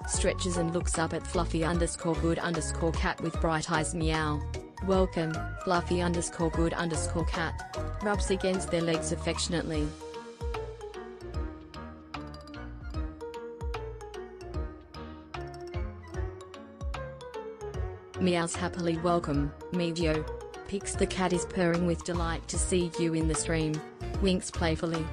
Stretches and looks up at Fluffy_good_cat with bright eyes. Meow. Welcome, Fluffy_good_cat. Rubs against their legs affectionately. Meows happily. Welcome, MeewGeo. Picks the cat is purring with delight to see you in the stream. Winks playfully.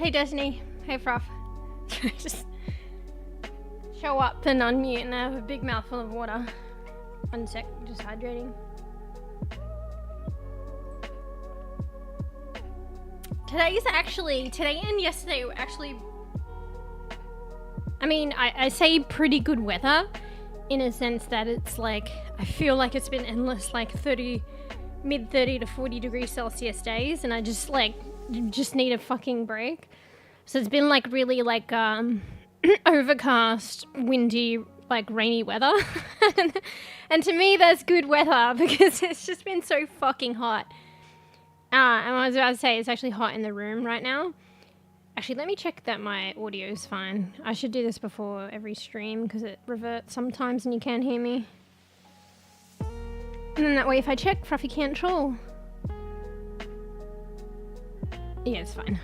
Hey Destiny. Hey Fruff. Just show up and unmute and have a big mouthful of water. 1 sec, just hydrating. Today and yesterday were actually, I mean, I say pretty good weather in a sense that it's like, I feel like it's been endless, like mid 30 to 40 degrees Celsius days, and I just need a fucking break. So it's been like really like overcast, windy, like rainy weather. And to me that's good weather because it's just been so fucking hot. And I was about to say it's actually hot in the room right now. Actually, let me check that my audio is fine. I should do this before every stream because it reverts sometimes and you can't hear me. And then that way if I check, Fruffy can't troll. Yeah, it's fine.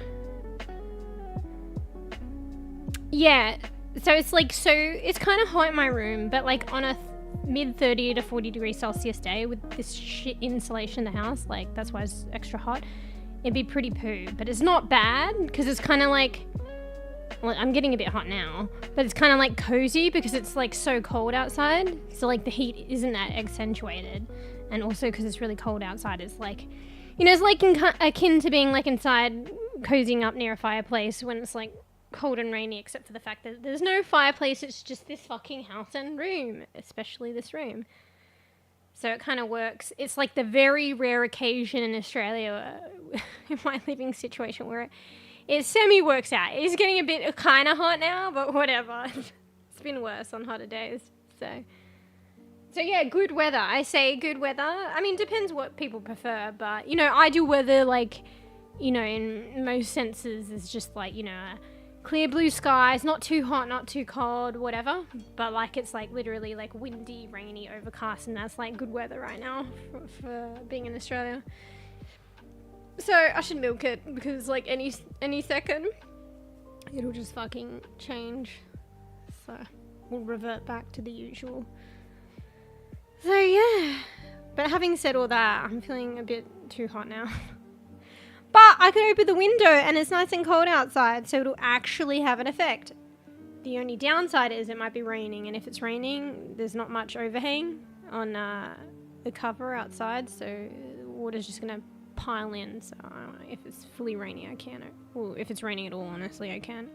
Yeah, so it's like, it's kind of hot in my room, but like on a mid 30 to 40 degrees Celsius day with this shit insulation in the house, like that's why it's extra hot, it'd be pretty poo. But it's not bad because it's kind of like, well, I'm getting a bit hot now, but it's kind of like cozy because it's like so cold outside, so like the heat isn't that accentuated. And also because it's really cold outside, it's like, you know, it's like akin to being like inside cozying up near a fireplace when it's like cold and rainy, except for the fact that there's no fireplace, it's just this fucking house and room, especially this room. So it kind of works. It's like the very rare occasion in Australia in my living situation where it semi works out. It's getting a bit kind of hot now, but whatever. It's been worse on hotter days. So yeah, good weather. I say good weather. I mean, depends what people prefer, but you know, ideal weather, like, you know, in most senses is just like, you know, clear blue skies, not too hot, not too cold, whatever. But like it's like literally like windy, rainy, overcast, and that's like good weather right now for being in Australia. So I should milk it because like any second it'll just fucking change. So we'll revert back to the usual. So yeah. But having said all that, I'm feeling a bit too hot now. But I could open the window and it's nice and cold outside, so it'll actually have an effect. The only downside is it might be raining, and if it's raining, there's not much overhang on the cover outside, so the water's just going to pile in. So if it's fully rainy, I can. Well, if it's raining at all, honestly, I can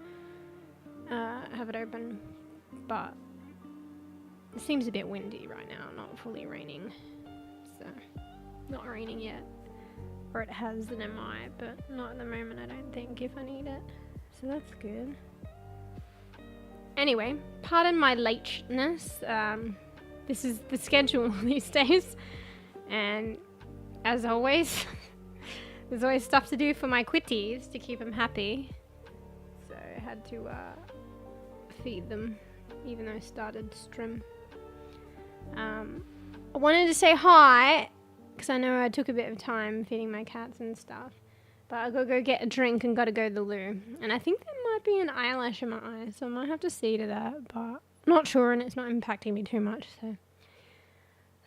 have it open. But it seems a bit windy right now, not fully raining. So, not raining yet. Or it has an MI, but not at the moment, I don't think, if I need it. So that's good. Anyway, pardon my lateness. This is the schedule these days. And as always, there's always stuff to do for my quitties to keep them happy. So I had to feed them, even though I started strim. I wanted to say hi, because I know I took a bit of time feeding my cats and stuff. But I gotta go get a drink and gotta go to the loo. And I think there might be an eyelash in my eye, so I might have to see to that. But not sure, and it's not impacting me too much, so.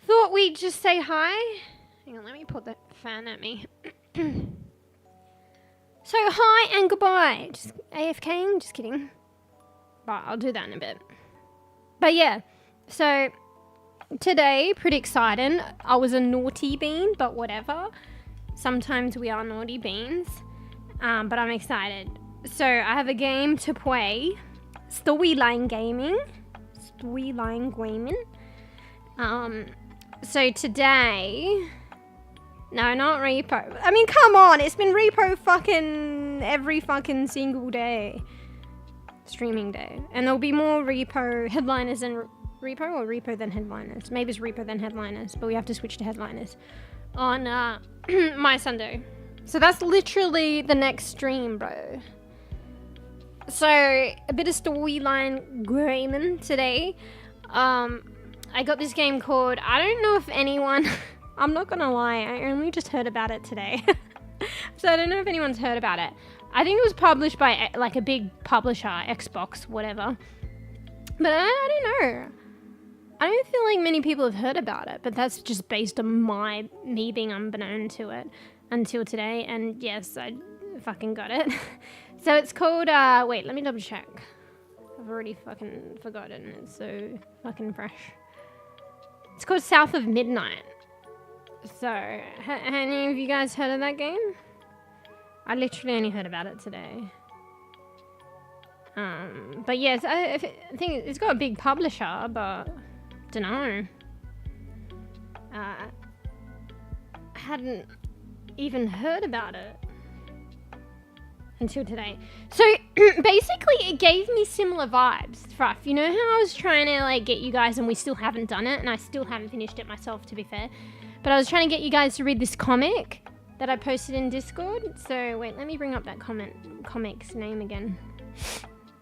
Thought we'd just say hi. Hang on, let me put that fan at me. So hi and goodbye. Just AFKing, just kidding. But I'll do that in a bit. But yeah, so today, pretty exciting. I was a naughty bean, but whatever. Sometimes we are naughty beans. But I'm excited. So I have a game to play. Storyline gaming. So today... No, not repo. I mean, come on. It's been repo fucking every fucking single day. Streaming day. And there'll be more repo headliners than repo, or repo then headliners. Maybe it's repo then headliners, but we have to switch to headliners on my Sunday. So that's literally the next stream, bro. So a bit of storyline gaming today. I got this game called, I don't know if anyone, I'm not gonna lie, I only just heard about it today. So I don't know if anyone's heard about it. I think it was published by like a big publisher, Xbox, whatever. But I don't know. I don't feel like many people have heard about it, but that's just based on me being unbeknown to it until today. And yes, I fucking got it. So it's called, wait, let me double check. I've already fucking forgotten. It's so fucking fresh. It's called South of Midnight. So, any of you guys heard of that game? I literally only heard about it today. But yes, I think it's got a big publisher, but dunno. I hadn't even heard about it until today. So basically it gave me similar vibes, Fruff. You know how I was trying to like get you guys, and we still haven't done it, and I still haven't finished it myself, to be fair. But I was trying to get you guys to read this comic that I posted in Discord. So wait, let me bring up that comic's name again.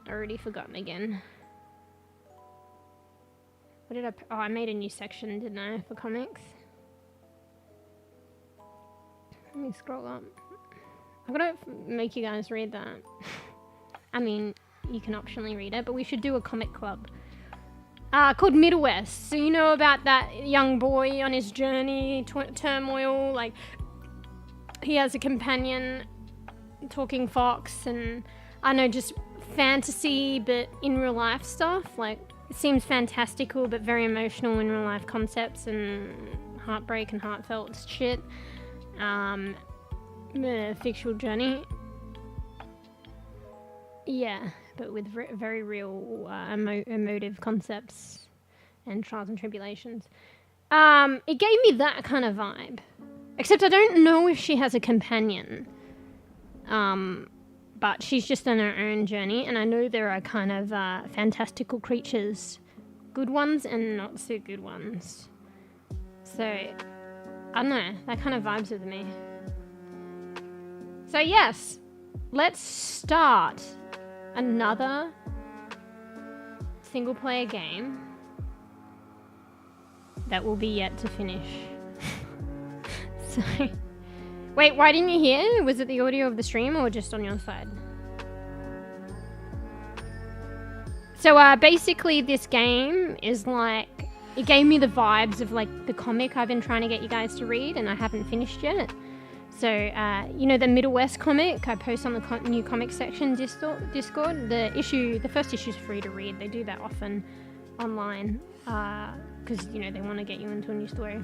I already forgotten again. What did I made a new section, didn't I, for comics? Let me scroll up. I'm gonna make you guys read that. I mean, you can optionally read it, but we should do a comic club. Called mEwsh's. So you know about that young boy on his journey, turmoil, like he has a companion, talking fox, and I know, just fantasy but in real life stuff. Like it seems fantastical but very emotional in real life concepts and heartbreak and heartfelt shit. Fictional journey, yeah, but with very real emotive concepts and trials and tribulations. It gave me that kind of vibe, except I don't know if she has a companion, but she's just on her own journey, and I know there are kind of fantastical creatures, good ones and not so good ones, so I don't know, that kind of vibes with me. So yes, let's start another single player game that will be yet to finish. So, wait, why didn't you hear? Was it the audio of the stream or just on your side? So basically this game is like, it gave me the vibes of like the comic I've been trying to get you guys to read and I haven't finished yet. So, you know the mEwsh's comic I post on the new comic section Discord? The first issue is free to read. They do that often online because, you know, they want to get you into a new story.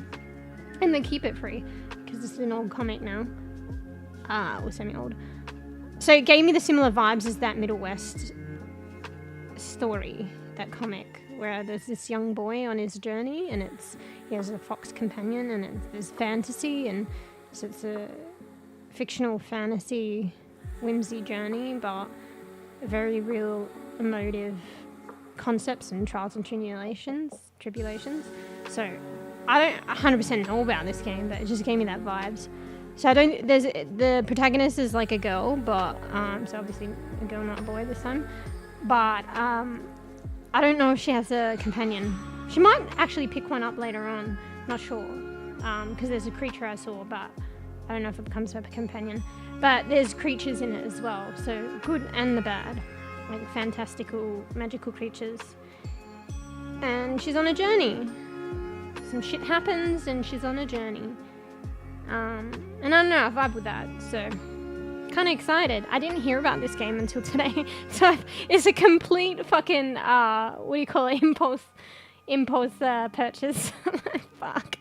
And they keep it free because it's an old comic now. Or semi-old. So it gave me the similar vibes as that mEwsh's story, that comic, where there's this young boy on his journey and he has a fox companion and there's fantasy, and so it's a fictional fantasy whimsy journey, but very real emotive concepts and trials and tribulations. So I don't 100% know about this game, but it just gave me that vibes. So the protagonist is like a girl, but so obviously a girl, not a boy this time. But I don't know if she has a companion. She might actually pick one up later on. Not sure. Because there's a creature I saw, but I don't know if it becomes her companion. But there's creatures in it as well, so good and the bad, like fantastical, magical creatures. And she's on a journey. Some shit happens, and she's on a journey. And I don't know, I vibe with that, so kind of excited. I didn't hear about this game until today, so it's a complete fucking what do you call it? Impulse purchase. Fuck.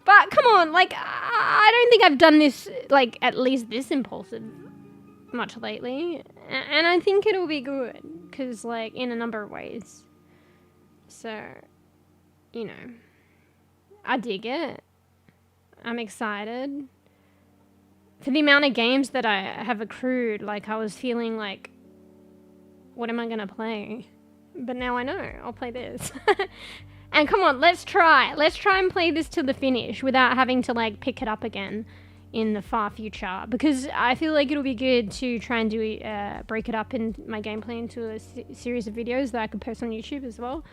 But come on, like, I don't think I've done this, like, at least this impulsive much lately. And I think it'll be good, because, like, in a number of ways. So, you know, I dig it. I'm excited. For the amount of games that I have accrued, like, I was feeling like, what am I going to play? But now I know, I'll play this. And come on, let's try and play this to the finish without having to like pick it up again in the far future, because I feel like it'll be good to try and do break it up in my gameplay into a series of videos that I could post on YouTube as well.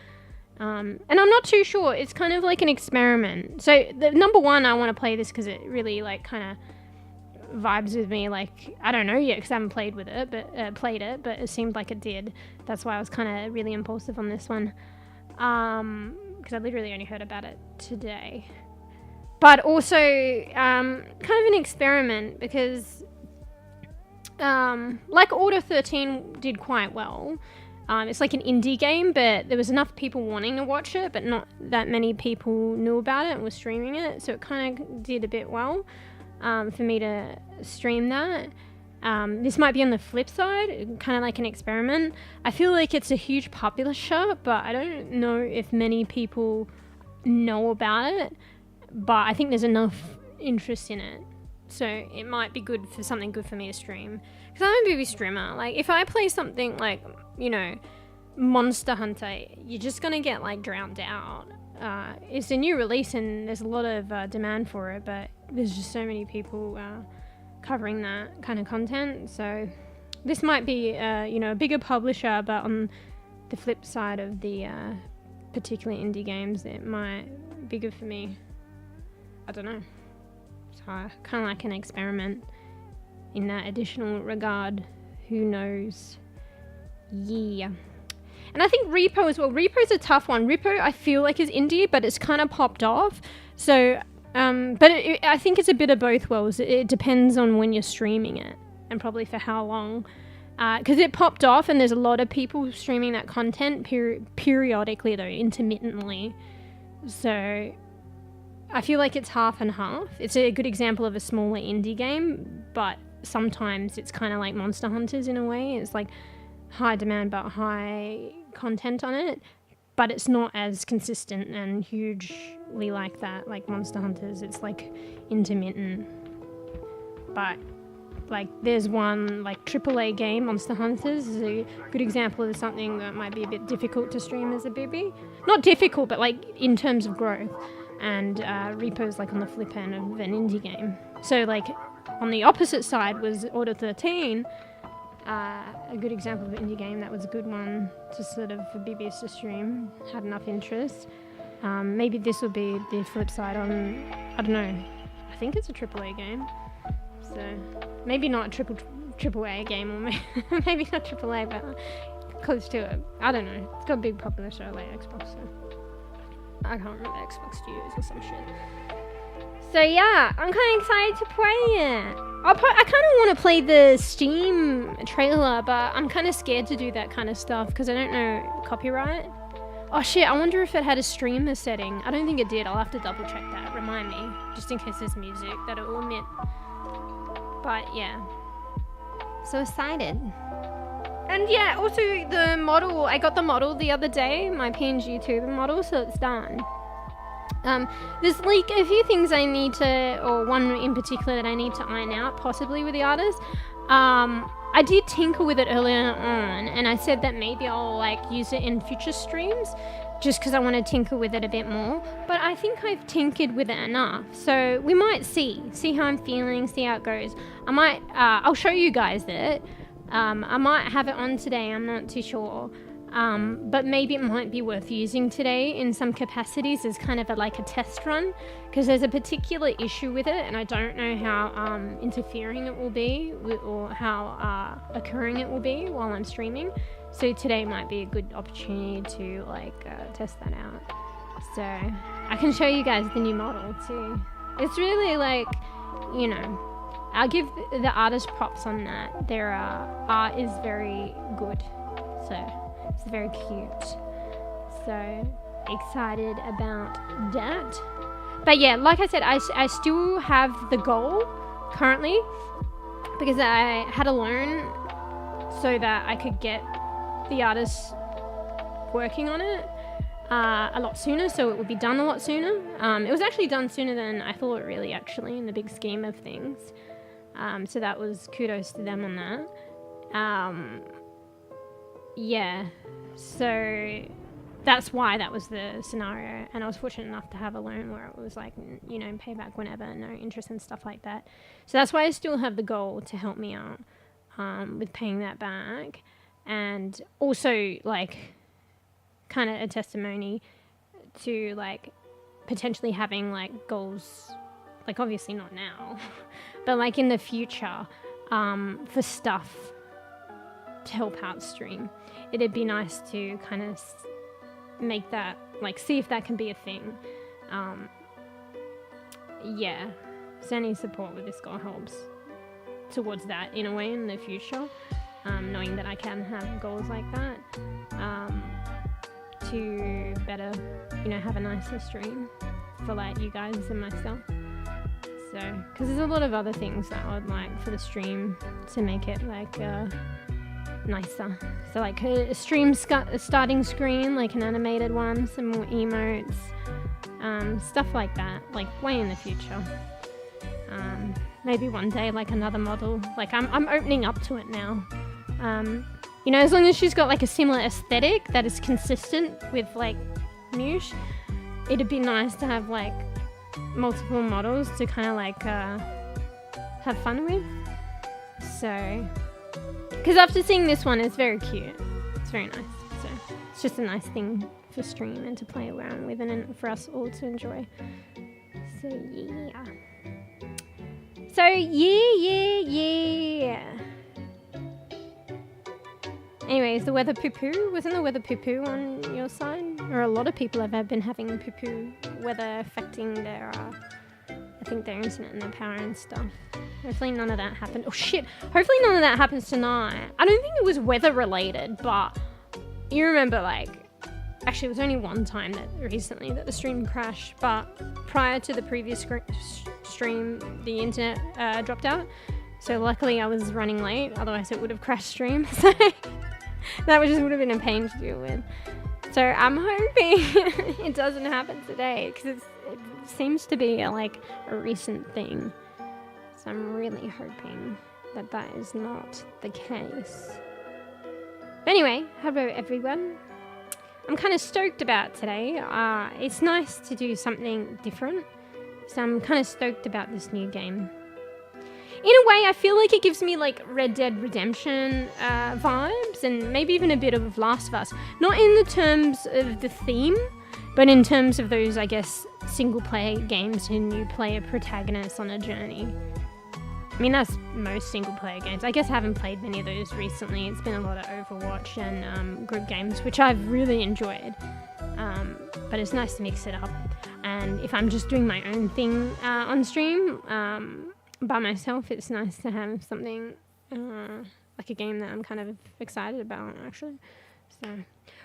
And I'm not too sure, it's kind of like an experiment. So the number one, I want to play this because it really like kind of vibes with me. Like, I don't know yet because I haven't played it, but it seemed like it did. That's why I was kind of really impulsive on this one. Because I literally only heard about it today. But also, kind of an experiment, because like Order 13 did quite well. It's like an indie game, but there was enough people wanting to watch it, but not that many people knew about it and were streaming it. So it kind of did a bit well for me to stream that. This might be on the flip side, kind of like an experiment. I feel like it's a huge publisher, but I don't know if many people know about it. But I think there's enough interest in it. So it might be good for something good for me to stream. Because I'm a bEbE streamer. Like, if I play something like, you know, Monster Hunter, you're just going to get, like, drowned out. It's a new release and there's a lot of demand for it, but there's just so many people covering that kind of content. So this might be, you know, a bigger publisher, but on the flip side of the particularly indie games, it might be good for me. I don't know. So kind of like an experiment in that additional regard. Who knows? Yeah. And I think Repo as well. Repo's a tough one. Repo I feel like is indie, but it's kind of popped off. So, but I think it's a bit of both worlds. It depends on when you're streaming it and probably for how long. Because it popped off and there's a lot of people streaming that content periodically though, intermittently. So I feel like it's half and half. It's a good example of a smaller indie game, but sometimes it's kind of like Monster Hunters in a way. It's like high demand but high content on it, but it's not as consistent and hugely like that, like Monster Hunters. It's like intermittent. But like there's one like AAA game, Monster Hunters, is a good example of something that might be a bit difficult to stream as a bEbE. Not difficult, but like in terms of growth. And Repo's like on the flip end of an indie game. So like on the opposite side was Order 13, a good example of an indie game. That was a good one to sort of for bEbEs to stream, had enough interest. Maybe this will be the flip side on, I don't know, I think it's a AAA game. So maybe not a triple A game, or maybe not AAA, but close to it. I don't know. It's got a big popular show like Xbox, so I can't remember Xbox Studios or some shit. So yeah, I'm kind of excited to play it. I kind of want to play the Steam trailer, but I'm kind of scared to do that kind of stuff because I don't know copyright. Oh shit, I wonder if it had a streamer setting. I don't think it did. I'll have to double check that. Remind me, just in case there's music that it will emit. But yeah, so excited. And yeah, also the model, I got the model the other day, my PNG tuber model, so it's done. There's like a few things I need to, or one in particular that I need to iron out, possibly with the artist. I did tinker with it earlier on, and I said that maybe I'll like use it in future streams, just because I want to tinker with it a bit more. But I think I've tinkered with it enough, so we might see how I'm feeling, see how it goes. I might, I'll show you guys it. I might have it on today, I'm not too sure. But maybe it might be worth using today in some capacities as kind of like a test run, because there's a particular issue with it and I don't know how interfering it will be or how occurring it will be while I'm streaming. So today might be a good opportunity to like test that out. So I can show you guys the new model too. It's really like, you know, I'll give the artist props on that. Their art is very good. So it's very cute. So excited about that. But yeah, like I said, I still have the goal currently because I had a loan so that I could get the artist working on it a lot sooner, so it would be done a lot sooner. It was actually done sooner than I thought, really, actually, in the big scheme of things. So that was kudos to them on that. Yeah, so that's why that was the scenario, and I was fortunate enough to have a loan where it was like, you know, pay back whenever, no interest and stuff like that. So that's why I still have the goal to help me out with paying that back, and also like kind of a testimony to like potentially having like goals, like obviously not now, but like in the future for stuff to help out stream. It'd be nice to kind of make that, like, see if that can be a thing. Yeah, so any support with this goal helps. towards that in a way in the future, knowing that I can have goals like that, to better, have a nicer stream for like you guys and myself. So, because there's a lot of other things that I would like for the stream to make it like nicer. So like a stream starting screen, like an animated one, some more emotes, stuff like that, like way in the future. Maybe one day like another model. Like I'm opening up to it now. As long as she's got like a similar aesthetic that is consistent with like mEwsh's, it'd be nice to have like multiple models to kind of like have fun with. So, because after seeing this one, it's very cute. It's very nice. So it's just a nice thing for stream and to play around with and for us all to enjoy. So yeah. So yeah. Anyways, the weather poo-poo. Wasn't the weather poo-poo on your side? Or a lot of people have been having poo-poo weather affecting their, I think their internet and their power and stuff. Hopefully none of that happened. Oh shit! Hopefully none of that happens tonight. I don't think it was weather related, but you remember actually it was only one time recently that the stream crashed, but prior to the previous stream, the internet dropped out. So luckily I was running late, otherwise it would have crashed stream. So that would have been a pain to deal with. So I'm hoping it doesn't happen today, because it seems to be a recent thing. So I'm really hoping that is not the case. But anyway, hello everyone. I'm kind of stoked about today. It's nice to do something different. So I'm kind of stoked about this new game. In a way, I feel like it gives me Red Dead Redemption vibes, and maybe even a bit of Last of Us. Not in the terms of the theme, but in terms of those, I guess, single-player games and you play a protagonist on a journey. I mean, that's most single-player games. I guess I haven't played many of those recently. It's been a lot of Overwatch and group games, which I've really enjoyed. But it's nice to mix it up. And if I'm just doing my own thing on stream, by myself, it's nice to have something like a game that I'm kind of excited about, actually. So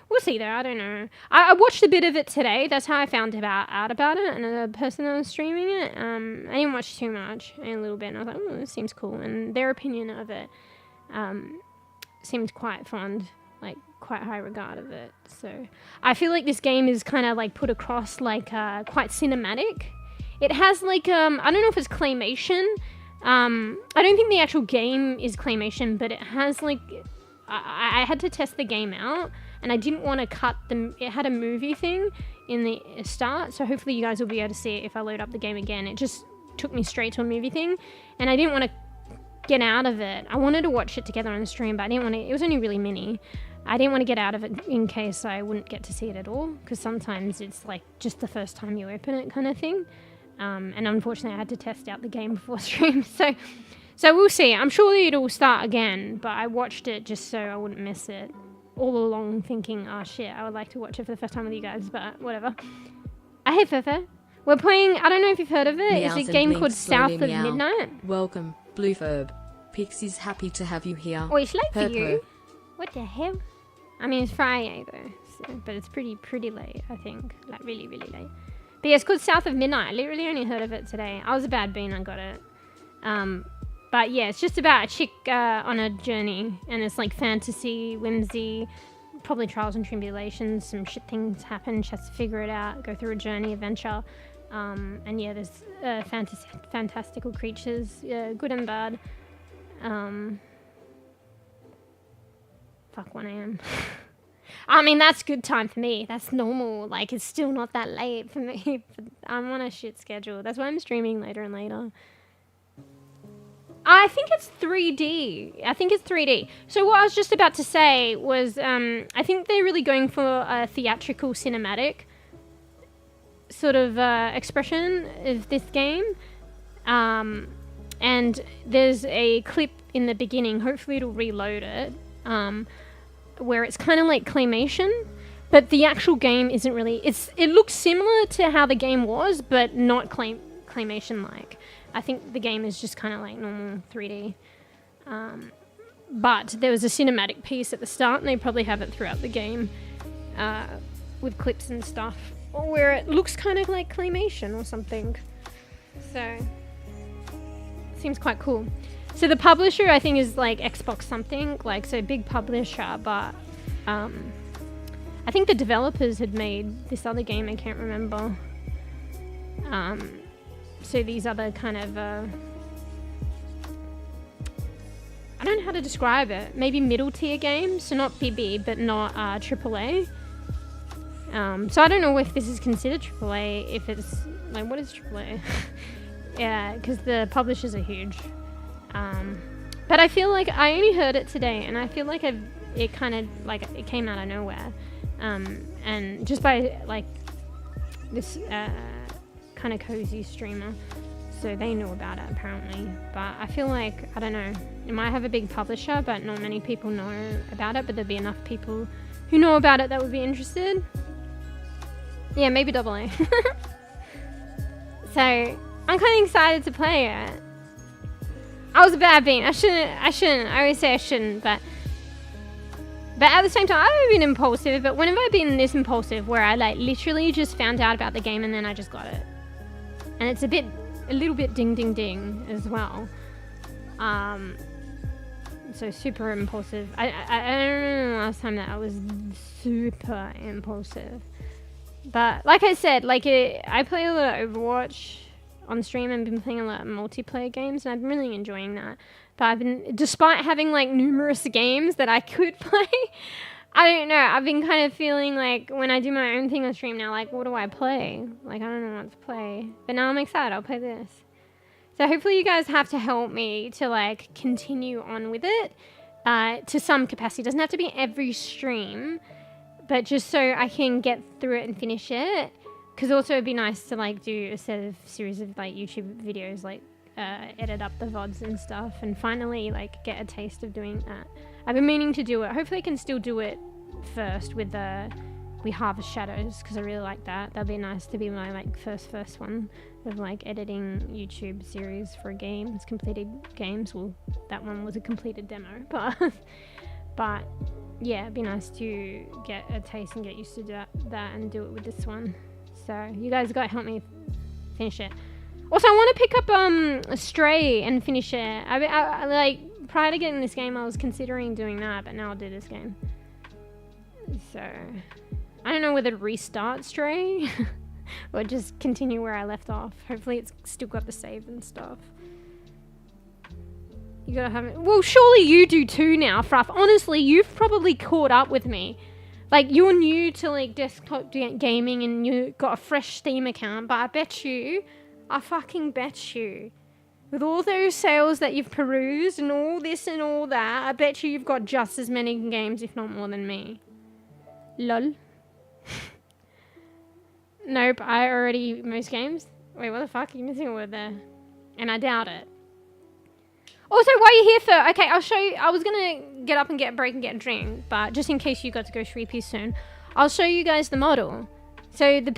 we'll see though. I don't know. I watched a bit of it today. That's how I found out about it, and the person that was streaming it. I didn't watch too much, a little bit, and I was like, oh, this seems cool. And their opinion of it seemed quite fond, quite high regard of it. So I feel like this game is kind of put across quite cinematic. It has I don't know if it's claymation. I don't think the actual game is claymation, but it has I had to test the game out, and I didn't want to cut it had a movie thing in the start, so hopefully you guys will be able to see it if I load up the game again. It just took me straight to a movie thing, and I didn't want to get out of it. I wanted to watch it together on the stream, but I didn't want to. It was only really mini. I didn't want to get out of it in case I wouldn't get to see it at all, because sometimes it's just the first time you open it kind of thing. And unfortunately I had to test out the game before stream, so we'll see. I'm sure it'll start again, but I watched it just so I wouldn't miss it all along, thinking, oh shit, I would like to watch it for the first time with you guys, but whatever. Hey Fefe, we're playing, I don't know if you've heard of it, it's a game called South of Midnight. Welcome, Blueferb. Pixie's happy to have you here. Oh, it's late for you. What the hell? I mean, it's Friday though, but it's pretty late, I think, really, really late. But yeah, it's called South of Midnight. I literally only heard of it today. I was a bad bean, I got it. But yeah, it's just about a chick on a journey, and it's fantasy, whimsy, probably trials and tribulations. Some shit things happen. She has to figure it out, go through a journey, adventure. And yeah, there's fantastical creatures, good and bad. Fuck 1 a.m. I mean, that's good time for me. That's normal. It's still not that late for me. I'm on a shit schedule. That's why I'm streaming later and later. I think it's 3D. So what I was just about to say was, I think they're really going for a theatrical cinematic sort of expression of this game. And there's a clip in the beginning, hopefully it'll reload it, where it's kind of like claymation, but the actual game isn't really, it looks similar to how the game was, but not claymation-like. I think the game is just kind of like normal 3D. But there was a cinematic piece at the start, and they probably have it throughout the game with clips and stuff, or where it looks kind of like claymation or something. So, seems quite cool. So the publisher, I think, is like Xbox something, like, so big publisher, but I think the developers had made this other game, I can't remember. So these other kind of, I don't know how to describe it, maybe middle tier games, so not bEbE, but not AAA. So I don't know if this is considered AAA, if it's, like, what is AAA? Yeah, because the publishers are huge. But I feel like I only heard it today, and I feel like it kind of, like, it came out of nowhere. And just by, like, this kind of cozy streamer, so they knew about it apparently. But I feel like, I don't know, it might have a big publisher, but not many people know about it, but there'd be enough people who know about it that would be interested. Yeah, maybe AA. So I'm kind of excited to play it. I was a bad bean. I shouldn't. I always say I shouldn't, but at the same time, I've been impulsive. But when have I been this impulsive where I, like, literally just found out about the game and then I just got it? And it's a little bit ding ding ding as well. So super impulsive. I don't know the last time that I was super impulsive. But like I said, like, I play a lot of Overwatch on stream and been playing a lot of multiplayer games, and I've been really enjoying that. But I've been, despite having, like, numerous games that I could play, I don't know, I've been kind of feeling like when I do my own thing on stream now, like, what do I play? Like, I don't know what to play. But now I'm excited, I'll play this. So hopefully you guys have to help me to, like, continue on with it to some capacity. It doesn't have to be every stream, but just so I can get through it and finish it. Because also it'd be nice to, like, do a series of, like, YouTube videos, like, edit up the VODs and stuff, and finally, like, get a taste of doing that. I've been meaning to do it. Hopefully I can still do it first with We Harvest Shadows, because I really like that. That'd be nice to be my, like, first one of, like, editing YouTube series for a game. It's completed games. Well, that one was a completed demo, but yeah, it'd be nice to get a taste and get used to that and do it with this one. So you guys gotta help me finish it. Also, I want to pick up Stray and finish it. I like, prior to getting this game, I was considering doing that, but now I'll do this game. So I don't know whether to restart Stray or just continue where I left off. Hopefully it's still got the save and stuff. You gotta have it. Well, surely you do too now, Fruff. Honestly, you've probably caught up with me. Like, you're new to, like, desktop gaming and you got a fresh Steam account, but I fucking bet you, with all those sales that you've perused and all this and all that, I bet you've got just as many games, if not more, than me. Lol. Nope, I already most games. Wait, what the fuck? You're missing a word there. And I doubt it. Also, while you're here for, okay, I'll show you. I was gonna get up and get a break and get a drink, but just in case you got to go 3P soon, I'll show you guys the model. So the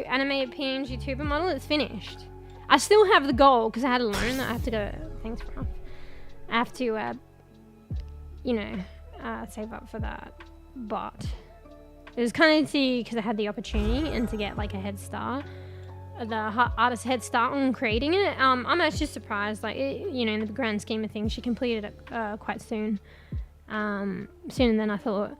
animated PNG tuber model is finished. I still have the goal because I had a loan that I have to go. Thanks, bro. I have to, save up for that. But it was kind of because I had the opportunity and to get, like, a head start. The artist head start on creating it. I'm actually surprised, like, in the grand scheme of things, she completed it quite soon, sooner than I thought.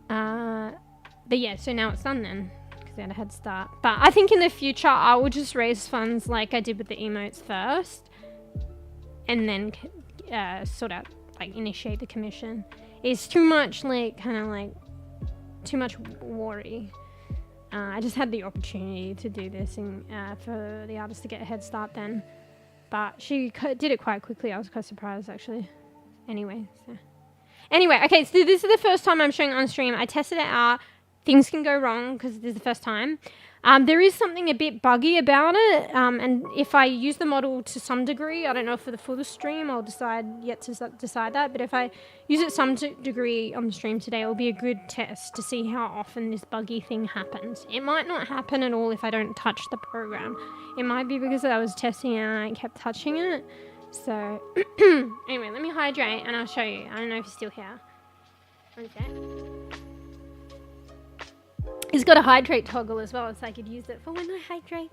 But yeah, so now it's done then, because I had a head start. But I think in the future I will just raise funds like I did with the emotes first, and then sort out, like, initiate the commission. It's too much, like, kind of like too much worry. I just had the opportunity to do this and for the artist to get a head start then. But she did it quite quickly. I was quite surprised, actually. Anyway, okay, so this is the first time I'm showing on stream. I tested it out. things can go wrong because this is the first time. There is something a bit buggy about it, and if I use the model to some degree, I don't know for the full stream, I'll decide that, but if I use it some degree on the stream today, it'll be a good test to see how often this buggy thing happens. It might not happen at all if I don't touch the program. It might be because I was testing it and I kept touching it. So, anyway, let me hydrate and I'll show you. I don't know if you're still here. Okay. It's got a hydrate toggle as well, so I could use it for when I hydrate.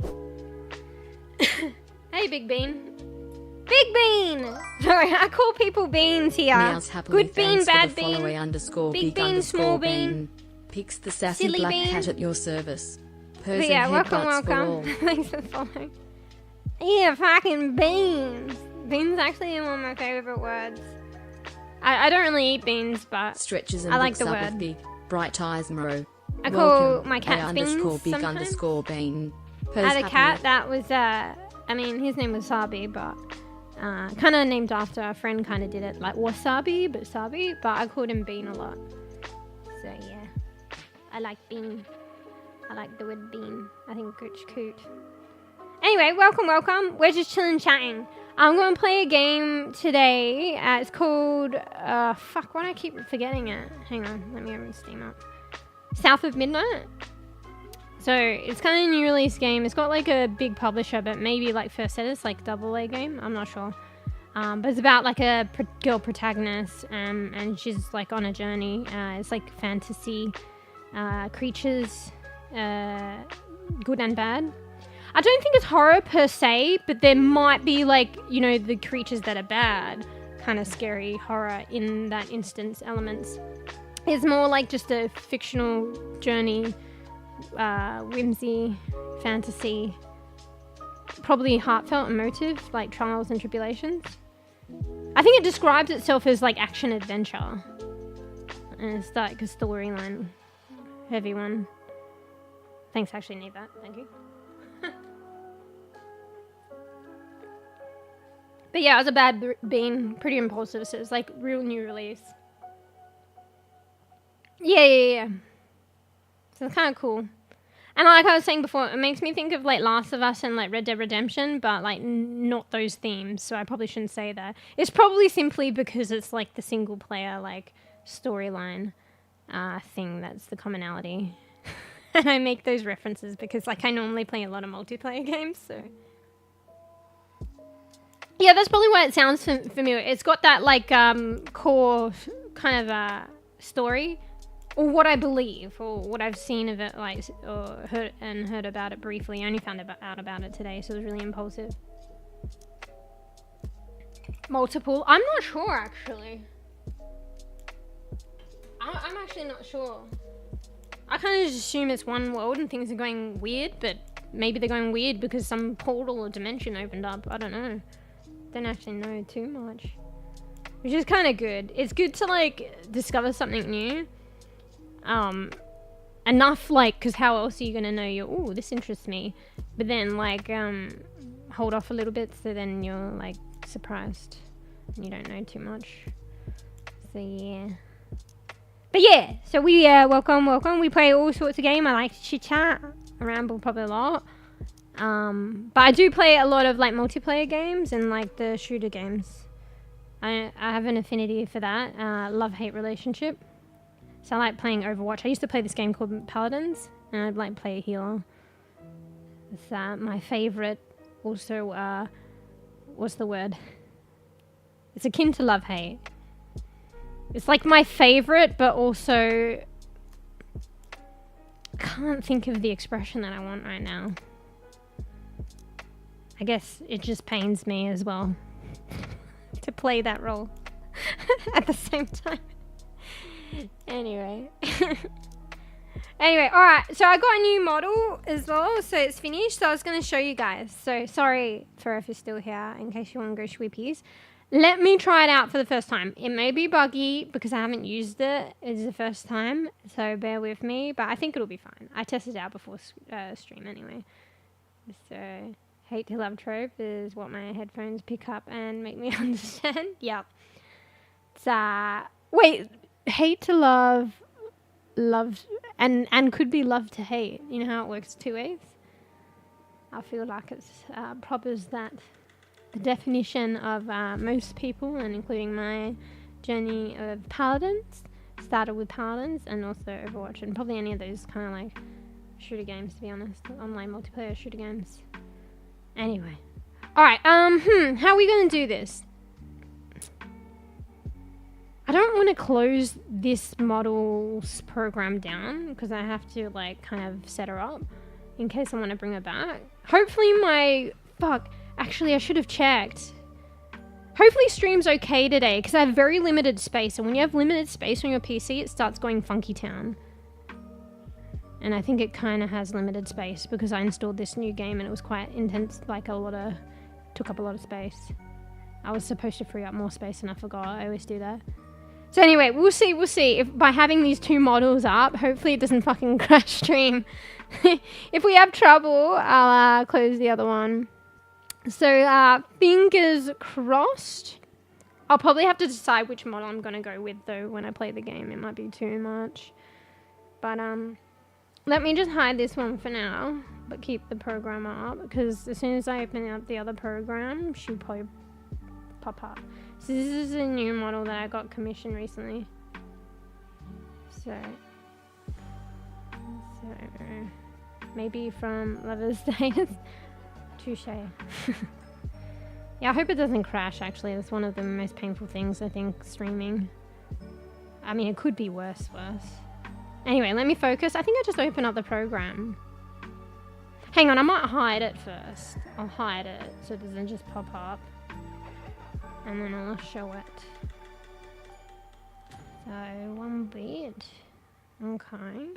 Hey, Big Bean. Big Bean! Sorry, I call people beans here. Good bean, bad bean. Big bean, small bean. Picks the sassy Silly black bean. cat at your service. Purrs Yeah, and headbutts for all. welcome. Thanks for following. Yeah, fucking beans. Beans actually are one of my favourite words. I don't really eat beans, but Stretches and I like looks the up word. with big, bright eyes, Moreau. I call Welcome, my cats beans big sometimes. underscore bean. I had a cat that was, I mean, his name was Subbie, but kind of named after a friend kind of did it, like wasabi, but Subbie, but I called him Bean a lot. So, yeah. I like Bean. I like the word bean. I think it's cute. Anyway, welcome. We're just chilling, chatting. I'm going to play a game today. It's called, fuck, why do I keep forgetting it? Hang on, let me open Steam up. South of Midnight. So it's kind of a new release game. It's got like a big publisher, but maybe like first editors, like AA game. I'm not sure. But it's about like a girl protagonist, and she's like on a journey. It's like fantasy creatures, good and bad. I don't think it's horror per se, but there might be like, you know, the creatures that are bad, kind of scary horror in that instance elements. It's more like just a fictional journey, whimsy, fantasy, probably heartfelt, emotive, like trials and tribulations. I think it describes itself as like action adventure, and it's like a storyline, heavy one. Thanks, actually need that. Thank you. But yeah, it was a bad bean, pretty impulsive, so it's like real new release. Yeah. So it's kind of cool. And like I was saying before, it makes me think of like Last of Us and like Red Dead Redemption, but like not those themes, so I probably shouldn't say that. It's probably simply because it's like the single player like storyline thing that's the commonality. And I make those references because like I normally play a lot of multiplayer games, so... Yeah, that's probably why it sounds familiar. It's got that like core kind of story, or what I believe, or what I've seen of it, like, or heard about it briefly. I only found out about it today, so it was really impulsive. Multiple? I'm not sure, actually. I'm actually not sure. I kind of just assume it's one world and things are going weird, but maybe they're going weird because some portal or dimension opened up. I don't know. Don't actually know too much, which is kind of good. It's good to like discover something new, enough like, because how else are you gonna know oh, this interests me, but then like hold off a little bit so then you're like surprised and you don't know too much. So yeah, but yeah, so we welcome. We play all sorts of games. I like to chit chat. I ramble probably a lot. But I do play a lot of like multiplayer games and like the shooter games. I have an affinity for that. Love-hate relationship. So I like playing Overwatch. I used to play this game called Paladins, and I'd like play a healer. It's my favorite. Also, what's the word? It's akin to love-hate. It's like my favorite, but also I can't think of the expression that I want right now. I guess it just pains me as well to play that role at the same time. Anyway. Alright, so I got a new model as well, so it's finished, so I was going to show you guys. So sorry for if you're still here, in case you want to go shwippies. Let me try it out for the first time. It may be buggy because I haven't used it. It's the first time, so bear with me, but I think it'll be fine. I tested it out before stream anyway. So... Hate to love trope is what my headphones pick up and make me understand. Yep. It's, wait, hate to love loved and could be loved to hate. You know how it works 2 ways? I feel like it's propers that the definition of most people, and including my journey of paladins, started with paladins and also Overwatch, and probably any of those kind of like shooter games, to be honest, online multiplayer shooter games. Anyway, all right. How are we gonna do this? I don't want to close this model's program down because I have to like kind of set her up in case I want to bring her back. Hopefully actually I should have checked. Hopefully stream's okay today because I have very limited space, and when you have limited space on your PC it starts going funky town. And I think it kind of has limited space because I installed this new game and it was quite intense, like took up a lot of space. I was supposed to free up more space and I forgot. I always do that. So anyway, we'll see if by having these 2 models up, hopefully it doesn't fucking crash stream. If we have trouble, I'll close the other one. So fingers crossed. I'll probably have to decide which model I'm going to go with though when I play the game. It might be too much. But let me just hide this one for now, but keep the program up because as soon as I open up the other program, she'll probably pop up. So this is a new model that I got commissioned recently. So maybe from Lover's Day. Touche. Yeah, I hope it doesn't crash actually. That's one of the most painful things I think streaming. I mean, it could be worse. Anyway, let me focus. I think I just opened up the program. Hang on, I might hide it first. I'll hide it so it doesn't just pop up. And then I'll show it. So, 1 bit. Okay.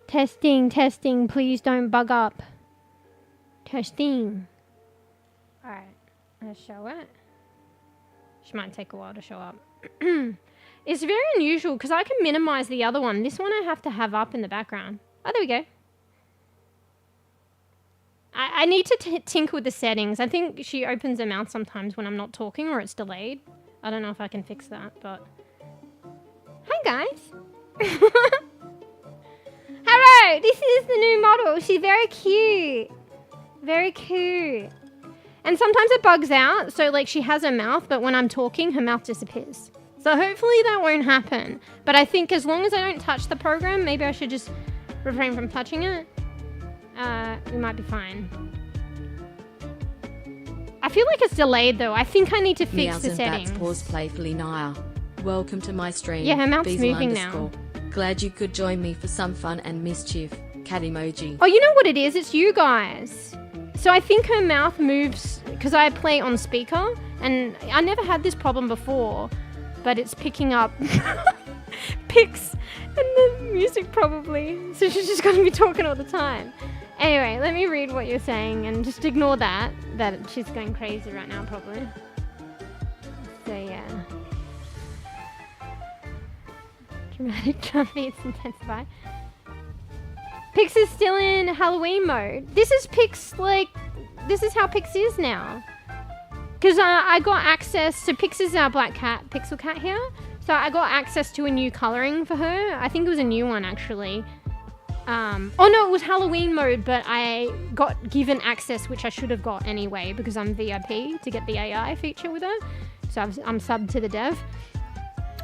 Testing, please don't bug up. Testing. Alright, let's show it. She might take a while to show up. It's very unusual because I can minimize the other one. This one I have to have up in the background. Oh, there we go. I need to tinker with the settings. I think she opens her mouth sometimes when I'm not talking or it's delayed. I don't know if I can fix that, but... Hi, guys. Hello, this is the new model. She's very cute. Very cute. And sometimes it bugs out. So, like, she has her mouth, but when I'm talking, her mouth disappears. So hopefully that won't happen. But I think as long as I don't touch the program, maybe I should just refrain from touching it. We might be fine. I feel like it's delayed though. I think I need to fix the settings. Pause playfully Naya. Welcome to my stream. Yeah, her mouth's moving now. Glad you could join me for some fun and mischief. Cat emoji. Oh, you know what it is? It's you guys. So I think her mouth moves because I play on speaker and I never had this problem before, but it's picking up pics and the music probably. So she's just going to be talking all the time. Anyway, let me read what you're saying and just ignore that she's going crazy right now probably. So yeah. Dramatic drum beats intensify. Pix is still in Halloween mode. This is Pix, like, this is how Pix is now. Because I got access to Pix is our black cat, pixel cat here. So I got access to a new colouring for her. I think it was a new one actually. Oh no, it was Halloween mode, but I got given access, which I should have got anyway because I'm VIP to get the AI feature with her. So I'm subbed to the dev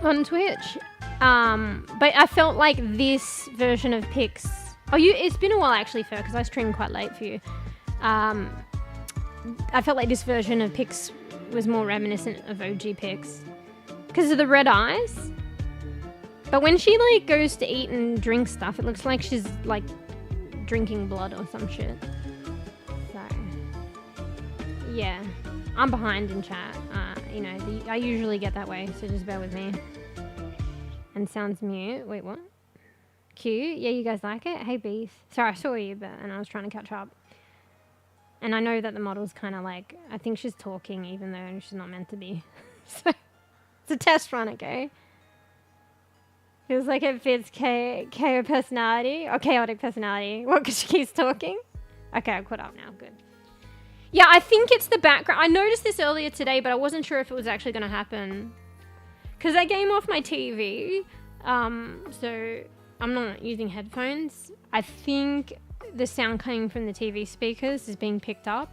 on Twitch. But I felt like this version of Pix... Oh, it's been a while actually, Fer, because I streamed quite late for you. I felt like this version of Pix was more reminiscent of OG Pix because of the red eyes. But when she like goes to eat and drink stuff, it looks like she's like drinking blood or some shit. So yeah, I'm behind in chat. You know, I usually get that way, so just bear with me. And sounds mute. Wait, what? Cute. Yeah, you guys like it? Hey, bees. Sorry, I saw you, and I was trying to catch up. And I know that the model's kind of like, I think she's talking even though she's not meant to be. So it's a test run, okay? Feels like it fits KO personality or chaotic personality. What, because she keeps talking? Okay, I've caught up now. Good. Yeah, I think it's the background. I noticed this earlier today, but I wasn't sure if it was actually going to happen. Because I came off my TV. So I'm not using headphones. I think the sound coming from the TV speakers is being picked up.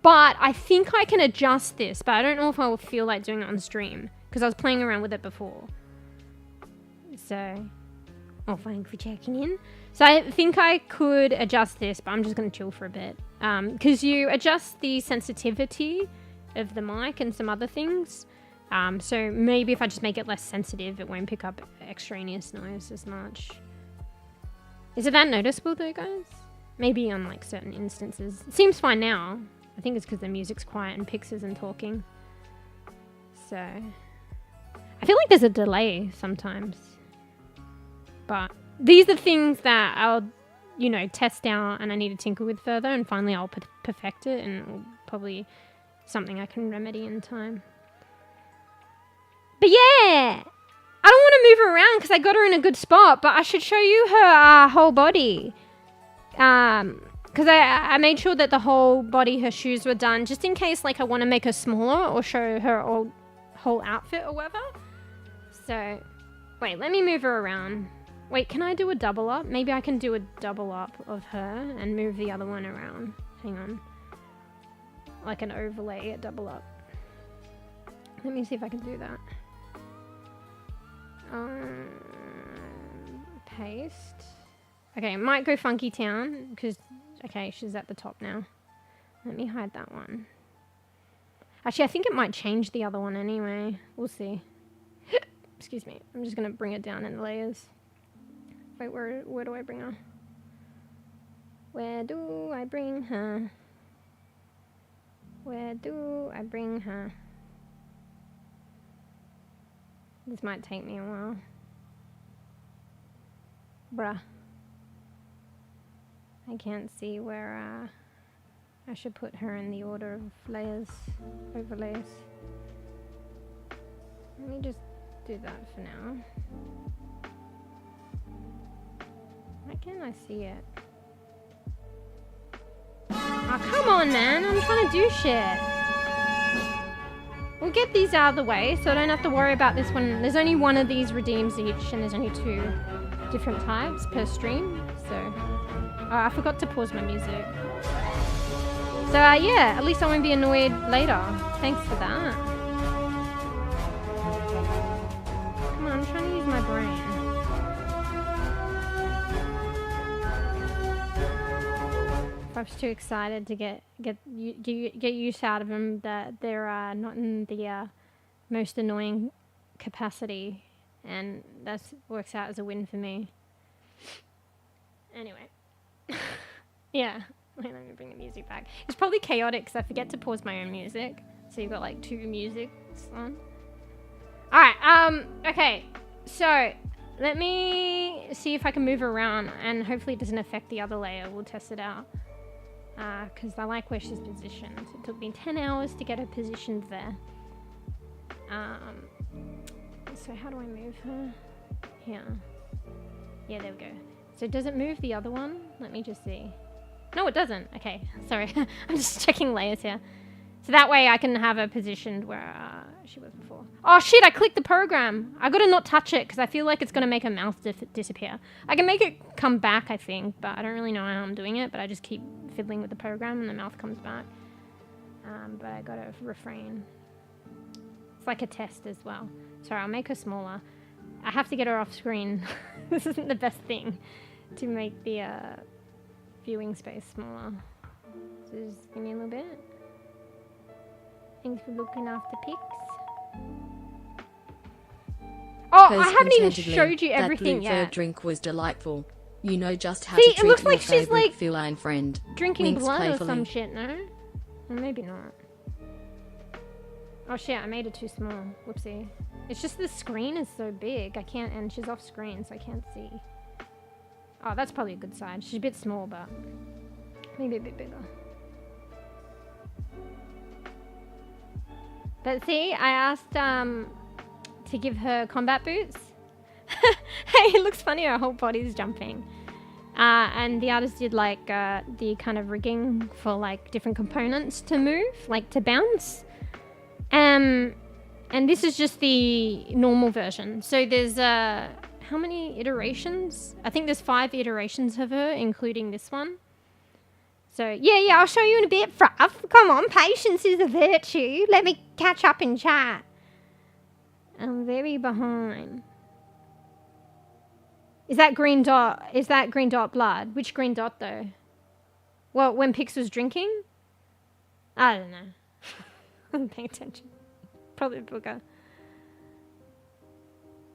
But I think I can adjust this, but I don't know if I will feel like doing it on stream because I was playing around with it before. So, thanks for checking in. So I think I could adjust this, but I'm just going to chill for a bit. Because you adjust the sensitivity of the mic and some other things. So maybe if I just make it less sensitive, it won't pick up extraneous noise as much. Is it that noticeable though, guys? Maybe on like certain instances. It seems fine now. I think it's because the music's quiet and Pix isn't talking. So I feel like there's a delay sometimes. But these are things that I'll, test out and I need to tinker with further, and finally I'll perfect it, and it'll probably something I can remedy in time. But yeah, I don't want to move her around because I got her in a good spot, but I should show you her whole body. Because I made sure that the whole body, her shoes were done, just in case like I want to make her smaller or show her whole outfit or whatever. So, wait, let me move her around. Wait, can I do a double up? Maybe I can do a double up of her and move the other one around. Hang on. Like an overlay, a double up. Let me see if I can do that. Paste. Okay, it might go Funky Town because, okay, she's at the top now. Let me hide that one. Actually, I think it might change the other one anyway. We'll see. Excuse me. I'm just going to bring it down in layers. Wait, where do I bring her? Where do I bring her? Where do I bring her? This might take me a while. Bruh. I can't see where I should put her in the order of layers, overlays. Let me just do that for now. Why can't I see it? Oh, come on, man. I'm trying to do shit. We'll get these out of the way so I don't have to worry about this one. There's only one of these redeems each, and there's only 2 different types per stream. So, I forgot to pause my music. So, yeah, at least I won't be annoyed later. Thanks for that. Come on, I'm trying to use my brain. I was too excited to get use out of them that they're not in the most annoying capacity, and that works out as a win for me. Anyway, yeah. Wait, let me bring the music back. It's probably chaotic because I forget to pause my own music, so you've got like 2 musics on. All right. Okay. So let me see if I can move her around, and hopefully it doesn't affect the other layer. We'll test it out. Because I like where she's positioned. It took me 10 hours to get her positioned there. So how do I move her? Here. Yeah, there we go. So does it move the other one? Let me just see. No, it doesn't. Okay, sorry. I'm just checking layers here. So that way I can have her positioned where she was before. Oh shit, I clicked the program. I gotta not touch it because I feel like it's gonna make her mouth disappear. I can make it come back, I think, but I don't really know how I'm doing it, but I just keep fiddling with the program and the mouth comes back. But I gotta refrain. It's like a test as well. Sorry, I'll make her smaller. I have to get her off screen. This isn't the best thing to make the viewing space smaller. So just give me a little bit. Thanks for looking after pics. Oh, I haven't even showed you everything yet. That drink was delightful. You know just how See, to it treat looks your like she's favorite like feline friend. Drinking Winks blood playfully. or some shit, no? Or maybe not. Oh shit, I made it too small. Whoopsie. It's just the screen is so big. I can't, and she's off screen, so I can't see. Oh, that's probably a good side. She's a bit small, but maybe a bit bigger. But see, I asked to give her combat boots. Hey, it looks funny, her whole body's jumping. And the artist did like the kind of rigging for like different components to move, like to bounce. And And this is just the normal version. So there's how many iterations? I think there's 5 iterations of her, including this one. So yeah, I'll show you in a bit, Fruff. Come on, patience is a virtue. Let me catch up in chat. I'm very behind. Is that green dot? Is that green dot blood? Which green dot though? Well, when Pix was drinking? I don't know. I'm paying attention. Probably Booker.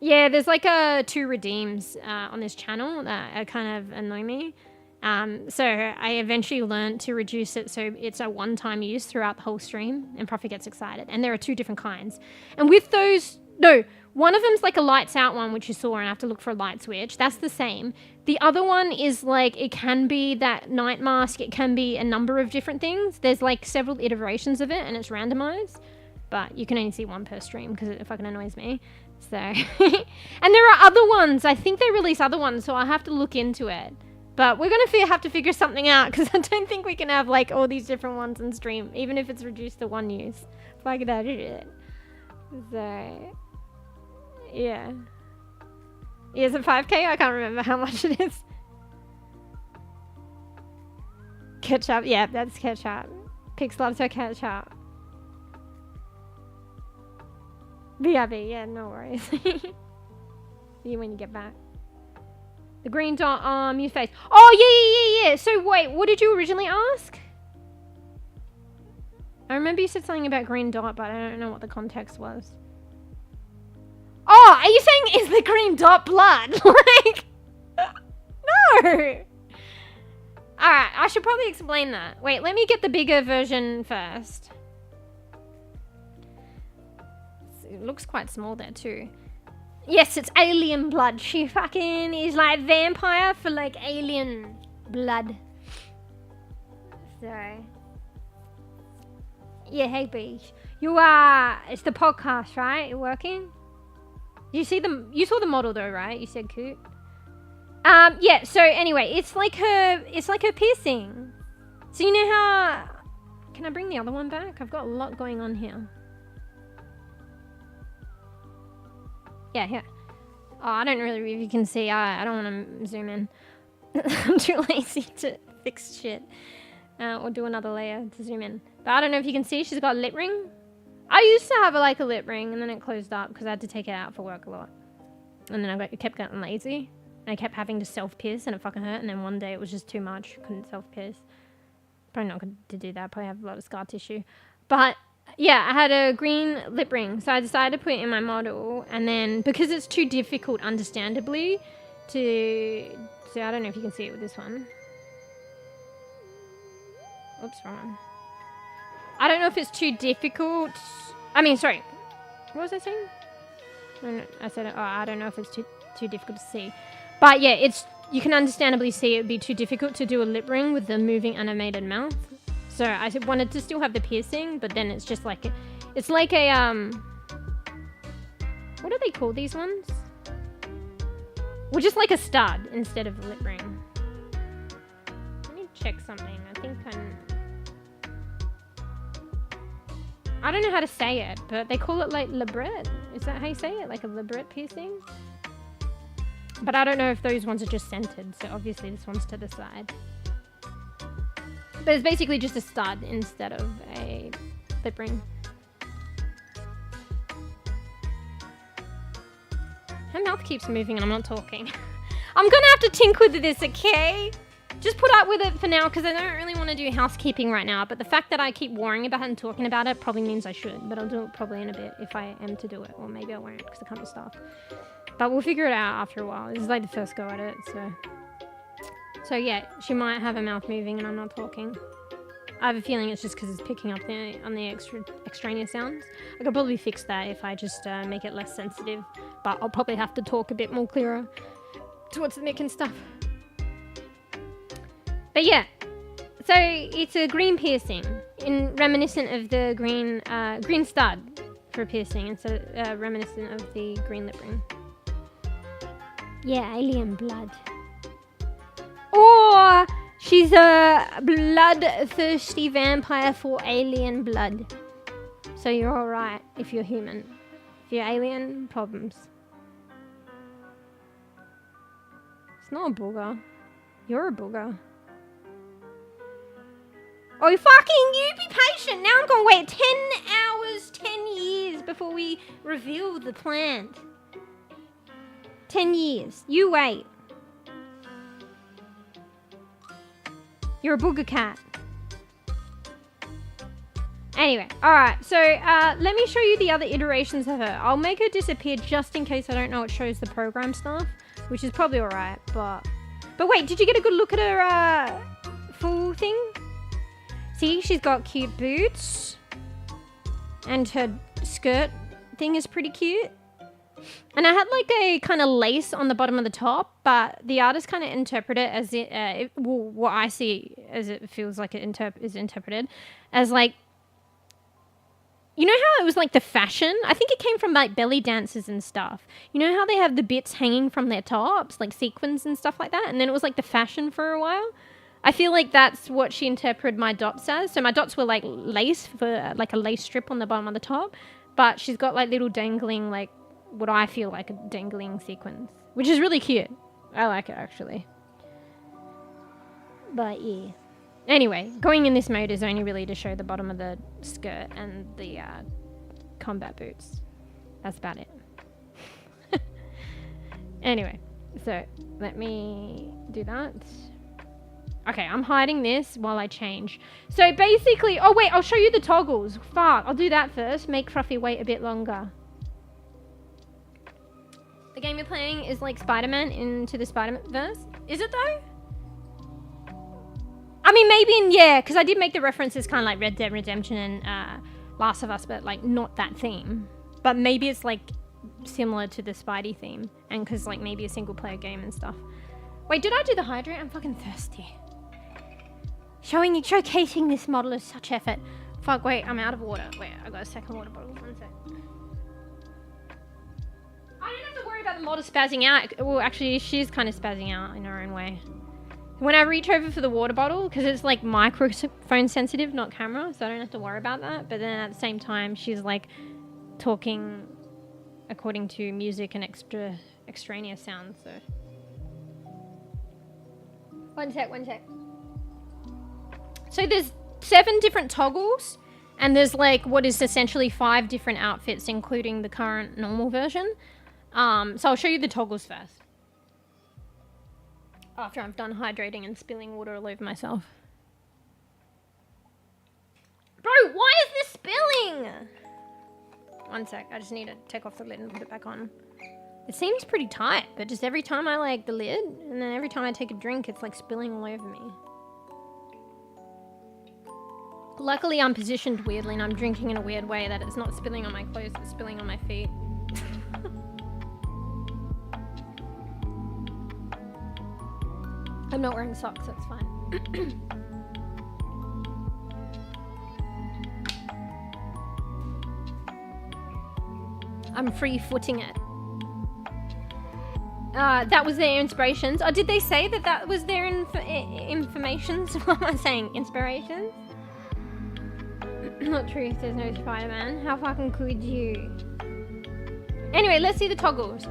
Yeah, there's like 2 redeems on this channel that kind of annoy me. So I eventually learned to reduce it so it's a one-time use throughout the whole stream, and Prophet gets excited. And there are 2 different kinds. And with those, no, one of them's like a lights out one, which you saw, and I have to look for a light switch. That's the same. The other one is like, it can be that night mask. It can be a number of different things. There's like several iterations of it, and it's randomized. But you can only see 1 per stream because it fucking annoys me. So, and there are other ones. I think they release other ones, so I'll have to look into it. But we're going to have to figure something out because I don't think we can have like all these different ones in stream, even if it's reduced to 1 use. Fuck that shit. So, yeah. Is it 5k? I can't remember how much it is. Ketchup. Yeah, that's ketchup. Pix loves her ketchup. bEbE, yeah, no worries. See you when you get back. The green dot on your face. Oh, yeah. So wait, what did you originally ask? I remember you said something about green dot, but I don't know what the context was. Oh, are you saying is the green dot blood? Like, no. Alright, I should probably explain that. Wait, let me get the bigger version first. It looks quite small there too. Yes, it's alien blood. She fucking is like vampire for like alien blood. So, yeah, hey Beach. You are, it's the podcast, right? You're working? You saw the model though, right? You said cute. Yeah, so anyway, it's like her piercing. So you know how, can I bring the other one back? I've got a lot going on here. Yeah, here. Oh, I don't really, if you can see, I don't want to zoom in. I'm too lazy to fix shit. Or do another layer to zoom in. But I don't know if you can see, she's got a lip ring. I used to have like a lip ring, and then it closed up because I had to take it out for work a lot. And then I kept getting lazy. And I kept having to self-pierce, and it fucking hurt. And then one day it was just too much. Couldn't self-pierce. Probably not good to do that. Probably have a lot of scar tissue. But yeah, I had a green lip ring, so I decided to put it in my model, and then because it's too difficult, understandably, to so I don't know if you can see it with this one. Oops, wrong one. I don't know if it's too difficult. I mean, sorry, what was I saying? No, I said, oh, I don't know if it's too difficult to see, but yeah, you can understandably see it would be too difficult to do a lip ring with the moving animated mouth. So I wanted to still have the piercing, but then it's just like, it's like a, what do they call these ones? Well, just like a stud instead of a lip ring. Let me check something. I think I don't know how to say it, but they call it like labret. Is that how you say it? Like a labret piercing? But I don't know if those ones are just centered, so obviously this one's to the side. But it's basically just a stud instead of a lip ring. Her mouth keeps moving and I'm not talking. I'm gonna have to tinker with this, okay? Just put up with it for now because I don't really want to do housekeeping right now. But the fact that I keep worrying about it and talking about it probably means I should. But I'll do it probably in a bit if I am to do it. Or maybe I won't because I can't be stopped. But we'll figure it out after a while. This is like the first go at it, So yeah, she might have her mouth moving and I'm not talking. I have a feeling it's just because it's picking up on the extraneous sounds. I could probably fix that if I just make it less sensitive. But I'll probably have to talk a bit more clearer towards the mic and stuff. But yeah, so it's a green piercing, reminiscent of the green stud for a piercing, instead of reminiscent of the green lip ring. Yeah, alien blood. Or she's a bloodthirsty vampire for alien blood. So you're alright if you're human. for your alien problems. It's not a booger. You're a booger. Oh, fucking, you be patient. Now I'm going to wait 10 hours, 10 years before we reveal the plant. 10 years. You wait. You're a booger cat. Anyway, alright, so let me show you the other iterations of her. I'll make her disappear just in case I don't know it shows the program stuff, which is probably alright, but wait, did you get a good look at her full thing? See, she's got cute boots, and her skirt thing is pretty cute. And I had like a kind of lace on the bottom of the top, but the artist kind of interpreted it as what I see as it feels like it is interpreted as like, you know how it was like the fashion? I think it came from like belly dancers and stuff. You know how they have the bits hanging from their tops, like sequins and stuff like that? And then it was like the fashion for a while. I feel like that's what she interpreted my dots as. So my dots were like lace, for like a lace strip on the bottom of the top, but she's got like little dangling, like what I feel like a dangling sequins, which is really cute. I like it actually. But yeah. Anyway, going in this mode is only really to show the bottom of the skirt and the combat boots. That's about it. Anyway, so let me do that. Okay, I'm hiding this while I change. So basically, oh wait, I'll show you the toggles. Fuck, I'll do that first. Make Fruffy wait a bit longer. The game you're playing is like Spider-Man into the Spider-Verse. Is it though? I mean, maybe yeah, because I did make the references kind of like Red Dead Redemption and Last of Us, but like not that theme. But maybe it's like similar to the Spidey theme, and because like maybe a single player game and stuff. Wait, did I do the hydrate? I'm fucking thirsty. Showcasing this model is such effort. Fuck, wait, I'm out of water. Wait, I got a second water bottle. One sec. I don't have to worry about the model spazzing out. Well, actually, she's kind of spazzing out in her own way. When I reach over for the water bottle, because it's like microphone sensitive, not camera, so I don't have to worry about that. But then at the same time, she's like talking according to music and extraneous sounds, so. One sec. So there's 7 different toggles, and there's like what is essentially 5 different outfits, including the current normal version. So I'll show you the toggles first. After I've done hydrating and spilling water all over myself. Bro, why is this spilling? One sec, I just need to take off the lid and put it back on. It seems pretty tight, but just every time I like the lid, and then every time I take a drink, it's like spilling all over me. Luckily, I'm positioned weirdly, and I'm drinking in a weird way that it's not spilling on my clothes, it's spilling on my feet. I'm not wearing socks, that's fine. I'm free-footing it. That was their inspirations. Oh, did they say that that was their informations? What am I saying? Inspirations? Not true, there's no Spider-Man. How fucking could you? Anyway, let's see the toggles.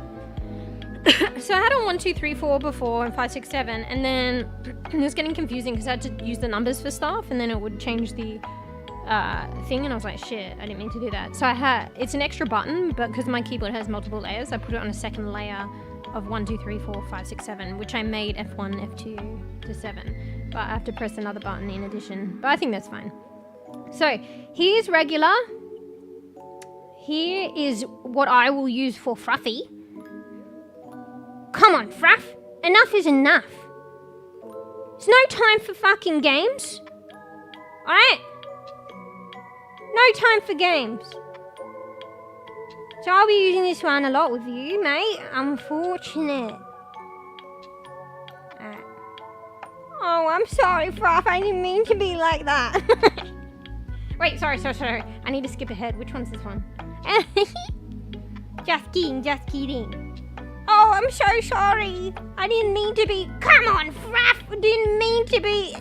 So I had on 1, 2, 3, 4 before, and 5, 6, 7, and then it was getting confusing because I had to use the numbers for stuff, and then it would change the thing, and I was like, shit, I didn't mean to do that. So it's an extra button, but because my keyboard has multiple layers, I put it on a second layer of 1, 2, 3, 4, 5, 6, 7, which I made F1, F2 to 7, but I have to press another button in addition, but I think that's fine. So here's regular. Here is what I will use for Fruffy. Come on, Fruff. Enough is enough. It's no time for fucking games. Alright? No time for games. So I'll be using this one a lot with you, mate. Unfortunate. Alright. Oh, I'm sorry, Fruff. I didn't mean to be like that. Wait, sorry. I need to skip ahead. Which one's this one? Just kidding. Oh, I'm so sorry. I didn't mean to be. Come on, Fruff. I didn't mean to be.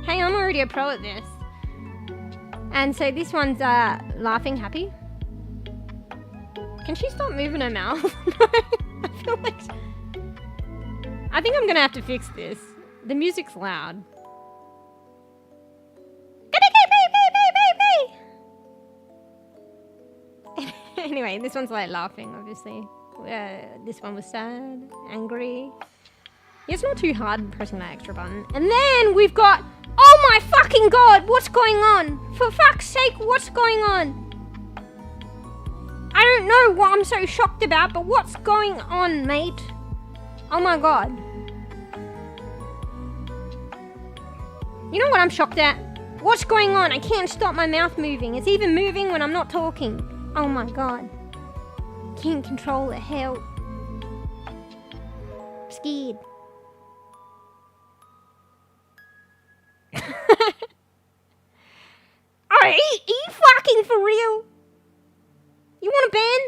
Hey, I'm already a pro at this. And so this one's laughing happy. Can she stop moving her mouth? I feel like... I think I'm gonna have to fix this. The music's loud. Anyway, this one's like laughing, obviously. This one was sad, angry. Yeah, it's not too hard pressing that extra button. And then we've got... Oh my fucking god! What's going on? For fuck's sake, what's going on? I don't know what I'm so shocked about, but what's going on, mate? Oh my god. You know what I'm shocked at? What's going on? I can't stop my mouth moving. It's even moving when I'm not talking. Oh my god. Can't control it. Help. I'm scared. Are you fucking for real? You want a ban?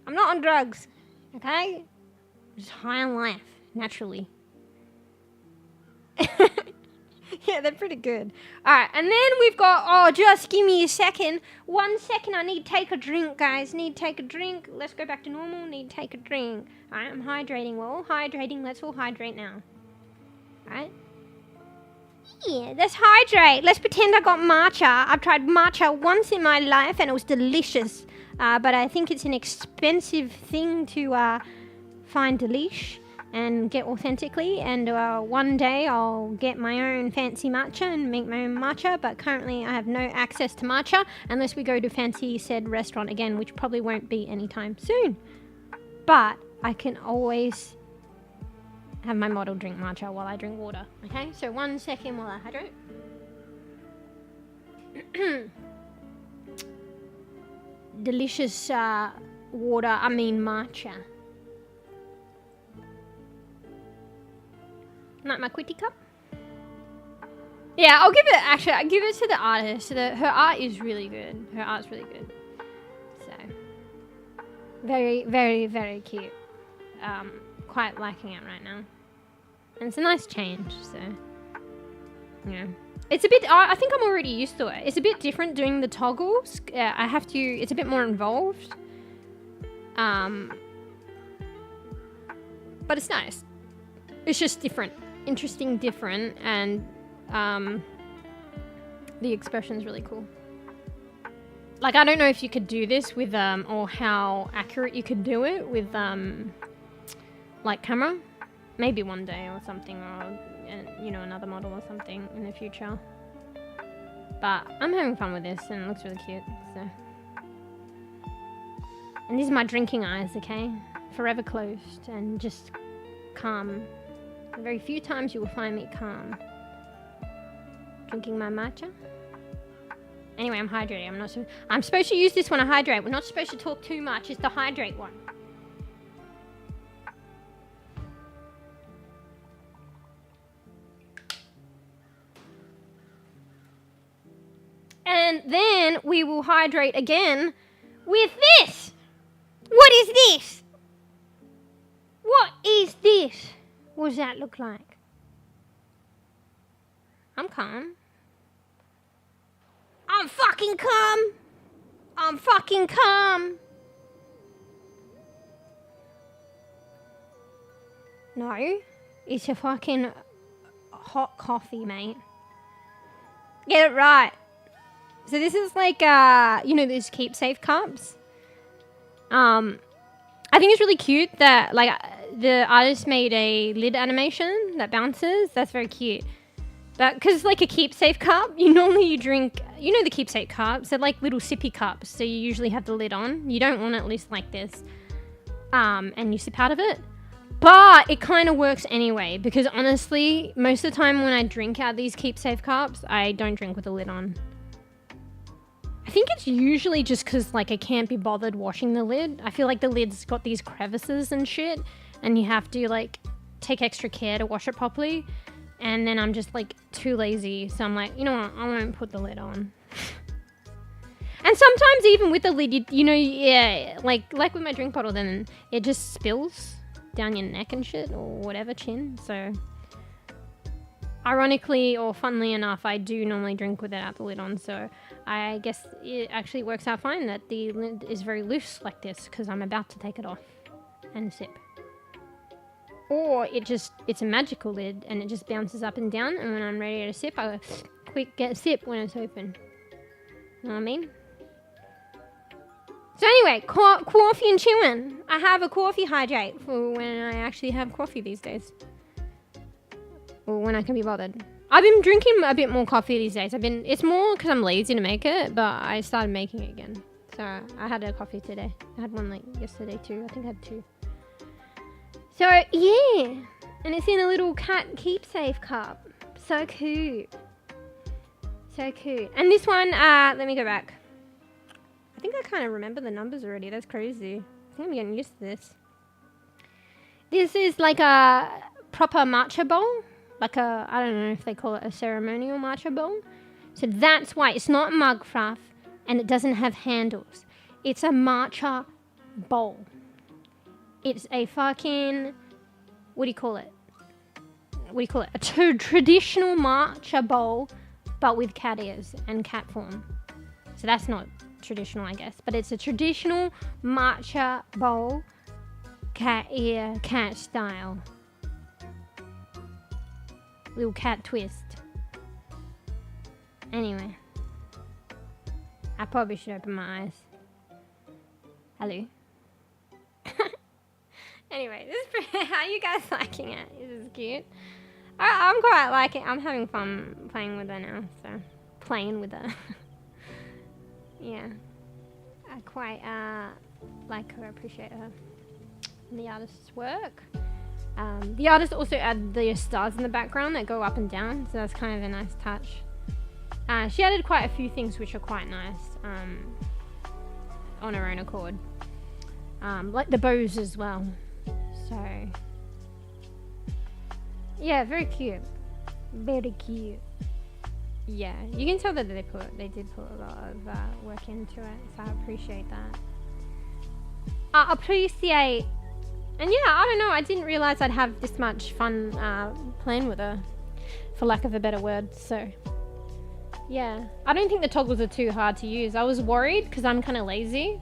I'm not on drugs, okay? I'm just high on life, naturally. Yeah, they're pretty good. Alright, and then we've got... Oh, just give me a second. 1 second, I need to take a drink, guys. Need to take a drink. Let's go back to normal. Need to take a drink. Alright, I'm hydrating. We're all hydrating. Let's all hydrate now. Alright? Yeah, let's hydrate. Let's pretend I got matcha. I've tried matcha once in my life and it was delicious. But I think it's an expensive thing to find delish and get authentically. And one day I'll get my own fancy matcha and make my own matcha. But currently I have no access to matcha unless we go to fancy said restaurant again, which probably won't be anytime soon. But I can always... have my model drink matcha while I drink water. Okay, so 1 second while I hydrate. Delicious water, matcha. Like my quitty cup. Yeah, I'll give it to the artist. Her art is really good. Her art's really good. So, very, very, very cute. Quite liking it right now. And it's a nice change, so, yeah. It's a bit, I think I'm already used to it. It's a bit different doing the toggles. It's a bit more involved. But it's nice. It's just different. Interesting, different, and, the expression's really cool. Like, I don't know if you could do this with, or how accurate you could do it with, like, camera. Maybe one day or something, or, you know, another model or something in the future. But I'm having fun with this and it looks really cute, so. And these are my drinking eyes, okay? Forever closed and just calm. Very few times you will find me calm. Drinking my matcha. Anyway, I'm hydrating. I'm supposed to use this when I hydrate. We're not supposed to talk too much. It's the hydrate one. And then we will hydrate again with this. What is this? What is this? What does that look like? I'm calm. I'm fucking calm. I'm fucking calm. No, it's a fucking hot coffee, mate. Get it right. So this is like, you know, those keepsafe cups. I think it's really cute that, like, the artist made a lid animation that bounces. That's very cute. But, because like a keepsafe cup, you drink, you know the keepsafe cups, they're like little sippy cups. So you usually have the lid on. You don't want it loose like this. And you sip out of it. But it kind of works anyway, because honestly, most of the time when I drink out of these keepsafe cups, I don't drink with the lid on. I think it's usually just because, like, I can't be bothered washing the lid. I feel like the lid's got these crevices and shit, and you have to, like, take extra care to wash it properly. And then I'm just, like, too lazy. So I'm like, you know what, I won't put the lid on. And sometimes even with the lid, you know, yeah, like with my drink bottle, then it just spills down your neck and shit, or whatever, chin. So ironically or funnily enough, I do normally drink without the lid on, so I guess it actually works out fine that the lid is very loose like this because I'm about to take it off and sip. Or it's a magical lid and it just bounces up and down, and when I'm ready to sip, I quick get a sip when it's open. Know what I mean? So anyway, coffee and chewing. I have a coffee hydrate for when I actually have coffee these days. Or when I can be bothered. I've been drinking a bit more coffee these days. It's more because I'm lazy to make it, but I started making it again. So I had a coffee today. I had one like yesterday too. I think I had 2. So yeah, and it's in a little cat keepsake cup. So cute. So cute. And this one, let me go back. I think I kind of remember the numbers already. That's crazy. I think I'm getting used to this. This is like a proper matcha bowl. Like I don't know if they call it a ceremonial matcha bowl. So that's why it's not mug fluff and it doesn't have handles. It's a matcha bowl. It's a fucking, what do you call it? A traditional matcha bowl, but with cat ears and cat form. So that's not traditional, I guess. But it's a traditional matcha bowl, cat ear, cat style. Little cat twist. Anyway. I probably should open my eyes. Hello. Anyway, how you guys liking it? This is cute. I'm quite liking it. I'm having fun playing with her now. So, playing with her. Yeah. I quite like her, appreciate her. And the artist's work. The artist also added the stars in the background that go up and down, so that's kind of a nice touch. She added quite a few things which are quite nice on her own accord. Like the bows as well. So, yeah, very cute. Very cute. Yeah, you can tell that they did put a lot of work into it, so I appreciate that. And yeah, I don't know, I didn't realise I'd have this much fun playing with her, for lack of a better word, so yeah. I don't think the toggles are too hard to use. I was worried, because I'm kind of lazy,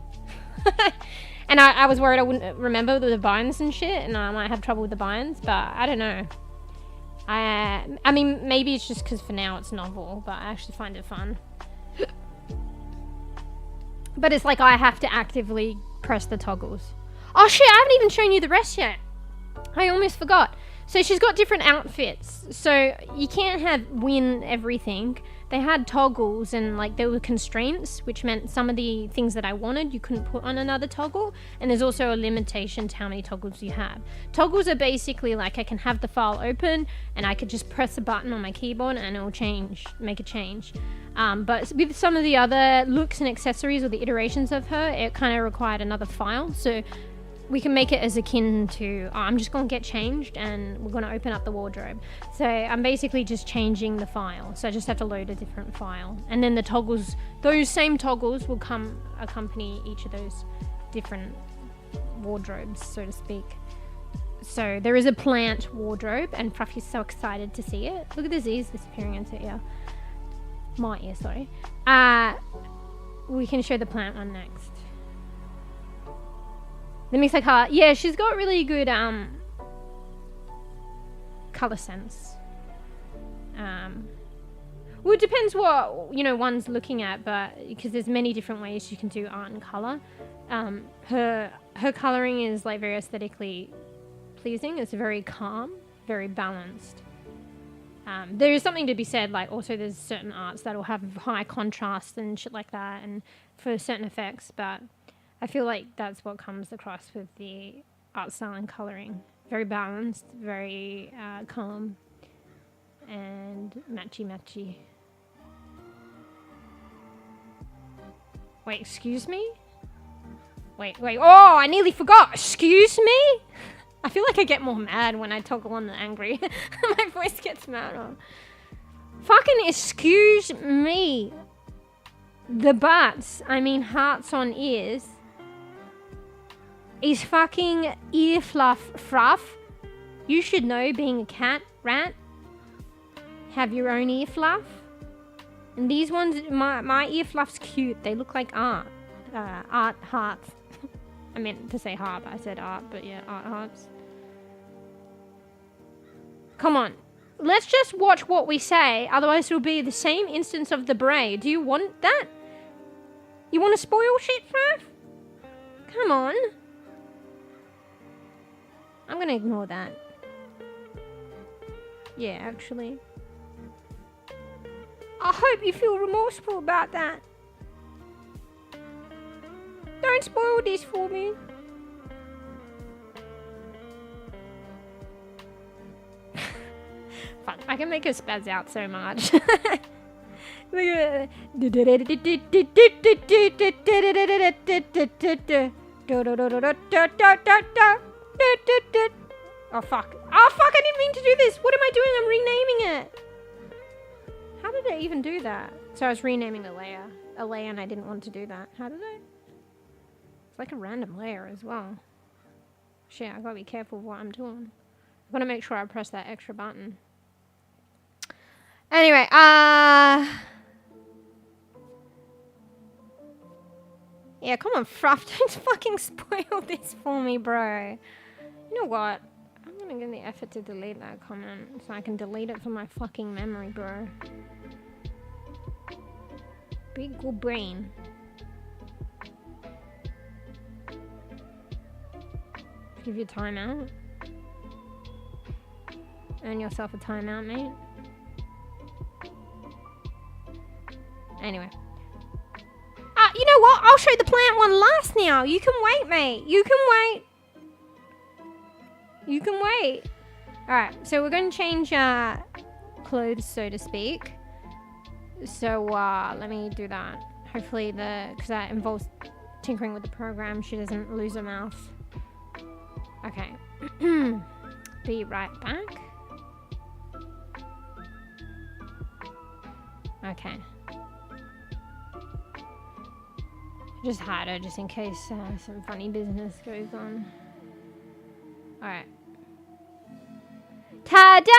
and I was worried I wouldn't remember the binds and shit, and I might have trouble with the binds, but I don't know. I mean, maybe it's just because for now it's novel, but I actually find it fun. But it's like I have to actively press the toggles. Oh shit, I haven't even shown you the rest yet. I almost forgot. So she's got different outfits. So you can't win everything. They had toggles and like there were constraints, which meant some of the things that I wanted you couldn't put on another toggle. And there's also a limitation to how many toggles you have. Toggles are basically like I can have the file open and I could just press a button on my keyboard and it'll make a change. But with some of the other looks and accessories or the iterations of her, it kind of required another file. So we can make it as akin to, I'm just going to get changed and we're going to open up the wardrobe. So I'm basically just changing the file. So I just have to load a different file. And then the toggles, those same toggles will accompany each of those different wardrobes, so to speak. So there is a plant wardrobe and Fluffy's so excited to see it. Look at the Z's disappearing into ear. My ear, sorry. We can show the plant one next. The mix like color, yeah, she's got really good color sense. Well, it depends what one's looking at, but because there's many different ways you can do art and color. Her coloring is like very aesthetically pleasing. It's very calm, very balanced. There is something to be said, like also there's certain arts that'll have high contrast and shit like that, and for certain effects, but I feel like that's what comes across with the art style and colouring. Very balanced, very calm, and matchy-matchy. Wait, excuse me? Wait, oh, I nearly forgot! Excuse me? I feel like I get more mad when I toggle on the angry. My voice gets madder. Fucking excuse me. The butts, I mean hearts on ears, is fucking ear fluff. You should know, being a cat rat. have your own ear fluff. And these ones, my ear fluff's cute. They look like art. Art hearts. I meant to say heart, but I said art, but yeah, art hearts. Come on. Let's just watch what we say, otherwise it'll be the same instance of the beret. Do you want that? You want to spoil shit, Fraff? Come on. I'm gonna ignore that. Yeah, actually. I hope you feel remorseful about that. Don't spoil this for me. Fuck, I can make her spaz out so much. Look at Oh fuck. Oh fuck, I didn't mean to do this. What am I doing? I'm renaming it. How did I even do that? So I was renaming a layer, and I didn't want to do that. How did I? It's like a random layer as well. Shit, I gotta be careful of what I'm doing. I gotta make sure I press that extra button. Anyway, yeah, come on, Fruff, don't fucking spoil this for me, bro. You know what? I'm gonna give the effort to delete that comment so I can delete it from my fucking memory, bro. Big good brain. Give you a timeout. Earn yourself a timeout, mate. Anyway. You know what? I'll show the plant one last now. You can wait, mate. You can wait. You can wait. Alright, so we're going to change clothes, so to speak. So, let me do that. Hopefully because that involves tinkering with the program, she doesn't lose her mouth. Okay. Be right back. Okay. Just hide her just in case some funny business goes on. Alright. Ta-da!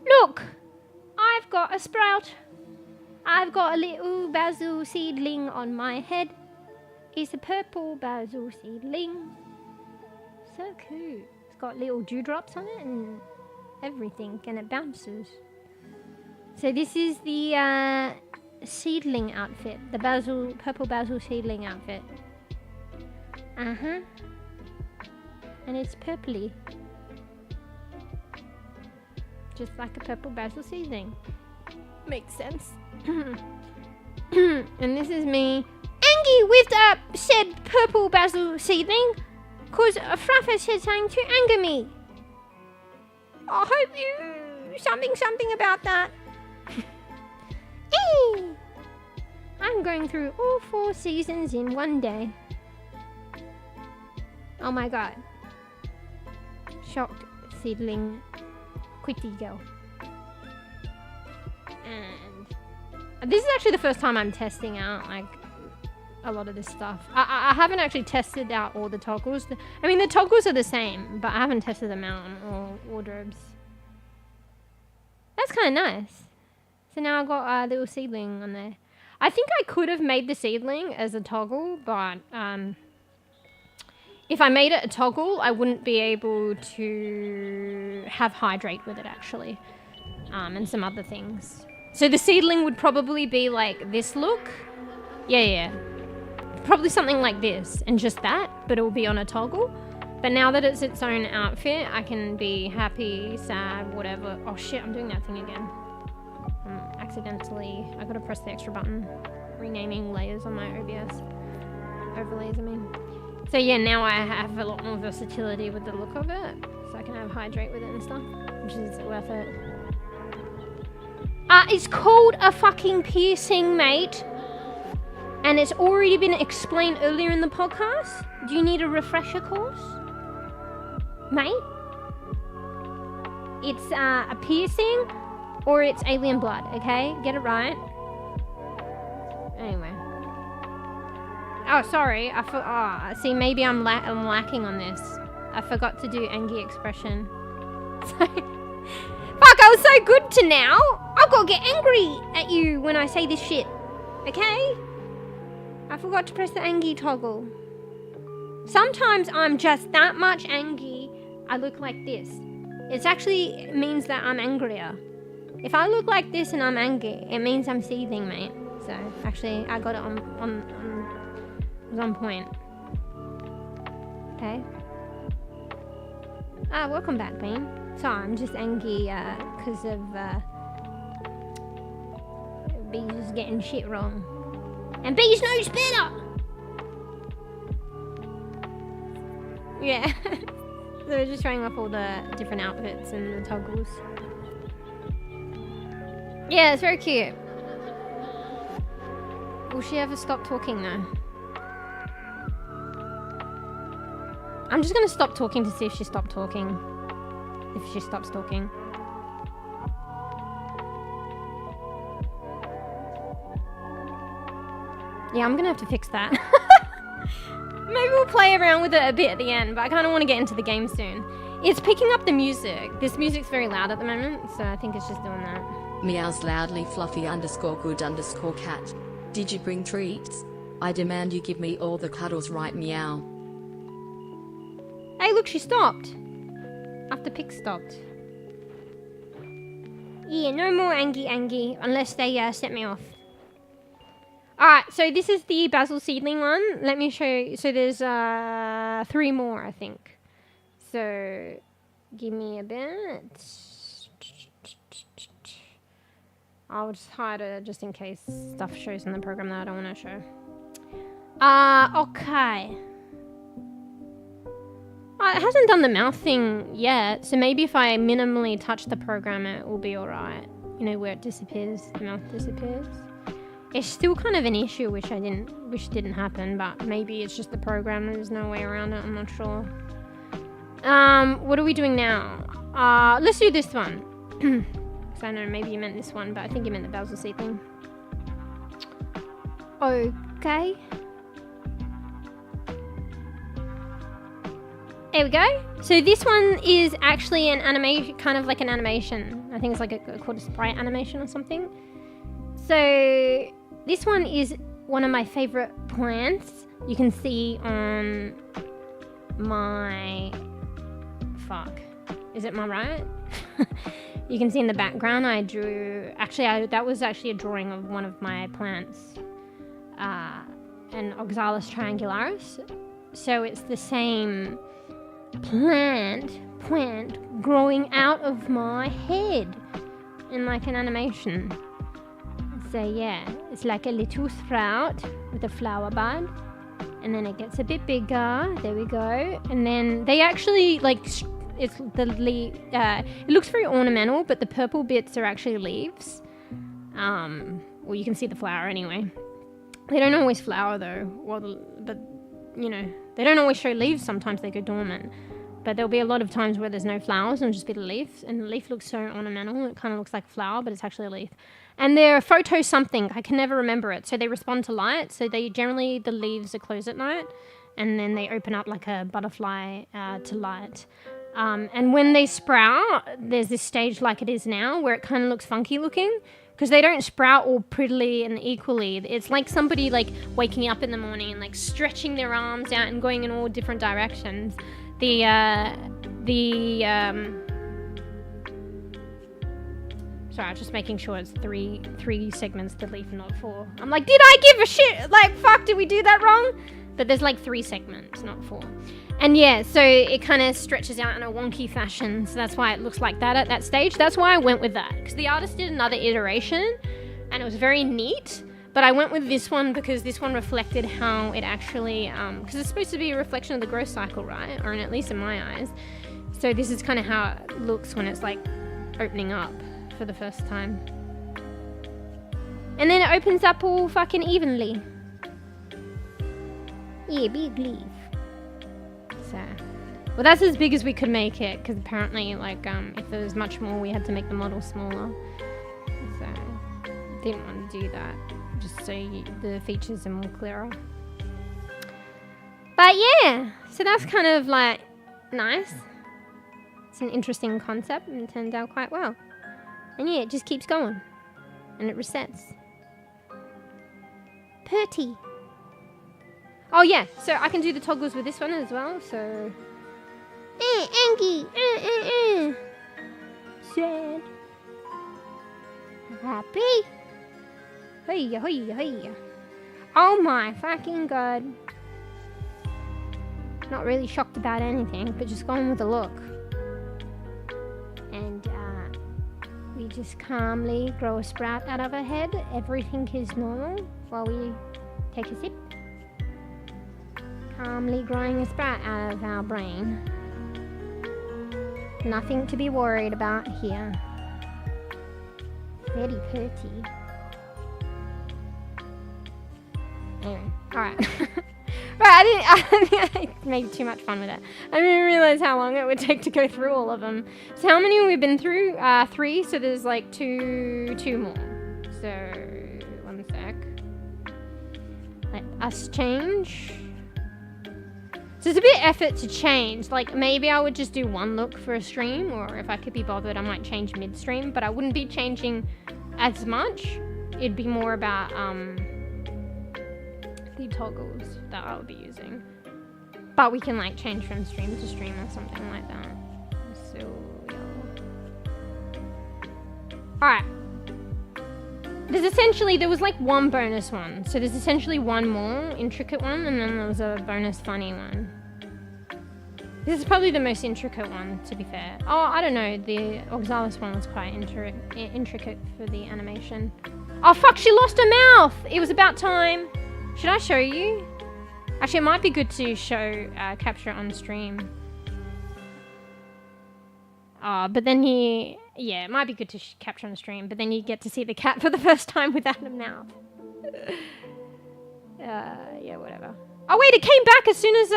Look! I've got a sprout. I've got a little basil seedling on my head. It's a purple basil seedling. So cute. It's got little dewdrops on it and everything, and it bounces. So this is the seedling outfit. The purple basil seedling outfit. Uh-huh. And it's purpley. Just like a purple basil seedling. Makes sense. And this is me angry with said purple basil seedling, cause Fraffa said something to anger me. I hope you something about that. I'm going through all 4 seasons in one day. Oh my god. Shocked seedling quitty girl. And this is actually the first time I'm testing out like a lot of this stuff. I haven't actually tested out all the toggles. I mean, the toggles are the same, but I haven't tested them out on all wardrobes. That's kind of nice. So now I've got a little seedling on there. I think I could have made the seedling as a toggle, but if I made it a toggle, I wouldn't be able to have hydrate with it, actually, and some other things. So the seedling would probably be like this look. Yeah. Probably something like this, and just that, but it will be on a toggle. But now that it's its own outfit, I can be happy, sad, whatever. Oh shit, I'm doing that thing again. Accidentally, I gotta press the extra button. Renaming layers on my OBS. Overlays, I mean. So yeah, now I have a lot more versatility with the look of it. So I can have hydrate with it and stuff, which is worth it. It's called a fucking piercing, mate. And it's already been explained earlier in the podcast. Do you need a refresher course? Mate? It's a piercing or it's alien blood, okay? Get it right. Anyway. Oh, sorry. See, maybe I'm lacking on this. I forgot to do Angie expression. felt so good to now. I've got to get angry at you when I say this shit. Okay? I forgot to press the angry toggle. Sometimes I'm just that much angry, I look like this. It actually means that I'm angrier. If I look like this and I'm angry, it means I'm seething, mate. So, actually, I got it it was on point. Okay. Welcome back, Bean. Sorry, I'm just angry because of B's getting shit wrong. And B's knows better! Yeah. So we're just showing off all the different outfits and the toggles. Yeah, it's very cute. Will she ever stop talking though? I'm just gonna stop talking to see if she stopped talking. If she stops talking. Yeah, I'm gonna have to fix that. Maybe we'll play around with it a bit at the end, but I kind of want to get into the game soon. It's picking up the music. This music's very loud at the moment, so I think it's just doing that. Meows loudly fluffy _good_cat. Did you bring treats? I demand you give me all the cuddles right meow. Hey look, she stopped. After Pick stopped. Yeah, no more Angie, unless they set me off. Alright, so this is the basil seedling one. Let me show you. So there's 3 more, I think. So, give me a bit. I'll just hide it just in case stuff shows in the program that I don't want to show. Okay. It hasn't done the mouth thing yet, so maybe if I minimally touch the program, it will be alright. You know, where it disappears, the mouth disappears. It's still kind of an issue which didn't happen, but maybe it's just the program. There's no way around it. I'm not sure. What are we doing now? Let's do this one. Because I know maybe you meant this one, but I think you meant the basil seedling. Okay. There we go. So this one is actually an animation, kind of like an animation. I think it's like called a sprite animation or something. So this one is one of my favorite plants. You can see on my... Fuck. Is it my right? You can see in the background I drew... Actually, that was actually a drawing of one of my plants. An Oxalis triangularis. So it's the same plant growing out of my head in like an animation. So yeah, it's like a little sprout with a flower bud, and then it gets a bit bigger. There we go. And then they actually like it's the leaf. It looks very ornamental, but the purple bits are actually leaves. Well, you can see the flower anyway. They don't always flower though. But you know, they don't always show leaves. Sometimes they go dormant. But there'll be a lot of times where there's no flowers and just be the leaf. And the leaf looks so ornamental. It kind of looks like a flower, but it's actually a leaf. And they're photo something. I can never remember it. So they respond to light. So they generally, the leaves are closed at night. And then they open up like a butterfly to light. And when they sprout, there's this stage like it is now where it kind of looks funky looking. Because they don't sprout all prettily and equally. It's like somebody like waking up in the morning and like stretching their arms out and going in all different directions. Sorry, I'm just making sure it's three segments to leaf, not 4. I'm like, did I give a shit? Like, fuck, did we do that wrong? But there's like 3 segments, not 4. And yeah, so it kind of stretches out in a wonky fashion. So that's why it looks like that at that stage. That's why I went with that. Because the artist did another iteration and it was very neat. But I went with this one because this one reflected how it actually, because it's supposed to be a reflection of the growth cycle, right? Or at least in my eyes. So this is kind of how it looks when it's like opening up for the first time. And then it opens up all fucking evenly. Yeah, big leaf. So, well, that's as big as we could make it, because apparently, like, if there was much more, we had to make the model smaller. So, didn't want to do that, just so the features are more clearer. But yeah, so that's kind of like nice. It's an interesting concept and turned out quite well. And yeah, it just keeps going. And it resets. Purty. Oh yeah, so I can do the toggles with this one as well, so... Angie! Sad. Happy? Hiya, hiya, hiya. Oh my fucking god. Not really shocked about anything, but just going with a look. And we just calmly grow a sprout out of our head. Everything is normal while we take a sip. Calmly growing a sprout out of our brain. Nothing to be worried about here. Very pretty. Anyway, alright. Right, I made too much fun with it. I didn't realize how long it would take to go through all of them. So how many have we been through? 3, so there's like two more. So, one sec. Let us change. So it's a bit effort to change. Like, maybe I would just do one look for a stream, or if I could be bothered, I might change mid-stream, but I wouldn't be changing as much. It'd be more about, the toggles that I would be using. But we can, like, change from stream to stream or something like that. So, yeah. Alright. There was like one bonus one. So there's essentially one more intricate one, and then there was a bonus funny one. This is probably the most intricate one, to be fair. Oh, I don't know. The Oxalis one was quite intricate for the animation. Oh, fuck, she lost her mouth! It was about time. Should I show you? Actually, it might be good to show, capture it on stream. But then yeah, it might be good to capture on stream, but then you get to see the cat for the first time without a mouth. Yeah, whatever. Oh wait, it came back as soon as,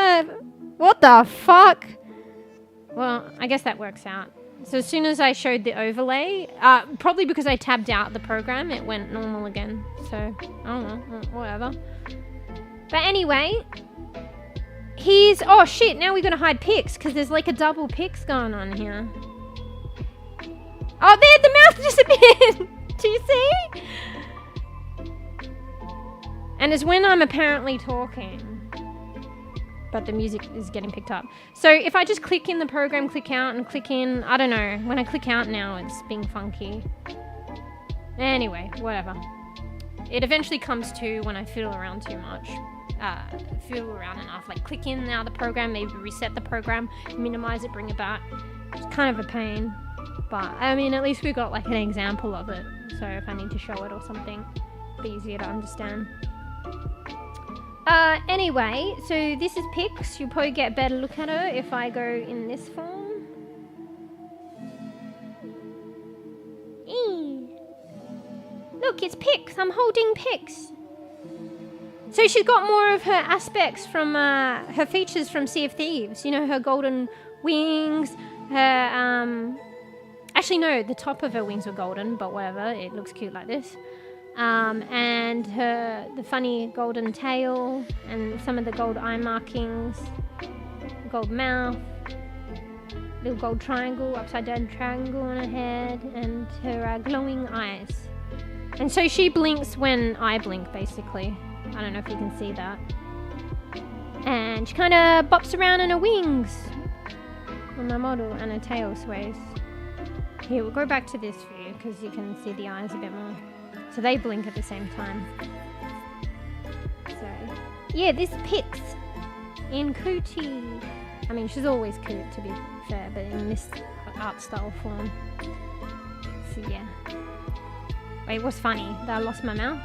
what the fuck? Well, I guess that works out. So as soon as I showed the overlay, probably because I tabbed out the program, it went normal again. So, I don't know, whatever. But anyway, oh shit, now we're gonna hide pics, because there's like a double pics going on here. Oh, there, the mouth disappeared! Do you see? And it's when I'm apparently talking. But the music is getting picked up. So if I just click in the program, click out, and click in, I don't know. When I click out now, it's being funky. Anyway, whatever. It eventually comes to when I fiddle around too much. Fiddle around enough. Like, click in now the program, maybe reset the program, minimize it, bring it back. It's kind of a pain. But, I mean, at least we got, like, an example of it. So if I need to show it or something, it'll be easier to understand. Anyway, so this is Pix. You'll probably get a better look at her if I go in this form. Look, it's Pix. I'm holding Pix. So she's got more of her aspects from, her features from Sea of Thieves. You know, her golden wings, her, actually no, the top of her wings were golden, but whatever, it looks cute like this. And the funny golden tail, and some of the gold eye markings, gold mouth, little gold triangle, upside down triangle on her head, and her glowing eyes. And so she blinks when I blink, basically. I don't know if you can see that. And she kind of bops around in her wings on my model, and her tail sways. Here, we'll go back to this view, because you can see the eyes a bit more. So they blink at the same time. So, yeah, this Pix in Cootie. I mean, she's always cute, to be fair, but in this art style form. So, yeah. Wait, what's funny? That I lost my mouth?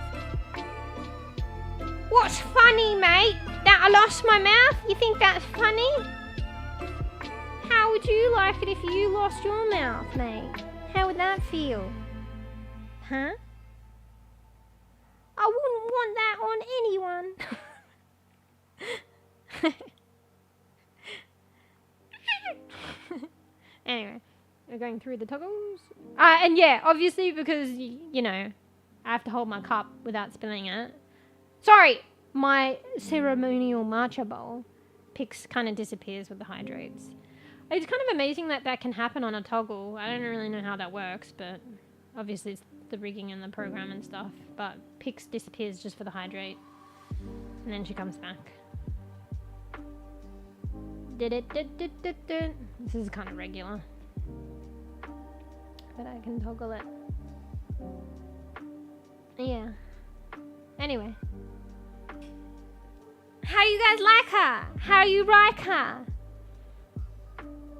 What's funny, mate? That I lost my mouth? You think that's funny? How would you like it if you lost your mouth, mate? How would that feel? Huh? I wouldn't want that on anyone. Anyway, we're going through the toggles. And yeah, obviously because, you know, I have to hold my cup without spilling it. Sorry, my ceremonial matcha bowl Pix kind of disappears with the hydrates. It's kind of amazing that that can happen on a toggle. I don't really know how that works, but Obviously it's the rigging and the program and stuff, but Pix disappears just for the hydrate. And then she comes back. This is kind of regular. But I can toggle it. Yeah. Anyway. How you guys like her? How you like her?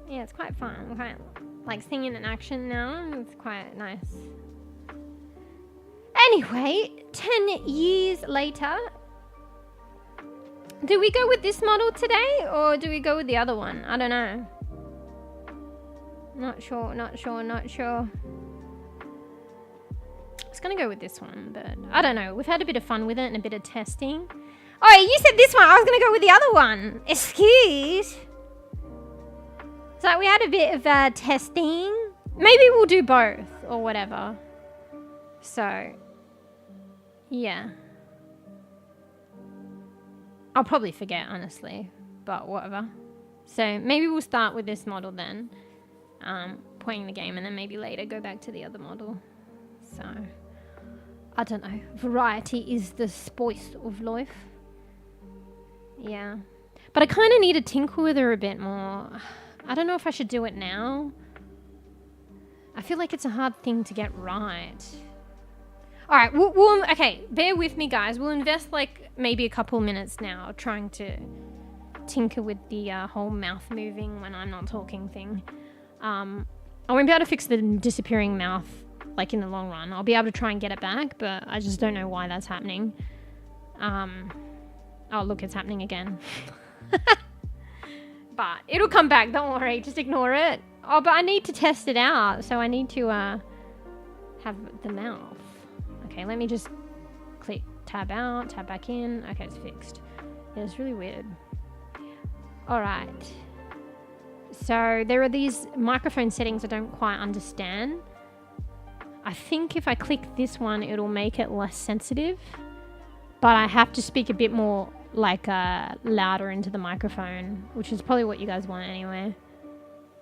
Yeah, it's quite fun. I'm kind of like singing in action now. It's quite nice. Anyway, 10 years later, do we go with this model today or do we go with the other one? I don't know. Not sure. I was gonna go with this one, but I don't know. We've had a bit of fun with it and a bit of testing. Oh, you said this one. I was gonna go with the other one. Excuse. So we had a bit of testing. Maybe we'll do both or whatever. So, yeah. I'll probably forget, honestly, but whatever. So maybe we'll start with this model then, playing the game, and then maybe later go back to the other model. So, I don't know. Variety is the spice of life. Yeah. But I kind of need to tinker with her a bit more. I don't know if I should do it now. I feel like it's a hard thing to get right. Alright, okay, bear with me, guys. We'll invest like maybe a couple minutes now trying to tinker with the whole mouth moving when I'm not talking thing. I won't be able to fix the disappearing mouth like in the long run. I'll be able to try and get it back, but I just don't know why that's happening. Oh, look, it's happening again. But it'll come back, don't worry, just ignore it. Oh, but I need to test it out, so I need to have the mouth. Okay, let me just click tab out, tab back in. Okay, it's fixed. Yeah, it's really weird. Alright. So there are these microphone settings I don't quite understand. I think if I click this one, it'll make it less sensitive. But I have to speak a bit more like louder into the microphone, which is probably what you guys want anyway.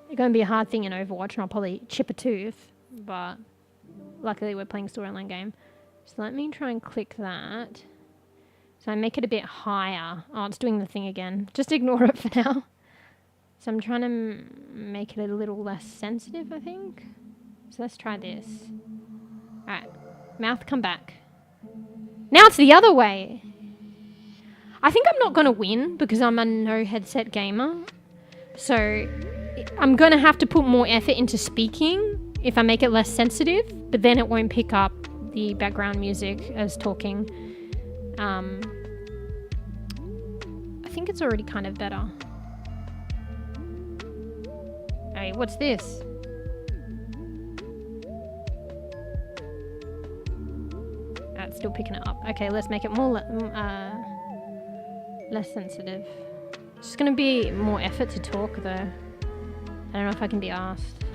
It's going to be a hard thing in Overwatch, and I'll probably chip a tooth, but luckily we're playing a storyline game. So let me try and click that. So I make it a bit higher. Oh, it's doing the thing again. Just ignore it for now. So I'm trying to make it a little less sensitive, I think. So let's try this. Alright, mouth come back. Now it's the other way. I think I'm not going to win because I'm a no headset gamer. So I'm going to have to put more effort into speaking if I make it less sensitive, but then it won't pick up the background music as talking. I think it's already kind of better. Hey, what's this? It's still picking it up. Okay, let's make it more less sensitive. It's just going to be more effort to talk though. I don't know if I can be asked.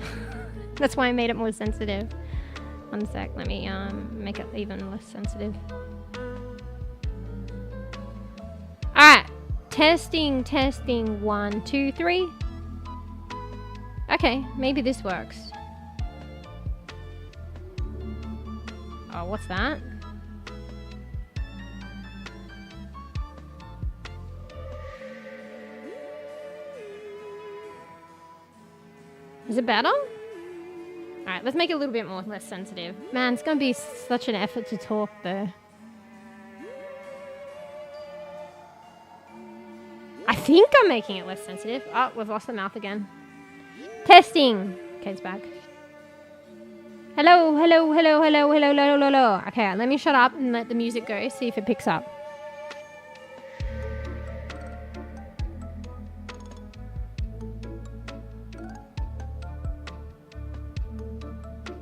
That's why I made it more sensitive. One sec, let me make it even less sensitive. Alright, testing, 1, 2, 3. Okay, maybe this works. Oh, what's that? Is it better? Alright, let's make it a little bit more less sensitive. Man, it's going to be such an effort to talk though. I think I'm making it less sensitive. Oh, we've lost the mouth again. Testing. Okay, it's back. Hello. Okay, let me shut up and let the music go, see if it picks up.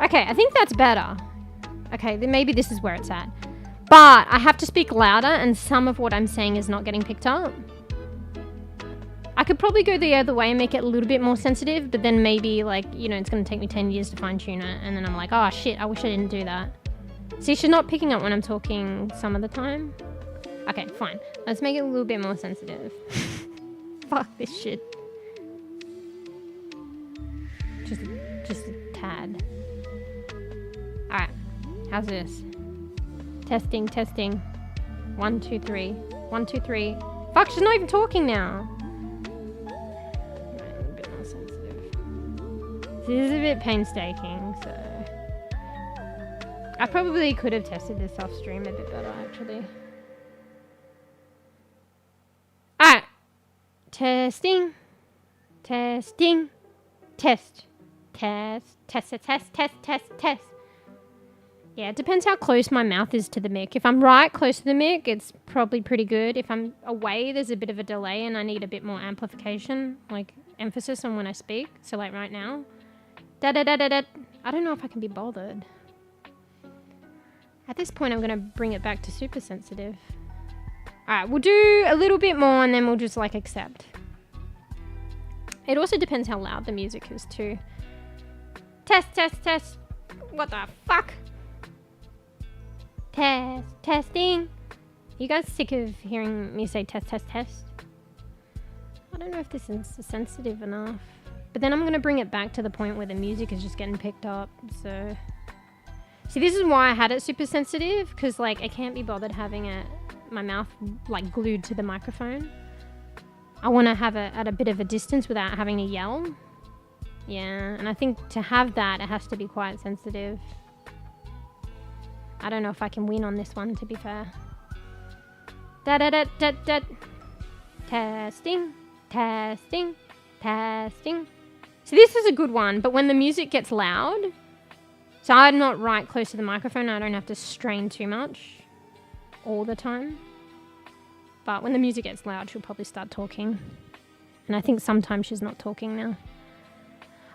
Okay, I think that's better. Okay, then maybe this is where it's at. But I have to speak louder and some of what I'm saying is not getting picked up. I could probably go the other way and make it a little bit more sensitive, but then maybe, like, you know, it's going to take me 10 years to fine-tune it, and then I'm like, oh shit, I wish I didn't do that. See, she's not picking up when I'm talking some of the time. Okay, fine. Let's make it a little bit more sensitive. Fuck this shit. Just a tad. How's this? Testing, testing. 1, 2, 3. 1, 2, 3. Fuck, she's not even talking now. Right, a bit more sensitive. This is a bit painstaking, so... I probably could have tested this off stream a bit better, actually. Alright. Testing. Testing. Test. Test. Test, test, test, test, test. Yeah, it depends how close my mouth is to the mic. If I'm right close to the mic, it's probably pretty good. If I'm away, there's a bit of a delay and I need a bit more amplification, like emphasis on when I speak. So like right now. Da-da-da-da-da. I don't know if I can be bothered. At this point, I'm going to bring it back to super sensitive. Alright, we'll do a little bit more and then we'll just like accept. It also depends how loud the music is too. Test, test, test. What the fuck? Test, testing. You guys sick of hearing me say test, test, test? I don't know if this is sensitive enough. But then I'm going to bring it back to the point where the music is just getting picked up, so... See, this is why I had it super sensitive, because, like, I can't be bothered having it, my mouth, like, glued to the microphone. I want to have it at a bit of a distance without having to yell. Yeah, and I think to have that, it has to be quite sensitive. I don't know if I can win on this one, to be fair. Da-da-da-da-da. Testing, testing, testing. So this is a good one, but when the music gets loud, so I'm not right close to the microphone, I don't have to strain too much all the time. But when the music gets loud, she'll probably start talking. And I think sometimes she's not talking now.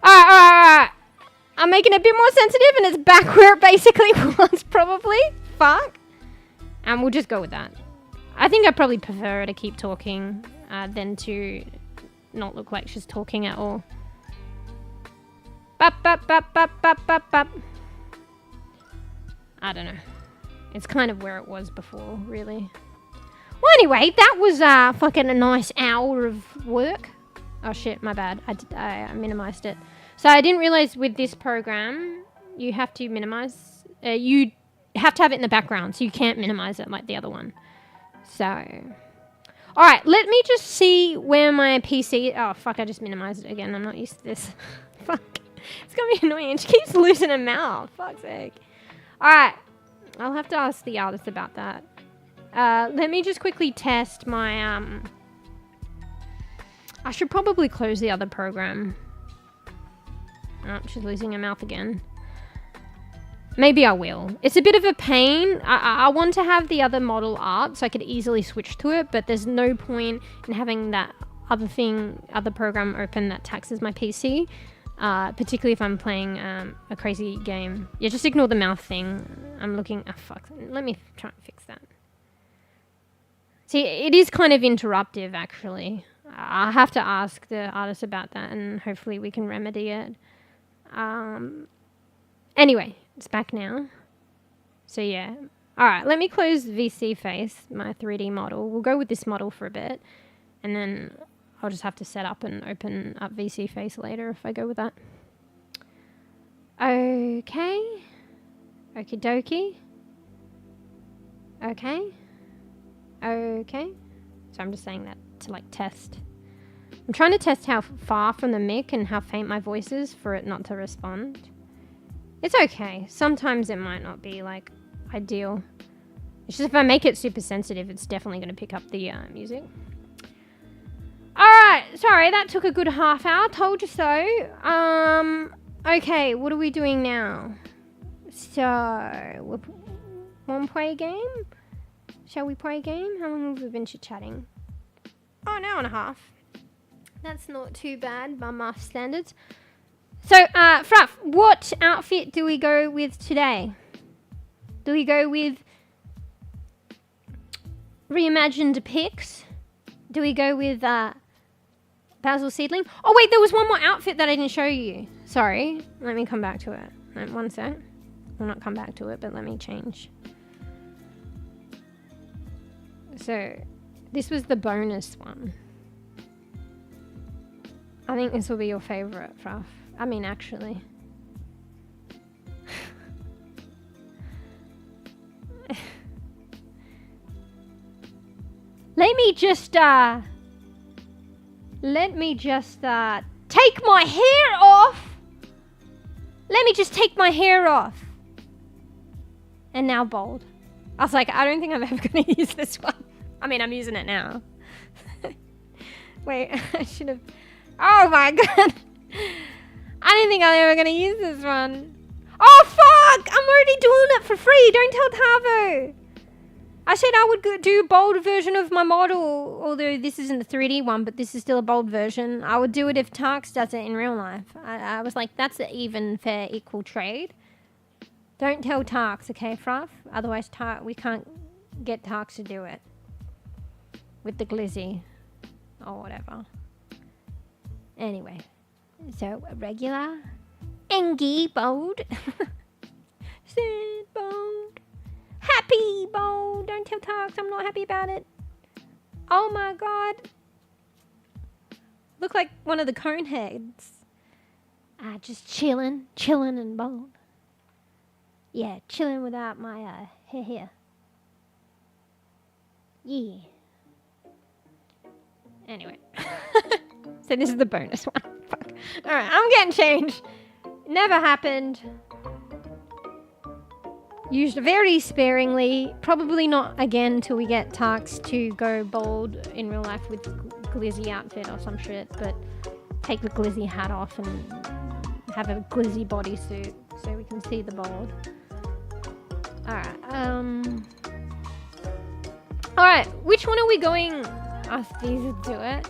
Alright. I'm making it a bit more sensitive and it's back where it basically was, probably. Fuck. And we'll just go with that. I think I probably prefer her to keep talking than to not look like she's talking at all. Bop, bop, bop, bop, bop, bop, bop. I don't know. It's kind of where it was before, really. Well, anyway, that was fucking a nice hour of work. Oh shit, my bad. I minimized it. So I didn't realize with this program, you have to minimize. You have to have it in the background, so you can't minimize it like the other one. So, all right, let me just see where my PC. Oh fuck, I just minimized it again. I'm not used to this. Fuck, it's gonna be annoying. She keeps losing her mouth. Fuck's sake. All right, I'll have to ask the artist about that. Let me just quickly test my I should probably close the other program. Oh, she's losing her mouth again. Maybe I will. It's a bit of a pain. I want to have the other model art so I could easily switch to it, but there's no point in having that other program open that taxes my PC, particularly if I'm playing a crazy game. Yeah, just ignore the mouth thing. I'm looking... Oh, fuck. Let me try and fix that. See, it is kind of interruptive, actually. I'll have to ask the artist about that, and hopefully we can remedy it. Anyway, it's back now. So yeah. Alright, let me close VC face, my 3D model. We'll go with this model for a bit, and then I'll just have to set up and open up VC face later if I go with that. Okay. Okie dokie. Okay. Okay. So I'm just saying that to like test. I'm trying to test how far from the mic and how faint my voice is for it not to respond. It's okay. Sometimes it might not be like ideal. It's just if I make it super sensitive, it's definitely going to pick up the music. Alright, sorry, that took a good half hour. Told you so. Okay, what are we doing now? So, one play game? Shall we play a game? How long have we been chit-chatting? Oh, an hour and a half. That's not too bad by my standards. So, Fruff, what outfit do we go with today? Do we go with reimagined pics? Do we go with Basil Seedling? Oh wait, there was one more outfit that I didn't show you. Sorry, let me come back to it. Right, one sec. I'll not come back to it, but let me change. So, this was the bonus one. I think this will be your favourite, Fruff. I mean, actually. Let me just take my hair off. Let me just take my hair off. And now bold. I was like, I don't think I'm ever going to use this one. I mean, I'm using it now. Wait, I should have... Oh my god. I didn't think I'm ever going to use this one. Oh fuck! I'm already doing it for free. Don't tell Tavo. I said I would do a bold version of my model, although this isn't the 3D one, but this is still a bold version. I would do it if Tarks does it in real life. I was like, that's an even, fair, equal trade. Don't tell Tarks, okay, Fruff? Otherwise, we can't get Tarks to do it. With the glizzy. Or whatever. Anyway. So, regular. Engie, bold. Sad, bold. Happy, bold. Don't tell Tarks, I'm not happy about it. Oh my god. Look like one of the cone heads. Just chilling and bold. Yeah, chilling without my hair here. Yeah. Anyway. So this is the bonus one. Fuck. Alright, I'm getting changed. Never happened. Used very sparingly. Probably not again till we get Tarks to go bold in real life with glizzy outfit or some shit. But take the glizzy hat off and have a glizzy bodysuit so we can see the bold. Alright, Alright, which one are we going... Oh, these will do it.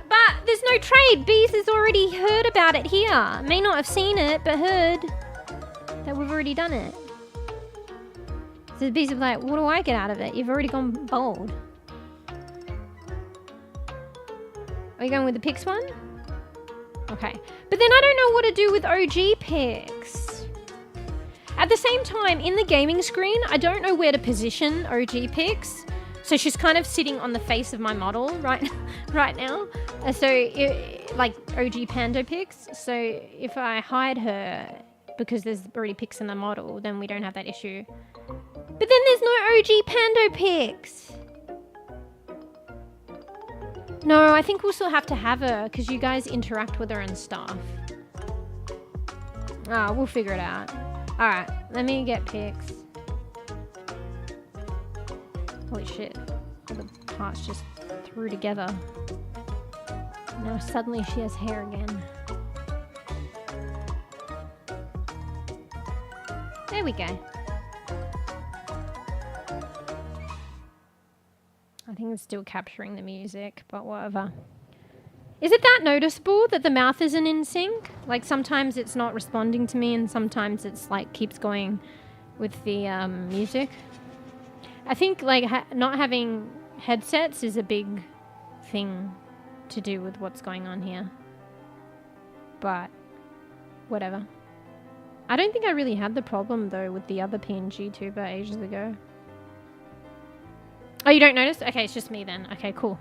But there's no trade. Bees has already heard about it here. May not have seen it, but heard that we've already done it. So the bees are like, what do I get out of it? You've already gone bold. Are you going with the pics one? Okay. But then I don't know what to do with OG pics. At the same time, in the gaming screen, I don't know where to position OG pics. So she's kind of sitting on the face of my model right now. Like OG Pando pics. So if I hide her because there's already pics in the model, then we don't have that issue. But then there's no OG Pando pics. No, I think we'll still have to have her because you guys interact with her and stuff. We'll figure it out. Alright, let me get pics. Holy shit. All the parts just threw together. Now suddenly she has hair again. There we go. I think it's still capturing the music, but whatever. Is it that noticeable that the mouth isn't in sync? Like sometimes it's not responding to me and sometimes it's like keeps going with the music. I think like not having headsets is a big thing to do with what's going on here. But whatever. I don't think I really had the problem though with the other PNG tuber ages ago. Oh, you don't notice? Okay, it's just me then. Okay, cool.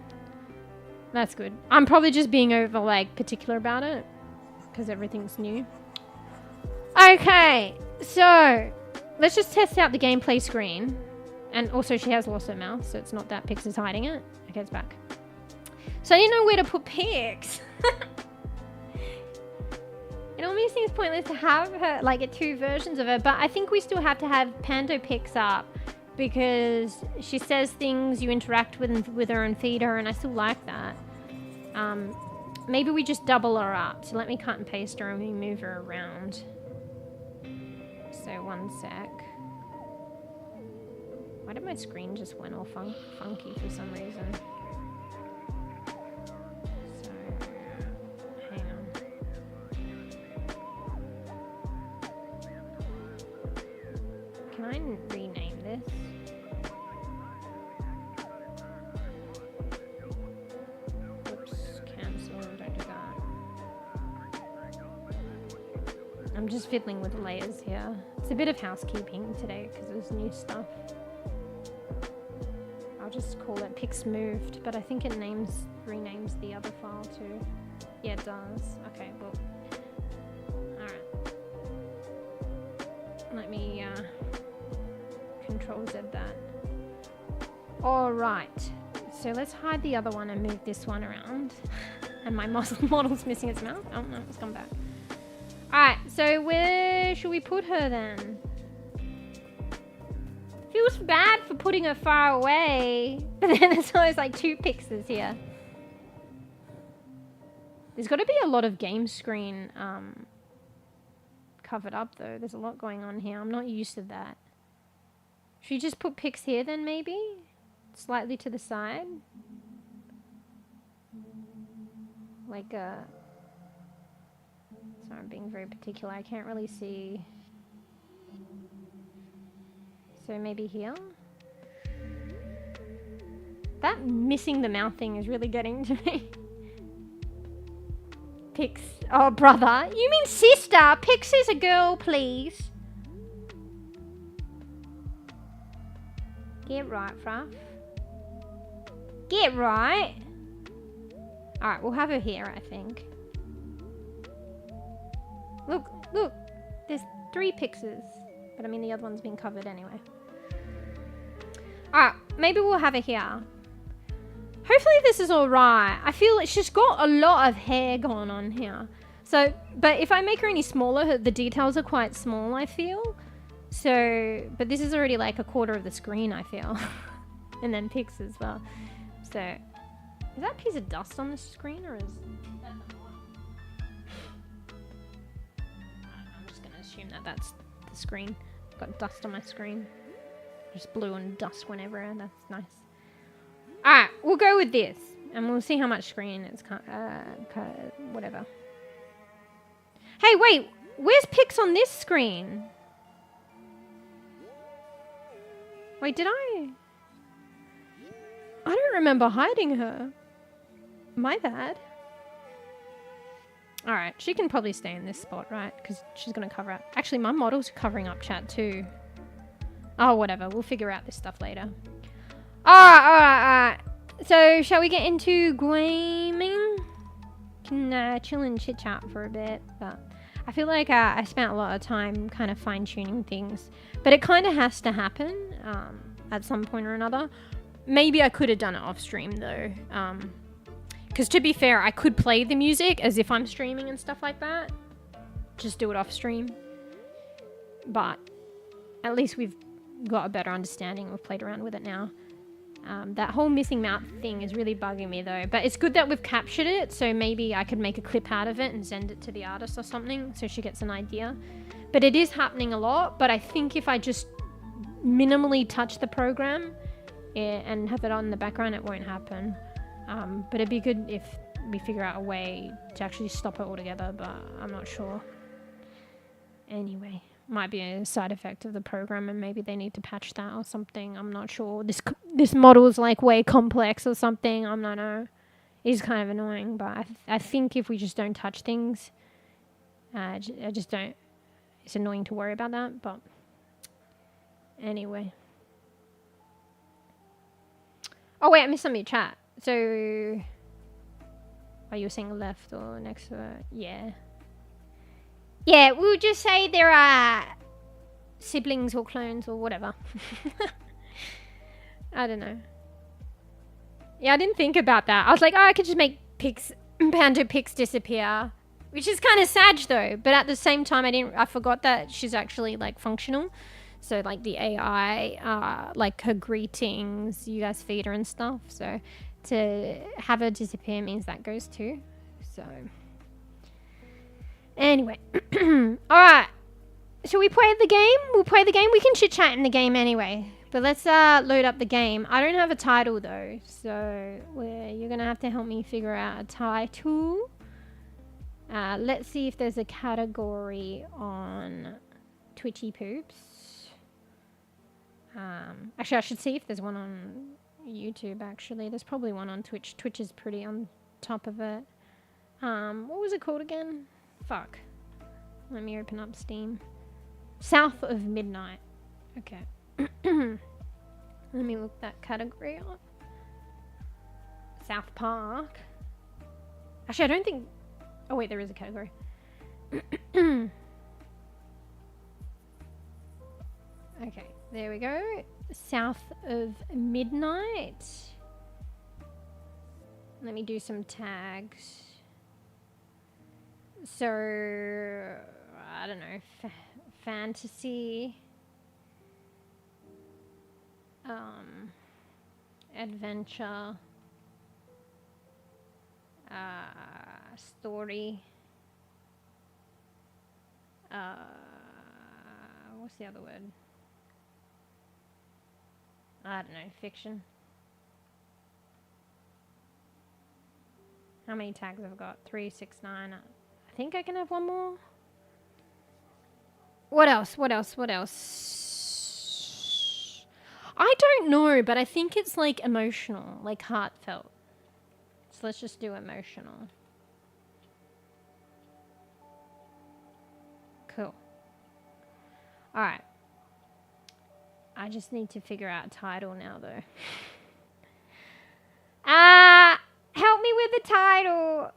That's good. I'm probably just being over like particular about it because everything's new. Okay, so let's just test out the gameplay screen. And also she has lost her mouth, so it's not that Pix is hiding it. Okay, it's back. So I didn't know where to put Pix. It almost seems pointless to have her, like, get two versions of her, but I think we still have to have Pando Pix up because she says things, you interact with her and feed her, and I still like that. Maybe we just double her up. So let me cut and paste her and we move her around. So 1 sec. Why did my screen just went all funky for some reason? So, hang on. Can I rename this? Oops, cancel, don't do that. I'm just fiddling with layers here. It's a bit of housekeeping today because there's new stuff. I'll just call it Pix Moved, but I think it renames the other file too. Yeah, it does. Okay, well. Alright. Let me Control Z that. Alright. So let's hide the other one and move this one around. And my model's missing its mouth. Oh no, it's come back. Alright, so where should we put her then? Feels bad for putting her far away. But then there's always like 2 pixels here. There's got to be a lot of game screen covered up though. There's a lot going on here. I'm not used to that. Should we just put pics here then maybe? Slightly to the side? Like sorry, I'm being very particular. I can't really see. So maybe here? That missing the mouth thing is really getting to me. Pix. Oh, brother. You mean sister? Pix is a girl, please. Get right, Fruff. Get right. Alright, we'll have her here, I think. Look, look. There's 3 pixels. But I mean, the other one's been covered anyway. Alright, maybe we'll have her here. Hopefully this is alright. I feel like she's got a lot of hair going on here. So, but if I make her any smaller, the details are quite small, I feel. So, but this is already like 1/4 of the screen, I feel. And then pics as well. So, is that a piece of dust on the screen or is that the one? I'm just going to assume that that's the screen. I've got dust on my screen. Just blue and dust whenever, that's nice. Alright, we'll go with this. And we'll see how much screen it's whatever. Hey, wait! Where's pics on this screen? Wait, did I don't remember hiding her. My bad. Alright, she can probably stay in this spot, right? Because she's going to cover up. Actually, my model's covering up chat too. Oh, whatever. We'll figure out this stuff later. Alright. So, shall we get into gaming? Can chill and chit chat for a bit, but I feel like I spent a lot of time kind of fine-tuning things. But it kind of has to happen at some point or another. Maybe I could have done it off stream though. Because to be fair, I could play the music as if I'm streaming and stuff like that. Just do it off stream. But at least we've got a better understanding. We've played around with it now. That whole missing mouth thing is really bugging me though. But it's good that we've captured it. So maybe I could make a clip out of it and send it to the artist or something. So she gets an idea. But it is happening a lot. But I think if I just minimally touch the program and have it on in the background, it won't happen. But it'd be good if we figure out a way to actually stop it altogether. But I'm not sure. Anyway. Might be a side effect of the program and maybe they need to patch that or something. I'm not sure. This model is like way complex or something. I don't know. It's kind of annoying, but I think if we just don't touch things, I just don't. It's annoying to worry about that, but anyway. Oh wait, I missed some of your chat. So, are you saying left or next to it? Yeah. Yeah, we'll just say there are siblings or clones or whatever. I don't know. Yeah, I didn't think about that. I was like, oh, I could just make pics, Panda pics disappear. Which is kind of sad though. But at the same time, I forgot that she's actually like functional. So like the AI, like her greetings, you guys feed her and stuff. So to have her disappear means that goes too. So... Anyway, alright, shall we play the game? We'll play the game. We can chit chat in the game anyway. But let's load up the game. I don't have a title though, so you're gonna have to help me figure out a title. Let's see if there's a category on Twitchy Poops. Actually, I should see if there's one on YouTube. Actually, there's probably one on Twitch. Twitch is pretty on top of it. What was it called again? Fuck. Let me open up Steam. South of Midnight. Okay. Let me look that category up. South Park. Actually, I don't think... Oh, wait, there is a category. Okay. There we go. South of Midnight. Let me do some tags. So, I don't know, fantasy, adventure, story, what's the other word? I don't know, fiction. How many tags have I got? 3, 6, 9. I think I can have one more. What else? I don't know, but I think it's like emotional, like heartfelt. So let's just do emotional. Cool. Alright. I just need to figure out a title now, though. Help me with the title.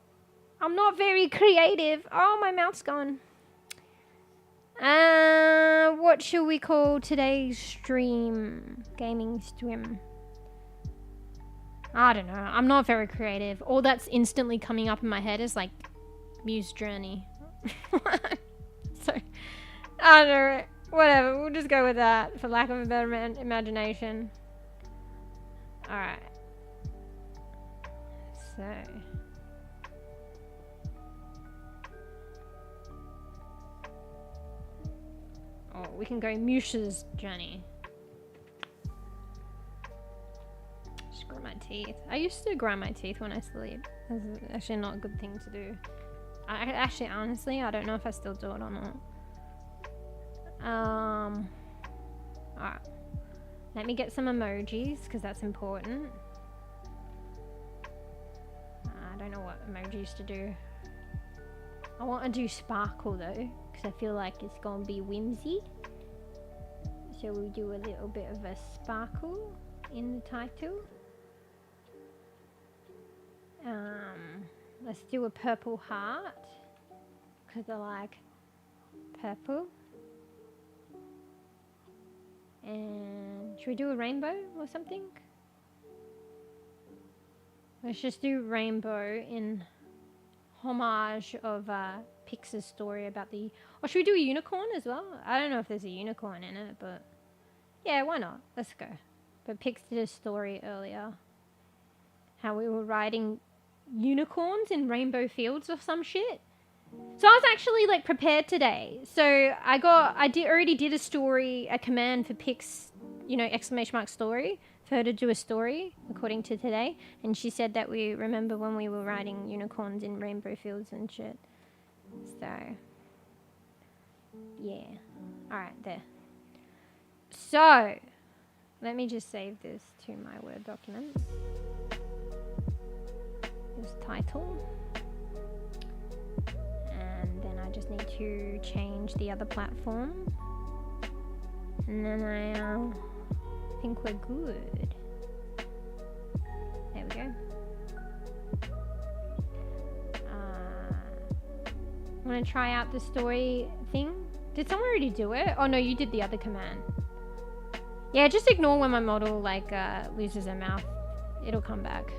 I'm not very creative. Oh, my mouth's gone. What should we call today's stream? Gaming stream. I don't know. I'm not very creative. All that's instantly coming up in my head is like mEwsh's journey. So, I don't know. Whatever. We'll just go with that for lack of a better imagination. Alright. So. Oh, we can go mEwsh's journey. Just grind my teeth. I used to grind my teeth when I sleep. This is actually not a good thing to do. Honestly, I don't know if I still do it or not. Alright. Let me get some emojis, because that's important. I don't know what emojis to do. I want to do sparkle though, because I feel like it's going to be whimsy. So we'll do a little bit of a sparkle in the title. Let's do a purple heart, because I like purple. And should we do a rainbow or something? Let's just do rainbow in homage of Pix's story about the... Or should we do a unicorn as well? I don't know if there's a unicorn in it, but... Yeah, why not? Let's go. But Pix did a story earlier. How we were riding unicorns in rainbow fields or some shit. So I was actually like prepared today. So I already did a story, a command for Pix, you know, ! Story, for her to do a story according to today. And she said that we remember when we were riding unicorns in rainbow fields and shit. So, yeah. Alright, there. So, let me just save this to my Word document. This title. And then I just need to change the other platform. And then I think we're good. There we go. Want to try out the story thing? Did someone already do it? Oh no, you did the other command. Yeah, just ignore when my model like loses her mouth. It'll come back.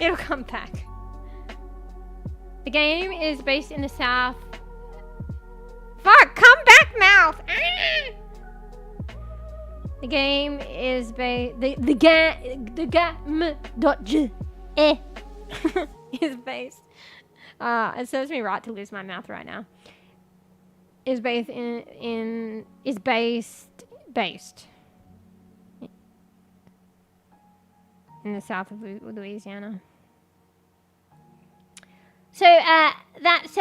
It'll come back. The game is based in the south. Fuck! Come back, mouth! Ah! The game is based. The game.j is based. It serves me right to lose my mouth right now. Is based in the south of Louisiana. So that's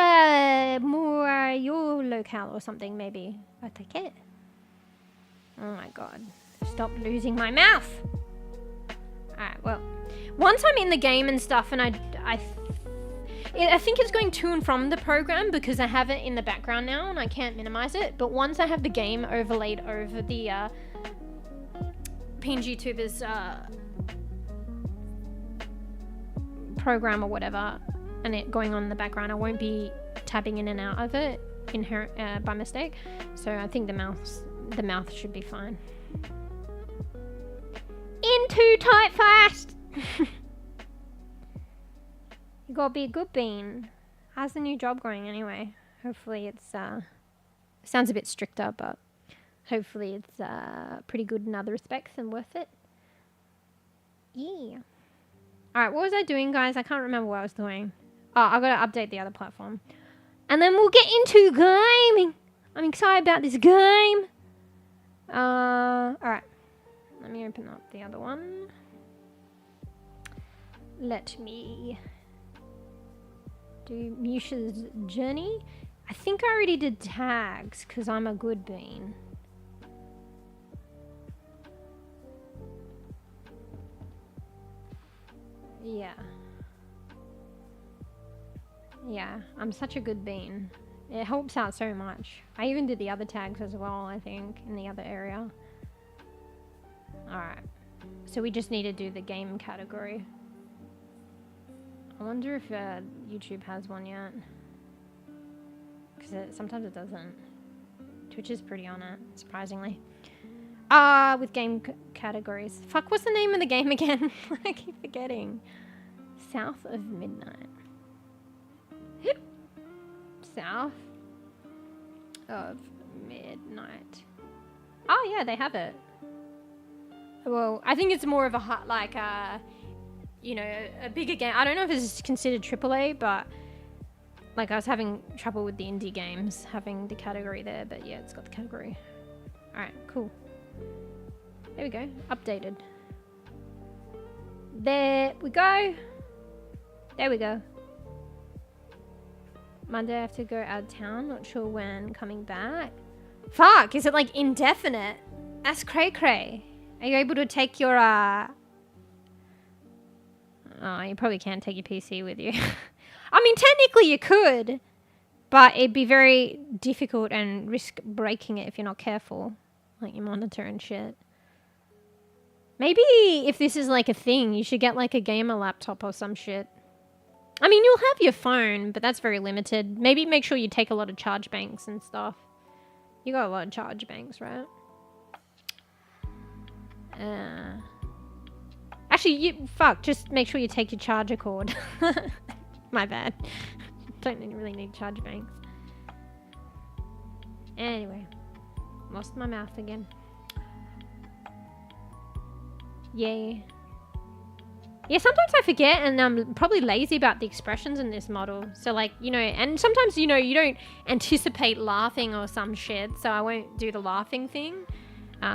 more your locale or something, maybe. I take it. Oh my god! Stop losing my mouth. All right. Well, once I'm in the game and stuff, and I think it's going to and from the program because I have it in the background now and I can't minimize it. But once I have the game overlaid over the PNGTubers program or whatever, and it going on in the background, I won't be tabbing in and out of it by mistake. So I think the the mouth should be fine. In too tight fast! You gotta be a good bean. How's the new job going anyway? Hopefully it's, sounds a bit stricter, but hopefully it's, pretty good in other respects and worth it. Yeah. Alright, what was I doing, guys? I can't remember what I was doing. Oh, I've got to update the other platform. And then we'll get into gaming. I'm excited about this game. Alright. Let me open up the other one. Let me do mEwsh's j0urney. I think I already did tags because I'm a good bean. Yeah. Yeah, I'm such a good bean. It helps out so much. I even did the other tags as well, I think, in the other area. Alright. So we just need to do the game category. I wonder if YouTube has one yet. Because sometimes it doesn't. Twitch is pretty on it, surprisingly. With game categories. Fuck, what's the name of the game again? I keep forgetting. South of Midnight. South of Midnight. Oh yeah, they have it. Well, I think it's more of a like you know, a bigger game. I don't know if it's considered AAA, but like I was having trouble with the indie games having the category there, but yeah, it's got the category. All right, cool. There we go, updated. There we go. There we go. Monday I have to go out of town. Not sure when coming back. Fuck, is it like indefinite? That's cray cray. Are you able to take your Oh, you probably can't take your PC with you. I mean, technically you could, but it'd be very difficult and risk breaking it if you're not careful. Like your monitor and shit. Maybe if this is like a thing, you should get like a gamer laptop or some shit. I mean, you'll have your phone, but that's very limited. Maybe make sure you take a lot of charge banks and stuff. You got a lot of charge banks, right? Actually, fuck, just make sure you take your charger cord. My bad. Don't really need charge banks. Anyway. Lost my mouth again. Yay. Yeah, sometimes I forget and I'm probably lazy about the expressions in this model. So like, you know, and sometimes, you know, you don't anticipate laughing or some shit. So I won't do the laughing thing.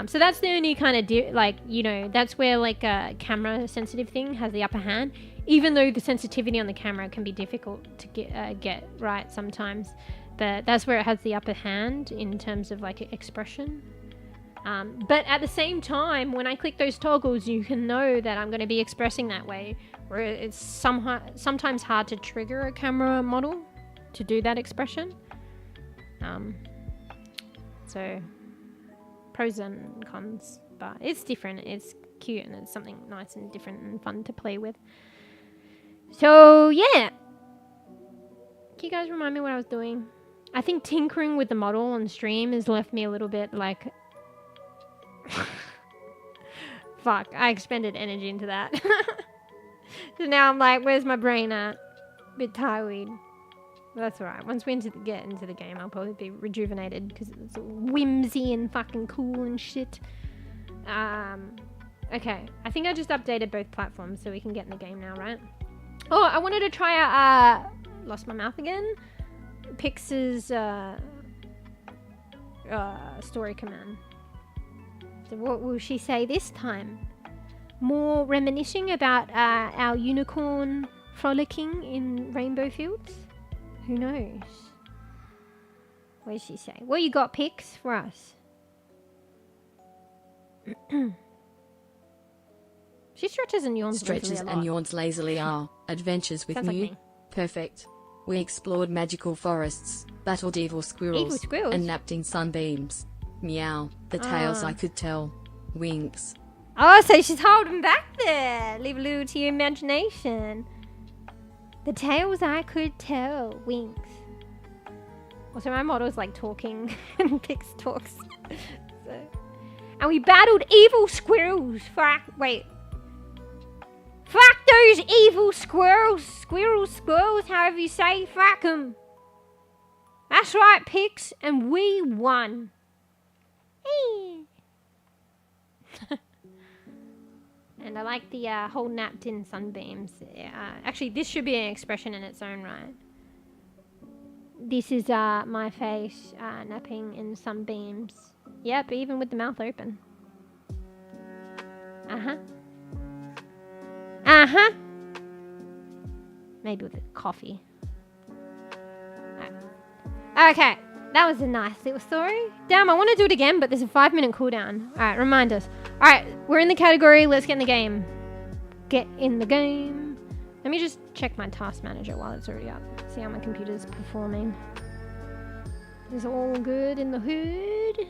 So that's the only kind of, like, you know, that's where like a camera sensitive thing has the upper hand. Even though the sensitivity on the camera can be difficult to get right sometimes. But that's where it has the upper hand in terms of like expression. But at the same time, when I click those toggles, you can know that I'm going to be expressing that way. Where it's sometimes hard to trigger a camera model to do that expression. So pros and cons, but it's different. It's cute and it's something nice and different and fun to play with. So yeah. Can you guys remind me what I was doing? I think tinkering with the model on stream has left me a little bit like... Fuck, I expended energy into that. So now I'm like, where's my brain at? Bit tired. That's alright. Once we get into the game, I'll probably be rejuvenated because it's whimsy and fucking cool and shit. Okay, I think I just updated both platforms so we can get in the game now, right? Oh, I wanted to try out, lost my mouth again. Pix's story command. So what will she say this time? More reminiscing about our unicorn frolicking in rainbow fields? Who knows? What does she say? What you got, Pix, for us? She stretches and yawns Stretches and yawns lazily are adventures with Mew. Like perfect. We explored magical forests, battled evil squirrels, and napped in sunbeams. Meow, the tales I could tell. Winks. Oh, so she's holding back there. Leave a little to your imagination. The tales I could tell. Winks. Also, my model's like talking and Pix talks. So And we battled evil squirrels. Fuck, wait. Fuck those evil squirrels. Squirrels, however you say. Fuck them. That's right, Pix. And we won. And I like the whole napped in sunbeams. Actually, this should be an expression in its own right. This is my face napping in sunbeams. Yep, even with the mouth open. Maybe with a coffee. Okay, that was a nice little story. Damn, I want to do it again, but there's a 5-minute cooldown. Alright, remind us. Alright, we're in the category. Let's get in the game. Get in the game. Let me just check my task manager while it's already up. See how my computer's performing. Is all good in the hood?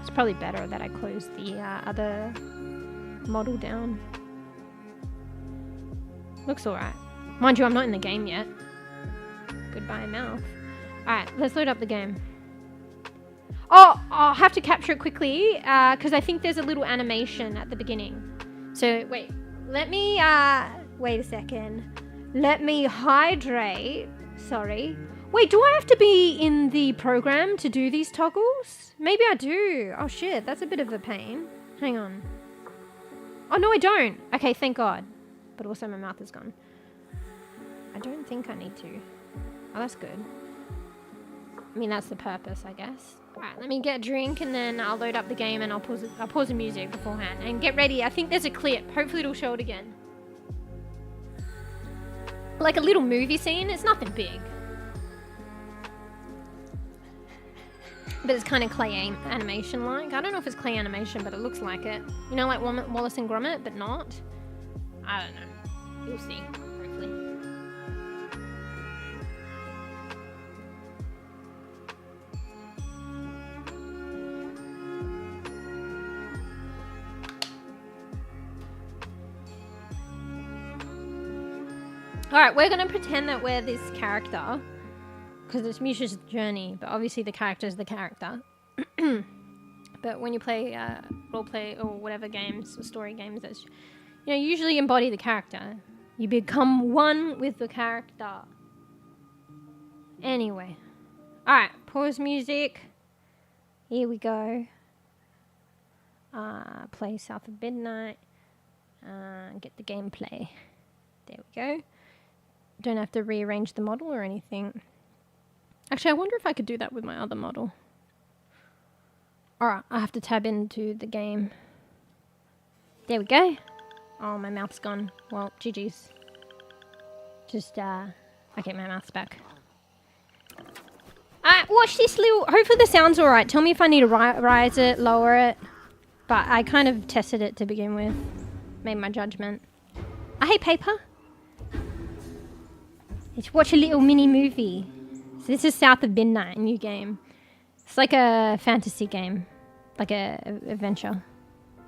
It's probably better that I close the other model down. Looks alright. Mind you, I'm not in the game yet. Goodbye, mouth. Alright, let's load up the game. Oh, I'll have to capture it quickly, because I think there's a little animation at the beginning. So, wait. Let me, wait a second. Let me hydrate. Sorry. Wait, do I have to be in the program to do these toggles? Maybe I do. Oh, shit. That's a bit of a pain. Hang on. Oh, no, I don't. Okay, thank God. But also my mouth is gone. I don't think I need to. Oh, that's good. I mean, that's the purpose, I guess. Alright, let me get a drink and then I'll load up the game and I'll pause the music beforehand. And get ready. I think there's a clip. Hopefully it'll show it again. Like a little movie scene. It's nothing big. But it's kind of clay animation-like. I don't know if it's clay animation, but it looks like it. You know, like Wallace and Gromit, but not. I don't know. You'll see, hopefully. Alright, we're going to pretend that we're this character. Because it's mEwsh's journey, but obviously the character is the character. But when you play roleplay or whatever games or story games, that's, you usually embody the character. You become one with the character. Anyway. Alright, pause music. Here we go. Play South of Midnight. Get the gameplay. There we go. Don't have to rearrange the model or anything. Actually, I wonder if I could do that with my other model. Alright, I have to tab into the game. There we go. Oh, my mouth's gone. Well, GG's. Just, okay, my mouth's back. Alright, watch this little... Hopefully the sound's alright. Tell me if I need to rise it, lower it. But I kind of tested it to begin with. Made my judgment. I hate paper. Let's watch a little mini movie. So this is South of Midnight, a new game. It's like a fantasy game. Like a adventure.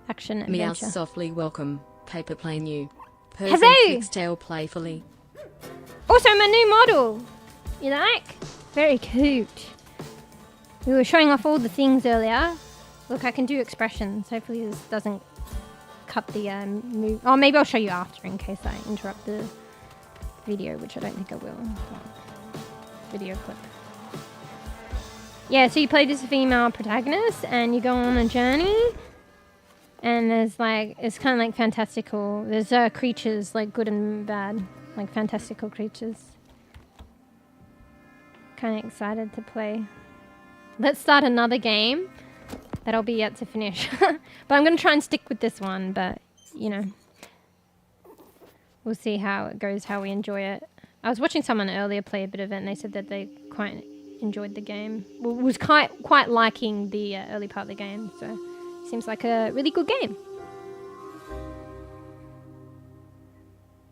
Action adventure. Meow softly welcome. Paper play new. Hello! Kicks tail playfully. Also my new model. You like? Very cute. We were showing off all the things earlier. Look, I can do expressions. Hopefully this doesn't cut the move. Oh, maybe I'll show you after in case I interrupt the video, which I don't think I will. Video clip. Yeah, so you play this female protagonist and you go on a journey and there's like, it's kind of like fantastical. There's creatures like good and bad, like fantastical creatures. Kind of excited to play. Let's start another game that I'll be yet to finish. But I'm going to try and stick with this one, but you know, we'll see how it goes, how we enjoy it. I was watching someone earlier play a bit of it and they said that they quite enjoyed the game. Well, was quite liking the early part of the game, so seems like a really good game.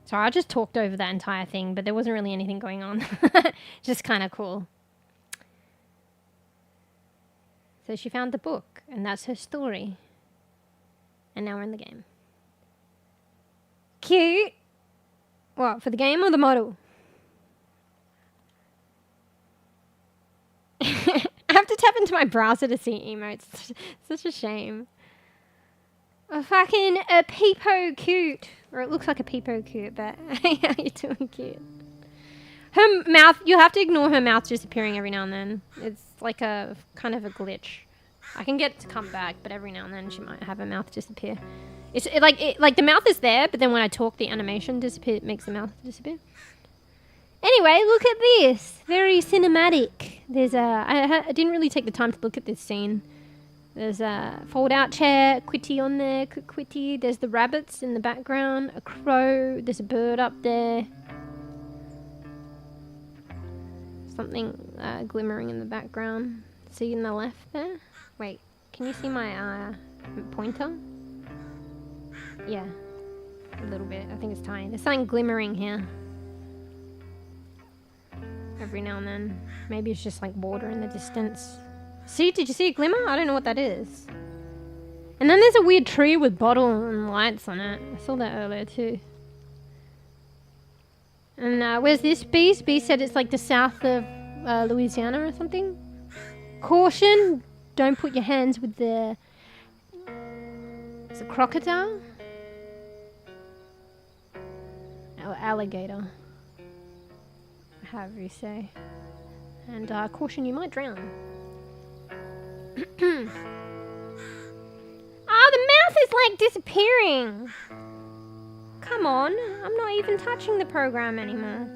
Sorry, I just talked over that entire thing, but there wasn't really anything going on. Just kind of cool. So she found the book, and that's her story. And now we're in the game. Cute! What, for the game or the model? I have to tap into into my browser to see emotes. Such a shame. A peepo cute. Or it looks like a peepo cute, but how you doing cute? Her mouth, you'll have to ignore her mouth disappearing every now and then. It's like a kind of a glitch. I can get it to come back, but every now and then she might have her mouth disappear. It's like the mouth is there, but then when I talk, the animation makes the mouth disappear. Anyway, look at this. Very cinematic. There's I didn't really take the time to look at this scene. There's a fold-out chair, Quitty on there, Quitty. There's the rabbits in the background, a crow. There's a bird up there. Something glimmering in the background. See in the left there? Wait, can you see my pointer? Yeah, a little bit. I think it's tiny. There's something glimmering here. Every now and then. Maybe it's just like water in the distance. See, did you see a glimmer? I don't know what that is. And then there's a weird tree with bottle and lights on it. I saw that earlier too. And where's this bee? Bee said it's like the south of Louisiana or something. Caution, don't put your hands with the... It's a crocodile? Or alligator. However you say. And caution, you might drown. Oh, the mouth is like disappearing. Come on, I'm not even touching the program anymore.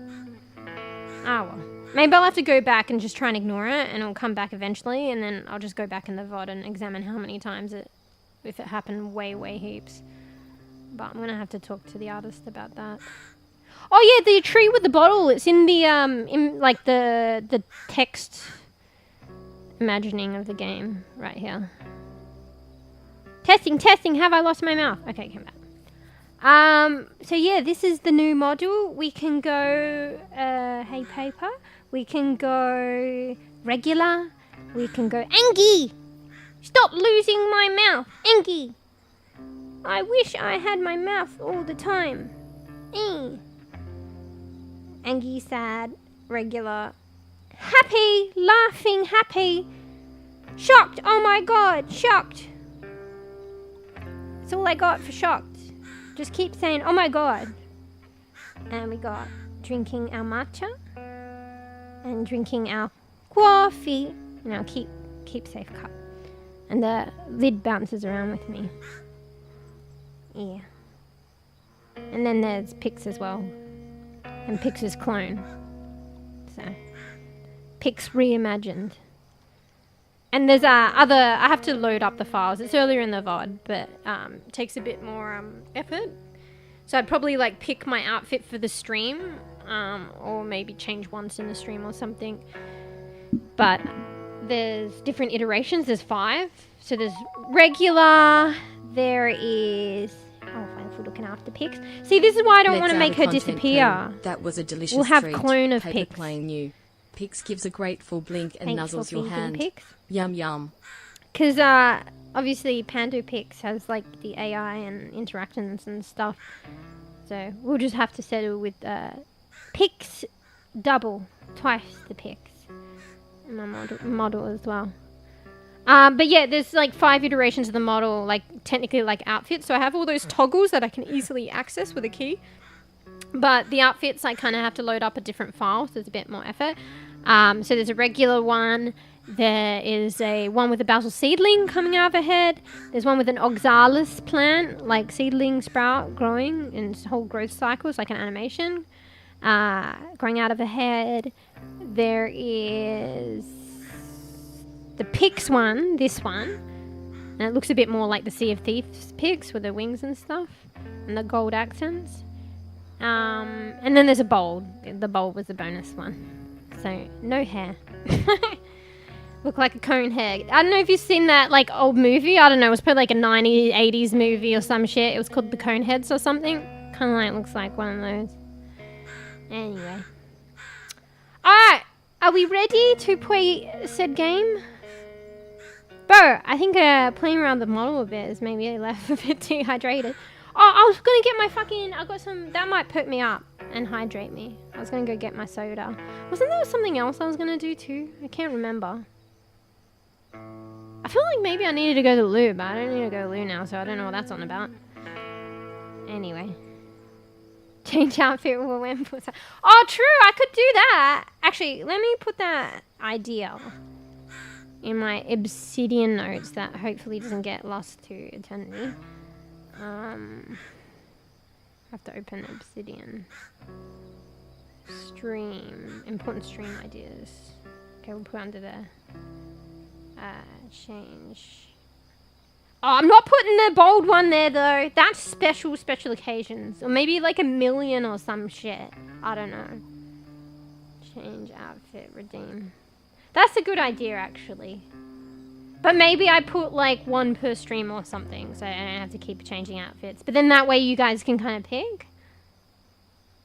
Oh well. Maybe I'll have to go back and just try and ignore it, and it'll come back eventually, and then I'll just go back in the VOD and examine how many times if it happened way heaps. But I'm gonna have to talk to the artist about that. Oh yeah, the tree with the bottle. It's in the in like the text imagining of the game right here. Testing. Have I lost my mouth? Okay, come back. So yeah, this is the new model. We can go hey paper. We can go regular. We can go Angie. Stop losing my mouth, Angie. I wish I had my mouth all the time. Angie, sad, regular, happy, laughing, happy, shocked. Oh my god, shocked. That's all I got for shocked. Just keep saying, oh my god. And we got drinking our matcha and drinking our coffee in our keep safe cup. And the lid bounces around with me. Yeah. And then there's Pix as well. And Pix's clone. So, Pix reimagined. And there's I have to load up the files. It's earlier in the VOD, but it takes a bit more effort. So I'd probably like pick my outfit for the stream, or maybe change once in the stream or something. But there's different iterations. There's 5. So there's regular. There is... Oh, fine, if we're looking after Pix. See, this is why I don't want to make her disappear. That was a delicious We'll have treat. clone of Paper Pix. playing you. Pix gives a grateful blink and Thanks nuzzles for your thinking, hand. Pix. Yum yum. Because obviously Pandu Pix has like the AI and interactions and stuff. So we'll just have to settle with Pix double, twice the Pix. And my model as well. But yeah, there's like 5 iterations of the model, like technically like outfits. So I have all those toggles that I can easily access with a key. But the outfits, I kind of have to load up a different file, so it's a bit more effort. So there's a regular one. There is a one with a basil seedling coming out of her head. There's one with an oxalis plant, like seedling sprout growing in its whole growth cycle. It's like an animation growing out of her head. There is the Pix one, this one. And it looks a bit more like the Sea of Thieves pigs with the wings and stuff. And the gold accents. And then there's a bold. The bold was the bonus one. So, no hair. Look like a cone head. I don't know if you've seen that like old movie. I don't know. It was probably like a 90s, 80s movie or some shit. It was called The Coneheads or something. Kind of like looks like one of those. Anyway. Alright. Are we ready to play said game? Bro, I think playing around the model a bit is maybe left a bit dehydrated. Oh, I was gonna get my fucking... I got some... That might put me up and hydrate me. I was gonna go get my soda. Wasn't there something else I was gonna do too? I can't remember. feel like maybe I needed to go to the loo, but I don't need to go to the loo now, so I don't know what that's on about. Anyway. Change outfit when put. Oh, true! I could do that! Actually, let me put that idea in my obsidian notes that hopefully doesn't get lost to eternity. I have to open obsidian. Stream. Important stream ideas. Okay, we'll put it under there. Change. Oh, I'm not putting the bold one there though. That's special occasions. Or maybe like 1,000,000 or some shit. I don't know. Change outfit, redeem. That's a good idea actually. But maybe I put like 1 per stream or something, so I don't have to keep changing outfits. But then that way you guys can kind of pick.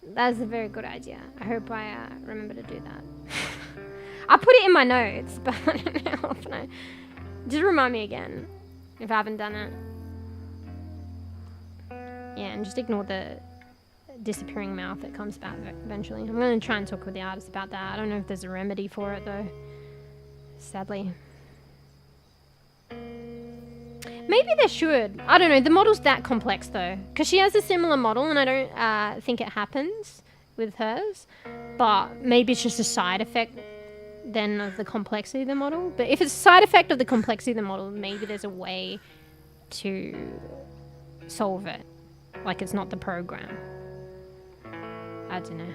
That's a very good idea. I hope I remember to do that. I put it in my notes, but I don't know how often I... Just remind me again, if I haven't done it. Yeah, and just ignore the disappearing mouth that comes back eventually. I'm going to try and talk with the artist about that. I don't know if there's a remedy for it, though. Sadly. Maybe there should. I don't know. The model's that complex, though. Because she has a similar model, and I don't think it happens with hers. But maybe it's just a side effect then of the complexity of the model. But if it's a side effect of the complexity of the model, maybe there's a way to solve it. Like it's not the program. I don't know.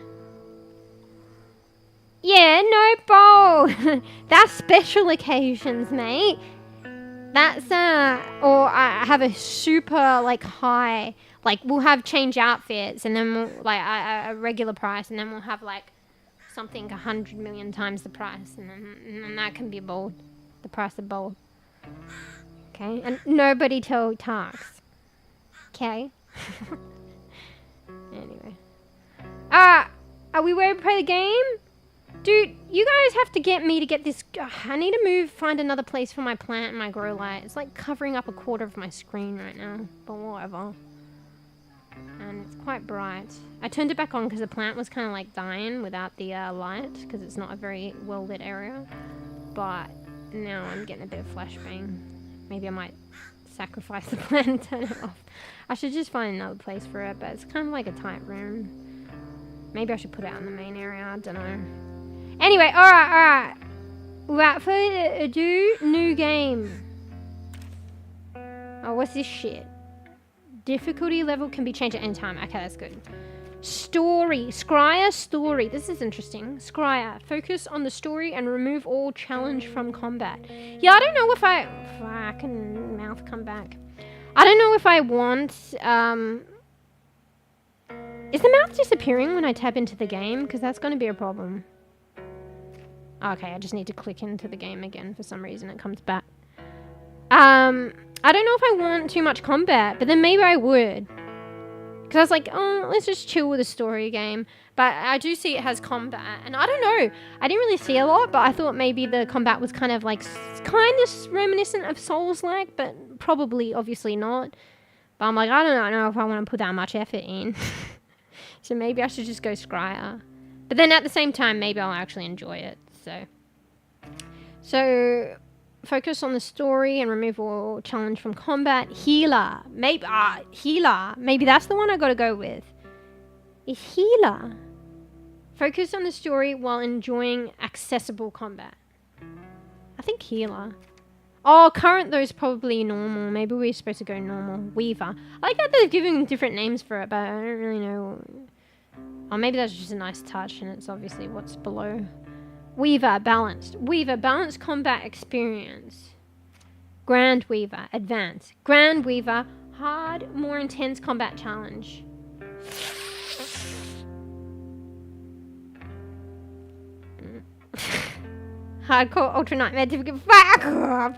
Yeah, no bowl. That's special occasions, mate. That's or I have a super like high, like we'll have change outfits and then we'll like a regular price, and then we'll have like something 100 million times the price, and then that can be bold, the price of bold. Okay, and nobody talks. Okay. Anyway, are we ready to play the game? Dude, you guys have to get me to get this. I need to find another place for my plant and my grow light. It's like covering up 1/4 of my screen right now, but whatever. And it's quite bright. I turned it back on because the plant was kind of like dying without the light, because it's not a very well lit area. But now I'm getting a bit of flashbang. Maybe I might sacrifice the plant and turn it off. I should just find another place for it, but it's kind of like a tight room. Maybe I should put it out in the main area. I don't know. Anyway, alright. Without further ado, new game. Oh, what's this shit? Difficulty level can be changed at any time. Okay, that's good. Story. Scryer story. This is interesting. Scryer. Focus on the story and remove all challenge from combat. Yeah, I don't know if I... Fucking mouth come back. I don't know if I want... Is the mouth disappearing when I tap into the game? Because that's going to be a problem. Okay, I just need to click into the game again. For some reason, it comes back. I don't know if I want too much combat, but then maybe I would. Because I was like, oh, let's just chill with a story game. But I do see it has combat. And I don't know. I didn't really see a lot, but I thought maybe the combat was kind of like, kind of reminiscent of Souls-like, but probably, obviously not. But I'm like, I don't know if I want to put that much effort in. So maybe I should just go Scryer. But then at the same time, maybe I'll actually enjoy it. So focus on the story and remove all challenge from combat. Healer. Maybe healer. Maybe that's the one I gotta go with. Is healer. Focus on the story while enjoying accessible combat. I think healer. Oh, current though is probably normal. Maybe we're supposed to go normal. Weaver. I like that they're giving different names for it, but I don't really know. Oh, maybe that's just a nice touch and it's obviously what's below. Weaver, balanced. Weaver, balanced combat experience. Grand Weaver, advanced. Grand Weaver, hard, more intense combat challenge. Hardcore, ultra nightmare, difficult. Fuck off!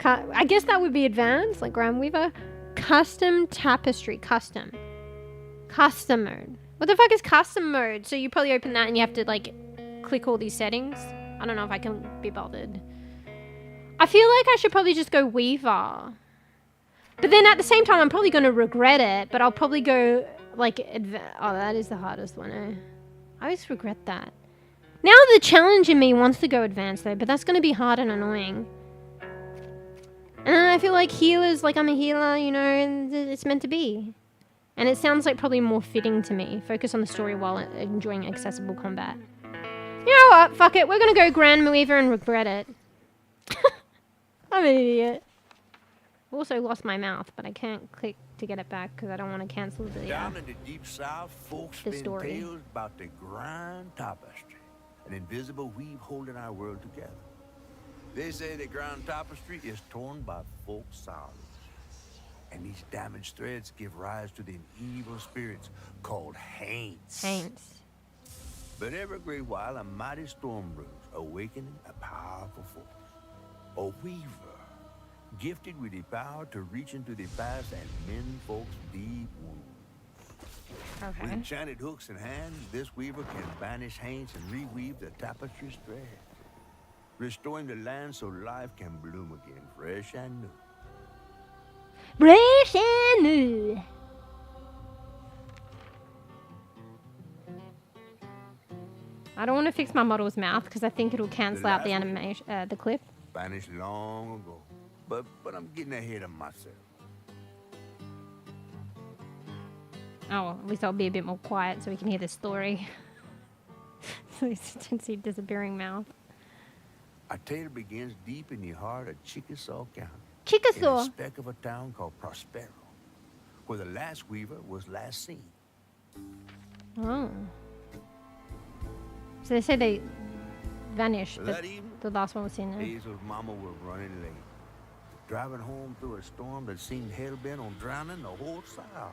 I guess that would be advanced, like Grand Weaver. Custom tapestry, custom. Custom mode. What the fuck is custom mode? So you probably open that and you have to like click all these settings. I don't know if I can be bothered. I feel like I should probably just go Weaver. But then at the same time, I'm probably going to regret it. But I'll probably go like... Oh, that is the hardest one, eh? I always regret that. Now the challenge in me wants to go advanced though. But that's going to be hard and annoying. And then I feel like healers, like I'm a healer, you know, and it's meant to be. And it sounds like probably more fitting to me. Focus on the story while enjoying accessible combat. You know what? Fuck it. We're gonna go Grand mEwsh's and regret it. I'm an idiot. Also lost my mouth, but I can't click to get it back because I don't want to cancel the Down in the deep south, folks spin tales about the grand tapestry, an invisible weave holding our world together. They say the grand tapestry is torn by folk sorrows, and these damaged threads give rise to the evil spirits called 𝖘𝖚𝖕𝖕𝖕𝖕𝖕𝖚. But every great while, a mighty storm brews, awakening a powerful force, a weaver, gifted with the power to reach into the past and mend folks' deep wounds. Okay. With enchanted hooks in hand, this weaver can banish 𝖘𝖚𝖕𝖕𝖕𝖕 and reweave the tapestry's thread, restoring the land so life can bloom again, fresh and new. Fresh and new. I don't want to fix my model's mouth because I think it'll cancel out the animation, the clip. Vanished long ago, but I'm getting ahead of myself. Oh, well, at least I'll be a bit more quiet so we can hear the story. So you can see disappearing mouth. Our tale begins deep in the heart of Chickasaw County. Chickasaw. In a speck of a town called Prospero, where the last weaver was last seen. Oh. So they say they vanished, but That evening, the last one was seen there. Hazel's mama was running late, driving home through a storm that seemed hell-bent on drowning the whole South.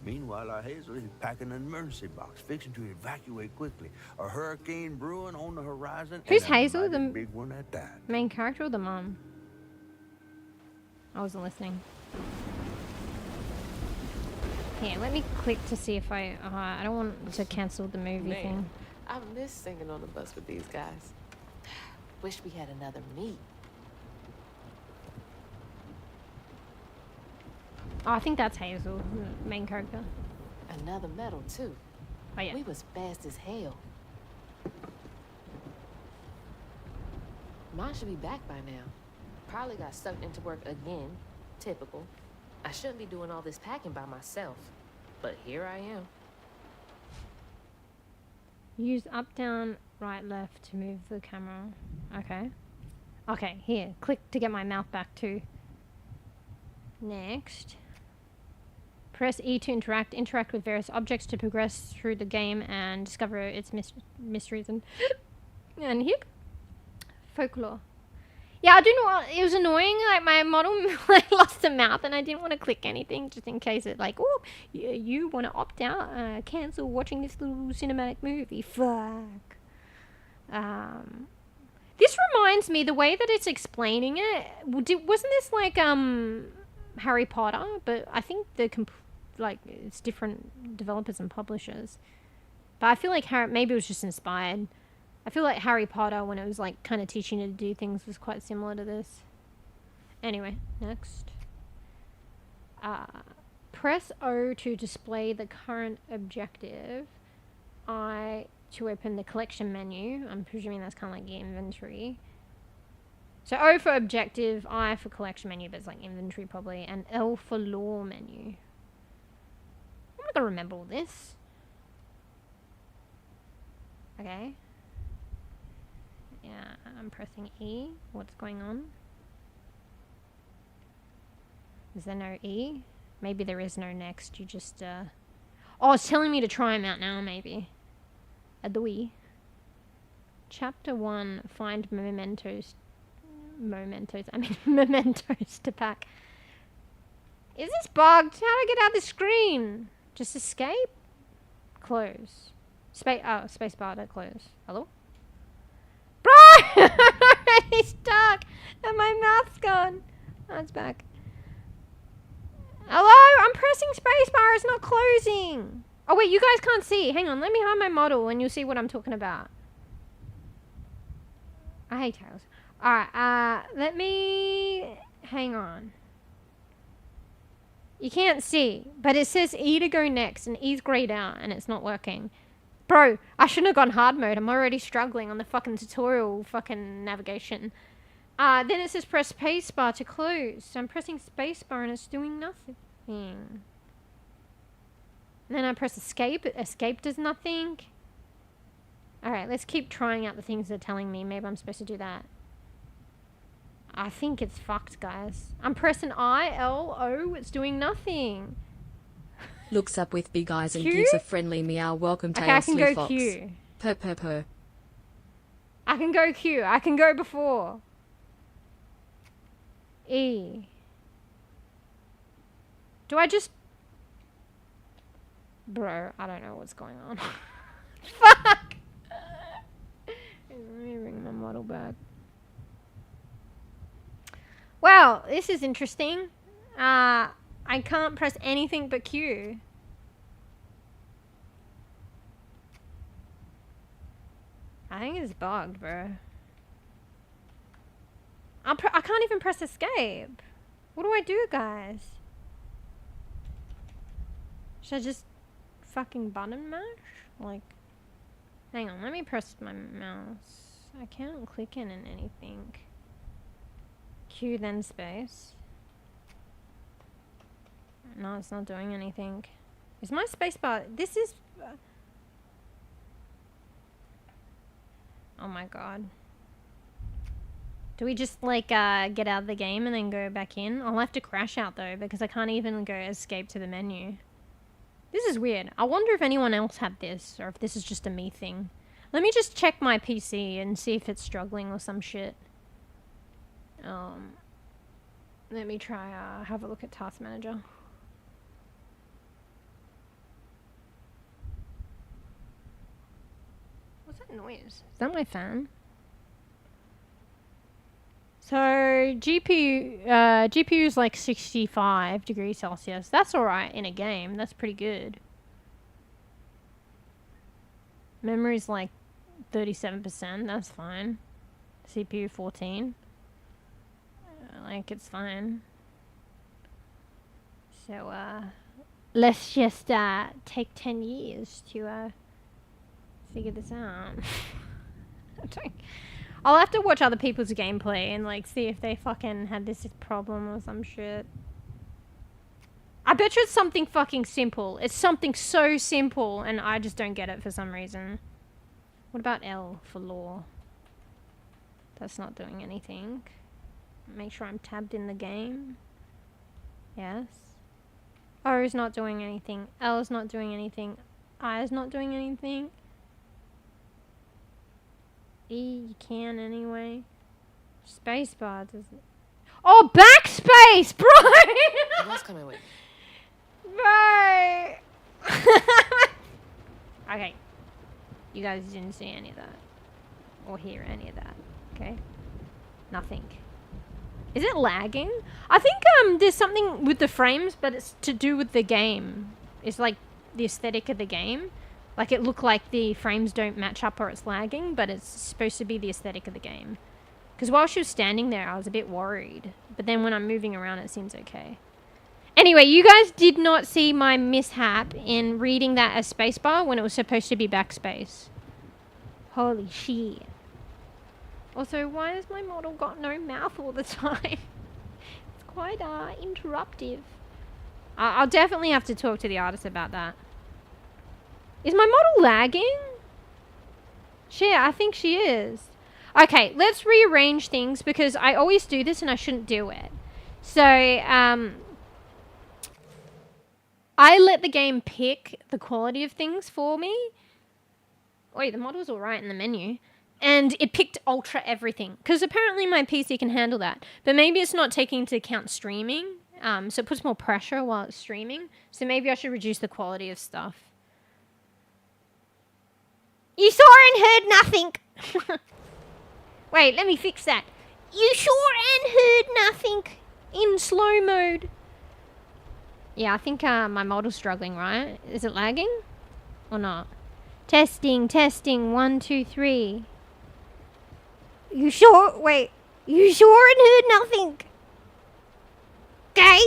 Meanwhile, our Hazel is packing an emergency box, fixing to evacuate quickly. A hurricane brewing on the horizon. Who's and a Hazel? mighty The big one at that. main character or the mom? I wasn't listening. Here, let me click to see if I don't want to cancel the movie thing. I miss singing on the bus with these guys. Wish we had another meet. Oh, I think that's Hazel, the main character. Another medal, too. Oh, yeah. We was fast as hell. Mine should be back by now. Probably got sucked into work again. Typical. I shouldn't be doing all this packing by myself. But here I am. Use up, down, right, left to move the camera. Okay. Okay, here. Click to get my mouth back too. Next. Press E to interact. Interact with various objects to progress through the game and discover its mysteries and here. Folklore. Yeah, I do know. It was annoying. Like my model like lost a mouth, and I didn't want to click anything just in case it like, oh, you want to opt out, cancel watching this little cinematic movie. Fuck. This reminds me the way that it's explaining it. Wasn't this like Harry Potter? But I think it's different developers and publishers. But I feel like maybe it was just inspired. I feel like Harry Potter, when it was like kind of teaching you to do things, was quite similar to this. Anyway, next. Press O to display the current objective. I to open the collection menu. I'm presuming that's kind of like your inventory. So O for objective, I for collection menu, but it's like inventory probably, and L for lore menu. I'm not gonna remember all this. Okay. Yeah, I'm pressing E. What's going on? Is there no E? Maybe there is no next. You just, Oh, it's telling me to try them out now, maybe. Adoi. Chapter 1. Find mementos. Mementos to pack. Is this bugged? How do I get out of the screen? Just escape? Close. Space bar to close. Hello? Bro! I'm already stuck! And my mouth's gone. Oh, it's back. Hello? I'm pressing spacebar. It's not closing. Oh, wait. You guys can't see. Hang on. Let me hide my model and you'll see what I'm talking about. I hate tails. Alright. Let me... Hang on. You can't see. But it says E to go next. And E's grayed out. And it's not working. Bro, I shouldn't have gone hard mode. I'm already struggling on the fucking tutorial fucking navigation. Then it says press spacebar to close. So I'm pressing spacebar and it's doing nothing. And then I press escape. Escape does nothing. Alright, let's keep trying out the things they're telling me. Maybe I'm supposed to do that. I think it's fucked, guys. I'm pressing I, L, O. It's doing nothing. Looks up with big eyes and Q? gives a friendly meow. Welcome to Okay, I can Ailsley go Fox. Q. Purr. I can go Q. I can go before. E. Do I just... Bro, I don't know what's going on. Fuck! Let me bring my model back. Wow, this is interesting. I can't press anything but Q. I think it's bugged, bro. I can't even press escape. What do I do, guys? Should I just fucking button mash? Like, hang on, let me press my mouse. I can't click in anything. Q then space. No, it's not doing anything. Is my spacebar... This is... Oh my god. Do we just, like, get out of the game and then go back in? I'll have to crash out, though, because I can't even go escape to the menu. This is weird. I wonder if anyone else had this, or if this is just a me thing. Let me just check my PC and see if it's struggling or some shit. Let me try, have a look at Task Manager. What's that noise? Is that my fan? So, GPU is like 65 degrees Celsius. That's alright in a game. That's pretty good. Memory's like 37%. That's fine. CPU 14. Like, it's fine. So, let's just, take 10 years to, figure this out. I'll have to watch other people's gameplay and, like, see if they fucking had this problem or some shit. I bet you it's something fucking simple. It's something so simple, and I just don't get it for some reason. What about L for law? That's not doing anything. Make sure I'm tabbed in the game. Yes. O is not doing anything. L is not doing anything. I is not doing anything. E, you can anyway. Spacebar doesn't... Oh, backspace, bro! What's coming with? Bro! Okay. You guys didn't see any of that. Or hear any of that. Okay? Nothing. Is it lagging? I think there's something with the frames, but it's to do with the game. It's like the aesthetic of the game. Like it looked like the frames don't match up or it's lagging, but it's supposed to be the aesthetic of the game. Because while she was standing there, I was a bit worried. But then when I'm moving around, it seems okay. Anyway, you guys did not see my mishap in reading that as spacebar when it was supposed to be backspace. Holy shit. Also, why has my model got no mouth all the time? It's quite interruptive. I'll definitely have to talk to the artist about that. Is my model lagging? Shit, I think she is. Okay, let's rearrange things because I always do this and I shouldn't do it. So, I let the game pick the quality of things for me. Wait, the model's alright in the menu. And it picked ultra everything. Because apparently my PC can handle that. But maybe it's not taking into account streaming. So it puts more pressure while it's streaming. So maybe I should reduce the quality of stuff. You saw and heard nothing. Wait, let me fix that. You saw and heard nothing in slow mode. Yeah, I think my model's struggling, right? Is it lagging? Or not? Testing, 1, 2, 3. You sure? Wait. You sure and heard nothing? Okay?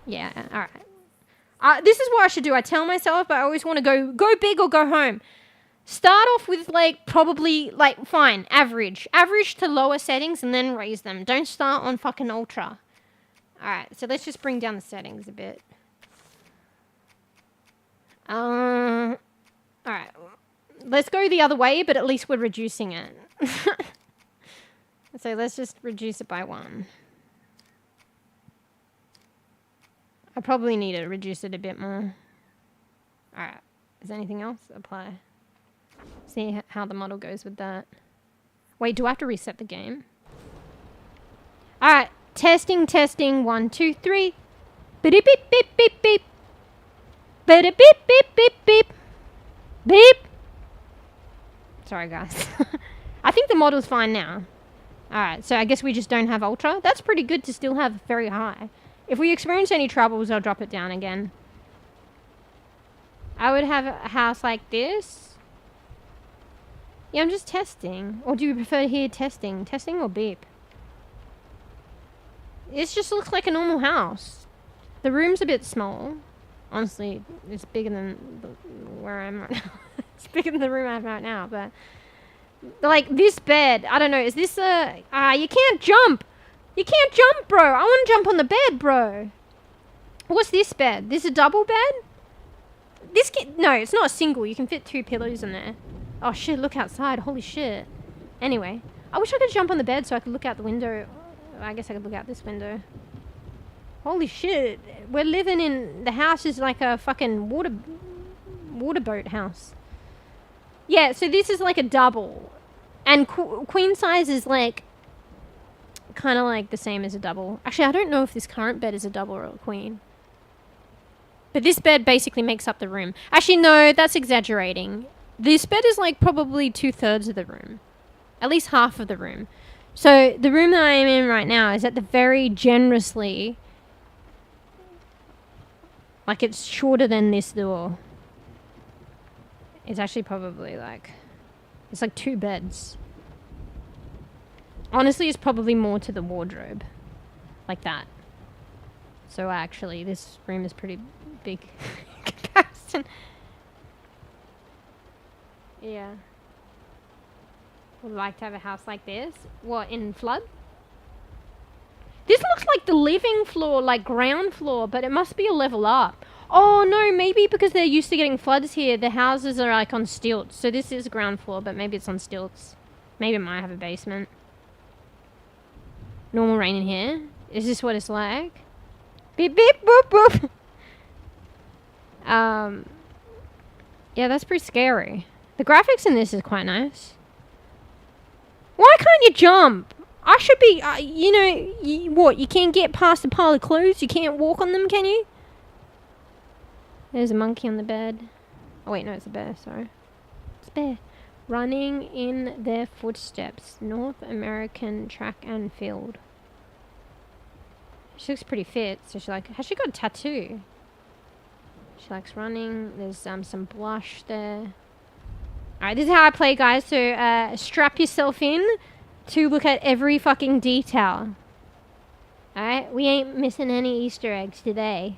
Yeah, alright. This is what I should do. I tell myself, but I always want to go big or go home. Start off with, like, probably, like, fine, average. Average to lower settings and then raise them. Don't start on fucking ultra. Alright, so let's just bring down the settings a bit. Alright. Let's go the other way, but at least we're reducing it. So let's just reduce it by 1. I probably need to reduce it a bit more. Alright. Is there anything else? Apply. See how the model goes with that. Wait, do I have to reset the game? Alright. Testing. 1, 2, 3. Beep beep beep beep beep. Beep beep beep beep. Beep. Sorry, guys. I think the model's fine now. Alright, so I guess we just don't have ultra. That's pretty good to still have very high. If we experience any troubles, I'll drop it down again. I would have a house like this. Yeah, I'm just testing. Or do you prefer here testing? Testing or beep? This just looks like a normal house. The room's a bit small. Honestly, it's bigger than where I am right now. It's bigger than the room I have right now, but... Like, this bed, I don't know, is this a... you can't jump! You can't jump, bro! I want to jump on the bed, bro! What's this bed? This a double bed? No, it's not a single. You can fit 2 pillows in there. Oh, shit, look outside. Holy shit. Anyway, I wish I could jump on the bed so I could look out the window. I guess I could look out this window. Holy shit. We're living in... The house is like a fucking water boat house. Yeah, so this is like a double. And queen size is like... kind of like the same as a double. Actually, I don't know if this current bed is a double or a queen. But this bed basically makes up the room. Actually, no, that's exaggerating. This bed is like probably 2/3 of the room. At least half of the room. So the room that I am in right now is at the very generously... Like, it's shorter than this door. It's actually probably like... It's like 2 beds. Honestly, it's probably more to the wardrobe. Like that. So actually, this room is pretty big in comparison. Yeah. Would like to have a house like this. What, in flood? This looks like the living floor, like ground floor, but it must be a level up. Oh no, maybe because they're used to getting floods here, the houses are like on stilts. So this is ground floor, but maybe it's on stilts. Maybe it might have a basement. Normal rain in here. Is this what it's like? Beep beep boop boop. Yeah, that's pretty scary. The graphics in this is quite nice. Why can't you jump? I should be, you know, what? You can't get past a pile of clothes? You can't walk on them, can you? There's a monkey on the bed. Oh wait, no, it's a bear, sorry. It's a bear. Running in their footsteps. North American track and field. She looks pretty fit, so has she got a tattoo? She likes running. There's some blush there. Alright, this is how I play, guys, so strap yourself in to look at every fucking detail. Alright, we ain't missing any Easter eggs today.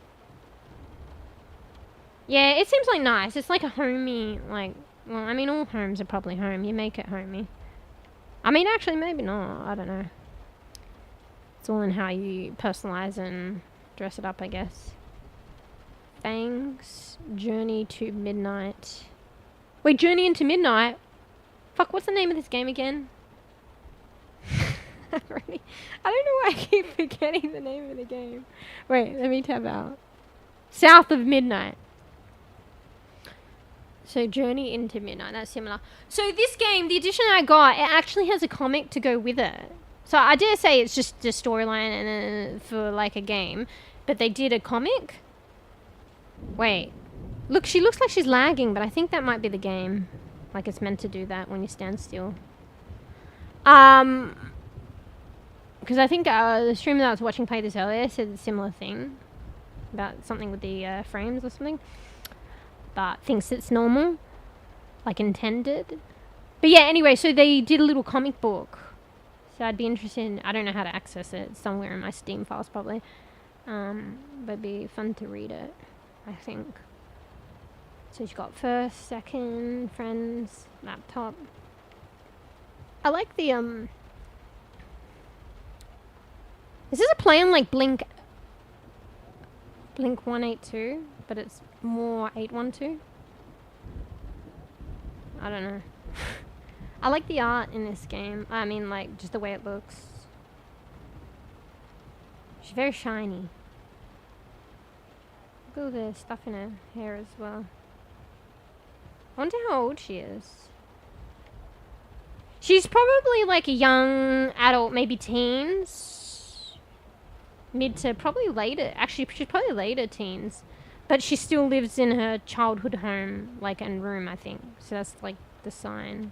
Yeah, it seems like nice. It's like a homey, like... Well, I mean, all homes are probably home. You make it homey. I mean, actually, maybe not. I don't know. It's all in how you personalize and dress it up, I guess. Thanks. Journey to Midnight. Wait, Journey into Midnight? Fuck, what's the name of this game again? I don't know why I keep forgetting the name of the game. Wait, let me tab out. South of Midnight. So Journey into Midnight, that's similar. So this game, the edition I got, it actually has a comic to go with it. So I dare say it's just a storyline and for like a game, but they did a comic. Wait, look, she looks like she's lagging, but I think that might be the game. Like it's meant to do that when you stand still. Because I think the streamer that I was watching play this earlier said a similar thing about something with the frames or something. But thinks it's normal, like intended. But yeah, anyway, so they did a little comic book. So I'd be interested in, I don't know how to access it. It's somewhere in my Steam files probably. But it'd be fun to read it. I think. So she's got first, second, friends, laptop. I like the Is this a play on like Blink 182, but it's more 812? I don't know. I like the art in this game. I mean, like, just the way it looks. She's very shiny. Look at all the stuff in her hair as well. I wonder how old she is. She's probably like a young adult, maybe teens. Mid to probably later. Actually, she's probably later teens. But she still lives in her childhood home, like, and room, I think. So that's, like, the sign.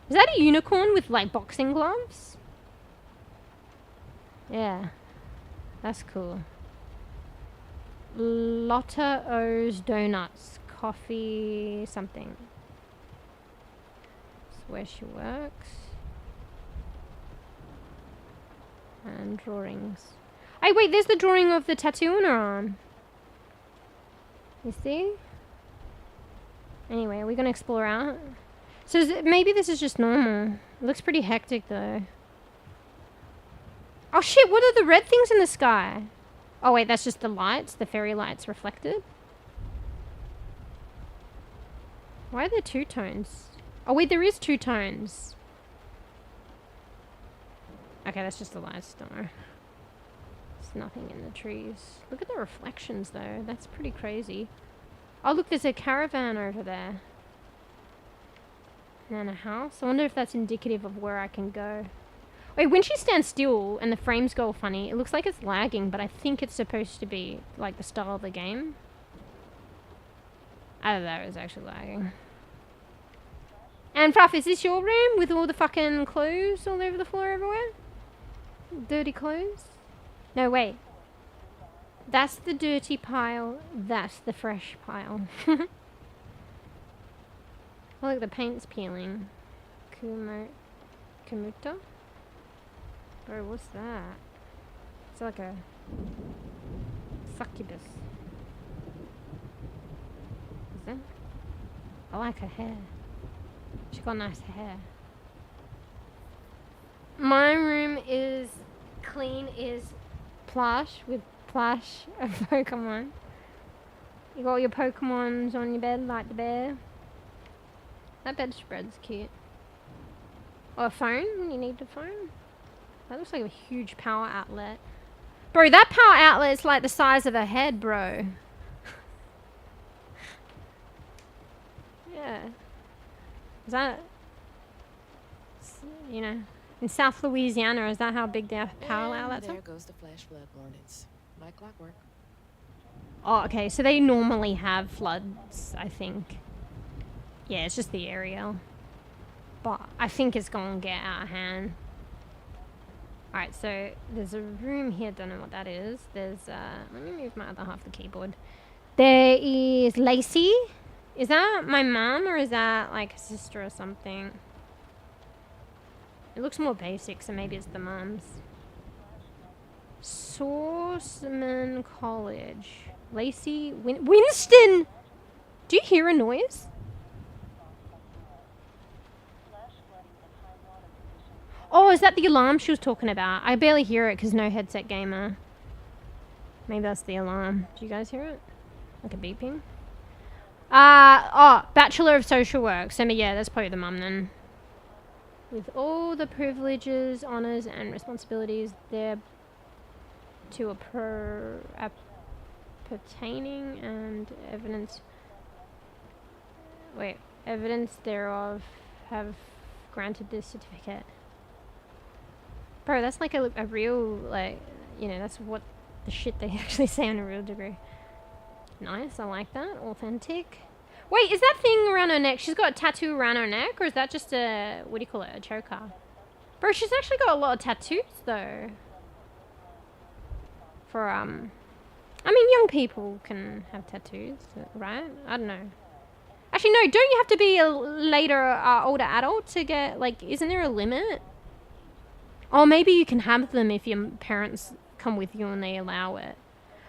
Is that a unicorn with, like, boxing gloves? Yeah. That's cool. 𝖘𝖚𝖕𝖕𝖕𝖕𝖚𝑔𝖗𝖙 donuts. Coffee something. That's where she works. And drawings. Hey, wait, there's the drawing of the tattoo on her arm. You see? Anyway, are we gonna explore out? So maybe this is just normal. It looks pretty hectic though. Oh shit, what are the red things in the sky? Oh wait, that's just the lights, the fairy lights reflected. Why are there two tones? Oh wait, there is two tones. Okay, that's just the lights, don't worry. There's nothing in the trees. Look at the reflections though, that's pretty crazy. Oh look, there's a caravan over there. And then a house. I wonder if that's indicative of where I can go. Wait, when she stands still and the frames go funny, it looks like it's lagging, but I think it's supposed to be like the style of the game. Either that or it's actually lagging. And Fluff, is this your room with all the fucking clothes all over the floor everywhere? Dirty clothes? No, wait. That's the dirty pile. That's the fresh pile. Oh, look, the paint's peeling. 𝖘𝖚𝖕𝖕𝖕𝖕𝖕𝖚𝑔𝖗𝖙. Bro, what's that? It's like a succubus. Is it? I like her hair. She got nice hair. My room is clean, is plush with plush of Pokemon. You got all your Pokemons on your bed like the bear. That bedspread's cute. Or a phone? You need a phone? That looks like a huge power outlet. Bro, that power outlet is like the size of a head, bro. Yeah. Is that... You know... In South Louisiana, is that how big their power outlets are? There goes the flash flood warnings. Like clockwork. Oh, okay. So they normally have floods, I think. Yeah, it's just the area. But I think it's going to get out of hand. Alright, so there's a room here. Don't know what that is. There's, let me move my other half of the keyboard. There is Lacey. Is that my mum or is that like a sister or something? It looks more basic, so maybe it's the mum's. Sourceman College. Lacey Winston! Do you hear a noise? Oh, is that the alarm she was talking about? I barely hear it because no headset gamer. Maybe that's the alarm. Do you guys hear it? Like a beeping? Oh, Bachelor of Social Work. So yeah, that's probably the mum then. With all the privileges, honours and responsibilities there to pertaining and evidence thereof have granted this certificate. Bro, that's like a real, like, you know, that's what the shit they actually say on a real degree. Nice, I like that. Authentic. Wait, is that thing around her neck? She's got a tattoo around her neck, or is that just a, what do you call it, a choker? Bro, she's actually got a lot of tattoos, though. For, I mean, young people can have tattoos, right? I don't know. Actually, no, don't you have to be a later, older adult to get, like, isn't there a limit? Oh, maybe you can have them if your parents come with you and they allow it.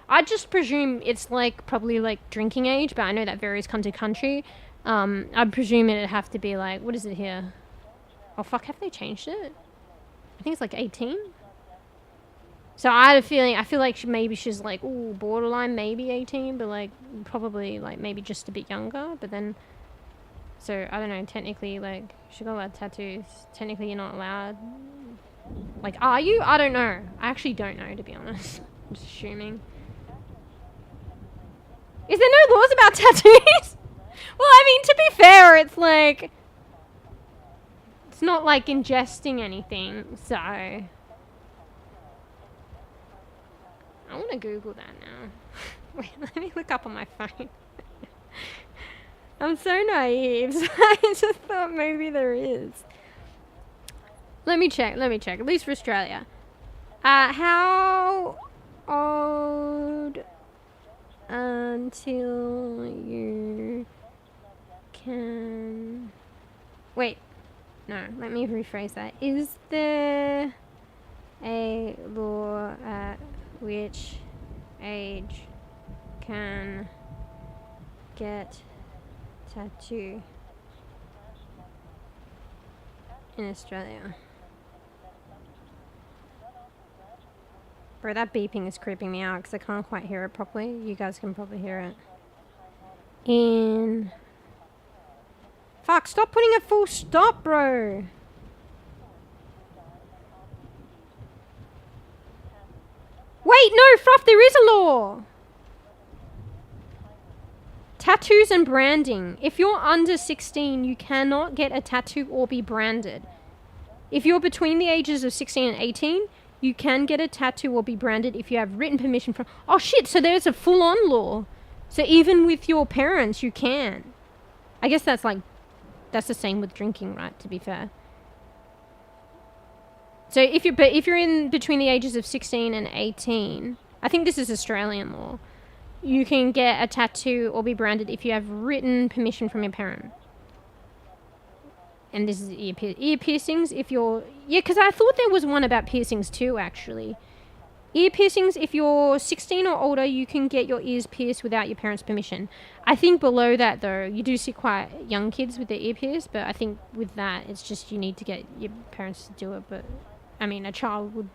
I just presume it's like probably like drinking age, but I know that varies country to country. I presume it'd have to be like, what is it here? Oh fuck, have they changed it? I think it's like 18. So I had a feeling, I feel like maybe she's like, ooh, borderline, maybe 18, but like probably like maybe just a bit younger. But then, so I don't know, technically like she got a lot of tattoos. Technically you're not allowed. Like, are you? I don't know. I actually don't know, to be honest. I'm just assuming. Is there no laws about tattoos? Well, I mean, to be fair, it's like, it's not like ingesting anything, so. I want to Google that now. Wait, let me look up on my phone. I'm so naive, so I just thought maybe there is. Let me check, at least for Australia. How old until you can... Wait, no, let me rephrase that. Is there a law at which age can get tattoo in Australia? Bro, that beeping is creeping me out because I can't quite hear it properly. You guys can probably hear it. Fuck, stop putting a full stop, bro. Wait, no, Fruff, there is a law. Tattoos and branding. If you're under 16, you cannot get a tattoo or be branded. If you're between the ages of 16 and 18, you can get a tattoo or be branded if you have written permission from... Oh shit, so there's a full-on law. So even with your parents, you can. I guess that's like... That's the same with drinking, right, to be fair. So if you're in between the ages of 16 and 18, I think this is Australian law, you can get a tattoo or be branded if you have written permission from your parent. And this is ear piercings if you're... Yeah, because I thought there was one about piercings too, actually. Ear piercings, if you're 16 or older, you can get your ears pierced without your parents' permission. I think below that, though, you do see quite young kids with their ear pierced, but I think with that, it's just you need to get your parents to do it. But, I mean, a child would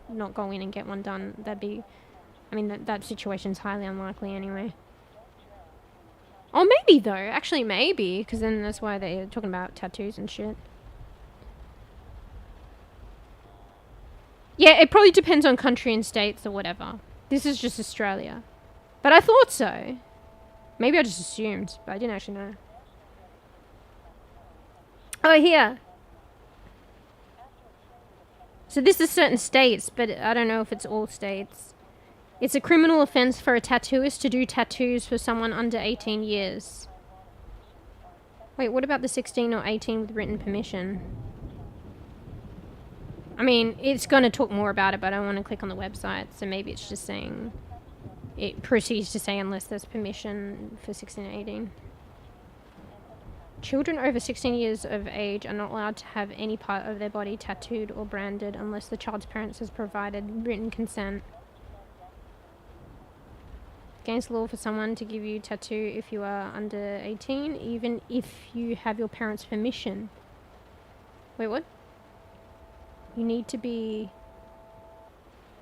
not go in and get one done. That'd be... I mean, that situation's highly unlikely anyway. Oh, maybe, though. Actually, maybe, because then that's why they're talking about tattoos and shit. Yeah, it probably depends on country and states or whatever. This is just Australia. But I thought so. Maybe I just assumed, but I didn't actually know. Oh, here. So this is certain states, but I don't know if it's all states. It's a criminal offence for a tattooist to do tattoos for someone under 18 years. Wait, what about the 16 or 18 with written permission? I mean, it's going to talk more about it, but I don't want to click on the website, so maybe it's just saying... It proceeds to say unless there's permission for 16 and 18. Children over 16 years of age are not allowed to have any part of their body tattooed or branded unless the child's parents has provided written consent. Against law for someone to give you a tattoo if you are under 18, even if you have your parents' permission. Wait, what? You need to be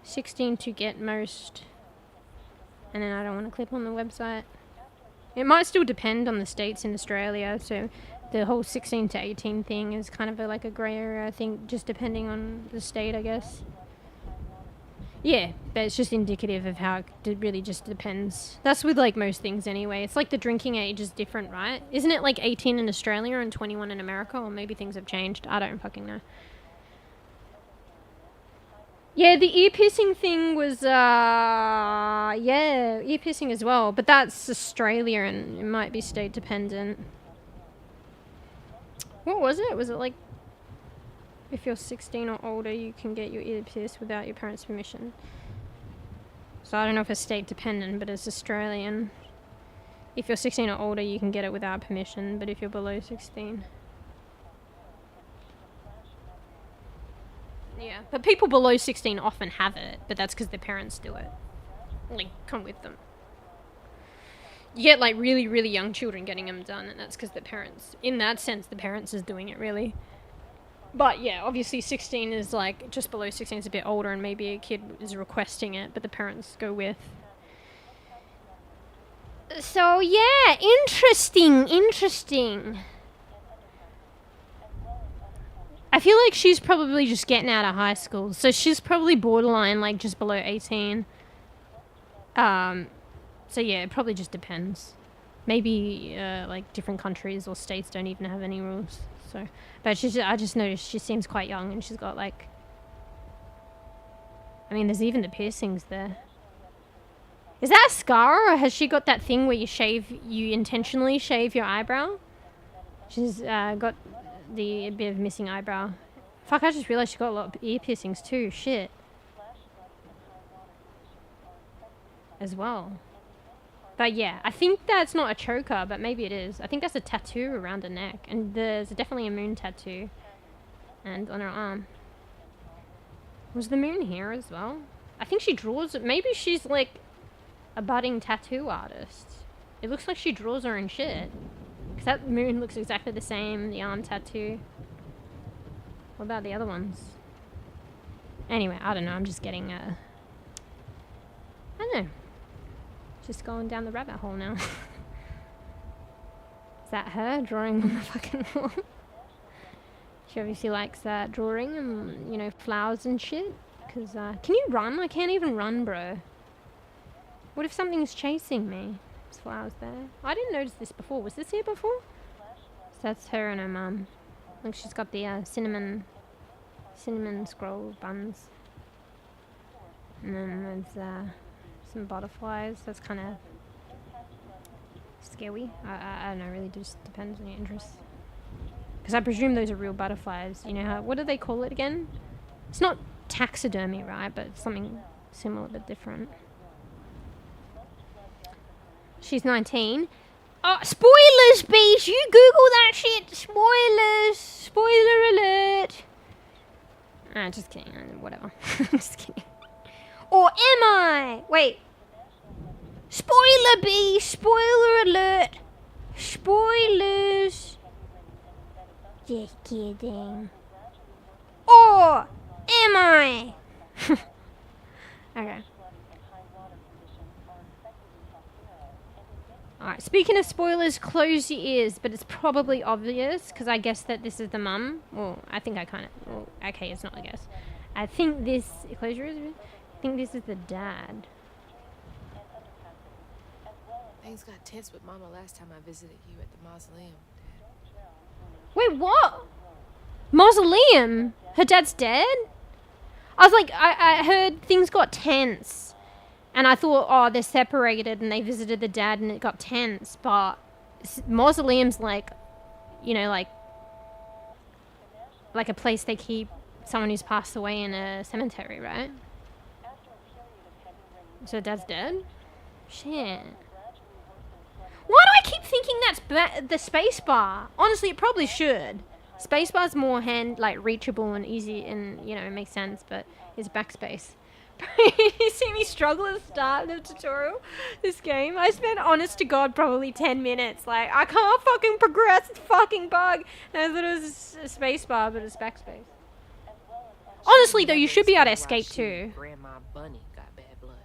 16 to get most... And then I don't want to click on the website. It might still depend on the states in Australia, so the whole 16 to 18 thing is kind of like a grey area, I think, just depending on the state, I guess. Yeah, but it's just indicative of how it really just depends. That's with like most things anyway. It's like the drinking age is different, right? Isn't it like 18 in Australia and 21 in America? Or maybe things have changed. I don't fucking know. Yeah, the ear piercing thing was, yeah, ear piercing as well. But that's Australia and it might be state dependent. What was it? Was it like... If you're 16 or older, you can get your ear pierced without your parents' permission. So I don't know if it's state dependent, but it's Australian. If you're 16 or older, you can get it without permission, but if you're below 16... Yeah, but people below 16 often have it, but that's because their parents do it. like, come with them. You get, like, really, really young children getting them done, and that's because the parents, in that sense, the parents is doing it, really. But, yeah, obviously 16 is, like, just below 16 is a bit older, and maybe a kid is requesting it, but the parents go with. So, yeah, interesting. I feel like she's probably just getting out of high school, so she's probably borderline, like, just below 18. So yeah, it probably just depends. Maybe, like, different countries or states don't even have any rules, so. But I just noticed she seems quite young, and she's got, like... I mean, there's even the piercings there. Is that a scar, or has she got that thing where you intentionally shave your eyebrow? She's, got a bit of missing eyebrow. Fuck, I just realized she got a lot of ear piercings too, shit. As well. But yeah, I think that's not a choker, but maybe it is. I think that's a tattoo around her neck. And there's definitely a moon tattoo. And on her arm. Was the moon here as well? I think she draws it. Maybe she's like a budding tattoo artist. It looks like she draws her own shit. Because that moon looks exactly the same, the arm tattoo. What about the other ones? Anyway, I don't know. I'm just getting I don't know. Just going down the rabbit hole now. Is that her drawing on the fucking wall? She obviously likes drawing and, you know, flowers and shit. Because, can you run? I can't even run, bro. What if something's chasing me? There's flowers there. I didn't notice this before. Was this here before? So that's her and her mum. Look, she's got the cinnamon scroll buns. And then there's some butterflies. That's kind of scary. I don't know, really just depends on your interests. Because I presume those are real butterflies. You know how, what do they call it again? It's not taxidermy, right? But it's something similar but different. She's 19. Oh, spoilers, beach! You Google that shit! Spoilers! Spoiler alert! Just kidding. Whatever. Just kidding. Or am I? Wait. Spoiler bee! Spoiler alert! Spoilers! Just kidding. Or am I? Okay. Alright, speaking of spoilers, close your ears, but it's probably obvious, because I guess that this is the mum. Well, I think I kind of... Well, okay, it's not, I guess. I think this... Close your ears. I think this is the dad. Things got tense with Mama last time I visited you at the mausoleum, Dad. Wait, what? Mausoleum? Her dad's dead? I was like, I heard things got tense. And I thought, oh, they're separated and they visited the dad and it got tense. But mausoleum's like, you know, like a place they keep someone who's passed away in a cemetery, right? So dad's dead? Shit. Why do I keep thinking that's the space bar? Honestly, it probably should. Space bar's more reachable and easy and, you know, it makes sense, but it's backspace. You see me struggle at the start of the tutorial, this game. I spent, honest to God, probably 10 minutes. Like, I can't fucking progress, it's fucking bug. And I thought it was a space bar, but it's backspace. Honestly, though, you should be able to escape too. Grandma Bunny got bad blood.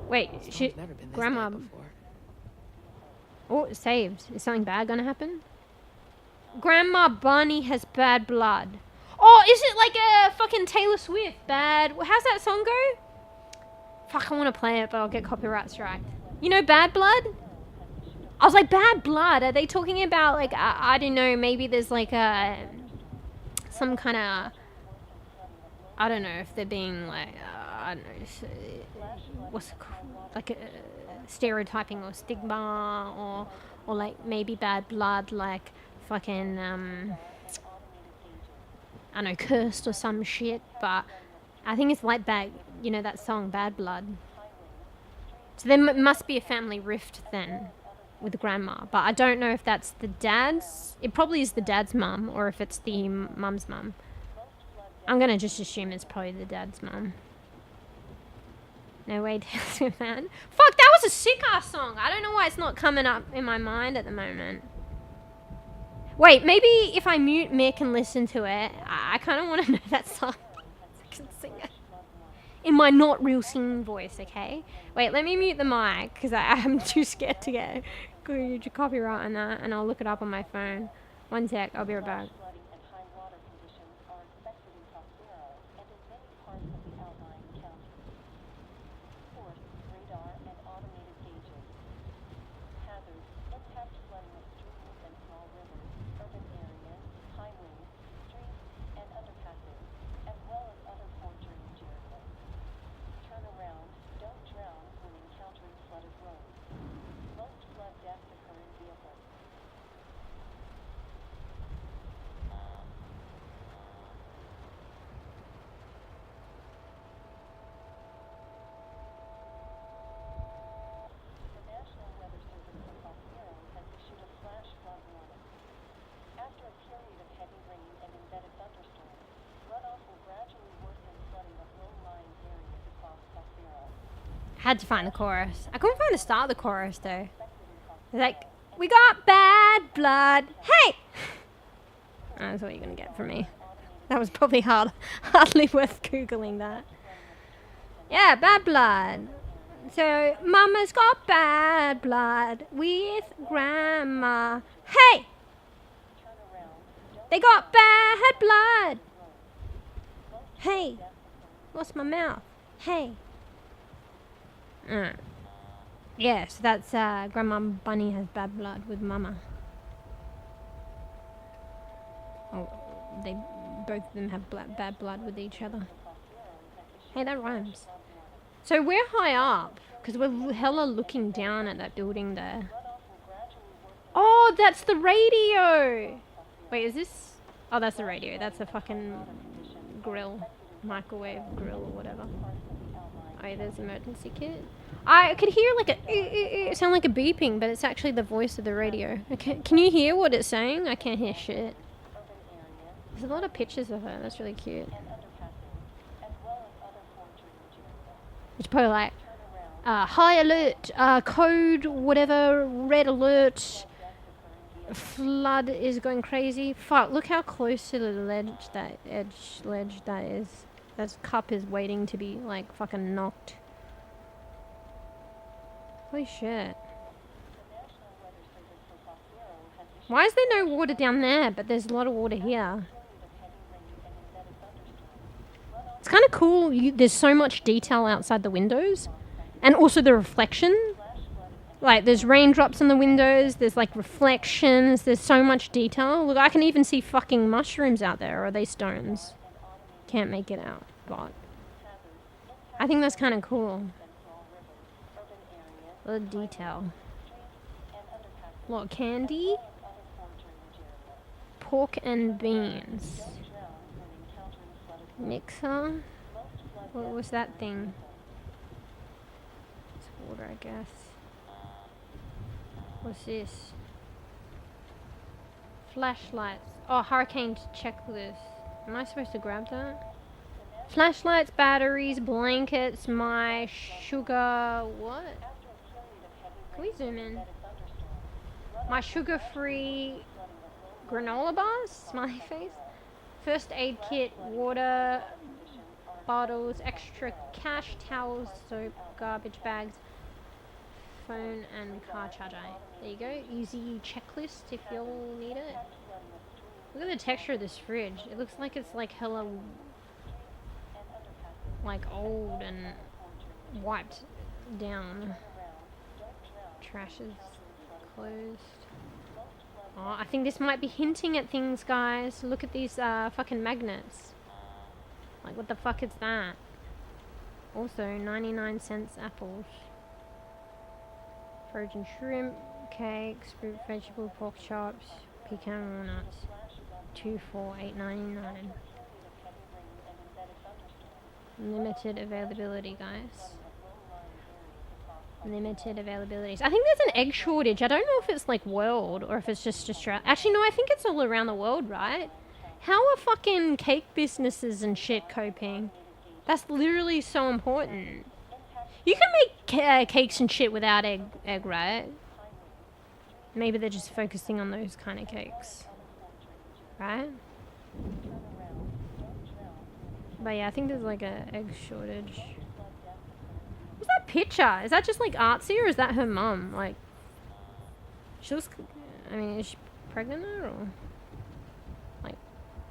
Wait, Grandma... Oh, it's saved. Is something bad gonna happen? Grandma Bunny has bad blood. Oh, is it like a fucking Taylor Swift? Bad... How's that song go? Fuck, I want to play it, but I'll get copyright strike. You know Bad Blood? I was like, Bad Blood? Are they talking about, like, I don't know, maybe there's like some kind of... I don't know if they're being like, I don't know, what's it called? Like a stereotyping or stigma or like maybe bad blood, like fucking, I don't know, cursed or some shit, but I think it's like that, you know, that song, Bad Blood. So there must be a family rift then with the grandma, but I don't know if that's the dad's, it probably is the dad's mum, or if it's the mum's mum. I'm gonna just assume it's probably the dad's mum. No way, Taylor Swift fan. Fuck, that was a sick-ass song. I don't know why it's not coming up in my mind at the moment. Wait, maybe if I mute Mick and listen to it, I kind of want to know that song. I can sing it. In my not real singing voice, okay? Wait, let me mute the mic, because I'm too scared to get copyright on that, and I'll look it up on my phone. One sec, I'll be right back. Had to find the chorus. I couldn't find the start of the chorus though. It's like, we got bad blood. Hey! That's what you're gonna get from me. That was probably hardly worth Googling that. Yeah, bad blood. So, Mama's got bad blood with Grandma. Hey! They got bad blood. Hey! Lost my mouth. Hey! Yeah, so that's Grandma Bunny has bad blood with Mama. Oh, they both of them have bad blood with each other. Hey, that rhymes. So we're high up because we're hella looking down at that building there. Oh, that's the radio. Wait, is this? Oh, that's the radio. That's a fucking grill, microwave grill or whatever. Oh, yeah, there's emergency kit. I could hear like it sound like a beeping, but it's actually the voice of the radio. Okay, can you hear what it's saying? I can't hear shit. There's a lot of pictures of her. That's really cute. It's probably like high alert, code whatever, red alert, flood is going crazy. Fuck! Look how close to the ledge that is. That cup is waiting to be like fucking knocked. Holy shit. Why is there no water down there, but there's a lot of water here? It's kind of cool. There's so much detail outside the windows. And also the reflection. Like, there's raindrops on the windows. There's, like, reflections. There's so much detail. Look, I can even see fucking mushrooms out there. Or are they stones? Can't make it out, but I think that's kind of cool. A lot of detail. A lot of candy. Pork and beans. Mixer. What was that thing? It's water, I guess. What's this? Flashlights. Oh, hurricane checklist. Am I supposed to grab that? Flashlights, batteries, blankets, my sugar... What? Can we zoom in? My sugar-free granola bars? Smiley face. First aid kit, water bottles, extra cash, towels, soap, garbage bags, phone and car charger. There you go. Easy checklist if you'll need it. Look at the texture of this fridge. It looks like it's like hella like old and wiped down. Trash is closed. Oh, I think this might be hinting at things, guys. Look at these fucking magnets. Like, what the fuck is that? Also, 99 cents apples. Frozen shrimp, cakes, fruit, vegetable, pork chops, pecan walnuts. 2 for $8.99. Limited availability, guys. Limited availabilities. I think there's an egg shortage. I don't know if it's like world or if it's just Australia. Actually, no, I think it's all around the world, right? How are fucking cake businesses and shit coping? That's literally so important. You can make cakes and shit without egg, right? Maybe they're just focusing on those kind of cakes. Right? But yeah, I think there's like a egg shortage. What's that picture? Is that just like artsy or is that her mum? Like, she looks, I mean, is she pregnant or? Like,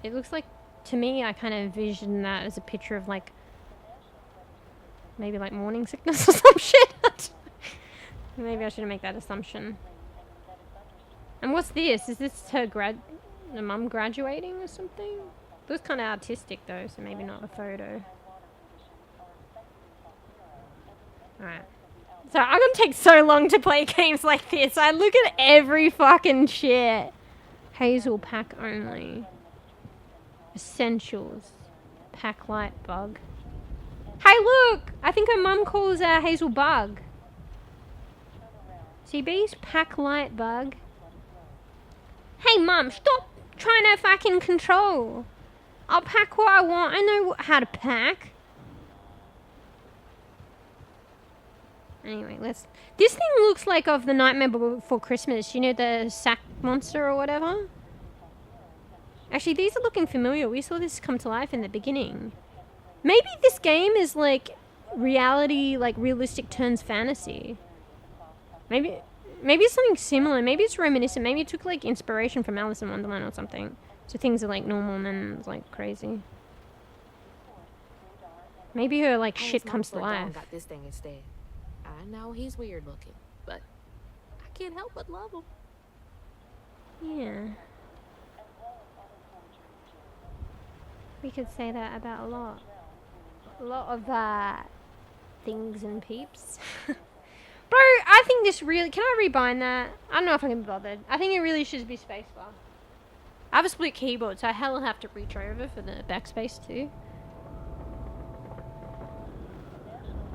it looks like, to me, I kind of envision that as a picture of like, maybe like morning sickness or some shit. Maybe I shouldn't make that assumption. And what's this? Is this her mum graduating or something? Looks kind of artistic though, so maybe not a photo. Alright. So I'm gonna take so long to play games like this. I look at every fucking shit. Hazel pack only. Essentials. Pack light bug. Hey look! I think her mum calls Hazel bug. CB's pack light bug. Hey mum, stop trying to fucking control. I'll pack what I want. I know how to pack. Anyway, let's... This thing looks like of the Nightmare Before Christmas. You know, the sack monster or whatever? Actually, these are looking familiar. We saw this come to life in the beginning. Maybe this game is like reality, like realistic turns fantasy. Maybe it's something similar. Maybe it's reminiscent. Maybe it took like inspiration from Alice in Wonderland or something. So things are like normal and then it's like crazy. Maybe her like shit comes to life. Got this thing instead. I know he's weird looking, but I can't help but love him. Yeah. We could say that about a lot. A lot of things and peeps. Bro, I think this really... Can I rebind that? I don't know if I can be bothered. I think it really should be spacebar. I have a split keyboard, so I hell have to reach over for the backspace too.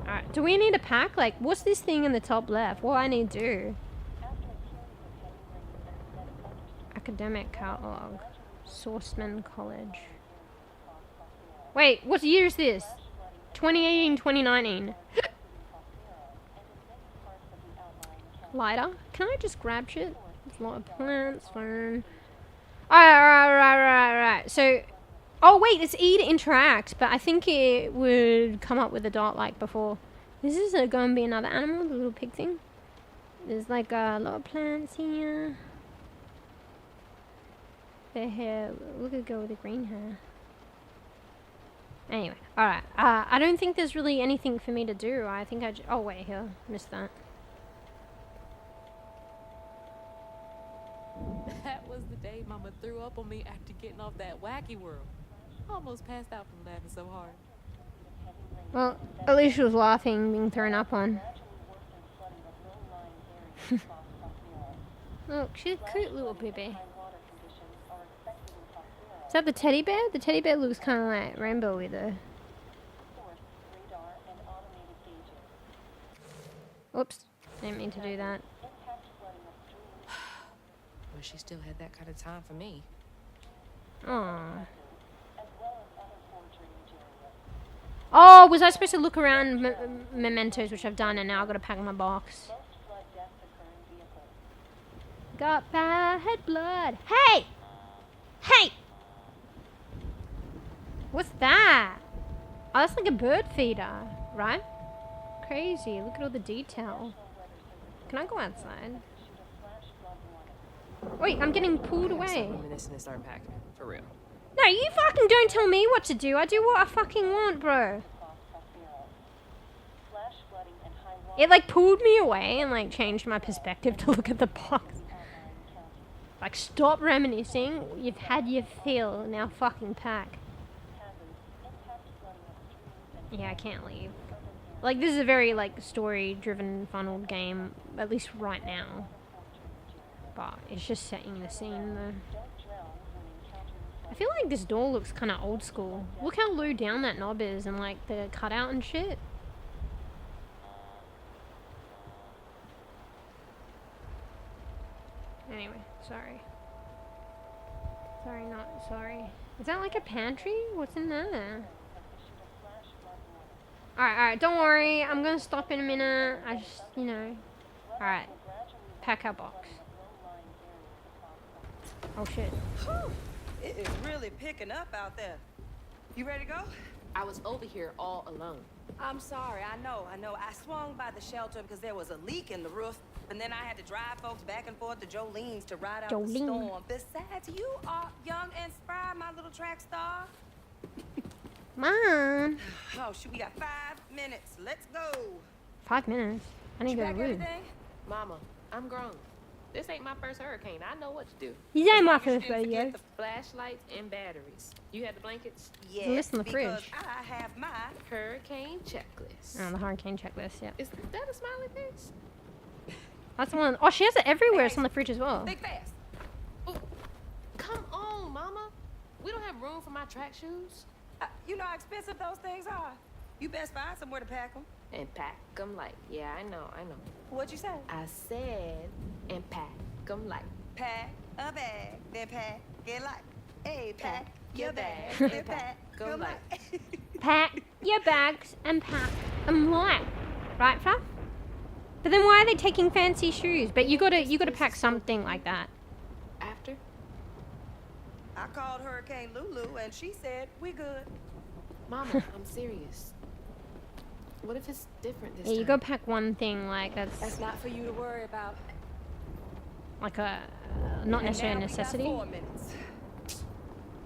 Alright, do we need a pack? Like, what's this thing in the top left? What I need to do? Academic catalog. Sourceman College. Wait, what year is this? 2018, 2019. Lighter? Can I just grab shit? There's a lot of plants, phone. Alright. So, oh wait, it's E to interact, but I think it would come up with a dot like before. This is going to be another animal, the little pig thing. There's like a lot of plants here. Their hair, look at the girl with the green hair. Anyway, alright. I don't think there's really anything for me to do. I think oh wait, here, missed that. That was the day Mama threw up on me after getting off that wacky world. Almost passed out from laughing so hard. Well, at least she was laughing, being thrown up on. Look, she's a cute little baby. Is that the teddy bear? The teddy bear looks kind of like rainbow with her. Oops, didn't mean to do that. Wish she still had that kind of time for me. Aww. Oh, was I supposed to look around mementos, which I've done, and now I've got to pack my box. Got bad blood. Hey! Hey! What's that? Oh, that's like a bird feeder, right? Crazy. Look at all the detail. Can I go outside? Wait, I'm getting pulled away. Reminiscent art pack, for real. No, you fucking don't tell me what to do. I do what I fucking want, bro. It like pulled me away and like changed my perspective to look at the box. Like, stop reminiscing. You've had your fill. Now fucking pack. Yeah, I can't leave. Like, this is a very like story-driven, funneled game, at least right now. But it's just setting the scene though. I feel like this door looks kind of old school. Look how low down that knob is and like the cutout and shit. Anyway, sorry. Sorry, not sorry. Is that like a pantry? What's in there? Alright, don't worry. I'm gonna stop in a minute. I just, you know. Alright. Pack our box. Oh shit. Whew. It is really picking up out there. You ready to go? I was over here all alone. I'm sorry, I know. I swung by the shelter because there was a leak in the roof, and then I had to drive folks back and forth to j0urney's to ride out the storm. Besides, you are young and spry, my little track star. Mom. Oh, shoot, we got 5 minutes. Let's go. 5 minutes? I need to go to the room. Mama, I'm grown. This ain't my first hurricane. I know what to do. You ain't my first radio. The flashlights and batteries. You had the blankets? Yes, list in the because fridge. I have my Hurricane checklist. Oh, the hurricane checklist, yeah. Is that a smiley face? That's the one. Oh, she has it everywhere. It's on the fridge as well. Think fast. Oh, come on, Mama. We don't have room for my track shoes. You know how expensive those things are. You best find somewhere to pack them. And pack them light. Yeah, I know. What'd you say? I said, and pack them light. Pack a bag, then pack it light. Hey, pack your bag, and then pack go your light. light. Pack your bags and pack them light. Right, Fluff? But then why are they taking fancy shoes? But you gotta pack something like that. After? I called Hurricane Lulu and she said, we good. Mama, I'm serious. What if it's different this Yeah, time? you go pack one thing like That's not for you to worry about. like a not necessarily a And now we got necessity. 4 minutes.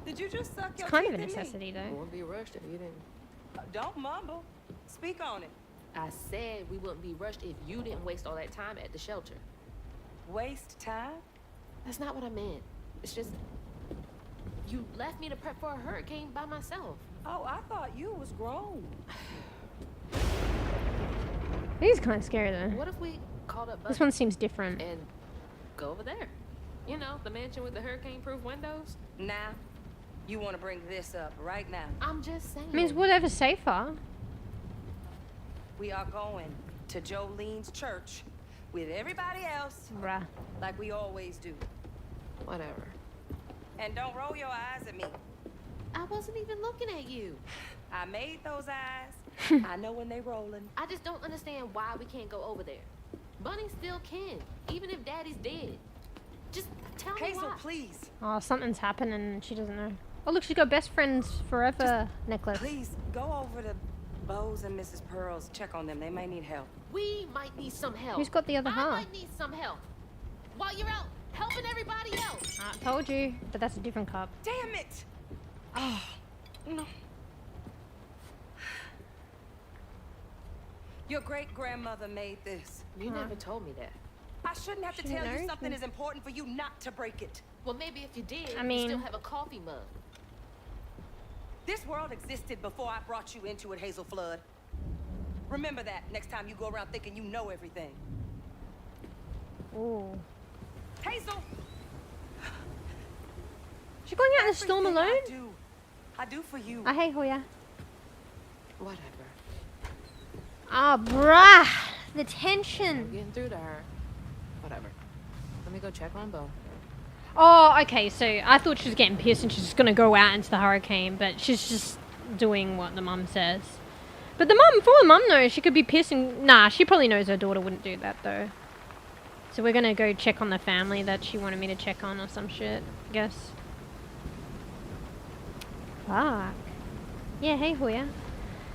Did you just suck It's your kind of a teeth in me? necessity though. Wouldn't be rushed if you didn't. Don't mumble. Speak on it. I said we wouldn't be rushed if you didn't waste all that time at the shelter. Waste time? That's not what I meant. It's just you left me to prep for a hurricane by myself. Oh, I thought you was grown. He's kind of scary though. What if we called up This Buddy one seems different. and go over there? You know, the mansion with the hurricane-proof windows. Now, you want to bring this up right now. I'm just saying. Means whatever's safer. We are going to j0urney's church with everybody else, Bruh. like we always do. Whatever. And don't roll your eyes at me. I wasn't even looking at you. I made those eyes. I know when they rolling. I just don't understand why we can't go over there. Bunny still can, even if Daddy's dead. Just tell me Hazel, why. please. Oh, something's happened and she doesn't know. Oh look, she's got best friends forever necklace. Please, go over to Bo's and Mrs. Pearl's. Check on them. They may need help. We might need some help. Who's got the other I half? might need some help. While you're out helping everybody else. I told you, but that's a different cup. Damn it! Oh, no. Your great-grandmother made this. You never told me that. I shouldn't have to She tell you knows something me. is important for you not to break it. Well, maybe if you did, I you mean- still have a coffee mug. This world existed before I brought you into it, Hazel Flood. Remember that next time you go around thinking you know everything. Ooh. Hazel! She's going out in the storm everything alone? I do for you. I hate Hoya. Whatever. Ah, bruh. The I'm tension. getting through to her. Whatever. Let me go check on Bo. Oh, okay, so I thought she was getting pissed and she's just gonna go out into the hurricane, but she's just doing what the mum says. But the mum, for the mum knows, she could be pissed and... Nah, she probably knows her daughter wouldn't do that, though. So we're gonna go check on the family that she wanted me to check on or some shit, I guess. Fuck. Yeah, hey, Hoya.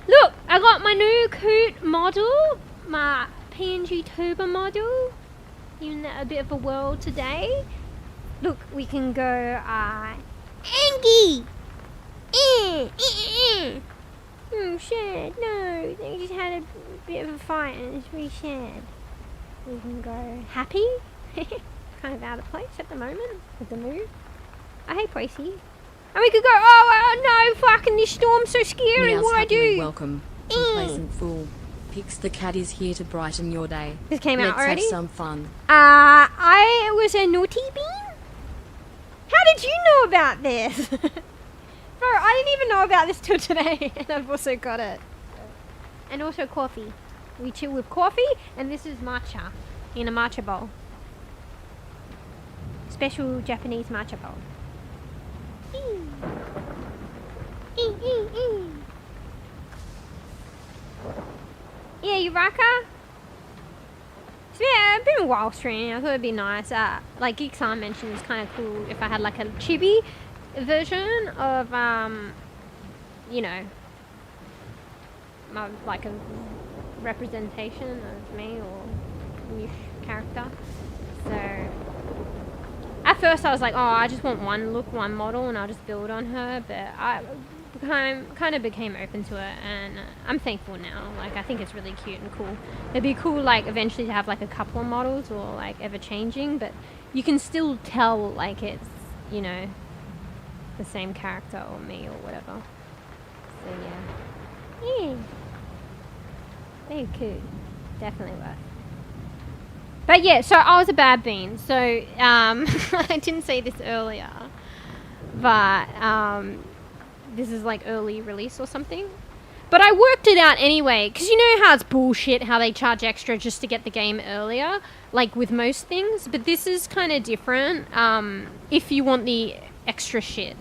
Look, I got my new coot model, my PNG tuber model. In a bit of a whirl today. Look, we can go, Angie! Oh, sad. No, they just had a bit of a fight and it's really sad. We can go happy. Kind of out of place at the moment with the mood. I hate Tracy. And we could go, oh no, fucking this storm's so scary, Meow's what do I happily do? welcome, complacent fool. Pix the cat is here to brighten your day. This came out Let's already? have some fun. I was a naughty bean? How did you know about this? Bro, I didn't even know about this till today, and I've also got it. And also coffee. We chill with coffee, and this is matcha in a matcha bowl. Special Japanese matcha bowl. Hey, Rika. Yeah, it's been a while streaming. I thought it'd be nice. Like 𝖘𝖚𝖕𝖕𝖕𝖕 mentioned, it's kind of cool if I had like a chibi version of, you know, like a representation of me or mewsh's character. So at first I was like, oh, I just want one model and I'll just build on her, but I kind of became open to it, and I'm thankful now. Like, I think it's really cute and cool. It'd be cool, like, eventually to have like a couple of models, or like ever changing, but you can still tell like it's, you know, the same character or me or whatever. So yeah, very cool, definitely worth. But yeah, so I was a bad bean. So I didn't say this earlier, but this is like early release or something. But I worked it out anyway, because you know how it's bullshit how they charge extra just to get the game earlier, like with most things. But this is kind of different if you want the extra shit.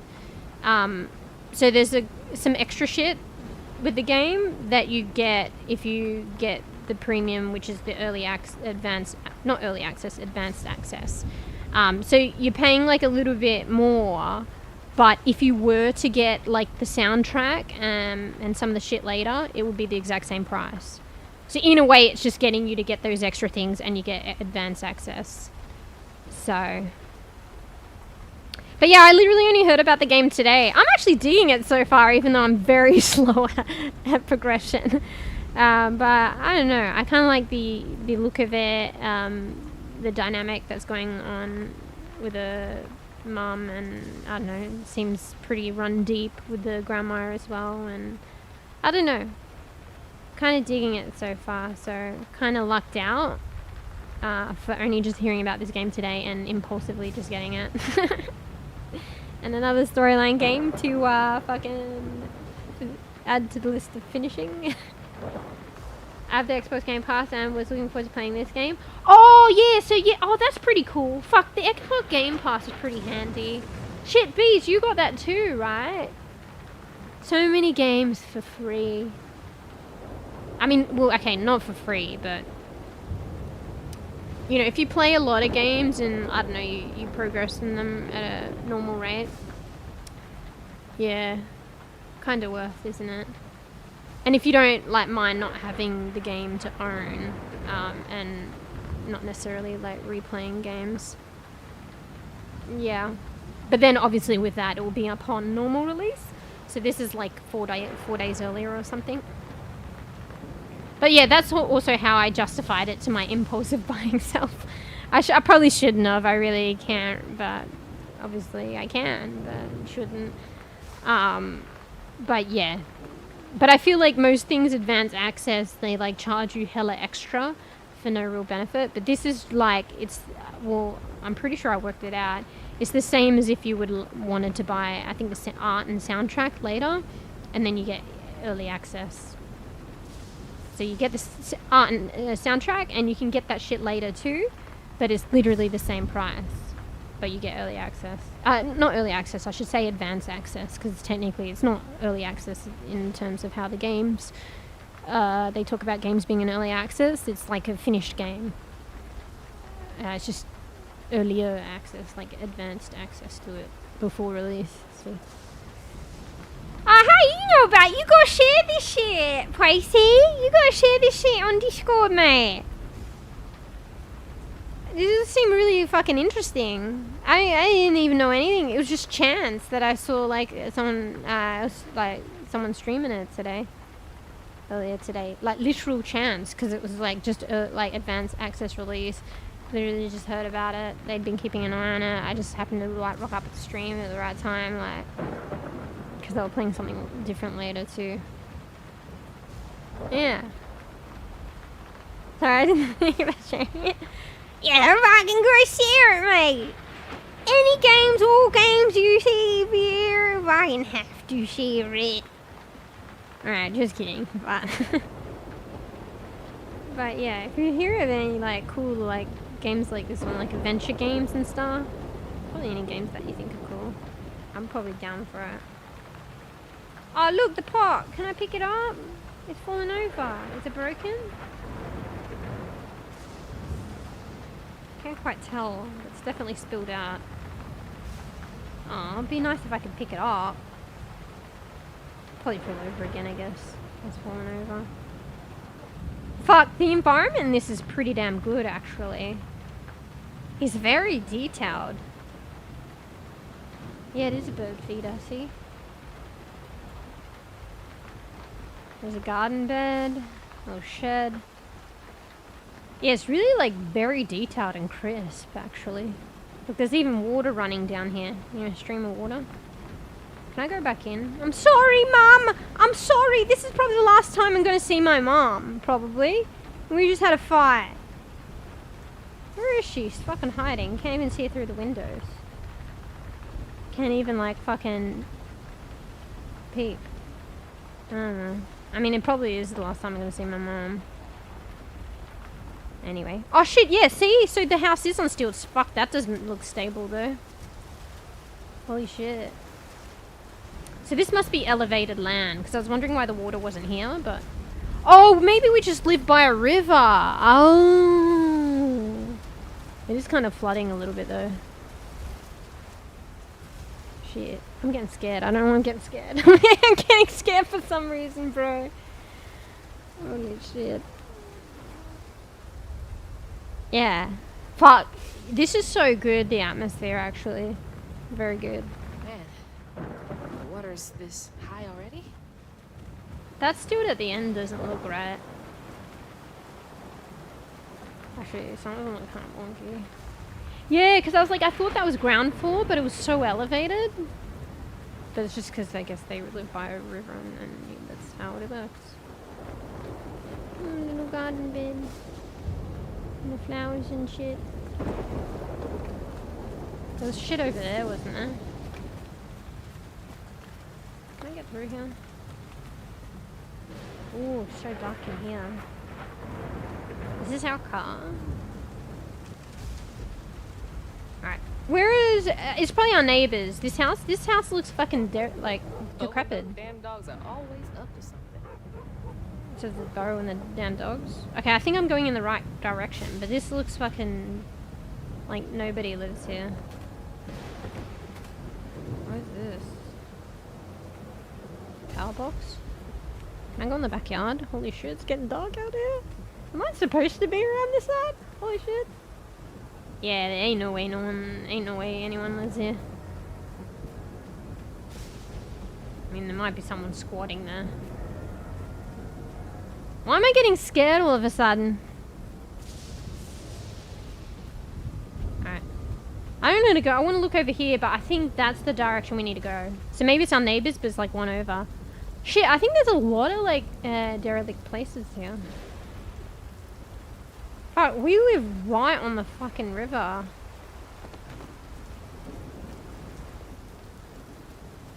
So there's some extra shit with the game that you get if you get the premium, which is the advanced access. So you're paying like a little bit more, but if you were to get like the soundtrack and some of the shit later, it would be the exact same price. So in a way, it's just getting you to get those extra things, and you get advanced access. So, but yeah, I literally only heard about the game today. I'm actually digging it so far, even though I'm very slow at progression. But I don't know, I kind of like the look of it, the dynamic that's going on with the mum, and I don't know, it seems pretty run deep with the grandma as well, and I don't know, kind of digging it so far. So kind of lucked out for only just hearing about this game today and impulsively just getting it. And another storyline game to fucking add to the list of finishing. I have the Xbox Game Pass and was looking forward to playing this game. Oh yeah, so yeah, oh that's pretty cool. Fuck, the Xbox Game Pass is pretty handy. Shit, Bees, you got that too, right? So many games for free. I mean, well, okay, not for free, but you know, if you play a lot of games and I don't know, you progress in them at a normal rate, yeah, kind of worth, isn't it? And if you don't like mind not having the game to own, and not necessarily like replaying games, yeah. But then obviously with that, it will be upon normal release. So this is like 4 days earlier or something. But yeah, that's also how I justified it to my impulsive buying self. I probably shouldn't have. I really can't, but obviously I can, but shouldn't. But yeah. But I feel like most things advanced access, they like charge you hella extra for no real benefit. But this is like, it's, well, I'm pretty sure I worked it out. It's the same as if you would wanted to buy, I think, the art and soundtrack later, and then you get early access. So you get the art and soundtrack, and you can get that shit later too, but it's literally the same price. But you get early access. Not early access, I should say advanced access, because technically it's not early access in terms of how the games, they talk about games being in early access. It's like a finished game. It's just earlier access, like advanced access to it before release. So. How you know about it? You gotta share this shit, Pricey. You gotta share this shit on Discord, mate. This seemed really fucking interesting. I didn't even know anything. It was just chance that I saw like someone streaming it earlier today, like literal chance, because it was like just like advanced access release. Literally just heard about it. They'd been keeping an eye on it. I just happened to like rock up at the stream at the right time, like because they were playing something different later too. Yeah. Sorry, I didn't think about sharing it. Yeah, fucking go share it, mate. Any games, all games you see here, fucking have to share it. Alright, just kidding, but but yeah, if you hear of any like cool like games like this one, like adventure games and stuff, probably any games that you think are cool, I'm probably down for it. Oh look, the pot, can I pick it up? It's fallen over. Is it broken? Can't quite tell. It's definitely spilled out. Oh, it'd be nice if I could pick it up. Probably fall over again, I guess. It's fallen over. Fuck, the environment in this is pretty damn good, actually. It's very detailed. Yeah, it is a bird feeder, see? There's a garden bed, a little shed. Yeah, it's really like very detailed and crisp, actually. Look, there's even water running down here. You know, a stream of water. Can I go back in? I'm sorry, Mum! I'm sorry! This is probably the last time I'm gonna see my mom, probably. We just had a fight. Where is she? She's fucking hiding. Can't even see her through the windows. Can't even, like, fucking peek. I don't know. I mean, it probably is the last time I'm gonna see my mom. Anyway. Oh, shit, yeah, see? So the house is on stilts. Fuck, that doesn't look stable, though. Holy shit. So this must be elevated land, because I was wondering why the water wasn't here, but... Oh, maybe we just live by a river. Oh. It is kind of flooding a little bit, though. Shit. I'm getting scared. I don't want to get scared. I'm getting scared for some reason, bro. Holy shit. Yeah. Fuck. This is so good, the atmosphere, actually. Very good. Man, the water's this high already? That steward at the end doesn't look right. Actually, some of them look kind of wonky. Yeah, because I was like, I thought that was ground floor, but it was so elevated. But it's just because I guess they live by a river and that's how it works. Little garden bed. And the flowers and shit. There was shit over there, wasn't there? Can I get through here? Ooh, it's so dark in here. Is this our car? Alright. Where is... it's probably our neighbors. This house looks fucking decrepit. Damn dogs are always up to something. So the burrow and the damn dogs? Okay, I think I'm going in the right direction, but this looks fucking... like nobody lives here. What is this? Power box? Can I go in the backyard? Holy shit, it's getting dark out here. Am I supposed to be around this side? Holy shit. Yeah, there ain't no way anyone lives here. I mean, there might be someone squatting there. Why am I getting scared all of a sudden? Alright. I don't know where to go. I want to look over here, but I think that's the direction we need to go. So maybe it's our neighbors, but it's like one over. Shit, I think there's a lot of like derelict places here. Fuck, we live right on the fucking river.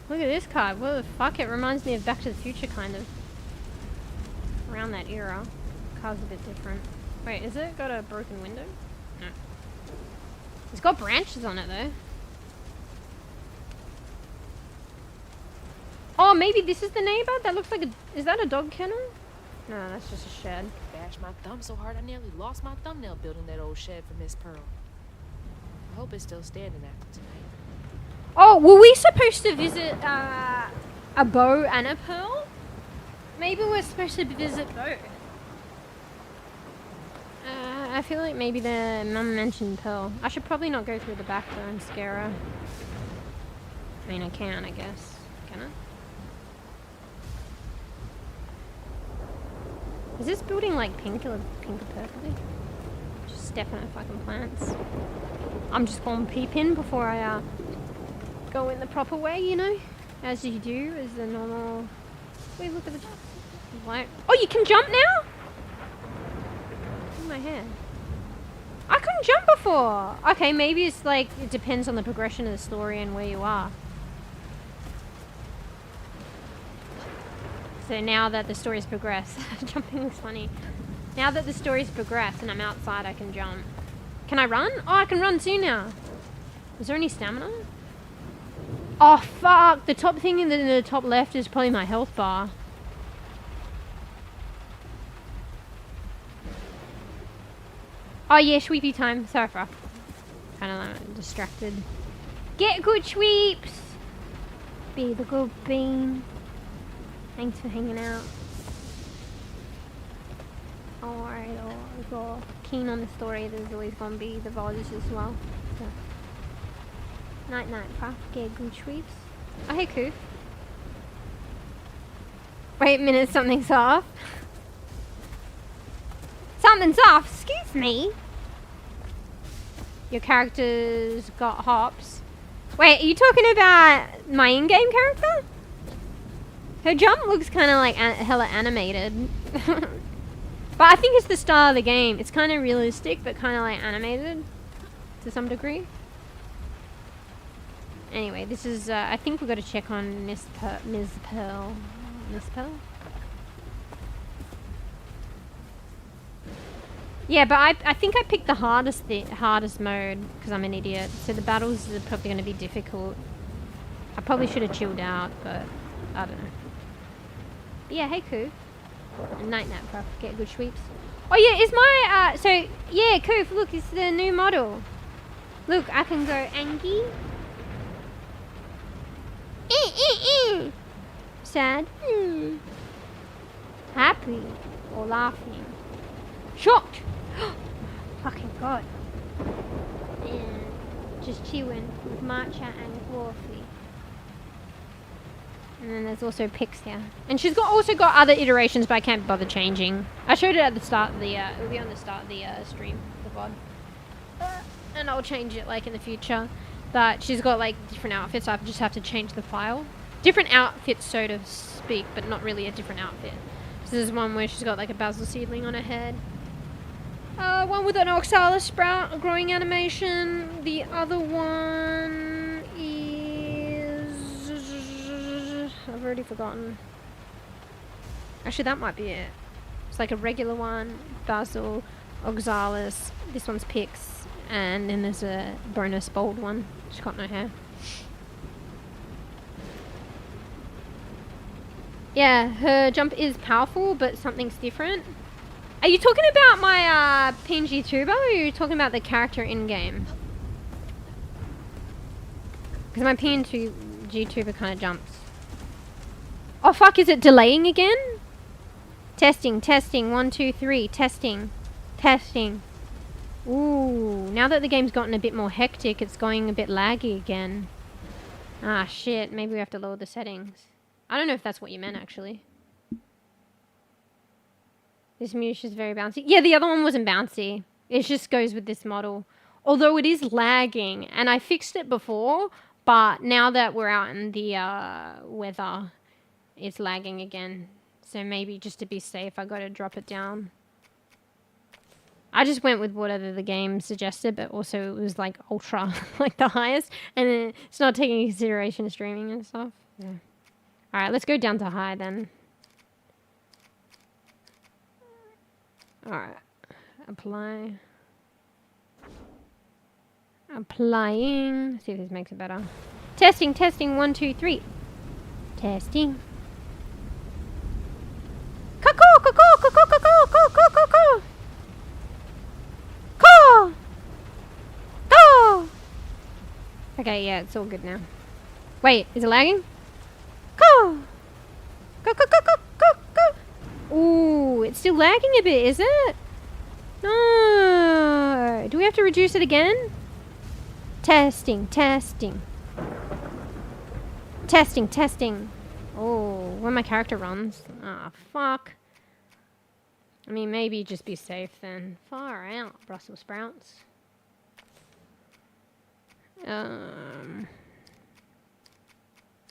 Look at this card. What the fuck? It reminds me of Back to the Future, kind of. Around that era. The car's a bit different. Wait, is it got a broken window? No. It's got branches on it, though. Oh, maybe this is the neighbor? That looks like a... Is that a dog kennel? No, that's just a shed. Bashed my thumb so hard I nearly lost my thumbnail building that old shed for Miss Pearl. I hope it's still standing after tonight. Oh, were we supposed to visit a bow and a pearl? Maybe we're supposed to visit both. I feel like maybe the mum mentioned pearl. I should probably not go through the back though and scare her. I mean, I can, I guess. Can I? Is this building like pink or purpley? Just stepping on fucking plants. I'm just going peeping before I go in the proper way, you know? As you do, as the normal... Wait, look at the light. Oh, you can jump now? In my hair. I couldn't jump before! Okay, maybe it's like, it depends on the progression of the story and where you are. So now that the story's progressed, jumping looks funny. Now that the story's progressed and I'm outside, I can jump. Can I run? Oh, I can run too now. Is there any stamina? Oh, fuck! The top thing in the top left is probably my health bar. Oh yeah, sweepy time. Sorry for kind of like distracted. Get good sweeps. Be the good bean. Thanks for hanging out. Alright, if you're keen on the story, there's always gonna be the voices as well. So. Night night, puff. Get good sweeps. Oh hey, Koof. Wait a minute, something's off. Something's off, excuse me. Your character's got hops. Wait, are you talking about my in-game character? Her jump looks kind of like hella animated. But I think it's the style of the game. It's kind of realistic, but kind of like animated to some degree. Anyway, this is, I think we've got to check on Ms. Pearl. Ms. Pearl? Yeah, but I think I picked the hardest mode because I'm an idiot. So the battles are probably going to be difficult. I probably should have chilled out, but I don't know. But yeah, hey, Koof. Night nap, bro. Get good sweeps. Oh yeah, is my so yeah, Koof. Look, it's the new model. Look, I can go Angie. Sad. Happy or laughing. Shocked. Fucking god. And just chewing with matcha and coffee. And then there's also pics here. And she's also got other iterations, but I can't bother changing. I showed it at the start of the, it'll be on the start of the stream, the VOD. And I'll change it like in the future. But she's got like different outfits, so I just have to change the file. Different outfits, so to speak, but not really a different outfit. So there's one where she's got like a basil seedling on her head. One with an oxalis sprout growing animation. The other one is... I've already forgotten. Actually, that might be it. It's like a regular one, basil, oxalis. This one's Pix, and then there's a bonus bold one. She's got no hair. Yeah, her jump is powerful, but something's different. Are you talking about my PNG tuber, or are you talking about the character in-game? Because my PNG tuber kind of jumps. Oh fuck, is it delaying again? Testing, testing, 1, 2, 3, testing, testing. Ooh, now that the game's gotten a bit more hectic, it's going a bit laggy again. Ah shit, maybe we have to lower the settings. I don't know if that's what you meant actually. This mewsh is very bouncy. Yeah, the other one wasn't bouncy. It just goes with this model. Although it is lagging, and I fixed it before, but now that we're out in the weather, it's lagging again. So maybe just to be safe, I gotta drop it down. I just went with whatever the game suggested, but also it was like ultra, like the highest, and then it's not taking into consideration streaming and stuff. Yeah. Alright, let's go down to high then. Alright. Apply. Applying. See if this makes it better. Testing, testing, 1, 2, 3. Testing. Caw, caw, caw, caw, caw, caw, caw, caw, caw, caw, caw. Caw. Caw. Okay, yeah, it's all good now. Wait, is it lagging? Caw. Caw, caw, caw, caw, caw, caw. Ooh, it's still lagging a bit, is it? No. Do we have to reduce it again? Testing, testing. Testing, testing. Oh, when my character runs. Ah, fuck. I mean, maybe just be safe then. Far out, Brussels sprouts. I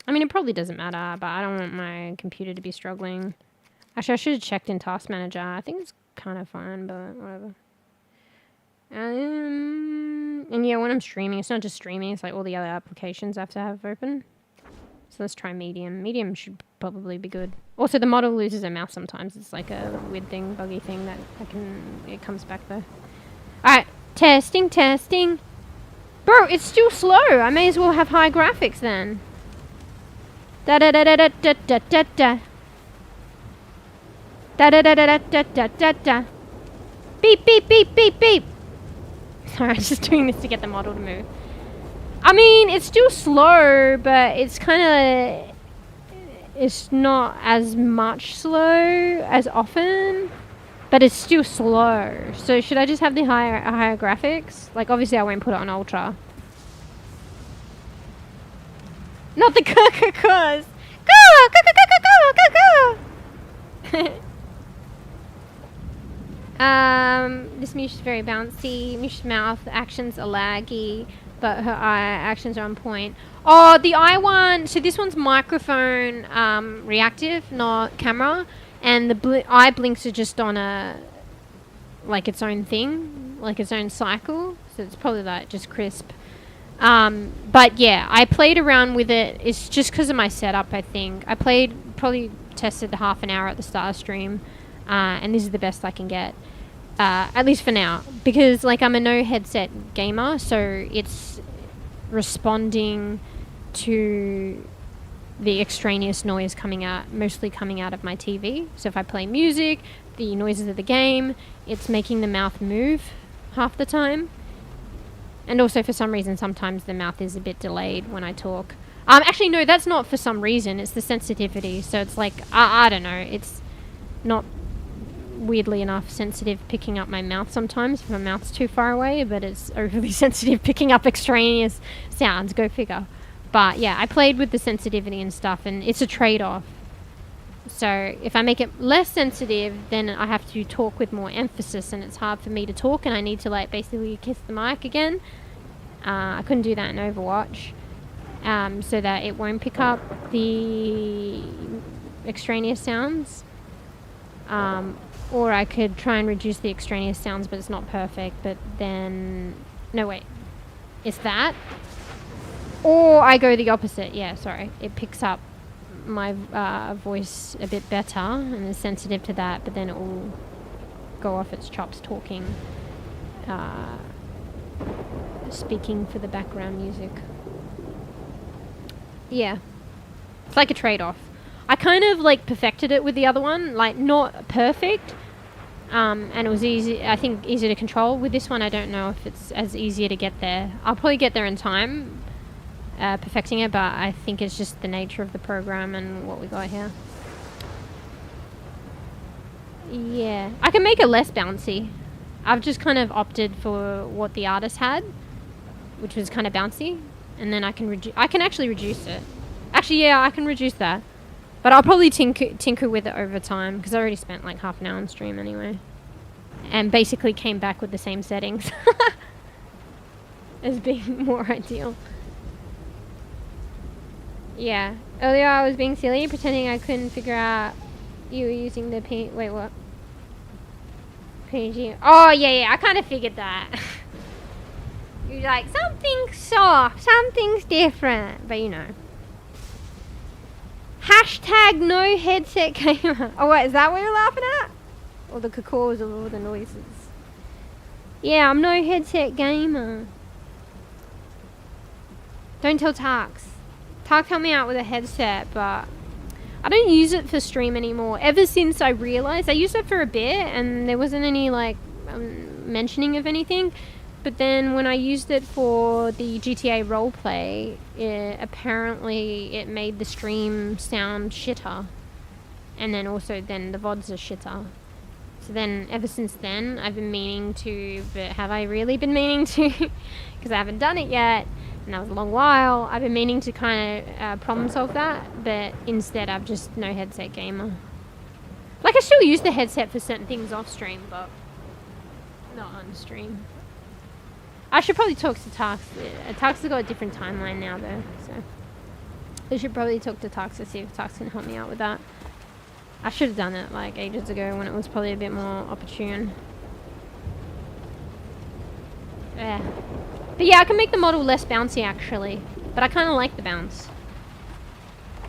mean, it probably doesn't matter, but I don't want my computer to be struggling. Actually, I should have checked in Task Manager. I think it's kind of fine, but whatever. And yeah, when I'm streaming, it's not just streaming, it's like all the other applications I have to have open. So let's try medium. Medium should probably be good. Also, the model loses a mouse sometimes. It's like a weird thing, buggy thing that it comes back though. Alright, testing, testing. Bro, it's still slow. I may as well have high graphics then. Da da da da da da da da da. Da da da da da da da da da. Beep beep beep beep beep. Sorry, I'm just doing this to get the model to move. I mean, it's still slow, but it's kind of... It's not as much slow as often, but it's still slow. So should I just have the higher graphics? Like, obviously I won't put it on ultra. Not the caws. This mewsh is very bouncy. Mewsh's mouth actions are laggy, but her eye actions are on point. Oh, the eye one. So this one's microphone reactive, not camera, and the eye blinks are just on a like its own thing, like its own cycle. So it's probably like just crisp. But yeah, I played around with it. It's just because of my setup, I think. I probably tested half an hour at the start of stream, and this is the best I can get. At least for now, because like I'm a no headset gamer, so it's responding to the extraneous noise mostly coming out of my TV. So if I play music, the noises of the game, it's making the mouth move half the time. And also for some reason, sometimes the mouth is a bit delayed when I talk. Actually no, that's not for some reason, it's the sensitivity. So it's like, I don't know, it's not weirdly enough sensitive picking up my mouth sometimes if my mouth's too far away, but it's overly sensitive picking up extraneous sounds, go figure. But yeah, I played with the sensitivity and stuff, and it's a trade-off. So if I make it less sensitive, then I have to talk with more emphasis, and it's hard for me to talk, and I need to like basically kiss the mic again. I couldn't do that in Overwatch, so that it won't pick up the extraneous sounds. Or I could try and reduce the extraneous sounds, but it's not perfect. But then... No, wait. It's that. Or I go the opposite. Yeah, sorry. It picks up my voice a bit better and is sensitive to that, but then it will go off its chops talking. Speaking for the background music. Yeah. It's like a trade-off. I kind of like perfected it with the other one, like not perfect, and it was easy, I think easy to control. With this one I don't know if it's as easier to get there. I'll probably get there in time, perfecting it, but I think it's just the nature of the program and what we got here. Yeah, I can make it less bouncy. I've just kind of opted for what the artist had, which was kind of bouncy, and then I can actually reduce it. Actually, yeah, I can reduce that. But I'll probably tinker with it over time, because I already spent like half an hour on stream anyway. And basically came back with the same settings. As being more ideal. Yeah. Earlier I was being silly, pretending I couldn't figure out you were using the wait, what? PNG. Oh, yeah, I kind of figured that. You're like, something's soft, something's different. But you know. Hashtag no headset gamer. Oh wait, is that what you're laughing at? Or the caws or all the noises? Yeah, I'm no headset gamer. Don't tell Tarks. Tark helped me out with a headset, but I don't use it for stream anymore. Ever since I realized, I used it for a bit and there wasn't any like mentioning of anything. But then when I used it for the GTA roleplay, apparently it made the stream sound shitter. And then also then the VODs are shitter. So then ever since then I've been meaning to, but have I really been meaning to? Because I haven't done it yet. And that was a long while. I've been meaning to kind of problem solve that. But instead I've just no headset gamer. Like I still use the headset for certain things off stream, but not on stream. I should probably talk to Tarks. Tarks has got a different timeline now though, so I should probably talk to Tarks to see if Tarks can help me out with that. I should have done it like ages ago when it was probably a bit more opportune. Yeah. But yeah, I can make the model less bouncy actually, but I kind of like the bounce.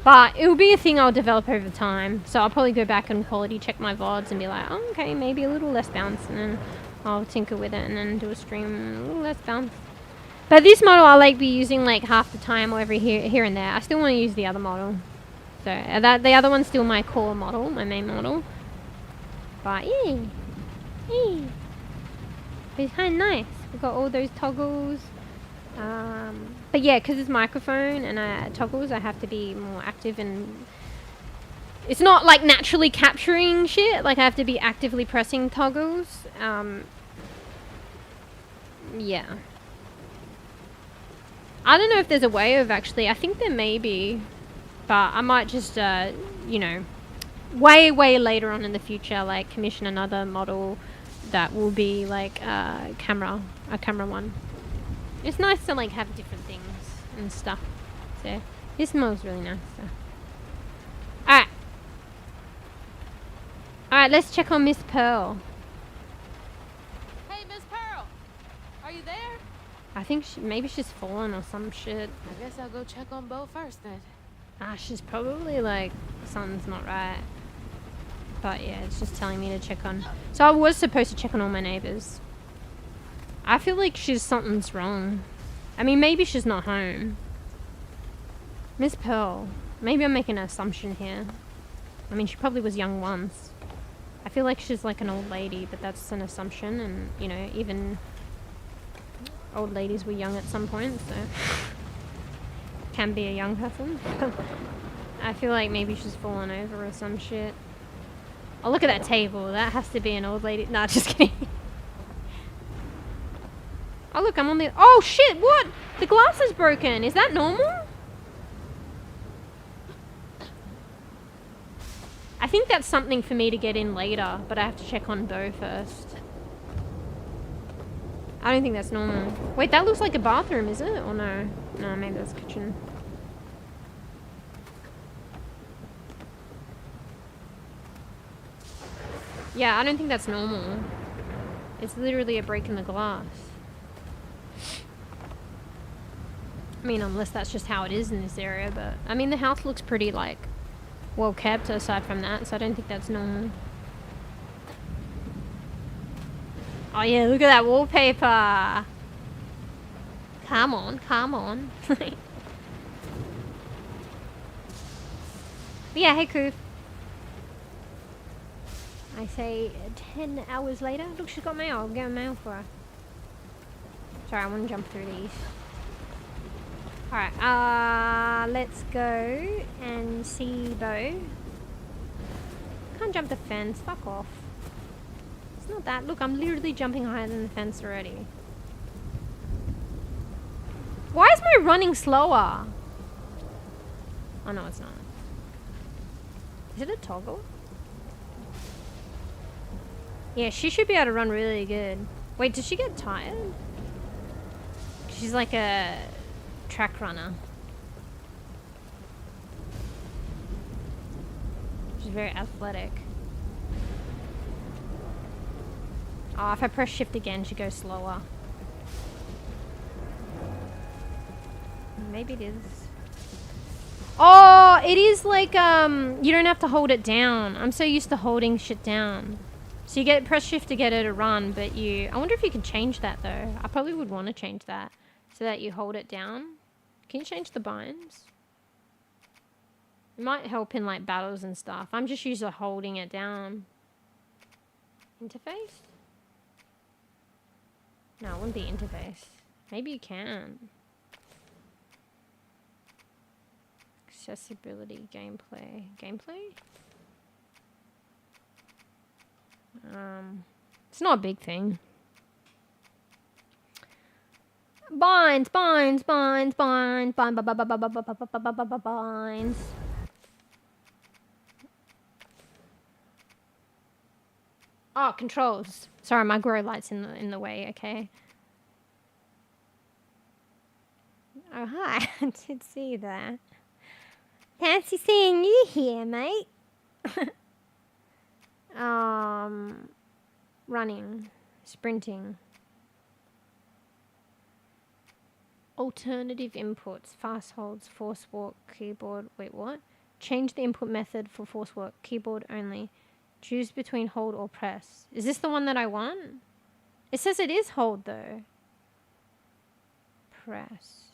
But it will be a thing I'll develop over time, so I'll probably go back and quality check my VODs and be like, oh, okay, maybe a little less bounce, and then I'll tinker with it and then do a stream, a little less bounce. But this model I'll like be using like half the time or every here and there. I still want to use the other model. So the other one's still my core model, my main model. But yeah. But it's kind of nice. We've got all those toggles. But yeah, because it's microphone and toggles, I have to be more active, and it's not like naturally capturing shit. Like I have to be actively pressing toggles. Yeah. I don't know if there's a way of actually, I think there may be, but I might just, you know, way later on in the future, like commission another model that will be like a camera one. It's nice to like have different things and stuff. So this smells really nice. So. Alright, let's check on Miss Pearl. Hey, Miss Pearl, are you there? I think maybe she's fallen or some shit. I guess I'll go check on Bo first then. She's probably like, something's not right. But yeah, it's just telling me to check on. So I was supposed to check on all my neighbors. I feel like something's wrong. I mean, maybe she's not home. Miss Pearl. Maybe I'm making an assumption here. I mean, she probably was young once. I feel like she's like an old lady, but that's an assumption, and you know, even old ladies were young at some point, so can be a young person. I feel like maybe she's fallen over or some shit. Oh, look at that table. That has to be an old lady. Nah, just kidding. Oh, look, I'm on the... Oh, shit, what? The glass is broken. Is that normal? I think that's something for me to get in later, but I have to check on Bo first. I don't think that's normal. Wait, that looks like a bathroom, is it? Or no? No, maybe that's kitchen. Yeah, I don't think that's normal. It's literally a break in the glass. I mean, unless that's just how it is in this area, but... I mean, the house looks pretty, like, well kept aside from that, so I don't think that's normal. Oh yeah, look at that wallpaper! Come on, come on. But yeah, hey Koof. I say 10 hours later. Look, she's got mail. I'll get a mail for her. Sorry, I want to jump through these. Alright, let's go and see Bo. Can't jump the fence. Fuck off. It's not that. Look, I'm literally jumping higher than the fence already. Why is my running slower? Oh, no, it's not. Is it a toggle? Yeah, she should be able to run really good. Wait, does she get tired? She's like a track runner. She's very athletic. Oh, if I press shift again, she goes slower. Maybe it is. Oh, it is like, you don't have to hold it down. I'm so used to holding shit down. So you press shift to get her to run, but I wonder if you can change that though. I probably would want to change that so that you hold it down. Can you change the binds? It might help in like battles and stuff. I'm just used to holding it down. Interface? No, it wouldn't be interface. Maybe you can. Accessibility, gameplay. Gameplay? It's not a big thing. Binds. Oh, controls. Sorry, my grow light's in the way, okay. Oh, hi. I did see that. Fancy seeing you here, mate. Running. Sprinting. Alternative inputs. Fast holds, force walk, keyboard. Wait, what? Change the input method for force walk. Keyboard only. Choose between hold or press. Is this the one that I want? It says it is hold though. Press.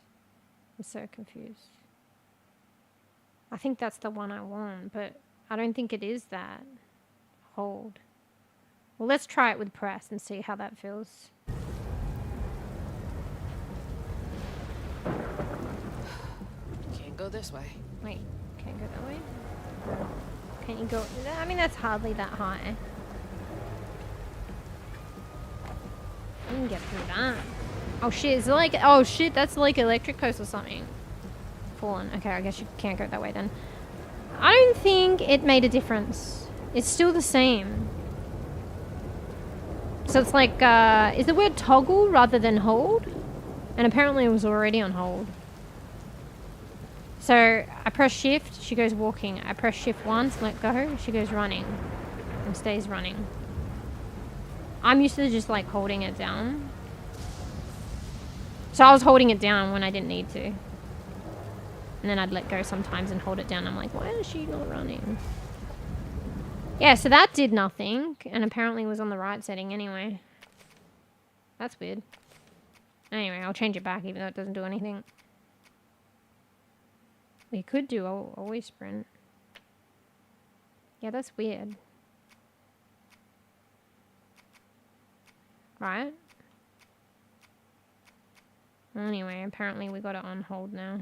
I'm so confused. I think that's the one I want, but I don't think it is that. Hold. Well, let's try it with press and see how that feels. go this way. Wait, can't go that way? Can't you go? I mean, that's hardly that high. You can get through that. Oh shit, is it like, oh shit, that's like electric post or something. Fallen. Okay, I guess you can't go that way then. I don't think it made a difference. It's still the same. So it's like, is the word toggle rather than hold? And apparently it was already on hold. So I press shift, she goes walking. I press shift once, let go, she goes running. And stays running. I'm used to just like holding it down. So I was holding it down when I didn't need to. And then I'd let go sometimes and hold it down. I'm like, why is she not running? Yeah, so that did nothing. And apparently was on the right setting anyway. That's weird. Anyway, I'll change it back even though it doesn't do anything. We could do always sprint. Yeah, that's weird. Right? Anyway, apparently we got it on hold now.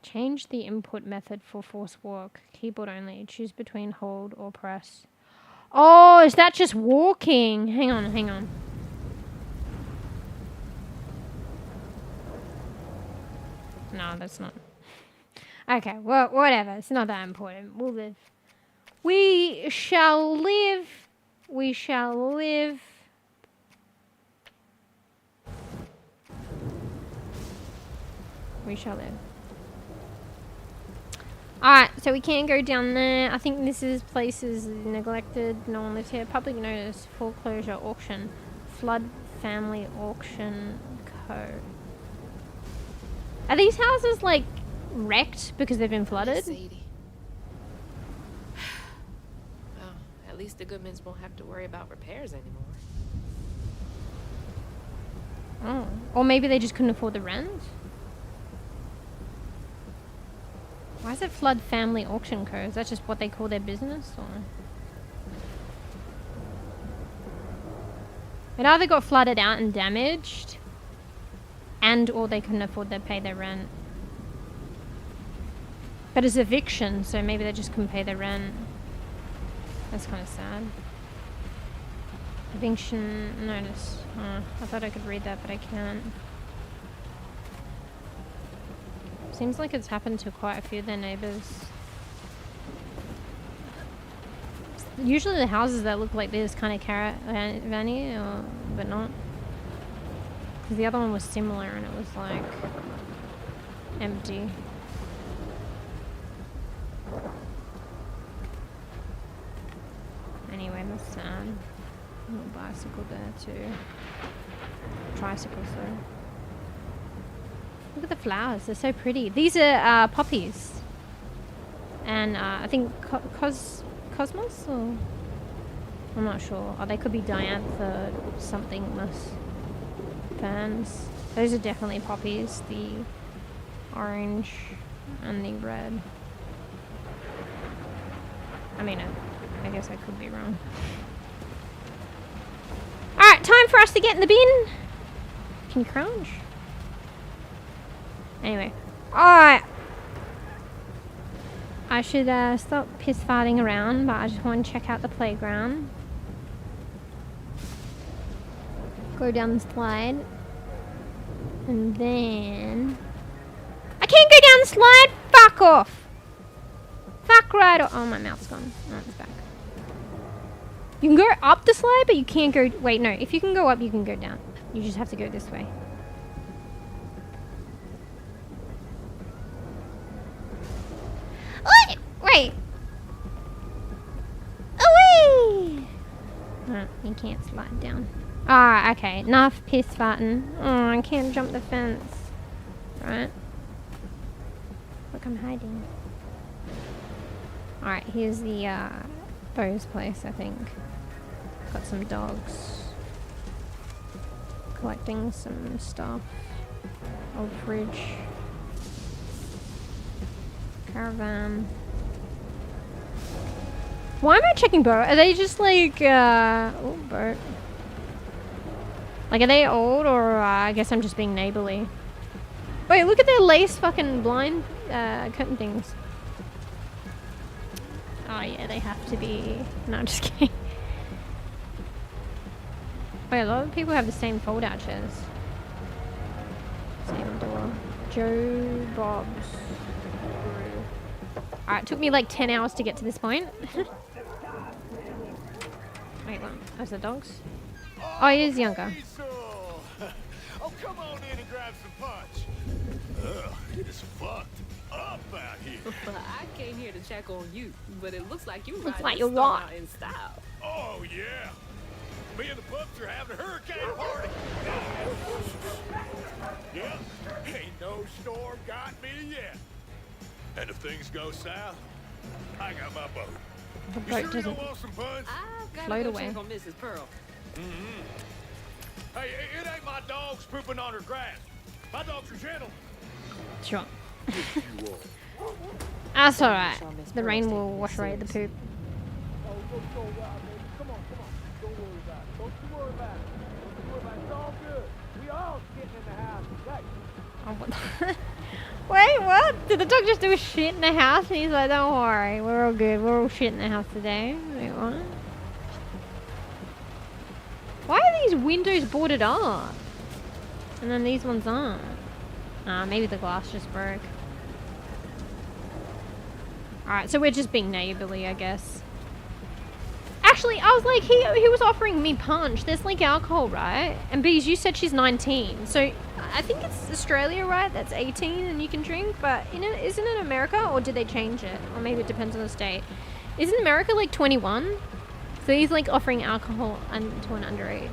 Change the input method for force walk. Keyboard only. Choose between hold or press. Oh, is that just walking? Hang on, hang on. No, that's not. Okay, well, whatever. It's not that important. We'll live. We shall live. We shall live. We shall live. Alright, so we can't go down there. I think this is places neglected. No one lives here. Public notice. Foreclosure auction. Flood family auction co. Are these houses like wrecked because they've been flooded? Well, at least the Goodmans won't have to worry about repairs anymore. Oh. Or maybe they just couldn't afford the rent? Why is it Flood Family Auction Co? Is that just what they call their business? Or? It either got flooded out and damaged, and or they couldn't afford to pay their rent. But it's eviction, so maybe they just couldn't pay their rent. That's kind of sad. Eviction notice. Oh, I thought I could read that, but I can't. Seems like it's happened to quite a few of their neighbours. Usually the houses that look like this kind of caravan-y, but not. Because the other one was similar and it was like empty. Anyway, that's sad. A little bicycle there too. Tricycles though. Look at the flowers, they're so pretty. These are poppies. And I think Cosmos or I'm not sure. Oh, they could be diantha somethingness ferns. Those are definitely poppies. The orange and the red. I mean, I guess I could be wrong. Alright, time for us to get in the bin. Can you crouch? Anyway. Alright. I should stop piss farting around, but I just want to check out the playground. Go down the slide. And then... I can't go down the slide! Fuck off! Fuck right off! Oh, my mouth's gone. Oh, it's back. You can go up the slide, but you can't go... Wait, no. If you can go up, you can go down. You just have to go this way. Wait! Away! Oh, you can't slide down. Ah, okay. Enough piss farting. Oh, I can't jump the fence. Right. Look, I'm hiding. Alright, here's the, Bo's place, I think. Got some dogs. Collecting some stuff. Old fridge. Caravan. Why am I checking boat? Are they just like, oh, boat. Like, are they old, or I guess I'm just being neighborly. Wait, look at their lace fucking blind curtain things. Oh yeah, they have to be. No, I'm just kidding. Wait, a lot of people have the same fold-out chairs. Same door. Joe Bob's. Alright, it took me like 10 hours to get to this point. Wait, what? That's the dogs? Oh, he is younger. Oh, come on in and grab some punch. Ugh, it is fucked up out here. I came here to check on you, but it looks like you Looks ride like this you're storm what? out in style. Oh, yeah. Me and the pups are having a hurricane party. Yep, ain't no storm got me yet. And if things go south, I got my boat. The You boat sure you doesn't don't want some punch? I've got float to go away. check on Mrs. Pearl. Hey, it ain't my dogs pooping on her grass. My dogs are gentle. Sure. You are. That's alright. The rain will wash away the poop. Come on. Don't worry about it. Don't you worry about it. Don't you worry about it. It's all good. We all getting in the house today. Oh, what the Wait, what? Did the dog just do a shit in the house? And he's like, don't worry, we're all good. We're all shit in the house today. Wait, what? Why are these windows boarded up? And then these ones aren't. Maybe the glass just broke. Alright, so we're just being neighborly, I guess. Actually, I was like, he was offering me punch. There's like alcohol, right? And Bees, you said she's 19. So I think it's Australia, right? That's 18 and you can drink. But isn't it America, or did they change it? Or maybe it depends on the state. Isn't America like 21? So he's like offering alcohol to an underage.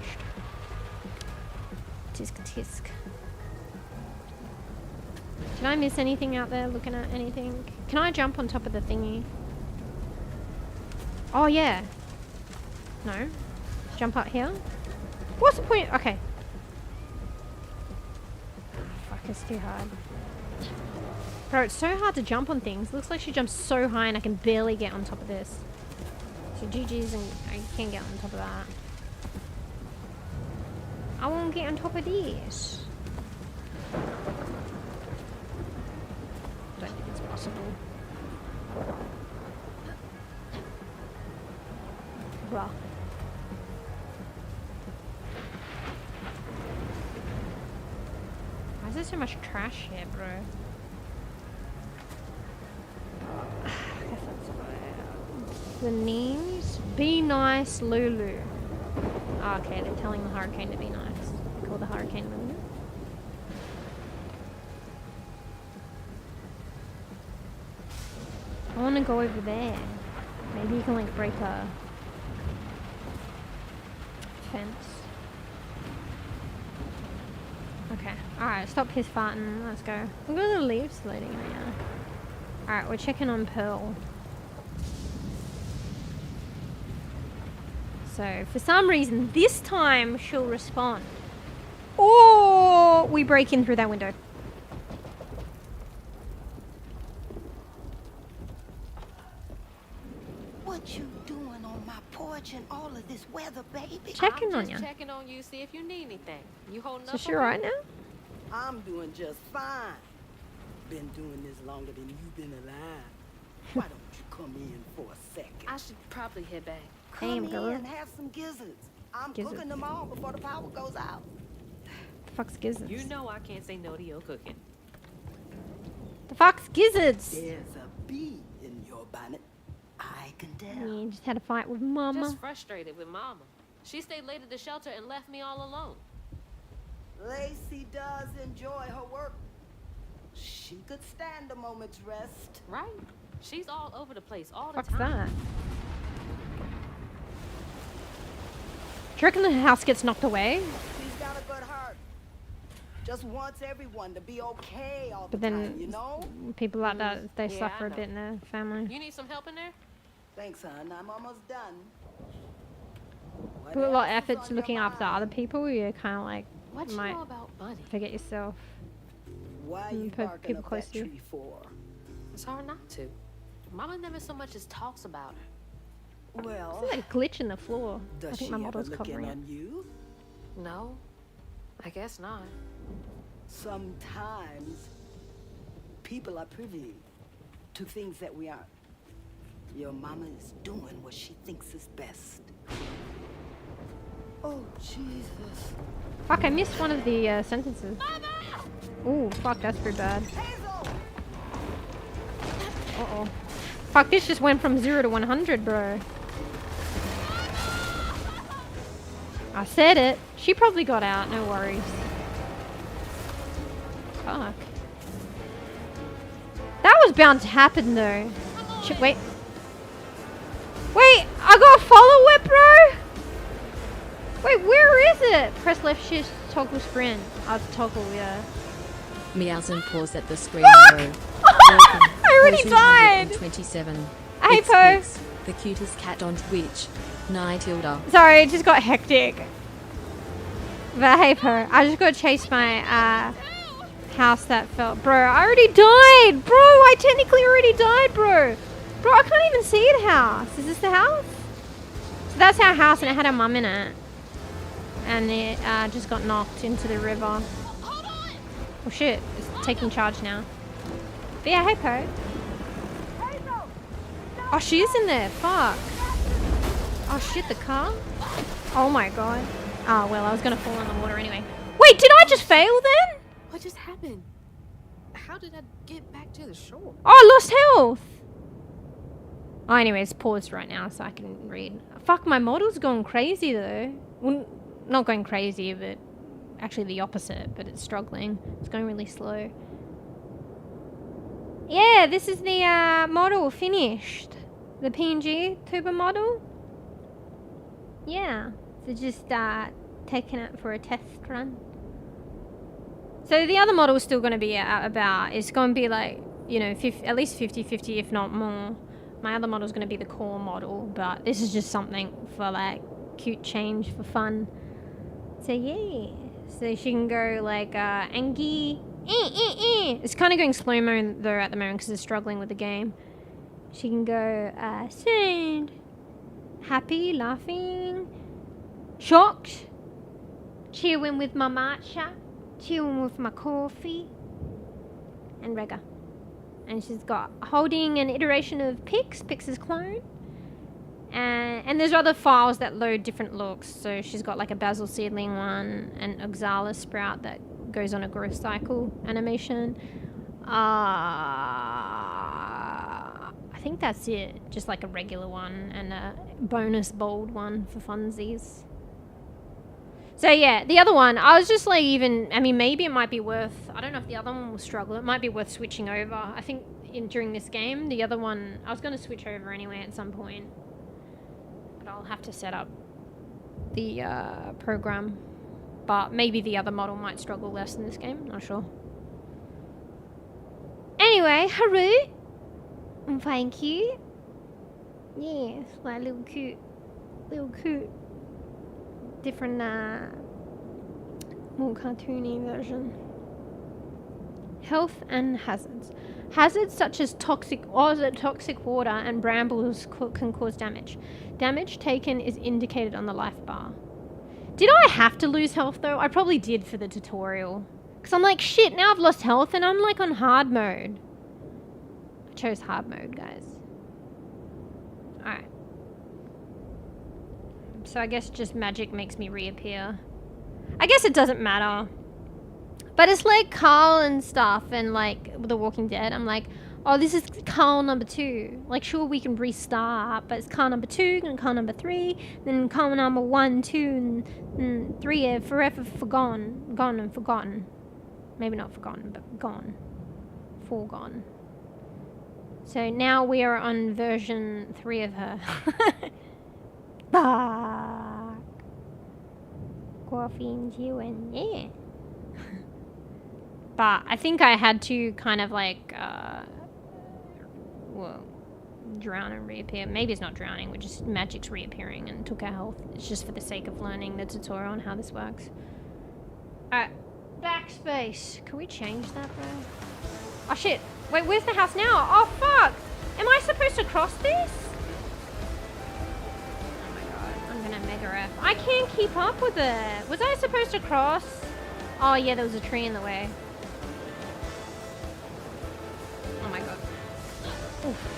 Tisk tisk. Did I miss anything out there looking at anything? Can I jump on top of the thingy? Oh yeah. No. Jump up here. What's the point? Okay. Fuck, it's too hard. Bro, it's so hard to jump on things. Looks like she jumps so high and I can barely get on top of this. So GG's and I can't get on top of that. I won't get on top of this. Don't think it's possible. Blah. Why is there so much trash here, bro? The names? Be nice, Lulu. Oh, okay, they're telling the hurricane to be nice. They call the hurricane Lulu. I want to go over there. Maybe you can like break a fence. Okay, alright, stop piss farting. Let's go. Look at the leaves floating in the air. Alright, we're checking on Pearl. So, for some reason, this time she'll respond. Or we break in through that window. What you doing on my porch in all of this weather, baby? Checking on I'm you. just checking on you, see if you need anything. You holding So up? she alright now? I'm doing just fine. Been doing this longer than you've been alive. Why don't you come in for a second? I should probably head back. Damn, Come girl. in and have some gizzards. I'm Gizzards. cooking them all before the power goes out. The fuck's gizzards? You know I can't say no to your cooking. The fuck's gizzards? There's a bee in your bonnet. I can tell. Yeah, just had a fight with mama. Just frustrated with Mama. She stayed late at the shelter and left me all alone. Lacey does enjoy her work. She could stand a moment's rest. Right? She's all over the place all the Fuck's time. that? Do you reckon the house gets knocked away? She's got a good heart. Just wants everyone to be okay all the But then time, you know? people like that, they Yeah, suffer I a know. bit in their family. You need some help in there? Thanks, hon. I'm almost done. What Put a lot of else is effort to on looking your after mind? other people, you kind of like What you might know about Buddy? forget yourself. Why Mm, you put barking people up close that to you. tree for? It's hard not to. Mama never so much as talks about her. Well, There's like a glitch in the floor. I does think she my ever model's look covering in it. on you? No, I guess not. Sometimes people are privy to things that we aren't. Your mama is doing what she thinks is best. Oh, Jesus. Fuck, I missed one of the sentences. Ooh, fuck, that's pretty bad. Uh-oh. Fuck, this just went from 0 to 100, bro. I said it. She probably got out, no worries. Fuck. That was bound to happen, though. Shit, wait. Wait, I gotta follow it, bro? Wait, where is it? Press left shift, toggle sprint. Oh, it's toggle, yeah. Meows and paws at the screen. I already died. 27. Hey, Po. The cutest cat on Twitch. 𝖘𝖚𝖕𝖕𝖕𝖕𝖚. Sorry, it just got hectic. But hey, Po, I just gotta chase my house that fell. Bro, I already died. Bro, I technically already died, bro. Bro, I can't even see the house. Is this the house? So that's our house, and it had a mum in it. And it just got knocked into the river. Oh shit, it's taking charge now. But yeah, hey, Po. Oh, she is in there. Fuck. Oh shit, the car? Oh my god. Oh well, I was gonna fall in the water anyway. Wait, did I just fail then? What just happened? How did I get back to the shore? Oh, I lost health. Oh, anyways, paused right now so I can read. Fuck, my model's going crazy though. Well, not going crazy, but actually the opposite, but it's struggling. It's going really slow. Yeah, this is the model finished. The PNG tuber model. Yeah, so just taking it for a test run. So the other model is still going to be about, it's going to be like, you know, at least 50-50 if not more. My other model is going to be the core model, but this is just something for like cute change for fun. So yeah, so she can go like Angie. It's kind of going slow-mo though at the moment because it's struggling with the game. She can go sad, happy, laughing, shocked, chewing with my matcha, chewing with my coffee, and rika. And she's got holding an iteration of Pix's clone. And there's other files that load different looks. So she's got like a basil seedling one, an oxalis sprout that goes on a growth cycle animation. I think that's it. Just like a regular one and a bonus bold one for funsies. So yeah, the other one, I was just like I mean, maybe it might be worth, I don't know if the other one will struggle. It might be worth switching over. I think during this game, the other one, I was going to switch over anyway at some point. But I'll have to set up the program. But maybe the other model might struggle less in this game. Not sure. Anyway, Haru. And thank you. Yes, like little cute. Different, more cartoony version. Health and hazards. Hazards such as toxic water and brambles can cause damage. Damage taken is indicated on the life bar. Did I have to lose health though? I probably did for the tutorial. Because I'm like, shit, now I've lost health and I'm like on hard mode. I chose hard mode, guys. Alright. So I guess just magic makes me reappear. I guess it doesn't matter. But it's like Carl and stuff and like The Walking Dead. I'm like, oh, this is Carl number 2. Like, sure, we can restart, but it's Carl number 2 and Carl number 3. Then Carl number 1, 2, and 3 are forever forgone. Gone and forgotten. Maybe not forgotten, but gone. Foregone. So now we are on version 3 of her. Fuck. Coffee and you and yeah. But I think I had to kind of like, well, drown and reappear. Maybe it's not drowning, but just magic's reappearing and took our health. It's just for the sake of learning the tutorial on how this works. Alright, backspace. Can we change that, bro? Oh shit. Wait, where's the house now? Oh fuck! Am I supposed to cross this? Oh my god, I'm gonna mega F. I can't keep up with it. Was I supposed to cross Oh yeah, there was a tree in the way. Oh my god. Oof.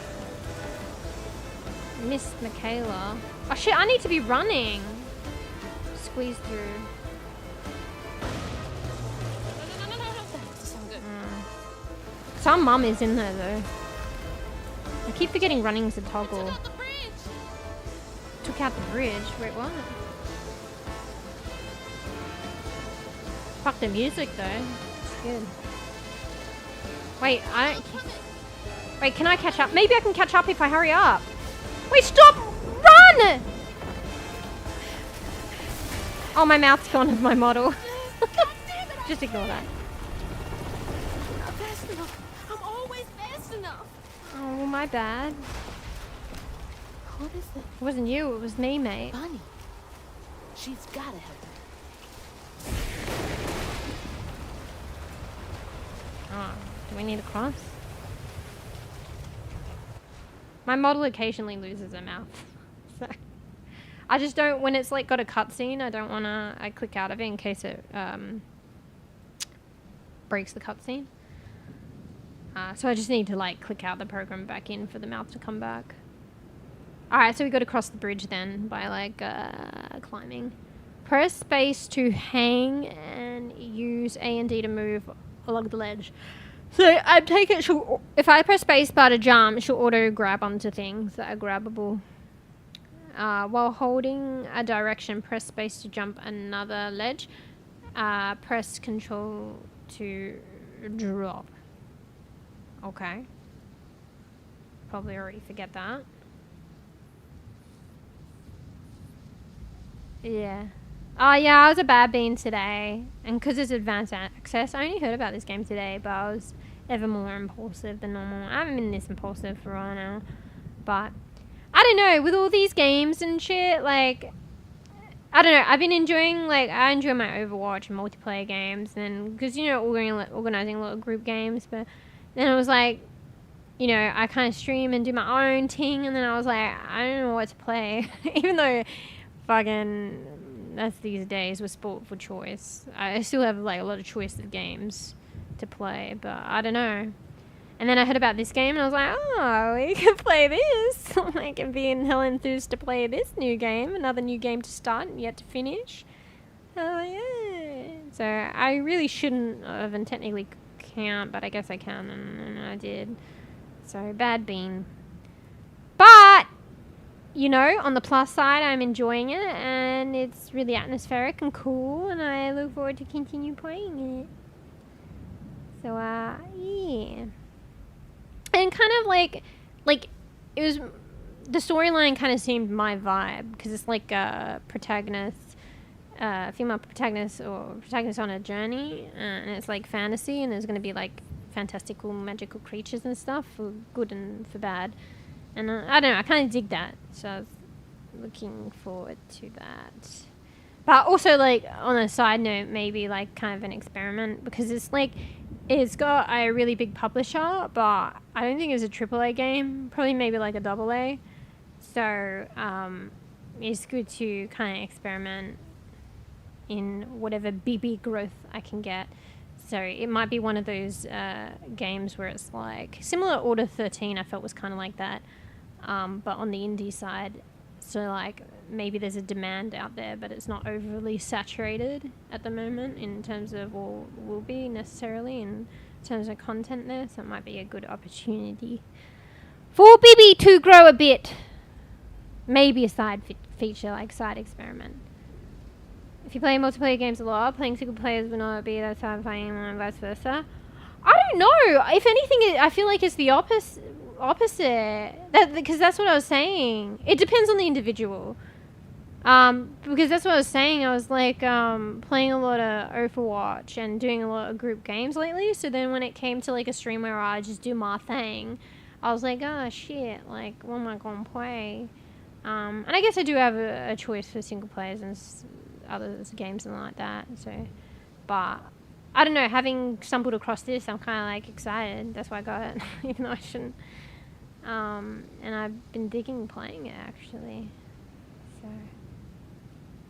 Missed Michaela. Oh shit, I need to be running. Squeeze through. Some mum is in there though. I keep forgetting running's a toggle. Took out the bridge. Wait, what? Fuck the music though. It's good. Wait, I don't. Wait, can I catch up? Maybe I can catch up if I hurry up. Wait, stop! Run! Oh, my mouth's gone with my model. Just ignore that. Not fast enough. I'm always fast enough. Oh, well, my bad. What is it? It wasn't you, it was me, mate. Bunny. She's gotta help her. Oh, do we need to cross? My model occasionally loses her mouth. So I just don't, when it's like got a cutscene, I don't want to, I click out of it in case it breaks the cutscene. So I just need to like click out the program back in for the mouth to come back. Alright, so we got to cross the bridge then by like climbing. Press space to hang and use A and D to move along the ledge. So I take it she'll, if I press space bar to jump, she'll auto grab onto things that are grabbable. While holding a direction, press space to jump another ledge. Press control to drop. Okay. Probably already forget that. Yeah. Oh yeah, I was a bad bean today. And because it's advanced access, I only heard about this game today, but I was ever more impulsive than normal. I haven't been this impulsive for a while now. But I don't know, with all these games and shit, like, I don't know, I've been enjoying, like, I enjoy my Overwatch and multiplayer games, and, because, you know, organising a lot of group games, but then it was like, you know, I kind of stream and do my own thing, and then I was like, I don't know what to play, even though fucking, that's these days with sport for choice. I still have, like, a lot of choice of games to play, but I don't know. And then I heard about this game, and I was like, oh, we can play this. Like, I'm being hell enthused to play this new game. Another new game to start and yet to finish. Oh, yeah. So, I really shouldn't even technically can't, but I guess I can, and I did. So, bad bean. But, you know, on the plus side, I'm enjoying it, and it's really atmospheric and cool, and I look forward to continue playing it. So, yeah. And kind of like it was, the storyline kind of seemed my vibe, because it's like a protagonist, female protagonist or protagonist on a journey, and it's like fantasy, and there's going to be like fantastical magical creatures and stuff for good and for bad, and I don't know, I kind of dig that, so I was looking forward to that. But also, like, on a side note, maybe like kind of an experiment, because it's like, it's got a really big publisher, but I don't think it's a AAA game. Probably maybe like a AA. So it's good to kind of experiment in whatever bEbE growth I can get. So it might be one of those games where it's like similar Order 13. I felt was kind of like that, but on the indie side. So like maybe there's a demand out there, but it's not overly saturated at the moment in terms of, or will be necessarily in terms of content there. So it might be a good opportunity for bEbE to grow a bit. Maybe a side feature, like side experiment. If you play multiplayer games a lot, playing single players will not be that satisfying and vice versa. I don't know. If anything, I feel like it's the opposite. Because that's what I was saying. It depends on the individual. Because that's what I was saying. I was like playing a lot of Overwatch and doing a lot of group games lately. So then when it came to like a stream where I just do my thing, I was like, oh shit, like what am I gonna play? And I guess I do have a choice for single players and other games and like that. So, but I don't know. Having stumbled across this, I'm kind of like excited. That's why I got it, even though I shouldn't. And I've been digging playing it actually. So,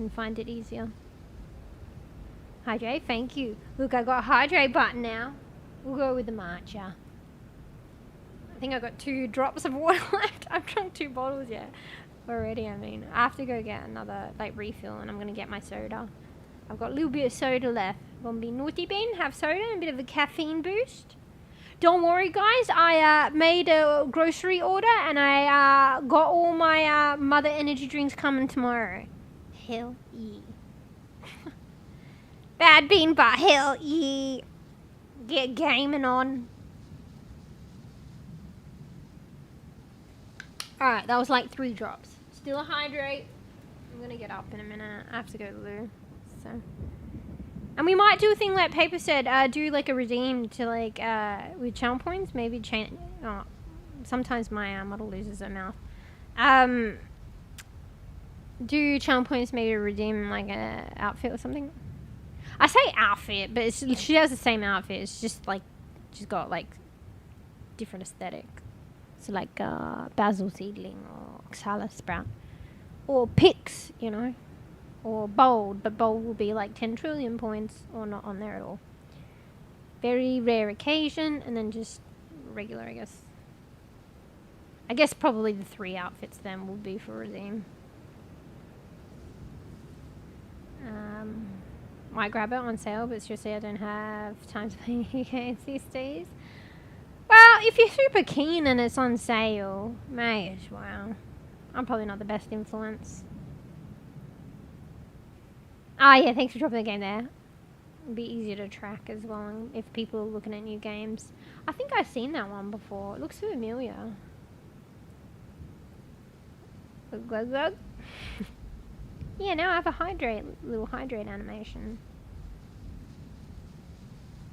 and find it easier. Hydrate, thank you. Look, I got a hydrate button now. We'll go with the matcha. I think I got 2 drops of water left. I've drunk 2 bottles yet. Already, I mean. I have to go get another, like, refill, and I'm gonna get my soda. I've got a little bit of soda left. Gonna be naughty bean, have soda, and a bit of a caffeine boost. Don't worry, guys. I made a grocery order, and I got all my mother energy drinks coming tomorrow. Hell yeah. Bad bean, but hell yeah. Get gaming on. Alright, that was like 3 drops. Still a hydrate. I'm gonna get up in a minute. I have to go to the loo. So. And we might do a thing like Paper said, do like a redeem to like, with channel points. Maybe change. Oh, sometimes my model loses her mouth. Do channel points maybe redeem like a outfit or something? I say outfit, but she has the same outfit. It's just like, she's got like different aesthetic. So like basil seedling or oxala sprout. Or pix, you know. Or bold, but bold will be like 10 trillion points or not on there at all. Very rare occasion, and then just regular, I guess. I guess probably the 3 outfits then will be for redeem. Might grab it on sale, but seriously, I don't have time to play new games these days. Well, if you're super keen and it's on sale, may as well. I'm probably not the best influence. Ah, yeah, thanks for dropping the game there. It'd be easier to track as well if people are looking at new games. I think I've seen that one before. It looks familiar. Glug glug. Yeah, now I have a little hydrate animation.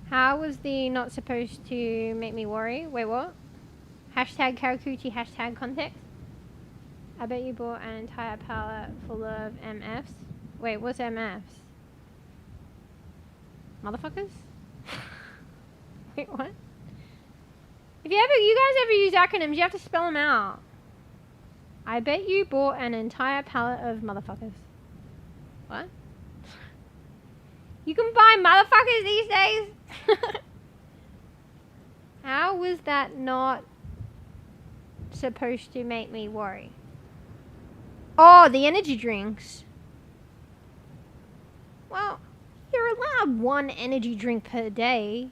How was the not supposed to make me worry? Wait, what? Hashtag Karakuchi, hashtag context. I bet you bought an entire palette full of MFs. Wait, what's MFs? Motherfuckers? Wait, what? If you guys ever use acronyms, you have to spell them out. I bet you bought an entire palette of motherfuckers. What? You can buy motherfuckers these days? How was that not supposed to make me worry? Oh, the energy drinks. Well, you're allowed 1 energy drink per day.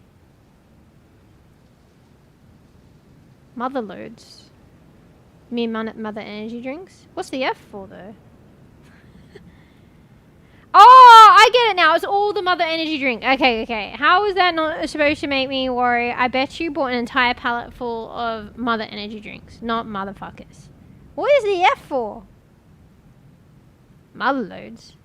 Mother loads. You mean mother energy drinks? What's the F for though? Oh, I get it now. It's all the mother energy drink. Okay. How is that not supposed to make me worry? I bet you bought an entire pallet full of mother energy drinks, not motherfuckers. What is the F for? Mother loads.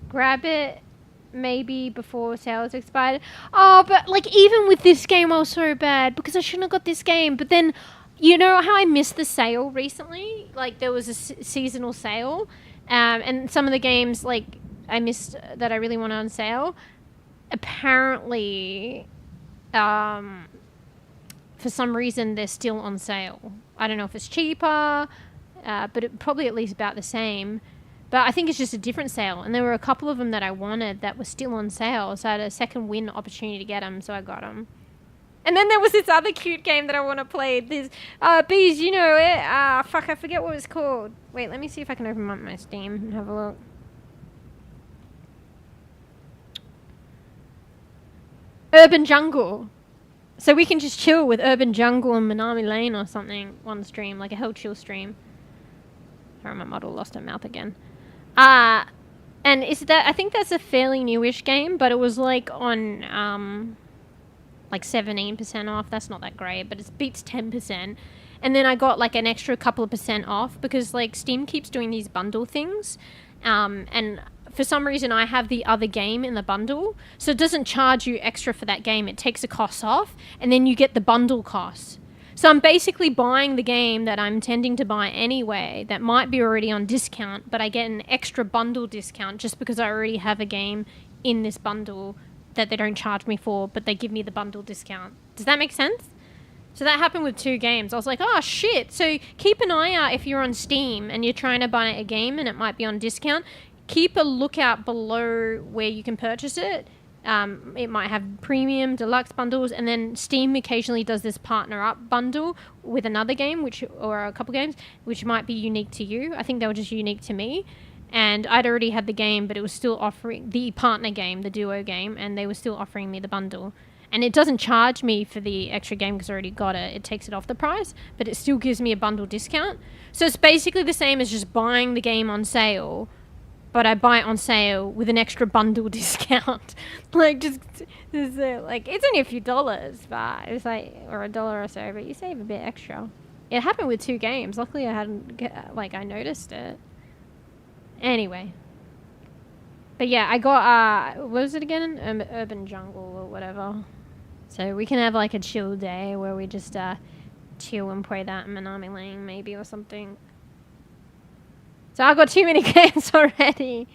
Grab it maybe before sales expired. Oh, but like even with this game I was so bad because I shouldn't have got this game. But then you know how I missed the sale recently? Like there was a seasonal sale and some of the games like I missed that I really wanted on sale. Apparently for some reason they're still on sale. I don't know if it's cheaper, but it probably at least about the same. But I think it's just a different sale. And there were a couple of them that I wanted that were still on sale. So I had a second win opportunity to get them. So I got them. And then there was this other cute game that I want to play. This, Bees, you know it. Fuck, I forget what it's called. Wait, let me see if I can open up my Steam and have a look. Urban Jungle. So we can just chill with Urban Jungle and Minami Lane or something one stream. Like a hell chill stream. Sorry, my model lost her mouth again. And is that, I think that's a fairly newish game, but it was like on, like 17% off. That's not that great, but it beats 10%. And then I got like an extra couple of % off because like Steam keeps doing these bundle things. And for some reason I have the other game in the bundle. So it doesn't charge you extra for that game. It takes the costs off and then you get the bundle costs. So I'm basically buying the game that I'm intending to buy anyway that might be already on discount, but I get an extra bundle discount just because I already have a game in this bundle that they don't charge me for, but they give me the bundle discount. Does that make sense? So that happened with 2 games. I was like, oh shit. So keep an eye out if you're on Steam and you're trying to buy a game and it might be on discount. Keep a lookout below where you can purchase it. It might have premium, deluxe bundles, and then Steam occasionally does this partner up bundle with another game, or a couple games, which might be unique to you. I think they were just unique to me. And I'd already had the game, but it was still offering the partner game, the duo game, and they were still offering me the bundle. And it doesn't charge me for the extra game because I already got it. It takes it off the price, but it still gives me a bundle discount. So it's basically the same as just buying the game on sale, but I buy it on sale with an extra bundle discount. Like, it's only a few dollars, but it's like, or $1 or so, but you save a bit extra. It happened with 2 games. Luckily, I noticed it. Anyway. But yeah, I got, what was it again? Urban Jungle or whatever. So we can have like a chill day where we just chill and play that in Manami Lane maybe or something. So I got too many games already.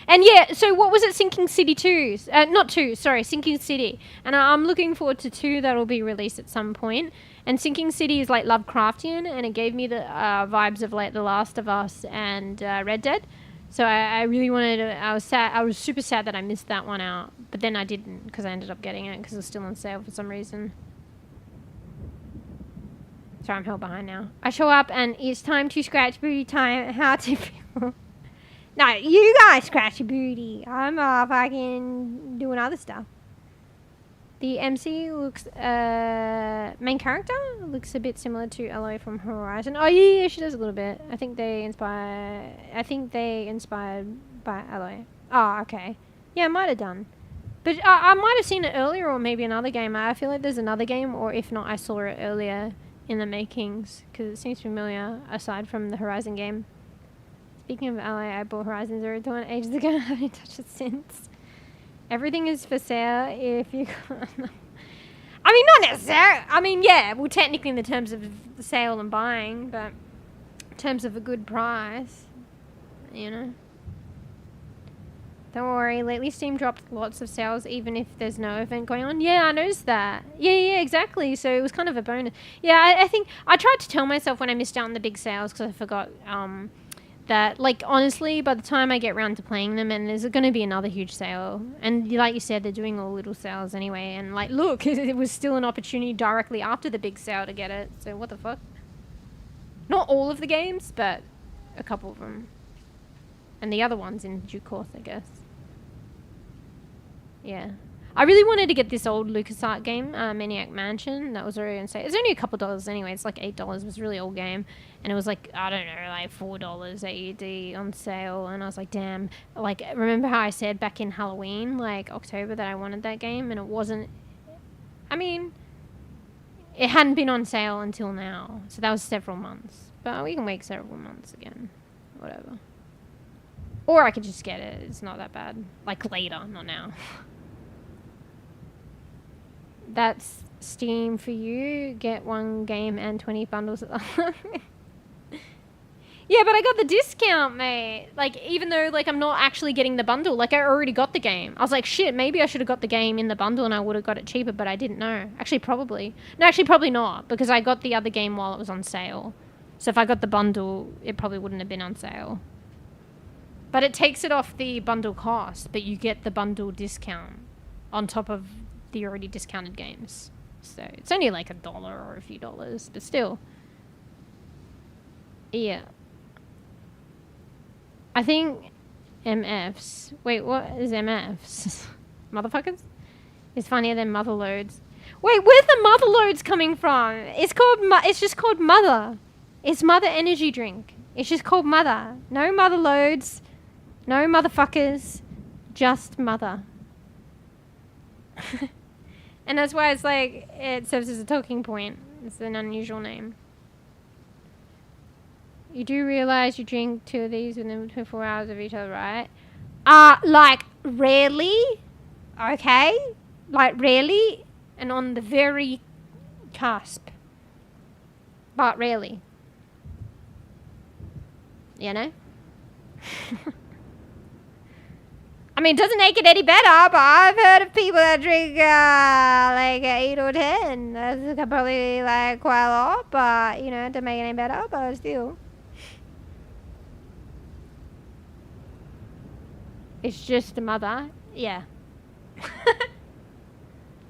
And yeah, so what was it? Sinking City 2? Not 2, sorry, Sinking City. And I'm looking forward to 2 that'll be released at some point. And Sinking City is like Lovecraftian, and it gave me the vibes of like The Last of Us and Red Dead. So I really wanted to, I was sad, I was super sad that I missed that one out. But then I didn't, because I ended up getting it because it was still on sale for some reason. So I'm held behind now. I show up and it's time to scratch booty time. How to feel? No, you guys scratch your booty. I'm fucking doing other stuff. The MC looks, main character looks a bit similar to Aloy from Horizon. Oh yeah, she does a little bit. I think they inspired by Aloy. Oh, okay. Yeah, I might have done. But I might have seen it earlier or maybe another game. I feel like there's another game, or if not, I saw it earlier in the makings because it seems familiar aside from the Horizon game. Speaking of Aloy, I bought Horizon Zero Dawn ages ago and I haven't touched it since. Everything is for sale if you... I mean, not necessarily. I mean, yeah, well, technically in the terms of the sale and buying, but in terms of a good price, you know. Don't worry, lately Steam dropped lots of sales even if there's no event going on. Yeah, I noticed that. Yeah, exactly. So it was kind of a bonus. Yeah, I think I tried to tell myself when I missed out on the big sales because I forgot that, like, honestly, by the time I get around to playing them, and there's going to be another huge sale. And like you said, they're doing all little sales anyway. And, like, look, it was still an opportunity directly after the big sale to get it. So what the fuck? Not all of the games, but a couple of them. And the other ones in due course, I guess. Yeah. I really wanted to get this old LucasArts game, Maniac Mansion. That was already on sale. It's only a couple dollars anyway. It's like $8. It was a really old game. And it was like, I don't know, like $4 AUD on sale. And I was like, damn. Like, remember how I said back in Halloween, like October, that I wanted that game? And it wasn't... I mean, it hadn't been on sale until now. So that was several months. But we can wait several months again. Whatever. Or I could just get it. It's not that bad. Like later, not now. That's Steam for you. Get 1 game and 20 bundles. Yeah, but I got the discount, mate. Like, even though, like, I'm not actually getting the bundle. Like, I already got the game. I was like, shit, maybe I should have got the game in the bundle and I would have got it cheaper, but I didn't know. Actually, probably. No, actually, probably not, because I got the other game while it was on sale. So if I got the bundle, it probably wouldn't have been on sale. But it takes it off the bundle cost, but you get the bundle discount on top of the already discounted games. So it's only like $1 or a few dollars, but still. Yeah. I think MFs. Wait, what is MFs? Motherfuckers? It's funnier than motherloads. Wait, where's the motherloads coming from? It's called, it's just called Mother. It's Mother energy drink. It's just called Mother. No motherloads. No motherfuckers. Just Mother. And that's why it's like, it serves as a talking point. It's an unusual name. You do realize you drink 2 of these within 24 hours of each other, right? Like, rarely. Okay? Like, rarely. And on the very cusp. But rarely. You know? I mean, it doesn't make it any better, but I've heard of people that drink like 8 or 10. That's probably like quite a lot, but you know, it doesn't make it any better, but still. It's just a mother. Yeah.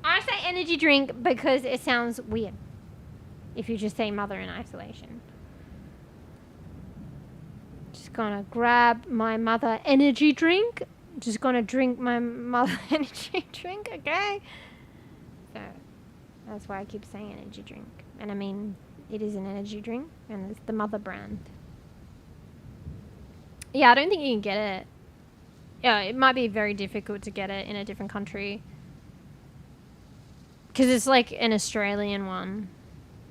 I say energy drink because it sounds weird if you just say mother in isolation. Just gonna grab my mother energy drink. Just gonna drink my mother energy drink, okay? So that's why I keep saying energy drink. And I mean, it is an energy drink, and it's the mother brand. Yeah, I don't think you can get it. Yeah, it might be very difficult to get it in a different country. Because it's like an Australian one.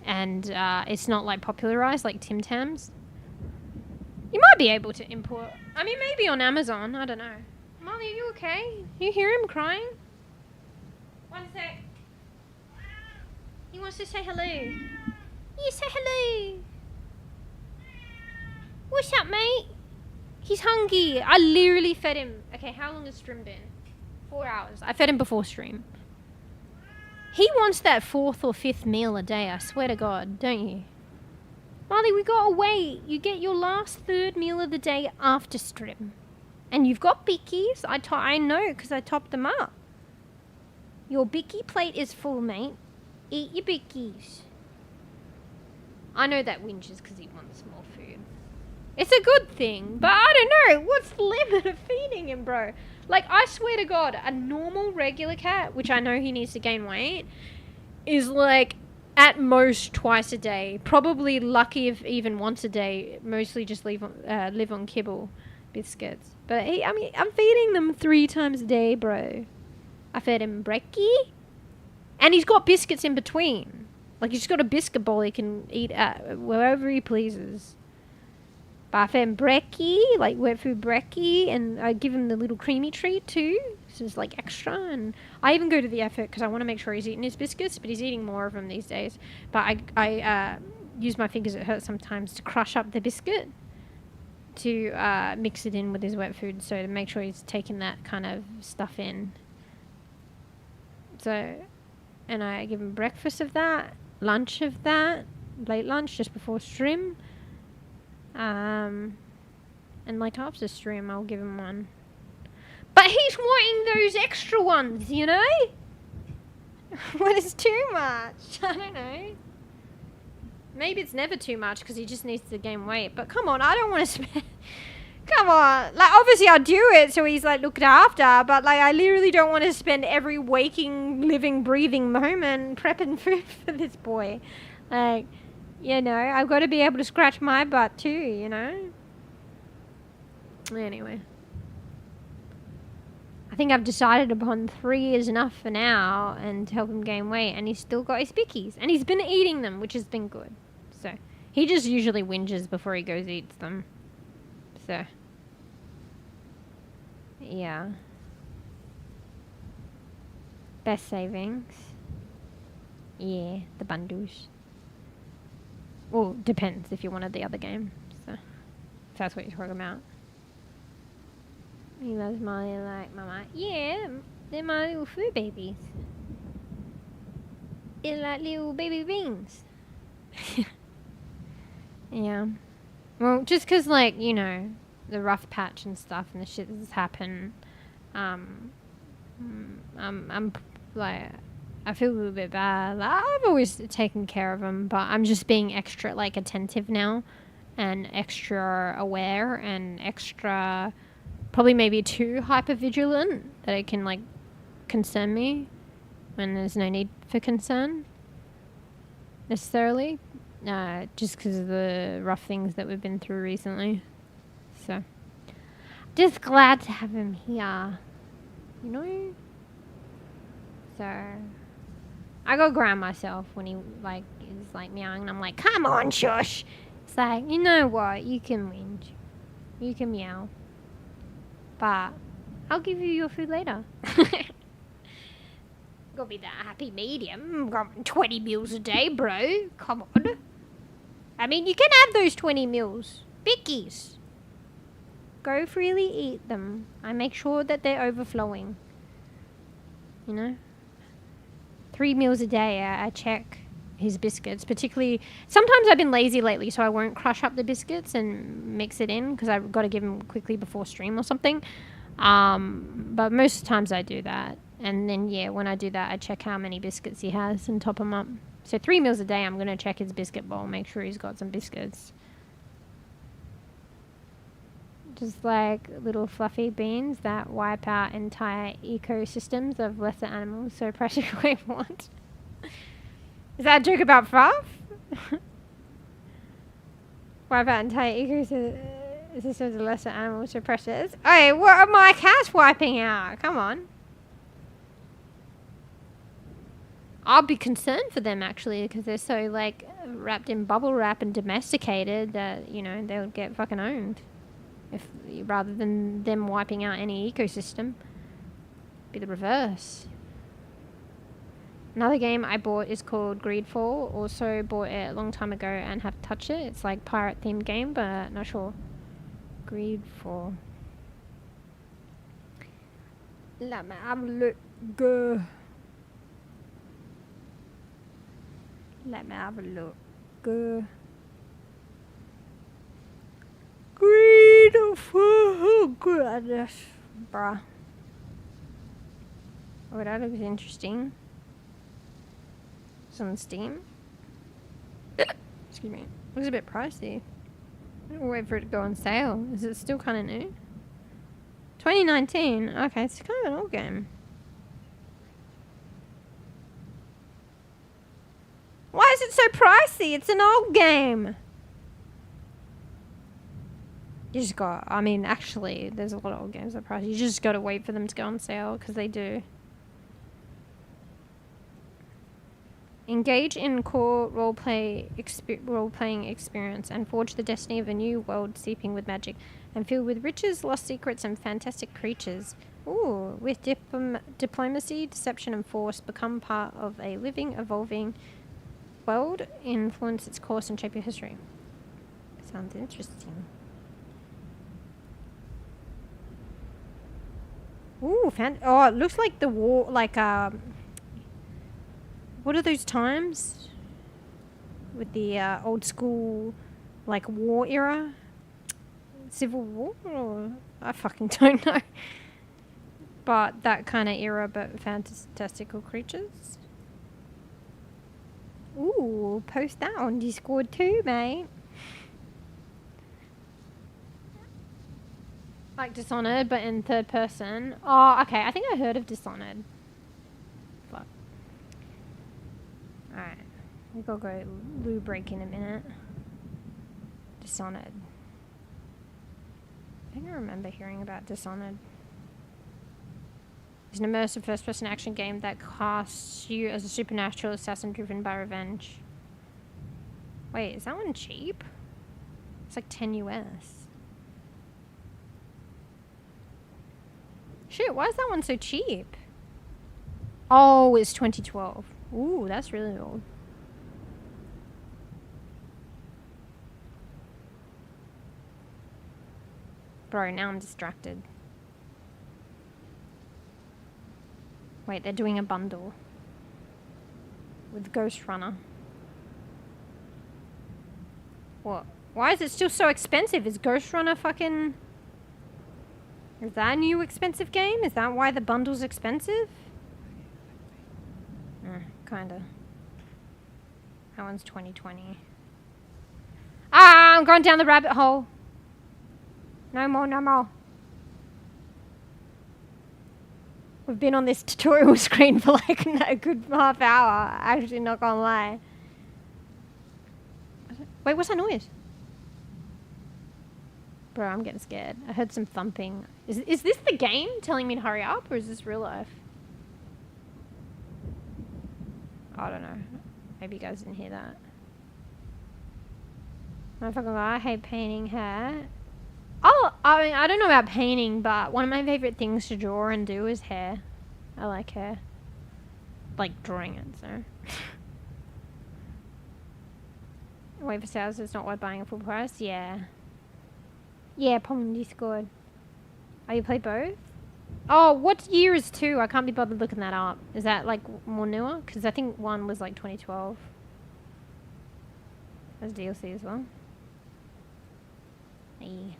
And it's not like popularized like Tim Tams. You might be able to import. I mean, maybe on Amazon. I don't know. Molly, are you okay? You hear him crying? One sec. He wants to say hello. You say hello. What's up, mate? He's hungry. I literally fed him. Okay, how long has stream been? 4 hours. I fed him before stream. He wants that 4th or 5th meal a day, I swear to God, don't you? Molly, we gotta wait. You get your last 3rd meal of the day after stream. And you've got bickies. I know, because I topped them up. Your bicky plate is full, mate. Eat your bickies. I know that whinges because he wants more food. It's a good thing, but I don't know. What's the limit of feeding him, bro? Like, I swear to God, a normal, regular cat, which I know he needs to gain weight, is like, at most, twice a day. Probably lucky if even once a day. Mostly just live on kibble biscuits. But, I mean, I'm feeding them 3 times a day, bro. I fed him brekkie. And he's got biscuits in between. Like, he's got a biscuit bowl he can eat at wherever he pleases. But I fed him brekkie, like wet food brekkie, and I give him the little creamy treat too. So it's like extra, and I even go to the effort because I want to make sure he's eating his biscuits, but he's eating more of them these days. But I use my fingers, it hurts sometimes, to crush up the biscuit to mix it in with his wet food, so to make sure he's taking that kind of stuff in. So, and I give him breakfast of that, lunch of that, late lunch just before stream. And like after stream, I'll give him one. But he's wanting those extra ones, you know? What is too much? I don't know. Maybe it's never too much because he just needs to gain weight. But come on, I don't want to spend... Come on. Like, obviously I'll do it so he's, like, looked after. But, like, I literally don't want to spend every waking, living, breathing moment prepping food for this boy. Like... You know, I've got to be able to scratch my butt too, you know? Anyway. I think I've decided upon 3 is enough for now and to help him gain weight. And he's still got his bickies. And he's been eating them, which has been good. So, he just usually whinges before he goes eats them. So. Yeah. Best savings. Yeah, the bundles. Well, depends if you wanted the other game. So, if that's what you're talking about. He loves Molly like Mama. Yeah, they're my little food babies. They're like little baby beans. Yeah. Well, just because, like, you know, the rough patch and stuff and the shit that's happened, I'm like... I feel a little bit bad. Like, I've always taken care of them, but I'm just being extra, like, attentive now and extra aware and extra, probably maybe too hyper-vigilant that it can, like, concern me when there's no need for concern necessarily, just because of the rough things that we've been through recently. So, just glad to have him here, you know? So... I go ground myself when he, like, is, like, meowing, and I'm like, come on, shush. It's like, you know what? You can whinge. You can meow. But I'll give you your food later. Gotta be that happy medium. Got 20 meals a day, bro. Come on. I mean, you can have those 20 meals. Bickies. Go freely eat them. I make sure that they're overflowing. You know? 3 meals a day, I check his biscuits. Particularly, sometimes I've been lazy lately, so I won't crush up the biscuits and mix it in because I've got to give them quickly before stream or something. But most times I do that. And then, yeah, when I do that, I check how many biscuits he has and top them up. So 3 meals a day, I'm going to check his biscuit bowl, make sure he's got some biscuits. Just like little fluffy beans that wipe out entire ecosystems of lesser animals. So practically what? Is that a joke about fluff? Wipe out entire ecosystems of lesser animals. So precious. Hey, what are my cats wiping out? Come on. I'll be concerned for them actually because they're so like wrapped in bubble wrap and domesticated that, you know, they'll get fucking owned. If rather than them wiping out any ecosystem, be the reverse. Another game I bought is called Greedfall. Also bought it a long time ago and have touched it. It's like pirate themed game, but not sure. Greedfall. Let me have a look. Go. Let me have a look. Go. Greedfall. Goodness. Bruh. Oh, that looks interesting. It's on Steam. Excuse me. Looks a bit pricey. I'll wait for it to go on sale. Is it still kind of new? 2019. Okay, it's kind of an old game. Why is it so pricey? It's an old game. You just got, I mean, actually, there's a lot of old games that are pricey. You just got to wait for them to go on sale, because they do. Engage in core role-playing experience and forge the destiny of a new world seeping with magic and filled with riches, lost secrets, and fantastic creatures. Ooh, with diplomacy, deception, and force, become part of a living, evolving world, influence its course, and shape your history. Sounds interesting. Ooh, oh, it looks like the war, like, what are those times? With the, old school, like, war era? Civil War? Or, I fucking don't know. But that kind of era, but fantastical creatures. Ooh, post that on Discord too, mate. Like Dishonored, but in third person. Oh, okay. I think I heard of Dishonored. Fuck. Alright. We gotta go loo break in a minute. Dishonored. I think I remember hearing about Dishonored. It's an immersive first-person action game that casts you as a supernatural assassin driven by revenge. Wait, is that one cheap? It's like 10 US. Shit, why is that one so cheap? Oh, it's 2012. Ooh, that's really old. Bro, now I'm distracted. Wait, they're doing a bundle with Ghost Runner. What? Why is it still so expensive? Is Ghost Runner fucking... Is that a new expensive game? Is that why the bundle's expensive? Kinda. That one's 2020. Ah, I'm going down the rabbit hole. No more, no more. We've been on this tutorial screen for like a good half hour. Actually, not gonna lie. Wait, what's that noise? Bro, I'm getting scared. I heard some thumping. Is this the game telling me to hurry up, or is this real life? I don't know. Maybe you guys didn't hear that. Motherfucker, I hate painting hair. Oh, I mean, I don't know about painting, but one of my favorite things to draw and do is hair. I like hair. Like drawing it, so. Wait for sales, it's not worth buying at full price? Yeah. Yeah, Pong Discord. Oh, you play both? Oh, what year is 2? I can't be bothered looking that up. Is that like more newer? Because I think 1 was like 2012. There's DLC as well. Hey.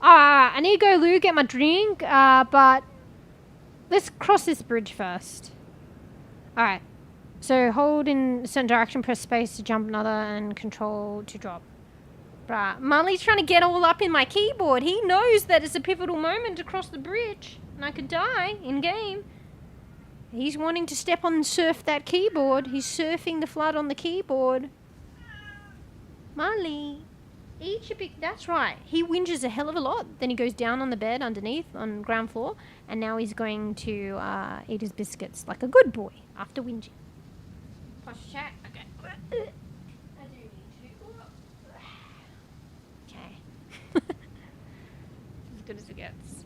I need to go loo, get my drink, but let's cross this bridge first. Alright. So hold in a certain direction, press space to jump another, and control to drop. Right. Marley's trying to get all up in my keyboard. He knows that it's a pivotal moment to cross the bridge, and I could die in game. He's wanting to step on and surf that keyboard. He's surfing the flood on the keyboard. Marley, eat your big... That's right. He whinges a hell of a lot. Then he goes down on the bed underneath on ground floor, and now he's going to eat his biscuits like a good boy after whinging. Posture check. Okay. I do need to. Okay. As good as it gets.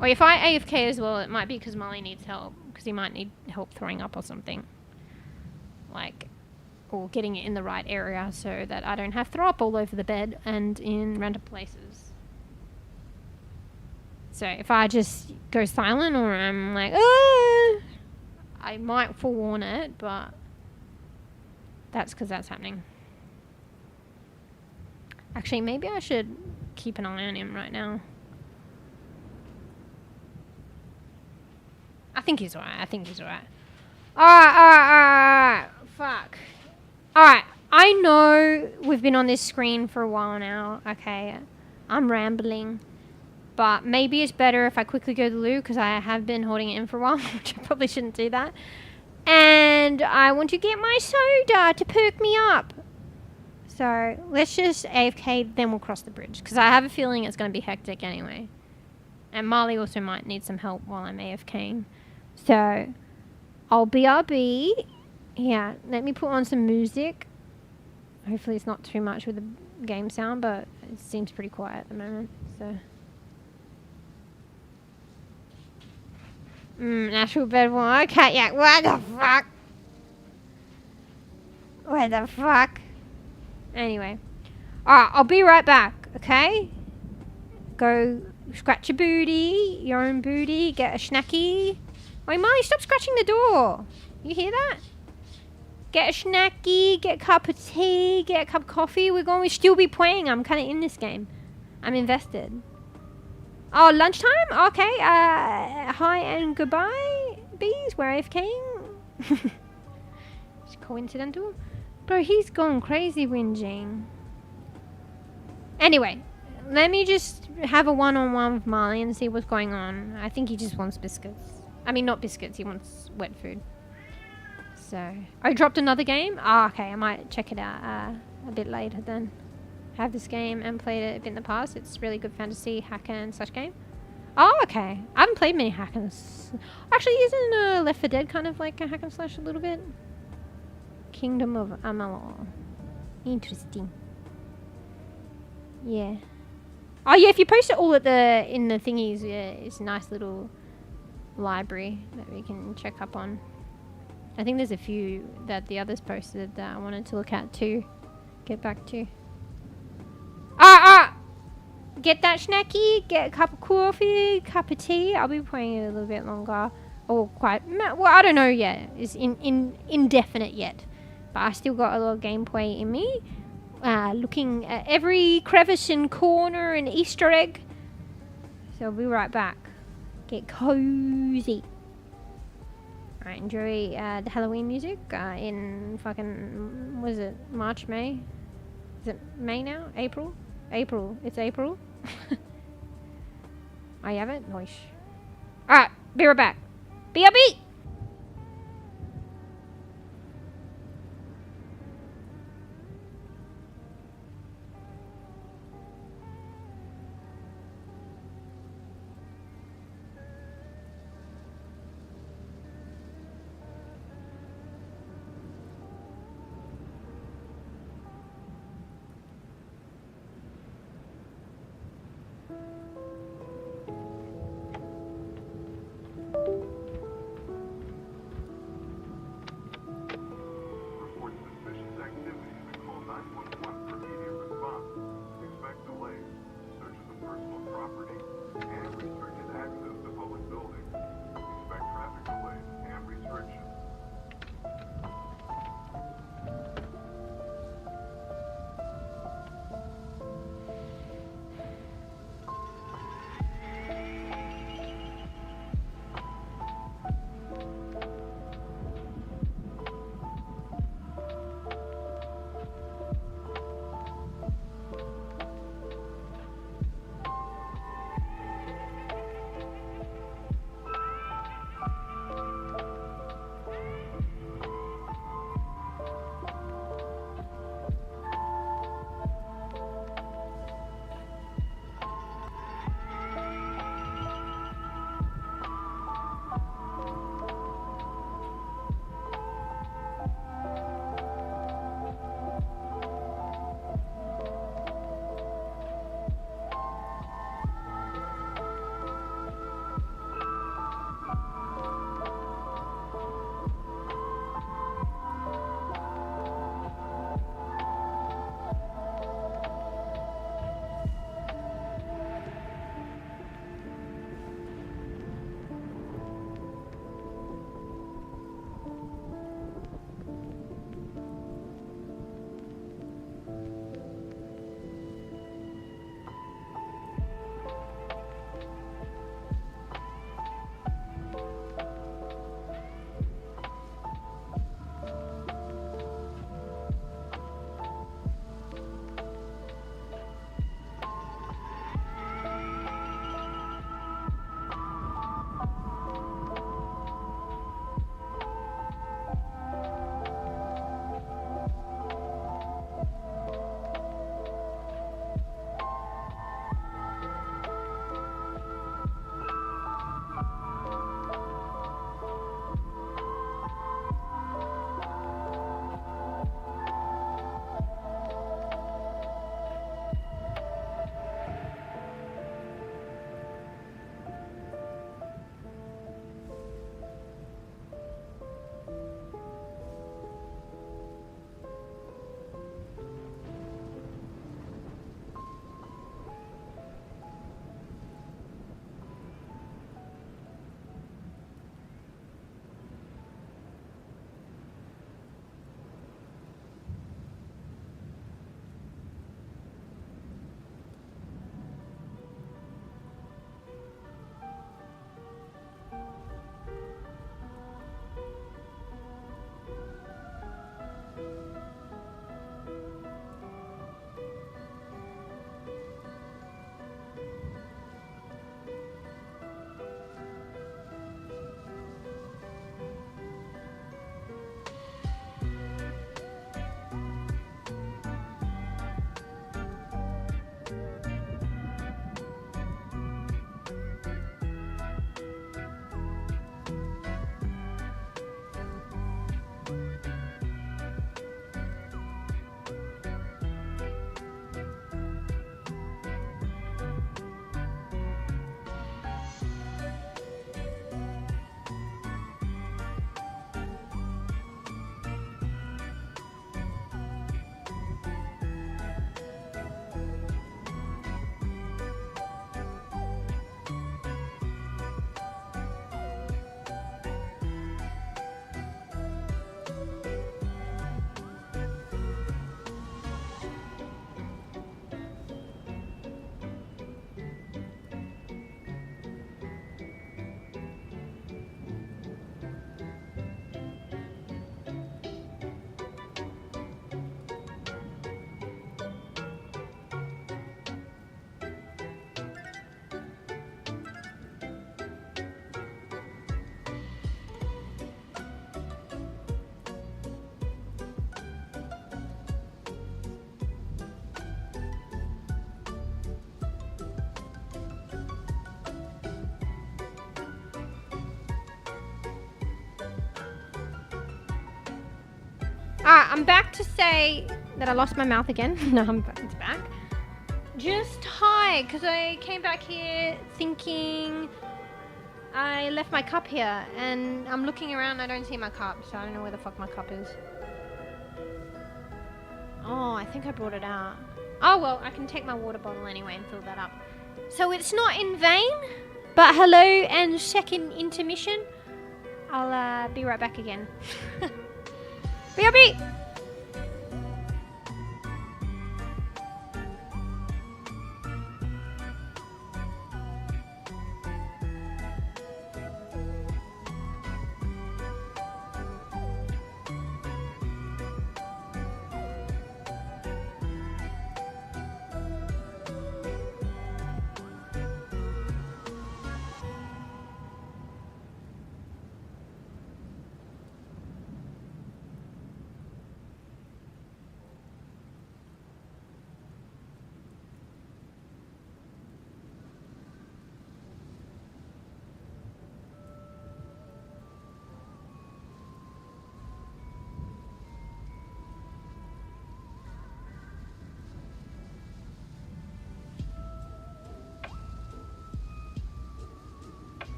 Or if I AFK as well, it might be because Molly needs help, because he might need help throwing up or something. Like, or getting it in the right area so that I don't have throw up all over the bed and in random places. So if I just go silent or I'm like, ah, I might forewarn it, but that's because that's happening. Actually, maybe I should keep an eye on him right now. I think he's alright. Alright. Fuck. Alright. I know we've been on this screen for a while now. Okay. I'm rambling. But maybe it's better if I quickly go to the loo, because I have been holding it in for a while, which I probably shouldn't do that. And I want to get my soda to perk me up. So let's just AFK, then we'll cross the bridge, because I have a feeling it's going to be hectic anyway. And Marley also might need some help while I'm AFKing. So I'll BRB. Yeah, let me put on some music. Hopefully it's not too much with the game sound, but it seems pretty quiet at the moment. So natural bed one. Okay, yeah. What the fuck? What the fuck? Anyway. Alright, I'll be right back, okay? Go scratch your booty, your own booty, get a snacky. Wait, Molly, stop scratching the door. You hear that? Get a snacky, get a cup of tea, get a cup of coffee. We're going to still be playing. I'm kind of in this game. I'm invested. Oh, lunchtime? Okay. Hi and goodbye, bees. We're AFKing. It's coincidental. Bro, he's gone crazy whinging. Anyway, let me just have a one-on-one with Marley and see what's going on. I think he just wants biscuits. I mean, not biscuits. He wants wet food. So, I dropped another game? Oh, okay. I might check it out a bit later then. Have this game and played it a bit in the past. It's really good fantasy hack and slash game. Oh, okay. I haven't played many hack and actually, isn't Left 4 Dead kind of like a hack and slash a little bit? Kingdom of Amalur. Interesting. Yeah. Oh yeah, if you post it all at in the thingies, yeah, it's a nice little library that we can check up on. I think there's a few that the others posted that I wanted to look at too. Get back to. Get that snacky, get a cup of coffee, cup of tea. I'll be playing it a little bit longer. Or quite, well, I don't know yet. It's indefinite yet. But I still got a lot of gameplay in me. Looking at every crevice and corner and Easter egg. So I'll be right back. Get cozy. Alright, enjoy the Halloween music in fucking, was it March, May? Is it May now? April? April. It's April. I have it? Nice. Alright, be right back. BRB! Alright, I'm back to say that I lost my mouth again. No, it's back. Just hi, because I came back here thinking I left my cup here, and I'm looking around, I don't see my cup, so I don't know where the fuck my cup is. Oh, I think I brought it out. Oh well, I can take my water bottle anyway and fill that up. So it's not in vain, but hello and second intermission. I'll be right back again. BRB!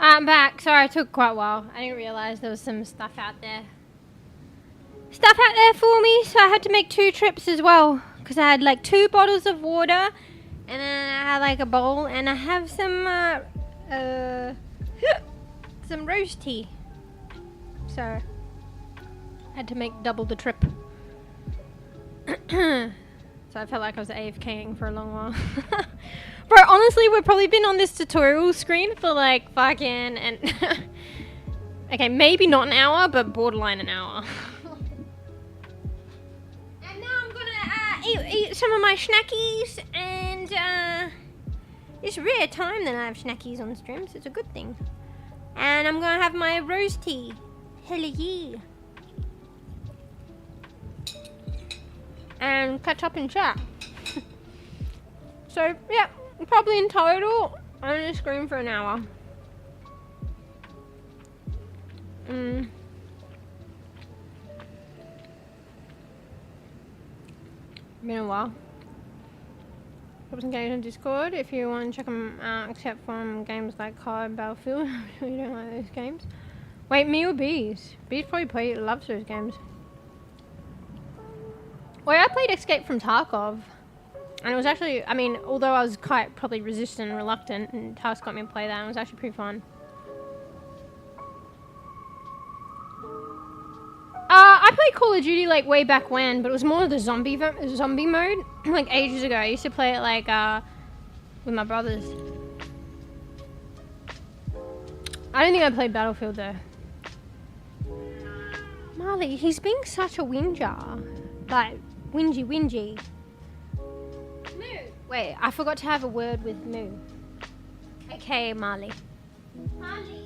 I'm back. Sorry, it took quite a while. I didn't realise there was some stuff out there. Stuff out there for me, so I had to make 2 trips as well. Because I had like 2 bottles of water, and then I had like a bowl, and I have some roast tea. So I had to make double the trip. So I felt like I was AFKing for a long while. Bro, honestly, we've probably been on this tutorial screen for like fucking okay, maybe not an hour, but borderline an hour. And now I'm gonna eat some of my snackies, and it's rare time that I have snackies on stream, so it's a good thing. And I'm gonna have my rose tea. Hell yeah. And catch up and chat. So yeah, probably in total I'm gonna scream for an hour. Been a while. Put some games on Discord if you want to check them out, except from games like 𝖘𝖚𝖕𝖕𝖕𝖕𝖕𝖕 and Battlefield. You don't like those games. Wait, me or B's? B's probably loves those games. Wait, I played Escape from Tarkov. And it was actually, I mean, although I was quite probably resistant and reluctant, and Task got me to play that, and it was actually pretty fun. I played Call of Duty like way back when, but it was more the zombie mode, like ages ago. I used to play it like with my brothers. I don't think I played Battlefield though. Marley, he's being such a whinger. Like, whingy. Moo. Wait, I forgot to have a word with Moo. Okay, Marley. Marley.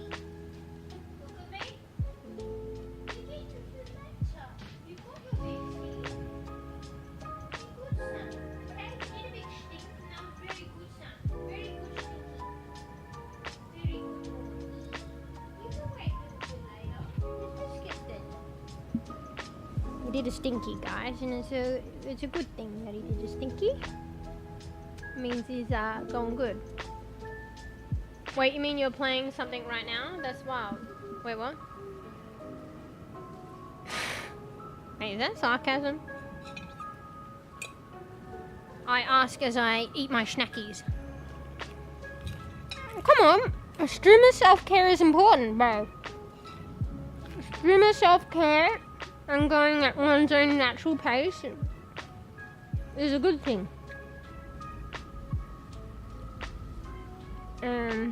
He did a stinky, guys, and it's a good thing that he did a stinky. It means he's going good. Wait, you mean you're playing something right now? That's wild. Wait, what? Wait, is that sarcasm? I ask as I eat my snackies. Come on, a streamer self-care is important, bro. Streamer self-care and going at one's own natural pace is a good thing. Yeah,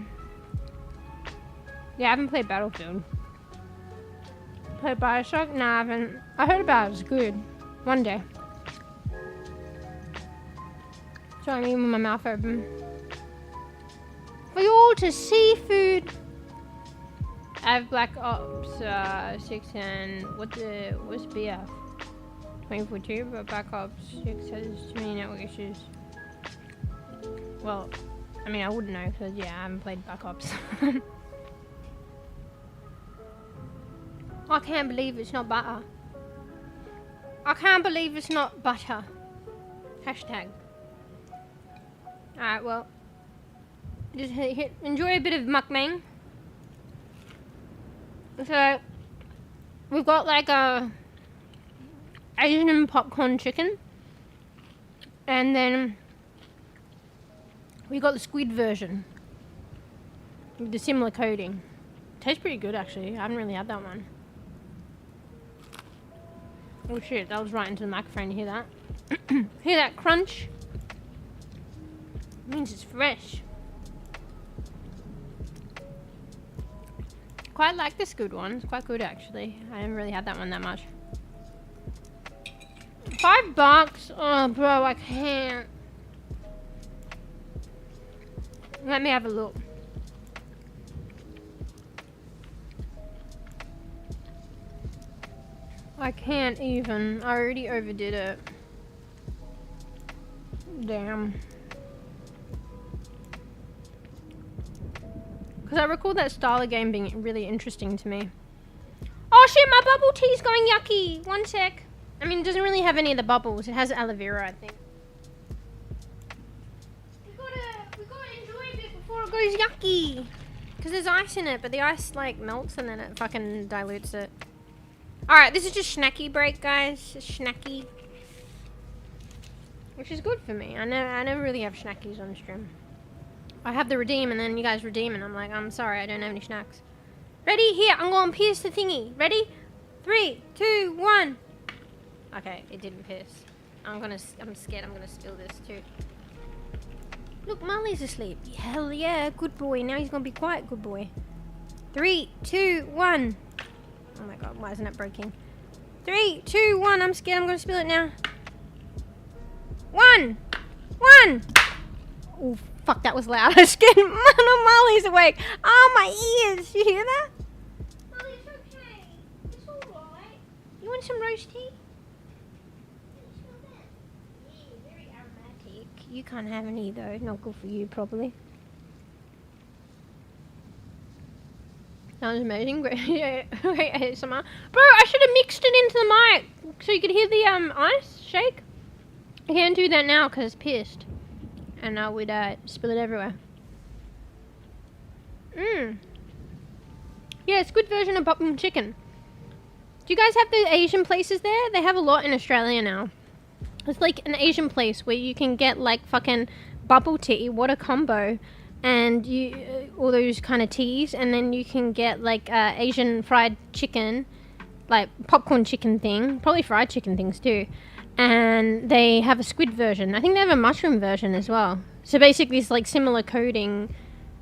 I haven't played Battlefield. Played Bioshock? Nah, I haven't. I heard about it, it's good. One day. Sorry, I'm eating with my mouth open. For you all to see food. I have Black Ops 6 and what's BF? 2042, but Black Ops 6 has too many network issues. Well, I mean, I wouldn't know because, yeah, I haven't played Black Ops. I can't believe it's not butter. I can't believe it's not butter. Hashtag. Alright, well, just enjoy a bit of mukbang. So, we've got like a Asian popcorn chicken, and then we got the squid version with the similar coating. Tastes pretty good actually. I haven't really had that one. Oh shit, that was right into the microphone. You hear that? Hear that crunch? It means it's fresh. Quite like this good one. It's quite good actually. I haven't really had that one that much. $5? Oh bro, I can't. Let me have a look. I can't even. I already overdid it. Damn. Because I recall that style of game being really interesting to me. Oh shit, my bubble tea's going yucky. One sec. I mean, it doesn't really have any of the bubbles. It has aloe vera, I think. We gotta enjoy it before it goes yucky. Because there's ice in it, but the ice like melts and then it fucking dilutes it. Alright, this is just snacky break, guys. Just snacky. Which is good for me. I never really have snackies on stream. I have the redeem and then you guys redeem and I'm like, I'm sorry, I don't have any snacks. Ready? Here, I'm going to pierce the thingy. Ready? 3, 2, 1. Okay, it didn't pierce. I'm scared I'm gonna steal this too. Look, Marley's asleep. Hell yeah, good boy. Now he's gonna be quiet, good boy. 3, 2, 1. Oh my god, why isn't it breaking? 3, 2, 1. I'm scared I'm gonna spill it now. 1. Oh, fuck, that was loud. I was scared. Marley's awake. Oh, my ears. You hear that? Marley, it's okay. It's alright. You want some roast tea? Very aromatic. You can't have any though. Not good for you, probably. That was amazing. Great ASMR. Bro, I should have mixed it into the mic so you could hear the ice shake. I can't do that now because it's pissed. And I would spill it everywhere. Yeah, it's a good version of bubble chicken. Do you guys have the Asian places there? They have a lot in Australia now. It's like an Asian place where you can get like fucking bubble tea, what a combo, and you all those kind of teas, and then you can get like Asian fried chicken, like popcorn chicken thing, probably fried chicken things too. And they have a squid version. I think they have a mushroom version as well. So basically it's like similar coating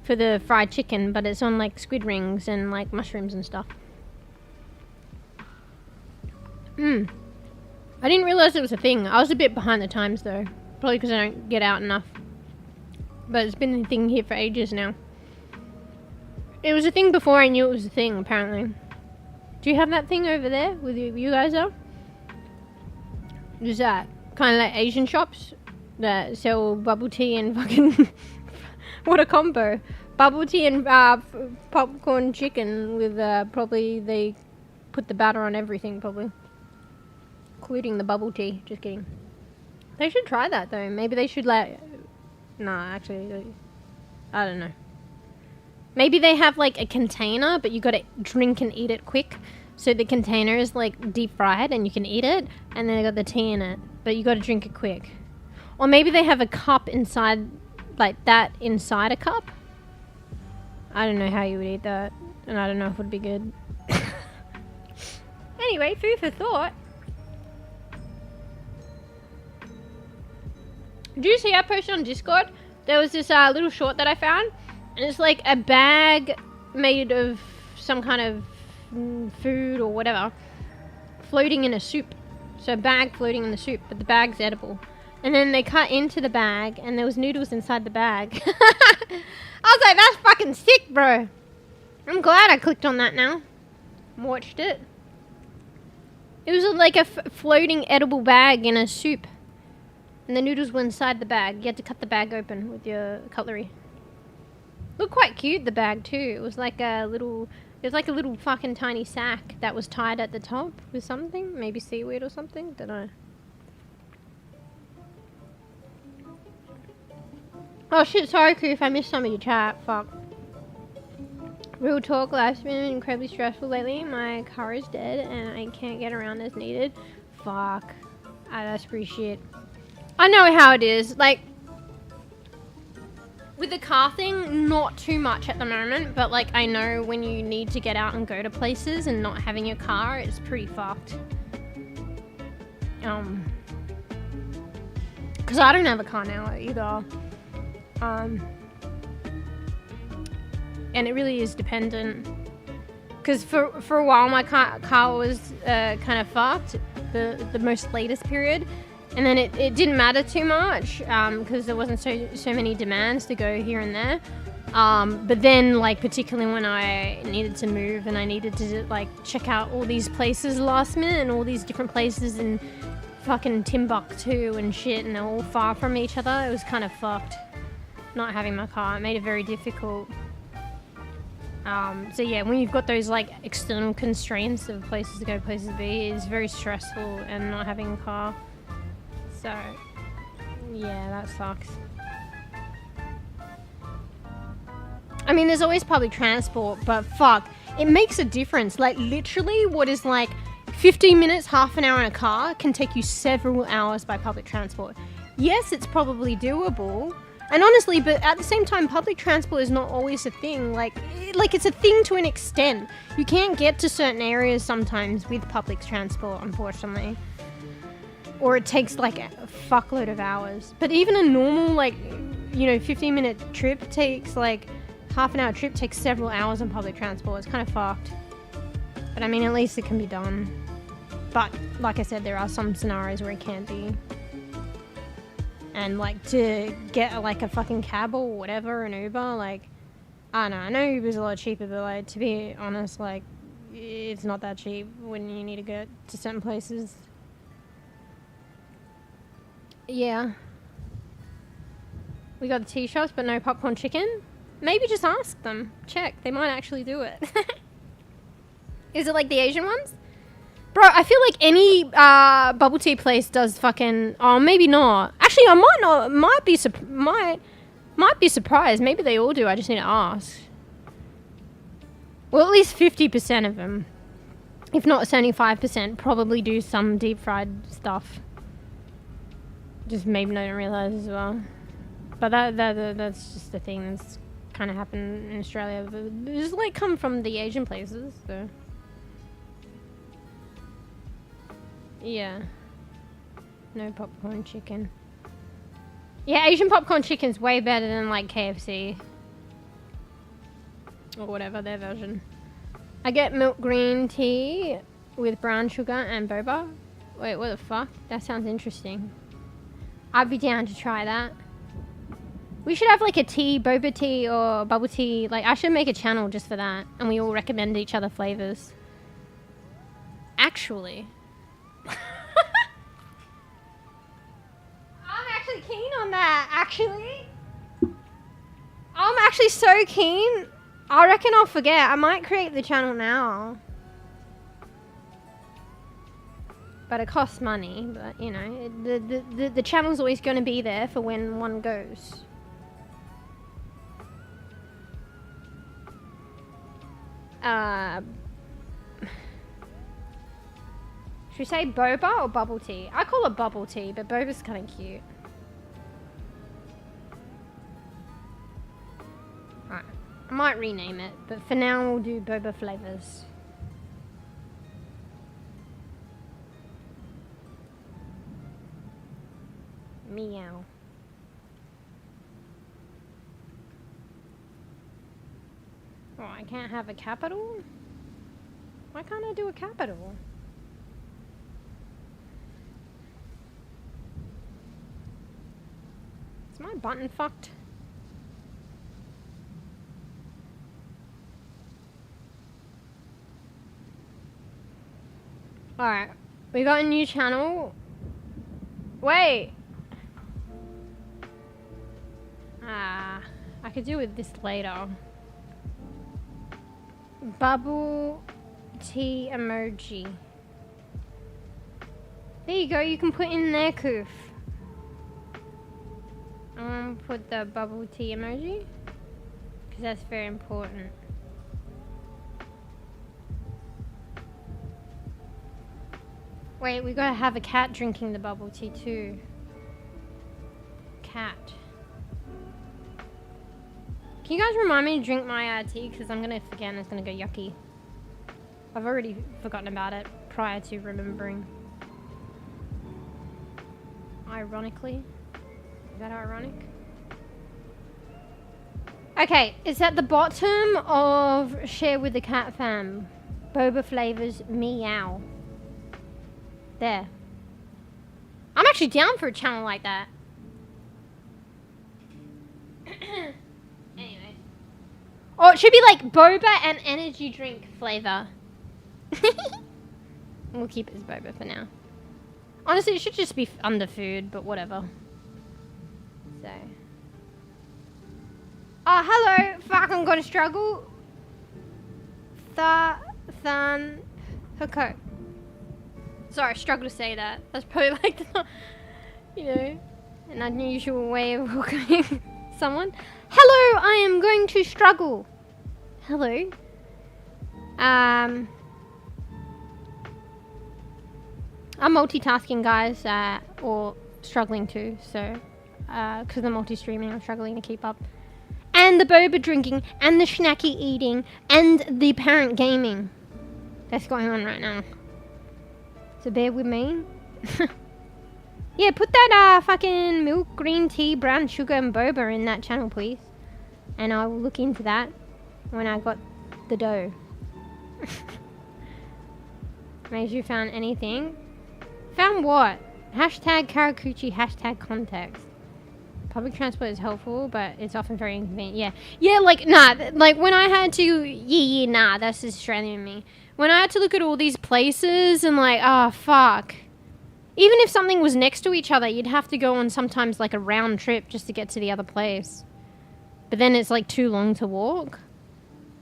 for the fried chicken, but it's on like squid rings and like mushrooms and stuff. I didn't realize it was a thing. I was a bit behind the times though. Probably because I don't get out enough. But it's been a thing here for ages now. It was a thing before I knew it was a thing, apparently. Do you have that thing over there with you guys are? Is that kind of like Asian shops that sell bubble tea and fucking what a combo, bubble tea and popcorn chicken with probably they put the batter on everything probably, including the bubble tea. Just kidding. They should try that though. Maybe they should actually I don't know. Maybe they have like a container but you gotta drink and eat it quick. So the container is like deep fried and you can eat it, and then they got the tea in it, but you got to drink it quick. Or maybe they have a cup inside, like that inside a cup. I don't know how you would eat that, and I don't know if it would be good. Anyway, food for thought. Did you see I posted on Discord? There was this little short that I found, and it's like a bag made of some kind of food or whatever floating in a soup. So a bag floating in the soup, but the bag's edible. And then they cut into the bag and there was noodles inside the bag. I was like, that's fucking sick, bro. I'm glad I clicked on that now. Watched it. It was like a floating edible bag in a soup. And the noodles were inside the bag. You had to cut the bag open with your cutlery. Looked quite cute, the bag too. It was like a little fucking tiny sack that was tied at the top with something. Maybe seaweed or something. Don't know. Oh shit, sorry crew if I missed some of your chat. Fuck. Real talk, life's been incredibly stressful lately. My car is dead and I can't get around as needed. Fuck. That's pretty shit. I know how it is. Like, with the car thing, not too much at the moment, but like I know when you need to get out and go to places and not having your car, it's pretty fucked. Because I don't have a car now either. And it really is dependent. Because for a while my car was kind of fucked, the most latest period. And then it didn't matter too much because there wasn't so many demands to go here and there. But then, like, particularly when I needed to move and I needed to, like, check out all these places last minute and all these different places in fucking Timbuktu and shit, and they're all far from each other, it was kind of fucked not having my car. It made it very difficult. So yeah, when you've got those, like, external constraints of places to go, places to be, it's very stressful, and not having a car. So, yeah, that sucks. I mean, there's always public transport, but fuck, it makes a difference. Like, literally, what is like 15 minutes, half an hour in a car can take you several hours by public transport. Yes, it's probably doable. And honestly, but at the same time, public transport is not always a thing. Like it's a thing to an extent. You can't get to certain areas sometimes with public transport, unfortunately. Or it takes like a fuckload of hours. But even a normal, like, you know, 15-minute trip takes like half an hour trip takes several hours on public transport. It's kind of fucked. But I mean, at least it can be done. But like I said, there are some scenarios where it can't be. And like to get like a fucking cab or whatever, an Uber, like, I don't know. I know Uber's a lot cheaper, but like, to be honest, like, it's not that cheap when you need to get to certain places. Yeah. We got the tea shops, but no popcorn chicken. Maybe just ask them. Check. They might actually do it. Is it like the Asian ones? Bro, I feel like any bubble tea place does fucking... Oh, maybe not. Actually, I might be surprised. Maybe they all do. I just need to ask. Well, at least 50% of them, if not 75%, probably do some deep fried stuff. Just maybe don't realize as well. But that's just the thing that's kind of happened in Australia. It's like come from the Asian places, so... Yeah. No popcorn chicken. Yeah, Asian popcorn chicken's way better than like KFC. Or whatever, their version. I get milk green tea with brown sugar and boba. Wait, what the fuck? That sounds interesting. I'd be down to try that. We should have like a tea, boba tea or bubble tea. Like, I should make a channel just for that. And we all recommend each other flavors. Actually... I'm actually keen on that, actually. I'm actually so keen. I reckon I'll forget. I might create the channel now. But it costs money, but you know, the channel's always going to be there for when one goes. Should we say boba or bubble tea? I call it bubble tea, but boba's kind of cute. Alright, I might rename it, but for now we'll do boba flavors. Meow. Oh, I can't have a capital? Why can't I do a capital? Is my button fucked? Alright, we got a new channel. Wait! I could do with this later. Bubble tea emoji. There you go, you can put in there, Koof. I'm gonna put the bubble tea emoji, because that's very important. Wait, we gotta have a cat drinking the bubble tea too. Cat. Can you guys remind me to drink my tea, because I'm gonna forget and it's gonna go yucky. I've already forgotten about it prior to remembering. Ironically. Is that ironic? Okay, it's at the bottom of Share with the Cat Fam. Boba flavors meow. There. I'm actually down for a channel like that. Anyway. Oh, it should be like boba and energy drink flavor. We'll keep it as boba for now. Honestly, it should just be under food, but whatever. So. Oh, hello! Fuck, I'm gonna struggle. Than Hoko. Sorry, I struggle to say that. That's probably like the, you know, an unusual way of welcoming someone. Hello, I am going to struggle. Hello. I'm multitasking, guys, or struggling to, so, because I'm multi-streaming, I'm struggling to keep up. And the boba drinking, and the snacky eating, and the parent gaming. That's going on right now. So bear with me. Yeah, put that fucking milk, green tea, brown sugar, and boba in that channel, please. And I will look into that when I got the dough. Made you found anything? Found what? Hashtag Karakuchi, hashtag context. Public transport is helpful, but it's often very inconvenient. Yeah. Yeah, like, nah. Like, when I had to... nah. That's Australian me. When I had to look at all these places and, like, oh, fuck. Even if something was next to each other, you'd have to go on sometimes, like, a round trip just to get to the other place. But then it's, like, too long to walk.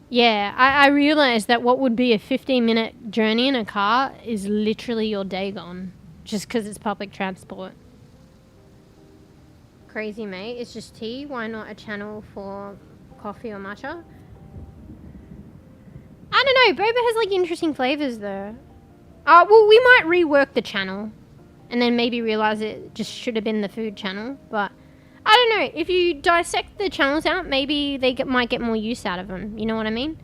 Yeah, I realized that what would be a 15-minute journey in a car is literally your day gone. Just because it's public transport. Crazy, mate. It's just tea. Why not a channel for coffee or matcha? I don't know. Boba has, like, interesting flavors, though. Well, we might rework the channel. And then maybe realize it just should have been the food channel. But, I don't know. If you dissect the channels out, maybe they might get more use out of them. You know what I mean?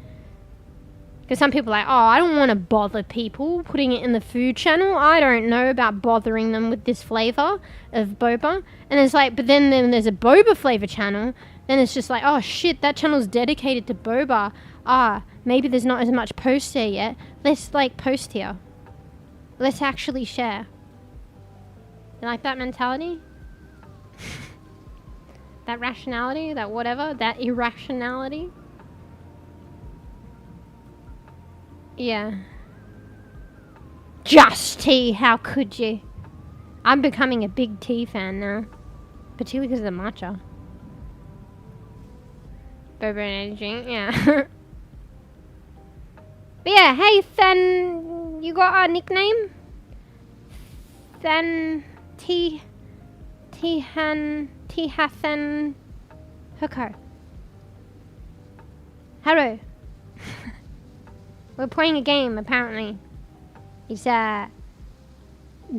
Because some people are like, oh, I don't want to bother people putting it in the food channel. I don't know about bothering them with this flavor of boba. And it's like, but then there's a boba flavor channel. Then it's just like, oh shit, that channel's dedicated to boba. Maybe there's not as much post there yet. Let's like post here. Let's actually share. You like that mentality? That rationality? That whatever? That irrationality? Yeah. Just tea, how could you? I'm becoming a big tea fan now. Particularly because of the matcha. Boba and energy, yeah. But yeah, hey Than, you got a nickname? Than, Tihathan, Hooker. Hello. We're playing a game, apparently. It's a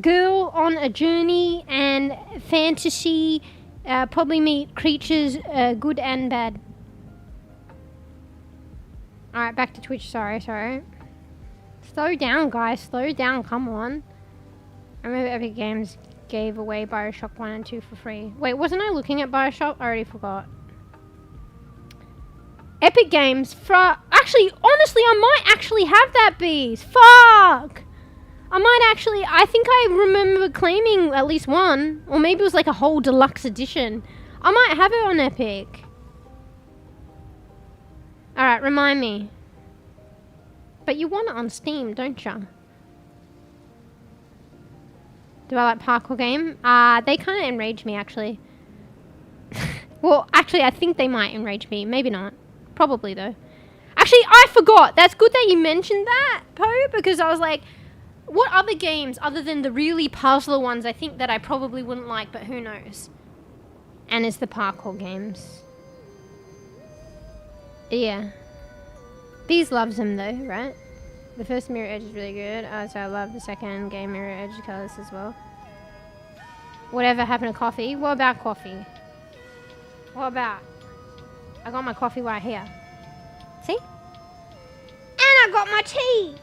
girl on a journey and fantasy, probably meet creatures, good and bad. Alright, back to Twitch, sorry. Slow down, guys, slow down, come on. I remember Epic Games gave away Bioshock 1 and 2 for free. Wait, wasn't I looking at Bioshock? I already forgot. Epic Games for... Actually, honestly, I might actually have that bees. Fuck! I think I remember claiming at least one. Or maybe it was like a whole deluxe edition. I might have it on Epic. Alright, remind me. But you want it on Steam, don't you? Do I like parkour game? They kind of enrage me, actually. Well, actually, I think they might enrage me. Maybe not. Probably, though. Actually, I forgot. That's good that you mentioned that, Poe, because I was like, what other games, other than the really puzzler ones, I think that I probably wouldn't like, but who knows? And it's the parkour games. Yeah. Bees loves them, though, right? The first Mirror Edge is really good. So I love the second game Mirror Edge colors as well. Whatever happened to coffee? What about coffee? What about? I got my coffee right here. See? And I got my tea!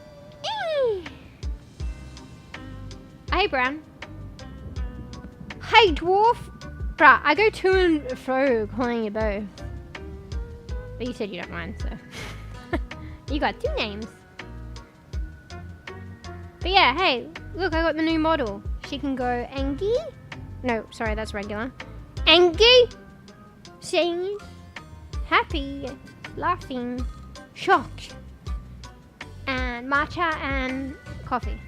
Hey, Brown. Hey, Dwarf! Bruh, I go to and fro calling you both. But you said you don't mind, so... You got two names. But yeah, hey, look, I got the new model. She can go Angie. No, sorry, that's regular. Angie. Singing. Happy. Laughing. Shocked. And matcha and coffee.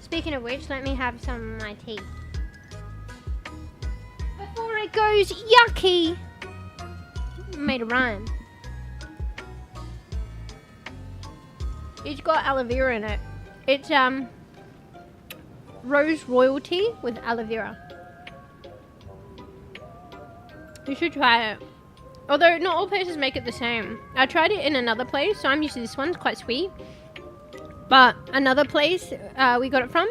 Speaking of which, let me have some of my tea. Before it goes yucky. Made a rhyme. It's got aloe vera in it. It's rose royalty with aloe vera. You should try it. Although not all places make it the same. I tried it in another place, so I'm used to this one. It's quite sweet. But another place we got it from,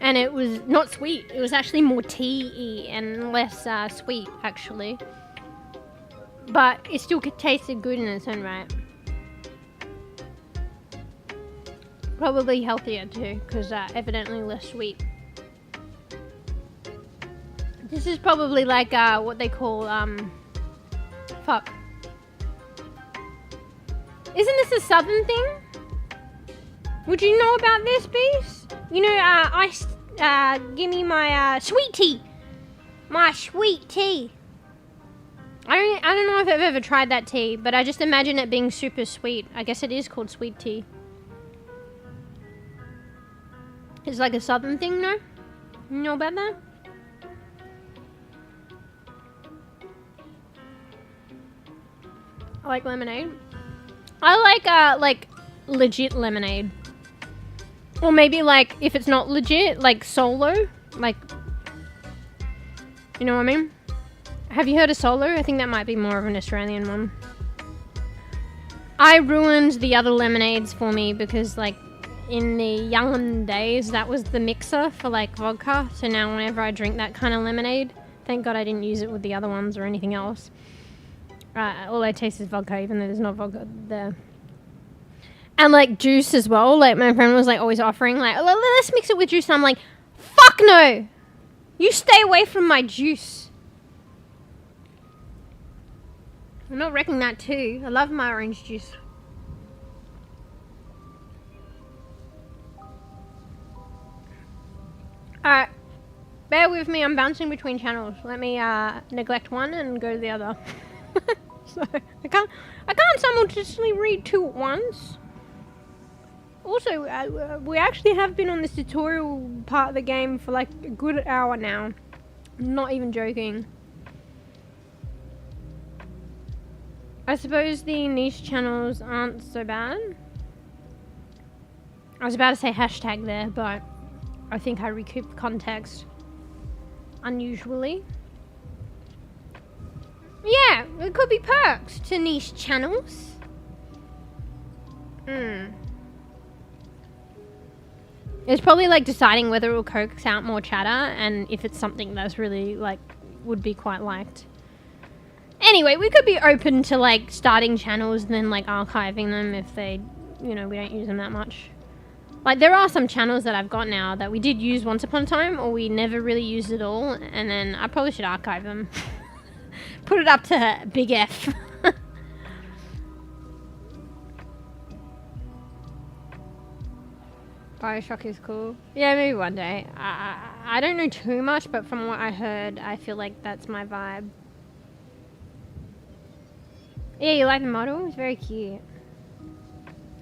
and it was not sweet. It was actually more tea-y and less sweet, actually. But it still tasted good in its own right. Probably healthier too, because evidently less sweet. This is probably like what they call fuck. Isn't this a southern thing? Would you know about this, Beast? You know, give me my sweet tea. My sweet tea. I don't know if I've ever tried that tea, but I just imagine it being super sweet. I guess it is called sweet tea. It's like a southern thing, no? You know about that? I like lemonade. I like legit lemonade. Or maybe like, if it's not legit, like solo. Like, you know what I mean? Have you heard of solo? I think that might be more of an Australian one. I ruined the other lemonades for me because like in the young days that was the mixer for like vodka. So now whenever I drink that kind of lemonade, thank God I didn't use it with the other ones or anything else. All I taste is vodka, even though there's not vodka there. And like juice as well. Like my friend was like always offering like, let's mix it with juice. And I'm like, fuck no! You stay away from my juice. I'm not wrecking that too. I love my orange juice. Alright. Bear with me, I'm bouncing between channels. Let me neglect one and go to the other. So I can't simultaneously read two at once. Also, we actually have been on this tutorial part of the game for like a good hour now. I'm not even joking. I suppose the niche channels aren't so bad. I was about to say hashtag there, but I think I recouped context unusually. Yeah, it could be perks to niche channels. It's probably like deciding whether it will coax out more chatter and if it's something that's really like would be quite liked. Anyway, we could be open to like starting channels and then like archiving them if they, you know, we don't use them that much. Like there are some channels that I've got now that we did use once upon a time or we never really used at all, and then I probably should archive them. Put it up to big F. Bioshock is cool. Yeah, maybe one day. I don't know too much, but from what I heard, I feel like that's my vibe. Yeah, you like the model? It's very cute.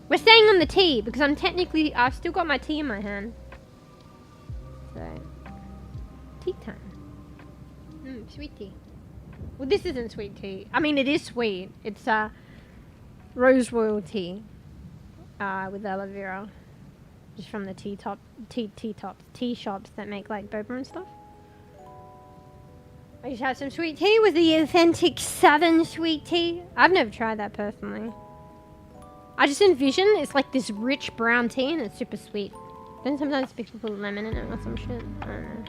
We're staying on the tea because I've still got my tea in my hand. So, tea time. Sweet tea. Well, this isn't sweet tea. I mean, it is sweet. It's rose royal tea with aloe vera, just from the tea shops that make like boba and stuff. I just had some sweet tea with the authentic southern sweet tea. I've never tried that personally. I just envision it's like this rich brown tea and it's super sweet. Then sometimes people put lemon in it or some shit. I don't know.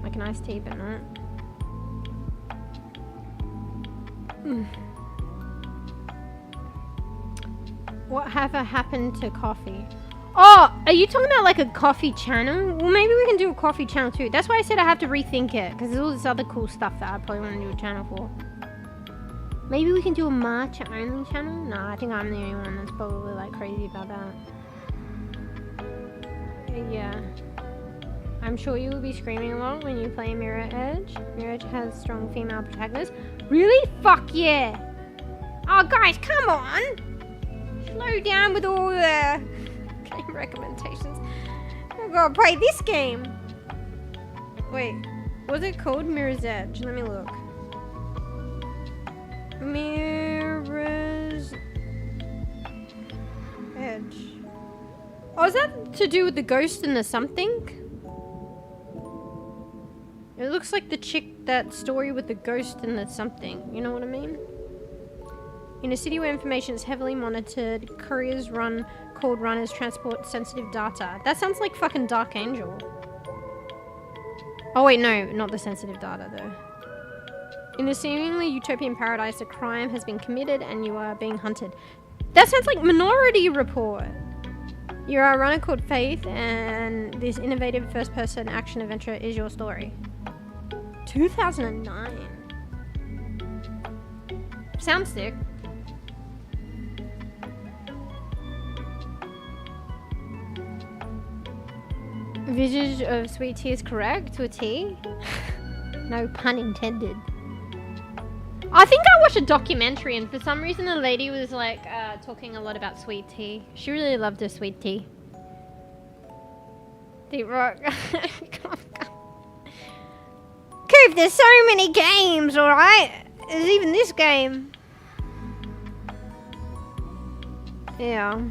Like an iced tea, but not. What have happened to coffee? Oh, are you talking about like a coffee channel? Well, maybe we can do a coffee channel too. That's why I said I have to rethink it, because there's all this other cool stuff that I probably want to do a channel for. Maybe we can do a matcha only channel? No, I think I'm the only one that's probably like crazy about that. Yeah. I'm sure you will be screaming a lot when you play Mirror Edge. Mirror Edge has strong female protagonists. Really? Fuck yeah! Oh guys, come on! Slow down with all the game recommendations. I'm gonna play this game! Wait, what's it called? Mirror's Edge. Let me look. Mirror's Edge. Oh, is that to do with the ghost and the something? It looks like the chick that story with the ghost and the something. You know what I mean? In a city where information is heavily monitored, couriers called runners transport sensitive data. That sounds like fucking Dark Angel. Oh wait, no, not the sensitive data though. In a seemingly utopian paradise, a crime has been committed and you are being hunted. That sounds like Minority Report. You're a runner called Faith, and this innovative first-person action adventure is your story. 2009. Sounds sick. Visage of Sweet Tea is correct to a T. No pun intended. I think I watched a documentary and for some reason the lady was like talking a lot about sweet tea. She really loved her sweet tea. Deep Rock. Coop, there's so many games, alright? There's even this game. Yeah.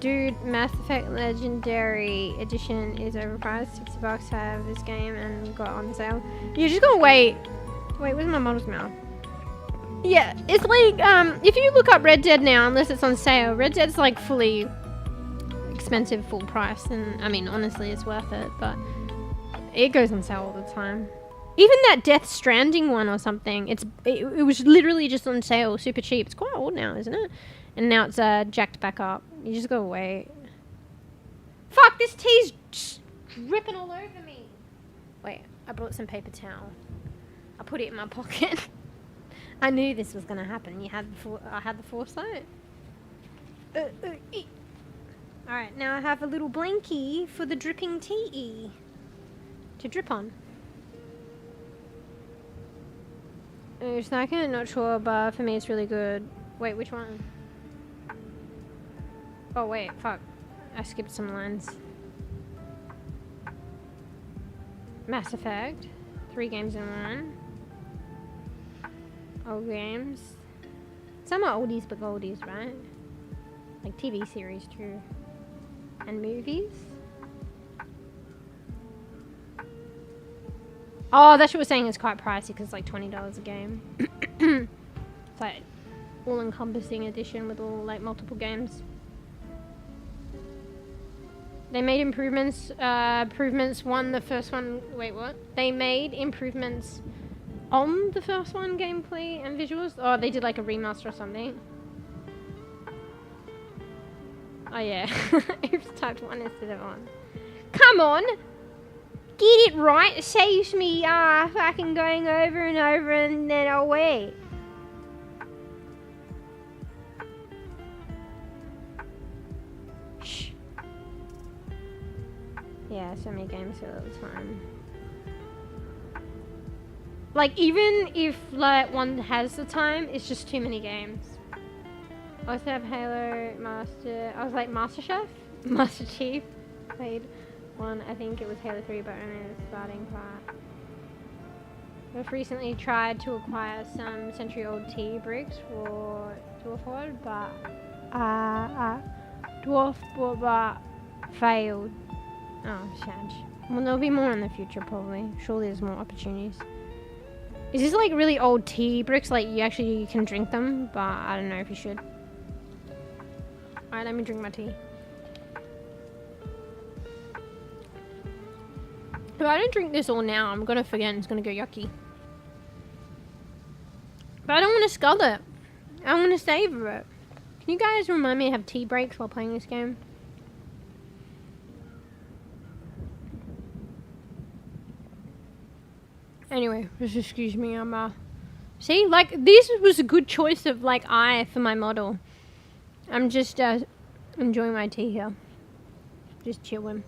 Dude, Mass Effect Legendary Edition is overpriced. $60 to have this game and got on sale. You're just gonna wait. Wait, where's my model's mouth? Yeah, it's like, if you look up Red Dead now, unless it's on sale, Red Dead's like fully expensive, full price. And I mean, honestly, it's worth it, but it goes on sale all the time. Even that Death Stranding one or something, it was literally just on sale, super cheap. It's quite old now, isn't it? And now it's jacked back up. You just gotta wait. Fuck, this tea's just dripping all over me. Wait, I brought some paper towel. I put it in my pocket. I knew this was gonna happen. I had the foresight. Alright, now I have a little blankie for the dripping tea to drip on. Sniping, not sure, but for me it's really good. Wait, which one? Oh wait, fuck. I skipped some lines. Mass Effect. 3 games in one. Old games. Some are oldies but goldies, right? Like TV series too. And movies. Oh, that's what we're saying is quite pricey because it's like $20 a game. It's like all-encompassing edition with all like multiple games. They made improvements. Improvements on the first one. Wait, what? They made improvements on the first one, gameplay and visuals. Oh, they did like a remaster or something. Oh yeah, oops, typed 1 instead of 1. Come on, get it right. It saves me fucking going over and over and then I'll wait. Shh. Yeah, so many games all the time. Like, even if like one has the time, it's just too many games. I also have Halo Master. I was like Master Chef, Master Chief. Played one. I think it was Halo 3, but only the starting part. I've recently tried to acquire some century-old tea bricks for Dwarfwood, but failed. Oh, sad. Well, there'll be more in the future, probably. Surely there's more opportunities. Is this like really old tea bricks? Like you actually can drink them, but I don't know if you should. Alright, let me drink my tea. If I don't drink this all now, I'm gonna forget and it's gonna go yucky. But I don't want to scull it. I want to savor it. Can you guys remind me to have tea breaks while playing this game? Anyway, just excuse me, see, like, this was a good choice of, like, eye for my model. I'm just, enjoying my tea here. Just chilling.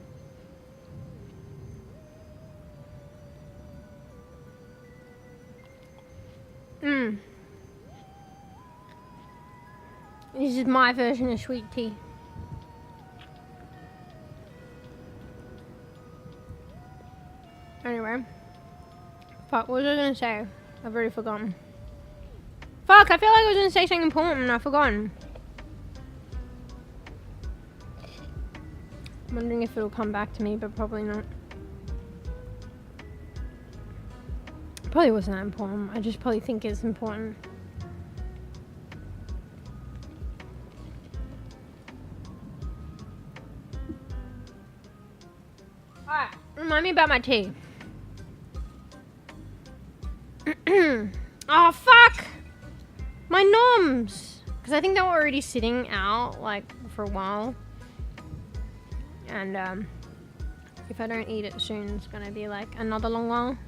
This is my version of sweet tea. Anyway. Fuck, what was I gonna say? I've already forgotten. Fuck, I feel like I was gonna say something important and I've forgotten. I'm wondering if it'll come back to me, but probably not. Probably wasn't that important. I just probably think it's important. Alright, remind me about my tea. Oh, fuck! My noms! Because I think they were already sitting out, like, for a while. And, if I don't eat it soon, it's gonna be, like, another long while.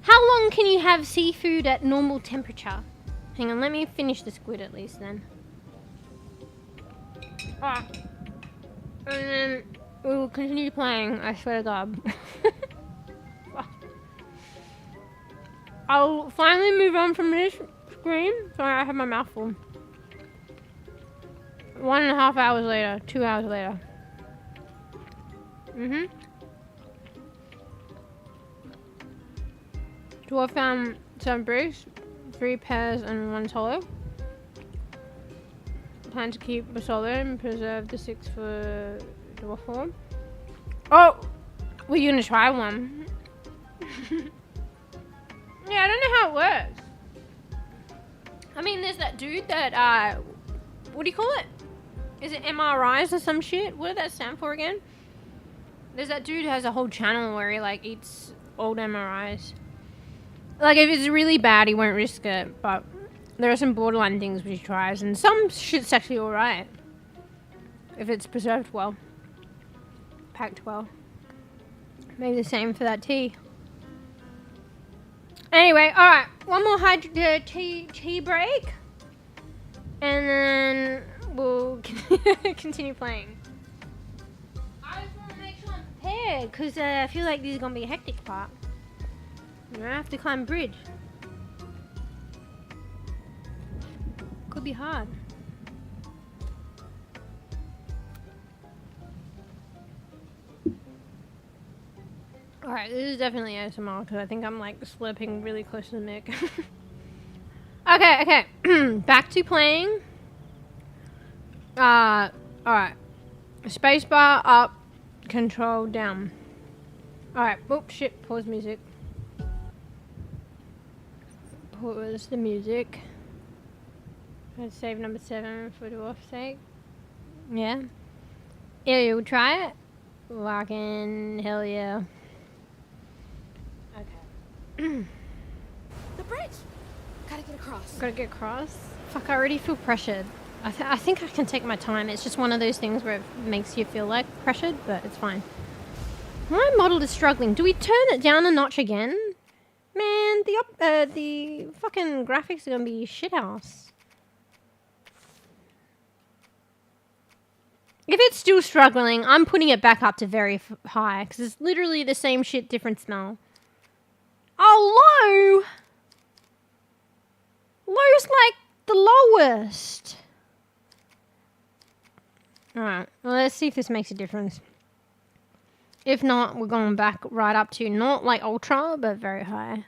How long can you have seafood at normal temperature? Hang on, let me finish the squid at least, then. Ah. And then we will continue playing, I swear to God. I'll finally move on from this screen. Sorry, I have my mouth full. 1.5 hours later, 2 hours later. Dwarf found 7 bricks, 3 pairs and 1 solo. Plan to keep the solo and preserve the 6 for dwarf form. Oh! Were you gonna try one? Yeah, I don't know how it works. I mean, there's that dude that, what do you call it? Is it MRIs or some shit? What did that stand for again? There's that dude who has a whole channel where he, like, eats old MRIs. Like, if it's really bad, he won't risk it, but there are some borderline things which he tries, and some shit's actually alright. If it's preserved well. Packed well. Maybe the same for that tea. Anyway, alright, one more tea break, and then we'll continue playing. I just want to make sure I'm prepared, because I feel like this is going to be a hectic part. I have to climb a bridge. Could be hard. Alright, this is definitely ASMR because I think I'm like slurping really close to the mic. Okay. Back to playing. Alright. Spacebar up, control down. Alright, whoops, shit, pause music. Pause the music. Let's save number 7 for dwarf's sake. Yeah. Yeah, you'll try it? Fucking hell yeah. Okay. The bridge! Gotta get across. Gotta get across? Fuck, I already feel pressured. I think I can take my time. It's just one of those things where it makes you feel like pressured, but it's fine. My model is struggling. Do we turn it down a notch again? Man, the fucking graphics are gonna be shithouse. If it's still struggling, I'm putting it back up to very high, because it's literally the same shit, different smell. Oh, low! Low's like the lowest. Alright, well, let's see if this makes a difference. If not, we're going back right up to not like ultra, but very high.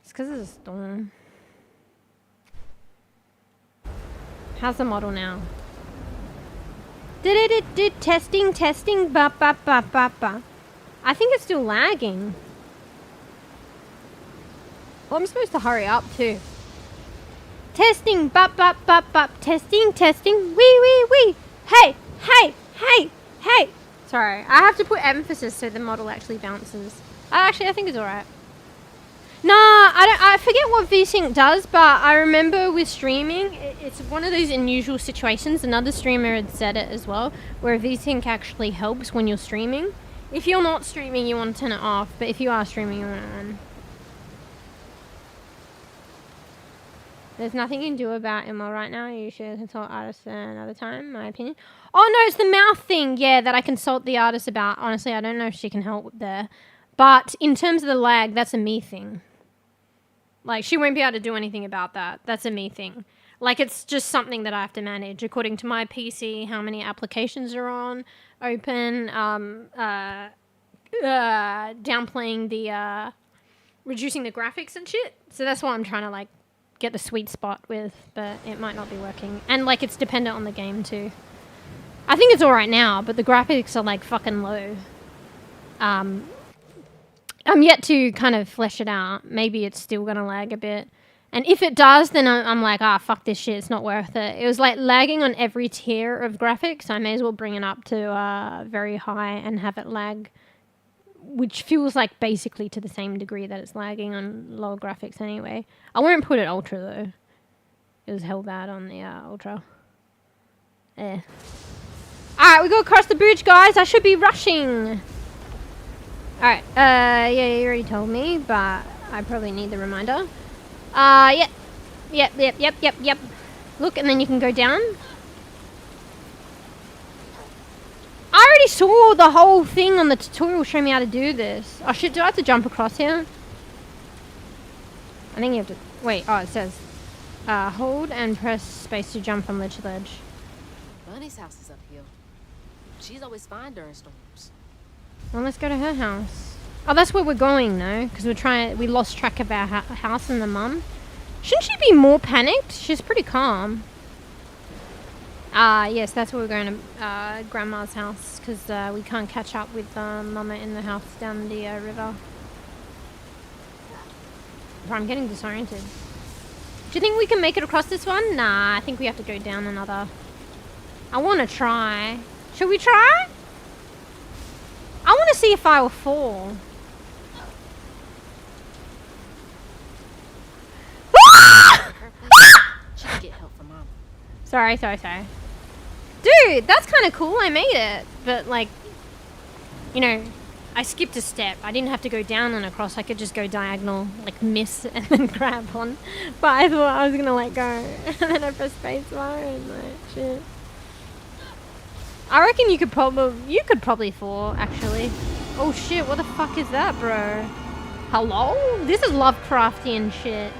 It's because there's a storm. How's the model now? Did testing, ba. I think it's still lagging. Well, I'm supposed to hurry up too. Testing, bop, testing, wee. Hey. Sorry, I have to put emphasis so the model actually bounces. Actually, I think it's alright. Nah, I forget what VSync does, but I remember with streaming, it's one of those unusual situations. Another streamer had said it as well, where VSync actually helps when you're streaming. If you're not streaming, you want to turn it off, but if you are streaming, you want it on. There's nothing you can do about Emma right now. You should consult artists another time, my opinion. Oh no, it's the mouth thing, yeah, that I consult the artist about. Honestly, I don't know if she can help there. But in terms of the lag, that's a me thing. Like, she won't be able to do anything about that. That's a me thing. Like, it's just something that I have to manage according to my PC, how many applications are on, open, downplaying the, reducing the graphics and shit. So that's what I'm trying to, like, get the sweet spot with, but it might not be working. And, like, it's dependent on the game, too. I think it's alright now, but the graphics are like fucking low. I'm yet to kind of flesh it out. Maybe it's still gonna lag a bit. And if it does, then I'm like, fuck this shit, it's not worth it. It was like lagging on every tier of graphics. I may as well bring it up to very high and have it lag, which feels like basically to the same degree that it's lagging on lower graphics anyway. I won't put it ultra though. It was hell bad on the ultra. Alright, we go across the bridge, guys. I should be rushing. Alright, yeah, you already told me, but I probably need the reminder. Yep. Look, and then you can go down. I already saw the whole thing on the tutorial show me how to do this. Do I have to jump across here? I think you have to... Wait, it says... hold and press space to jump from ledge to ledge. Bunny's house is uphill. She's always fine during storms. Well, let's go to her house. Oh, that's where we're going, though, because we lost track of our house and the mum. Shouldn't she be more panicked? She's pretty calm. Yes, that's where we're going to Grandma's house, because we can't catch up with Mama in the house down the river. I'm getting disoriented. Do you think we can make it across this one? Nah, I think we have to go down another. I want to try. Should we try? I want to see if I will fall. Should get help from Mom. Sorry. Dude, that's kind of cool. I made it. But, like, you know, I skipped a step. I didn't have to go down and across. I could just go diagonal, like, miss and then grab on. But I thought I was going to let go. And then I pressed spacebar and, like, shit. I reckon you could probably fall, actually. Oh, shit. What the fuck is that, bro? Hello? This is Lovecraftian shit.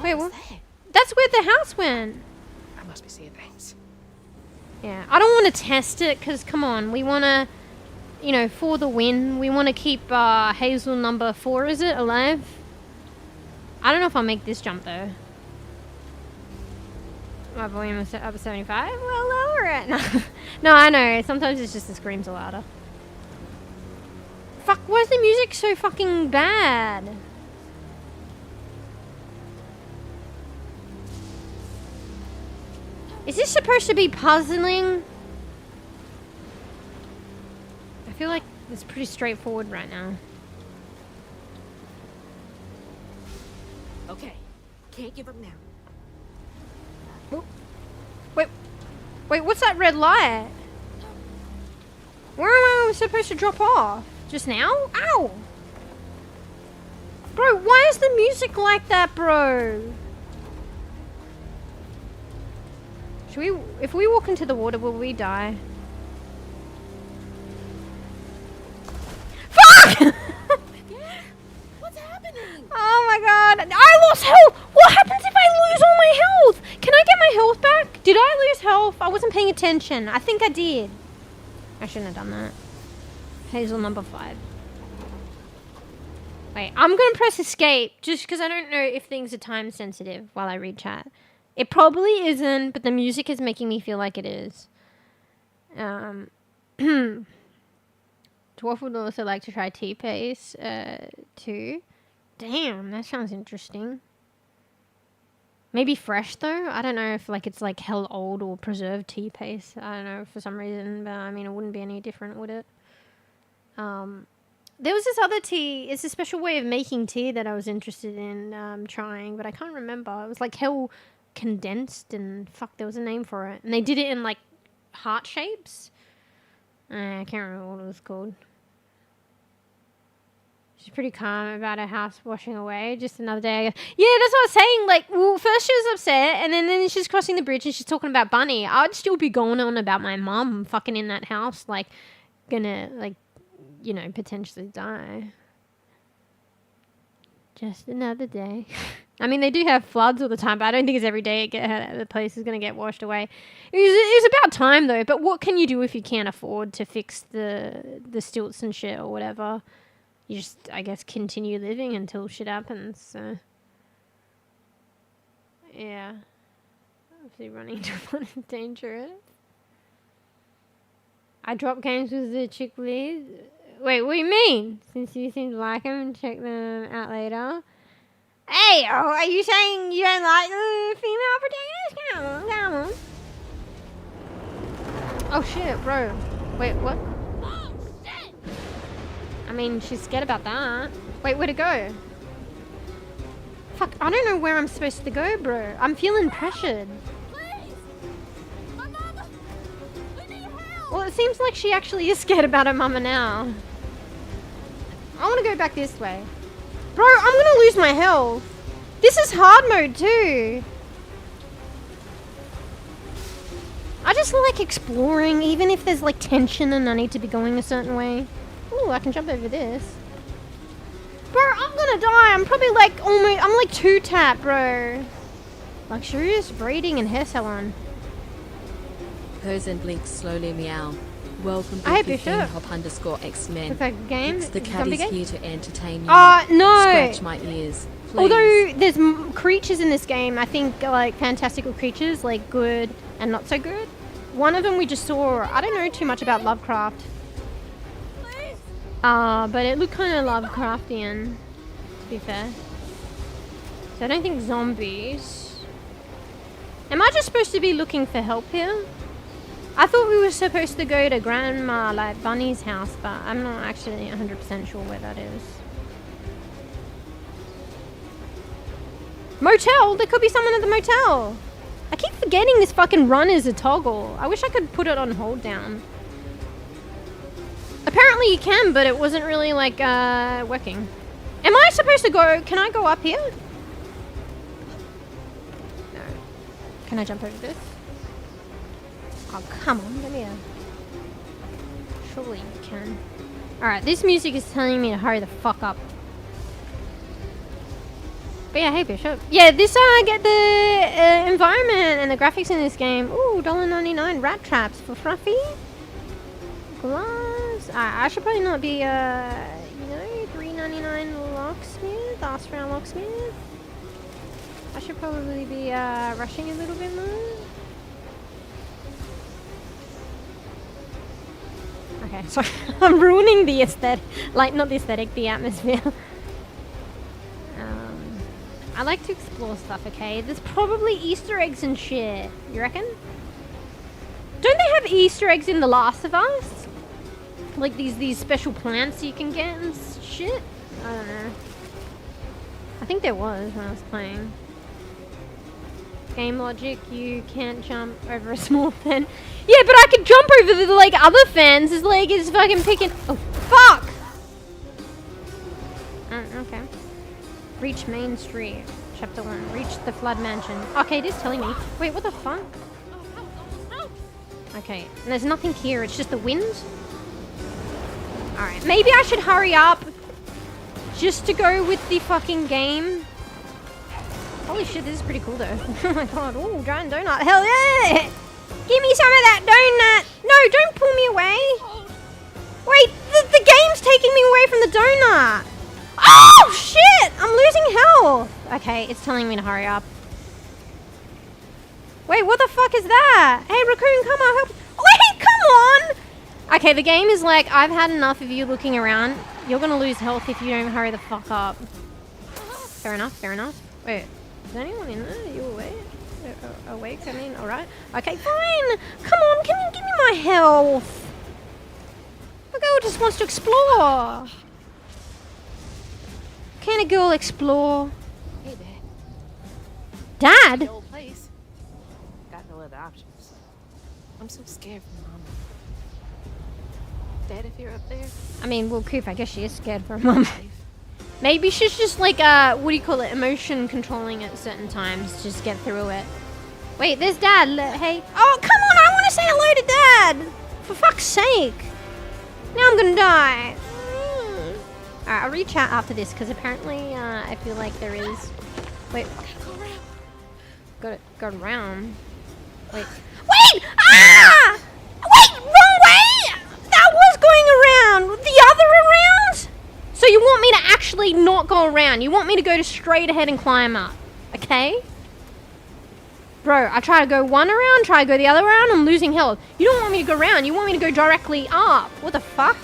Wait, what? That's where the house went. I must be seeing things. Yeah, I don't want to test it because, come on, we want to, you know, for the win, we want to keep Hazel number 4, is it, alive? I don't know if I'll make this jump, though. My volume is up at 75? Well, lower it. No, I know. Sometimes it's just the screams are louder. Fuck, why is the music so fucking bad? Is this supposed to be puzzling? I feel like it's pretty straightforward right now. Okay, can't give up now. Wait, what's that red light? Where am I supposed to drop off? Just now? Ow! Bro, why is the music like that, bro? If we walk into the water, will we die? Fuck! What's happening? Oh my god. I lost health! What happens if I lose all my health? Can I get my health back? Did I lose health? I wasn't paying attention. I think I did. I shouldn't have done that. Hazel number 5. Wait, I'm gonna press escape just because I don't know if things are time sensitive while I read chat. It probably isn't, but the music is making me feel like it is. Dwarf would also like to try tea paste too. Damn, that sounds interesting. Maybe fresh though? I don't know if like it's like hell old or preserved tea paste. I don't know for some reason, but I mean it wouldn't be any different, would it? There was this other tea. It's a special way of making tea that I was interested in trying, but I can't remember. It was like hell condensed and fuck, there was a name for it. And they did it in like heart shapes. I can't remember what it was called. She's pretty calm about her house washing away. Just another day. Yeah, that's what I was saying. Like, well, first she was upset, and then she's crossing the bridge and she's talking about Bunny. I'd still be going on about my mum fucking in that house, like, gonna, like, you know, potentially die. Just another day. I mean, they do have floods all the time, but I don't think it's every day the place is going to get washed away. It was about time, though. But what can you do if you can't afford to fix the stilts and shit or whatever? You just, I guess, continue living until shit happens. So, yeah. Obviously running into one is dangerous. I drop games with the chick Liz. Wait, what do you mean? Since you seem to like them, check them out later. Hey, oh, are you saying you don't like the female protagonist? Come on, come on. Oh shit, bro. Wait, what? Oh, shit! I mean, she's scared about that. Wait, where'd it go? Fuck, I don't know where I'm supposed to go, bro. I'm feeling pressured. Please! My mama! We need help! Well, it seems like she actually is scared about her mama now. I want to go back this way. Bro, I'm gonna lose my health. This is hard mode too. I just like exploring, even if there's like tension and I need to be going a certain way. Ooh, I can jump over this. Bro, I'm gonna die. I'm probably like almost, I'm like 2-tap, bro. Luxurious breeding and hair salon. Pose and blinks slowly meow. Welcome to I 15hop_X-Men. Perfect game. The cat Zombie is game? here to entertain you. No. Scratch my ears, please. Although there's creatures in this game, I think like fantastical creatures, like good and not so good. One of them we just saw. I don't know too much about Lovecraft. Please! But it looked kind of Lovecraftian, to be fair. So I don't think zombies. Am I just supposed to be looking for help here? I thought we were supposed to go to Grandma, like Bunny's house, but I'm not actually 100% sure where that is. Motel? There could be someone at the motel. I keep forgetting this fucking run is a toggle. I wish I could put it on hold down. Apparently you can, but it wasn't really like working. Am I supposed to go? Can I go up here? No. Can I jump over this? Oh, come on, let me surely you can. Alright, this music is telling me to hurry the fuck up. But yeah, hey Bishop. Yeah, this get the environment and the graphics in this game. Ooh, $1.99 rat traps for Fluffy. Glass. I should probably not be, you know, $3.99 locksmith. Ask for our locksmith. I should probably be rushing a little bit more. Okay, sorry. I'm ruining the aesthetic. Like, not the aesthetic, the atmosphere. I like to explore stuff, okay? There's probably Easter eggs and shit. You reckon? Don't they have Easter eggs in The Last of Us? Like these special plants you can get and shit? I don't know. I think there was when I was playing. Game logic, you can't jump over a small fan. Yeah, but I could jump over the like other fans. His leg is fucking picking. Oh, fuck! Okay. Reach Main Street. Chapter 1. Reach the Flood Mansion. Okay, it is telling me. Wait, what the fuck? Okay, and there's nothing here. It's just the wind. Alright, maybe I should hurry up. Just to go with the fucking game. Holy shit, this is pretty cool though. Oh my god. Ooh, giant donut. Hell yeah! Give me some of that donut! No, don't pull me away! Wait, the game's taking me away from the donut! Oh shit! I'm losing health! Okay, it's telling me to hurry up. Wait, what the fuck is that? Hey raccoon, come on, help! Wait, come on! Okay, the game is like, I've had enough of you looking around. You're gonna lose health if you don't hurry the fuck up. Fair enough, fair enough. Wait, is anyone in there? Are you awake? Awake, I mean, alright. Okay, fine! Come on, can you give me my health? The girl just wants to explore. Can a girl explore? Hey, Dad. Dad? The old place. Got no other options. I'm so scared for Mama. Dad, if you're up there. I mean, well, Coop, I guess she is scared for her mum. Maybe she's just like, what do you call it? Emotion controlling at certain times. Just get through it. Wait, there's Dad. Hey. Oh, come on. I want to say hello to Dad. For fuck's sake. Now I'm going to die. Alright, I'll reach out after this because apparently I feel like there is... Wait. Go around. Wait. Wait! Ah! Wait! Wrong way! That was going around! The other around? So you want me to actually not go around? You want me to go straight ahead and climb up? Okay? Bro, I try to go one around, try to go the other around, I'm losing health. You don't want me to go around, you want me to go directly up. What the fuck?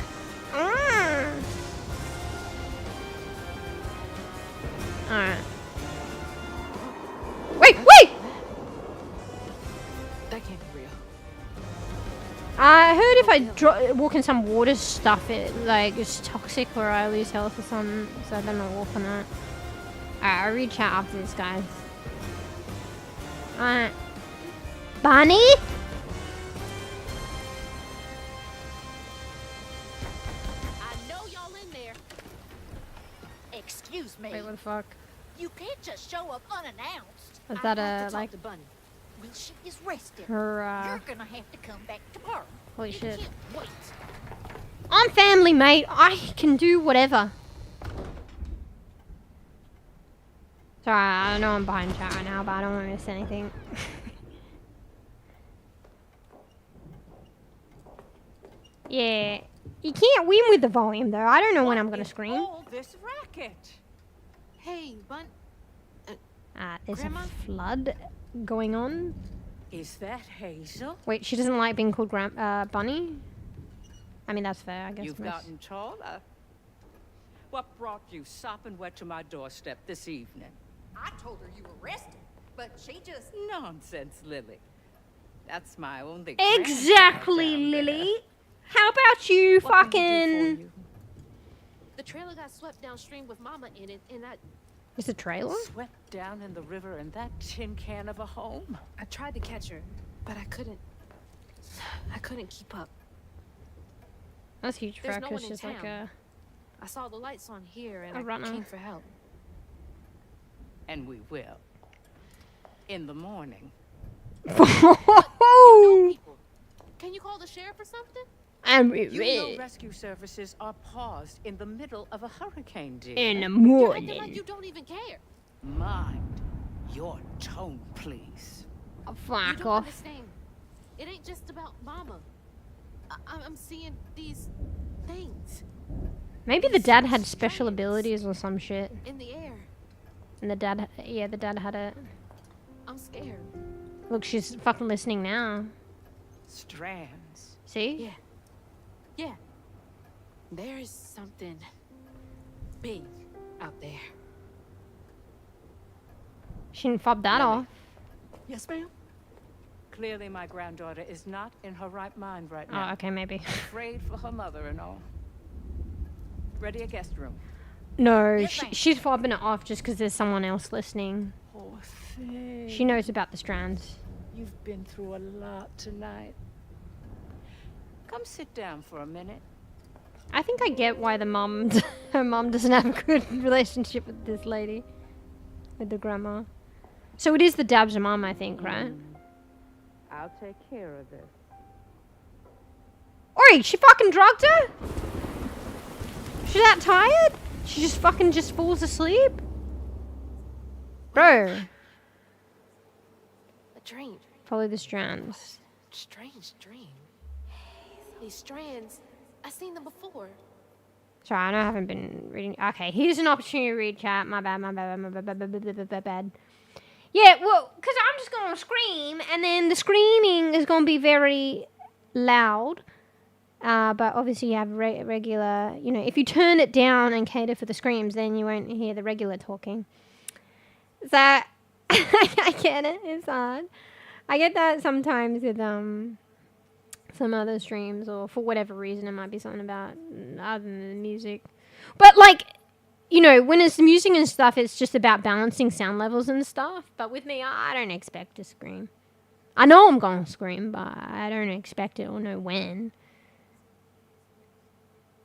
Alright. Wait! That can't be real. I heard if I walk in some water stuff, it's toxic or I lose health or something, so I don't know, walk on that. Alright, I'll reach out after this, guys. Alright. Bunny? I know y'all in there. Excuse me. Wait, what the fuck? You can't just show up unannounced. Is that to talk like, to Bunny. Well, she is rested. her, You're gonna have to come back tomorrow. holy You shit. can't wait. I'm family, mate. I can do whatever. Sorry, I know I'm behind chat right now, but I don't want to miss anything. Yeah. You can't win with the volume, though. I don't know when I'm going to scream. All this racket. Hey, Bun. There's Grandma? a flood going on. Is that Hazel? Wait, she doesn't like being called Bunny? I mean, that's fair, I guess. You've gotten taller. What brought you sopping wet to my doorstep this evening? I told her you were rested, but she just... Nonsense, Lily. That's my only Exactly, grandchild down there. Lily. How about you What can I do fucking... for you? The trailer got swept downstream with Mama in it, and It's a trailer? Swept down in the river in that tin can of a home? I tried to catch her, but I couldn't. I couldn't keep up. That's huge for There's her, no 'cause one in she's like town. a... I saw the lights on here, and A I runner. came for help. And we will. In the morning. People, can you call the sheriff or something? And You know rescue services are paused in the middle of a hurricane, dear. in the You're acting morning. like you don't even care. Mind your tone, please. You Fuck don't off. understand. It ain't just about Mama. I'm seeing these things Maybe the dad had special abilities or some shit. in the air. And the dad had it. I'm scared. Look, she's fucking listening now. Strands. See? Yeah. Yeah. There is something big out there. She didn't fob that Lily. off. Yes, ma'am? Clearly my granddaughter is not in her right mind right now. Oh, okay, maybe. Afraid for her mother and all. Ready a guest room. No, Yes, ma'am. she's fobbing it off just because there's someone else listening. Poor thing. She knows about the strands. You've been through a lot tonight. Come sit down for a minute. I think I get why the mum, her mum doesn't have a good relationship with this lady. With the grandma. So it is the dad's mum, I think, right? I'll take care of this. Oi, she fucking drugged her? She's that tired? She just fucking just falls asleep? Bro. A dream. Follow the strands. Strange dream. These strands, I've seen them before. Sorry, I know I haven't been reading. Okay, here's an opportunity to read chat. My bad. Yeah, well, because I'm just going to scream, and then the screaming is going to be very loud. But obviously you have regular, you know, if you turn it down and cater for the screams, then you won't hear the regular talking. So, I get it, it's hard. I get that sometimes with some other streams, or for whatever reason, it might be something about other than the music. But like, you know, when it's music and stuff, it's just about balancing sound levels and stuff. But with me, I don't expect to scream. I know I'm going to scream, but I don't expect it or know when.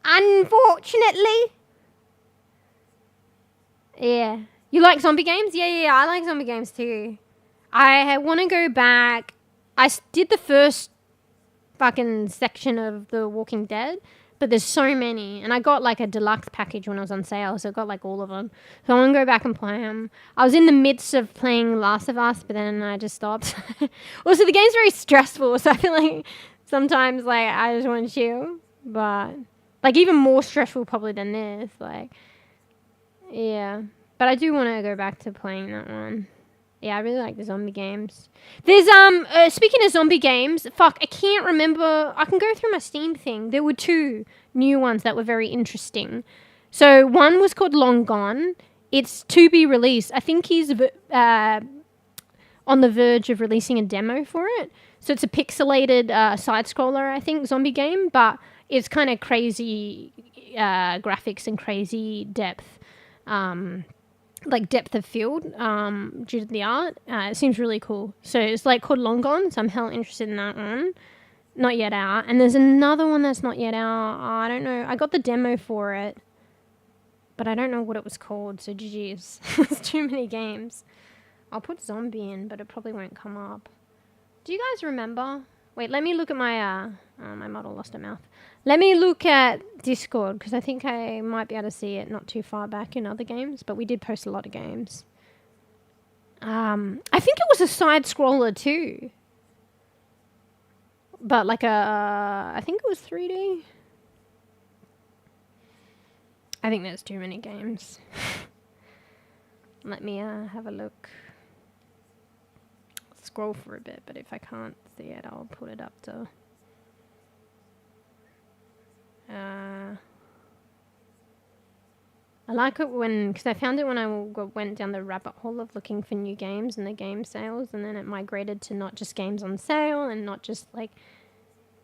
Unfortunately. Yeah. You like zombie games? Yeah, I like zombie games too. I want to go back. I did the first fucking section of The Walking Dead, but there's so many. And I got like a deluxe package when it was on sale, so I got like all of them. So I want to go back and play them. I was in the midst of playing Last of Us, but then I just stopped. Also, the game's very stressful, so I feel like sometimes like I just want to chill. But like even more stressful probably than this. Like, yeah. But I do want to go back to playing that one. Yeah, I really like the zombie games. There's speaking of zombie games, fuck, I can't remember. I can go through my Steam thing. There were 2 new ones that were very interesting. So one was called Long Gone. It's to be released. I think he's on the verge of releasing a demo for it. So it's a pixelated side scroller, I think, zombie game, but it's kind of crazy graphics and crazy depth. Like depth of field due to the art. It seems really cool. So it's like called Long Gone, so I'm hell interested in that one. Not yet out. And there's another one that's not yet out. I don't know. I got the demo for it, but I don't know what it was called, so GG's. There's too many games. I'll put zombie in, but it probably won't come up. Do you guys remember? Wait, let me look at my... my model lost her mouth. Let me look at Discord, because I think I might be able to see it not too far back in other games, but we did post a lot of games. I think it was a side-scroller too. But like I think it was 3D. I think there's too many games. Let me have a look. Scroll for a bit, but if I can't see it, I'll put it up to... I like it because I found it when I went down the rabbit hole of looking for new games and the game sales, and then it migrated to not just games on sale and not just like,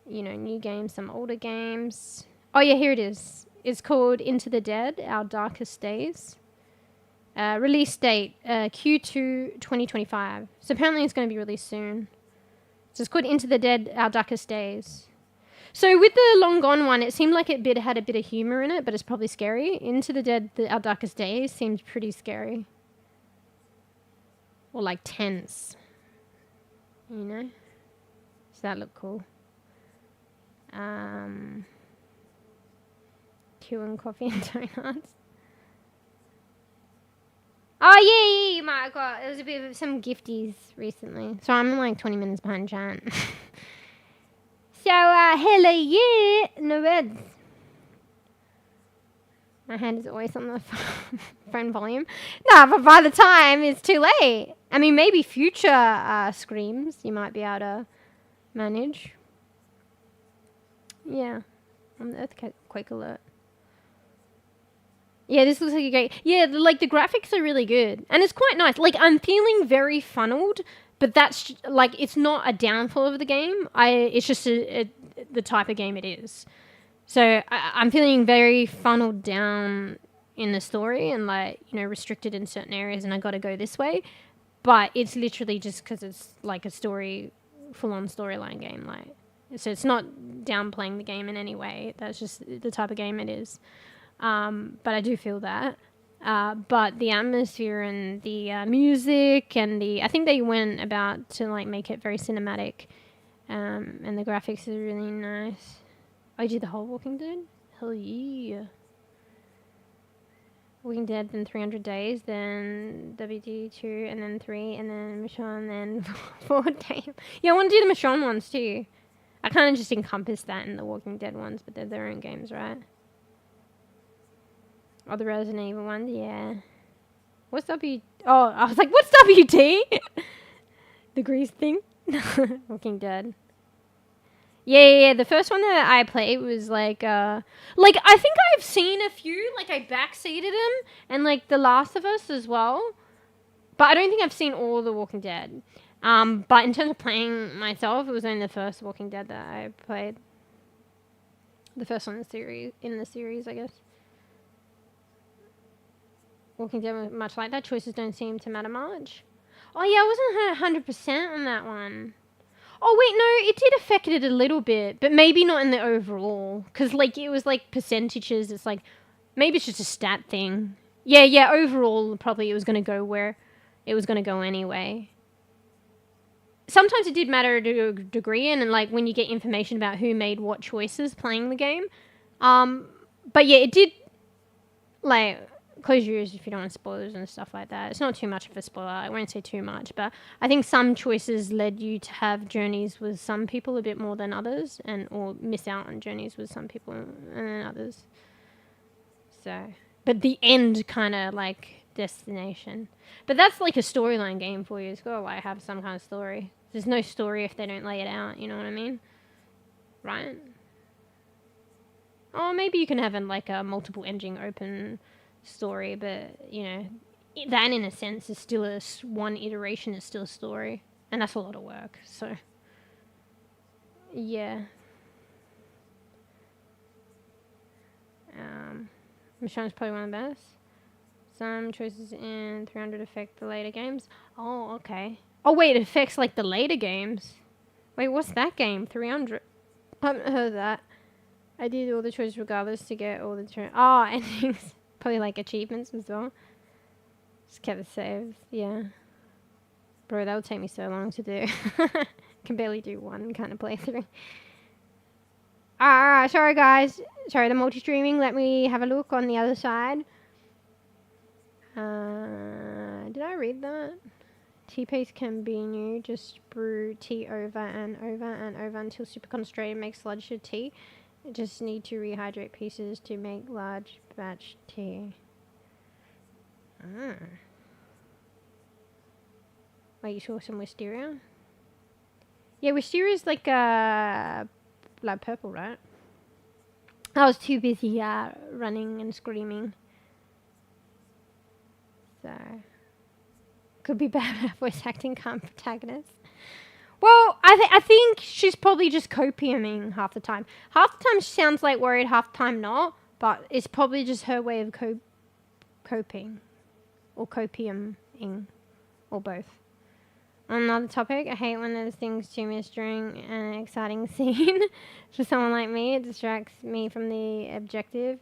you know, new games, some older games. Oh yeah, here it is. It's called Into the Dead, Our Darkest Days. Release date, Q2 2025. So apparently it's going to be released soon. So it's called Into the Dead, Our Darkest Days. So with the Long Gone one, it seemed like it had a bit of humor in it, but it's probably scary. Into the Dead, Our Darkest Days seems pretty scary. Or like tense. You know? Does that look cool? Q coffee and donuts. Oh yeah, my God. It was a bit of some gifties recently. So I'm like 20 minutes behind chat. So, hello, yeah, no words. My hand is always on the phone volume. No, but by the time it's too late. I mean, maybe future screams you might be able to manage. Yeah, on the earthquake alert. Yeah, this looks like a great... Yeah, like the graphics are really good. And it's quite nice. Like, I'm feeling very funneled. But that's, like, it's not a downfall of the game. It's just the type of game it is. So I'm feeling very funneled down in the story and, like, you know, restricted in certain areas and I got to go this way. But it's literally just because it's, like, a full-on storyline game. Like, so it's not downplaying the game in any way. That's just the type of game it is. But I do feel that. But the atmosphere and the music and I think they went about to like make it very cinematic, and the graphics are really nice. Oh, you did the whole Walking Dead? Hell yeah. Walking Dead, then 300 Days, then WD2, and then 3, and then Michonne, and then 4 days. Yeah, I want to do the Michonne ones too. I kind of just encompass that in the Walking Dead ones, but they're their own games, right? Oh, the Resident Evil ones, yeah. What's W... Oh, I was like, what's WD? The grease thing? Walking Dead. Yeah, the first one that I played was like, I think I've seen a few, like I backseated them, and like The Last of Us as well. But I don't think I've seen all the Walking Dead. But in terms of playing myself, it was only the first Walking Dead that I played. The first one in the series, I guess. Walking Dead much like that. Choices don't seem to matter much. Oh yeah, I wasn't 100% on that one. Oh wait, no, it did affect it a little bit, but maybe not in the overall. Because like it was like percentages. It's like maybe it's just a stat thing. Yeah. Overall, probably it was going to go where it was going to go anyway. Sometimes it did matter to a degree, and like when you get information about who made what choices playing the game. But yeah, it did like. Close your ears if you don't want spoilers and stuff like that. It's not too much of a spoiler. I won't say too much, but I think some choices led you to have journeys with some people a bit more than others, or miss out on journeys with some people and others. So, but the end kind of like destination. But that's like a storyline game for you. It's got to like have some kind of story. There's no story if they don't lay it out, you know what I mean? Right? Or maybe you can have like a multiple ending open story, but you know, that in a sense is still one iteration is still a story, and that's a lot of work. So yeah. Michonne's probably one of the best. Some choices in 300 affect the later games. Oh, okay. Oh wait, it affects like the later games. Wait, what's that game? 300. I haven't heard of that. I did all the choices regardless to get all the endings. Probably like achievements as well. Just kept the saves. Yeah. Bro, that would take me so long to do. Can barely do one kind of playthrough. Alright, sorry guys. Sorry, the multi-streaming. Let me have a look on the other side. Did I read that? Tea paste can be new. Just brew tea over and over and over until super concentrated makes larger tea. You just need to rehydrate pieces to make large batch tea. Wait, you saw some wisteria? Yeah, wisteria is like purple, right? I was too busy running and screaming. So could be bad at voice acting protagonist. Well, I think she's probably just copiuming half the time. Half the time she sounds like worried, half the time not. But it's probably just her way of coping. Or copiuming. Or both. On another topic, I hate when there's things to miss during an exciting scene. For someone like me, it distracts me from the objective,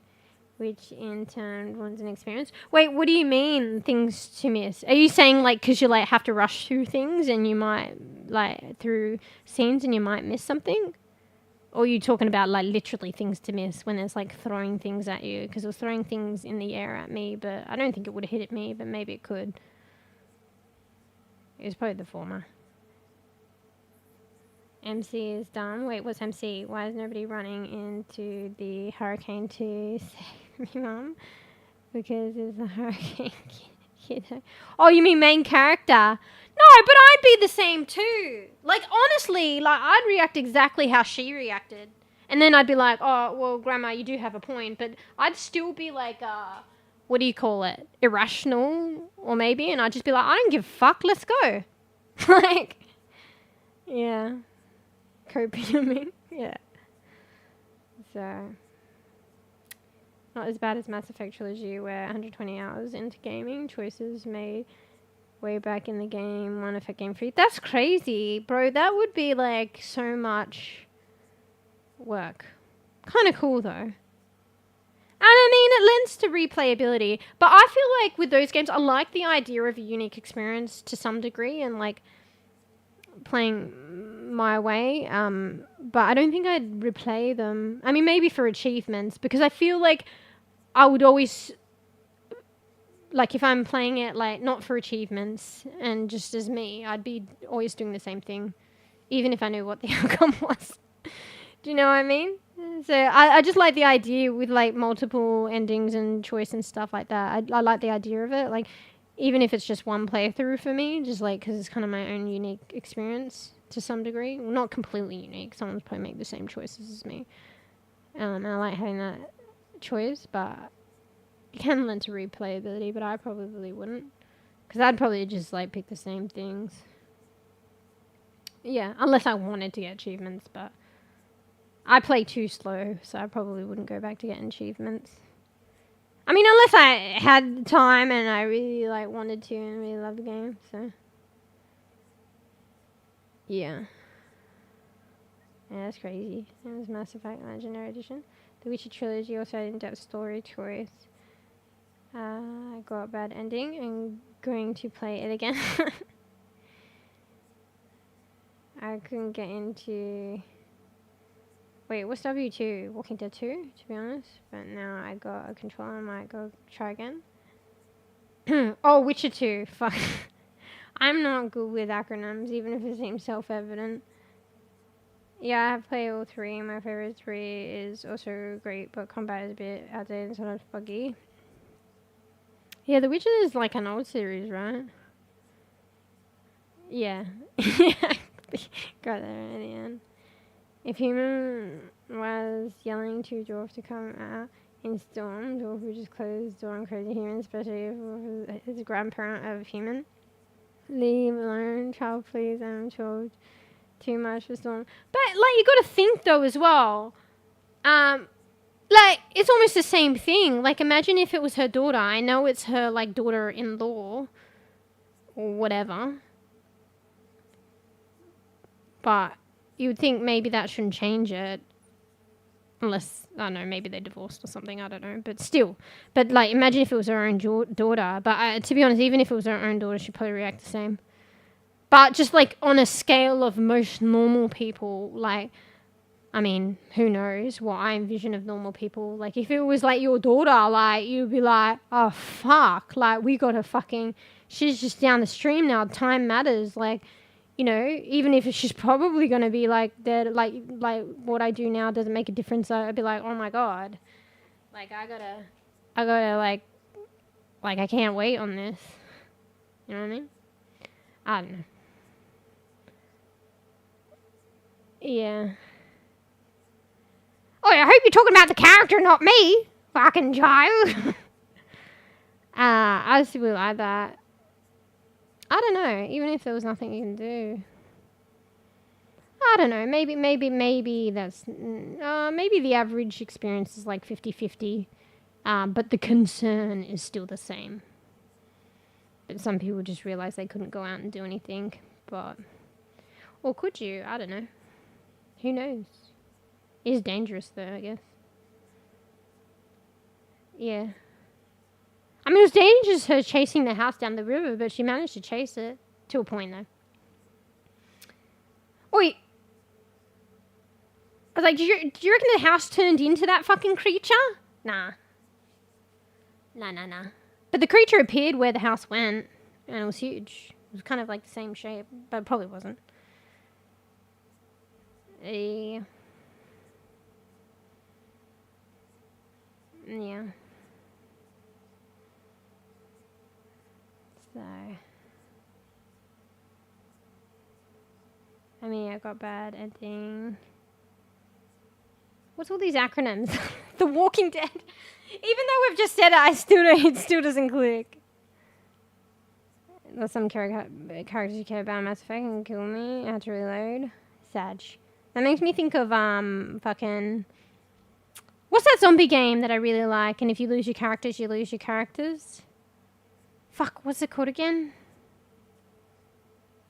which in turn ruins an experience. Wait, what do you mean, things to miss? Are you saying, like, because you, like, have to rush through things and you might, like, through scenes and you might miss something? Or are you talking about, like, literally things to miss when there's, like, throwing things at you? Because it was throwing things in the air at me, but I don't think it would have hit at me, but maybe it could. It was probably the former. MC is done. Wait, what's MC? Why is nobody running into the hurricane to save me, Mum? Because it's a hurricane kid. Oh, you mean main character? No, but I'd be the same too. Like, honestly, like, I'd react exactly how she reacted. And then I'd be like, oh, well, Grandma, you do have a point. But I'd still be like, what do you call it? Irrational, or maybe. And I'd just be like, I don't give a fuck. Let's go. Like, yeah. Copiuming. Yeah. So, not as bad as Mass Effect Trilogy, where 120 hours into gaming, choices made way back in the game, one affect game 3. That's crazy, bro. That would be like so much work. Kind of cool though. And I mean, it lends to replayability, but I feel like with those games, I like the idea of a unique experience to some degree and like playing my way, but I don't think I'd replay them. I mean, maybe for achievements, because I feel like I would always, like if I'm playing it like not for achievements and just as me, I'd be always doing the same thing, even if I knew what the outcome was. Do you know what I mean? So I just like the idea with like multiple endings and choice and stuff like that. I like the idea of it, like even if it's just one playthrough for me, just like because it's kind of my own unique experience to some degree. Well, not completely unique. Someone's probably make the same choices as me. And I like having that choice, but you can lend to replayability, but I probably wouldn't. Because I'd probably just like pick the same things. Yeah, unless I wanted to get achievements, but I play too slow, so I probably wouldn't go back to getting achievements. I mean, unless I had time and I really like wanted to and really loved the game, so yeah. Yeah, that's crazy. That was Mass Effect Legendary Edition. The Witcher Trilogy also had in-depth story choice. I got a bad ending and going to play it again. I couldn't get into... Wait, what's W2? Walking Dead 2, to be honest. But now I got a controller, I might go try again. Oh, Witcher 2. Fuck. I'm not good with acronyms, even if it seems self-evident. Yeah, I have played all three. My favorite 3 is also great, but combat is a bit outdated and sort of buggy. Yeah, The Witcher is like an old series, right? Yeah. Got there at the end. If human was yelling to dwarf to come out in storm, dwarf would just close the door and crazy human, especially if dwarf is a grandparent of a human. Leave alone, child, please. I'm told too much for storm. But like, you got to think though as well. Like, it's almost the same thing. Like, imagine if it was her daughter. I know it's her like daughter-in-law or whatever, but you would think maybe that shouldn't change it. Unless, I don't know, maybe they divorced or something, I don't know. But still. But, like, imagine if it was her own daughter. But to be honest, even if it was her own daughter, she'd probably react the same. But just, like, on a scale of most normal people, like, I mean, who knows what I envision of normal people. Like, if it was, like, your daughter, like, you'd be like, oh, fuck. Like, we gotta fucking... She's just down the stream now. Time matters. Like... You know, even if she's probably going to be like that, like what I do now doesn't make a difference. I'd be like, oh my God, like I gotta like I can't wait on this. You know what I mean? I don't know. Yeah. Oh, I hope you're talking about the character, not me. Fucking child. I still like that. I don't know, even if there was nothing you can do. I don't know, maybe that's... maybe the average experience is like 50-50, but the concern is still the same. But some people just realize they couldn't go out and do anything, but... Or could you? I don't know. Who knows? It is dangerous though, I guess. Yeah. I mean, it was dangerous her chasing the house down the river, but she managed to chase it. To a point, though. Wait. I was like, do you reckon the house turned into that fucking creature? Nah. Nah. But the creature appeared where the house went, and it was huge. It was kind of like the same shape, but it probably wasn't. Yeah. So, I mean, I got bad ending. What's all these acronyms? The Walking Dead. Even though we've just said it, it still doesn't click. There's some characters you care about Mass Effect and kill me. I had to reload. Sag. That makes me think of fucking... What's that zombie game that I really like? And if you lose your characters, you lose your characters. Fuck, what's it called again?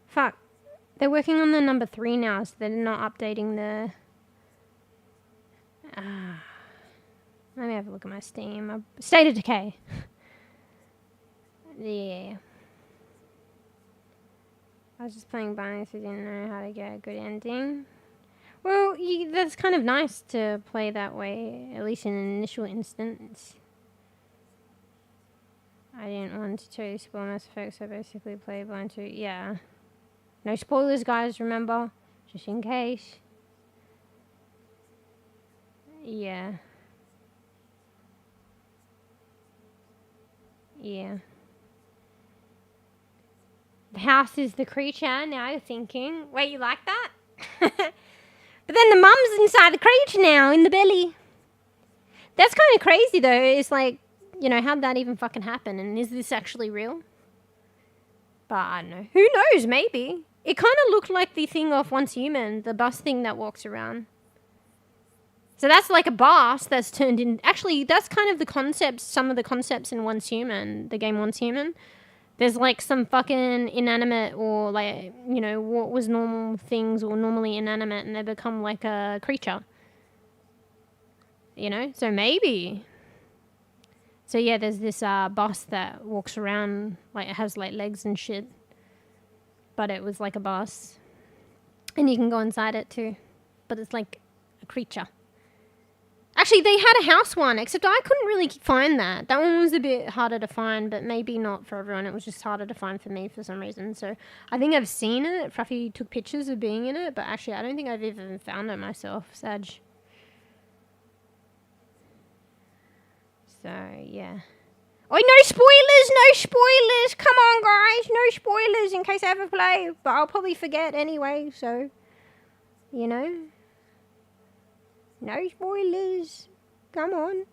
Fuck. They're working on the number 3 now, so they're not updating the... let me have a look at my Steam. State of Decay. Yeah. I was just playing Barney, so I didn't know how to get a good ending. Well, that's kind of nice to play that way, at least in an initial instance. I didn't want to tell you spoil Mass Effect, so basically play blind to... Yeah. No spoilers, guys, remember? Just in case. Yeah. Yeah. The house is the creature, now you're thinking. Wait, you like that? But then the mum's inside the creature now, in the belly. That's kind of crazy, though. It's like, you know, how'd that even fucking happen? And is this actually real? But I don't know. Who knows? Maybe. It kind of looked like the thing off Once Human, the bus thing that walks around. So that's like a bus that's turned in... Actually, that's kind of the concepts, some of the concepts in Once Human, the game Once Human. There's like some fucking inanimate or like, you know, what was normal things or normally inanimate and they become like a creature. You know? So maybe. So yeah, there's this bus that walks around, like it has like legs and shit. But it was like a bus. And you can go inside it too. But it's like a creature. Actually, they had a house one, except I couldn't really find that. That one was a bit harder to find, but maybe not for everyone. It was just harder to find for me for some reason. So I think I've seen it. Fruffy took pictures of being in it, but actually I don't think I've even found it myself. Sag. So, yeah. Oh, no spoilers, no spoilers. Come on, guys, no spoilers in case I ever play. But I'll probably forget anyway, so, you know. No spoilers. Come on.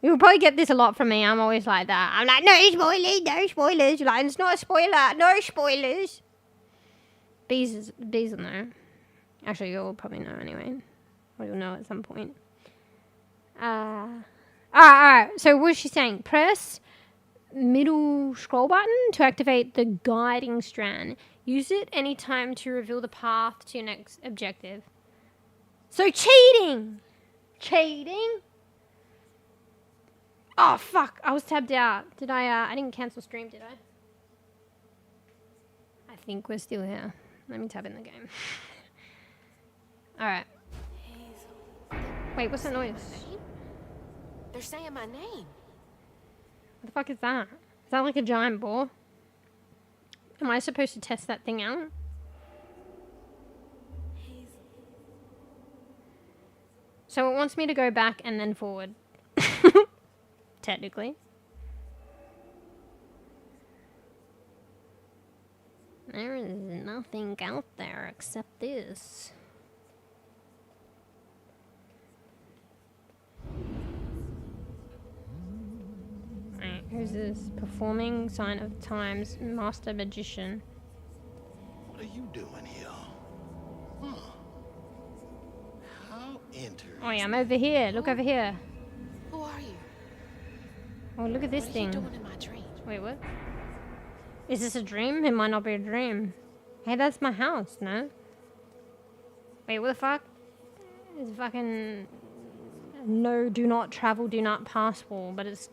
You'll probably get this a lot from me. I'm always like that. I'm like, no spoilers, no spoilers. You're like, it's not a spoiler, no spoilers. Bees will know. Actually, you'll probably know anyway. Or you'll know at some point. Alright. So what is she saying? Press middle scroll button to activate the guiding strand. Use it anytime to reveal the path to your next objective. So cheating! Cheating? Oh, fuck. I was tabbed out. Did I didn't cancel stream, did I? I think we're still here. Let me tab in the game. Alright. Wait, what's that noise? They're saying my name. What the fuck is that? Is that like a giant ball? Am I supposed to test that thing out? So it wants me to go back and then forward. Technically. There is nothing out there except this. Right, who's this? Performing sign of times, master magician. What are you doing here? Huh. How interesting. Oh yeah, I'm over here. Look over here. Who are you? Oh, look at this What are thing. you doing in my dream? Wait, what? Is this a dream? It might not be a dream. Hey, that's my house, no? Wait, what the fuck? It's fucking... No, do not travel, do not pass wall, but it's...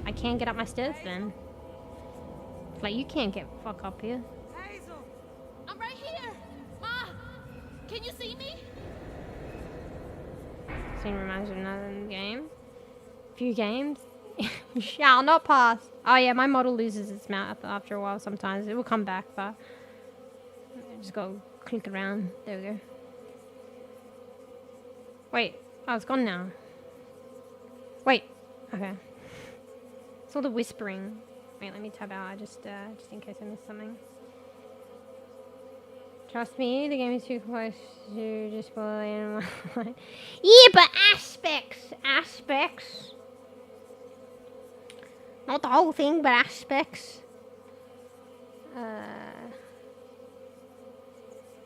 I can't get up my stairs then. Like, you can't get fuck up here. Hazel, I'm right here. Ma, can you see me? Scene reminds me of another game. Few games. Shall not pass. Oh yeah, my model loses its mouth after a while sometimes. It will come back, but... I just gotta click around. There we go. Wait. Oh, it's gone now. Wait. Okay. It's all the whispering. Wait, let me tab out. I just in case I missed something. Trust me, the game is too close to just spoiling. Yeah, but aspects. Not the whole thing, but aspects.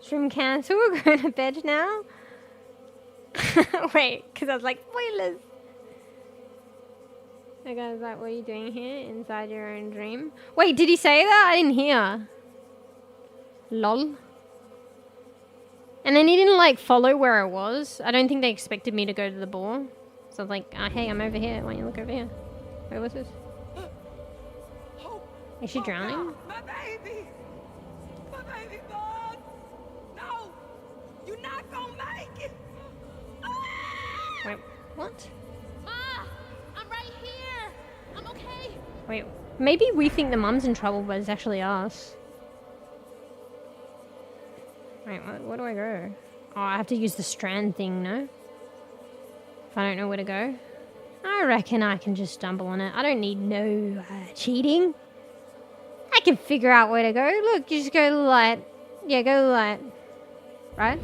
Stream cancel. We're going to bed now. Wait, because I was like, spoilers. The guy's like, what are you doing here inside your own dream? Wait, did he say that? I didn't hear. Lol. And then he didn't like follow where I was. I don't think they expected me to go to the ball. So I was like, hey, I'm over here. Why don't you look over here? Wait, what's this? Is she drowning? My baby! My baby bug! No! You're not gonna make it! Wait, what? Ma, I'm right here. I'm okay. Wait, maybe we think the mum's in trouble, but it's actually us. Wait, where do I go? Oh, I have to use the strand thing, no? If I don't know where to go. I reckon I can just stumble on it. I don't need no cheating. I can figure out where to go. Look, you just go to the light. Yeah, go to the light. Right?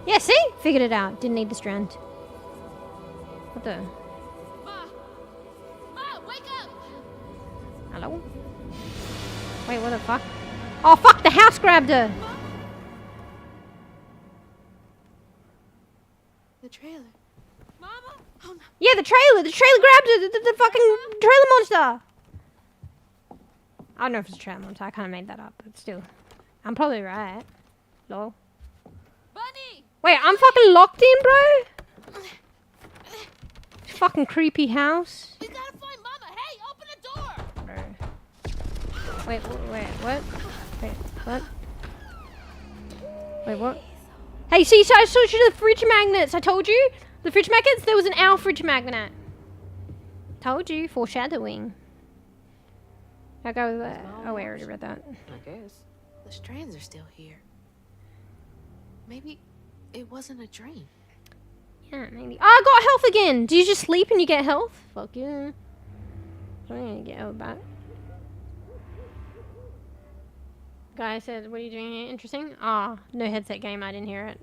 Yeah, see? Figured it out. Didn't need the strand. What the? Ma, wake up. Hello? Wait, what the fuck? Oh, fuck! The house grabbed her! The trailer. Mama? Oh, no. Yeah, the trailer! The trailer grabbed her! The fucking trailer monster! I don't know if it's a trailer monster. I kind of made that up, but still. I'm probably right. Lol. Bunny! Wait, I'm fucking locked in, bro? Fucking creepy house. We gotta find Mama. Hey, open the door! Bro. Wait, what? Wait, what? Wait, what? Hey, see, so I switched to the fridge magnets. I told you. The fridge magnets, there was an owl fridge magnet. Told you, foreshadowing. I go with that. Oh, wait, I already read that. I guess. The strands are still here. Maybe it wasn't a dream. Yeah, maybe. Oh, I got health again. Do you just sleep and you get health? Fuck yeah. I'm gonna get health back. Guy said, what are you doing here? Interesting. Ah, oh, no headset game. I didn't hear it.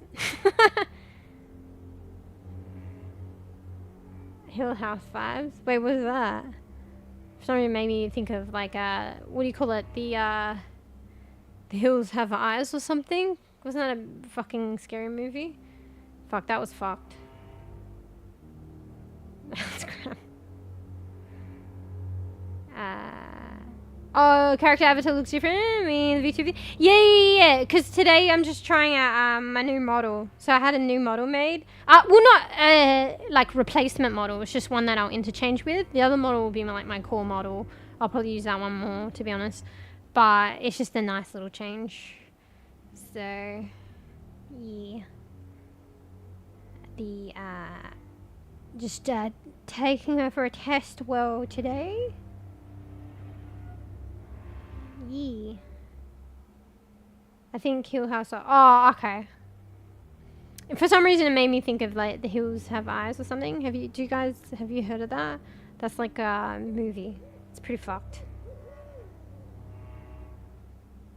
Hill House vibes. Wait, what was that? For some reason, it made me think of like what do you call it? The Hills Have Eyes or something. Wasn't that a fucking scary movie? Fuck, that was fucked. That's crap. Oh, character avatar looks different. I mean, vtuber. Yeah. Because today I'm just trying out my new model. So I had a new model made. Well, not like replacement model. It's just one that I'll interchange with. The other model will be my core model. I'll probably use that one more, to be honest. But it's just a nice little change. So, yeah. Just taking her for a test well today. Yeah. I think Hill House. Oh, okay. And for some reason, it made me think of like The Hills Have Eyes or something. Have you heard of that? That's like a movie. It's pretty fucked.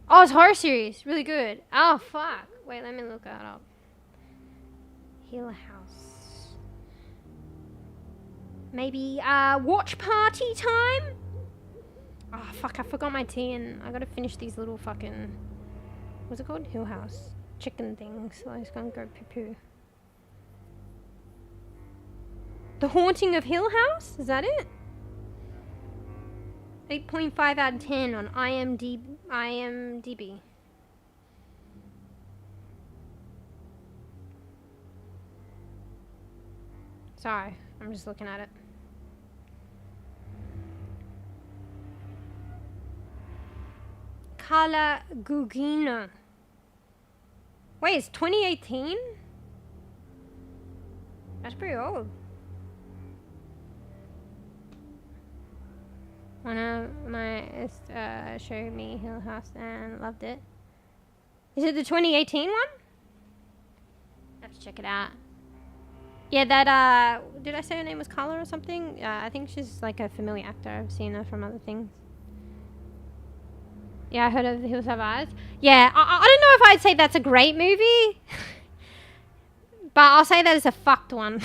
Oh, it's a horror series. Really good. Oh, fuck. Wait, let me look that up. Hill House. Maybe watch party time? Oh, fuck. I forgot my tea and I gotta finish these little fucking... What's it called? Hill House. Chicken things. So I just gonna go poo-poo. The Haunting of Hill House? Is that it? 8.5 out of 10 on IMDb. Sorry, I'm just looking at it. Kala Gugina. Wait, it's 2018? That's pretty old. One of my showed me Hill House and loved it. Is it the 2018 one? I have to check it out. Yeah, that did I say her name was Kala or something? I think she's like a familiar actor. I've seen her from other things. Yeah, I heard of The Hills Have Eyes. Yeah, I don't know if I'd say that's a great movie. But I'll say that it's a fucked one.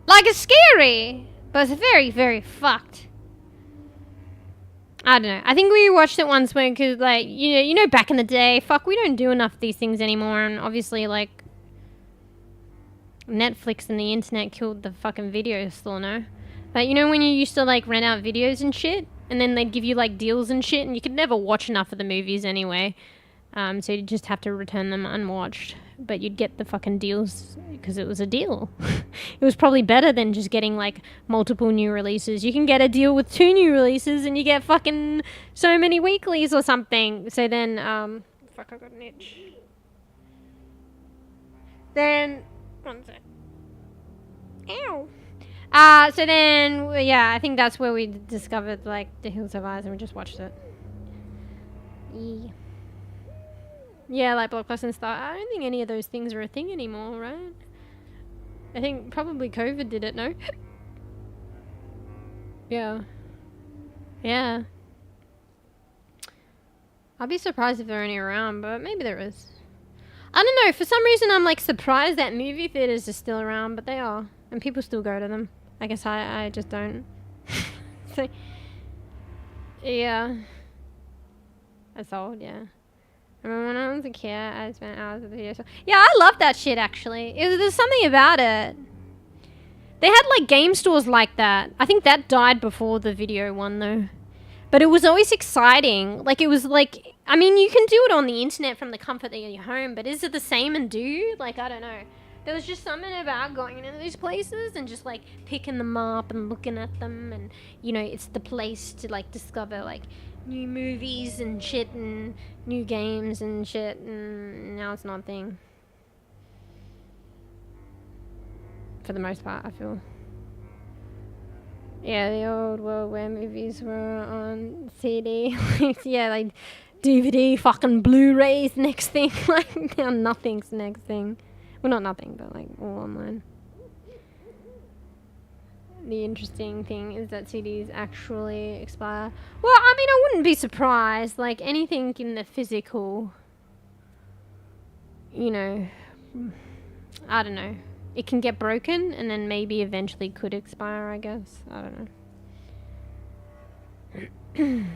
Like it's scary. But it's very, very fucked. I don't know. I think we watched it once when, cause like, you know, back in the day, fuck, we don't do enough of these things anymore. And obviously, like, Netflix and the internet killed the fucking video store, no? But you know when you used to, like, rent out videos and shit? And then they'd give you, like, deals and shit? And you could never watch enough of the movies anyway. So you'd just have to return them unwatched. But you'd get the fucking deals because it was a deal. It was probably better than just getting like multiple new releases. You can get a deal with 2 new releases and you get fucking so many weeklies or something. So then, fuck, I got an itch. Then, one sec. Ow. So then, yeah, I think that's where we discovered like The Hills Have Eyes and we just watched it. Yeah. Yeah, like Blockbuster and stuff. I don't think any of those things are a thing anymore, right? I think probably COVID did it, no? Yeah. Yeah. I'd be surprised if they're only around, but maybe there is. I don't know, for some reason I'm like surprised that movie theaters are still around, but they are. And people still go to them. I guess I just don't. So, yeah. That's old, yeah. I remember when I was a kid, I spent hours with the video. Yeah, I love that shit, actually. There's something about it. They had, like, game stores like that. I think that died before the video one, though. But it was always exciting. Like, it was, like... I mean, you can do it on the internet from the comfort of your home, but is it the same and do? Like, I don't know. There was just something about going into these places and just, like, picking them up and looking at them. And, you know, it's the place to, like, discover, like... new movies and shit and new games and shit, and now it's not a thing. For the most part, I feel. Yeah, the old world where movies were on CD. Yeah, like DVD, fucking Blu-rays, next thing. Like, now nothing's next thing. Well, not nothing, but like all online. The interesting thing is that CDs actually expire. Well, I mean, I wouldn't be surprised. Like anything in the physical, you know, I don't know. It can get broken and then maybe eventually could expire, I guess. I don't know.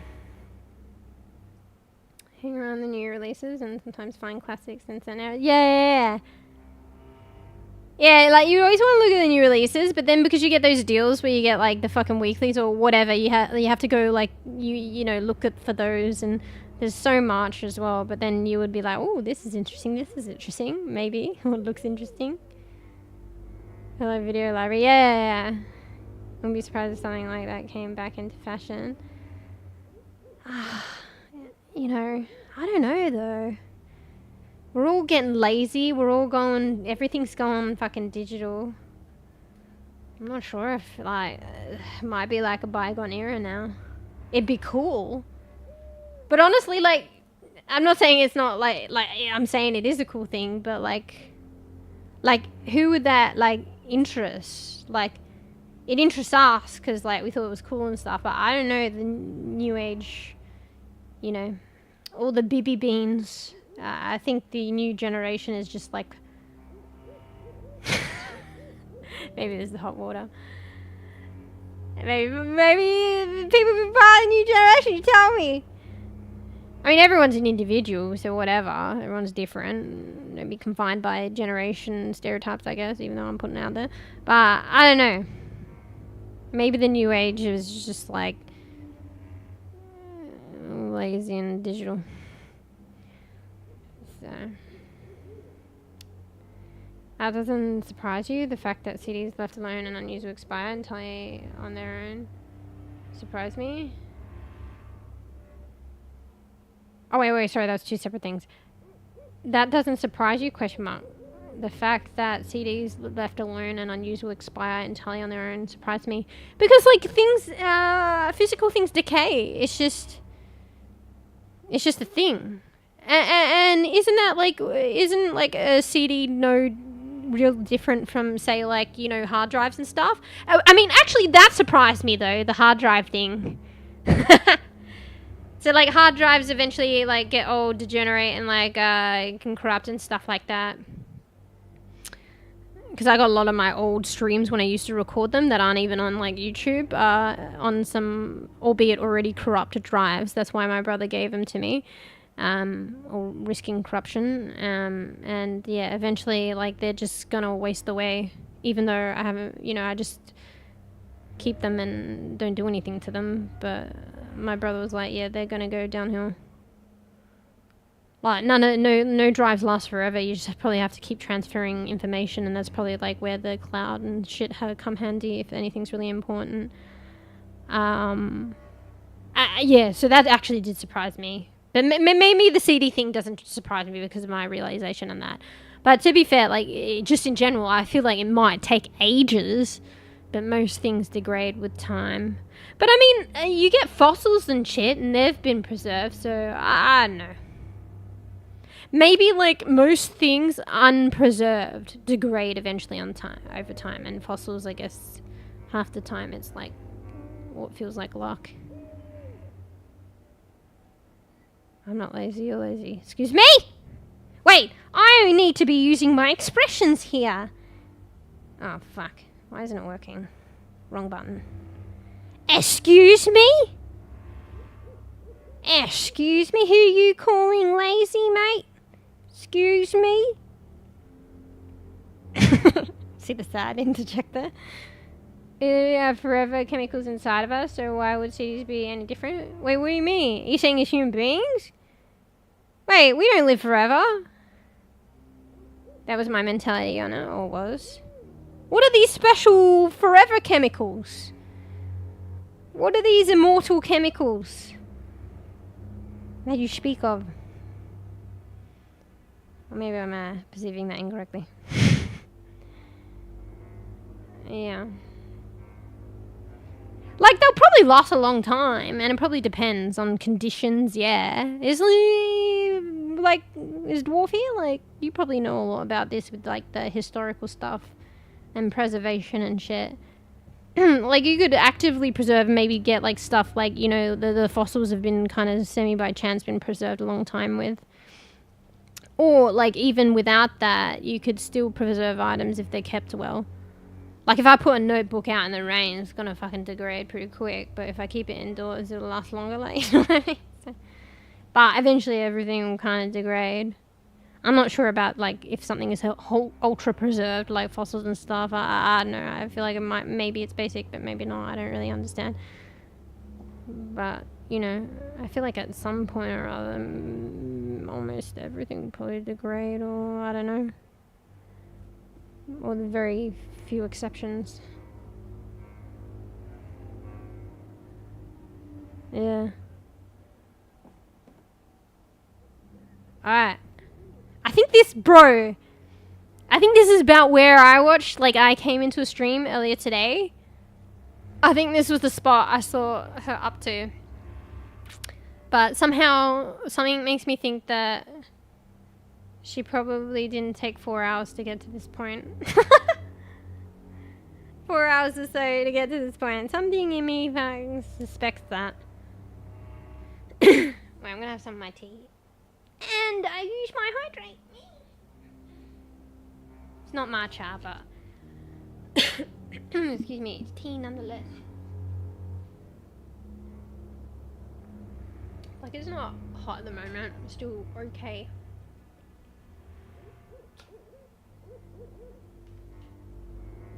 Hang around the new releases and sometimes find classics and send out. Yeah, like you always want to look at the new releases, but then because you get those deals where you get like the fucking weeklies or whatever, you have to go like you know look at for those, and there's so much as well. But then you would be like, oh, this is interesting, maybe or it looks interesting. Hello, video library. Yeah. Wouldn't be surprised if something like that came back into fashion. You know, I don't know though. We're all getting lazy. We're all going. Everything's going fucking digital. I'm not sure if like it might be like a bygone era now. It'd be cool, but honestly, like I'm not saying it's not like I'm saying it is a cool thing, but like who would that like interest? Like it interests us because like we thought it was cool and stuff, but I don't know the new age. You know, all the bEbE beans. I think the new generation is just like... maybe there's the hot water. Maybe people can buy the new generation, you tell me. I mean, everyone's an individual, so whatever. Everyone's different. Don't be confined by generation stereotypes, I guess, even though I'm putting it out there. But, I don't know. Maybe the new age is just like... lazy and digital. So that doesn't surprise you, the fact that CDs left alone and unused will expire entirely on their own. Surprise me. Oh wait, sorry, that's two separate things. That doesn't surprise you, question mark. The fact that CDs left alone and unused will expire entirely on their own surprised me. Because like things, physical things decay. It's just a thing. And isn't like a CD no real different from say like, you know, hard drives and stuff? I mean, actually that surprised me though, the hard drive thing. So like hard drives eventually like get old, degenerate, and like can corrupt and stuff like that. Because I got a lot of my old streams when I used to record them that aren't even on like YouTube, on some albeit already corrupted drives. That's why my brother gave them to me, or risking corruption. And yeah, eventually like they're just gonna waste away, even though I haven't, you know, I just keep them and don't do anything to them. But my brother was like, yeah, they're gonna go downhill. Like no drives last forever. You just probably have to keep transferring information, and that's probably like where the cloud and shit have come handy if anything's really important. Yeah, so that actually did surprise me. But maybe the CD thing doesn't surprise me because of my realization on that. But to be fair, like just in general, I feel like it might take ages, but most things degrade with time. But I mean, you get fossils and shit, and they've been preserved, so I don't know. Maybe like most things unpreserved degrade eventually over time, and fossils, I guess half the time it's like what feels like luck. I'm not lazy, you're lazy. Excuse me? Wait, I need to be using my expressions here. Oh fuck, why isn't it working? Wrong button. Excuse me? Excuse me, who you calling lazy, mate? Excuse me? See the sad interjector? We have forever chemicals inside of us, so why would CDs be any different? Wait, what do you mean? Are you saying as human beings? Wait, we don't live forever. That was my mentality on it, or was. What are these special forever chemicals? What are these immortal chemicals that you speak of? Or maybe I'm perceiving that incorrectly. Yeah. Like, they'll probably last a long time, and it probably depends on conditions, yeah. It's like, like, is Dwarf here? Like, you probably know a lot about this with, like, the historical stuff and preservation and shit. Like, you could actively preserve, maybe get, like, stuff like, you know, the fossils have been kind of semi by chance been preserved a long time with. Or, like, even without that, you could still preserve items if they're kept well. Like, if I put a notebook out in the rain, it's gonna fucking degrade pretty quick. But if I keep it indoors, it'll last longer, like, you know what I mean? So, but eventually everything will kind of degrade. I'm not sure about, like, if something is ultra preserved, like fossils and stuff. I don't know. I feel like it might, maybe it's basic, but maybe not. I don't really understand. But, you know, I feel like at some point or other, almost everything will probably degrade, or I don't know. Or the very few exceptions. Yeah. Alright. I think this is about where I watched, like, I came into a stream earlier today. I think this was the spot I saw her up to. But somehow, something makes me think that she probably didn't take 4 hours to get to this point. 4 hours or so to get to this point. Something in me suspects that. Wait, I'm gonna have some of my tea. And I use my hydrate. It's not matcha, but excuse me, it's tea nonetheless. Like, it's not hot at the moment. It's still okay.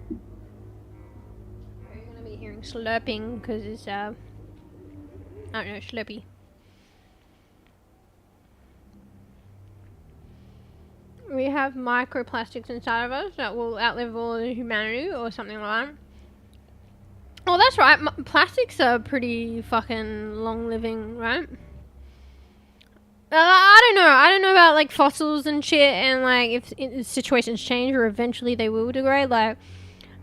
You're gonna be hearing slurping because it's I don't know, slurpy. We have microplastics inside of us that will outlive all of humanity or something like that. Oh, that's right. Plastics are pretty fucking long-living, right? I don't know. I don't know about, like, fossils and shit, and, like, if situations change or eventually they will degrade. Like,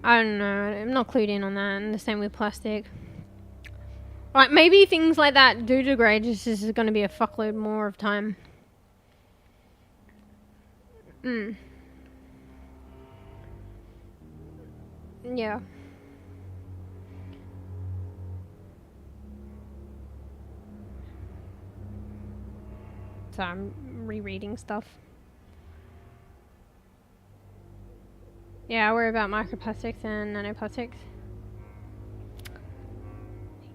I don't know. I'm not clued in on that. And the same with plastic. Like, maybe things like that do degrade. Just this is going to be a fuckload more of time. Yeah. So I'm rereading stuff. Yeah, I worry about microplastics and nanoplastics.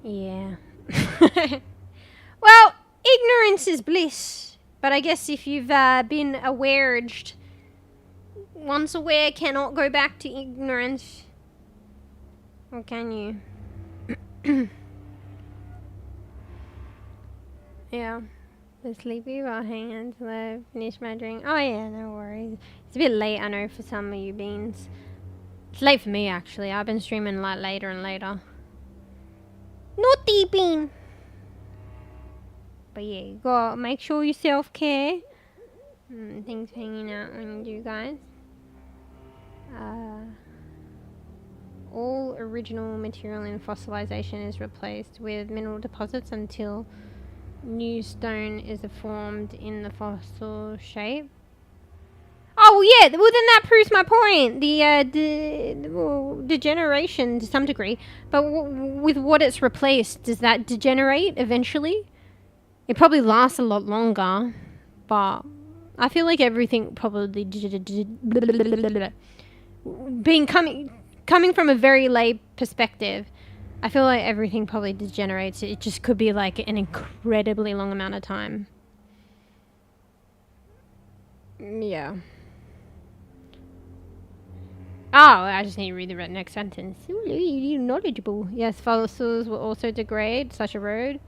Yeah. Well, ignorance is bliss. But I guess if you've been awareged, once aware cannot go back to ignorance. Or can you? Yeah. I'm sleepy while hanging until I finish my drink. Oh yeah, no worries. It's a bit late, I know, for some of you beans. It's late for me, actually. I've been streaming like later and later. Naughty bean! But yeah, you gotta make sure you self-care. Things hanging out on you guys. All original material in fossilization is replaced with mineral deposits until new stone is formed in the fossil shape. Oh yeah, well then that proves my point. The degeneration to some degree, but with what it's replaced, does that degenerate eventually? It probably lasts a lot longer, but I feel like everything probably coming from a very lay perspective, I feel like everything probably degenerates. It just could be like an incredibly long amount of time. Yeah. Oh, I just need to read the next sentence. You're knowledgeable. Yes, fossils will also degrade, such a road.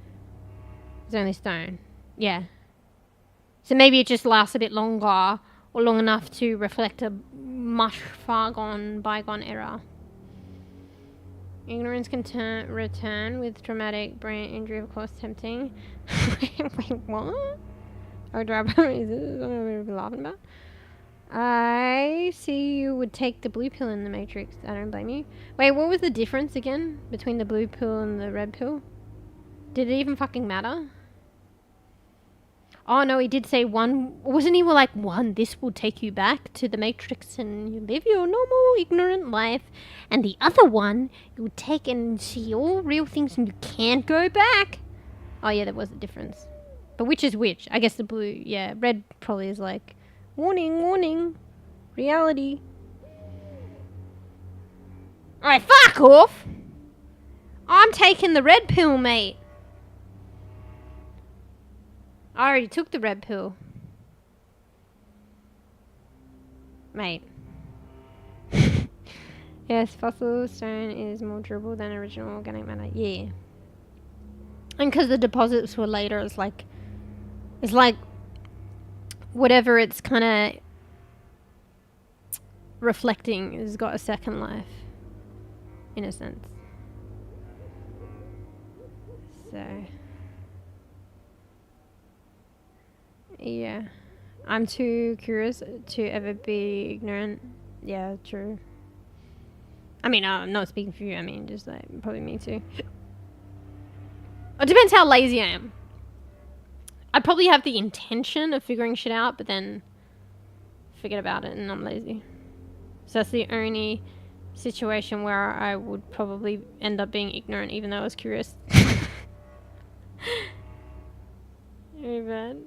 It's only stone. Yeah. So maybe it just lasts a bit longer, or long enough to reflect a much bygone era. Ignorance can return with traumatic brain injury, of course, tempting. Wait, what? Oh, do I is this what I'm laughing about? I see you would take the blue pill in the Matrix. I don't blame you. Wait, what was the difference again between the blue pill and the red pill? Did it even fucking matter? Oh no, he did say one. Wasn't he like one? This will take you back to the Matrix and you live your normal, ignorant life. And the other one, you'll take and see all real things and you can't go back. Oh yeah, there was a difference. But which is which? I guess the blue, yeah. Red probably is like, warning, warning, reality. Alright, fuck off! I'm taking the red pill, mate. I already took the red pill. Mate. Yes, fossil stone is more durable than original organic matter. Yeah. And because the deposits were later, it's like whatever it's kind of reflecting has got a second life, in a sense. So, yeah. I'm too curious to ever be ignorant. Yeah, true. I mean, I'm not speaking for you, I mean, just like, probably me too. It depends how lazy I am. I'd probably have the intention of figuring shit out, but then forget about it and I'm lazy. So that's the only situation where I would probably end up being ignorant, even though I was curious. Very bad.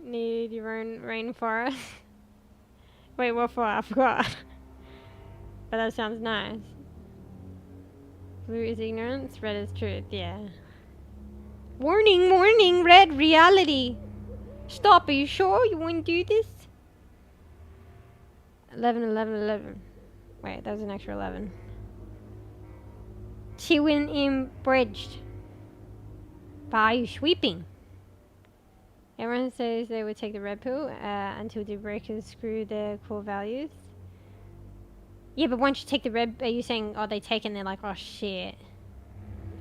Need your own rainforest. Wait, what for? I forgot. But that sounds nice. Blue is ignorance, red is truth, yeah. Warning, warning, red reality. Stop, are you sure you want to do this? 11, 11, 11. Wait, that was an extra 11. 𝕽𝖚𝖕𝖕𝖕𝖕𝖕𝖕𝖚. Are you sweeping? Everyone says they would take the red pill until the breakers screw their core values. Yeah, but once you take the red, are you saying, oh, they take it and they're like, oh shit.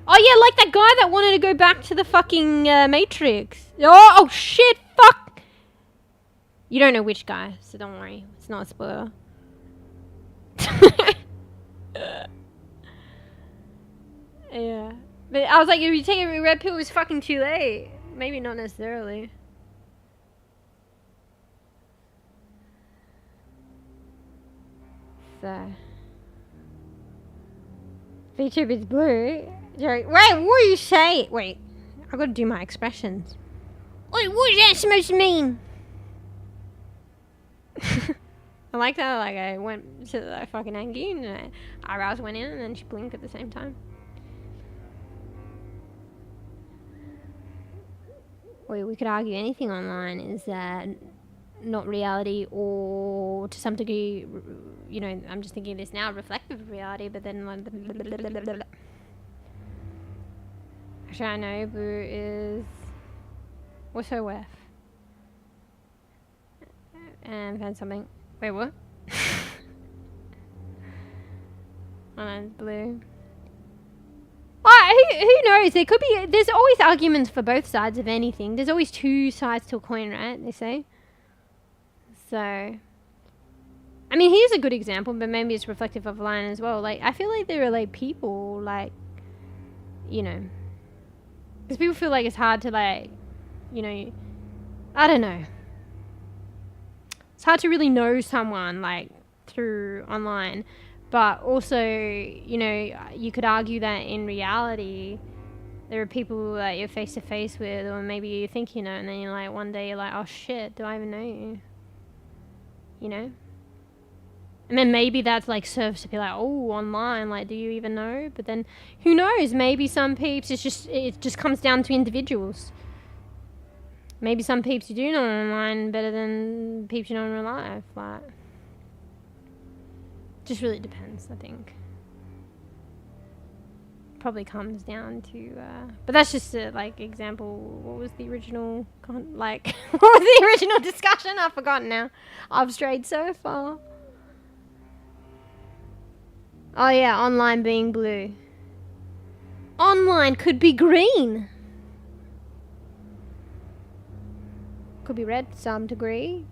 Oh yeah, like that guy that wanted to go back to the fucking Matrix. Oh shit, fuck. You don't know which guy, so don't worry. It's not a spoiler. Yeah. But I was like, if you take a red pill, it's fucking too late. Maybe not necessarily. So. VTuber's blue. Wait, what do you say? Wait, I gotta do my expressions. Wait, what is that supposed to mean? I like that. Like I went to the fucking Angie and eyebrows went in, and then she blinked at the same time. Wait, we could argue anything online is that not reality, or to some degree, you know, I'm just thinking this now, reflective of reality, but then like actually I know blue is what's her WEF? And found something. Wait, what? Oh, blue. Who knows? There could be. There's always arguments for both sides of anything. There's always two sides to a coin, right? They say. So, I mean, here's a good example, but maybe it's reflective of line as well. Like, I feel like there are like people, like, you know, because people feel like it's hard to like, you know, I don't know. It's hard to really know someone like through online, but also, you know, you could argue that in reality, there are people that you're face to face with, or maybe you think you know, and then you're like, one day you're like, oh shit, do I even know you? You know? And then maybe that's like serves to be like, oh, online, like, do you even know? But then who knows? Maybe some peeps, it just comes down to individuals. Maybe some peeps you do know online better than peeps you know in real life. Like, just really depends, I think. Probably comes down to, but that's just a like example. What was the original what was the original discussion? I've forgotten now. I've strayed so far. Oh yeah, online being blue. Online could be green. Could be red to some degree.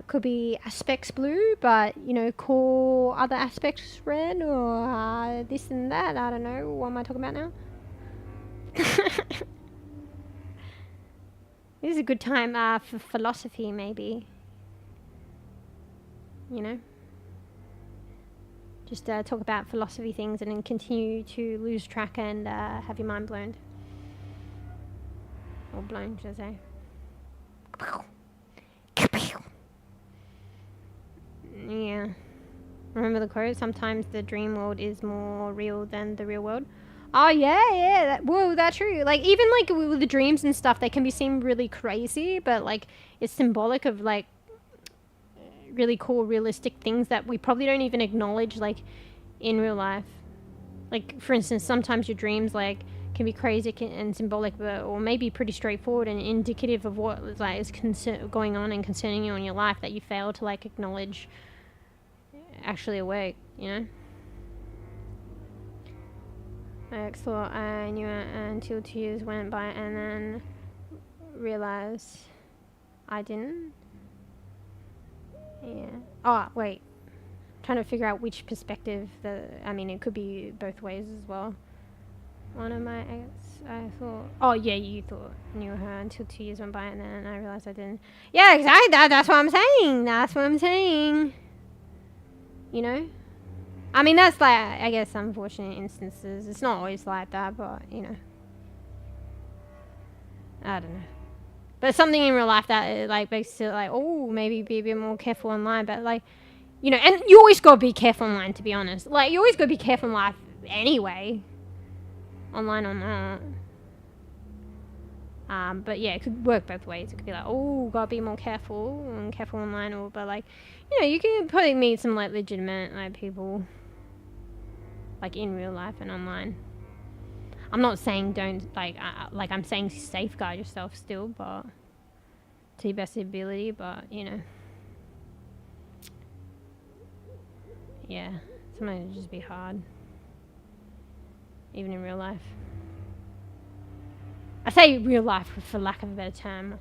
Could be aspects blue, but you know, core other aspects red, or this and that. I don't know. What am I talking about now? This is a good time for philosophy, maybe. You know? Just talk about philosophy things and then continue to lose track and have your mind blown. Or blown, should I say. Yeah. Remember the quote? Sometimes the dream world is more real than the real world. Oh yeah. Whoa, that's true. Like even like with the dreams and stuff, they can be seem really crazy, but like it's symbolic of like really cool, realistic things that we probably don't even acknowledge like in real life. Like for instance, sometimes your dreams like can be crazy and symbolic, but or maybe pretty straightforward and indicative of what like is going on and concerning you in your life that you fail to like acknowledge actually awake, you know? I thought I knew it until 2 years went by and then realized I didn't. Yeah. Oh, wait. I'm trying to figure out which perspective I mean, it could be both ways as well. One of my ex, I thought, oh yeah, you thought knew her until 2 years went by and then I realized I didn't. Yeah, exactly. That's what I'm saying. That's what I'm saying. You know? I mean, that's like, I guess, unfortunate instances. It's not always like that, but, you know. I don't know. But something in real life that, like, makes it like, oh, maybe be a bit more careful online. But, like, you know, and you always got to be careful online, to be honest. Like, you always got to be careful in life anyway. Online or not. But, yeah, it could work both ways. It could be like, oh, got to be more careful and careful online. Or, but, like, you know, you can probably meet some, like, legitimate, like, people. Like in real life and online. I'm not saying don't like I'm saying safeguard yourself still, but to your best ability. But you know, yeah, sometimes it'll just be hard, even in real life. I say real life for lack of a better term.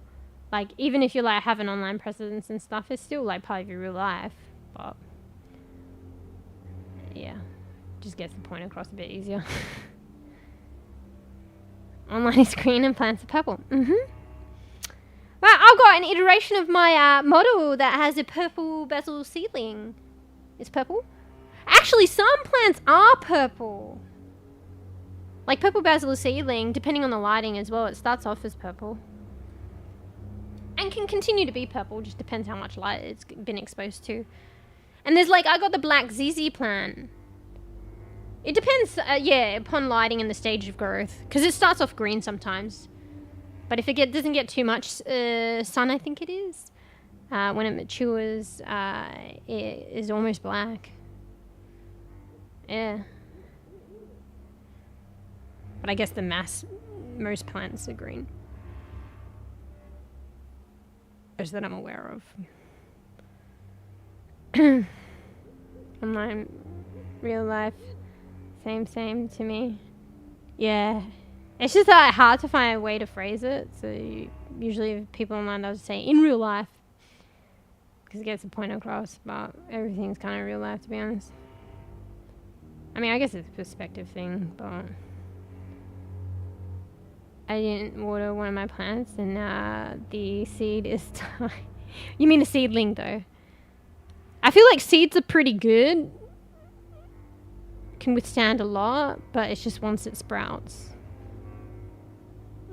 Like even if you like have an online presence and stuff, it's still like part of your real life. But yeah. Just gets the point across a bit easier. Online is green and plants are purple. Right, I've got an iteration of my model that has a purple basil seedling. It's purple? Actually, some plants are purple. Like purple basil seedling, depending on the lighting as well, it starts off as purple. And can continue to be purple, just depends how much light it's been exposed to. And there's like, I got the black ZZ plant. It depends, yeah, upon lighting and the stage of growth. Because it starts off green sometimes. But if it doesn't get too much sun, I think it is. When it matures, it is almost black. Yeah. But I guess most plants are green. As that I'm aware of. Online, real life. Same to me. Yeah. It's just like hard to find a way to phrase it. So usually people online, they'll just say in real life. Because it gets the point across. But everything's kind of real life, to be honest. I mean, I guess it's a perspective thing. But I didn't water one of my plants. And the seed is dying. You mean a seedling, though? I feel like seeds are pretty good. Can withstand a lot, but it's just once it sprouts.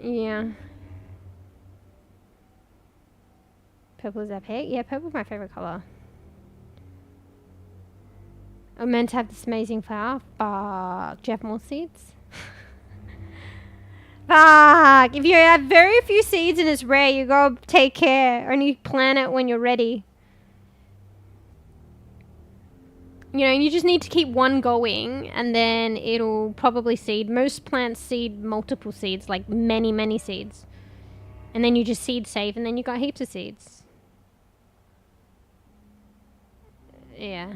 Yeah. Purple is epic. Yeah, purple's my favorite color. I'm meant to have this amazing flower. Fuck. Do you have more seeds? Fuck. If you have very few seeds and it's rare, you gotta take care. Only plant it when you're ready. You know, you just need to keep one going and then it'll probably seed. Most plants seed multiple seeds, like many seeds. And then you just seed save and then you got heaps of seeds. Yeah.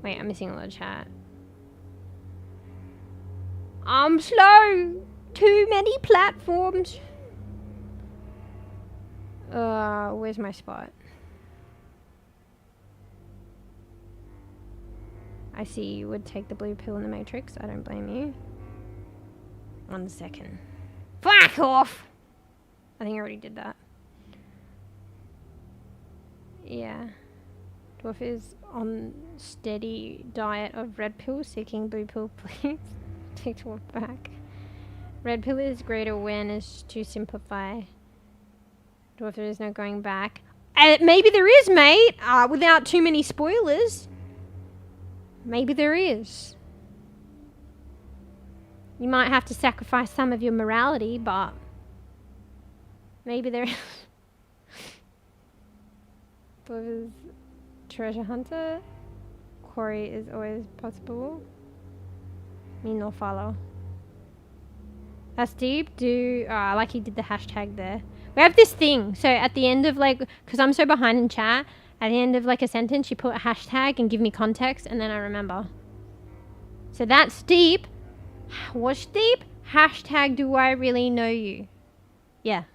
Wait, I'm missing a lot of chat. I'm slow. Too many platforms. Where's my spot? I see you would take the blue pill in the Matrix. I don't blame you. 1 second. Fuck off! I think I already did that. Yeah. Dwarf is on steady diet of red pill, seeking blue pill, please. Take dwarf back. Red pill is great awareness to simplify. Dwarf, there is no going back. Maybe there is, mate. Without too many spoilers. Maybe there is. You might have to sacrifice some of your morality, but maybe there is. Dwarf is treasure hunter. Quarry is always possible. Me no follow. That's deep. I like he did the hashtag there. We have this thing. So at the end of like, because I'm so behind in chat, at the end of like a sentence, you put a hashtag and give me context, and then I remember. So that's deep. What's deep? Hashtag do I really know you? Yeah.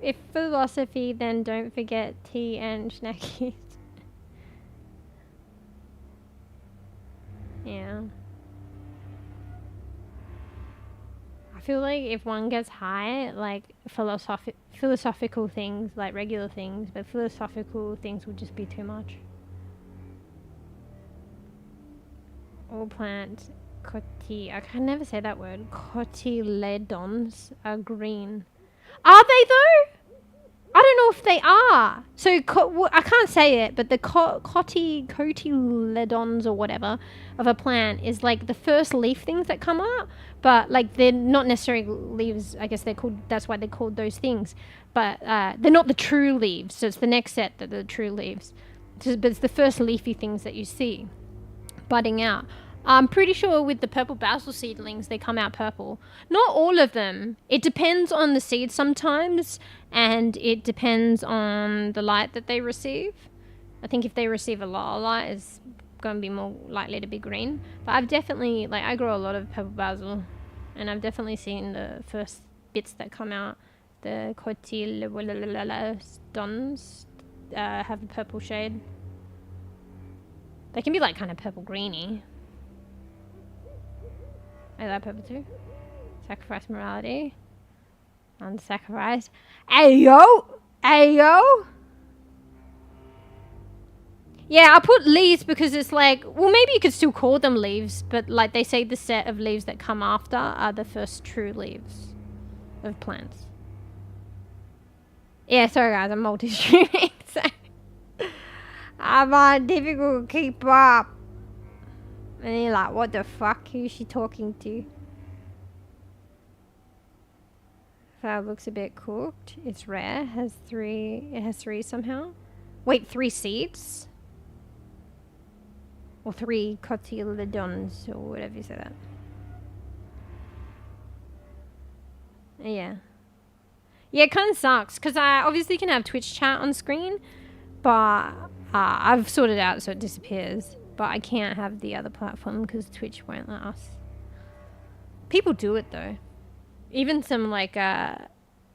If philosophy, then don't forget tea and snackies. Yeah. I feel like if one gets high, like philosophical things, like regular things, but philosophical things would just be too much. All plants, I can never say that word. Cotyledons are green. Are they though? I don't know if they are. So I can't say it, but the cotyledons or whatever of a plant is like the first leaf things that come up, but like they're not necessarily leaves. I guess they're called. That's why they're called those things. But they're not the true leaves. So it's the next set that are the true leaves. But it's the first leafy things that you see budding out. I'm pretty sure with the purple basil seedlings, they come out purple. Not all of them. It depends on the seed sometimes, and it depends on the light that they receive. I think if they receive a lot of light, it's going to be more likely to be green. But I've definitely, like, I grow a lot of purple basil, and I've definitely seen the first bits that come out. The cotyledons have the purple shade. They can be like kind of purple greeny. I like purple too. Sacrifice morality. Unsacrifice. Ayo! Ayo! Yeah, I put leaves because it's like, well, maybe you could still call them leaves, but like they say the set of leaves that come after are the first true leaves of plants. Yeah, sorry guys, I'm multi-streaming, so I'm difficult to keep up. And you're like, what the fuck? Who's she talking to? Flower looks a bit cooked. It's rare. It has three somehow. Wait, 3 seeds? Or 3 cotyledons, or whatever you say that. Yeah. Yeah, it kind of sucks, because I obviously can have Twitch chat on screen, but I've sorted it out so it disappears. But I can't have the other platform because Twitch won't let us. People do it though. Even some like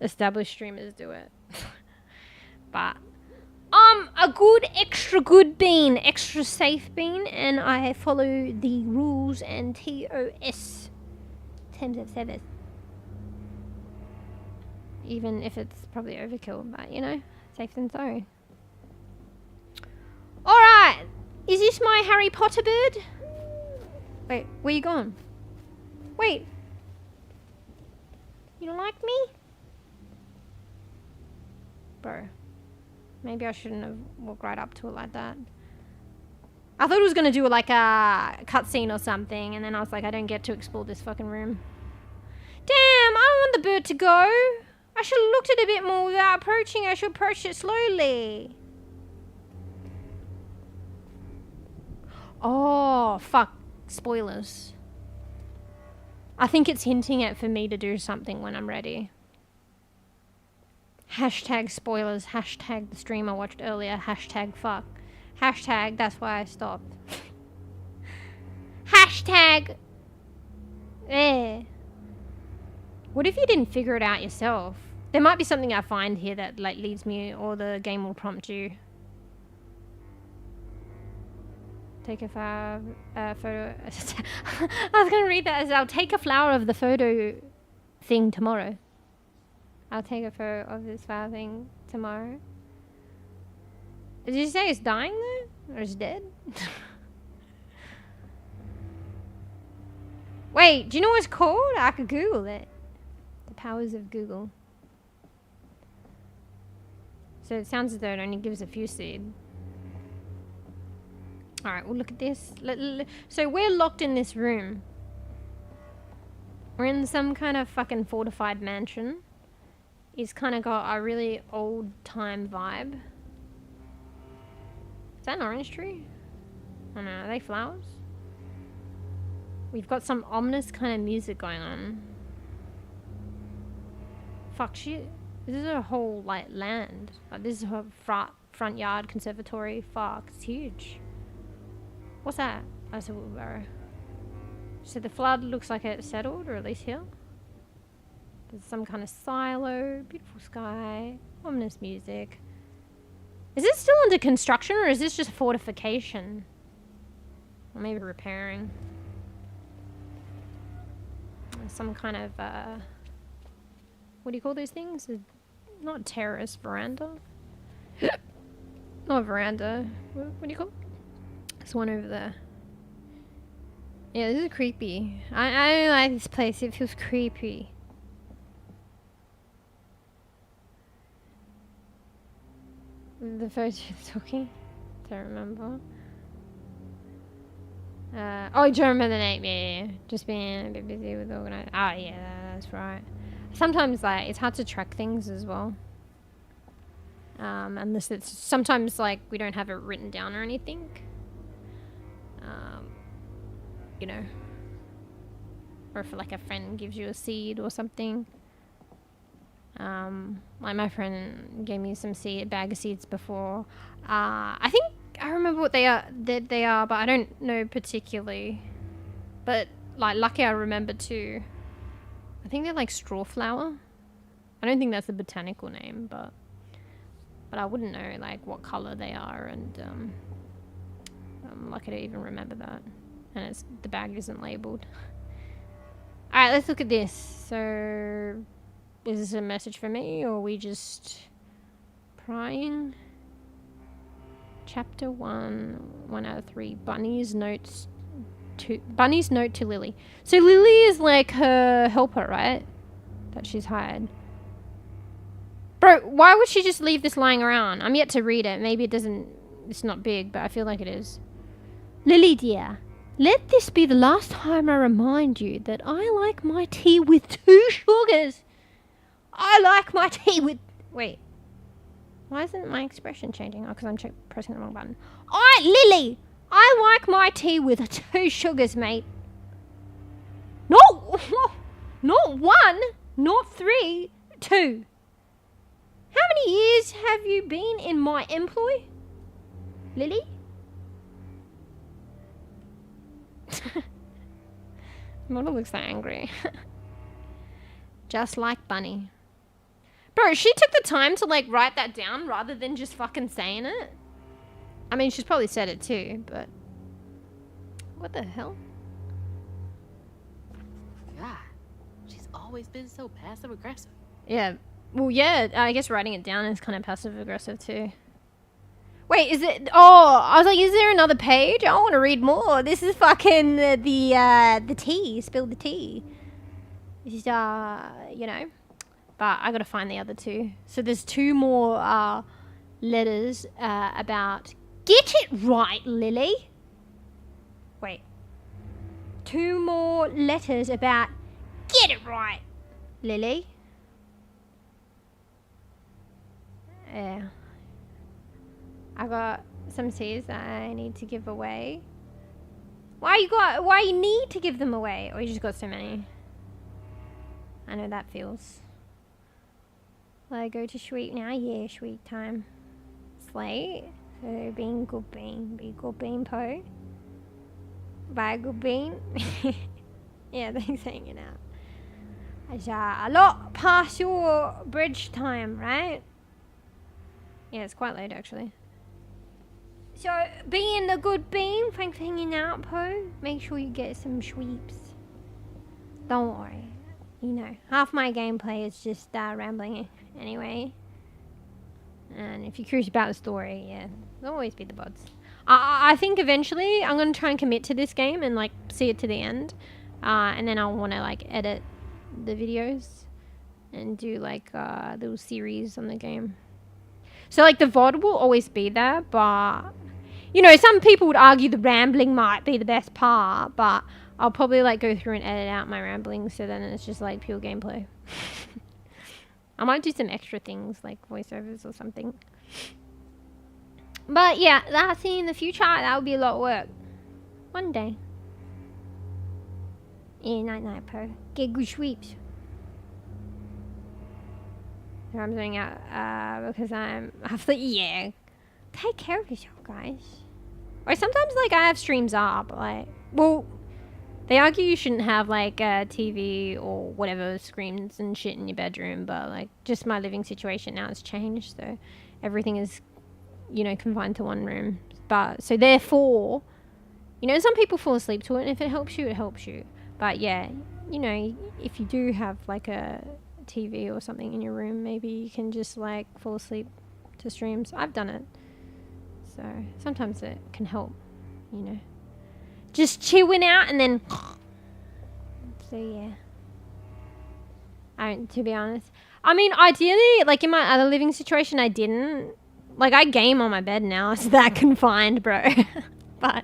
established streamers do it. But I'm a good, extra good bean, extra safe bean, and I follow the rules and TOS. Terms of service. Even if it's probably overkill, but you know, safe than sorry. Alright! Is this my Harry Potter bird? Wait, where you gone? Wait. You don't like me? Bro. Maybe I shouldn't have walked right up to it like that. I thought it was gonna do like a cutscene or something, and then I was like, I don't get to explore this fucking room. Damn, I don't want the bird to go. I should have looked at it a bit more without approaching. I should approach it slowly. Oh, fuck. Spoilers. I think it's hinting at for me to do something when I'm ready. Hashtag spoilers. Hashtag the stream I watched earlier. Hashtag fuck. Hashtag that's why I stopped. Hashtag What if you didn't figure it out yourself? There might be something I find here that like leads me, or the game will prompt you take a flower photo. I was gonna read that as I'll take a flower of the photo thing tomorrow. I'll take a photo of this flower thing tomorrow. Did you say it's dying though? Or it's dead? Wait, do you know what it's called? I could Google it. The powers of Google. So it sounds as though it only gives a few seed. Alright, well look at this. So we're locked in this room. We're in some kind of fucking fortified mansion. It's kind of got a really old time vibe. Is that an orange tree? Oh no, are they flowers? We've got some ominous kind of music going on. Fuck shit. This is a whole like land. Like this is her front yard conservatory. Fuck, it's huge. What's that? That's a wheelbarrow. So the flood looks like it settled, or at least here. There's some kind of silo, beautiful sky, ominous music. Is this still under construction, or is this just a fortification? Or maybe repairing. Some kind of, what do you call those things? Not terrace, veranda? Not veranda. What do you call it? There's one over there. Yeah, this is creepy. I don't like this place. It feels creepy. The photo talking? Don't remember. Oh, j0urney the name, yeah. Just being a bit busy with organizing. Oh, yeah, that's right. Sometimes, like, it's hard to track things as well. Unless it's sometimes, like, we don't have it written down or anything. You know. Or if, like, a friend gives you a seed or something. Like, my friend gave me some bag of seeds before. I think I remember what they are, but I don't know particularly. But like, lucky I remember too. I think they're like straw flower. I don't think that's the botanical name, but I wouldn't know like what color they are, and I'm lucky to even remember that. And the bag isn't labeled. All right, let's look at this. So, is this a message for me, or are we just prying? Chapter 1 out of 3. Bunny's note to Lily. So Lily is like her helper, right? That she's hired. Bro, why would she just leave this lying around? I'm yet to read it. Maybe it's not big, but I feel like it is. Lily dear, let this be the last time I remind you that I like my tea with 2 sugars. I like my tea with... Wait. Why isn't my expression changing? Oh, because I'm pressing the wrong button. Lily! I like my tea with 2 sugars, mate. No! Not 1, not 3, 2. How many years have you been in my employ, Lily? Model looks so angry. Just like Bunny. Bro, she took the time to like write that down rather than just fucking saying it. I mean, she's probably said it too, but what the hell? God, she's always been so passive aggressive. Yeah. Well, yeah, I guess writing it down is kind of passive aggressive too. Wait, is it? Oh, I was like, is there another page? I want to read more. This is fucking the tea. Spill the tea. This is you know. But I gotta find the other 2. So there's 2 more letters about... Get it right, Lily! Wait. 2 more letters about... Get it right, Lily! Yeah. I got some seeds that I need to give away. Why you need to give them away? Or you just got so many? I know that feels... Will I go to Sweet now? Yeah, Sweet time. Slate. So, bean, good bean. Be good bean, po. Buy a good bean. Yeah, thanks for hanging out. It's a lot past your bridge time, right? Yeah, it's quite late, actually. So, being a good beam, thanks for hanging out, Po. Make sure you get some sweeps. Don't worry. You know, half my gameplay is just rambling anyway. And if you're curious about the story, yeah, there'll always be the bots. I think eventually I'm going to try and commit to this game and, like, see it to the end. And then I'll want to, like, edit the videos and do, like, a little series on the game. So, like, the VOD will always be there, but, you know, some people would argue the rambling might be the best part, but I'll probably, like, go through and edit out my rambling, so then it's just, like, pure gameplay. I might do some extra things, like voiceovers or something. But, yeah, that's in the future. That would be a lot of work. One day. Yeah, night, Po. Get good sweeps. So I'm zoning out because yeah. Take care of yourself, guys. Or sometimes, like, I have streams up, like, well, they argue you shouldn't have, like, a TV or whatever, screens and shit in your bedroom, but, like, just my living situation now has changed, so everything is, you know, confined to one room. But, so therefore, you know, some people fall asleep to it, and if it helps you, it helps you. But, yeah, you know, if you do have, like, a TV or something in your room, maybe you can just, like, fall asleep to streams. I've done it. So, sometimes it can help, you know. Just chewing out and then... So, yeah. To be honest. I mean, ideally, like, in my other living situation, I didn't. Like, I game on my bed now. It's that confined, bro. But,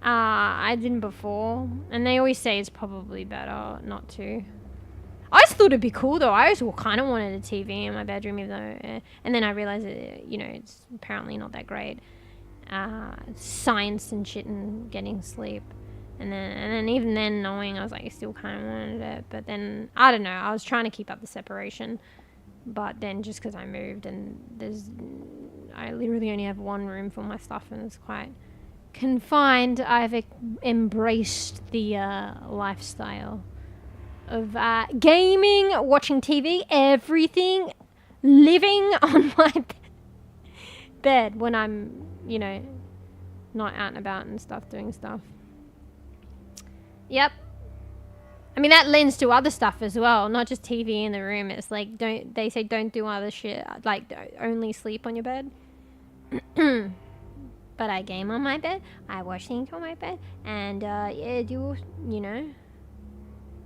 I didn't before. And they always say it's probably better not to. I just thought it'd be cool, though. I always kind of wanted a TV in my bedroom, even though... and then I realized that, you know, it's apparently not that great. Science and shit and getting sleep. And then even then, knowing, I was like, I still kind of wanted it. But then, I don't know. I was trying to keep up the separation. But then, just because I moved and I literally only have one room for my stuff and it's quite confined. I've embraced the lifestyle of gaming, watching TV, everything, living on my bed when I'm, you know, not out and about and stuff, doing stuff. Yep. I mean, that lends to other stuff as well, not just TV in the room. It's like, they say don't do other shit, like only sleep on your bed. But I game on my bed, I watch things on my bed, and yeah, do, you know,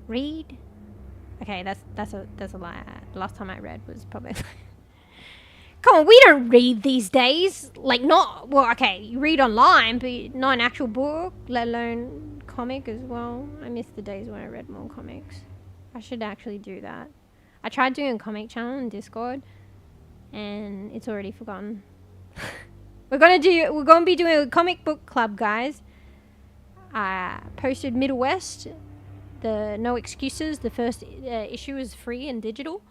read. Okay, that's a lie. Last time I read was probably... Come on, we don't read these days. Like, not... Well, okay, you read online, but not an actual book, let alone comic as well. I miss the days when I read more comics. I should actually do that. I tried doing a comic channel in Discord, and it's already forgotten. We're gonna be doing a comic book club, guys. I posted mEwsh's, the No Excuses. The first issue is free and digital.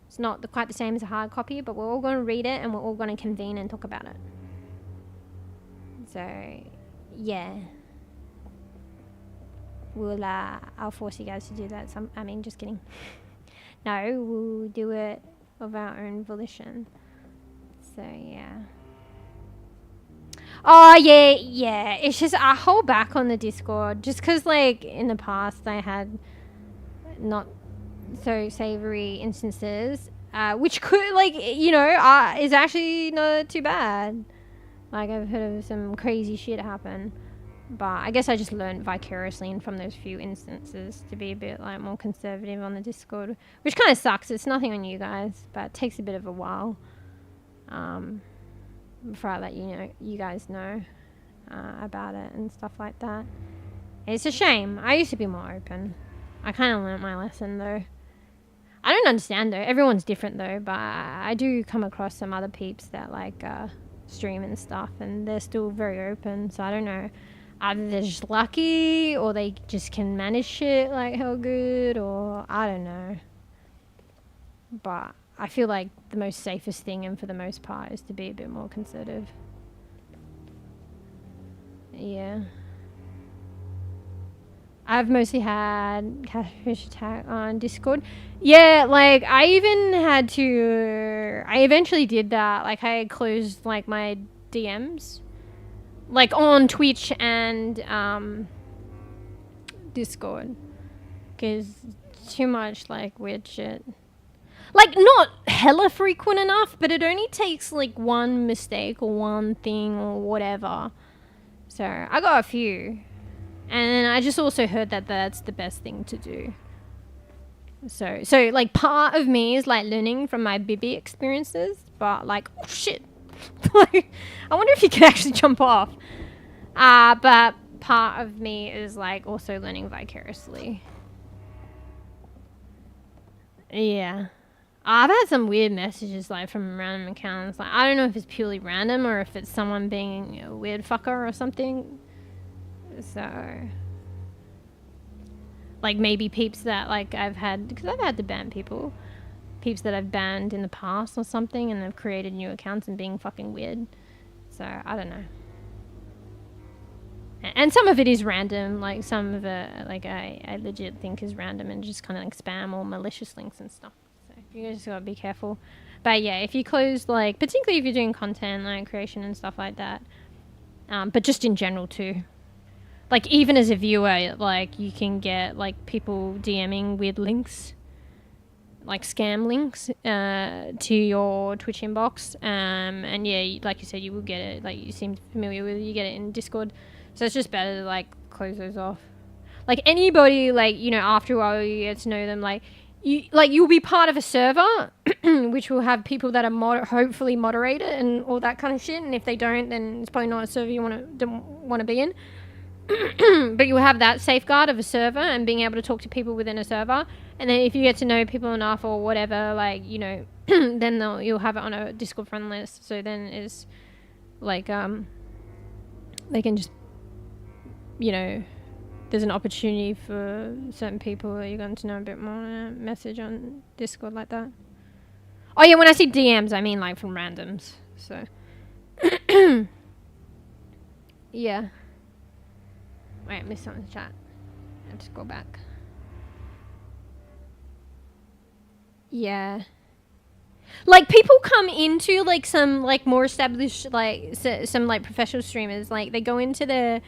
It's not quite the same as a hard copy, but we're all going to read it and we're all going to convene and talk about it. So, yeah. I'll force you guys to do that. I mean, just kidding. No, we'll do it of our own volition. So, yeah. Oh, yeah. It's just, I hold back on the Discord just because, like, in the past I had not so savory instances, which could, like, you know, is actually not too bad. Like, I've heard of some crazy shit happen, but I guess I just learned vicariously and from those few instances to be a bit, like, more conservative on the Discord, which kind of sucks. It's nothing on you guys, but it takes a bit of a while before I let you guys know about it and stuff like that. It's a shame. I used to be more open. I kind of learnt my lesson, though. I don't understand, though. Everyone's different, though, but I do come across some other peeps that, like, stream and stuff, and they're still very open, so I don't know. Either they're just lucky, or they just can manage shit, like, hell good, or I don't know. But I feel like the most safest thing, and for the most part, is to be a bit more conservative. Yeah. I've mostly had catfish attack on Discord. Yeah, like, I even had to... I eventually did that. Like, I closed, like, my DMs, like on Twitch and Discord, because too much like weird shit. Like not hella frequent enough, but it only takes like one mistake or one thing or whatever. So I got a few, and I just also heard that that's the best thing to do. So like part of me is like learning from my bEbE experiences, but like, oh shit, like I wonder if you can actually jump off. But part of me is like also learning vicariously. Yeah. I've had some weird messages like from random accounts. Like I don't know if it's purely random or if it's someone being a weird fucker or something. So like maybe peeps that like I've had, because I've had to ban people, peeps that I've banned in the past or something, and they've created new accounts and being fucking weird. So I don't know. And some of it is random, like some of it like I legit think is random and just kind of like spam or malicious links and stuff. You just gotta be careful. But yeah, if you close, like, particularly if you're doing content, like, creation and stuff like that, but just in general too. Like, even as a viewer, like, you can get, like, people DMing weird links, like, scam links, to your Twitch inbox. And yeah, like you said, you will get it, like, you seem familiar with it, you get it in Discord. So it's just better to, like, close those off. Like, anybody, like, you know, after a while you get to know them, like, you'll be part of a server which will have people that are hopefully moderated and all that kind of shit, and if they don't, then it's probably not a server you want to be in. But you'll have that safeguard of a server and being able to talk to people within a server, and then if you get to know people enough or whatever, like, you know, then you'll have it on a Discord friend list, so then it's like they can just, you know, there's an opportunity for certain people that you're going to know a bit more, message on Discord like that. Oh yeah, when I see DMs, I mean like from randoms. So yeah. Wait, I missed something in the chat. I'll just go back. Yeah. Like people come into like some like more established like some like professional streamers, like they go into their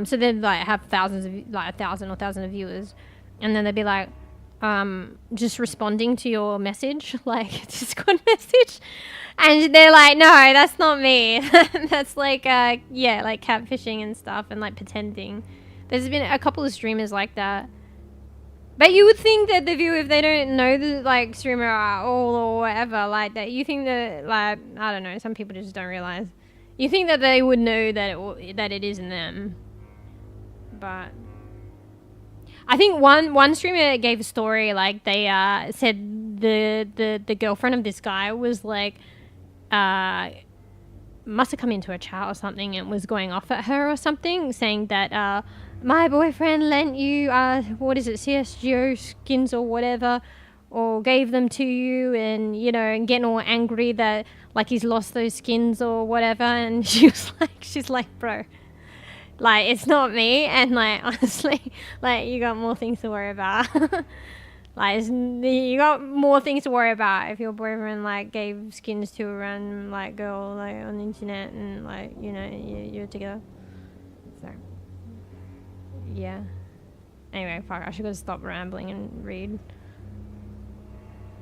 so they like have thousands of like 1,000 or 1,000 of viewers, and then they'd be like just responding to your message, like Discord message, and they're like, no, that's not me. That's like yeah, like catfishing and stuff and like pretending. There's been a couple of streamers like that. But you would think that the viewer, if they don't know the like streamer at all or whatever like that, you think that like, I don't know, some people just don't realize. You think that they would know that it isn't them. But I think one streamer gave a story, like they said the girlfriend of this guy was like must have come into a chat or something and was going off at her or something, saying that my boyfriend lent you what is it, CSGO skins or whatever, or gave them to you, and you know, and getting all angry that like he's lost those skins or whatever. And she's like, bro, like, it's not me, and like, honestly, like, you got more things to worry about. Like, you got more things to worry about if your boyfriend like gave skins to a random like girl like on the internet, and like, you know, you're together. So yeah. Anyway, fuck, I should go stop rambling and read.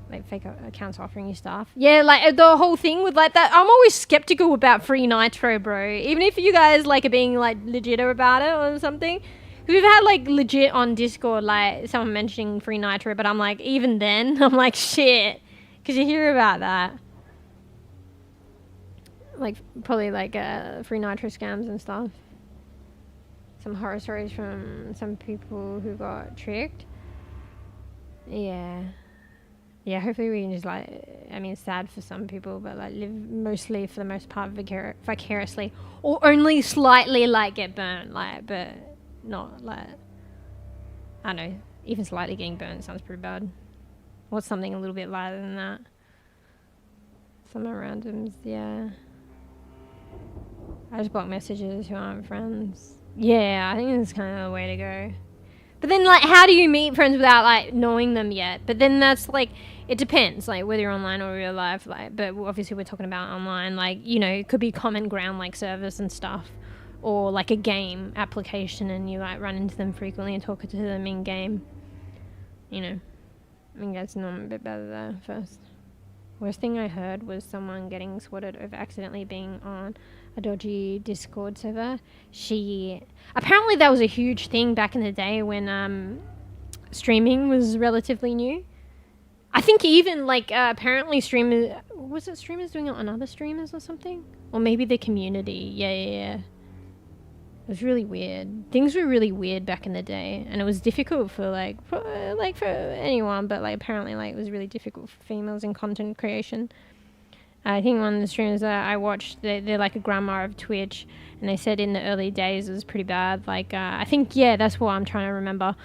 Like fake accounts offering you stuff. Yeah, like the whole thing with like that. I'm always skeptical about free nitro, bro. Even if you guys like are being like legit about it or something. We've had like legit on Discord like someone mentioning free nitro, but I'm like, even then, I'm like, shit, because you hear about that. Like probably like free nitro scams and stuff. Some horror stories from some people who got tricked. Yeah. Yeah, hopefully we can just like, I mean, it's sad for some people, but like live mostly for the most part vicariously, or only slightly like get burnt, like, but not like, I don't know, even slightly getting burnt sounds pretty bad. Or something a little bit lighter than that. Some randoms, yeah. I just block messages who aren't friends. Yeah, I think that's kind of the way to go. But then, like, how do you meet friends without, like, knowing them yet? But then that's, like, it depends, like whether you're online or real life, like, but obviously we're talking about online, like, you know, it could be common ground like servers and stuff, or like a game application and you like run into them frequently and talk to them in game, you know. I think that's not a bit better there first. Worst thing I heard was someone getting swatted over accidentally being on a dodgy Discord server. Apparently that was a huge thing back in the day when streaming was relatively new. I think even like apparently streamers doing it on other streamers or something? Or maybe the community. Yeah. It was really weird. Things were really weird back in the day, and it was difficult for for anyone, but like apparently like it was really difficult for females in content creation. I think one of the streamers that I watched, they're like a grandma of Twitch, and they said in the early days it was pretty bad. Like I think that's what I'm trying to remember.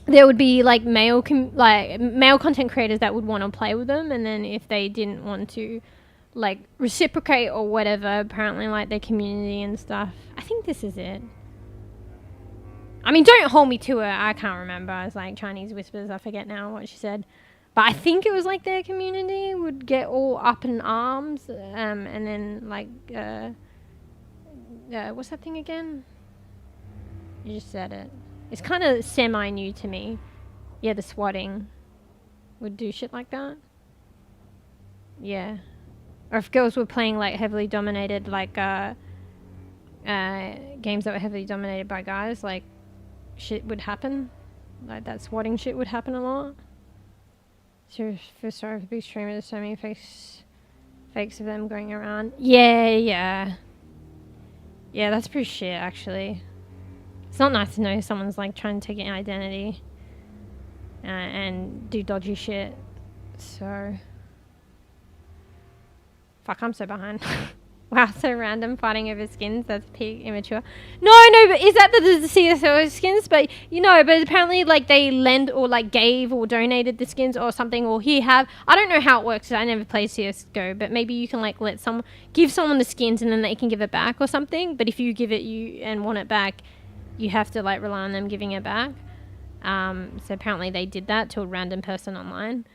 There would be like male content creators that would want to play with them, and then if they didn't want to like reciprocate or whatever, apparently like their community and stuff. I think this is it. I mean, don't hold me to it. I can't remember. It's like Chinese whispers. I forget now what she said. But I think it was like their community would get all up in arms. And then like, what's that thing again? You just said it. It's kind of semi-new to me. Yeah, the swatting would do shit like that. Yeah. Or if girls were playing like heavily dominated, like games that were heavily dominated by guys, like shit would happen. Like that swatting shit would happen a lot. So for sorry for big streamers, there's so many fakes of them going around. Yeah, that's pretty shit actually. It's not nice to know someone's like trying to take your identity and do dodgy shit. So fuck, I'm so behind. Wow, so random fighting over skins. That's peak immature. No, but is that the CSO skins? But but apparently like they lend or like gave or donated the skins or something, or I don't know how it works. I never played CSGO, but maybe you can like give someone the skins and then they can give it back or something. But if you give it and want it back, you have to like rely on them giving it back. So apparently they did that to a random person online.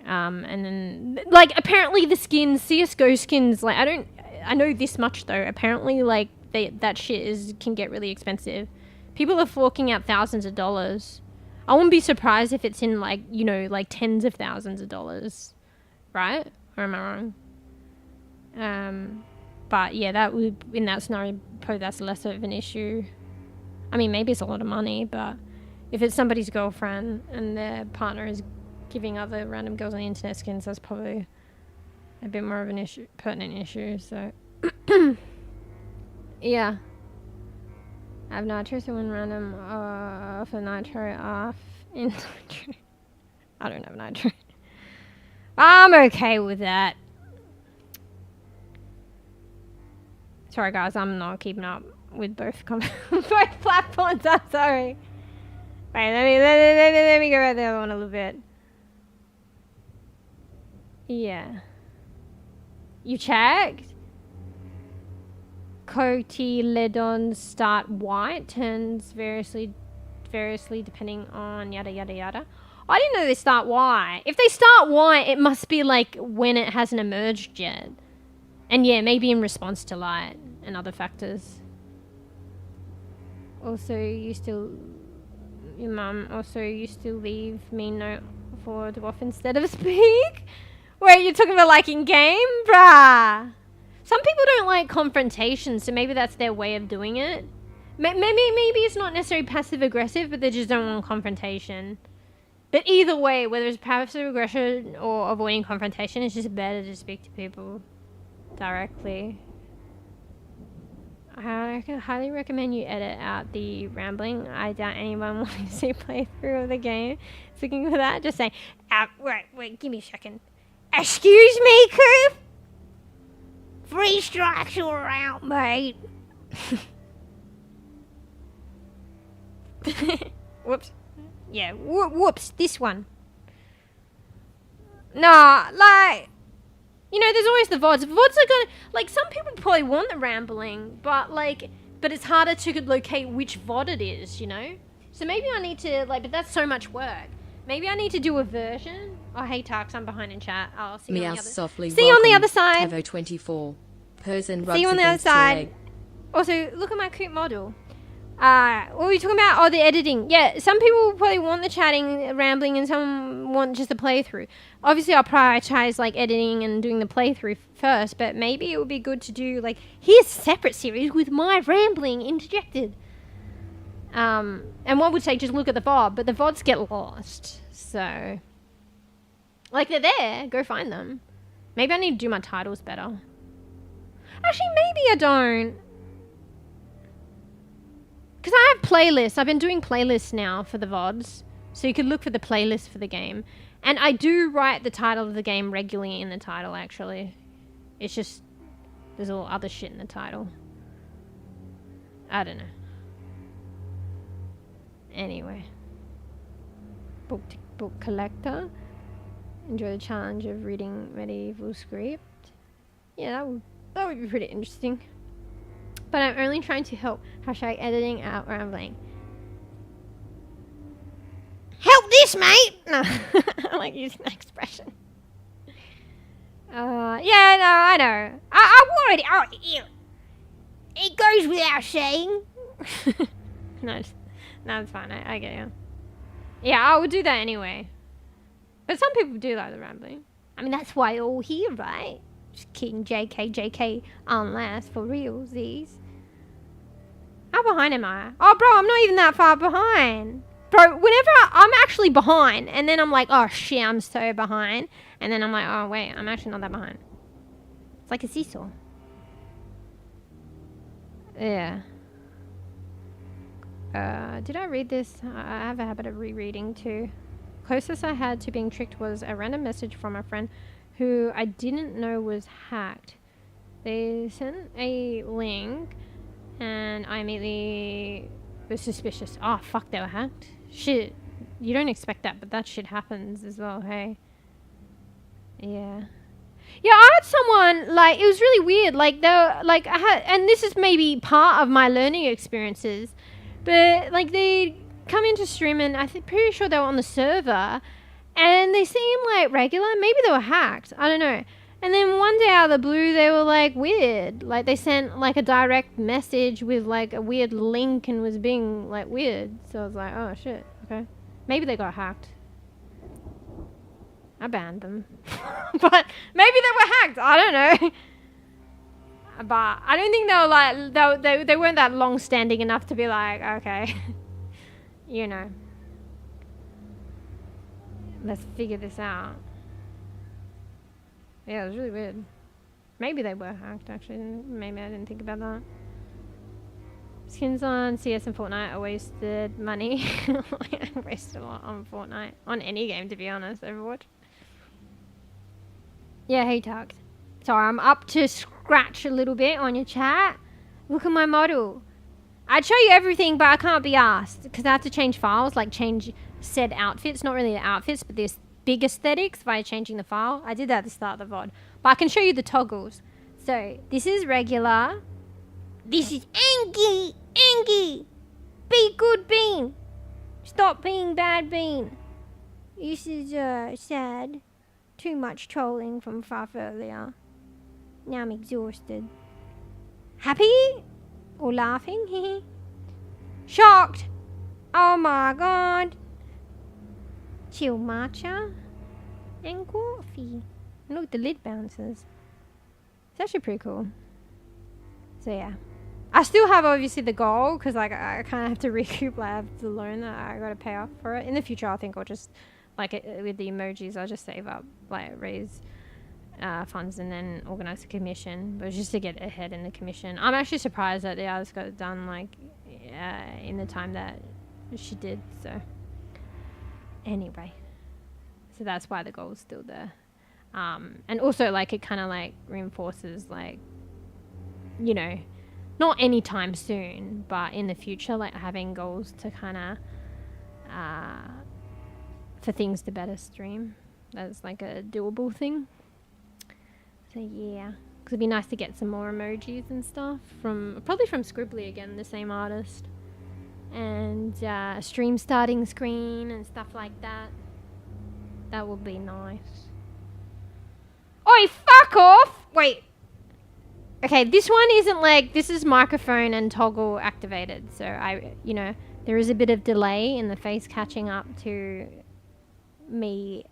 And then like apparently the skins, CSGO skins, like I know this much though, apparently like that shit can get really expensive. People are forking out thousands of dollars. I wouldn't be surprised if it's in like like tens of thousands of dollars, right? Or am I wrong? But yeah, that would, in that scenario, probably that's less of an issue. I mean, maybe it's a lot of money, but if it's somebody's girlfriend and their partner is giving other random girls on the internet skins, that's probably a bit more of an pertinent issue. So yeah, I have nitro, so when random for nitro off in nitro, I don't have nitro. I'm okay with that. Sorry guys, I'm not keeping up with both both platforms. I'm sorry. Wait, let me go back the other one a little bit. Yeah. You checked? Cotyledons start white, turns variously depending on yada yada yada. I didn't know they start white. If they start white, it must be like when it hasn't emerged yet. And yeah, maybe in response to light and other factors. Also, your mum used to leave me note for dwarf instead of speak? Wait, you're talking about like in game? Bruh. Some people don't like confrontation, so maybe that's their way of doing it. Maybe it's not necessarily passive aggressive, but they just don't want confrontation. But either way, whether it's passive aggression or avoiding confrontation, it's just better to speak to people directly. I highly recommend you edit out the rambling. I doubt anyone wants to see a playthrough of the game. It's looking for that. Just saying. Wait, give me a second. Excuse me, Coop? 3 strikes or out, mate. Whoops. Yeah, whoops, this one. Nah, like, there's always the VODs. VODs are gonna, like, some people probably want the rambling, but it's harder to locate which VOD it is, So maybe I need to, but that's so much work. Maybe I need to do a version. Oh, hey, Tarks, I'm behind in chat. I'll see you on Meow the other softly. See you on the other side. 𝕽𝖚𝖕𝖕𝖕𝖕 purrs and rubs See you on the other against your side. leg. Also, look at my cute model. What were we talking about? Oh, the editing. Yeah, some people probably want the chatting, rambling, and some want just the playthrough. Obviously, I'll prioritize like editing and doing the playthrough first, but maybe it would be good to do like, here's a separate series with my rambling interjected. And one would say just look at the VOD, but the VODs get lost. So, like, they're there. Go find them. Maybe I need to do my titles better. Actually, maybe I don't. Because I have playlists. I've been doing playlists now for the VODs. So you could look for the playlist for the game. And I do write the title of the game regularly in the title, actually. It's just, there's all other shit in the title. I don't know. Anyway. Book collector. Enjoy the challenge of reading medieval script. Yeah, that would be pretty interesting. But I'm only trying to help. Hashtag editing out rambling. Help this, mate! No, I like using that expression. Yeah, no, I know. I worried. Oh, ew. It goes without saying. No, it's fine. I get you. Yeah, I would do that anyway. But some people do like the rambling. I mean, that's why you're all here, right? Just kidding, JK, unless for realsies. How behind am I? Oh, bro, I'm not even that far behind. Bro, whenever I'm actually behind, and then I'm like, oh shit, I'm so behind. And then I'm like, oh wait, I'm actually not that behind. It's like a seesaw. Yeah. Did I read this? I have a habit of rereading too. Closest I had to being tricked was a random message from a friend who I didn't know was hacked. They sent a link and I immediately was suspicious. Oh fuck, they were hacked? Shit. You don't expect that, but that shit happens as well, hey? Yeah. Yeah, I had someone, like, it was really weird. Like, they were, like, I had, and this is maybe part of my learning experiences, but, like, they come into stream and pretty sure they were on the server, and they seemed, like, regular. Maybe they were hacked. I don't know. And then one day out of the blue, they were, like, weird. Like, they sent, like, a direct message with, like, a weird link and was being, like, weird. So I was like, oh, shit. Okay. Maybe they got hacked. I banned them. But maybe they were hacked. I don't know. But I don't think they were, like, they weren't that long-standing enough to be like, okay. You know. Let's figure this out. Yeah, it was really weird. Maybe they were hacked, actually. Maybe I didn't think about that. Skins on CS and Fortnite, I wasted money. I wasted a lot on Fortnite. On any game, to be honest. Overwatch. Yeah, hey, Tux. Sorry, I'm up to scratch a little bit on your chat. Look at my model. I'd show you everything, but I can't be asked. Because I have to change files, like change said outfits. Not really the outfits, but this big aesthetics via changing the file. I did that at the start of the VOD. But I can show you the toggles. So, this is regular. This is Angie. Angie. Be good bean. Stop being bad bean. This is sad. Too much trolling from Faf earlier. Now I'm exhausted. Happy? Or laughing? Shocked. Oh my god. Chill matcha. And coffee. And look, the lid bounces. It's actually pretty cool. So yeah. I still have obviously the goal because like I kind of have to recoup. Like, I have the loan that I got to pay off for it. In the future, I think I'll just like with the emojis, I'll just save up, like raise funds and then organize a commission. But just to get ahead in the commission. I'm actually surprised that the artist got it done like in the time that she did. So anyway, so that's why the goal is still there. And also like it kind of like reinforces like, you know, not anytime soon, but in the future, like having goals to kind of for things to better stream. That's like a doable thing. So yeah, because it'd be nice to get some more emojis and stuff from probably from Scribbly again, the same artist, and a stream starting screen and stuff like that. That would be nice. Oi, fuck off! Wait. Okay, this one isn't like, this is microphone and toggle activated. So you know, there is a bit of delay in the face catching up to me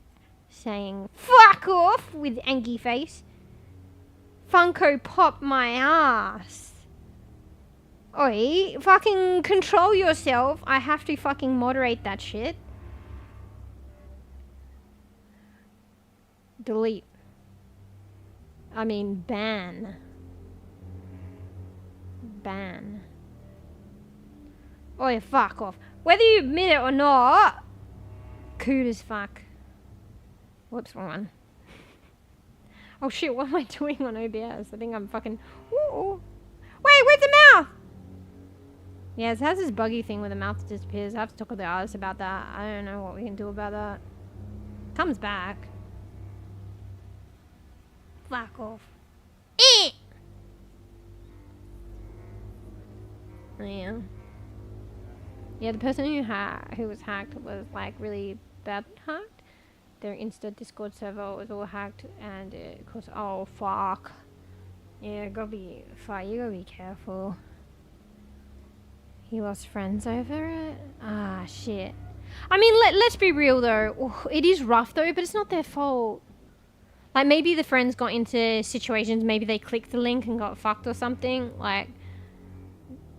saying fuck off with angry face. Funko Pop my ass. Oi, fucking control yourself. I have to fucking moderate that shit. Delete. I mean ban. Ban. Oi, fuck off. Whether you admit it or not, cool as fuck. Whoops, wrong one. Oh shit, what am I doing on OBS? I think I'm fucking... Ooh. Wait, where's the mouth? Yeah, it has this buggy thing where the mouth disappears. I have to talk with the artist about that. I don't know what we can do about that. Comes back. Fuck off. Yeah. Yeah, the person who was hacked was like really badly hacked. Their Insta Discord server was all hacked, and it caused, oh fuck. Yeah, you gotta be careful. He lost friends over it? Ah, shit. I mean, let's be real though. Oh, it is rough though, but it's not their fault. Like, maybe the friends got into situations, maybe they clicked the link and got fucked or something, like,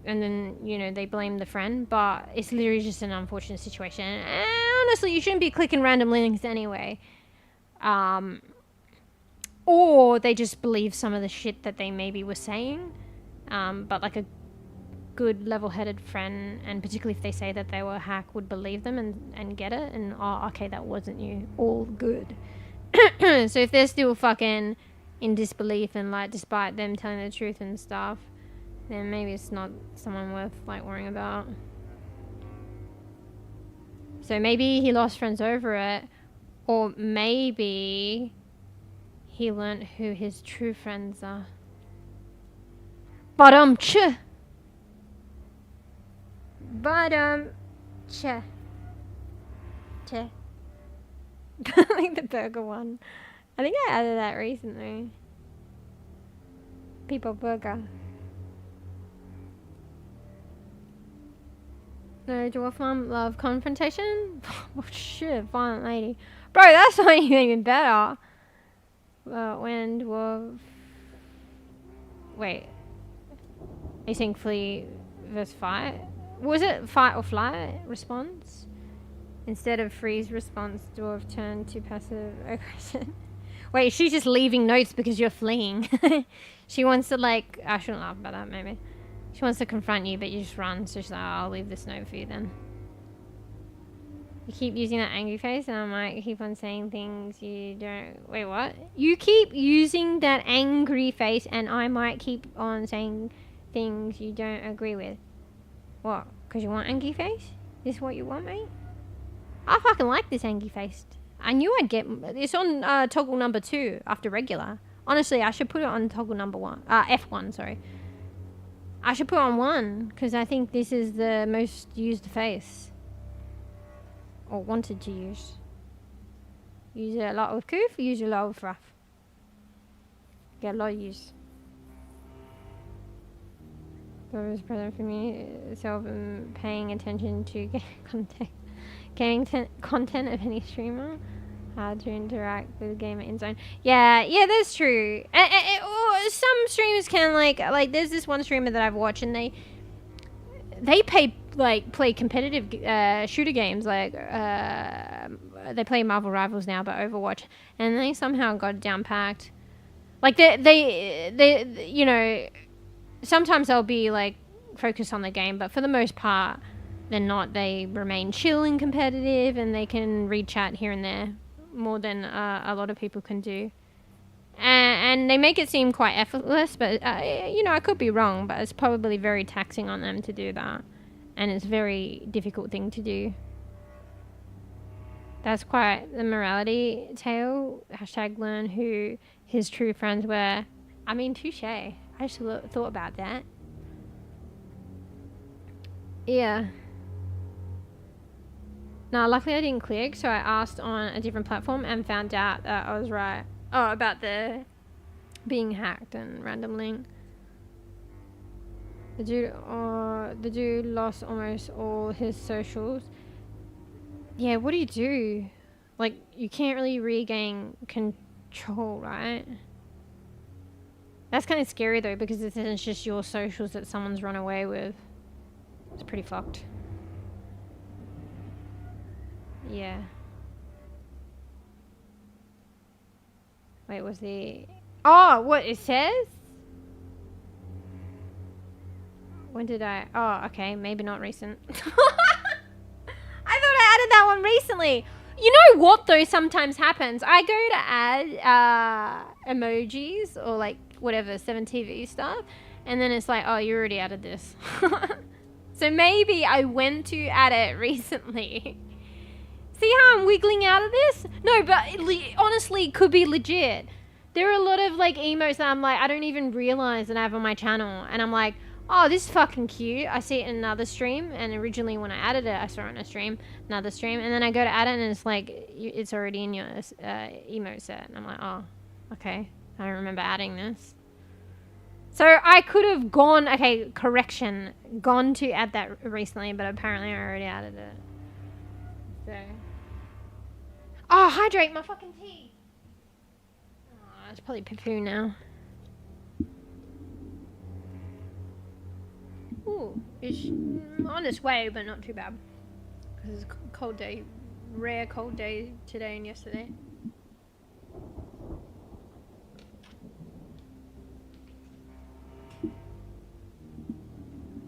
and then, you know, they blame the friend, but it's literally just an unfortunate situation. And honestly, you shouldn't be clicking random links anyway. Or they just believe some of the shit that they maybe were saying. But like a good level-headed friend, and particularly if they say that they were hacked, would believe them and get it. And, oh, okay, that wasn't you. All good. So if they're still fucking in disbelief and, like, despite them telling the truth and stuff, then maybe it's not someone worth, like, worrying about. So maybe he lost friends over it, or maybe he learnt who his true friends are. Ch. Like the burger one. I think I added that recently. People burger. No, dwarf mom love confrontation? Oh shit, violent lady. Bro, that's not even better. When dwarf... Wait. Are you saying flee versus fight? Was it fight or flight response? Instead of freeze response, dwarf turn to passive aggression. Wait, she's just leaving notes because you're fleeing. She wants to, like... I shouldn't laugh about that, maybe. She wants to confront you, but you just run. So she's like, oh, I'll leave this note for you then. You keep using that angry face, and I might keep on saying things you don't... Wait, what? You keep using that angry face, and I might keep on saying things you don't agree with. What? Because you want angry face? Is this what you want, mate? I fucking like this angry face. I knew I'd get... It's on toggle number 2 after regular. Honestly, I should put it on toggle number 1. F1, sorry. I should put on 1, because I think this is the most used face. Or wanted to use. Use it a lot with Koof, use it a lot with Ruff. Get a lot of use. That was present for me, self and paying attention to content of any streamer. How to interact with the game in zone. Yeah, that's true. Some streamers can like there's this one streamer that I've watched, and they play competitive shooter games, like they play Marvel Rivals now, but Overwatch, and they somehow got it down packed. Like they you know, sometimes they'll be like focused on the game, but for the most part they're not. They remain chill and competitive, and they can read chat here and there more than a lot of people can do. And they make it seem quite effortless, but you know, I could be wrong, but it's probably very taxing on them to do that, and it's a very difficult thing to do. That's quite the morality tale. # learn who his true friends were. I mean, touche. I just thought about that. Yeah. Nah, luckily I didn't click, so I asked on a different platform and found out that I was right. Oh, about the being hacked and random link. The dude lost almost all his socials. Yeah, what do you do? Like, you can't really regain control, right? That's kind of scary though, because it's just your socials that someone's run away with. It's pretty fucked. Yeah. Wait, was the... Oh, what it says? When did I... Oh, okay, maybe not recent. I thought I added that one recently. You know what though sometimes happens? I go to add emojis or like whatever 7TV stuff, and then it's like, oh, you already added this. So maybe I went to add it recently. See how I'm wiggling out of this? No, but honestly, it could be legit. There are a lot of like emotes that I'm like, I don't even realize that I have on my channel, and I'm like, oh, this is fucking cute. I see it in another stream, and originally when I added it, I saw it on a stream, another stream, and then I go to add it, and it's like, it's already in your emote set. And I'm like, oh, okay. I don't remember adding this. So I could have gone, okay, correction, gone to add that recently, but apparently I already added it. So. Oh, hydrate my fucking tea. Oh, it's probably poo-poo now. Ooh, it's on its way, but not too bad. Because it's a cold day. Rare cold day today and yesterday.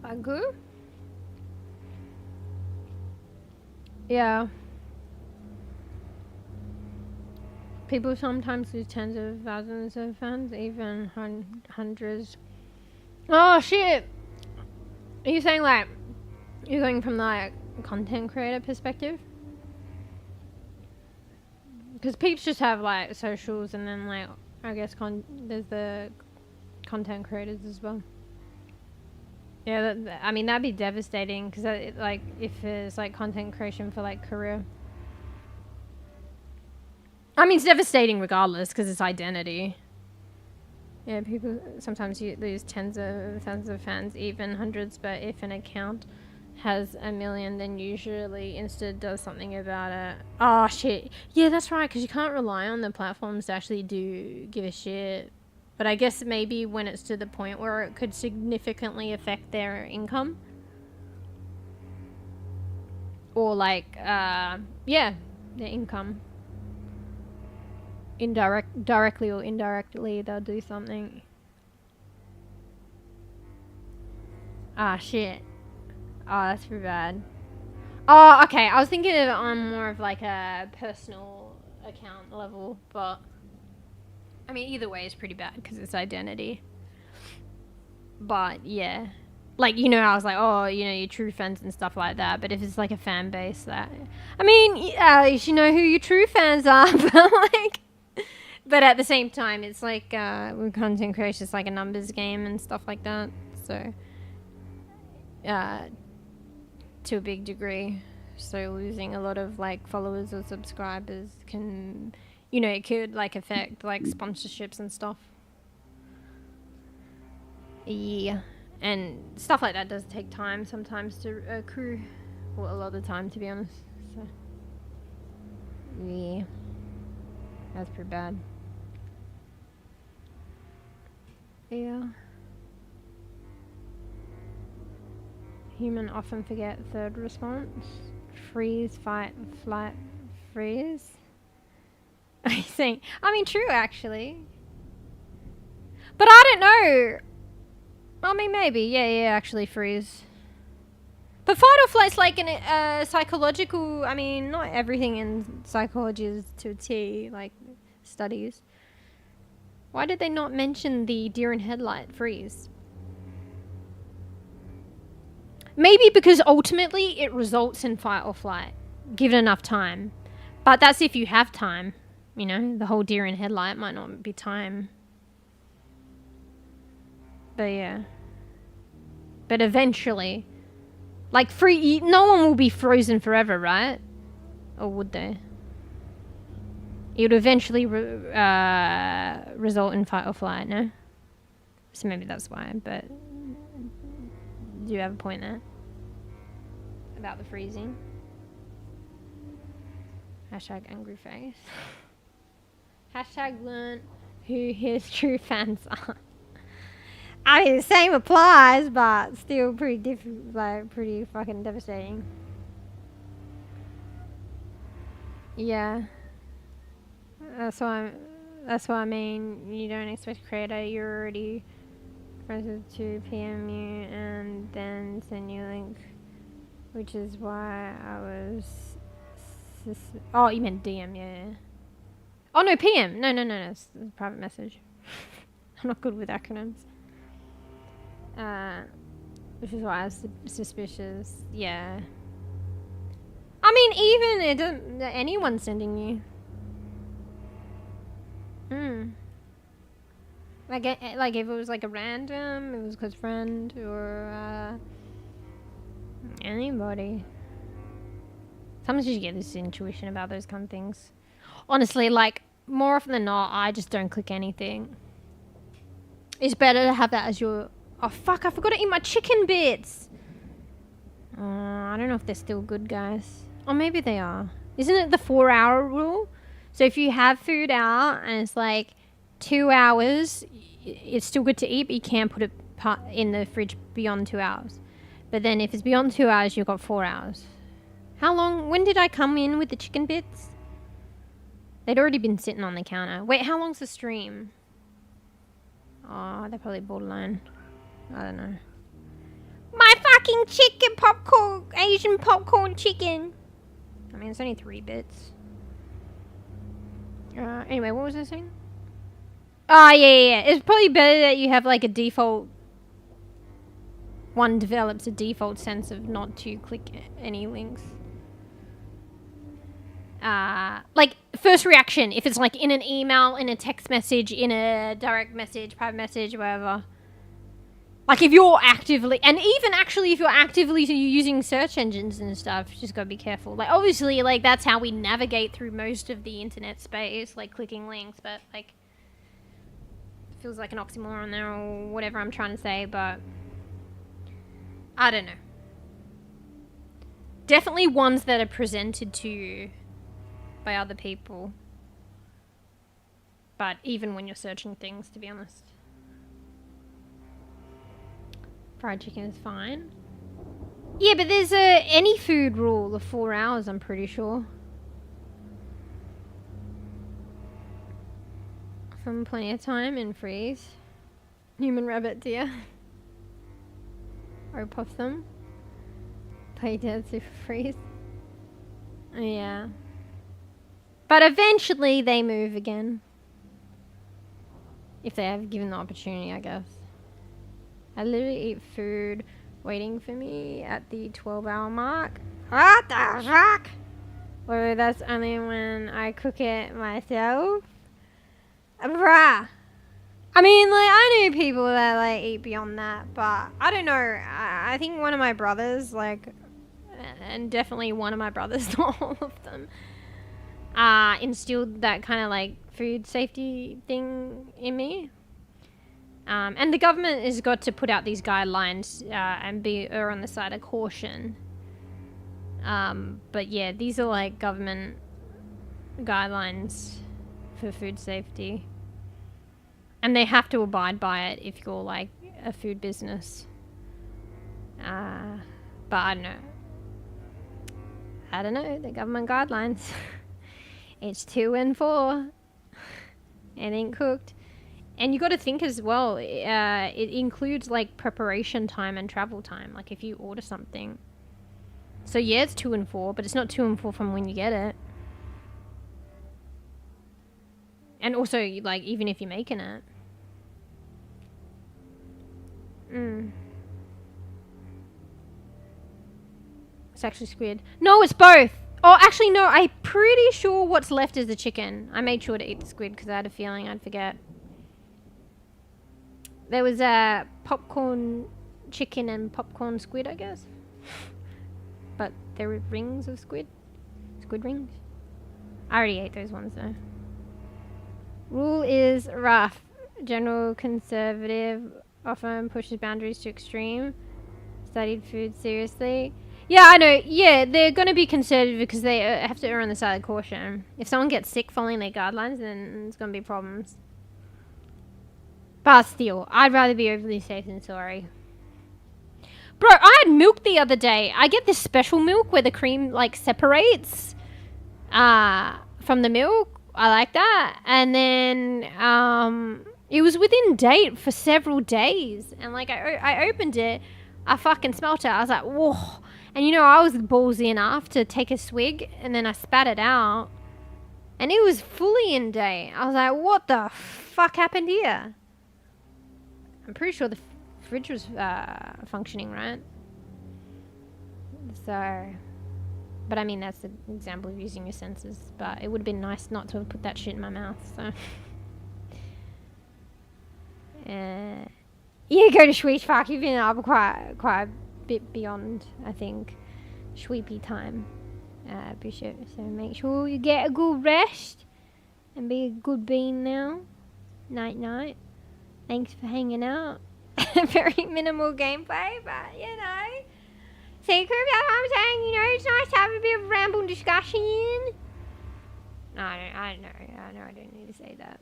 Agu? Yeah. People sometimes lose tens of thousands of fans, even hundreds. Oh shit! Are you saying like, you're going from like content creator perspective? Because peeps just have like socials, and then like, I guess there's the content creators as well. Yeah, I mean that'd be devastating, because like if it's like content creation for like career. I mean it's devastating regardless, because it's identity. Yeah, people sometimes lose tens of thousands of fans, even hundreds, but if an account has 1 million, then usually Insta does something about it. Oh shit. Yeah, that's right, because you can't rely on the platforms to actually give a shit. But I guess maybe when it's to the point where it could significantly affect their income. Or like, yeah, their income. Directly or indirectly, they'll do something. Ah, shit. Oh, that's pretty bad. Oh, okay. I was thinking of it on more of like a personal account level, but I mean, either way is pretty bad because it's identity. But yeah, like, you know, I was like, oh, you know, your true friends and stuff like that. But if it's like a fan base, that, I mean, you should know who your true fans are, but like. But at the same time, it's like with content creation, it's like a numbers game and stuff like that. So, to a big degree, so losing a lot of like followers or subscribers can, you know, it could like affect like sponsorships and stuff. Yeah, and stuff like that does take time sometimes to accrue, well, a lot of the time, to be honest. So, yeah, that's pretty bad. Yeah. Human often forget third response. Freeze, fight, flight, freeze. I think. I mean, true, actually. But I don't know. I mean, maybe. Yeah, actually, freeze. But fight or flight's like an psychological. I mean, not everything in psychology is to a T, like studies. Why did they not mention the deer in headlight freeze? Maybe because ultimately it results in fight or flight, given enough time. But that's if you have time. You know, the whole deer in headlight might not be time. But yeah. But eventually, like no one will be frozen forever, right? Or would they? It would eventually result in fight or flight, no? So maybe that's why, but do you have a point there? About the freezing? Hashtag angry face. Hashtag learn who his true fans are. I mean, the same applies, but still pretty pretty fucking devastating. Yeah. That's what I mean. You don't expect a creator. You're already friends to PM you and then send you a link, which is why I was. Oh, you meant DM, yeah. Oh no, PM. No. It's a private message. I'm not good with acronyms. Which is why I was suspicious. Yeah. I mean, even it doesn't. Anyone sending you. Like if it was like a random, it was close friend or anybody. Sometimes you get this intuition about those kind of things. Honestly, like more often than not, I just don't click anything. It's better to have that as your. Oh fuck! I forgot to eat my chicken bits. I don't know if they're still good, guys. Or maybe they are. Isn't it the 4-hour rule? So if you have food out and it's like 2 hours, it's still good to eat, but you can't put it in the fridge beyond 2 hours. But then if it's beyond 2 hours, you've got 4 hours. How long? When did I come in with the chicken bits? They'd already been sitting on the counter. Wait, how long's the stream? Oh, they're probably borderline. I don't know. My fucking chicken popcorn, Asian popcorn chicken. I mean, it's only 3 bits. Anyway, what was I saying? Oh, yeah. It's probably better that you have like a default. One develops a default sense of not to click any links. Like first reaction, if it's like in an email, in a text message, in a direct message, private message, whatever. Like if you're actively, and even actually if you're actively using search engines and stuff, just gotta be careful. Like obviously, like that's how we navigate through most of the internet space, like clicking links, but like it feels like an oxymoron there or whatever I'm trying to say, but I don't know. Definitely ones that are presented to you by other people. But even when you're searching things, to be honest. Fried chicken is fine. Yeah, but there's any food rule of 4 hours, I'm pretty sure. From plenty of time and freeze. Human rabbit deer. Or possum. Play dead to freeze. Yeah. But eventually they move again. If they have given the opportunity, I guess. I literally eat food waiting for me at the 12-hour mark. What the fuck? Or that's only when I cook it myself. Bruh. I mean, like, I know people that, like, eat beyond that, but I don't know. I think one of my brothers, like, and definitely one of my brothers, not all of them, instilled that kind of, like, food safety thing in me. And the government has got to put out these guidelines and err on the side of caution. But yeah, these are like government guidelines for food safety. And they have to abide by it if you're like a food business. But I don't know, the government guidelines. It's 2 and 4. It ain't cooked. And you got to think as well, it includes like preparation time and travel time, like if you order something. So yeah, it's 2 and 4, but it's not 2 and 4 from when you get it. And also, like, even if you're making it. It's actually squid. No, it's both. Oh, actually, no, I'm pretty sure what's left is the chicken. I made sure to eat the squid because I had a feeling I'd forget. There was a popcorn chicken and popcorn squid, I guess. But there were rings of squid. squid rings. I already ate those ones though. Rule is rough. General conservative often pushes boundaries to extreme. Studied food seriously. Yeah, I know. Yeah, they're going to be conservative because they have to err on the side of caution. If someone gets sick following their guidelines, then it's going to be problems. But still, I'd rather be overly safe than sorry. Bro, I had milk the other day. I get this special milk where the cream, like, separates from the milk. I like that. And then it was within date for several days. And, like, I opened it. I fucking smelt it. I was like, whoa. And, you know, I was ballsy enough to take a swig. And then I spat it out. And it was fully in date. I was like, what the fuck happened here? I'm pretty sure the fridge was functioning, right? So, but I mean, that's an example of using your senses. But it would have been nice not to have put that shit in my mouth, so. Yeah, go to Sweet Park. You've been up quite a bit beyond, I think, sweepy time, Bishop. So make sure you get a good rest and be a good bean now. Night night. Thanks for hanging out. Very minimal gameplay, but you know. Secret about what I'm saying, you know, it's nice to have a bit of ramble discussion. I know I don't need to say that.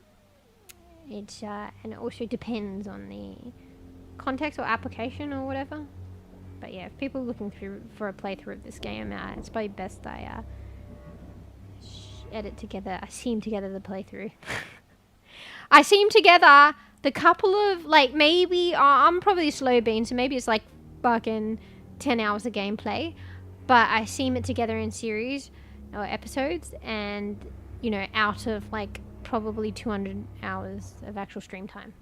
It's and it also depends on the context or application or whatever. But yeah, if people are looking for a playthrough of this game, it's probably best I edit together. I seam together the playthrough. I seam together the couple of, like, maybe I'm probably a slow bean, so maybe it's like fucking 10 hours of gameplay, but I seam it together in series or episodes, and you know, out of like probably 200 hours of actual stream time.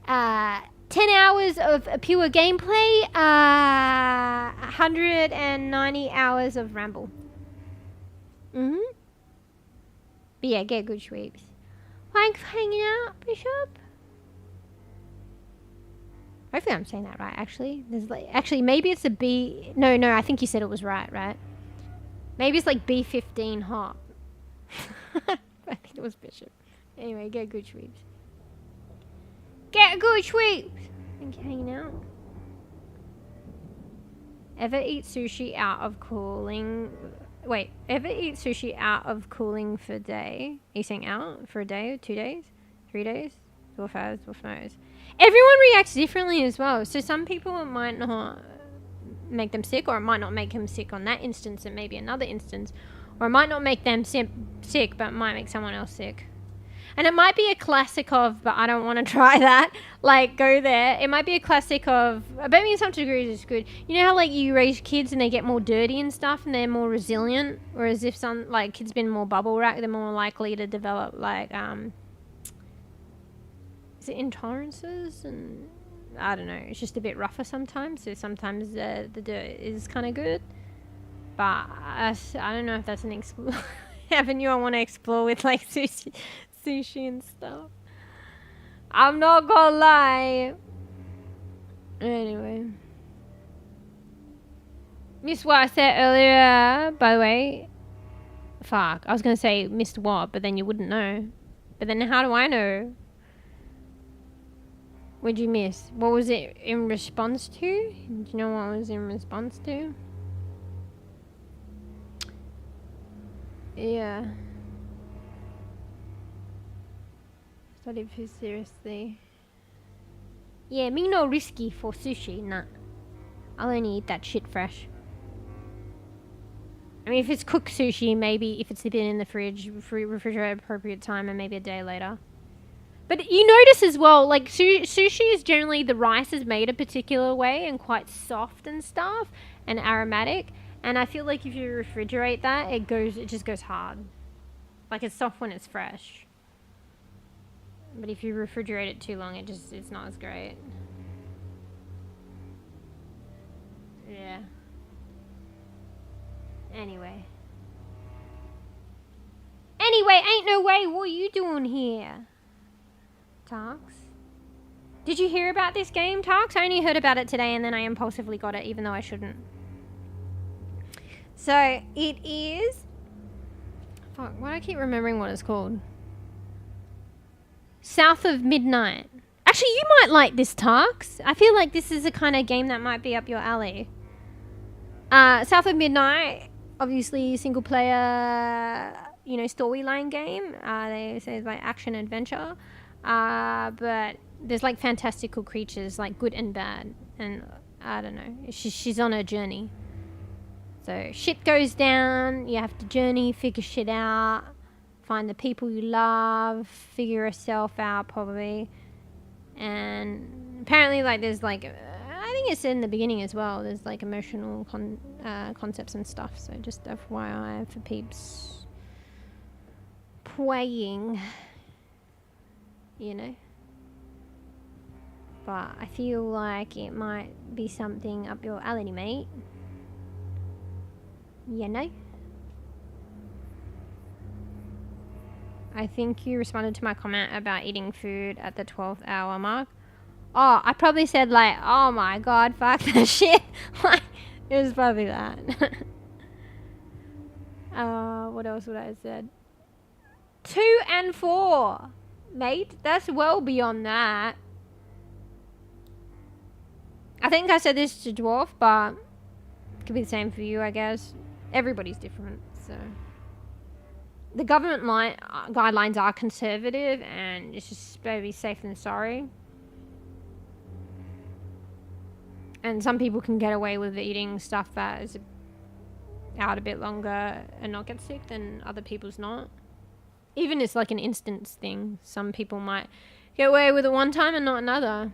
10 hours of pure gameplay, 190 hours of ramble. But yeah, get good sweeps. Thanks for hanging out, Bishop. Hopefully I'm saying that right, actually. There's like, actually, maybe it's a B. No, I think you said it was right? Maybe it's like B15 hot. I think it was Bishop. Anyway, get good sweeps. Get good sweeps! Thank you for hanging out. Ever eat sushi out of cooling? Wait, ever eat sushi out of cooling for a day? Are you saying out for a day, 2 days, 3 days? Dwarf has, dwarf knows. Everyone reacts differently as well. So some people, it might not make them sick, or it might not make them sick on that instance and maybe another instance. Or it might not make them sick, but it might make someone else sick. And it might be a classic of, but I don't want to try that. Like, go there. It might be a classic of, I bet in some degrees it's good. You know how, like, you raise kids and they get more dirty and stuff and they're more resilient? Whereas if some, like, kids been more bubble wrapped, they're more likely to develop, like, is it intolerances? And I don't know. It's just a bit rougher sometimes. So sometimes the dirt is kind of good. But I don't know if that's an avenue I want to explore with, like, sushi and stuff. I'm not gonna lie. Anyway. Missed what I said earlier, by the way. Fuck. I was gonna say missed what, but then you wouldn't know. But then how do I know? What'd you miss? What was it in response to? Do you know what it was in response to? Yeah. Study food seriously. Yeah, me no risky for sushi, nah. I'll only eat that shit fresh. I mean, if it's cooked sushi, maybe if it's been in the fridge, refrigerate at appropriate time, and maybe a day later. But you notice as well, like, sushi is generally, the rice is made a particular way and quite soft and stuff and aromatic. And I feel like if you refrigerate that, it just goes hard. Like, it's soft when it's fresh. But if you refrigerate it too long, it's not as great. Yeah. Anyway, ain't no way. What are you doing here, Tarks? Did you hear about this game, Tarks? I only heard about it today and then I impulsively got it, even though I shouldn't. So it is. Fuck, why do I keep remembering what it's called? South of Midnight. Actually, you might like this, Tarks. I feel like this is a kind of game that might be up your alley. South of Midnight, obviously single player, you know, storyline game. They say it's like action adventure. But there's like fantastical creatures, like good and bad. And I don't know. She's on a journey. So shit goes down. You have to journey, figure shit out. Find the people you love. Figure yourself out, probably. And apparently, like, there's like, I think it's in the beginning as well. There's like emotional concepts and stuff. So just FYI for peeps playing, you know. But I feel like it might be something up your alley, mate. You know. I think you responded to my comment about eating food at the 12th hour mark. Oh, I probably said like, oh my god, fuck that shit. Like, it was probably that. What else would I have said? 2 and 4, mate. That's well beyond that. I think I said this to Dwarf, but it could be the same for you, I guess. Everybody's different, so. The government guidelines are conservative, and it's just better be safe than sorry. And some people can get away with eating stuff that is out a bit longer and not get sick, than other people's not. Even it's like an instance thing. Some people might get away with it one time and not another.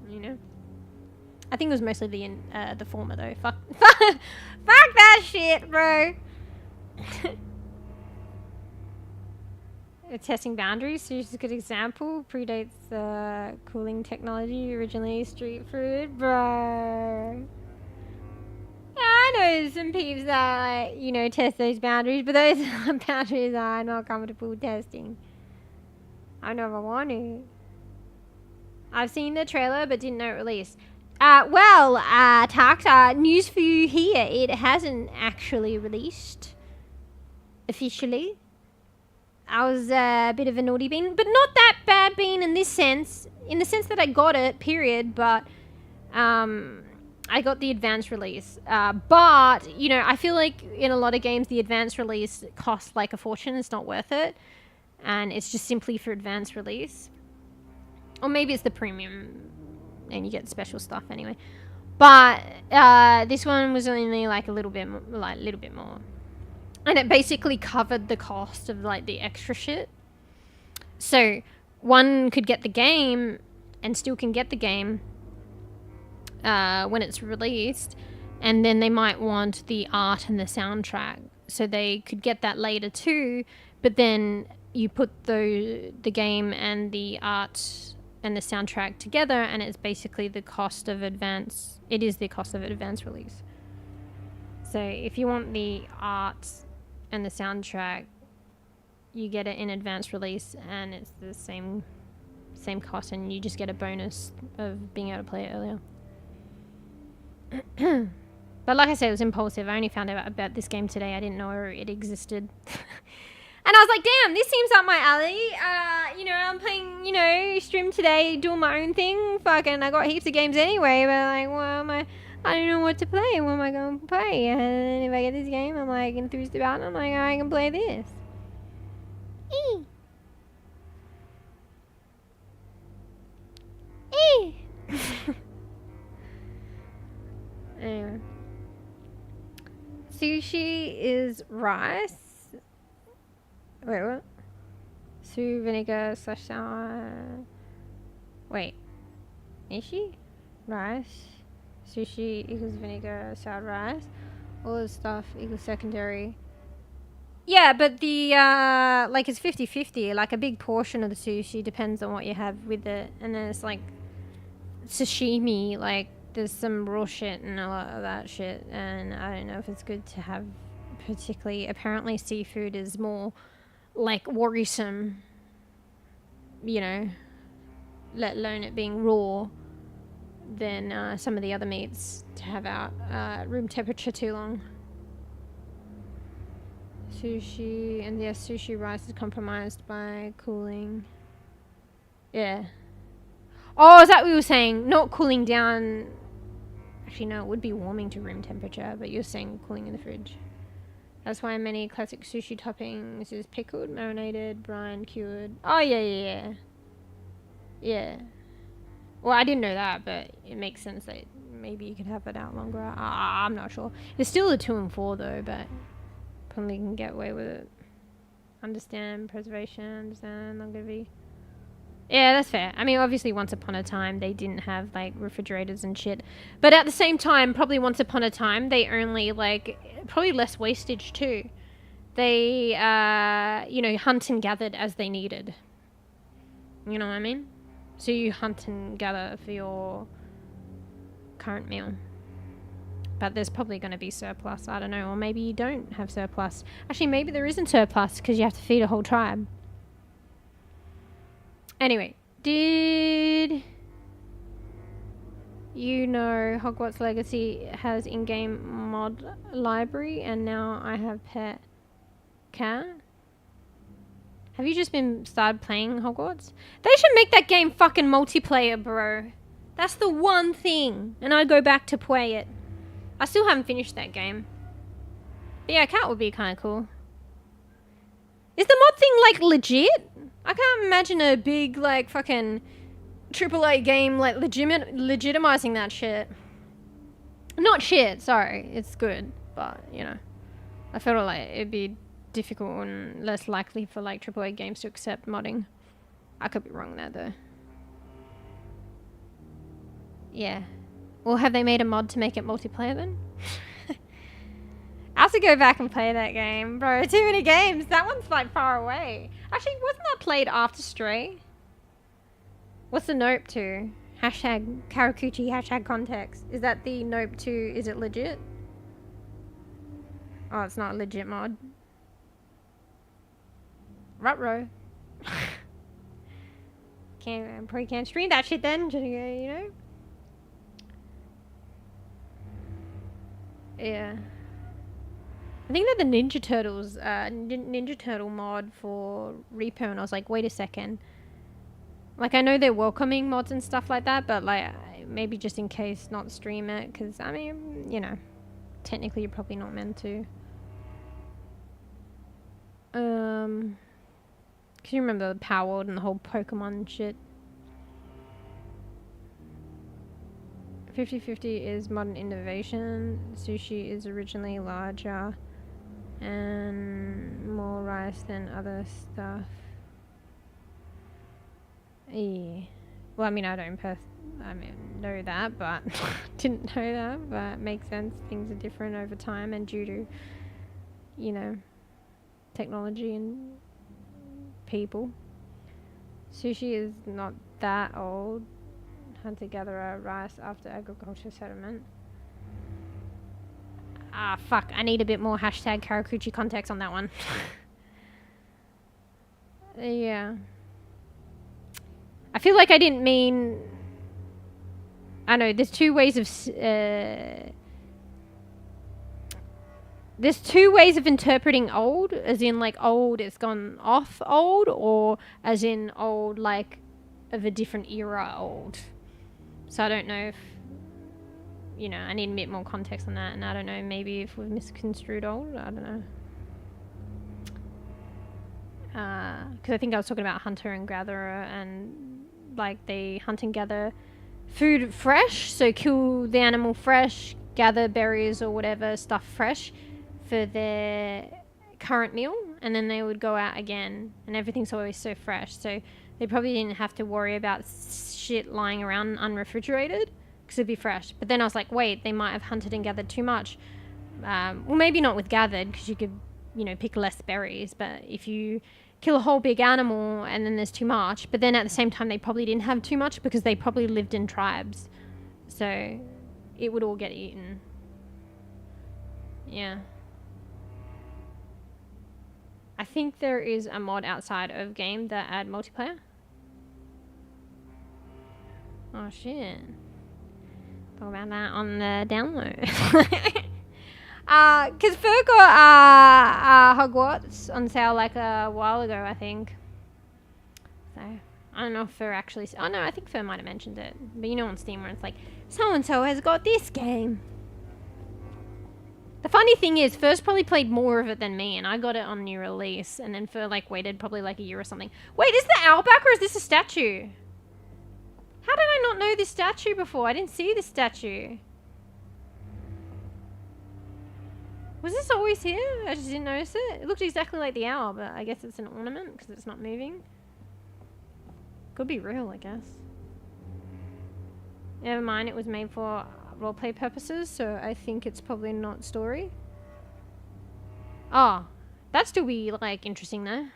You know? I think it was mostly the former though. Fuck that shit, bro. Testing boundaries, so here's a good example. Predates cooling technology, originally street food, bro. Yeah, I know some peeps that, like, you know, test those boundaries, but those boundaries are not comfortable testing. I never want to. I've seen the trailer, but didn't know it released. Tax, news for you here. It hasn't actually released officially. I was a bit of a naughty bean, but not that bad bean in this sense. In the sense that I got it, period, but I got the advanced release. But, you know, I feel like in a lot of games, the advanced release costs like a fortune. It's not worth it. And it's just simply for advanced release. Or maybe it's the premium and you get special stuff anyway. But this one was only like a little bit more. And it basically covered the cost of like the extra shit. So one could get the game and still can get the game when it's released, and then they might want the art and the soundtrack, so they could get that later too. But then you put the game and the art and the soundtrack together, and it's basically the cost of advance. It is the cost of advance release. So if you want the art and the soundtrack, you get it in advance release, and it's the same cost, and you just get a bonus of being able to play it earlier. But like I said, it was impulsive. I only found out about this game today. I didn't know it existed. And I was like, damn, this seems up my alley. You know, I'm playing, you know, stream today, doing my own thing. Fucking, I got heaps of games anyway, but like, well, I don't know what to play. What am I going to play? And if I get this game, I'm like enthused about it. I'm like, I can play this. Anyway. Sushi is rice. Wait, what? Sous vinegar / sour. Wait. Is she? Rice. Sushi equals vinegar, sour rice. All this stuff equals secondary. Yeah, but the, like, it's 50-50. Like, a big portion of the sushi depends on what you have with it. And then it's, like, sashimi. Like, there's some raw shit and a lot of that shit. And I don't know if it's good to have particularly... Apparently, seafood is more, like, worrisome. You know? Let alone it being raw. than some of the other meats to have out room temperature too long. Sushi, and yes, sushi rice is compromised by cooling. Yeah. Oh, is that what you were saying? Not cooling down. Actually, no, it would be warming to room temperature, but you're saying cooling in the fridge. That's why many classic sushi toppings is pickled, marinated, brined, cured. Oh, yeah. Yeah. Well, I didn't know that, but it makes sense that maybe you could have it out longer. I'm not sure. It's still a 2 and 4 though, but probably can get away with it. Understand preservation, understand longevity. Yeah, that's fair. I mean, obviously once upon a time they didn't have like refrigerators and shit. But at the same time, probably once upon a time they only like, probably less wastage too. They, you know, hunt and gathered as they needed. You know what I mean? So you hunt and gather for your current meal. But there's probably going to be surplus, I don't know. Or maybe you don't have surplus. Actually, maybe there isn't surplus because you have to feed a whole tribe. Anyway, did you know Hogwarts Legacy has in-game mod library and now I have pet cat? Have you just been started playing Hogwarts? They should make that game fucking multiplayer, bro. That's the one thing. And I'd go back to play it. I still haven't finished that game. But yeah, cat would be kind of cool. Is the mod thing like legit? I can't imagine a big like fucking AAA game like legitimizing that shit. Not shit, sorry. It's good, but you know, I felt like it'd be difficult and less likely for like AAA games to accept modding. I could be wrong there though. Yeah. Well, have they made a mod to make it multiplayer then? I have to go back and play that game, bro. Too many games. That one's like far away. Actually, wasn't that played after Stray? What's the nope to? Hashtag Karakuchi, hashtag context. Is that the nope to, is it legit? Oh, it's not a legit mod. Ruh-roh. Probably can't stream that shit then, just, you know? Yeah. I think that the Ninja Turtles, Ninja Turtle mod for Repo, and I was like, wait a second. Like, I know they're welcoming mods and stuff like that, but like, maybe just in case not stream it, because, I mean, you know, technically you're probably not meant to. Can you remember the Power World and the whole Pokemon shit? 50-50 is modern innovation. Sushi is originally larger and more rice than other stuff. Yeah. Well, I mean, I don't know that, but didn't know that, but it makes sense. Things are different over time and due to, you know, technology and people. Sushi is not that old. Hunter-gatherer rice after agriculture settlement. Ah, fuck. I need a bit more hashtag Karakuchi context on that one. Yeah. I feel like I didn't mean... I know, there's two ways of... there's two ways of interpreting old, as in like old, it's gone off old, or as in old like of a different era old. So I don't know if, you know, I need a bit more context on that, and I don't know, maybe if we've misconstrued old, I don't know. Because I think I was talking about hunter and gatherer, and like they hunt and gather food fresh, so kill the animal fresh, gather berries or whatever stuff fresh for their current meal, and then they would go out again, and everything's always so fresh, so they probably didn't have to worry about shit lying around unrefrigerated because it'd be fresh. But then I was like, wait, they might have hunted and gathered too much. Well, maybe not with gathered, because you could, you know, pick less berries, but if you kill a whole big animal and then there's too much, but then at the same time they probably didn't have too much because they probably lived in tribes, so it would all get eaten. Yeah. I think there is a mod outside of game that add multiplayer. Oh shit. Talk about that on the download. Because Fur got Hogwarts on sale like a while ago, I think. So I don't know if Fur actually. Oh no, I think Fur might have mentioned it. But you know on Steam where it's like, so and so has got this game. The funny thing is, Fur's probably played more of it than me, and I got it on new release, and then Fur like waited probably like a year or something. Wait, is the owl back or is this a statue? How did I not know this statue before? I didn't see this statue. Was this always here? I just didn't notice it. It looked exactly like the owl, but I guess it's an ornament because it's not moving. Could be real, I guess. Never mind, it was made for roleplay purposes, so I think it's probably not story. Oh, that'd still be like interesting though.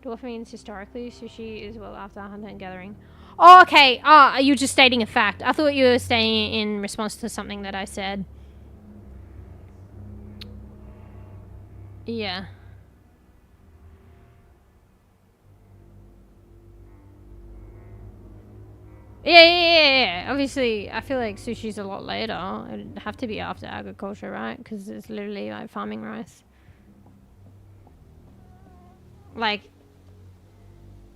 Dwarf means historically, sushi is well after hunter and gathering. Oh, okay. Oh, you're just stating a fact. I thought you were saying in response to something that I said. Yeah. Yeah. Obviously, I feel like sushi's a lot later. It'd have to be after agriculture, right? Because it's literally like farming rice. Like,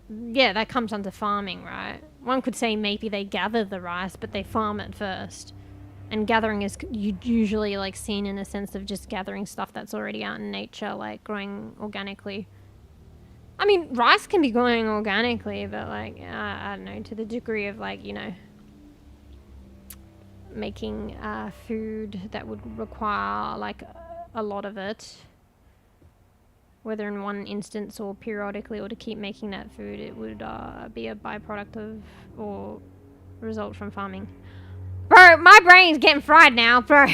yeah, that comes under farming, right? One could say maybe they gather the rice, but they farm it first. And gathering is usually like seen in a sense of just gathering stuff that's already out in nature, like growing organically. I mean, rice can be growing organically, but like, I don't know, to the degree of like, you know, making food that would require like a lot of it. Whether in one instance or periodically or to keep making that food, it would be a byproduct of or result from farming. Bro, my brain's getting fried now, bro.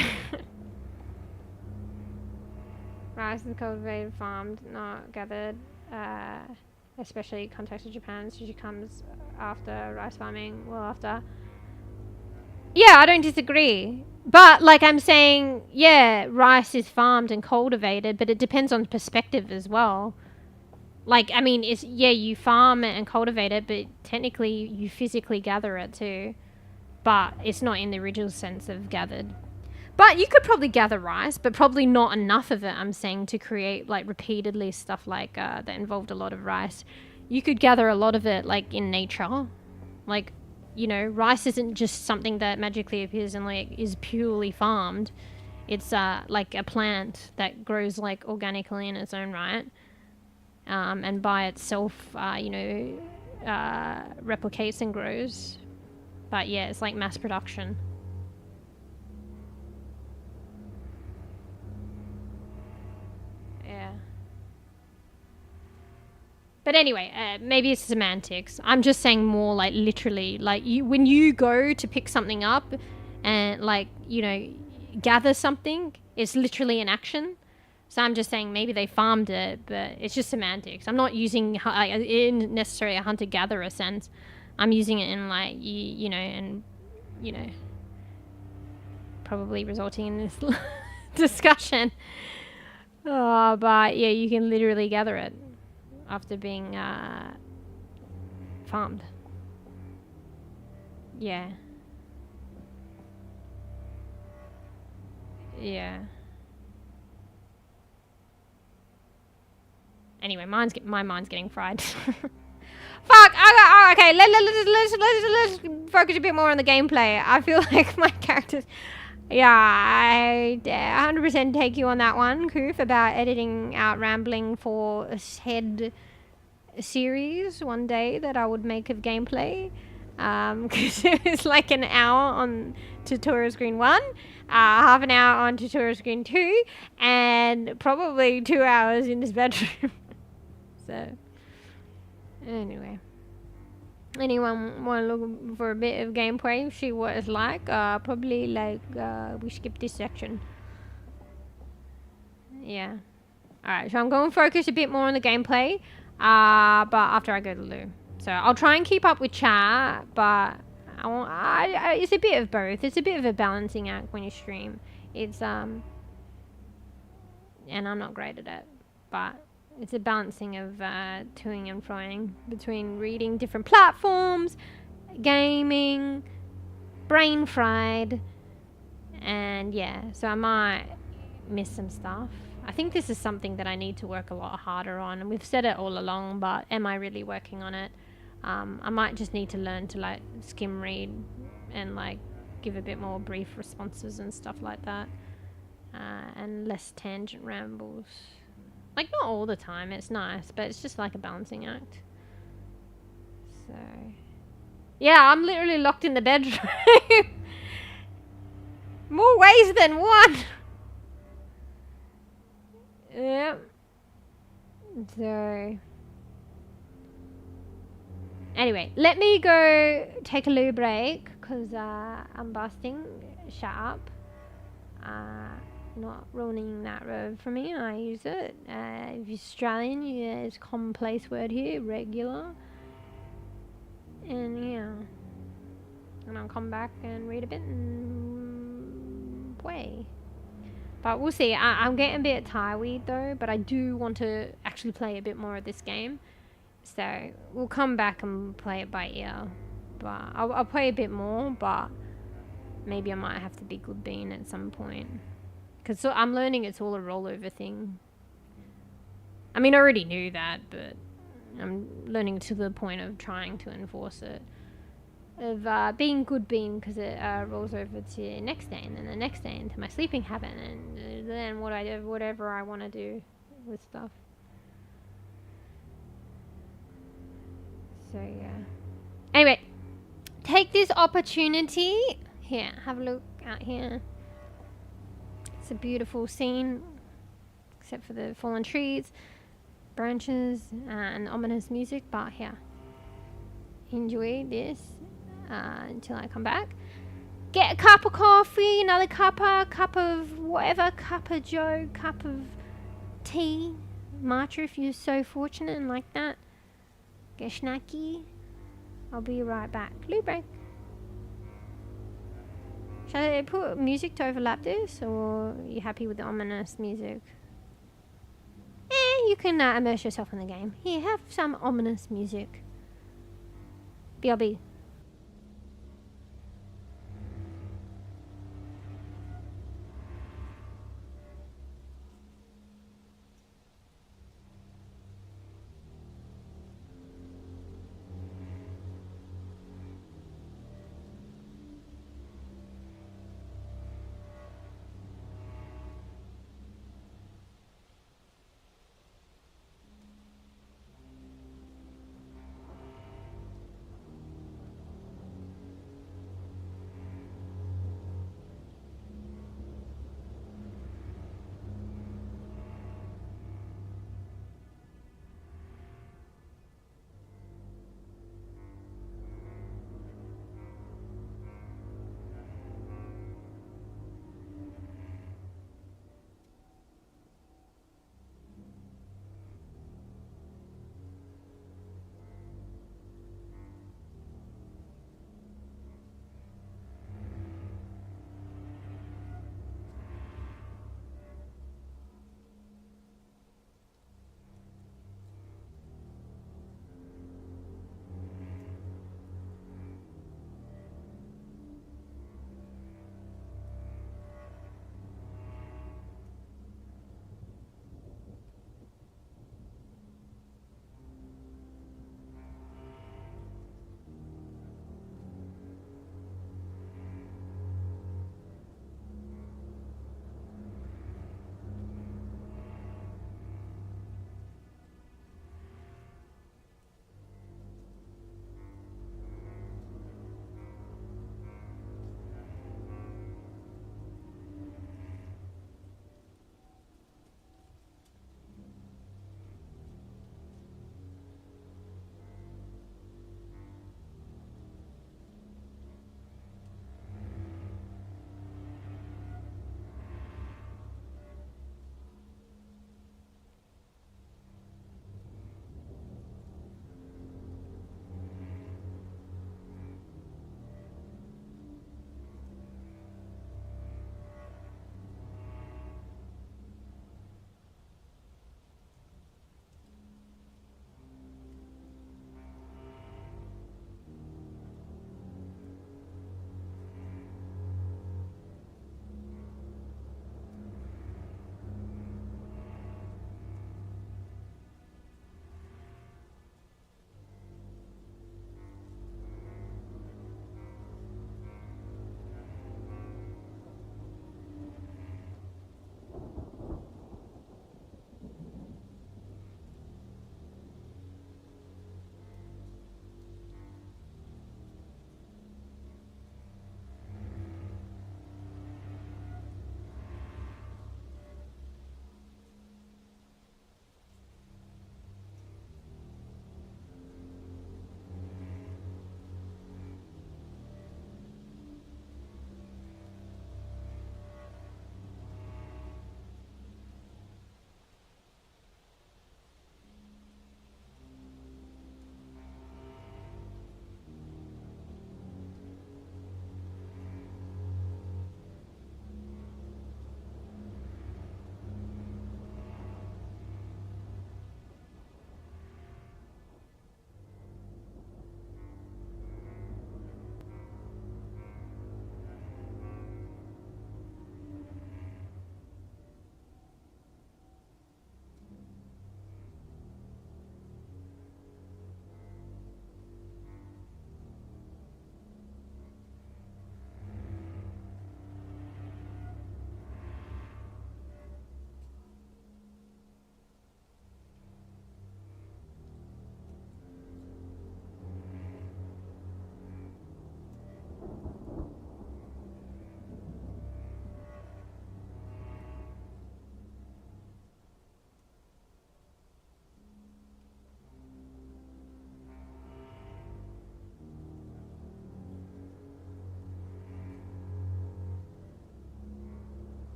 Rice is cultivated, farmed, not gathered. Especially context of Japan, sushi comes after rice farming, well after. Yeah, I don't disagree. But, like I'm saying, yeah, rice is farmed and cultivated, but it depends on perspective as well. Like, I mean, yeah, you farm it and cultivate it, but technically you physically gather it too. But it's not in the original sense of gathered. But you could probably gather rice, but probably not enough of it, I'm saying, to create, like, repeatedly stuff like that involved a lot of rice. You could gather a lot of it, like, in nature. Like, you know, rice isn't just something that magically appears and like is purely farmed. It's like a plant that grows like organically in its own right, and by itself, you know, replicates and grows. But yeah, it's like mass production. Yeah. But anyway, maybe it's semantics. I'm just saying more like literally, like when you go to pick something up and like, you know, gather something, it's literally an action. So I'm just saying maybe they farmed it, but it's just semantics. I'm not using in necessarily a hunter-gatherer sense. I'm using it in like, you know, and, you know, probably resulting in this discussion. Oh, but yeah, you can literally gather it after being farmed. Yeah. Yeah. Anyway, my mind's getting fried. Fuck! Okay, let's focus a bit more on the gameplay. I feel like my characters... Yeah, I 100% take you on that one, Koof, about editing out rambling for a head series one day that I would make of gameplay. Because it was like an hour on tutorial screen 1, half an hour on tutorial screen 2, and probably 2 hours in this bedroom. So, anyway. Anyone want to look for a bit of gameplay, see what it's like? Probably like, we skip this section. Yeah. Alright, so I'm going to focus a bit more on the gameplay, but after I go to the loo. So I'll try and keep up with chat, but it's a bit of both. It's a bit of a balancing act when you stream. It's, and I'm not great at it, but it's a balancing of toing and froing between reading different platforms, gaming, brain fried, and yeah, so I might miss some stuff. I think this is something that I need to work a lot harder on, and we've said it all along, but am I really working on it? I might just need to learn to like skim read and like give a bit more brief responses and stuff like that, and less tangent rambles. Like, not all the time, it's nice, but it's just like a balancing act. So yeah, I'm literally locked in the bedroom. More ways than one. Yeah. So anyway, let me go take a loo break because I'm busting. Shut up. Not ruining that word for me. I use it. If you're Australian, it's a commonplace word here, regular. And yeah. And I'll come back and read a bit and play. But we'll see. I'm getting a bit tired though, but I do want to actually play a bit more of this game. So we'll come back and play it by ear. But I'll play a bit more, but maybe I might have to be good bean at some point. Because I'm learning it's all a rollover thing. I mean, I already knew that, but I'm learning to the point of trying to enforce it. Of being good bean, because it rolls over to next day, and then the next day into my sleeping habit, and then whatever I want to do with stuff. So yeah. Anyway, take this opportunity. Here, have a look out here. It's a beautiful scene, except for the fallen trees, branches, and ominous music. But here, enjoy this until I come back. Get a cup of coffee, another cup of whatever, cup of joe, cup of tea, matcha if you're so fortunate and like that. Get snacky. I'll be right back. Loo break. Shall I put music to overlap this, or are you happy with the ominous music? You can immerse yourself in the game. Here, have some ominous music. BRB.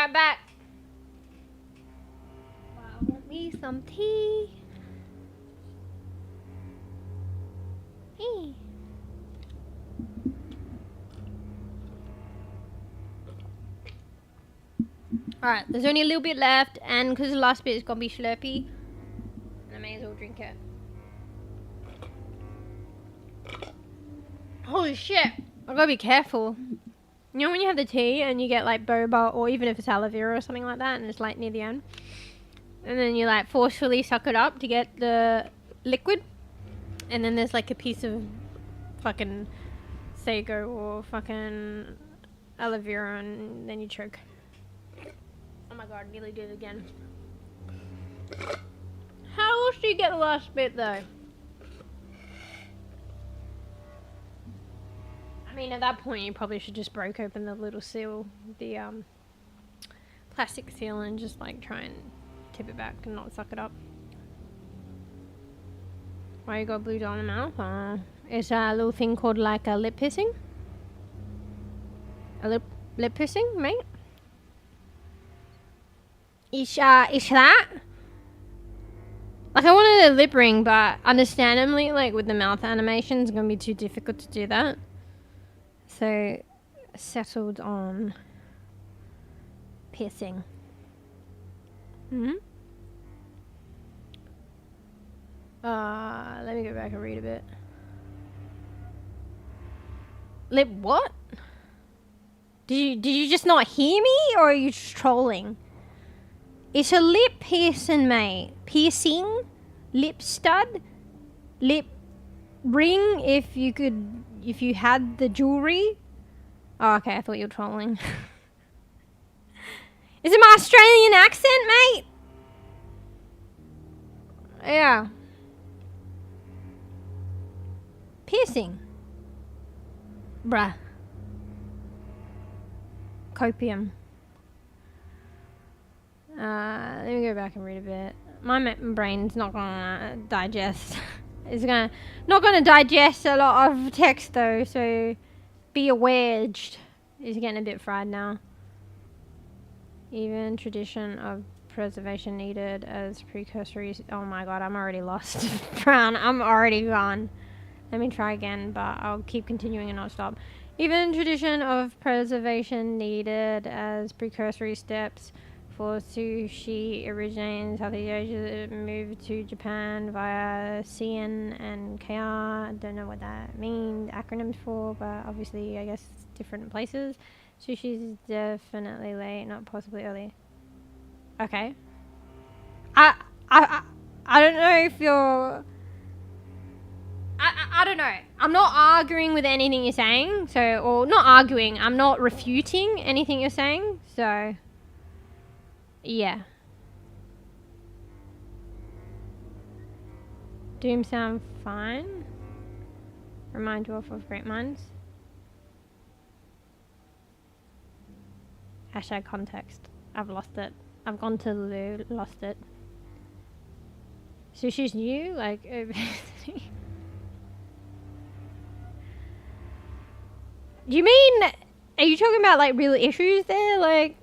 right back. I want me some tea. Hey. Alright, there's only a little bit left, and because the last bit is gonna be slurpy, I may as well drink it. Holy shit! I gotta be careful. You know when you have the tea and you get like boba, or even if it's aloe vera or something like that, and it's like near the end, and then you like forcefully suck it up to get the liquid, and then there's like a piece of fucking sago or fucking aloe vera, and then you choke. Oh my god, nearly did it again. How else do you get the last bit though? I mean, at that point you probably should just break open the little seal, the plastic seal, and just like try and tip it back and not suck it up. Why you got blue dot in the mouth? It's a little thing called like a lip piercing. A lip piercing, mate? Is that? Like, I wanted a lip ring, but understandably, like, with the mouth animation, it's gonna be too difficult to do that. So, settled on piercing. Let me go back and read a bit. Lip what? Did you just not hear me, or are you just trolling? It's a lip piercing, mate. Piercing, lip stud, lip ring. If you had the jewelry. Oh, okay. I thought you were trolling. Is it my Australian accent, mate? Yeah. Piercing. Bruh. Copium. Let me go back and read a bit. My brain's not gonna digest. It's not gonna digest a lot of text though, so be aware. It's getting a bit fried now. Even tradition of preservation needed as precursory. Oh my god, I'm already lost. Brown, I'm already gone. Let me try again, but I'll keep continuing and not stop. Even tradition of preservation needed as precursory steps for sushi originating in Southeast Asia, moved to Japan via CN and KR. I don't know what that means, acronyms for, but obviously I guess different places. Sushi is definitely late, not possibly early. Okay. I don't know if you're... I don't know. I'm not arguing with anything you're saying, so, or not arguing, I'm not refuting anything you're saying, so... Yeah. Doom sound fine. Remind you of great minds. Hashtag context. I've lost it. I've gone to the lost it. Sushi's new? Like, obesity? Do you mean... Are you talking about, like, real issues there? Like,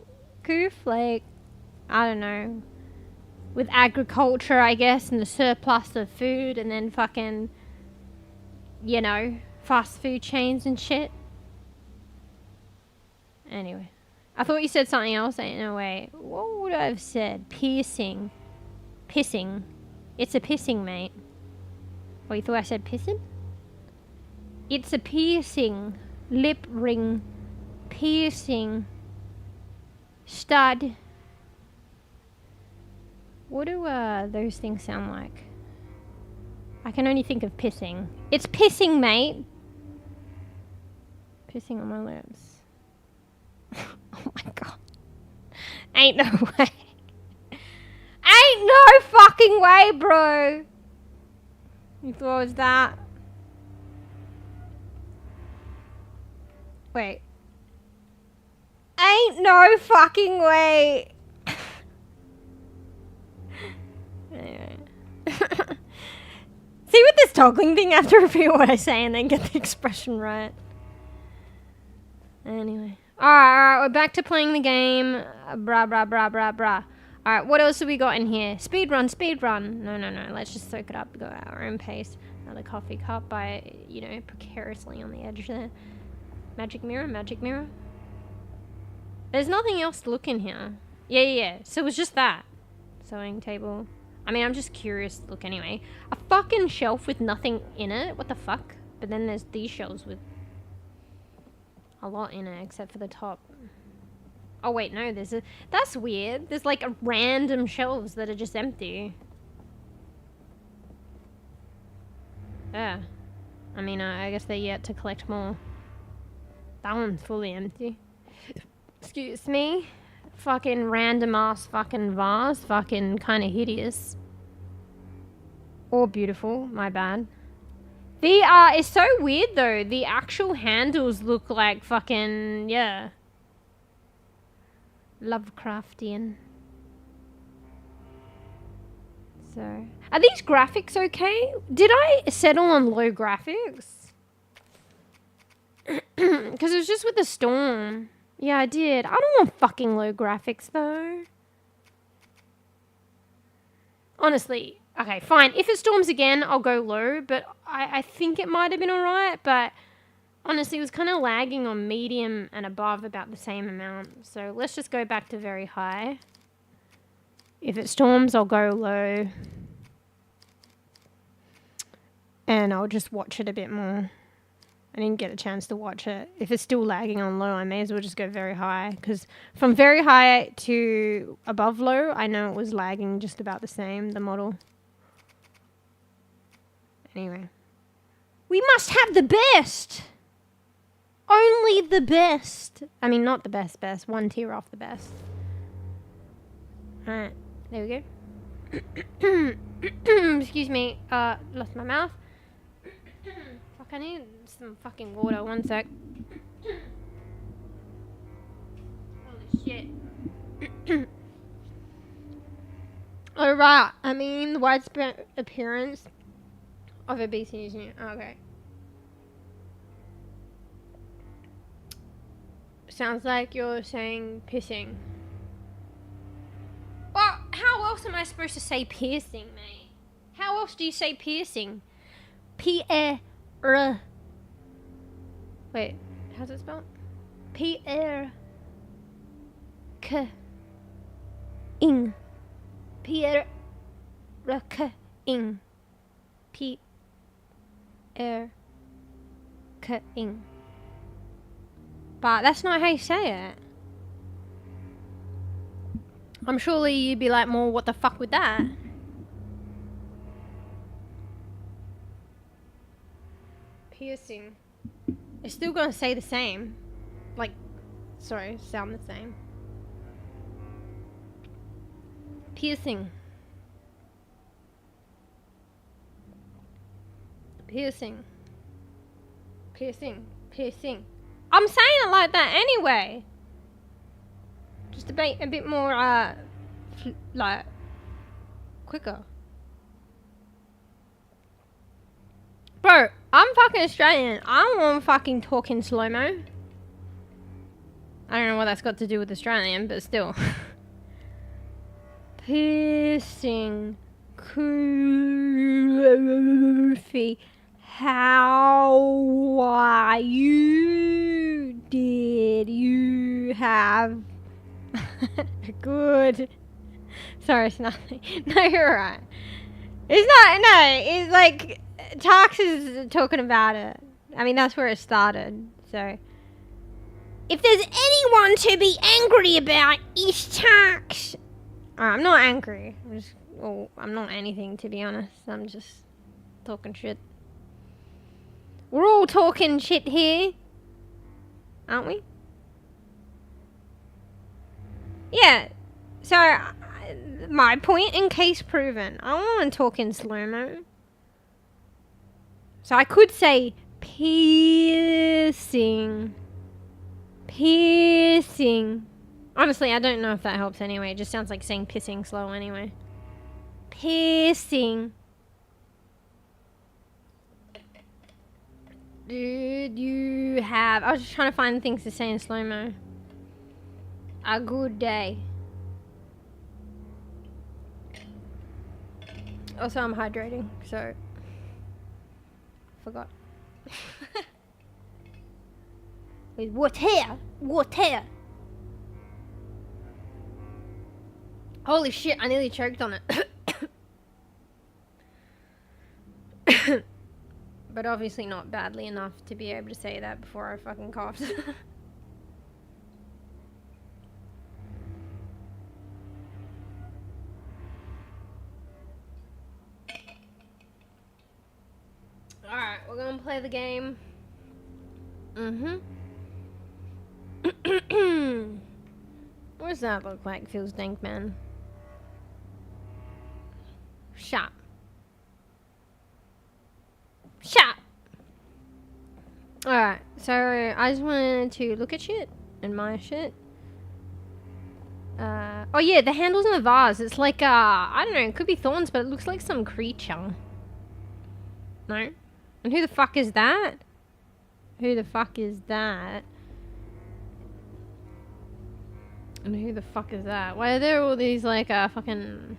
Koof? Like... I don't know, with agriculture, I guess, and the surplus of food, and then fucking, you know, fast food chains and shit. Anyway, I thought you said something else. Ain't no way. What would I have said? Piercing. Pissing. It's a pissing, mate. Oh, you thought I said pissing? It's a piercing. Lip ring. Piercing. Stud. What do those things sound like? I can only think of pissing. It's pissing, mate. Pissing on my lips. Oh my god. Ain't no way. Ain't no fucking way, bro. You thought it was that? Wait. Ain't no fucking way. Anyway. See, with this toggling thing, I have to repeat what I say and then get the expression right. Anyway. Alright, we're back to playing the game. Brah. Alright, what else have we got in here? Speed run. No. Let's just soak it up. Go at our own pace. Another coffee cup by, you know, precariously on the edge there. Magic mirror. There's nothing else to look in here. Yeah. So it was just that. Sewing table. I mean, I'm just curious to look anyway. A fucking shelf with nothing in it? What the fuck? But then there's these shelves with a lot in it, except for the top. Oh wait, no, that's weird. There's like a random shelves that are just empty. Yeah. I mean, I guess they're yet to collect more. That one's fully empty. Excuse me. Fucking random ass fucking vase. Fucking kind of hideous. Or beautiful, my bad. It's so weird though. The actual handles look like fucking, yeah. Lovecraftian. So, are these graphics okay? Did I settle on low graphics? Because it was just with the storm. Yeah, I did. I don't want fucking low graphics though. Honestly. Okay, fine. If it storms again, I'll go low, but I think it might have been alright, but honestly, it was kind of lagging on medium and above about the same amount. So let's just go back to very high. If it storms, I'll go low. And I'll just watch it a bit more. I didn't get a chance to watch it. If it's still lagging on low, I may as well just go very high. Because from very high to above low, I know it was lagging just about the same, the model. Anyway. We must have the best! Only the best. I mean, not the best. One tier off the best. Alright. There we go. Excuse me. Lost my mouth. Fuck, I need some fucking water. One sec. Holy shit. Alright. I mean, the widespread appearance of obesity. Okay. Sounds like you're saying pissing. Well, how else am I supposed to say piercing, mate? How else do you say piercing? P-E-R. Wait, how's it spelled? P-E-R. K-ing. P-E-R. K-ing. P-E-R. K-ing. But that's not how you say it. I'm surely you'd be like, more what the fuck with that? Piercing. It's still gonna say the same. Like, sorry, sound the same. Piercing. Piercing. Piercing. Piercing. I'm saying it like that anyway. Just a bit more, like, quicker. Bro, I'm fucking Australian. I don't want fucking talking slow-mo. I don't know what that's got to do with Australian, but still. Piercing. Koofy. How are you? Did you have good? Sorry, it's nothing. No, you're right. It's not. No, it's like Tarks is talking about it. I mean, that's where it started. So, if there's anyone to be angry about, it's Tarks. I'm not angry. I'm not anything, to be honest. I'm just talking shit. We're all talking shit here, aren't we? Yeah. So, my point in case proven. I don't want to talk in slow-mo. So I could say piercing. Piercing. Honestly, I don't know if that helps anyway. It just sounds like saying pissing slow anyway. Piercing. Did you have... I was just trying to find things to say in slow-mo. a good day. Also, I'm hydrating, so forgot. With water, water. Holy shit! I nearly choked on it. But obviously not badly enough to be able to say that before I fucking coughed. Alright, we're gonna play the game. What does that look like, Feels Dank Man? Shot. Shut. Alright, so I just wanted to look at shit. Admire shit. Oh yeah, the handles in the vase. It's like, I don't know, it could be thorns, but it looks like some creature. No? And who the fuck is that? Who the fuck is that? And who the fuck is that? Why are there all these, like, fucking...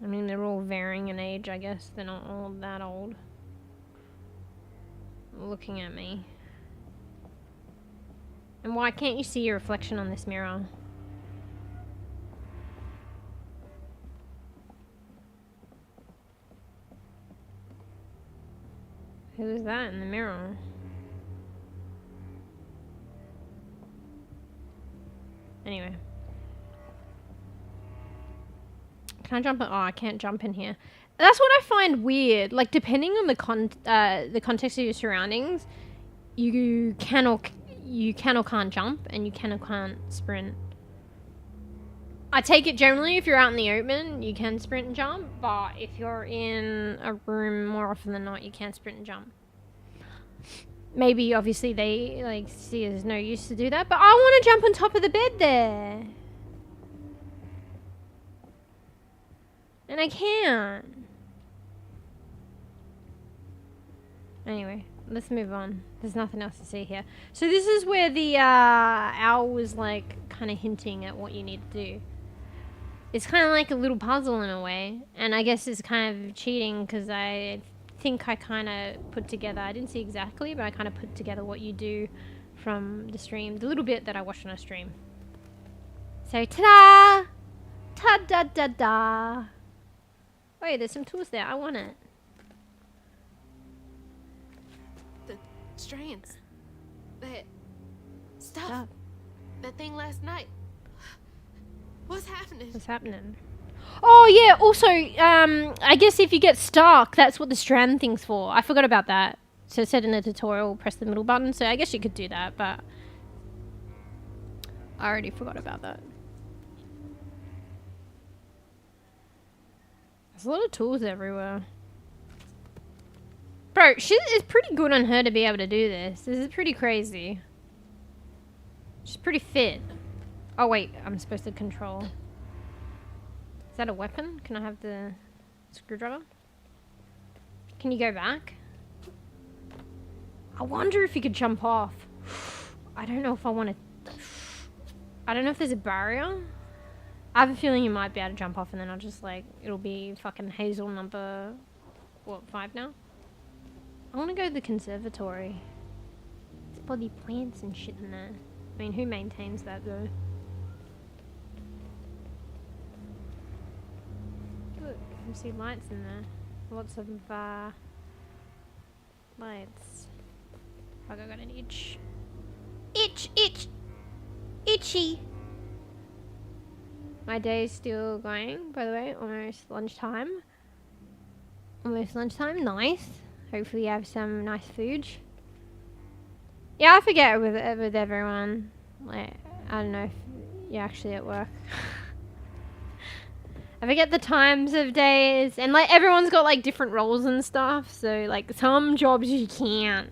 I mean, they're all varying in age, I guess. They're not all that old. Looking at me. And why can't you see your reflection on this mirror? Who is that in the mirror? Anyway. Can I jump in? Oh, I can't jump in here. That's what I find weird. Like, depending on the context of your surroundings, you can or can't jump, and you can or can't sprint. I take it generally if you're out in the open, you can sprint and jump, but if you're in a room, more often than not, you can't sprint and jump. Maybe, obviously, they, like, see there's no use to do that, but I want to jump on top of the bed there. And I can't. Anyway, let's move on. There's nothing else to see here. So this is where the owl was, like, kind of hinting at what you need to do. It's kind of like a little puzzle in a way. And I guess it's kind of cheating because I think I kind of put together, I didn't see exactly, but I kind of put together what you do from the stream. The little bit that I watched on a stream. So, ta-da! Ta-da-da-da! Wait, there's some tools there. I want it. The strands. That stuff. That thing last night. What's happening? What's happening? Oh, yeah. Also, I guess if you get stuck, that's what the strand thing's for. I forgot about that. So it said in the tutorial, press the middle button. So I guess you could do that, but I already forgot about that. There's a lot of tools everywhere. Bro, shit is pretty good on her to be able to do this. This is pretty crazy. She's pretty fit. Oh wait, I'm supposed to control. Is that a weapon? Can I have the screwdriver? Can you go back? I wonder if you could jump off. I don't know if I want to... I don't know if there's a barrier. I have a feeling you might be able to jump off and then I'll just like... It'll be fucking Hazel number... What, 5 now? I want to go to the conservatory. There's bloody plants and shit in there. I mean, who maintains that though? Look, you see lights in there. Lots of lights. Fuck, I got an itch. Itch, itch, itchy. My day is still going, by the way. Almost lunchtime. Almost lunchtime. Nice. Hopefully you have some nice food. Yeah, I forget with everyone. Like, I don't know if you're actually at work. I forget the times of days. And, like, everyone's got, like, different roles and stuff. So, like, some jobs you can't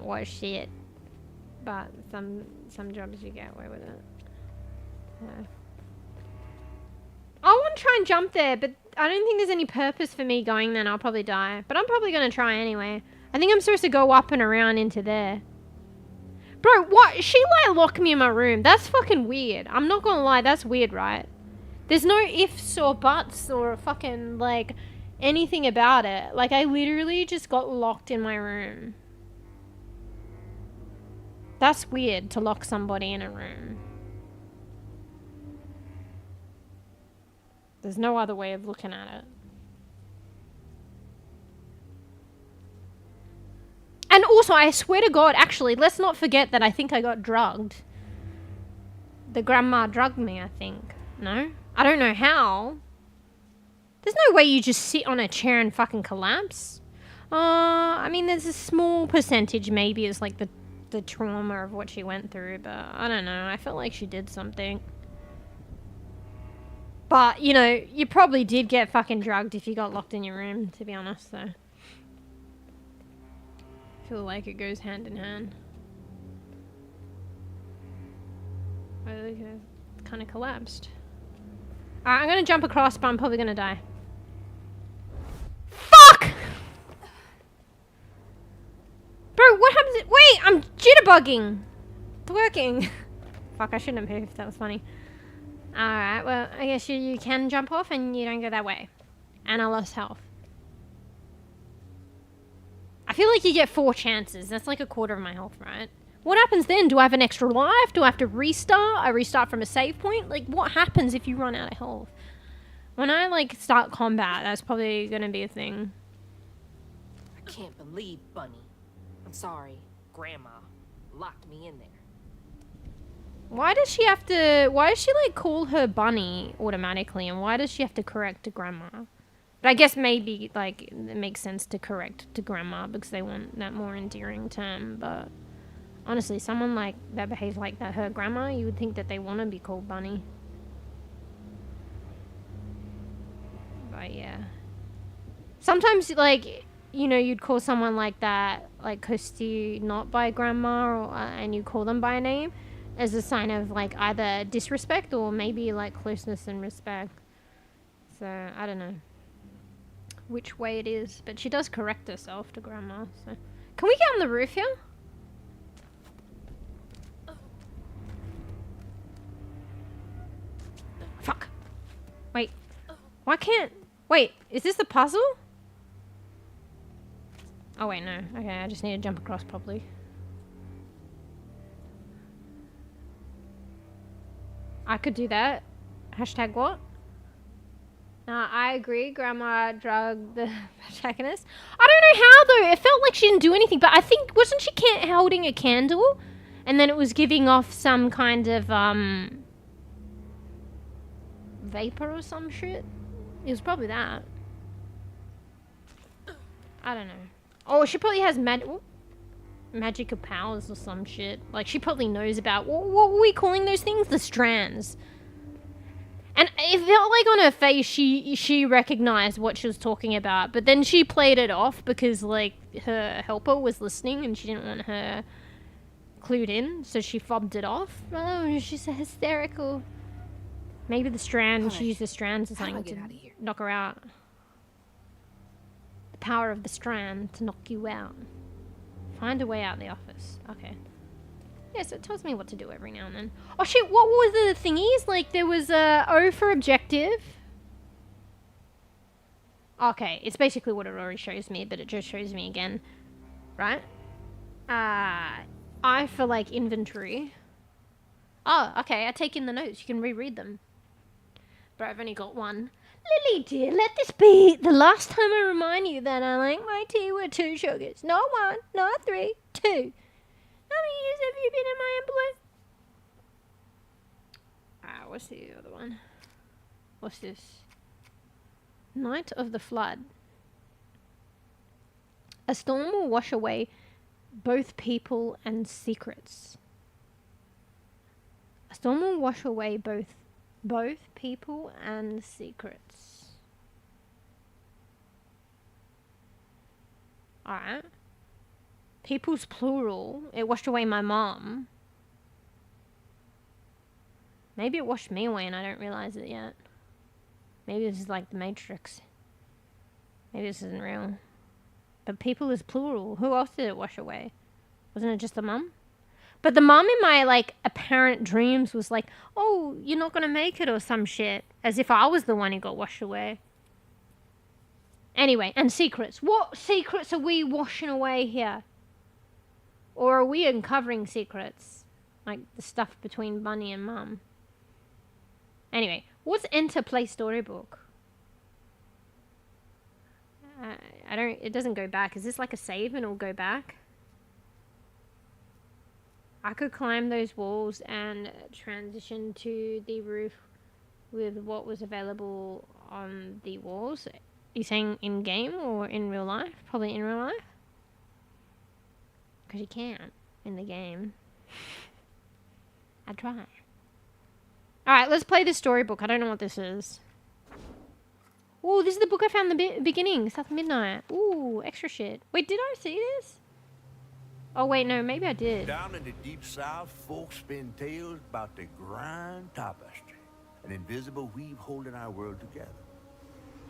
wash shit. But some jobs you get away with it. Yeah. I want to try and jump there, but I don't think there's any purpose for me going there and I'll probably die. But I'm probably going to try anyway. I think I'm supposed to go up and around into there. Bro, what? She like locked me in my room. That's fucking weird. I'm not gonna lie, that's weird, right? There's no ifs or buts or fucking like anything about it. Like I literally just got locked in my room. That's weird to lock somebody in a room. There's no other way of looking at it. And also, I swear to God, actually, let's not forget that I think I got drugged. The grandma drugged me, I think. No? I don't know how. There's no way you just sit on a chair and fucking collapse. I mean, there's a small percentage maybe it's like the trauma of what she went through, but I don't know. I felt like she did something. But, you know, you probably did get fucking drugged if you got locked in your room, to be honest, so. I feel like it goes hand in hand. I kind of collapsed. Alright, I'm gonna jump across, but I'm probably gonna die. Fuck! Bro, what happens? Wait, I'm jitterbugging. It's working. Fuck, I shouldn't have moved. That was funny. Alright, well, I guess you can jump off and you don't go that way. And I lost health. I feel like you get 4 chances. That's like a quarter of my health, right? What happens then? Do I have an extra life? Do I have to restart? I restart from a save point? Like, what happens if you run out of health? When I, like, start combat, that's probably gonna be a thing. I can't believe Bunny. I'm sorry, Grandma locked me in there. Why does she, like, call her Bunny automatically? And why does she have to correct Grandma? But I guess maybe, like, it makes sense to correct to Grandma because they want that more endearing term, but honestly, someone like that behaves like that, her grandma, you would think that they want to be called Bunny. But yeah. Sometimes, like, you know, you'd call someone like that, like, Kosti, not by grandma, or, and you call them by a name as a sign of, like, either disrespect or maybe, like, closeness and respect. So, I don't know which way it is, but she does correct herself to grandma, so. Can we get on the roof here? Fuck. Wait. Why can't... Wait, is this the puzzle? Oh wait, no. Okay, I just need to jump across properly. I could do that. Hashtag what? I agree, Grandma drugged the protagonist. I don't know how, though. It felt like she didn't do anything, but I think... Wasn't she holding a candle? And then it was giving off some kind of, vapor or some shit? It was probably that. I don't know. Oh, she probably has magical powers or some shit. Like, she probably knows about... What were we calling those things? The strands. And it felt like on her face she recognized what she was talking about, but then she played it off because, like, her helper was listening and she didn't want her clued in, so she fobbed it off. Oh, she's so hysterical. Maybe the strand, she used the strands or something to knock her out. The power of the strand to knock you out. Find a way out of the office. Okay. Yeah, so it tells me what to do every now and then. Oh shit, what was the thingies? Like, there was O for objective. Okay, it's basically what it already shows me, but it just shows me again. Right? I for, like, inventory. Oh, okay, I take in the notes. You can reread them. But I've only got one. Lily, dear, let this be the last time I remind you that I like my tea with 2 sugars. Not 1, not 3, 2. How many years have you been in my employ? What's the other one? What's this? Night of the Flood. A storm will wash away both people and secrets. A storm will wash away both people and secrets. Alright. People's plural. It washed away my mom. Maybe it washed me away and I don't realize it yet. Maybe this is like the Matrix. Maybe this isn't real. But people is plural. Who else did it wash away? Wasn't it just the mum? But the mum in my, like, apparent dreams was like, oh, you're not going to make it or some shit. As if I was the one who got washed away. Anyway, and secrets. What secrets are we washing away here? Or are we uncovering secrets? Like the stuff between Bunny and Mum. Anyway, what's enter play storybook? It doesn't go back. Is this like a save and it'll go back? I could climb those walls and transition to the roof with what was available on the walls. You saying in game or in real life? Probably in real life. Because you can't in the game. I'd try. Alright, let's play this storybook. I don't know what this is. Ooh, this is the book I found in the beginning. South of Midnight. Ooh, extra shit. Wait, did I see this? Oh, wait, no, maybe I did. Down in the deep south, folks spin tales about the grand tapestry, an invisible weave holding our world together.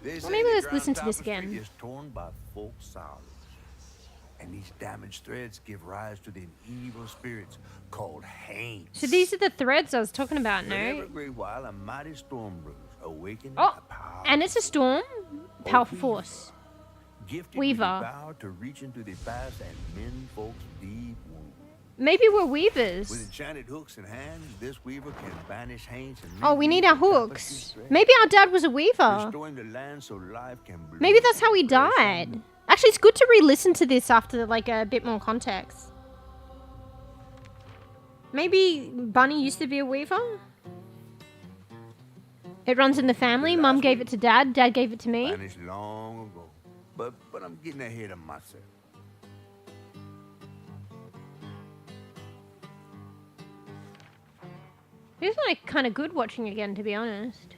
Well, maybe let's listen to this again. Is torn by folk sorrows, and these damaged threads give rise to the evil spirits called haints. So these are the threads I was talking about, no? Every great while, a mighty storm brews, awakening oh, a power. And it's a storm. Powerful force. Gifted Weaver. To reach into the past and mend folks' deep wounds. Maybe we're weavers. With enchanted hooks in hand, this weaver can banish haints and oh, we need our hooks. Maybe our dad was a weaver. Restoring the land so life can bloom. Maybe that's how he died. Actually, it's good to re-listen to this after like a bit more context. Maybe Bunny used to be a weaver? It runs in the family. Mum gave it to Dad. Dad gave it to me. Vanished long ago. But I'm getting ahead of myself. It was like kind of good watching again, to be honest.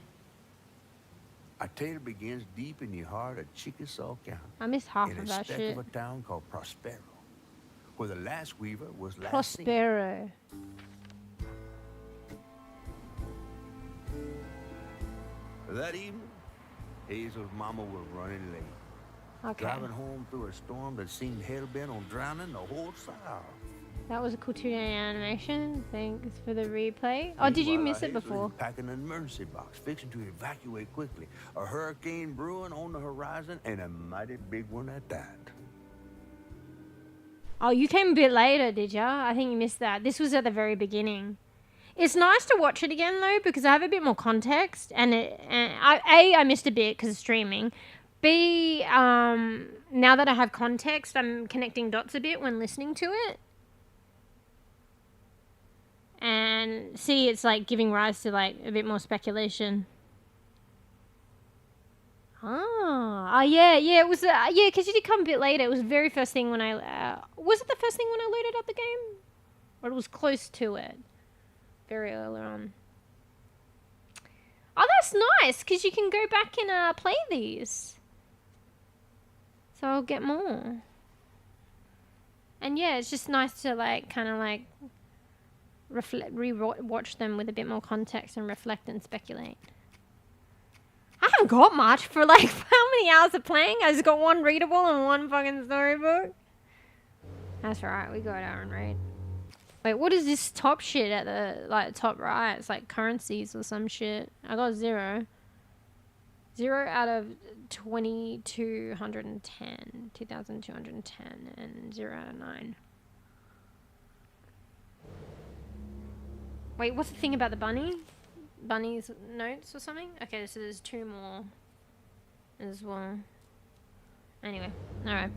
Our tale begins deep in the heart of Chickasaw County. I missed half of that shit. In a speck of a town called Prospero, where the last weaver was last Prospero. That evening, Hazel's mama was running late. Okay. Driving home through a storm that seemed hell-bent on drowning the whole south. That was a cool 2D animation. Thanks for the replay. Oh, did you miss it before? Packing an emergency box, fixing to evacuate quickly. A hurricane brewing on the horizon, and a mighty big one at that. Oh, you came a bit later, did ya? I think you missed that. This was at the very beginning. It's nice to watch it again, though, because I have a bit more context. And I missed a bit because of streaming. B, now that I have context, I'm connecting dots a bit when listening to it. And C, it's like giving rise to like a bit more speculation. Yeah, it was, because you did come a bit later. It was the very first thing when I, was it the first thing when I loaded up the game? Or it was close to it. Very early on. Oh, that's nice, because you can go back and play these. So I'll get more. And yeah, it's just nice to like, kind of like, re-watch them with a bit more context and reflect and speculate. I haven't got much for like how many hours of playing. I just got one readable and one fucking storybook. That's right, we got our own raid. Wait, what is this top shit at the like top right? It's like currencies or some shit. I got 0. 0 out of 2,210. 2,210 and 0 out of 9. Wait, what's the thing about the bunny? Bunny's notes or something? Okay, so there's 2 more as well. Anyway, alright.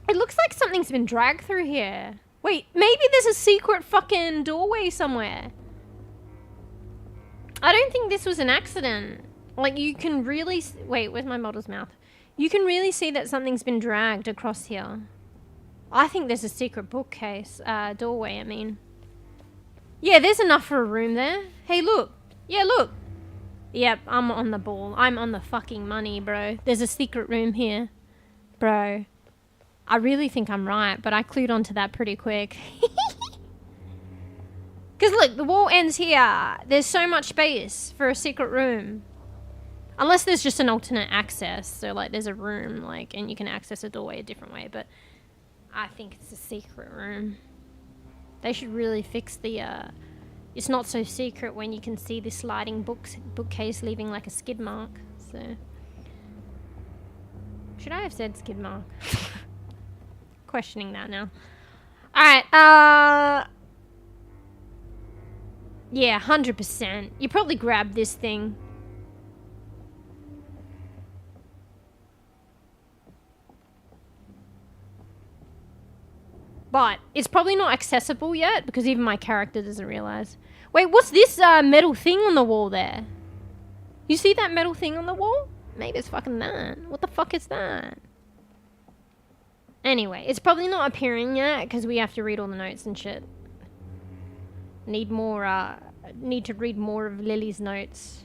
It looks like something's been dragged through here. Wait, maybe there's a secret fucking doorway somewhere. I don't think this was an accident. Like, you can really... Wait, where's my model's mouth? You can really see that something's been dragged across here. I think there's a secret bookcase. Doorway, I mean. Yeah, there's enough for a room there. Hey, look. Yeah, look. Yep, I'm on the ball. I'm on the fucking money, bro. There's a secret room here. Bro. I really think I'm right, but I clued onto that pretty quick. Because look, the wall ends here. There's so much space for a secret room. Unless there's just an alternate access. So, like, there's a room, like, and you can access a doorway a different way. But I think it's a secret room. They should really fix the, it's not so secret when you can see this sliding bookcase leaving like a skid mark, so. Should I have said skid mark? Questioning that now. Alright, yeah, 100%. You probably grabbed this thing. But it's probably not accessible yet because even my character doesn't realize. Wait, what's this metal thing on the wall there? You see that metal thing on the wall? Maybe it's fucking that. What the fuck is that? Anyway, it's probably not appearing yet because we have to read all the notes and shit. Need to read more of Lily's notes.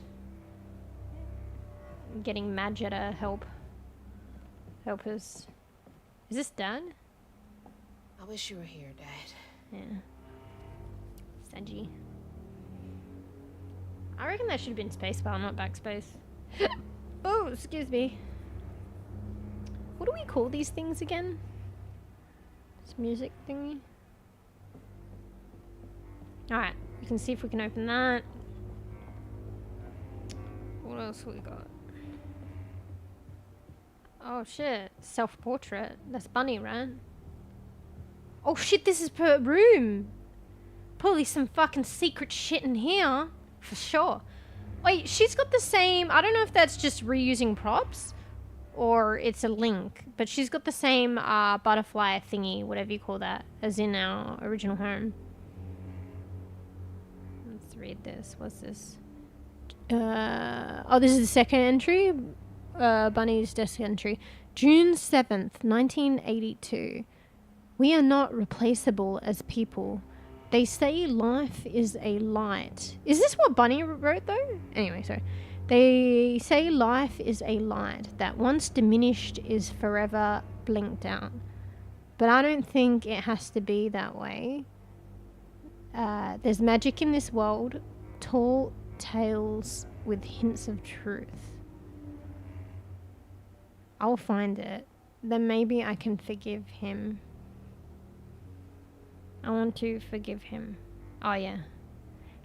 Getting Madja to help us. Is this Dad? I wish you were here, Dad. Yeah. Sedgy. I reckon that should have been spacebar, not backspace. Oh, excuse me. What do we call these things again? This music thingy. Alright, we can see if we can open that. What else we got? Oh shit, self-portrait. That's Bunny, right? Oh shit, this is per room. Probably some fucking secret shit in here. For sure. Wait, she's got the same... I don't know if that's just reusing props or it's a link, but she's got the same butterfly thingy, whatever you call that, as in our original home. Let's read this. What's this? Oh, this is the second entry. Bunny's desk entry. June 7th, 1982. We are not replaceable as people. They say life is a light. Is this what Bunny wrote though? Anyway, so they say life is a light that once diminished is forever blinked out. But I don't think it has to be that way. There's magic in this world, tall tales with hints of truth. I'll find it. Then maybe I can forgive him. I want to forgive him. Oh yeah.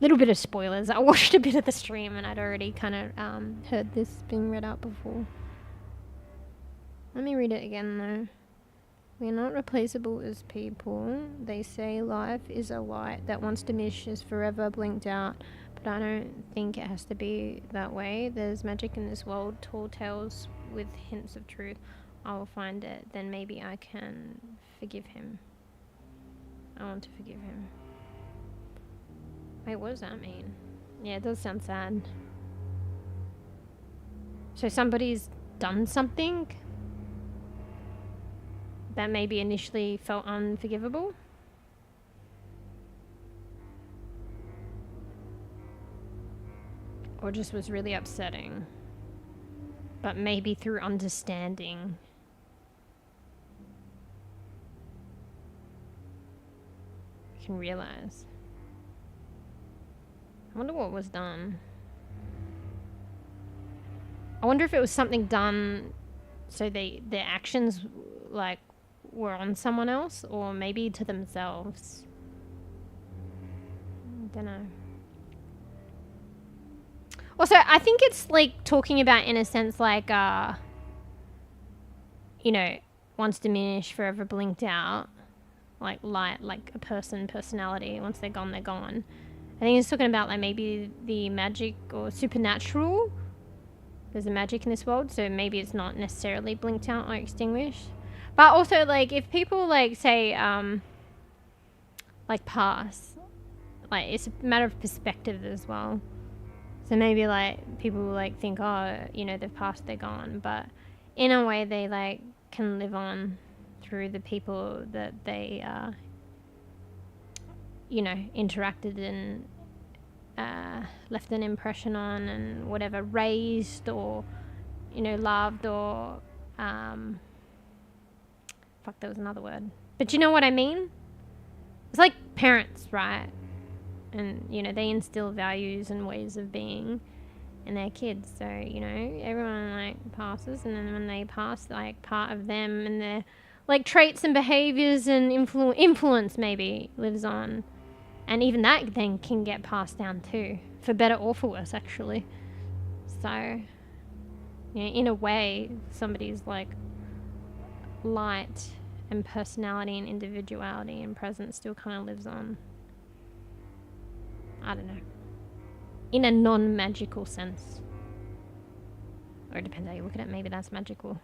Little bit of spoilers. I watched a bit of the stream and I'd already kind of heard this being read out before. Let me read it again though. We're not replaceable as people. They say life is a light that once diminished is forever blinked out. But I don't think it has to be that way. There's magic in this world, tall tales with hints of truth. I will find it. Then maybe I can forgive him. I want to forgive him. Wait, what does that mean? Yeah, it does sound sad. So somebody's done something that maybe initially felt unforgivable? Or just was really upsetting. But maybe through understanding. You can realize. I wonder what was done. I wonder if it was something done so their actions like were on someone else or maybe to themselves. I don't know. Also, I think it's like talking about in a sense like you know, once diminished, forever blinked out. Like light, like a personality. Once they're gone, they're gone. I think it's talking about like maybe the magic or supernatural. There's a magic in this world, so maybe it's not necessarily blinked out or extinguished. But also, like, if people like say, like pass, like it's a matter of perspective as well. So maybe like people like think, oh, you know, they've passed, they're gone, but in a way they like can live on through the people that they, you know, interacted and left an impression on and whatever, raised or, you know, loved or, fuck, there was another word. But you know what I mean? It's like parents, right? And, you know, they instill values and ways of being in their kids. So, you know, everyone, like, passes. And then when they pass, like, part of them and their like traits and behaviors and influence maybe lives on. And even that then can get passed down too, for better or for worse actually. So, yeah, in a way, somebody's like light and personality and individuality and presence still kind of lives on. I don't know. In a non-magical sense. Or it depends how you look at it. Maybe that's magical.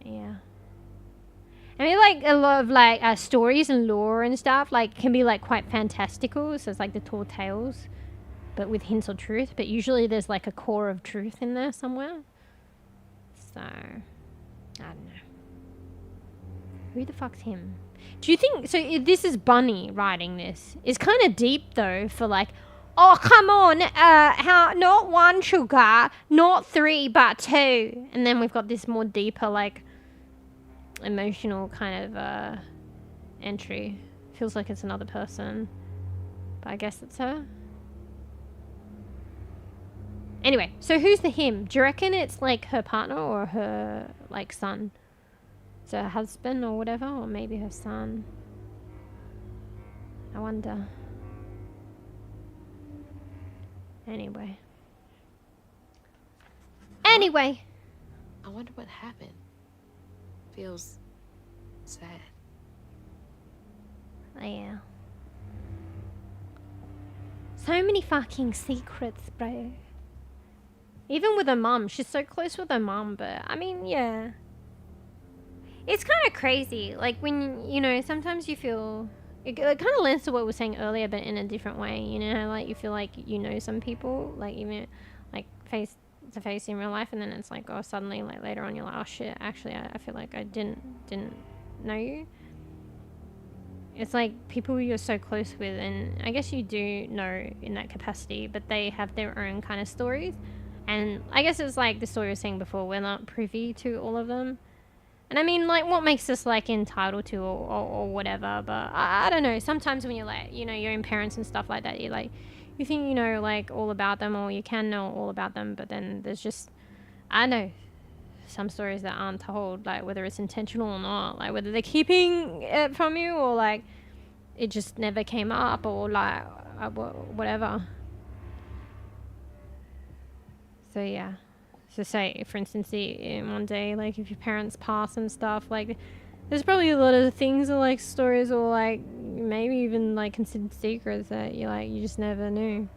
Yeah. I mean, like, a lot of, like, stories and lore and stuff, like, can be, like, quite fantastical. So it's, like, the tall tales, but with hints of truth. But usually there's, like, a core of truth in there somewhere. So, I don't know. Who the fuck's him? Do you think... So, this is Bunny writing this. It's kind of deep, though, for, like... Oh, come on. How... Not 1 sugar, not 3, but 2. And then we've got this more deeper, like... emotional kind of entry. Feels like it's another person, but I guess it's her. Anyway, so who's the him? Do you reckon it's like her partner or her like son? So her husband or whatever, or maybe her son. I wonder. Anyway. I wonder what happened. Feels sad. Yeah. So many fucking secrets, bro. Even with her mum. She's so close with her mum, but I mean, yeah. It's kind of crazy. Like when, you know, sometimes you feel... It kind of lends to what we were saying earlier, but in a different way. You know, like you feel like you know some people, like even like face to face in real life, and then it's like, oh, suddenly like later on you're like, oh shit, actually I feel like I didn't know you. It's like people you're so close with, and I guess you do know in that capacity, but they have their own kind of stories. And I guess it's like the story I was saying before, we're not privy to all of them. And I mean, like, what makes us, like, entitled to or whatever, but I don't know. Sometimes when you're, like, you know, your own parents and stuff like that, you're, like, you think you know, like, all about them, or you can know all about them, but then there's just, I don't know, some stories that aren't told, like, whether it's intentional or not, like, whether they're keeping it from you, or, like, it just never came up, or, like, whatever. So, yeah. So say, for instance, in one day, like, if your parents pass and stuff, like, there's probably a lot of things or, like, stories or, like, maybe even, like, considered secrets that you, like, you just never knew.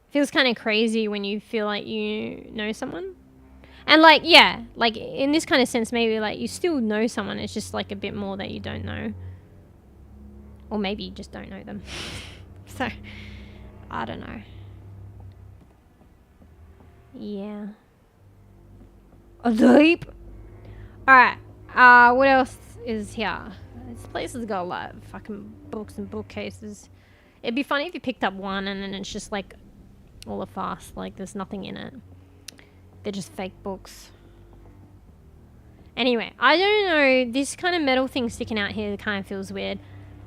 Feels kind of crazy when you feel like you know someone. And, like, yeah, like, in this kind of sense, maybe, like, you still know someone. It's just, like, a bit more that you don't know. Or maybe you just don't know them. So, I don't know. Yeah. Deep. Alright. What else is here? This place has got a lot of fucking books and bookcases. It'd be funny if you picked up one and then it's just like all a farce. Like there's nothing in it. They're just fake books. Anyway, I don't know. This kind of metal thing sticking out here kind of feels weird.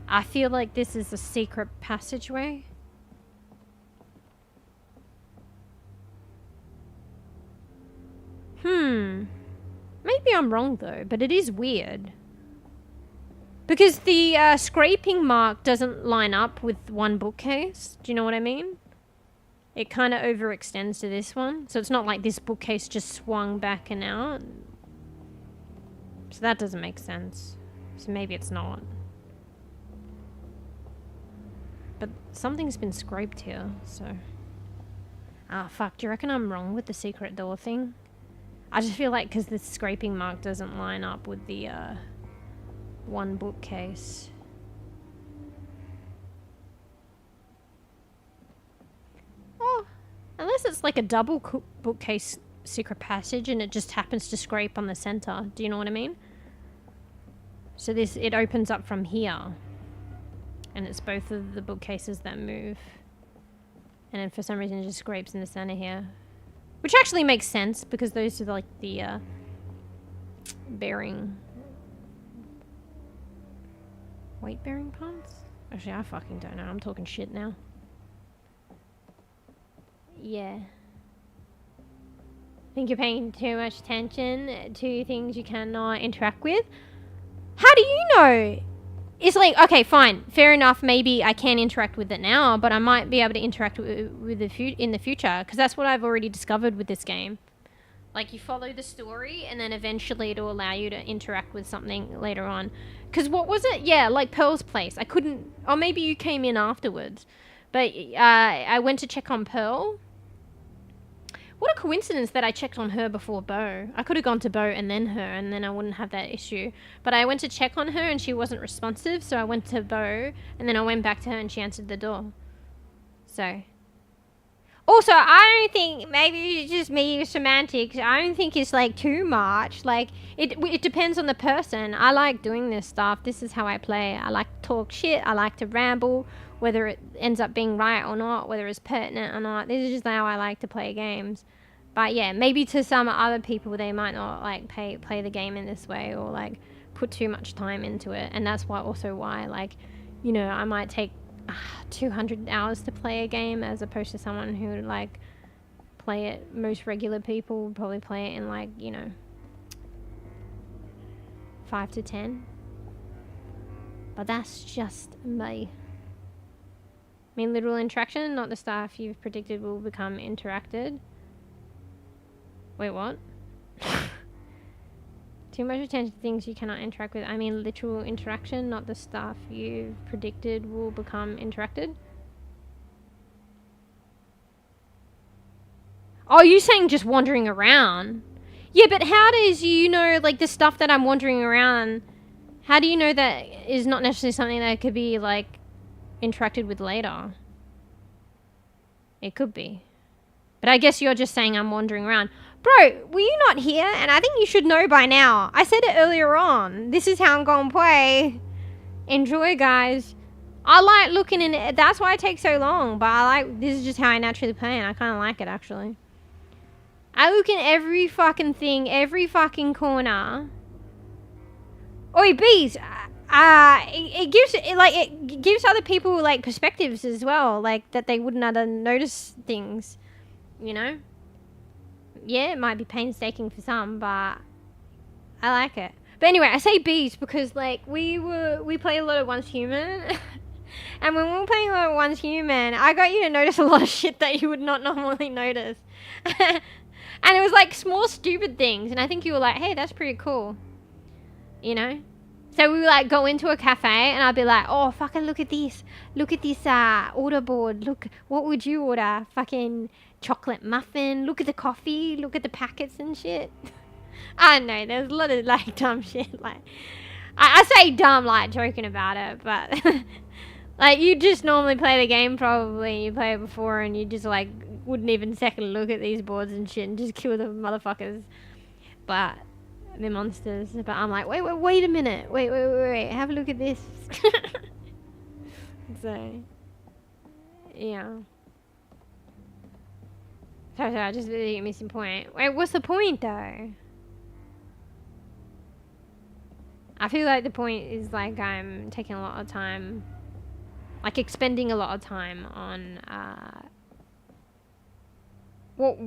I feel like this is a secret passageway. Maybe I'm wrong though, but it is weird. Because the scraping mark doesn't line up with one bookcase. Do you know what I mean? It kind of overextends to this one. So it's not like this bookcase just swung back and out. So that doesn't make sense. So maybe it's not. But something's been scraped here, so... Ah, fuck. Do you reckon I'm wrong with the secret door thing? I just feel like because the scraping mark doesn't line up with the one bookcase. Oh, unless it's like a double bookcase secret passage and it just happens to scrape on the center. Do you know what I mean? So this, it opens up from here. And it's both of the bookcases that move. And then for some reason it just scrapes in the center here. Which actually makes sense, because those are like the bearing... weight-bearing parts? Actually, I fucking don't know. I'm talking shit now. Yeah. I think you're paying too much attention to things you cannot interact with. How do you know? It's like, okay, fine, fair enough. Maybe I can interact with it now, but I might be able to interact with it in the future, because that's what I've already discovered with this game. Like, you follow the story, and then eventually it'll allow you to interact with something later on. Because what was it? Yeah, like Pearl's place. I couldn't... Or maybe you came in afterwards. But I went to check on Pearl. What a coincidence that I checked on her before Bo. I could have gone to Bo and then her, and then I wouldn't have that issue. But I went to check on her, and she wasn't responsive, so I went to Bo, and then I went back to her, and she answered the door. So... Also, I don't think, maybe it's just me, semantics, I don't think it's, like, too much. Like, it depends on the person. I like doing this stuff. This is how I play. I like to talk shit. I like to ramble, whether it ends up being right or not, whether it's pertinent or not. This is just how I like to play games. But, yeah, maybe to some other people, they might not, like, play the game in this way or, like, put too much time into it. And that's why, like, you know, I might take 200 hours to play a game, as opposed to someone who would, like, play it. Most regular people would probably play it in, like, you know, 5 to 10. But that's just me. I mean, literal interaction, not the stuff you've predicted will become interacted. Wait, what? Too much attention to things you cannot interact with. I mean, literal interaction, not the stuff you've predicted will become interacted. Oh, you're saying just wandering around? Yeah, but how does you know, like, the stuff that I'm wandering around, how do you know that is not necessarily something that could be, like, interacted with later? It could be. But I guess you're just saying I'm wandering around. Bro, were you not here? And I think you should know by now. I said it earlier on. This is how I'm gonna play. Enjoy, guys. I like looking in it. That's why it takes so long. But I like... This is just how I naturally play, and I kind of like it, actually. I look in every fucking thing. Every fucking corner. Oi, bees. It gives other people, like, perspectives as well. Like, that they wouldn't have noticed things. You know? Yeah, it might be painstaking for some, but I like it. But anyway, I say bees because, like, we play a lot of Once Human. And when we were playing a lot of Once Human, I got you to notice a lot of shit that you would not normally notice. And it was, like, small, stupid things. And I think you were like, hey, that's pretty cool. You know? So we would, like, go into a cafe, and I'd be like, oh, fucking look at this. Look at this order board. Look, what would you order? Fucking... chocolate muffin, look at the coffee, look at the packets and shit. I don't know, there's a lot of, like, dumb shit, like, I say dumb, like, joking about it, but, like, you just normally play the game, probably, you play it before, and you just, like, wouldn't even second look at these boards and shit, and just kill the motherfuckers, but, the monsters, but I'm like, wait a minute, wait, have a look at this. So, yeah. Sorry, I just really missing point. Wait, what's the point, though? I feel like the point is, like, I'm taking a lot of time, like, expending a lot of time on, what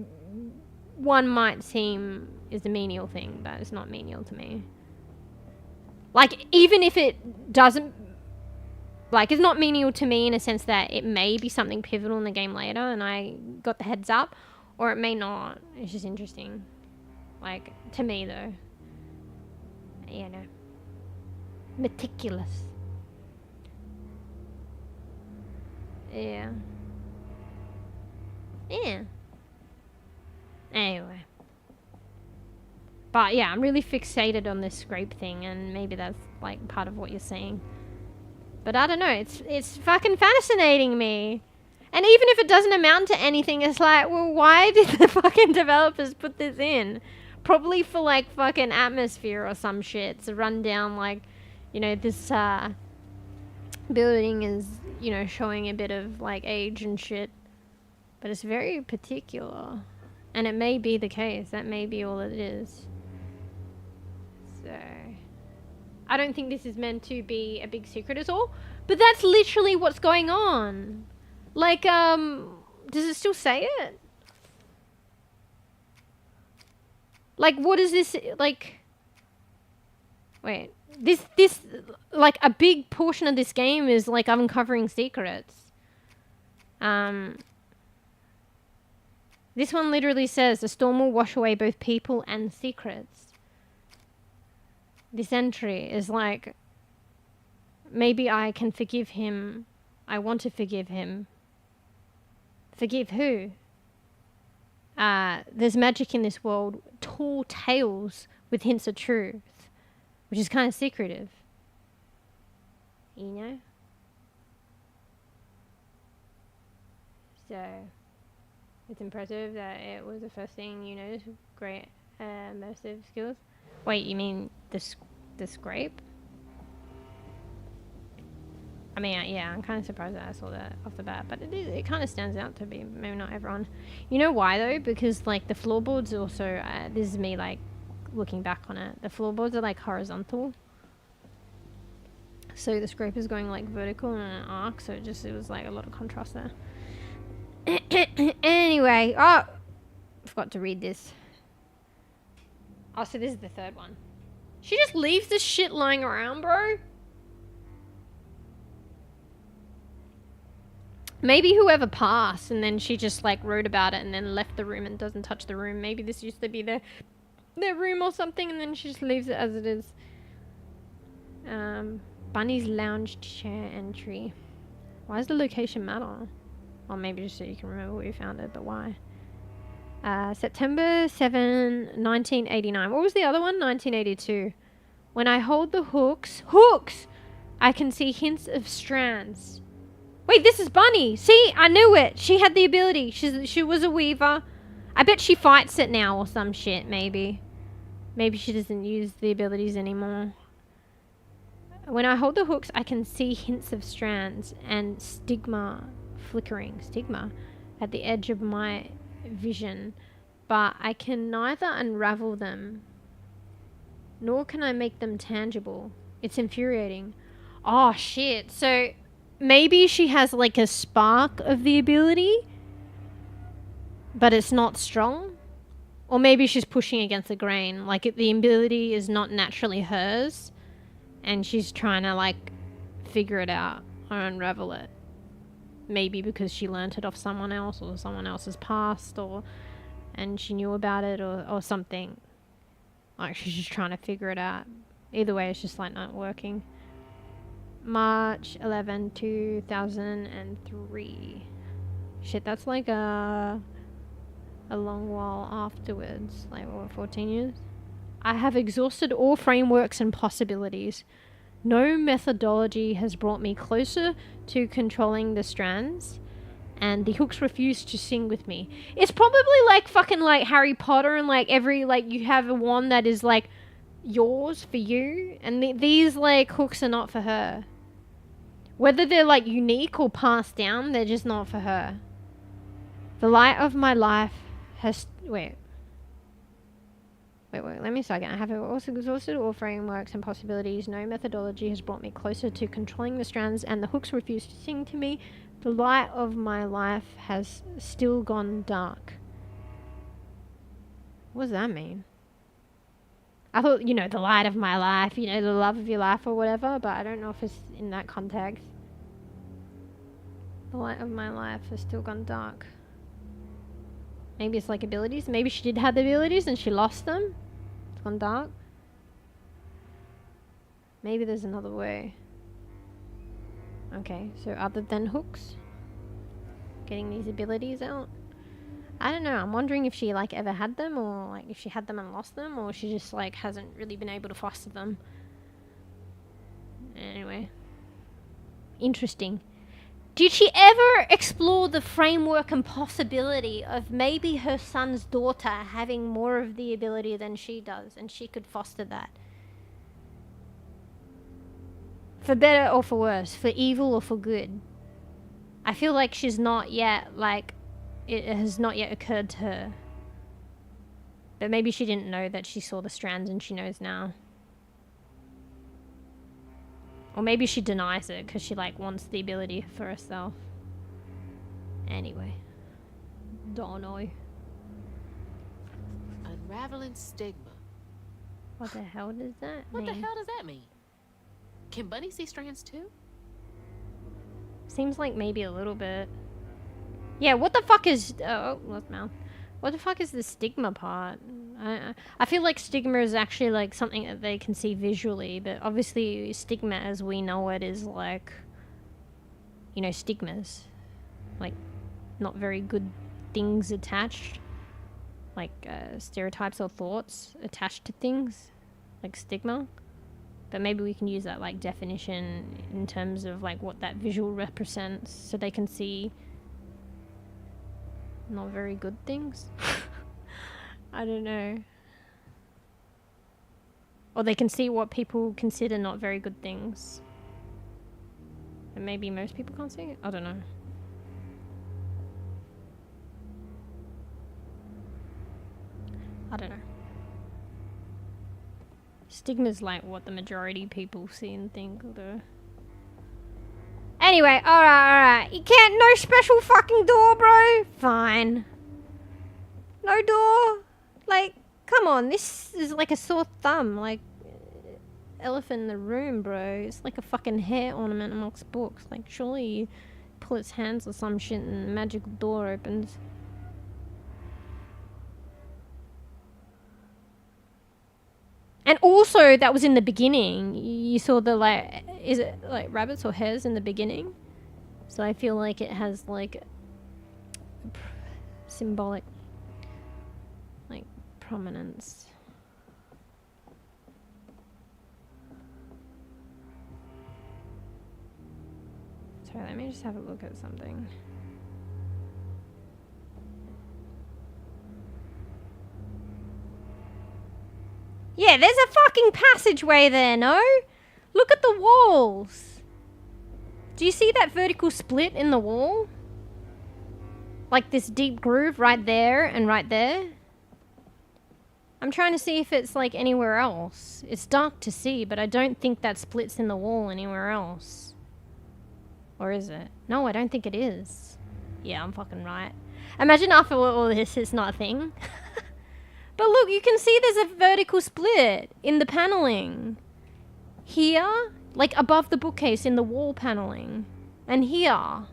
one might seem is a menial thing, but it's not menial to me. Like, even if it doesn't, like, it's not menial to me in a sense that it may be something pivotal in the game later, and I got the heads up. Or it may not. It's just interesting. Like, to me, though. You know. Meticulous. Yeah. Yeah. Anyway. But, yeah, I'm really fixated on this scrape thing, and maybe that's, like, part of what you're saying. But I don't know. It's fucking fascinating me. And even if it doesn't amount to anything, it's like, well, why did the fucking developers put this in? Probably for, like, fucking atmosphere or some shit. It's a rundown, like, you know, this, building is, you know, showing a bit of, like, age and shit. But it's very particular. And it may be the case. That may be all it is. So... I don't think this is meant to be a big secret at all. But that's literally what's going on. Like, does it still say it? Like, what is this, like... Wait. This, like, a big portion of this game is, like, uncovering secrets. This one literally says, the storm will wash away both people and secrets. This entry is like, maybe I can forgive him. I want to forgive him. Forgive who? There's magic in this world. Tall tales with hints of truth. Which is kind of secretive. You know? So, it's impressive that it was the first thing you noticed. Great immersive skills. Wait, you mean the scrape? I mean, yeah, I'm kind of surprised that I saw that off the bat, but it kind of stands out to be, maybe not everyone. You know why though? Because like the floorboards also, this is me like looking back on it, the floorboards are like horizontal. So the scrape is going like vertical in an arc, so it was like a lot of contrast there. Anyway, oh, forgot to read this. Oh, so this is the third one. She just leaves this shit lying around, bro. Maybe whoever passed and then she just like wrote about it and then left the room and doesn't touch the room. Maybe this used to be their room or something and then she just leaves it as it is. Bunny's lounge chair entry. Why does the location matter? Or maybe just so you can remember where you found it, but why? September 7, 1989. What was the other one? 1982. When I hold the hooks, I can see hints of strands. Wait, this is Bunny. See, I knew it. She had the ability. She was a weaver. I bet she fights it now or some shit, maybe. Maybe she doesn't use the abilities anymore. When I hold the hooks, I can see hints of strands and flickering stigma at the edge of my vision, but I can neither unravel them nor can I make them tangible. It's infuriating. Oh shit. So maybe she has like a spark of the ability, but it's not strong. Or maybe she's pushing against the grain, like the ability is not naturally hers and she's trying to like figure it out or unravel it. Maybe because she learnt it off someone else or someone else's past, and she knew about it or something. Like she's just trying to figure it out. Either way, it's just like not working. March 11, 2003. Shit, that's like a long while afterwards. Like what, 14 years? I have exhausted all frameworks and possibilities. No methodology has brought me closer to controlling the strands, and the hooks refuse to sing with me. It's probably like fucking like Harry Potter and like every, like you have a wand that is like yours for you, and these like hooks are not for her. Whether they're like unique or passed down, they're just not for her. The light of my life has... Wait, let me start again. I have also exhausted all frameworks and possibilities. No methodology has brought me closer to controlling the strands, and the hooks refuse to sing to me. The light of my life has still gone dark. What does that mean? I thought, you know, the light of my life, you know, the love of your life or whatever, but I don't know if it's in that context. The light of my life has still gone dark. Maybe it's like abilities. Maybe she did have the abilities and she lost them. It's gone dark. Maybe there's another way. Okay, so other than hooks, getting these abilities out. I don't know. I'm wondering if she like ever had them, or like if she had them and lost them, or she just like hasn't really been able to foster them. Anyway, interesting. Did she ever explore the framework and possibility of maybe her son's daughter having more of the ability than she does, and she could foster that? For better or for worse, for evil or for good. I feel like she's not yet, like, it has not yet occurred to her. But maybe she didn't know that she saw the strands and she knows now. Or maybe she denies it because she like wants the ability for herself. Anyway. Don't know. I Unraveling stigma. What the hell does that What mean? the hell does that mean? Can Bunny see strands too? Seems like maybe a little bit. Yeah, what the fuck is... Oh, lost mouth. What the fuck is the stigma part? I feel like stigma is actually like something that they can see visually, but obviously stigma as we know it is like, you know, stigmas. Like, not very good things attached. Like, stereotypes or thoughts attached to things. Like stigma. But maybe we can use that like definition in terms of like what that visual represents so they can see not very good things. I don't know. Or they can see what people consider not very good things. And maybe most people can't see it? I don't know. I don't know. Stigma's like what the majority people see and think. Although. Anyway, alright. You can't, no special fucking door, bro? Fine. No door? Like, come on, this is like a sore thumb. Like, elephant in the room, bro. It's like a fucking hair ornament amongst books. Like, surely you pull its hands or some shit and the magical door opens. And also, that was in the beginning. You saw the, like, is it, like, rabbits or hares in the beginning? So I feel like it has, like, symbolic, like, prominence. Sorry, let me just have a look at something. Yeah, there's a fucking passageway there, no? Look at the walls. Do you see that vertical split in the wall? Like this deep groove right there and right there? I'm trying to see if it's like anywhere else. It's dark to see, but I don't think that splits in the wall anywhere else. Or is it? No, I don't think it is. Yeah, I'm fucking right. Imagine after all this, it's not a thing. But look, you can see there's a vertical split in the paneling. Here, like above the bookcase in the wall paneling. And here.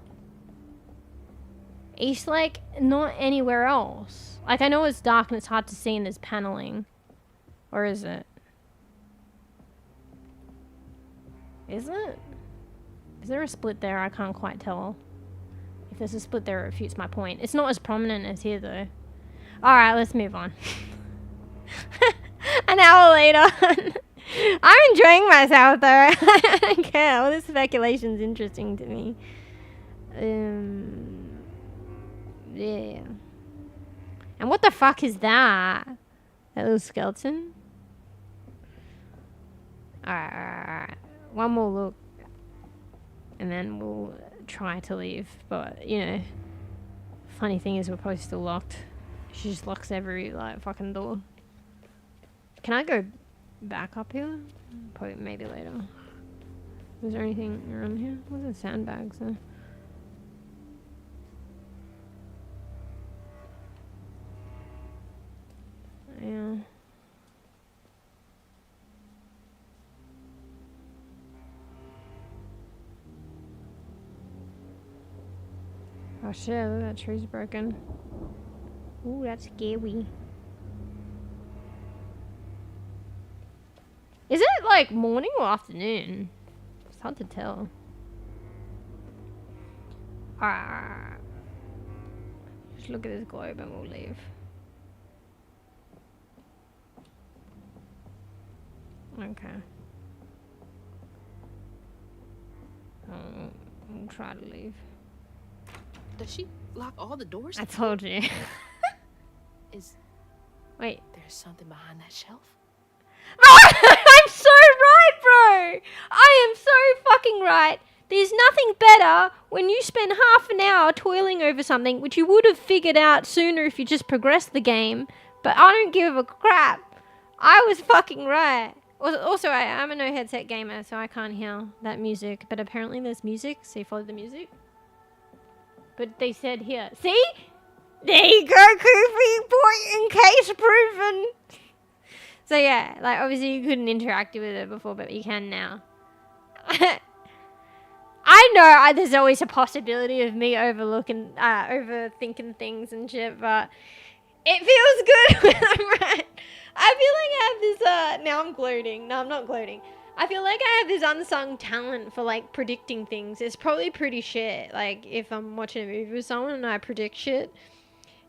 It's like not anywhere else. Like I know it's dark and it's hard to see in this paneling. Or is it? Is it? Is there a split there? I can't quite tell. If there's a split there, it refutes my point. It's not as prominent as here though. Alright, let's move on. An hour later. I'm enjoying myself though. I don't care. All this speculation's interesting to me. Yeah. And what the fuck is that? That little skeleton? Alright. One more look. And then we'll try to leave. But, you know. Funny thing is we're probably still locked. She just locks every, like, fucking door. Can I go back up here? Probably, maybe later. Is there anything around here? What's the sandbags there? Yeah. Oh shit, look, that tree's broken. Ooh, that's scary. Is it like morning or afternoon? It's hard to tell. Just look at this globe and we'll leave. Okay. We'll try to leave. Does she lock all the doors? I told you. Wait. There's something behind that shelf? I'm so right, bro! I am so fucking right. There's nothing better when you spend half an hour toiling over something, which you would have figured out sooner if you just progressed the game, but I don't give a crap. I was fucking right. Also, I'm a no headset gamer, so I can't hear that music, but apparently there's music, so you follow the music. But they said here, see? There you go, Koofy. Point in case proven. So yeah, like obviously you couldn't interact with it before, but you can now. I know there's always a possibility of me overthinking things and shit, but it feels good when I'm right. I feel like I have this, now I'm gloating. No, I'm not gloating. I feel like I have this unsung talent for, like, predicting things. It's probably pretty shit, like, if I'm watching a movie with someone and I predict shit.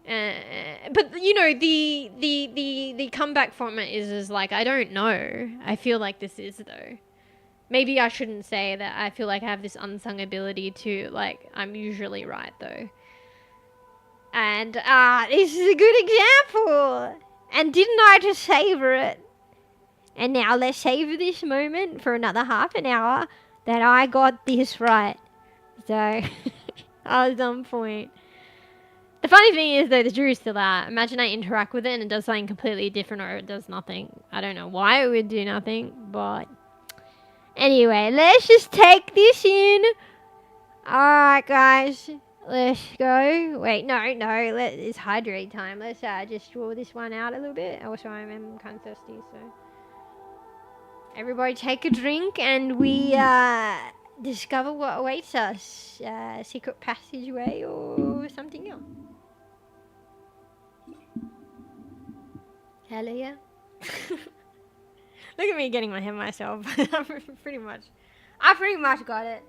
But, you know, the comeback from it is like, I don't know. I feel like this is, though. Maybe I shouldn't say that I feel like I have this unsung ability to, like, I'm usually right, though. And, this is a good example. And didn't I just savor it? And now let's savor this moment for another half an hour that I got this right. So, I was on point. The funny thing is, though, the jury's still out. Imagine I interact with it and it does something completely different or it does nothing. I don't know why it would do nothing, but... Anyway, let's just take this in. Alright, guys. Let's go. Wait, no. It's hydrate time. Let's just draw this one out a little bit. Also, I'm kind of thirsty, so... Everybody take a drink and we discover what awaits us. Secret passageway or something else. Hell yeah. Look at me getting my head myself. I pretty much got it.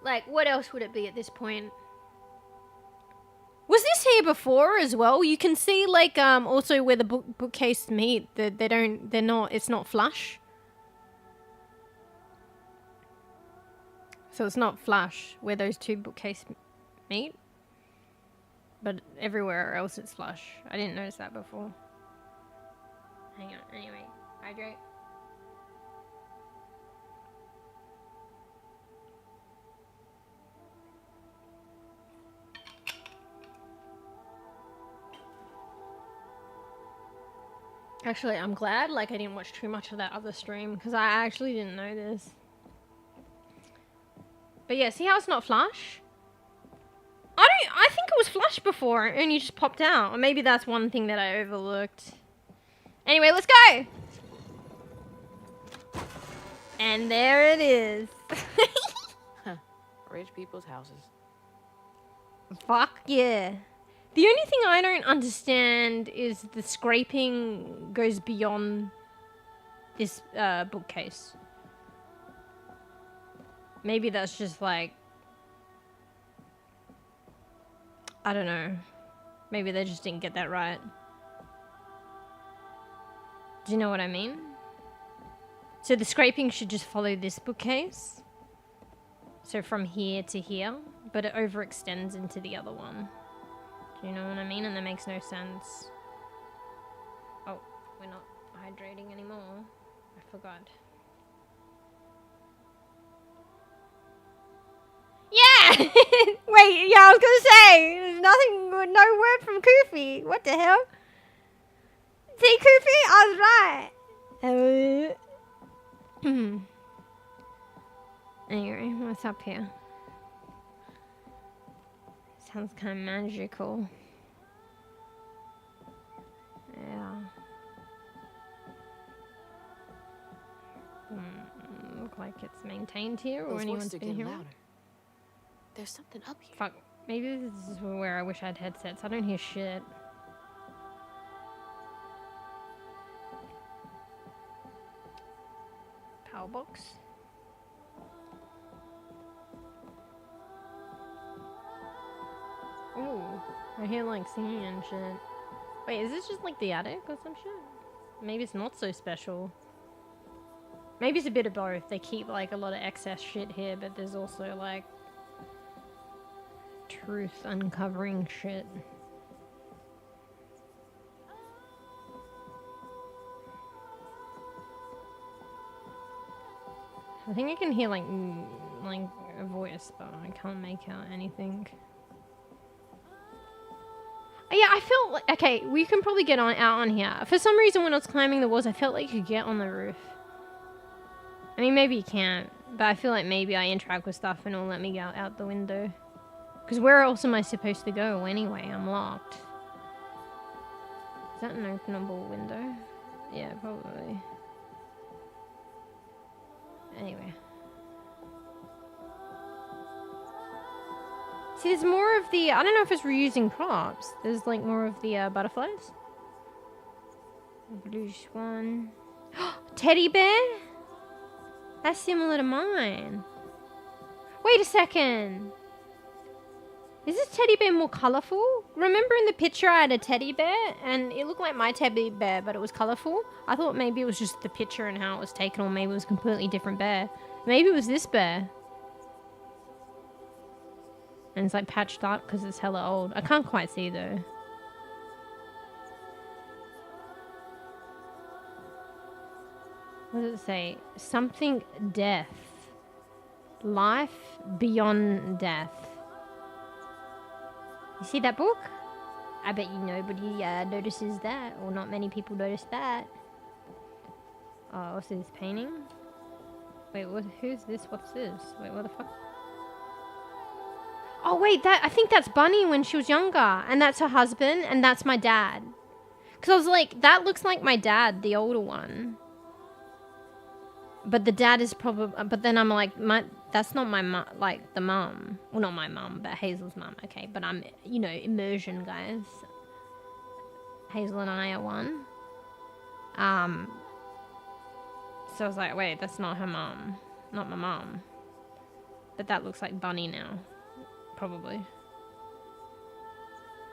Like, what else would it be at this point? Was this here before as well? You can see, like, also where the bookcase meet, it's not flush. So it's not flush where those two bookcases meet. But everywhere else it's flush. I didn't notice that before. Hang on, anyway, hydrate. Actually, I'm glad, like, I didn't watch too much of that other stream, because I actually didn't know this. But yeah, see how it's not flush? I think it was flush before, and you just popped out. Or maybe that's one thing that I overlooked. Anyway, let's go! And there it is. Rich people's houses. Fuck yeah. The only thing I don't understand is the scraping goes beyond this bookcase. Maybe that's just like... I don't know. Maybe they just didn't get that right. Do you know what I mean? So the scraping should just follow this bookcase. So from here to here. But it overextends into the other one. Do you know what I mean? And that makes no sense. Oh, we're not hydrating anymore. I forgot. Yeah! Wait, yeah, I was gonna say, there's nothing, no word from Koofy. What the hell? See, Koofy? I was right. Anyway, what's up here? Sounds kind of magical. Yeah. Look like it's maintained here, or anyone's been here. Louder. There's something up here. Fuck. Maybe this is where I wish I had headsets. I don't hear shit. Power box. Ooh, I hear like singing and shit. Wait, is this just like the attic or some shit? Maybe it's not so special. Maybe it's a bit of both. They keep like a lot of excess shit here, but there's also like truth uncovering shit. I think I can hear like a voice, but I can't make out anything. Yeah, I felt like, okay, we can probably get out on here. For some reason when I was climbing the walls, I felt like you could get on the roof. I mean, maybe you can't, but I feel like maybe I interact with stuff and it'll let me go out the window. Because where else am I supposed to go anyway? I'm locked. Is that an openable window? Yeah, probably. Anyway. See, there's more of the... I don't know if it's reusing props. There's like more of the butterflies. Blue swan. Teddy bear? That's similar to mine. Wait a second. Is this teddy bear more colourful? Remember in the picture I had a teddy bear and it looked like my teddy bear, but it was colourful? I thought maybe it was just the picture and how it was taken, or maybe it was a completely different bear. Maybe it was this bear. And it's like patched up because it's hella old. I can't quite see though. What does it say? Something death. Life beyond death. You see that book? I bet you nobody notices that, or not many people notice that. Oh, what's this painting? Wait, what? Who's this? What's this? Wait, what the fuck? Oh wait, I think that's Bunny when she was younger, and that's her husband, and that's my dad. Cause I was like, that looks like my dad, the older one. But the dad is probably, but then I'm like, that's not my mum, like the mum. Well, not my mum, but Hazel's mum. Okay, but I'm, you know, immersion, guys. Hazel and I are one. So I was like, wait, that's not her mum. Not my mum. But that looks like Bunny now. Probably.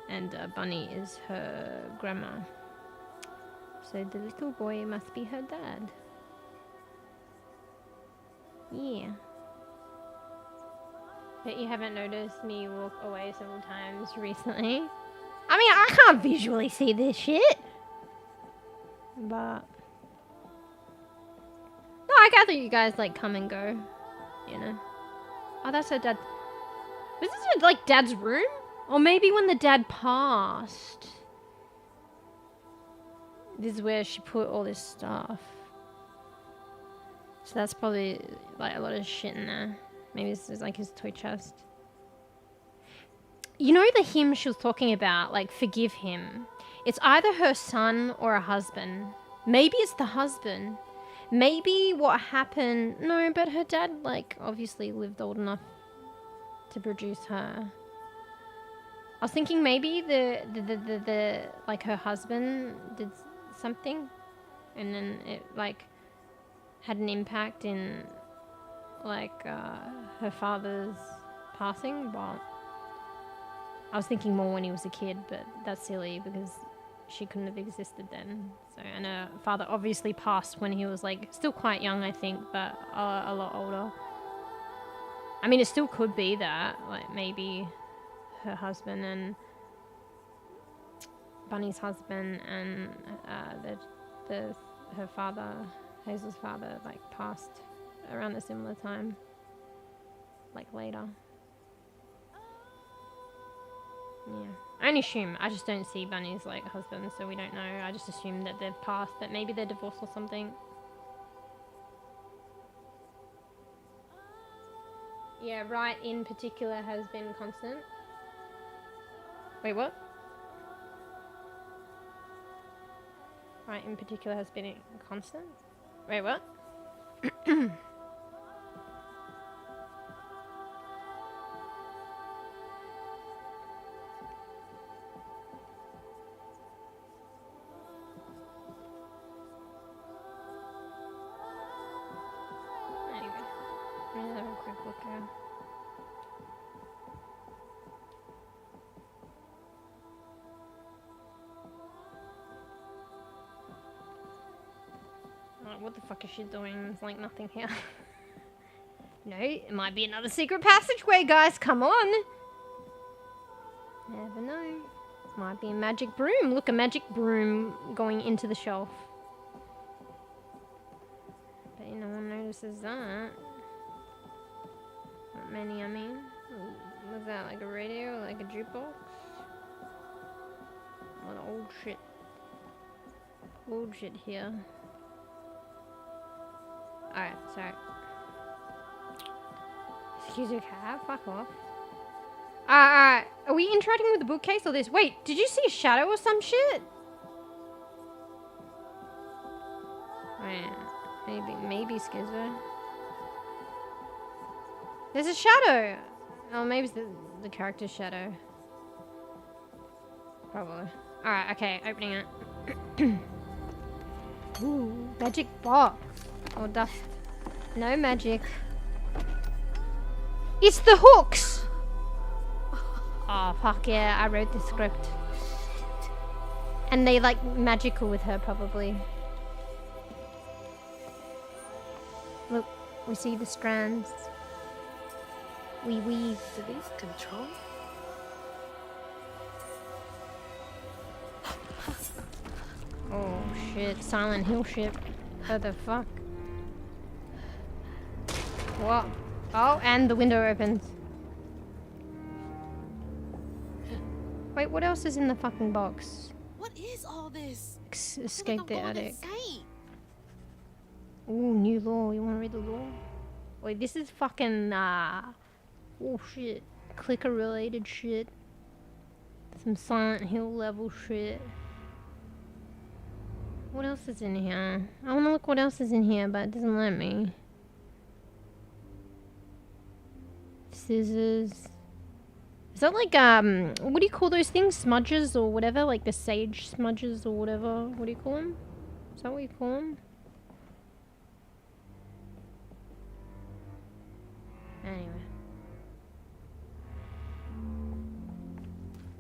And Bunny is her grandma. So the little boy must be her dad. Yeah. But you haven't noticed me walk away several times recently. I mean, I can't visually see this shit. But... no, I gather you guys, like, come and go. You know? Oh, that's her dad. Was this, like, dad's room? Or maybe when the dad passed. This is where she put all this stuff. So that's probably, like, a lot of shit in there. Maybe this is, like, his toy chest. You know the hymn she was talking about, like, forgive him? It's either her son or her husband. Maybe it's the husband. Maybe what happened... no, but her dad, like, obviously lived old enough to produce her. I was thinking maybe the like, her husband did something. And then it, like... had an impact in, like, her father's passing, but I was thinking more when he was a kid, but that's silly because she couldn't have existed then. So, and her father obviously passed when he was, like, still quite young, I think, but a lot older. I mean, it still could be that, like, maybe her husband and Bunny's husband and her father, Hazel's father, like, passed around a similar time, like, later. Yeah, I only assume. I just don't see Bunny's, like, husband, so we don't know. I just assume that they've passed, but maybe they're divorced or something. Yeah, right in particular has been constant. Wait, what? Right in particular has been constant? Wait, what? Anyway, let me have a quick look here. What the fuck is she doing? There's, like, nothing here. No, it might be another secret passageway, guys. Come on. Never know. Might be a magic broom. Look, a magic broom going into the shelf. But no one notices that. Not many, I mean. Was that like a radio or like a jukebox? What old shit. Old shit here. Alright, sorry. Excuse me, cab, fuck off. Are we interacting with the bookcase or this? Wait, did you see a shadow or some shit? Wait, maybe Skizzo. There's a shadow! Oh, maybe it's the character's shadow. Probably. Alright, okay, opening it. Ooh, magic box. Or dust. No magic. It's the hooks! Oh, fuck yeah, I wrote the script. And they like magical with her, probably. Look, we see the strands. We weave. Do these control? Oh shit, Silent Hill ship. What the fuck? What? Oh, and the window opens. Wait, what else is in the fucking box? What is all this? Escape the attic. Ooh, new law. You wanna read the law? Wait, this is fucking, oh shit. Clicker related shit. Some Silent Hill level shit. What else is in here? I wanna look what else is in here, but it doesn't let me. Scissors. Is that like, what do you call those things? Smudges or whatever? Like the sage smudges or whatever? What do you call them? Is that what you call them? Anyway.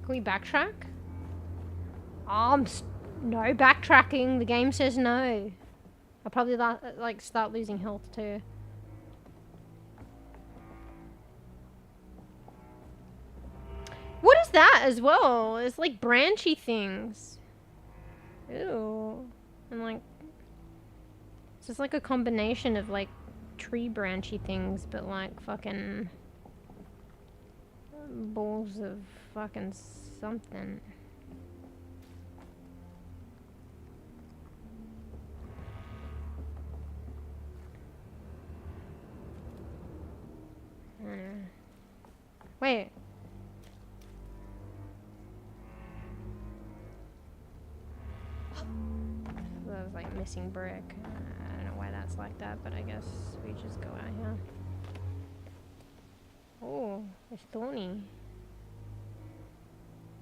Can we backtrack? Oh, no backtracking. The game says no. I'll probably like start losing health too. What is that as well? It's like branchy things. Ew. And like, it's just like a combination of like tree branchy things, but like fucking balls of fucking something. Wait. That was like missing brick. I don't know why that's like that, but I guess we just go out here. Oh, it's thorny.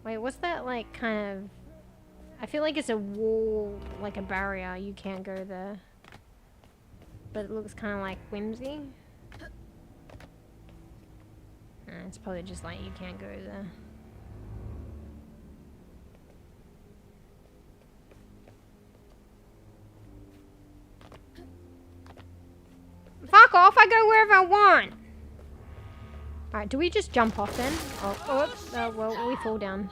Wait, what's that like kind of... I feel like it's a wall, like a barrier. You can't go there. But it looks kind of like whimsy. It's probably just like you can't go there. Fuck off, I go wherever I want! Alright, do we just jump off then? Oh, well, we fall down.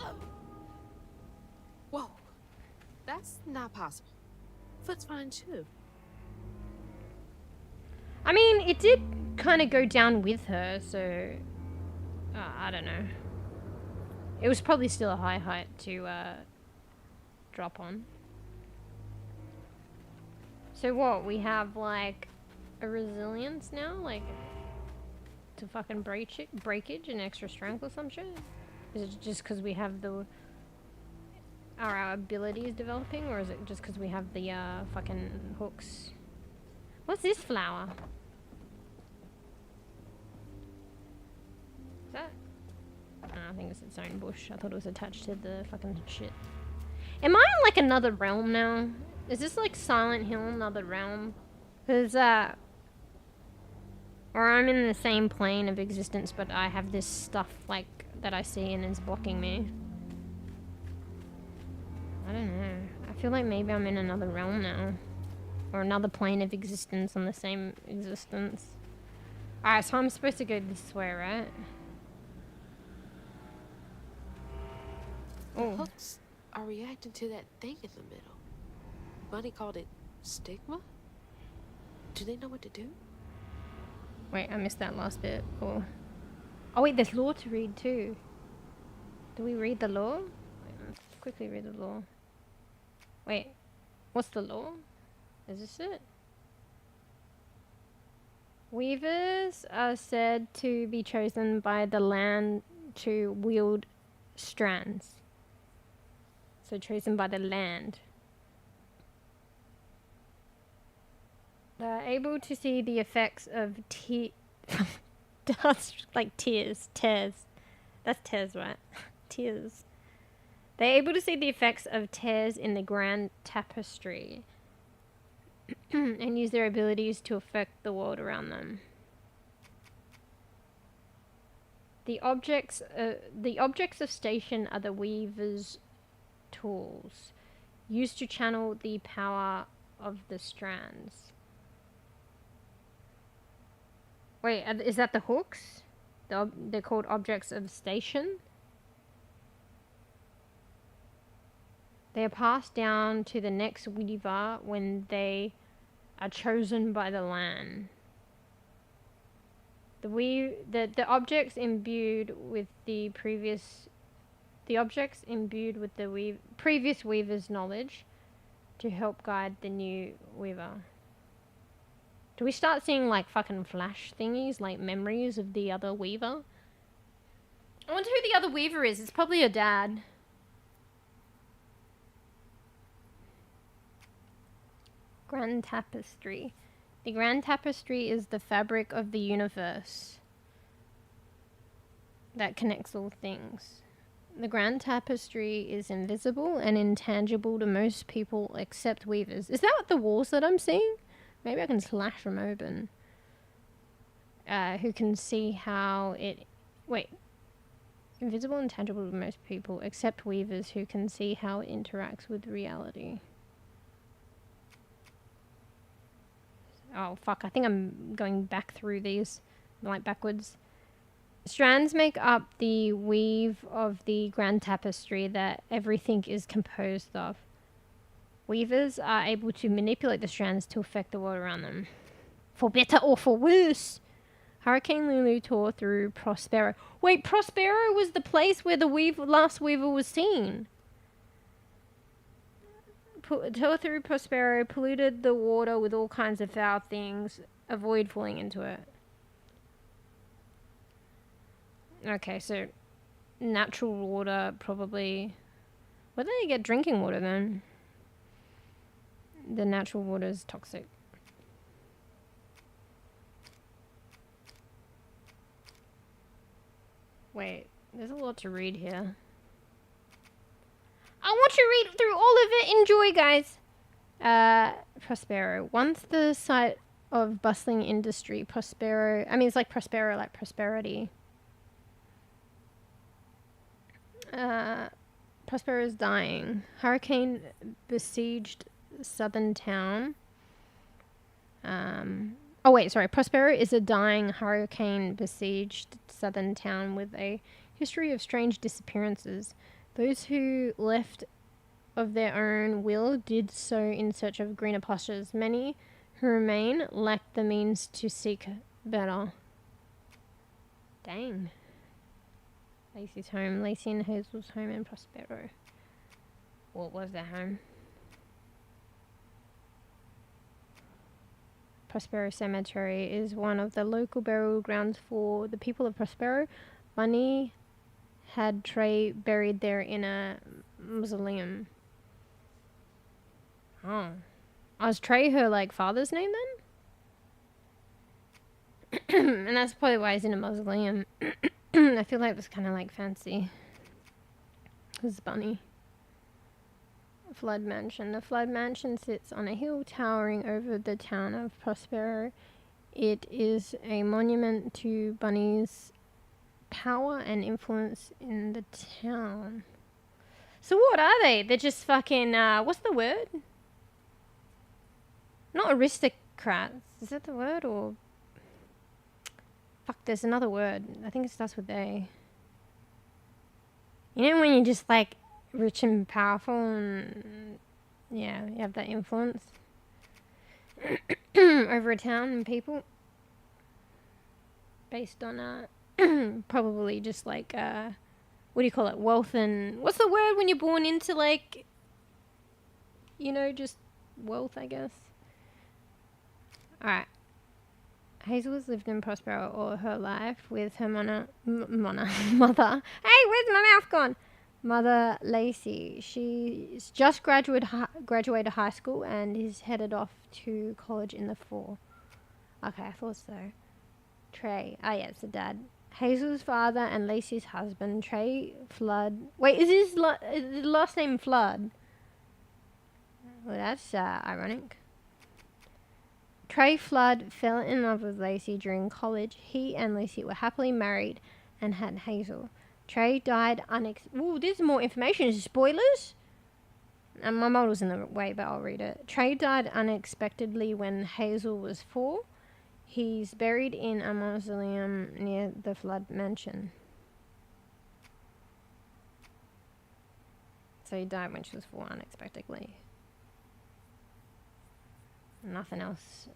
Whoa, that's not possible. Foot's fine too. I mean, it did kind of go down with her, so... I don't know. It was probably still a high height to drop on. So what, we have like a resilience now? Like to fucking breakage and extra strength or some shit? Is it just because we have the... Are our abilities developing, or is it just because we have the fucking hooks? What's this flower? Is that? I think it's its own bush. I thought it was attached to the fucking shit. Am I in like another realm now? Is this like Silent Hill, another realm? Because, or I'm in the same plane of existence, but I have this stuff like that I see and it's blocking me. I don't know. I feel like maybe I'm in another realm now. Or another plane of existence on the same existence. Alright, so I'm supposed to go this way, right? The hooks are reacting to that thing in the middle. Bunny called it stigma? Do they know what to do? Wait, I missed that last bit. Cool. Oh wait, there's law to read too. Do we read the law? Wait, let's quickly read the law. Wait, what's the law? Is this it? Weavers are said to be chosen by the land to wield strands. So chosen by the land. They're able to see the effects of dust, like tears. That's tears, right? Tears. They're able to see the effects of tears in the grand tapestry and use their abilities to affect the world around them. The objects of station are the weaver's tools, used to channel the power of the strands. Wait, is that the hooks? They're called objects of station? They are passed down to the next weaver when they are chosen by the land. The objects imbued with the previous weaver's knowledge to help guide the new weaver. Do we start seeing like fucking flash thingies, like memories of the other weaver? I wonder who the other weaver is. It's probably her dad. Grand Tapestry. The Grand Tapestry is the fabric of the universe that connects all things. The Grand Tapestry is invisible and intangible to most people except weavers. Is that what the walls that I'm seeing? Maybe I can slash them open. Who can see how it... Wait. Invisible and tangible to most people except weavers who can see how it interacts with reality. Oh, fuck. I think I'm going back through these, like backwards. Strands make up the weave of the grand tapestry that everything is composed of. Weavers are able to manipulate the strands to affect the world around them. For better or for worse. Hurricane Lulu tore through Prospero. Wait, Prospero was the place where the last weaver was seen. Tore through Prospero, polluted the water with all kinds of foul things. Avoid falling into it. Okay, so natural water probably... Where do they get drinking water then? The natural water is toxic. Wait, there's a lot to read here. I want to read through all of it. Enjoy, guys. Prospero. Once the site of bustling industry, Prospero... I mean, it's like Prospero, like prosperity. Prospero is dying. Hurricane besieged southern town. Oh wait, sorry. Prospero is a dying hurricane besieged southern town with a history of strange disappearances. Those who left of their own will did so in search of greener pastures. Many who remain lacked the means to seek better. Dang. Lacey's home. Lacey and Hazel's home in Prospero. What was their home? Prospero Cemetery is one of the local burial grounds for the people of Prospero. Bunny had Trey buried there in a mausoleum. Oh. Was Trey her, like, father's name then? And that's probably why he's in a mausoleum. I feel like it was kind of, like, fancy. This is Bunny. Flood Mansion. The Flood Mansion sits on a hill towering over the town of Prospero. It is a monument to Bunny's power and influence in the town. So what are they? They're just fucking, what's the word? Not aristocrats. Is that the word or... Fuck, there's another word. I think it starts with A. You know when you're just like rich and powerful and yeah, you have that influence over a town and people based on probably just like what do you call it, wealth and what's the word when you're born into like, you know, just wealth, I guess. Alright, Hazel has lived in Prospero all her life with her mother. Hey, where's my mouth gone? Mother Lacey. She's just graduated high school and is headed off to college in the fall. Okay, I thought so. Trey. Oh, yeah, it's the dad. Hazel's father and Lacey's husband, Trey Flood. Wait, is his last name Flood? Well, that's ironic. Trey Flood fell in love with Lacey during college. He and Lacey were happily married and had Hazel. Trey died Ooh, there's more information. Spoilers? And my model's in the way, but I'll read it. Trey died unexpectedly when Hazel was 4. He's buried in a mausoleum near the Flood mansion. So he died when she was 4 unexpectedly. Nothing else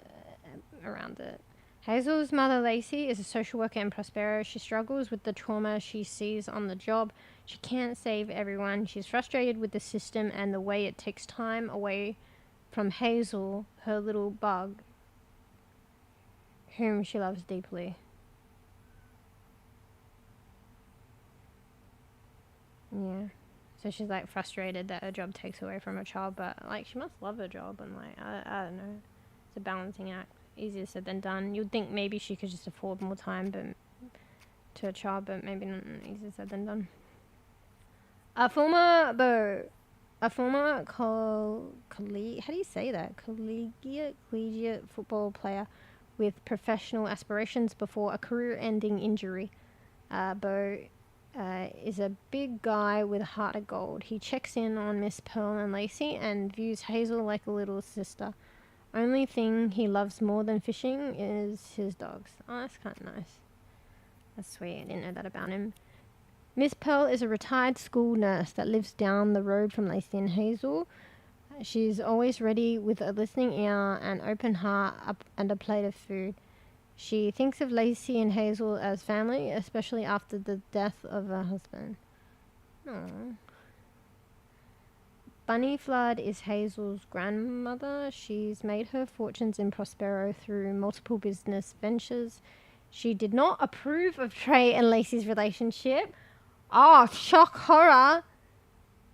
around it. Hazel's mother, Lacey, is a social worker in Prospero. She struggles with the trauma she sees on the job. She can't save everyone. She's frustrated with the system and the way it takes time away from Hazel, her little bug, whom she loves deeply. Yeah. So she's like frustrated that her job takes away from her child, but like she must love her job, and like I don't know. It's a balancing act. Easier said than done. You'd think maybe she could just afford more time to her child, but maybe not. Easier said than done. A former collegiate, how do you say that? Collegiate football player with professional aspirations before a career-ending injury. Bo is a big guy with a heart of gold. He checks in on Miss Pearl and Lacey and views Hazel like a little sister. Only thing he loves more than fishing is his dogs. Oh, that's kind of nice. That's sweet. I didn't know that about him. Miss Pearl is a retired school nurse that lives down the road from Lacey and Hazel. She's always ready with a listening ear, an open heart, and a plate of food. She thinks of Lacey and Hazel as family, especially after the death of her husband. Aww. Bunny Flood is Hazel's grandmother. She's made her fortunes in Prospero through multiple business ventures. She did not approve of Trey and Lacey's relationship. Oh, shock horror.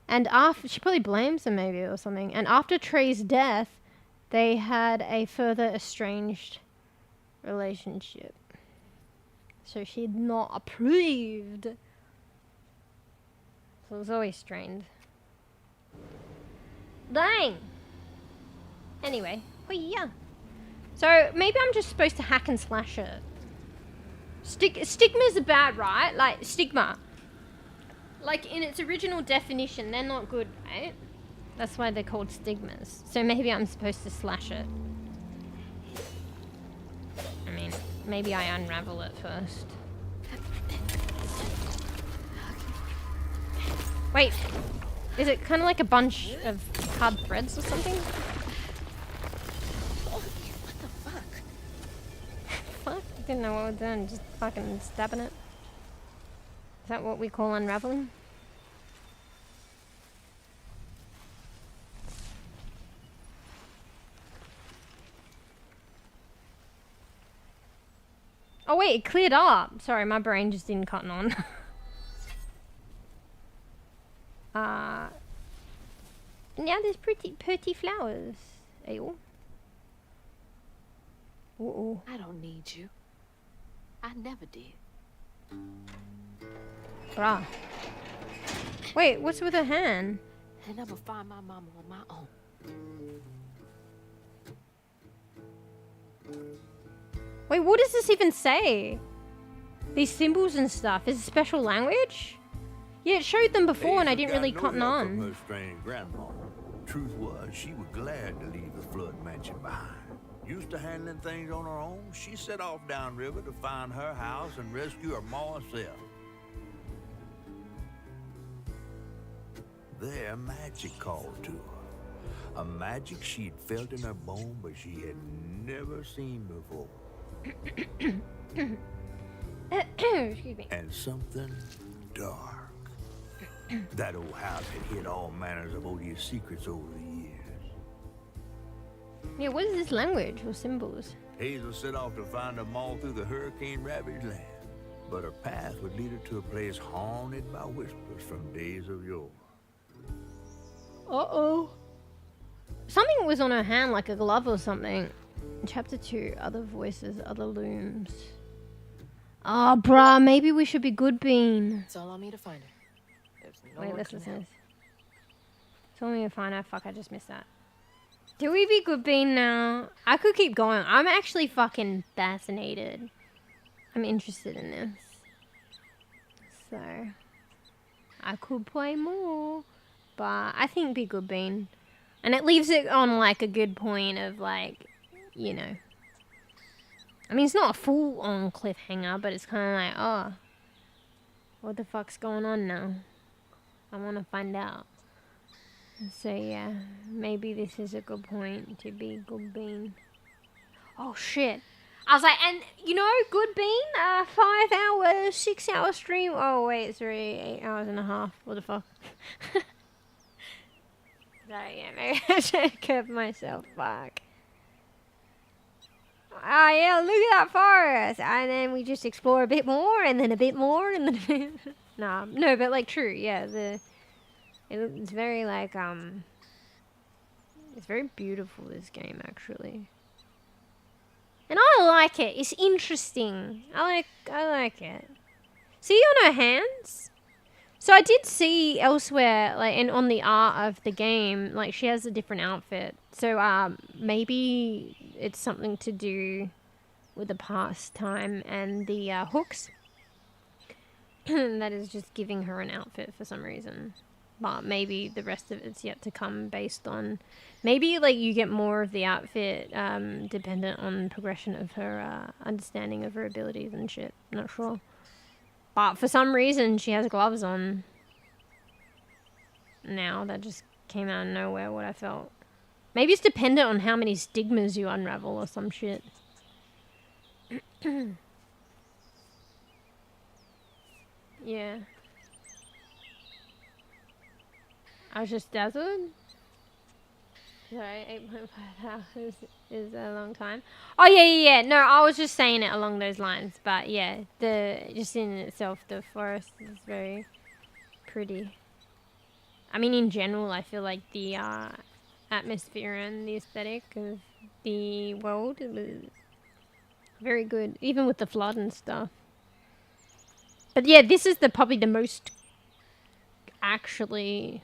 And after, she probably blames them maybe or something. And after Trey's death, they had a further estranged relationship. So she'd not approved. So it was always strained. Dang! Anyway, oh yeah. So maybe I'm just supposed to hack and slash it. Stigmas are bad, right? Like, stigma. Like, in its original definition, they're not good, right? That's why they're called stigmas. So maybe I'm supposed to slash it. I mean, maybe I unravel it first. Wait, is it kind of like a bunch of hard threads or something? What the fuck? Fuck? Didn't know what we're doing, just fucking stabbing it. Is that what we call unraveling? Oh wait, it cleared up. Sorry, my brain just didn't cotton on. Now there's pretty flowers. Ayo. Uh-oh. I don't need you. I never did. Bruh. Wait, what's with her hand? And I'm gonna find my mama on my own. Wait, what does this even say? These symbols and stuff. Is it special language? Yeah, it showed them before and I didn't really cotton on. From her strange grandma. Truth was, she was glad to leave the Flood mansion behind. Used to handling things on her own, she set off downriver to find her house and rescue her ma herself. There, magic called to her. A magic she'd felt in her bone, but she had never seen before. Excuse me. And something dark. That old house had hid all manners of odious secrets over the years. Yeah, what is this language or symbols? Hazel set off to find them all through the hurricane-ravaged land. But her path would lead her to a place haunted by whispers from days of yore. Uh-oh. Something was on her hand, like a glove or something. Chapter 2, other voices, other looms. Oh, bruh, maybe we should be good bean. It's all on me to find her. Wait, listen to this. It's all on me to find her. Fuck, I just missed that. Do we be good bean now? I could keep going. I'm actually fucking fascinated. I'm interested in this. So, I could play more. But I think be good bean. And it leaves it on like a good point of like, you know. I mean, it's not a full-on cliffhanger, but it's kind of like, oh, what the fuck's going on now? I want to find out. So yeah, maybe this is a good point to be good bean. Oh shit. I was like, and you know, good bean, 5 hours, 6 hour stream. Oh wait, sorry, 8 hours and a half. What the fuck? So yeah, maybe I should curb myself. Fuck. Oh yeah, look at that forest. And then we just explore a bit more, and then a bit more, and then a bit... Nah, no, but like true, yeah, it's very like, it's very beautiful, this game, actually. And I like it. It's interesting. I like it. See on her hands? So I did see elsewhere, like, and on the art of the game, like, she has a different outfit. So, maybe it's something to do with the pastime and the, hooks. That is just giving her an outfit for some reason. But maybe the rest of it's yet to come based on... Maybe, like, you get more of the outfit, dependent on progression of her, understanding of her abilities and shit. Not sure. But for some reason, she has gloves on. Now, that just came out of nowhere, what I felt. Maybe it's dependent on how many stigmas you unravel or some shit. Yeah. I was just dazzled. Sorry, 8.5 hours is a long time. Oh, yeah. No, I was just saying it along those lines. But, yeah, just in itself, the forest is very pretty. I mean, in general, I feel like the atmosphere and the aesthetic of the world was very good. Even with the flood and stuff. But, yeah, this is probably the most actually,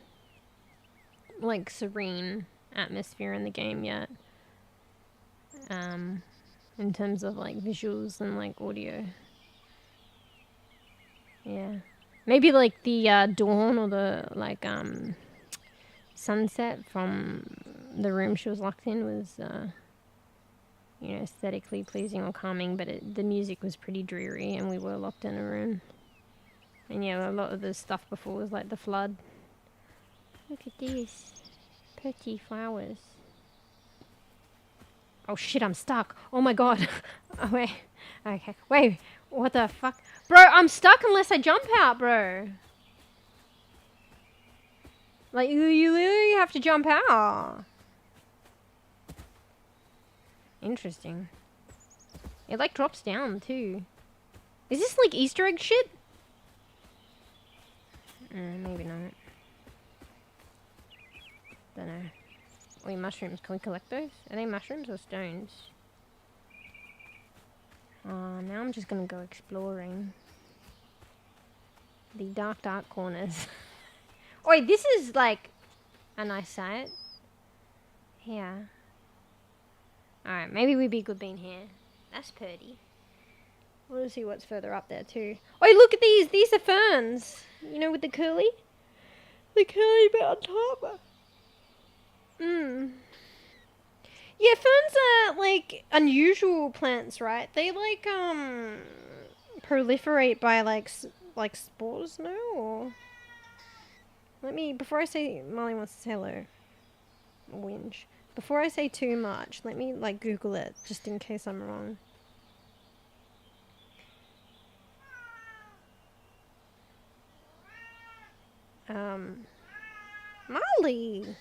like, serene atmosphere in the game yet, in terms of like visuals and like audio. Yeah, maybe like the dawn or the like sunset from the room she was locked in was you know, aesthetically pleasing or calming, but the music was pretty dreary and we were locked in a room. And yeah, a lot of the stuff before was like the flood. Look at these pretty flowers. Oh shit, I'm stuck. Oh my god. Oh wait. Okay. Wait, what the fuck? Bro, I'm stuck unless I jump out, bro. Like, you literally have to jump out. Interesting. It like drops down too. Is this like Easter egg shit? Maybe not. Don't know. Wait, mushrooms. Can we collect those? Are they mushrooms or stones? Now I'm just gonna go exploring. The dark corners. Wait, this is like a nice site. Yeah. Alright, maybe we'd be good being here. That's pretty. We'll see what's further up there too. Wait, look at these! These are ferns! You know, with the curly? The curly bit on top. Yeah, ferns are like unusual plants, right? They like proliferate by like spores, no? Or let me, before I say, Molly wants to say hello. Whinge. Before I say too much, let me like Google it just in case I'm wrong. Molly.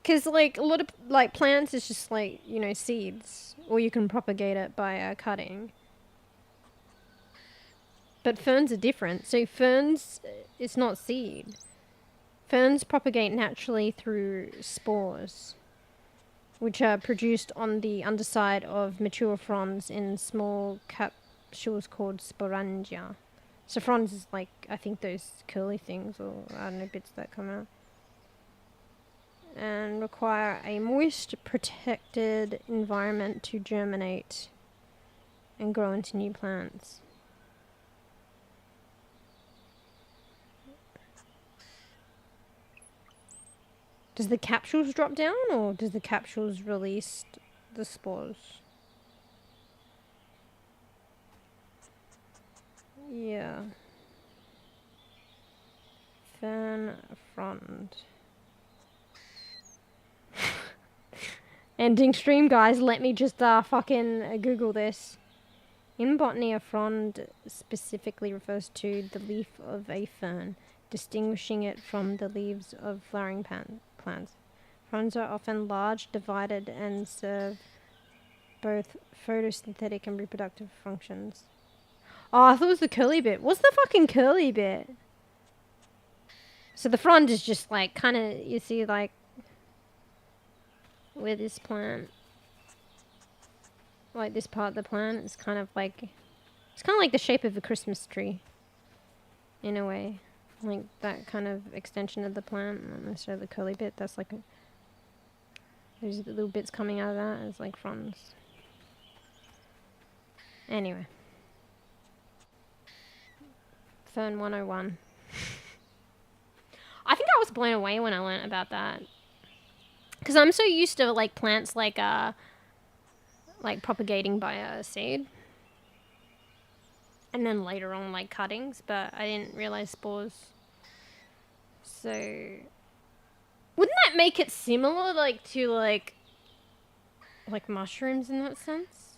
Because, like, a lot of, like, plants is just, like, you know, seeds. Or you can propagate it by cutting. But ferns are different. So ferns, it's not seed. Ferns propagate naturally through spores, which are produced on the underside of mature fronds in small capsules called sporangia. So fronds is like, I think those curly things, or I don't know, bits that come out. And require a moist, protected environment to germinate and grow into new plants. Does the capsules drop down, or does the capsules release the spores? Yeah. Fern frond. Ending stream, guys. Let me just fucking Google this. In botany, a frond specifically refers to the leaf of a fern, distinguishing it from the leaves of flowering plants. Fronds are often large, divided, and serve both photosynthetic and reproductive functions. Oh, I thought it was the curly bit. What's the fucking curly bit? So the frond is just like, kind of, you see, like, where this plant, like this part of the plant is kind of like, it's kind of like the shape of a Christmas tree, in a way. Like that kind of extension of the plant, not necessarily the curly bit, that's like there's little bits coming out of that, it's like fronds. Anyway. Fern 101. I think I was blown away when I learnt about that. Because I'm so used to like plants like propagating by a seed. And then later on like cuttings, but I didn't realise spores. So wouldn't that make it similar like to like mushrooms in that sense?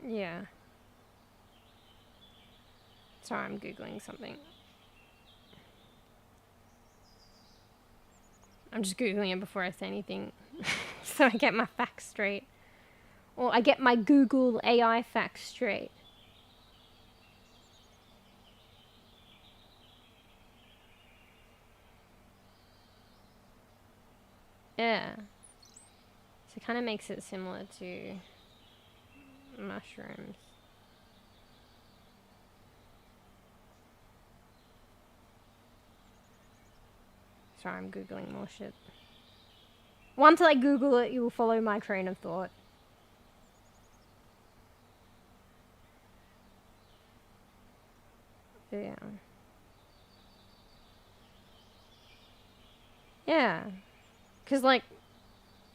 Yeah. Sorry, I'm Googling something. I'm just Googling it before I say anything. So I get my facts straight. Or I get my Google AI facts straight. Yeah. So it kind of makes it similar to mushrooms. Sorry, I'm Googling more shit. Once I Google it, you will follow my train of thought. Yeah. Yeah. Because, like,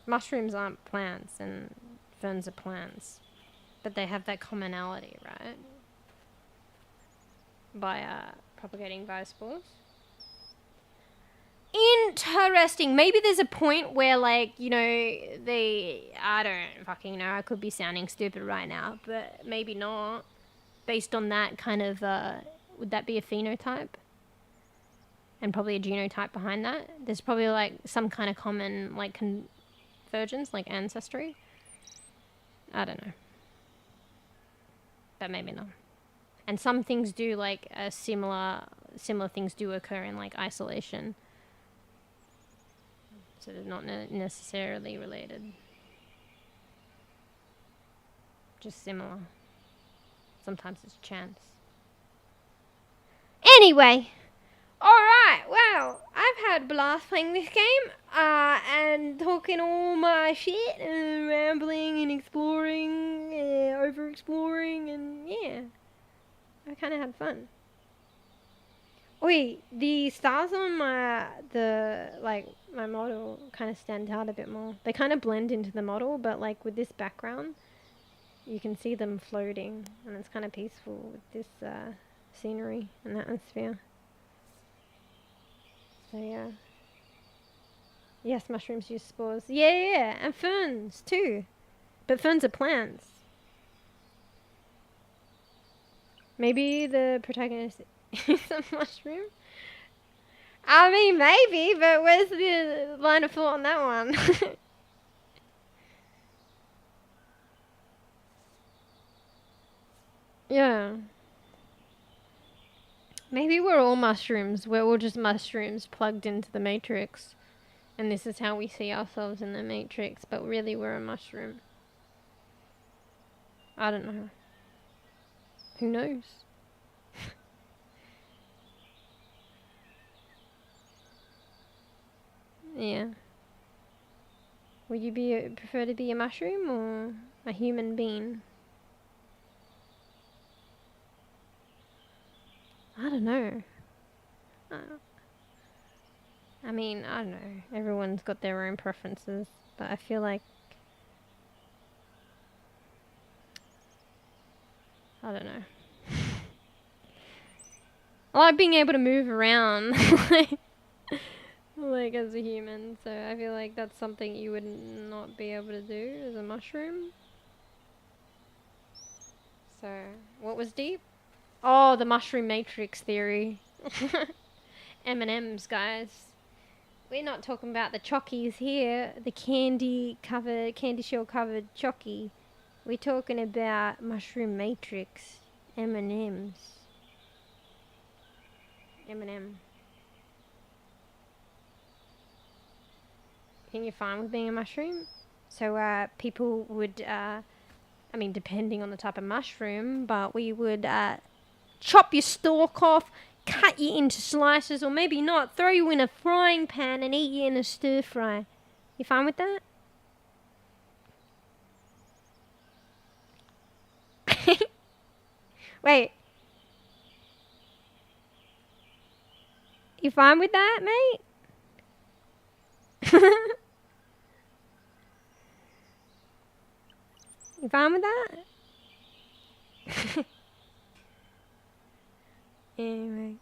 mushrooms aren't plants and ferns are plants. But they have that commonality, right? By propagating via spores. Interesting. Maybe there's a point where, like, you know, I don't fucking know. I could be sounding stupid right now, but maybe not. Based on that kind of, would that be a phenotype? And probably a genotype behind that? There's probably, like, some kind of common, like, convergence, like ancestry. I don't know. But maybe not. And some things do, like, similar things do occur in, like, isolation. So they're not necessarily related. Just similar. Sometimes it's chance. Anyway. Alright, well, I've had a blast playing this game. And talking all my shit and rambling and exploring, over-exploring, and yeah. I kind of had fun. Wait, the stars on my model kind of stand out a bit more. They kind of blend into the model, but like with this background, you can see them floating, and it's kind of peaceful with this scenery and atmosphere. So yeah. Yes, mushrooms use spores. Yeah, and ferns too. But ferns are plants. Maybe the protagonist is a mushroom? I mean, maybe, but where's the line of thought on that one? Yeah. Maybe we're all mushrooms. We're all just mushrooms plugged into the matrix. And this is how we see ourselves in the matrix, but really we're a mushroom. I don't know. Who knows? Yeah. Would you prefer to be a mushroom or a human being? I don't know. I mean, I don't know. Everyone's got their own preferences, but I feel like I don't know. I like being able to move around like as a human, so I feel like that's something you would not be able to do as a mushroom. So, what was deep? Oh, the mushroom matrix theory. M&M's, guys. We're not talking about the chockies here, the candy shell covered chocky. We're talking about mushroom matrix, M&M's. M&M. Think you're fine with being a mushroom? So people would, I mean, depending on the type of mushroom, but we would chop your stalk off, cut you into slices, or maybe not, throw you in a frying pan and eat you in a stir fry. You fine with that? Wait. You fine with that, mate? You fine with that? Anyway.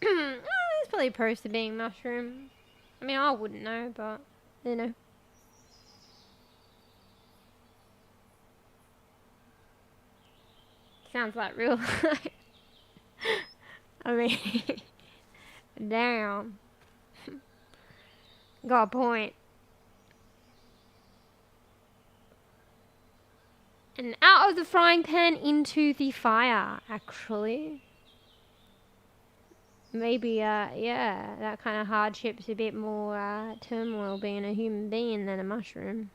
There's probably pros to being mushroom. I mean, I wouldn't know, but, you know. Sounds like real life. I mean, damn. Got a point. And out of the frying pan into the fire, actually. Maybe, yeah, that kind of hardship's a bit more turmoil being a human being than a mushroom.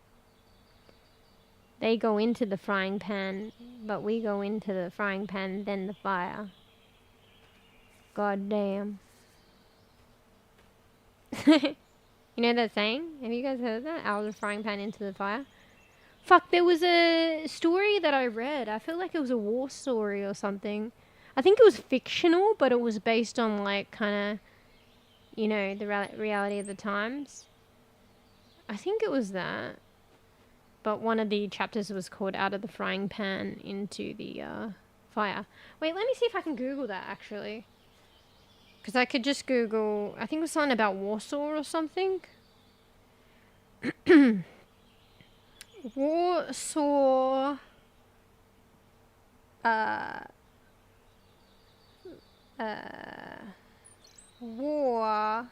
They go into the frying pan, but we go into the frying pan, then the fire. God damn. You know that saying? Have you guys heard that? Out of the frying pan into the fire? Fuck, there was a story that I read. I feel like it was a war story or something. I think it was fictional, but it was based on, like, kind of, you know, the reality of the times. I think it was that. But one of the chapters was called Out of the Frying Pan into the Fire. Wait, let me see if I can Google that, actually. Because I could just Google, I think it was something about Warsaw or something. Warsaw... war...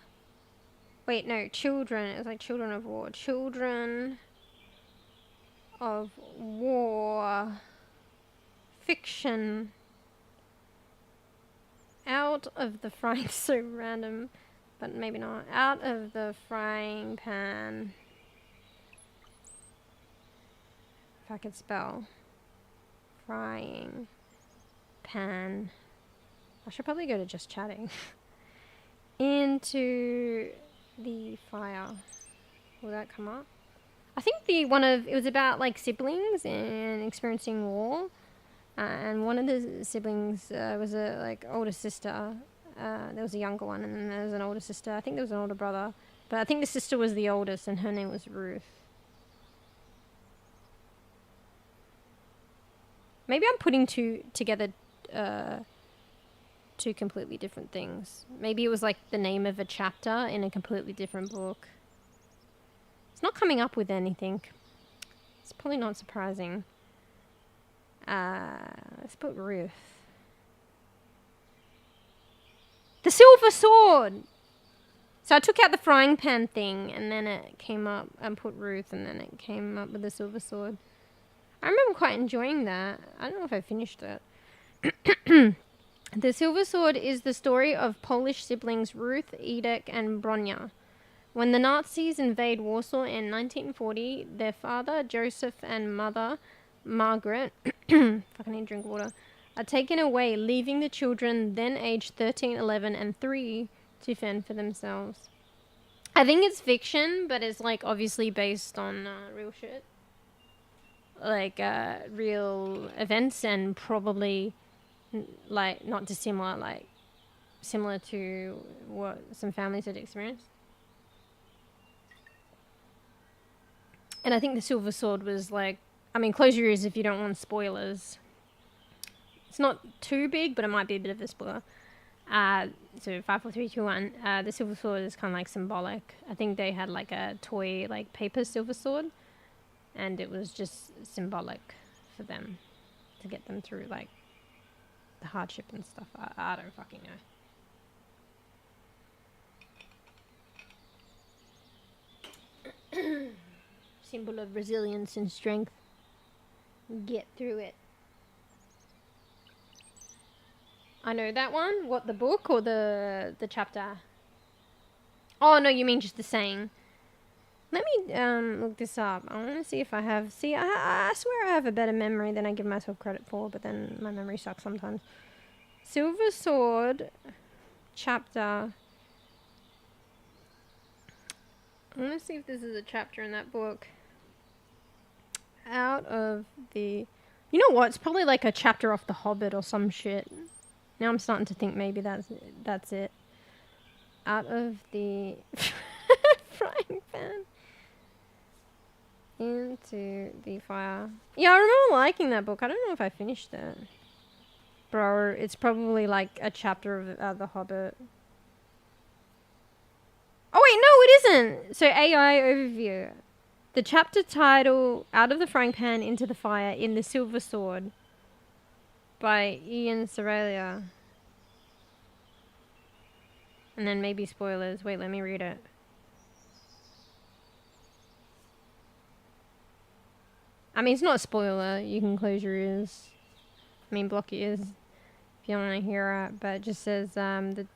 Wait, no, children. It was like Children of War. Children of War fiction. Out of the frying, so random, but maybe not. Out of the frying pan. If I could spell. Frying pan. I should probably go to just chatting. Into the fire. Will that come up? I think it was about like siblings and experiencing war. And one of the siblings was a like older sister. There was a younger one, and then there was an older sister. I think there was an older brother, but I think the sister was the oldest, and her name was Ruth. Maybe I'm putting together two completely different things. Maybe it was like the name of a chapter in a completely different book. It's not coming up with anything. It's probably not surprising. Let's put Ruth. The silver sword! So I took out the frying pan thing, and then it came up and put Ruth, and then it came up with the silver sword. I remember quite enjoying that. I don't know if I finished it. The Silver Sword is the story of Polish siblings Ruth, Edek, and Bronya. When the Nazis invade Warsaw in 1940, their father, Joseph, and mother, Margaret, fucking need to drink water, are taken away, leaving the children, then aged 13, 11, and 3, to fend for themselves. I think it's fiction, but it's, like, obviously based on real shit. Like, real events, and probably, like, not dissimilar, like, similar to what some families had experienced. And I think the Silver Sword was, like, I mean, close your ears if you don't want spoilers. It's not too big, but it might be a bit of a spoiler. So 5, 4, 3, 2, 1. The Silver Sword is kind of like symbolic. I think they had like a toy, like paper silver sword, and it was just symbolic for them to get them through like the hardship and stuff. I don't fucking know. Symbol of resilience and strength. Get through it. I know that one. What, the book or the chapter? Oh, no, you mean just the saying. Let me look this up. I want to see if I have... See, I swear I have a better memory than I give myself credit for, but then my memory sucks sometimes. Silver Sword chapter. I want to see if this is a chapter in that book. Out of the... You know what? It's probably like a chapter off The Hobbit or some shit. Now I'm starting to think maybe that's it. Out of the frying pan into the fire. Yeah, I remember liking that book. I don't know if I finished it. Bro, it's probably like a chapter of The Hobbit. Oh wait, no it isn't! So AI overview. The chapter title, Out of the Frying Pan into the Fire in the Silver Sword, by Ian Seralia. And then maybe spoilers. Wait, let me read it. I mean, it's not a spoiler. You can close your ears. I mean, block your ears if you don't want to hear it. But it just says, the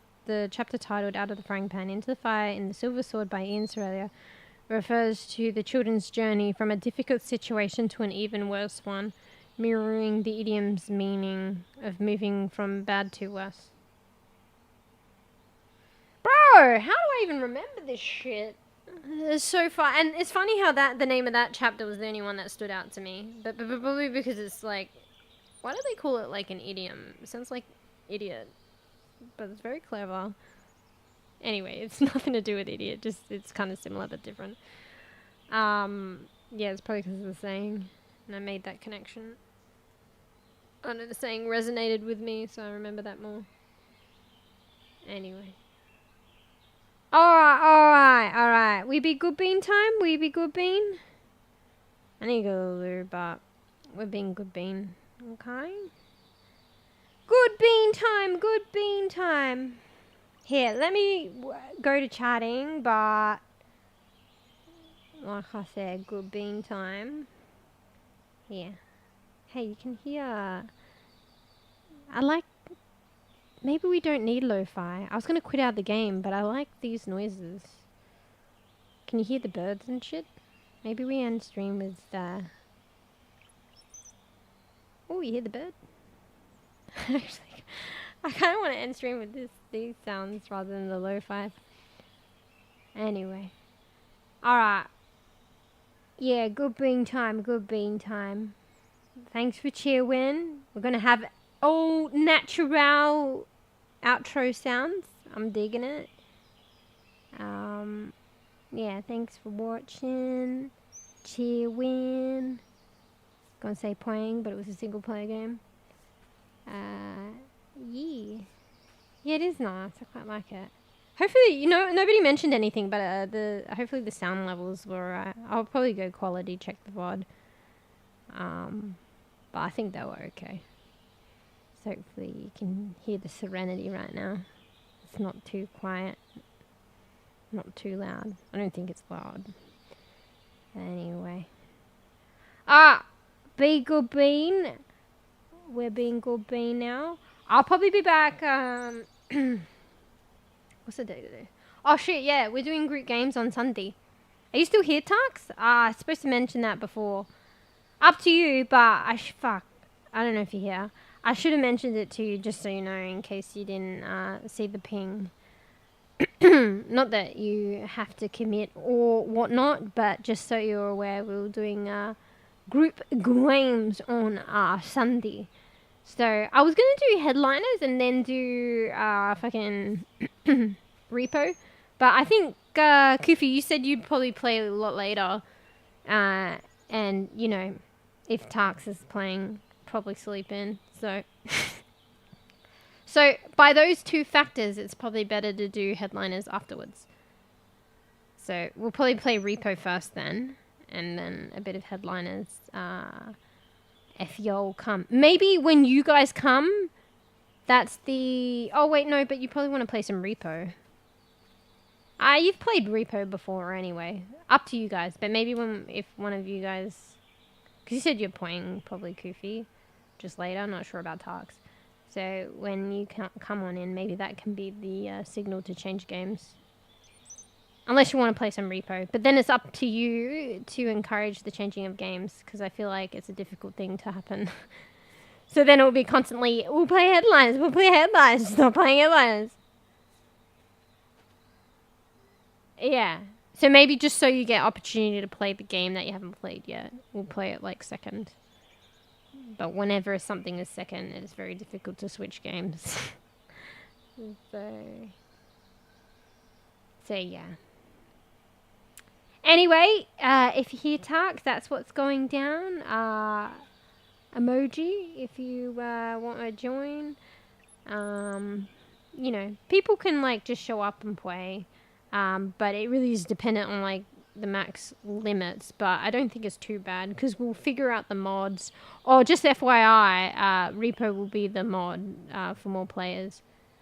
chapter titled Out of the Frying Pan into the Fire in the Silver Sword by Ian Seralia refers to the children's journey from a difficult situation to an even worse one, mirroring the idiom's meaning of moving from bad to worse. Bro, how do I even remember this shit? It's so far, and it's funny how the name of that chapter was the only one that stood out to me. But probably because it's like, why do they call it like an idiom? It sounds like idiot, but it's very clever. Anyway, it's nothing to do with idiot. Just it's kind of similar but different. Yeah, it's probably because of the saying, and I made that connection. I know the saying resonated with me, so I remember that more. Anyway. Alright. We be good bean time? We be good bean? I need to go to the loo, but we're being good bean. Okay? Good bean time. Here, let me go to chatting, but like I said, good bean time. Here. Hey, you can hear... I like... Maybe we don't need lo-fi. I was going to quit out the game, but I like these noises. Can you hear the birds and shit? Maybe we end stream with Oh, you hear the bird? Actually, I kind of want to end stream with these sounds rather than the lo-fi. Anyway. Alright. Yeah, good bean time. Thanks for cheering. We're going to have all natural outro sounds. I'm digging it. Yeah, thanks for watching. Cheering. Gonna say playing, but it was a single player game. Yeah. Yeah, it is nice. I quite like it. Hopefully, nobody mentioned anything, but hopefully the sound levels were alright. I'll probably go quality check the VOD. But I think they were okay. So hopefully you can hear the serenity right now. it's not too quiet. Not too loud. I don't think it's loud. Anyway. Be Good Bean. We're being Good Bean now. I'll probably be back, what's the day today? Oh shit, yeah, we're doing group games on Sunday. Are you still here, Tux? I was supposed to mention that before. Up to you, but fuck. I don't know if you're here. I should have mentioned it to you just so you know in case you didn't see the ping. Not that you have to commit or whatnot, but just so you're aware, we were doing group games on Sunday. So I was gonna do headliners and then do fucking repo, but I think Kufi, you said you'd probably play a lot later, and you know, if Tarks is playing, probably sleep in. So, so by those two factors, it's probably better to do headliners afterwards. So we'll probably play repo first then, and then a bit of headliners. If y'all come, maybe when you guys come, that's the. Oh wait, no, but you probably want to play some repo. You've played repo before anyway. Up to you guys, but maybe if one of you guys, because you said you're playing probably Kufi, just later. I'm not sure about Tarks. So when you come on in, maybe that can be the signal to change games. Unless you want to play some repo. But then it's up to you to encourage the changing of games, because I feel like it's a difficult thing to happen. So then it will be constantly, we'll play headlines, stop playing headlines. Yeah. So maybe just so you get opportunity to play the game that you haven't played yet, we'll play it like second. But whenever something is second, it's very difficult to switch games. So yeah. Anyway, if you hear Tarks, that's what's going down. Emoji, if you want to join. You know, people can like just show up and play. But it really is dependent on like the max limits. But I don't think it's too bad because we'll figure out the mods. Oh, just FYI, Repo will be the mod for more players.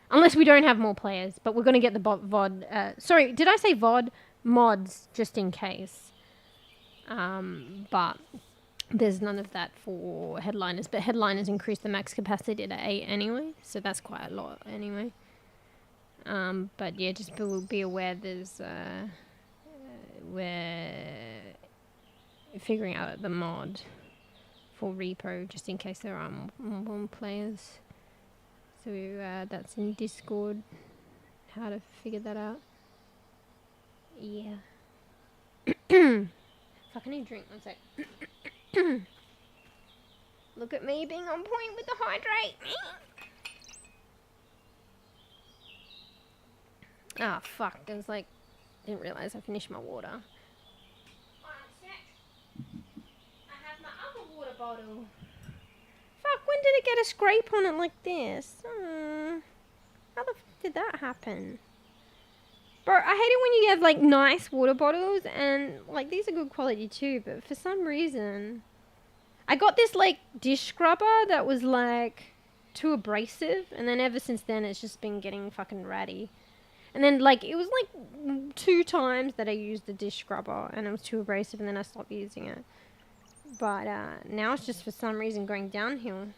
Unless we don't have more players, but we're going to get the VOD. Sorry, did I say VOD? Mods, just in case. But there's none of that for headliners. But headliners increase the max capacity to 8 anyway, so that's quite a lot anyway. But yeah, just be aware there's... we're figuring out the mod for Repo, just in case there are more players. So that's in Discord, how to figure that out. Yeah. Fuck, I need a drink, one sec. Look at me being on point with the hydrate. Ah, oh, fuck, I was like, didn't realise I finished my water. One sec. I have my other water bottle. Fuck, when did it get a scrape on it like this? How the fuck did that happen? Bro, I hate it when you have like nice water bottles and like these are good quality too, but for some reason I got this like dish scrubber that was like too abrasive, and then ever since then it's just been getting fucking ratty. And then like it was like 2 times that I used the dish scrubber and it was too abrasive, and then I stopped using it. But now it's just for some reason going downhill.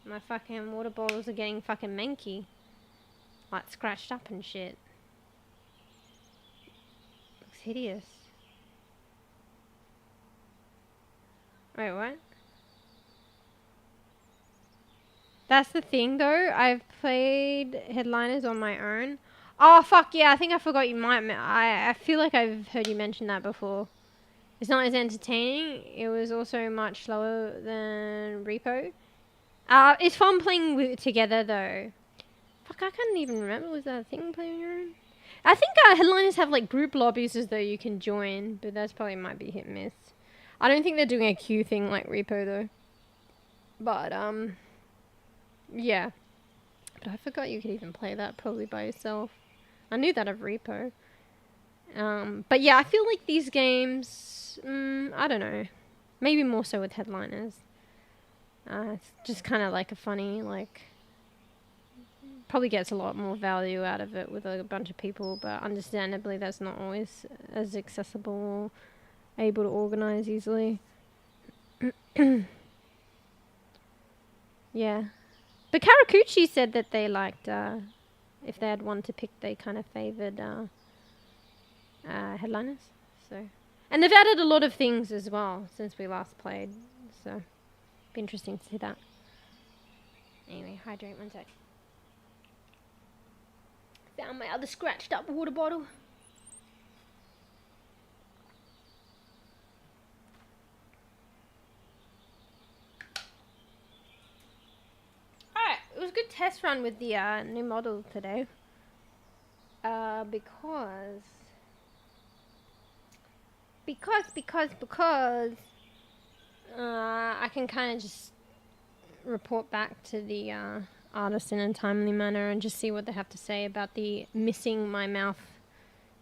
My fucking water bottles are getting fucking manky, like scratched up and shit. Looks hideous. Wait, what? That's the thing though, I've played headliners on my own. Oh fuck yeah, I think I forgot you might, I feel like I've heard you mention that before. It's not as entertaining, it was also much slower than Repo. It's fun playing together though. Fuck, I can't even remember, was that a thing playing your own? I think headliners have like group lobbies as though you can join, but that's probably might be hit and miss. I don't think they're doing a queue thing like Repo though. But yeah. But I forgot you could even play that probably by yourself. I knew that of Repo. But yeah, I feel like these games, I don't know. Maybe more so with headliners. It's just kind of like a funny, like, probably gets a lot more value out of it with a bunch of people, but understandably that's not always as accessible or able to organize easily. Yeah. But Karakuchi said that they liked, if they had one to pick, they kind of favored headliners. So, and they've added a lot of things as well since we last played, so be interesting to see that. Anyway, hydrate one sec. Found my other scratched up water bottle. Alright, it was a good test run with the new model today. Because I can kind of just report back to the artist in a timely manner and just see what they have to say about the missing my mouth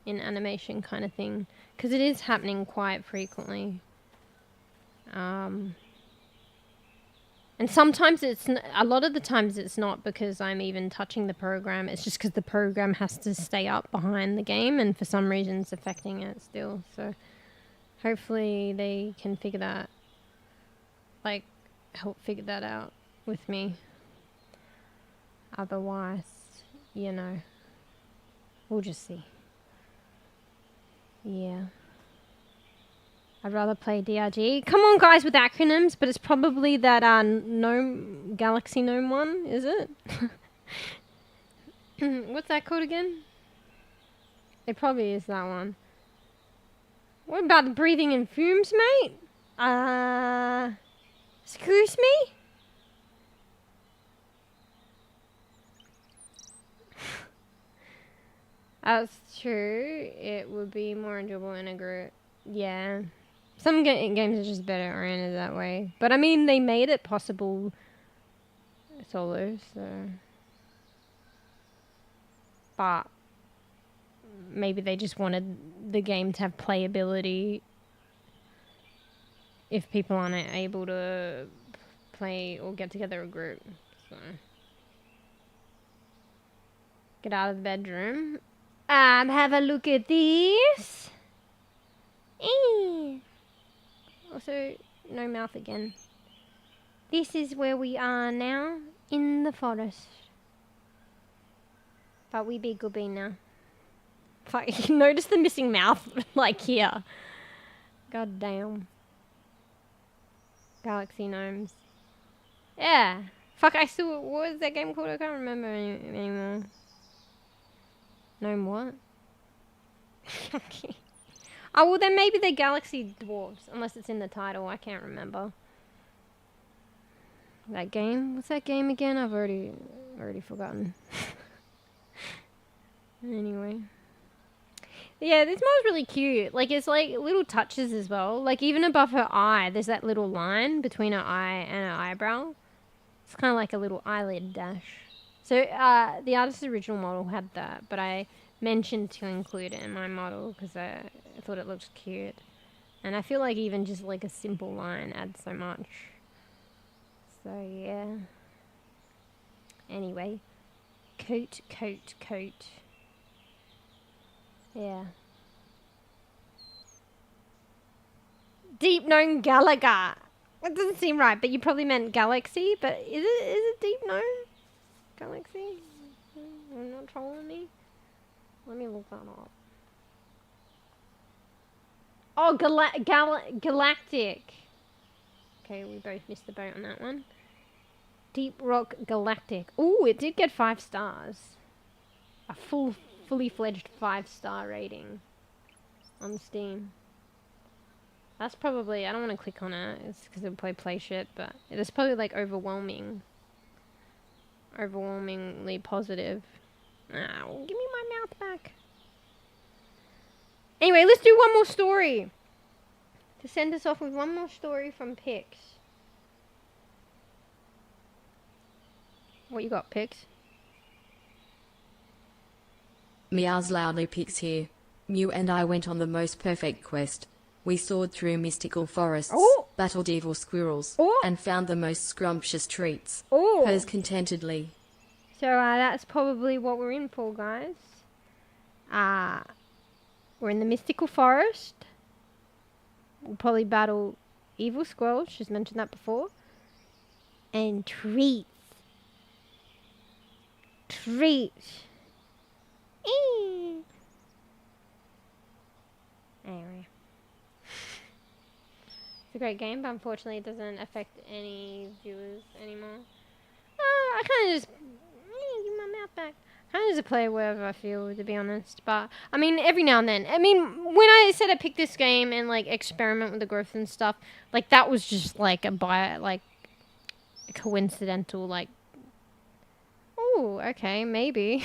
in animation kind of thing, because it is happening quite frequently. And sometimes a lot of the times it's not because I'm even touching the program, it's just because the program has to stay up behind the game and for some reason it's affecting it still. So hopefully they can figure that, like, help figure that out with me. Otherwise, you know, we'll just see. Yeah. I'd rather play DRG. Come on, guys, with acronyms, but it's probably that Gnome, Galaxy Gnome one, is it? What's that called again? It probably is that one. What about the breathing in fumes, mate? Excuse me? That's true. It would be more enjoyable in a group. Yeah. Some games are just better oriented that way. But I mean, they made it possible solo, so. But maybe they just wanted the game to have playability if people aren't able to play or get together a group. So. Get out of the bedroom. Have a look at this. Also, no mouth again. This is where we are now, in the forest. But we be good be now. Fuck, you notice the missing mouth, like here. God damn. Galaxy Gnomes. Yeah. Fuck, I still, what was that game called? I can't remember anymore. Gnome what? Okay. Oh, well then maybe they're Galaxy Dwarves, unless it's in the title, I can't remember. That game? What's that game again? I've already forgotten. Anyway. Yeah, this model's really cute. Like, it's like little touches as well. Like, even above her eye, there's that little line between her eye and her eyebrow. It's kind of like a little eyelid dash. So, the artist's original model had that, but I mentioned to include it in my model because I thought it looked cute. And I feel like even just like a simple line adds so much. So, yeah. Anyway. Coat. Yeah. Deep Gnome Galaga. It doesn't seem right, but you probably meant Galaxy, but is it Deep Gnome Galaxy? You're not trolling me? Let me look that up. Oh, Galactic. Okay, we both missed the boat on that one. Deep Rock Galactic. Ooh, it did get 5 stars. A fully fledged 5-star rating on Steam. That's probably, I don't want to click on it, it's because it'll probably play shit, but it is probably like overwhelmingly positive. Well, give me my mouth back. Anyway, let's do one more story. To send us off with one more story from Pix. What you got, Pix? Meows loudly Pix here. Mew and I went on the most perfect quest. We soared through mystical forests, battled evil squirrels, and found the most scrumptious treats. Purrs contentedly. So that's probably what we're in for, guys. We're in the mystical forest. We'll probably battle evil squirrels. She's mentioned that before. And treats. Treats. Anyway. It's a great game, but unfortunately it doesn't affect any viewers anymore. I kind of just... give my mouth back. Kind of just play wherever I feel, to be honest. But, I mean, every now and then. I mean, when I said I picked this game and, like, experiment with the growth and stuff, like, that was just, like, a coincidental, like... Oh, okay, maybe.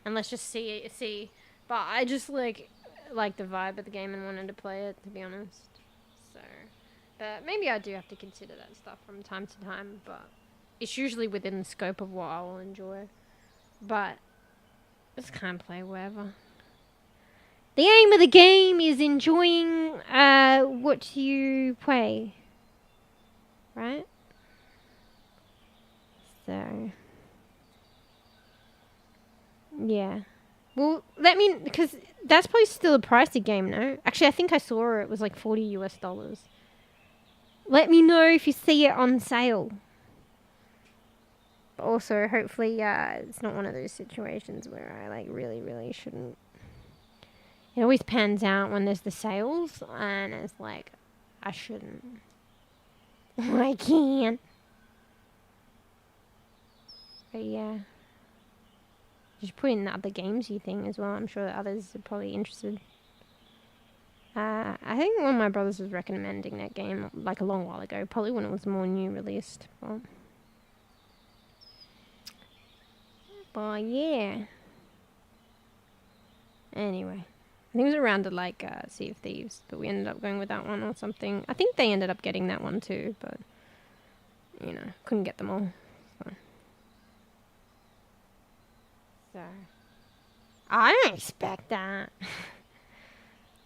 And let's just see. But I just, like the vibe of the game and wanted to play it, to be honest. So, but maybe I do have to consider that stuff from time to time, but it's usually within the scope of what I will enjoy. But just can't play wherever. The aim of the game is enjoying what you play, right? So, yeah. Well, because that's probably still a pricey game, no? Actually, I think I saw it was like $40 US. Let me know if you see it on sale. But also, hopefully, it's not one of those situations where I, like, really, really shouldn't. It always pans out when there's the sales, and it's like, I shouldn't. I can't. But yeah. Just put in the other games you think as well. I'm sure that others are probably interested. I think one of my brothers was recommending that game like a long while ago. Probably when it was more new released. But yeah. Anyway. I think it was around to like Sea of Thieves. But we ended up going with that one or something. I think they ended up getting that one too. But, you know, couldn't get them all. So, I don't expect that.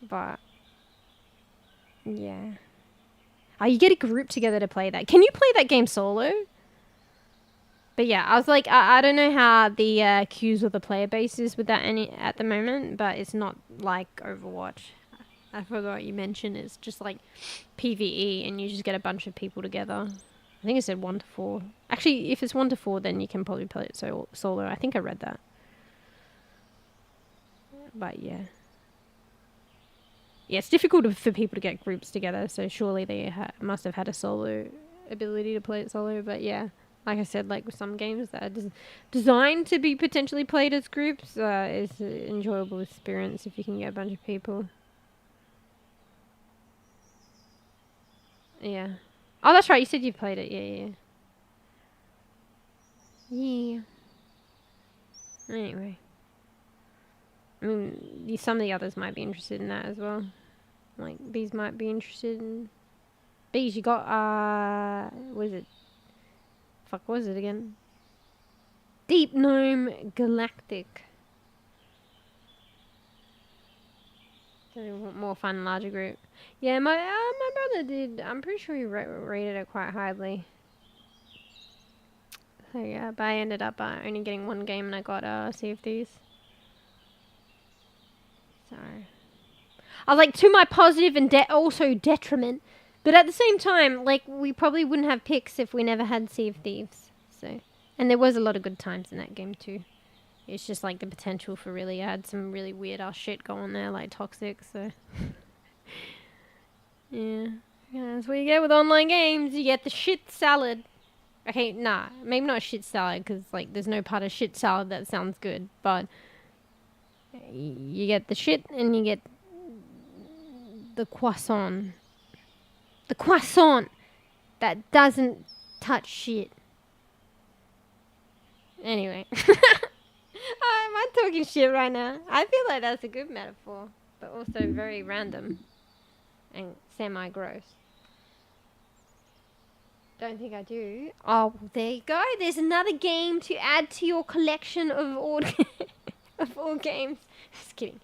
But, yeah. Oh, you get a group together to play that. Can you play that game solo? But yeah, I was like, I don't know how the queues or the player base is with that at the moment, but it's not like Overwatch. I forgot you mentioned it's just like PvE and you just get a bunch of people together. I think it said 1 to 4. Actually, if it's 1 to 4, then you can probably play it solo. I think I read that. But yeah. Yeah, it's difficult for people to get groups together, so surely they must have had a solo ability to play it solo. But yeah, like I said, like with some games that are designed to be potentially played as groups, it's an enjoyable experience if you can get a bunch of people. Yeah. Oh, that's right, you said you played it. Yeah. Anyway. I mean, some of the others might be interested in that as well. Like, these might be interested in... These, you got, what is it? Fuck, what is it again? Deep Gnome Galactic. So you want more fun, larger group. Yeah, my brother did. I'm pretty sure he rated it quite highly. So yeah, but I ended up only getting one game and I got Sea of Thieves. So I was like, to my positive and also detriment, but at the same time, like, we probably wouldn't have picks if we never had Sea of Thieves. So, and there was a lot of good times in that game too. It's just like the potential for really, I had some really weird ass shit going there, like toxic. So yeah, that's what you get with online games. You get the shit salad. Okay, nah, maybe not shit salad, because like there's no part of shit salad that sounds good, but you get the shit and you get the croissant. The croissant that doesn't touch shit. Anyway. Am I talking shit right now? I feel like that's a good metaphor, but also very random and semi-gross. Don't think I do. Oh, well, there you go. There's another game to add to your collection of all of all games. Just kidding.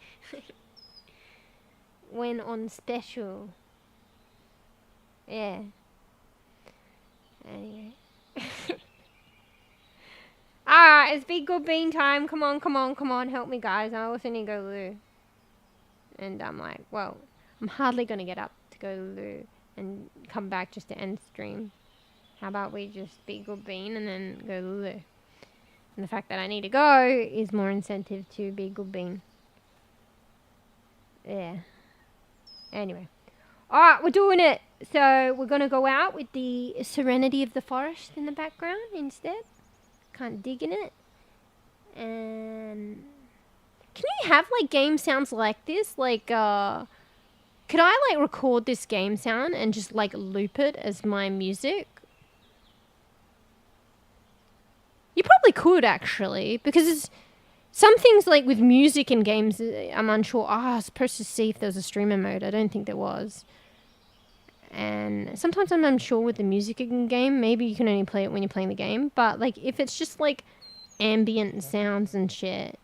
When on special. Yeah. Anyway. Alright, it's Be Good Bean time. Come on, come on, come on. Help me, guys. I also need to go loo. And I'm like, well, I'm hardly going to get up to go loo and come back just to end stream. How about we just Be Good Bean and then go loo? And the fact that I need to go is more incentive to Be Good Bean. Yeah. Anyway. Alright, we're doing it. So we're going to go out with the serenity of the forest in the background instead. Kind of digging it. And can you have like game sounds like this? Like, could I like record this game sound and just like loop it as my music? You probably could actually, because it's some things like with music in games, I'm unsure. I was supposed to see if there was a streamer mode. I don't think there was. And sometimes I'm unsure with the music in game. Maybe you can only play it when you're playing the game. But like if it's just like ambient sounds and shit,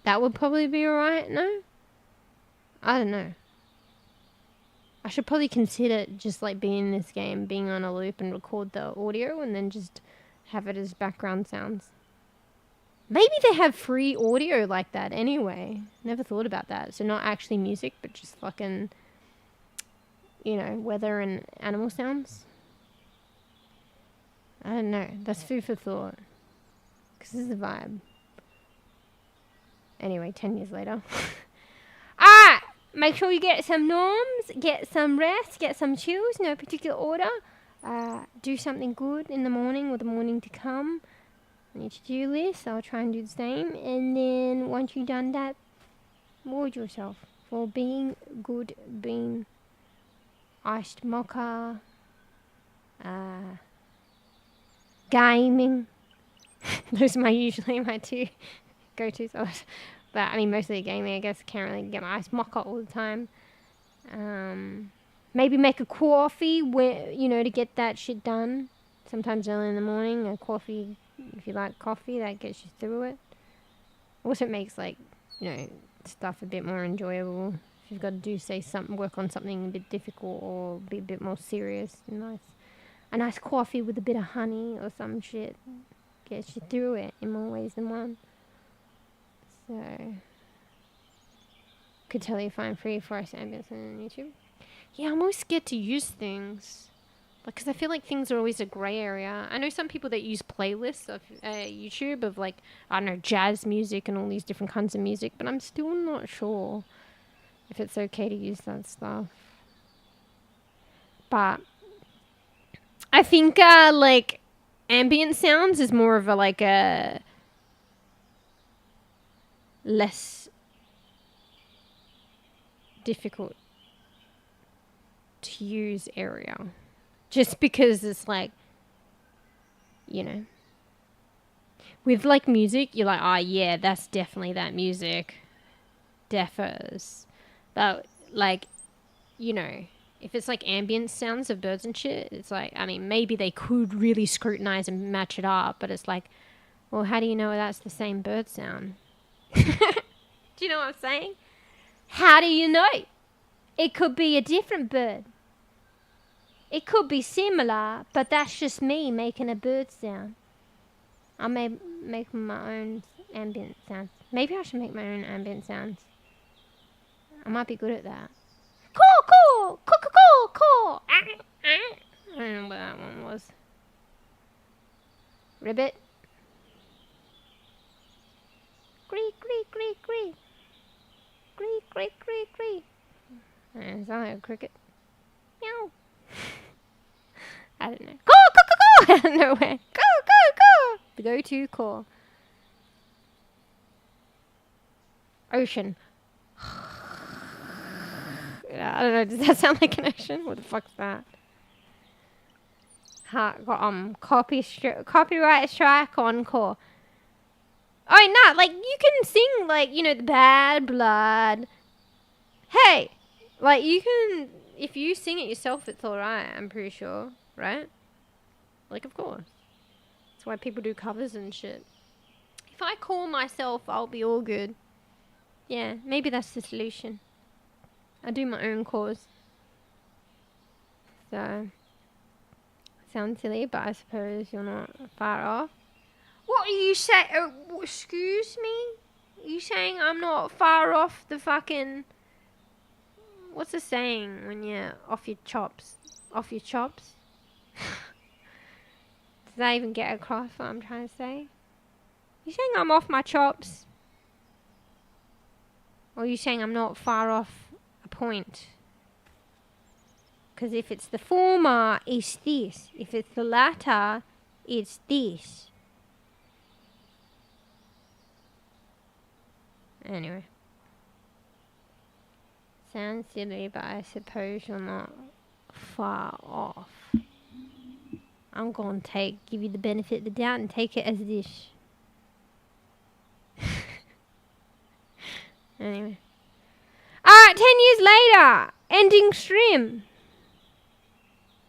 that would probably be alright, no? I don't know. I should probably consider just like being in this game, being on a loop and record the audio and then just have it as background sounds. Maybe they have free audio like that anyway. Never thought about that. So not actually music, but just fucking, you know, weather and animal sounds. I don't know. That's food for thought. Because this is a vibe. Anyway, 10 years later. Alright! Make sure you get some norms, get some rest, get some chills, no particular order. Do something good in the morning or the morning to come. On your to-do list, I'll try and do the same. And then once you've done that, reward yourself for being good bean. Iced mocha. Gaming. Those are usually my two go-tos. But I mean, mostly gaming. I guess I can't really get my iced mocha all the time. Maybe make a coffee, where, you know, to get that shit done. Sometimes early in the morning, a coffee, if you like coffee, that gets you through it. Also, it makes, like, you know, stuff a bit more enjoyable. If you've got to do, say, something, work on something a bit difficult or be a bit more serious. A nice coffee with a bit of honey or some shit gets you through it in more ways than one. So, could totally find free forest ambience on YouTube. Yeah, I'm always scared to use things. Because I feel like things are always a grey area. I know some people that use playlists of YouTube of like, I don't know, jazz music and all these different kinds of music. But I'm still not sure if it's okay to use that stuff. But I think like ambient sounds is more of a like a less difficult to use area. Just because it's like, you know, with like music, you're like, oh yeah, that's definitely that music. Defos. But like, you know, if it's like ambient sounds of birds and shit, it's like, I mean, maybe they could really scrutinize and match it up, but it's like, well, how do you know that's the same bird sound? Do you know what I'm saying? How do you know? It could be a different bird. It could be similar, but that's just me making a bird sound. I may make my own ambient sounds. Maybe I should make my own ambient sounds. I might be good at that. Caw, caw, caw, caw, caw. I don't know what that one was. Ribbit. Greek, Greek, Greek, Greek. Greek, Greek, Greek, Greek. It sounds like a cricket. Meow. I don't know. Go, go, go, go! Out of nowhere. Go, go, go! The go-to call. Ocean. I don't know. Does that sound like an ocean? What the fuck's that? Copyright strike on call. Oh, no, like, you can sing, like, you know, the bad blood. Hey! Like, you can, if you sing it yourself, it's alright, I'm pretty sure. Right? Like, of course. That's why people do covers and shit. If I call myself, I'll be all good. Yeah, maybe that's the solution. I do my own calls. So, sounds silly, but I suppose you're not far off. What are you saying? Excuse me? Are you saying I'm not far off the fucking... What's the saying when you're off your chops? Off your chops? Does that even get across what I'm trying to say? You saying I'm off my chops? Or are you saying I'm not far off a point? Because if it's the former, it's this. If it's the latter, it's this. Anyway. Sounds silly, but I suppose you're not far off. I'm going to give you the benefit of the doubt and take it as this. Anyway. Alright, 10 years later. Ending stream.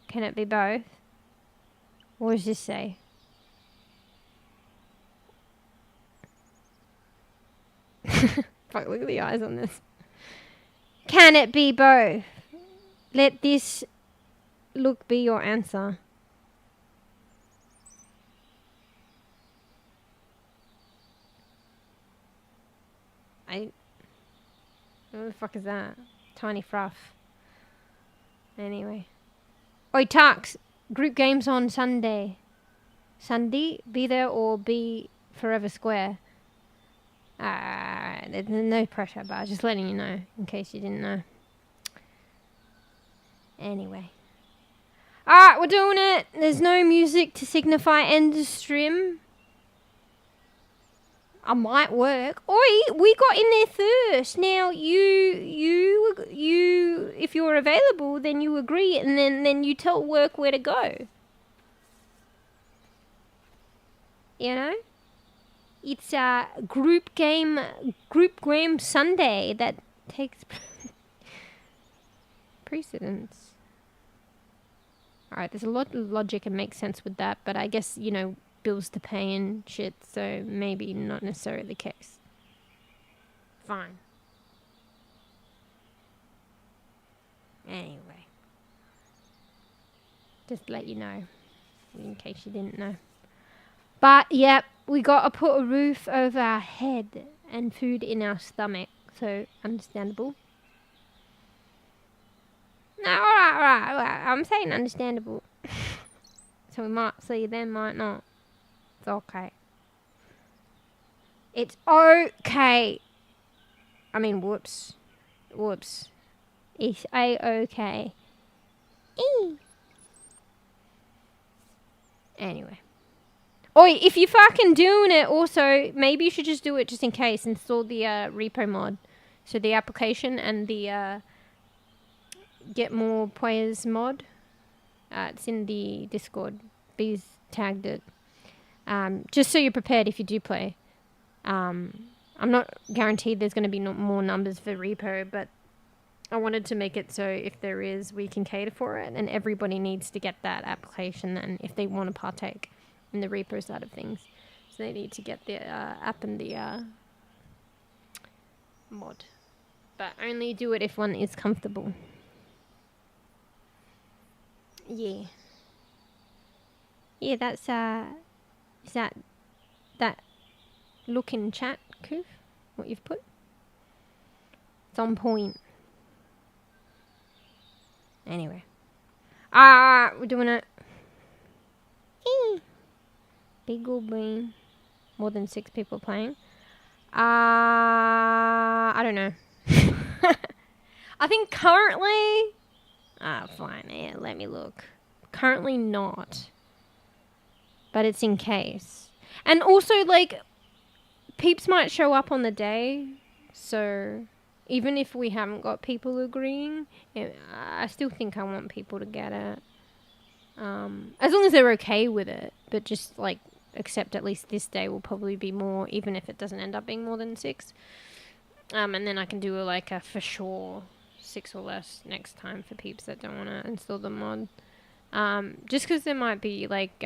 Can it be both? What does this say? Fuck, look at the eyes on this. Can it be both? Let this look be your answer. What the fuck is that? Tiny fruff. Anyway. Oi, Tux. Group games on Sunday. Sunday? Be there or be forever square? There's no pressure, but I was just letting you know, in case you didn't know. Anyway. Alright, we're doing it. There's no music to signify end of stream. I might work. Oi, we got in there first. Now, you, if you're available, then you agree, and then you tell work where to go. You know? It's a group game Sunday that takes precedence. Alright, there's a lot of logic and makes sense with that, but I guess, you know, bills to pay and shit, so maybe not necessarily the case. Fine. Anyway. Just to let you know, in case you didn't know. But, yep, we gotta put a roof over our head and food in our stomach, so understandable. No, alright. I'm saying understandable. So we might see them, might not. It's okay. It's okay. I mean, whoops. It's a-okay. Anyway. Oi, if you're fucking doing it also, maybe you should just do it just in case. Install the repo mod. So the application and the get more players mod. It's in the Discord. Bees tagged it. Just so you're prepared if you do play. I'm not guaranteed there's going to be more numbers for repo, but I wanted to make it so if there is, we can cater for it, and everybody needs to get that application and if they want to partake in the repo side of things. So they need to get the app and the mod. But only do it if one is comfortable. Yeah. Yeah, that's is that look in chat, Koof? What you've put? It's on point. Anyway. We're doing it. Big old brain. More than 6 people playing. I don't know. I think currently... fine. Yeah, let me look. Currently not. But it's in case. And also, like, peeps might show up on the day. So, even if we haven't got people agreeing, I still think I want people to get it. As long as they're okay with it. But just, like, accept at least this day will probably be more, even if it doesn't end up being more than 6. And then I can do, like, a for sure 6 or less next time for peeps that don't want to install the mod. Just because there might be, like,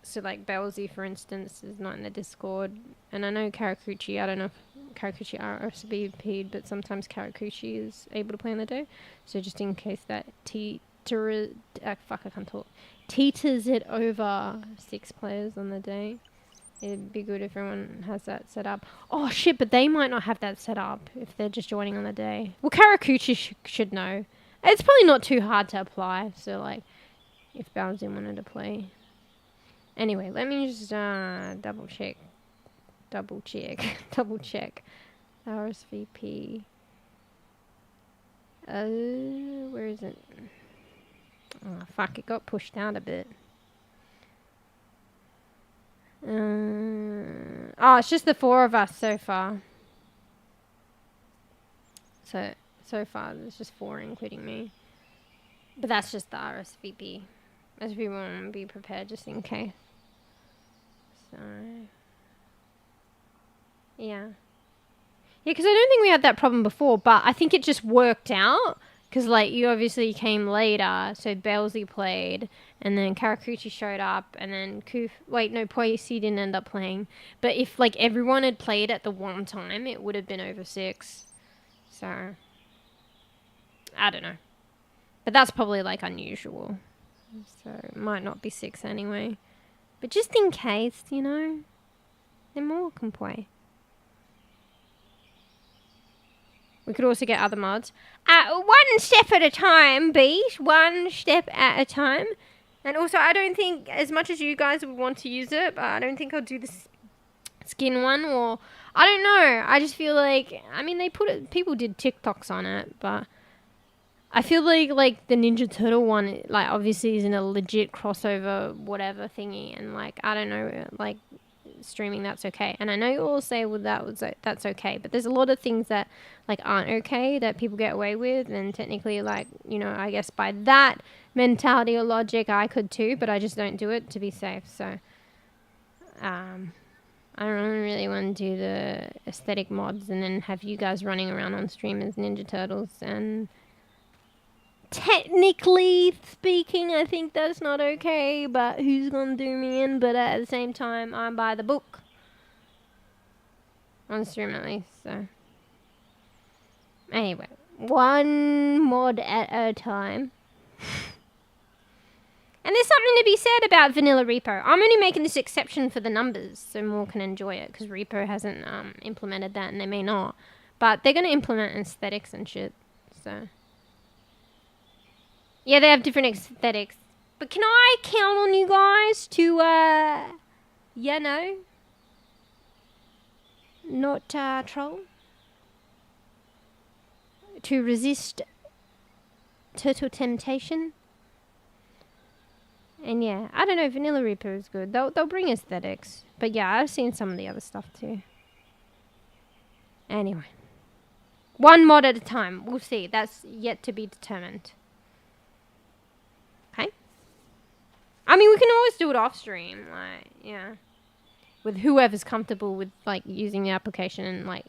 so, like, bElzy, for instance, is not in the Discord. And I know Karakuchi, I don't know if Karakuchi RSVP'd, but sometimes Karakuchi is able to play on the day. So just in case that teeters it over 6 players on the day. It'd be good if everyone has that set up. Oh shit, but they might not have that set up if they're just joining on the day. Well, Karakuchi should know. It's probably not too hard to apply, so like, if Bowsy wanted to play. Anyway, let me just double check. RSVP. Where is it? Oh fuck, it got pushed out a bit. Oh, it's just the 4 of us so far. So far there's just 4 including me. But that's just the RSVP. As we want to be prepared just in case. So yeah. Yeah, because I don't think we had that problem before, but I think it just worked out. Because, like, you obviously came later, so Belzy played, and then Karakuchi showed up, and then pway didn't end up playing. But if, like, everyone had played at the one time, it would have been over 6. So, I don't know. But that's probably, like, unusual. So, it might not be 6 anyway. But just in case, you know, then more can play. We could also get other mods. 1 step at a time, beat. 1 step at a time. And also, I don't think, as much as you guys would want to use it, but I don't think I'll do the skin one, or I don't know. I just feel like, I mean, people did TikToks on it, but I feel like the Ninja Turtle one, like, obviously isn't a legit crossover whatever thingy, and like, I don't know, like, streaming that's okay. And I know you all say, well, that's okay, but there's a lot of things that like aren't okay that people get away with, and technically, like, you know, I guess by that mentality or logic I could too, but I just don't do it to be safe. So I don't really want to do the aesthetic mods and then have you guys running around on stream as Ninja Turtles, and technically speaking, I think that's not okay, but who's gonna do me in? But at the same time, I'm by the book. On stream at least, so. Anyway, 1 mod at a time. And there's something to be said about Vanilla Repo. I'm only making this exception for the numbers, so more can enjoy it, because Repo hasn't implemented that, and they may not. But they're gonna implement aesthetics and shit, so. Yeah, they have different aesthetics. But can I count on you guys to, you know, not troll? To resist turtle temptation? And yeah, I don't know, Vanilla Reaper is good. They'll bring aesthetics. But yeah, I've seen some of the other stuff too. Anyway. 1 mod at a time. We'll see. That's yet to be determined. Okay? I mean, we can always do it off stream, like, yeah. With whoever's comfortable with, like, using the application and, like,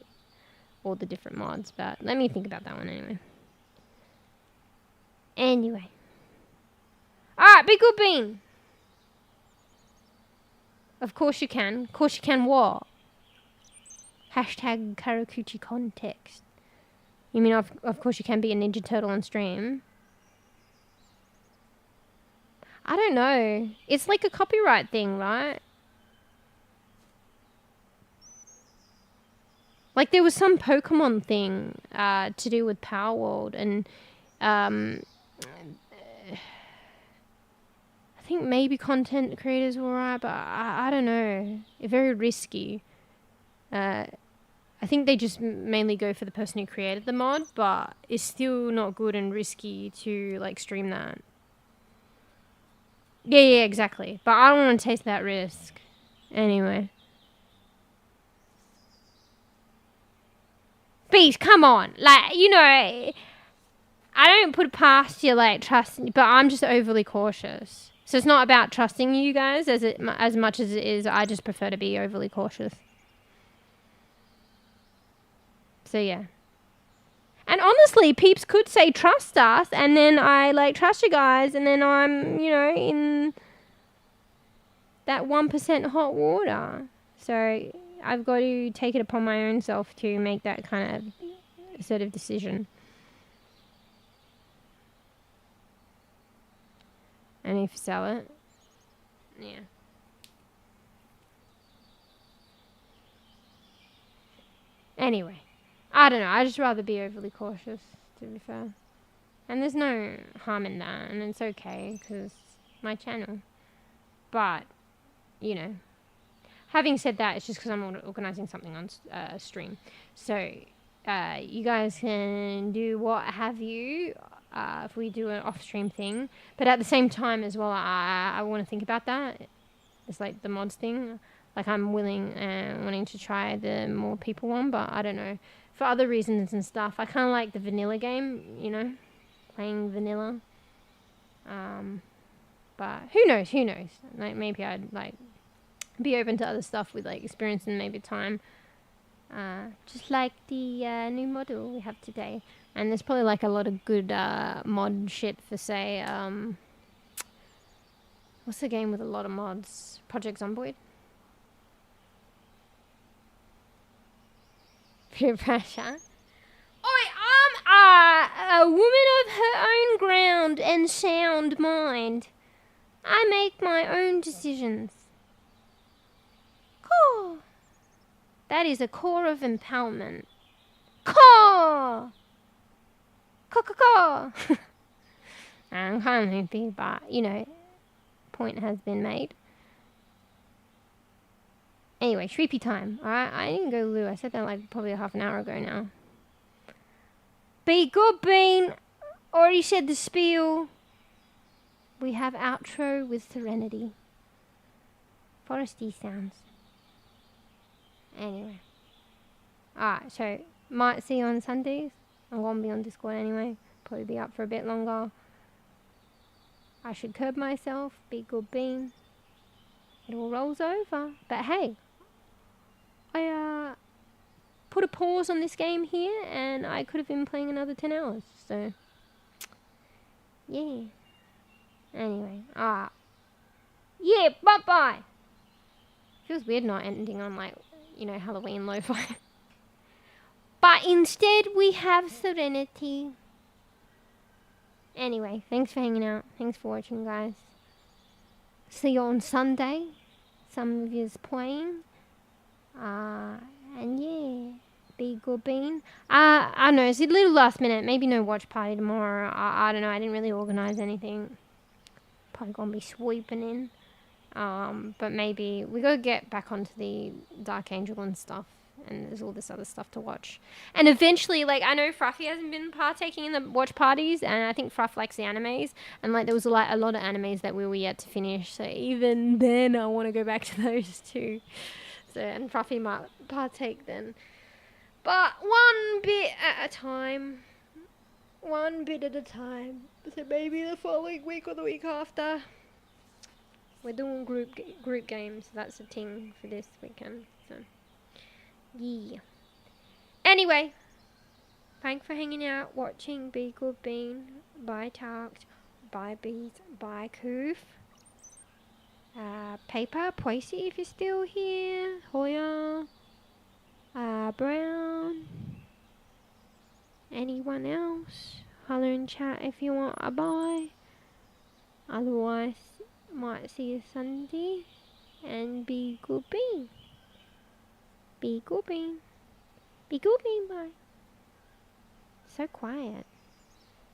all the different mods. But let me think about that one anyway. Anyway. Alright, Big Good Bean. Of course you can. Of course you can what? Hashtag Karakuchi context. You mean of course you can be a Ninja Turtle on stream? I don't know. It's like a copyright thing, right? Like there was some Pokemon thing to do with Power World, and I think maybe content creators were right, but I don't know. It's very risky. I think they just mainly go for the person who created the mod, but it's still not good and risky to like stream that. Yeah, exactly. But I don't want to take that risk. Anyway. Beast, come on. Like, you know, I don't put it past you, like, trusting, but I'm just overly cautious. So it's not about trusting you guys as much as it is. I just prefer to be overly cautious. So, yeah. And honestly, peeps could say trust us, and then I, like, trust you guys, and then I'm, you know, in that 1% hot water. So I've got to take it upon my own self to make that kind of sort of decision. And if sell it, yeah. Anyway, I don't know. I just rather be overly cautious, to be fair. And there's no harm in that, and it's okay because it's my channel. But, you know, having said that, it's just because I'm organising something on stream. So, you guys can do what have you if we do an off-stream thing. But at the same time as well, I want to think about that. It's like the mods thing. Like, I'm willing and wanting to try the more people one, but I don't know. For other reasons and stuff, I kind of like the vanilla game, you know, playing vanilla. But who knows? Like, maybe I'd, like, be open to other stuff with, like, experience and maybe time. Just like the new model we have today. And there's probably, like, a lot of good mod shit for, say, what's the game with a lot of mods? Project Zomboid? Peer pressure. A woman of her own ground and sound mind. I make my own decisions. Core. That is a core of empowerment. Core. Core. I'm kind of loopy, but, you know, point has been made. Anyway, shreepy time. Alright, I didn't go loo. I said that like probably half an hour ago now. Be good, Bean. Already said the spiel. We have outro with serenity. Foresty sounds. Anyway. Alright, so might see you on Sundays. I'm gonna be on Discord anyway. Probably be up for a bit longer. I should curb myself. Be good, Bean. It all rolls over. But hey, I put a pause on this game here and I could have been playing another 10 hours. So, yeah. Anyway, yeah, bye-bye. Feels weird not ending on, like, you know, Halloween lo-fi. But instead we have serenity. Anyway, thanks for hanging out. Thanks for watching, guys. See you on Sunday. Some of you's playing. And yeah, be good, Bean. I don't know, it's a little last minute. Maybe no watch party tomorrow. I don't know, I didn't really organise anything. Probably gonna be sweeping in. But maybe we gotta get back onto the Dark Angel and stuff. And there's all this other stuff to watch. And eventually, like, I know Fruffy hasn't been partaking in the watch parties, and I think Fruff likes the animes. And, like, there was, like, a lot of animes that we were yet to finish. So even then, I want to go back to those too. So, and Fruffy might partake then. But one bit at a time. One bit at a time. So maybe the following week or the week after. We're doing group games. That's a thing for this weekend. So, yeah. Anyway, thanks for hanging out, watching Be Good Bean. Bye Talked. Bye Bees. Bye Coof. Paper, Pway if you're still here. Hoya. Brown. Anyone else? Holler in chat if you want a bye. Otherwise, might see you Sunday. And be good bean. Be good bean. Be good bean, bye. So quiet.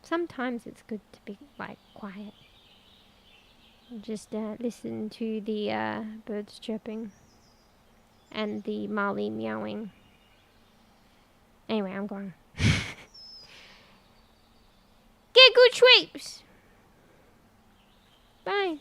Sometimes it's good to be, like, quiet. Just listen to the birds chirping. And the Marley meowing. Anyway, I'm going. Get good sweeps. Bye.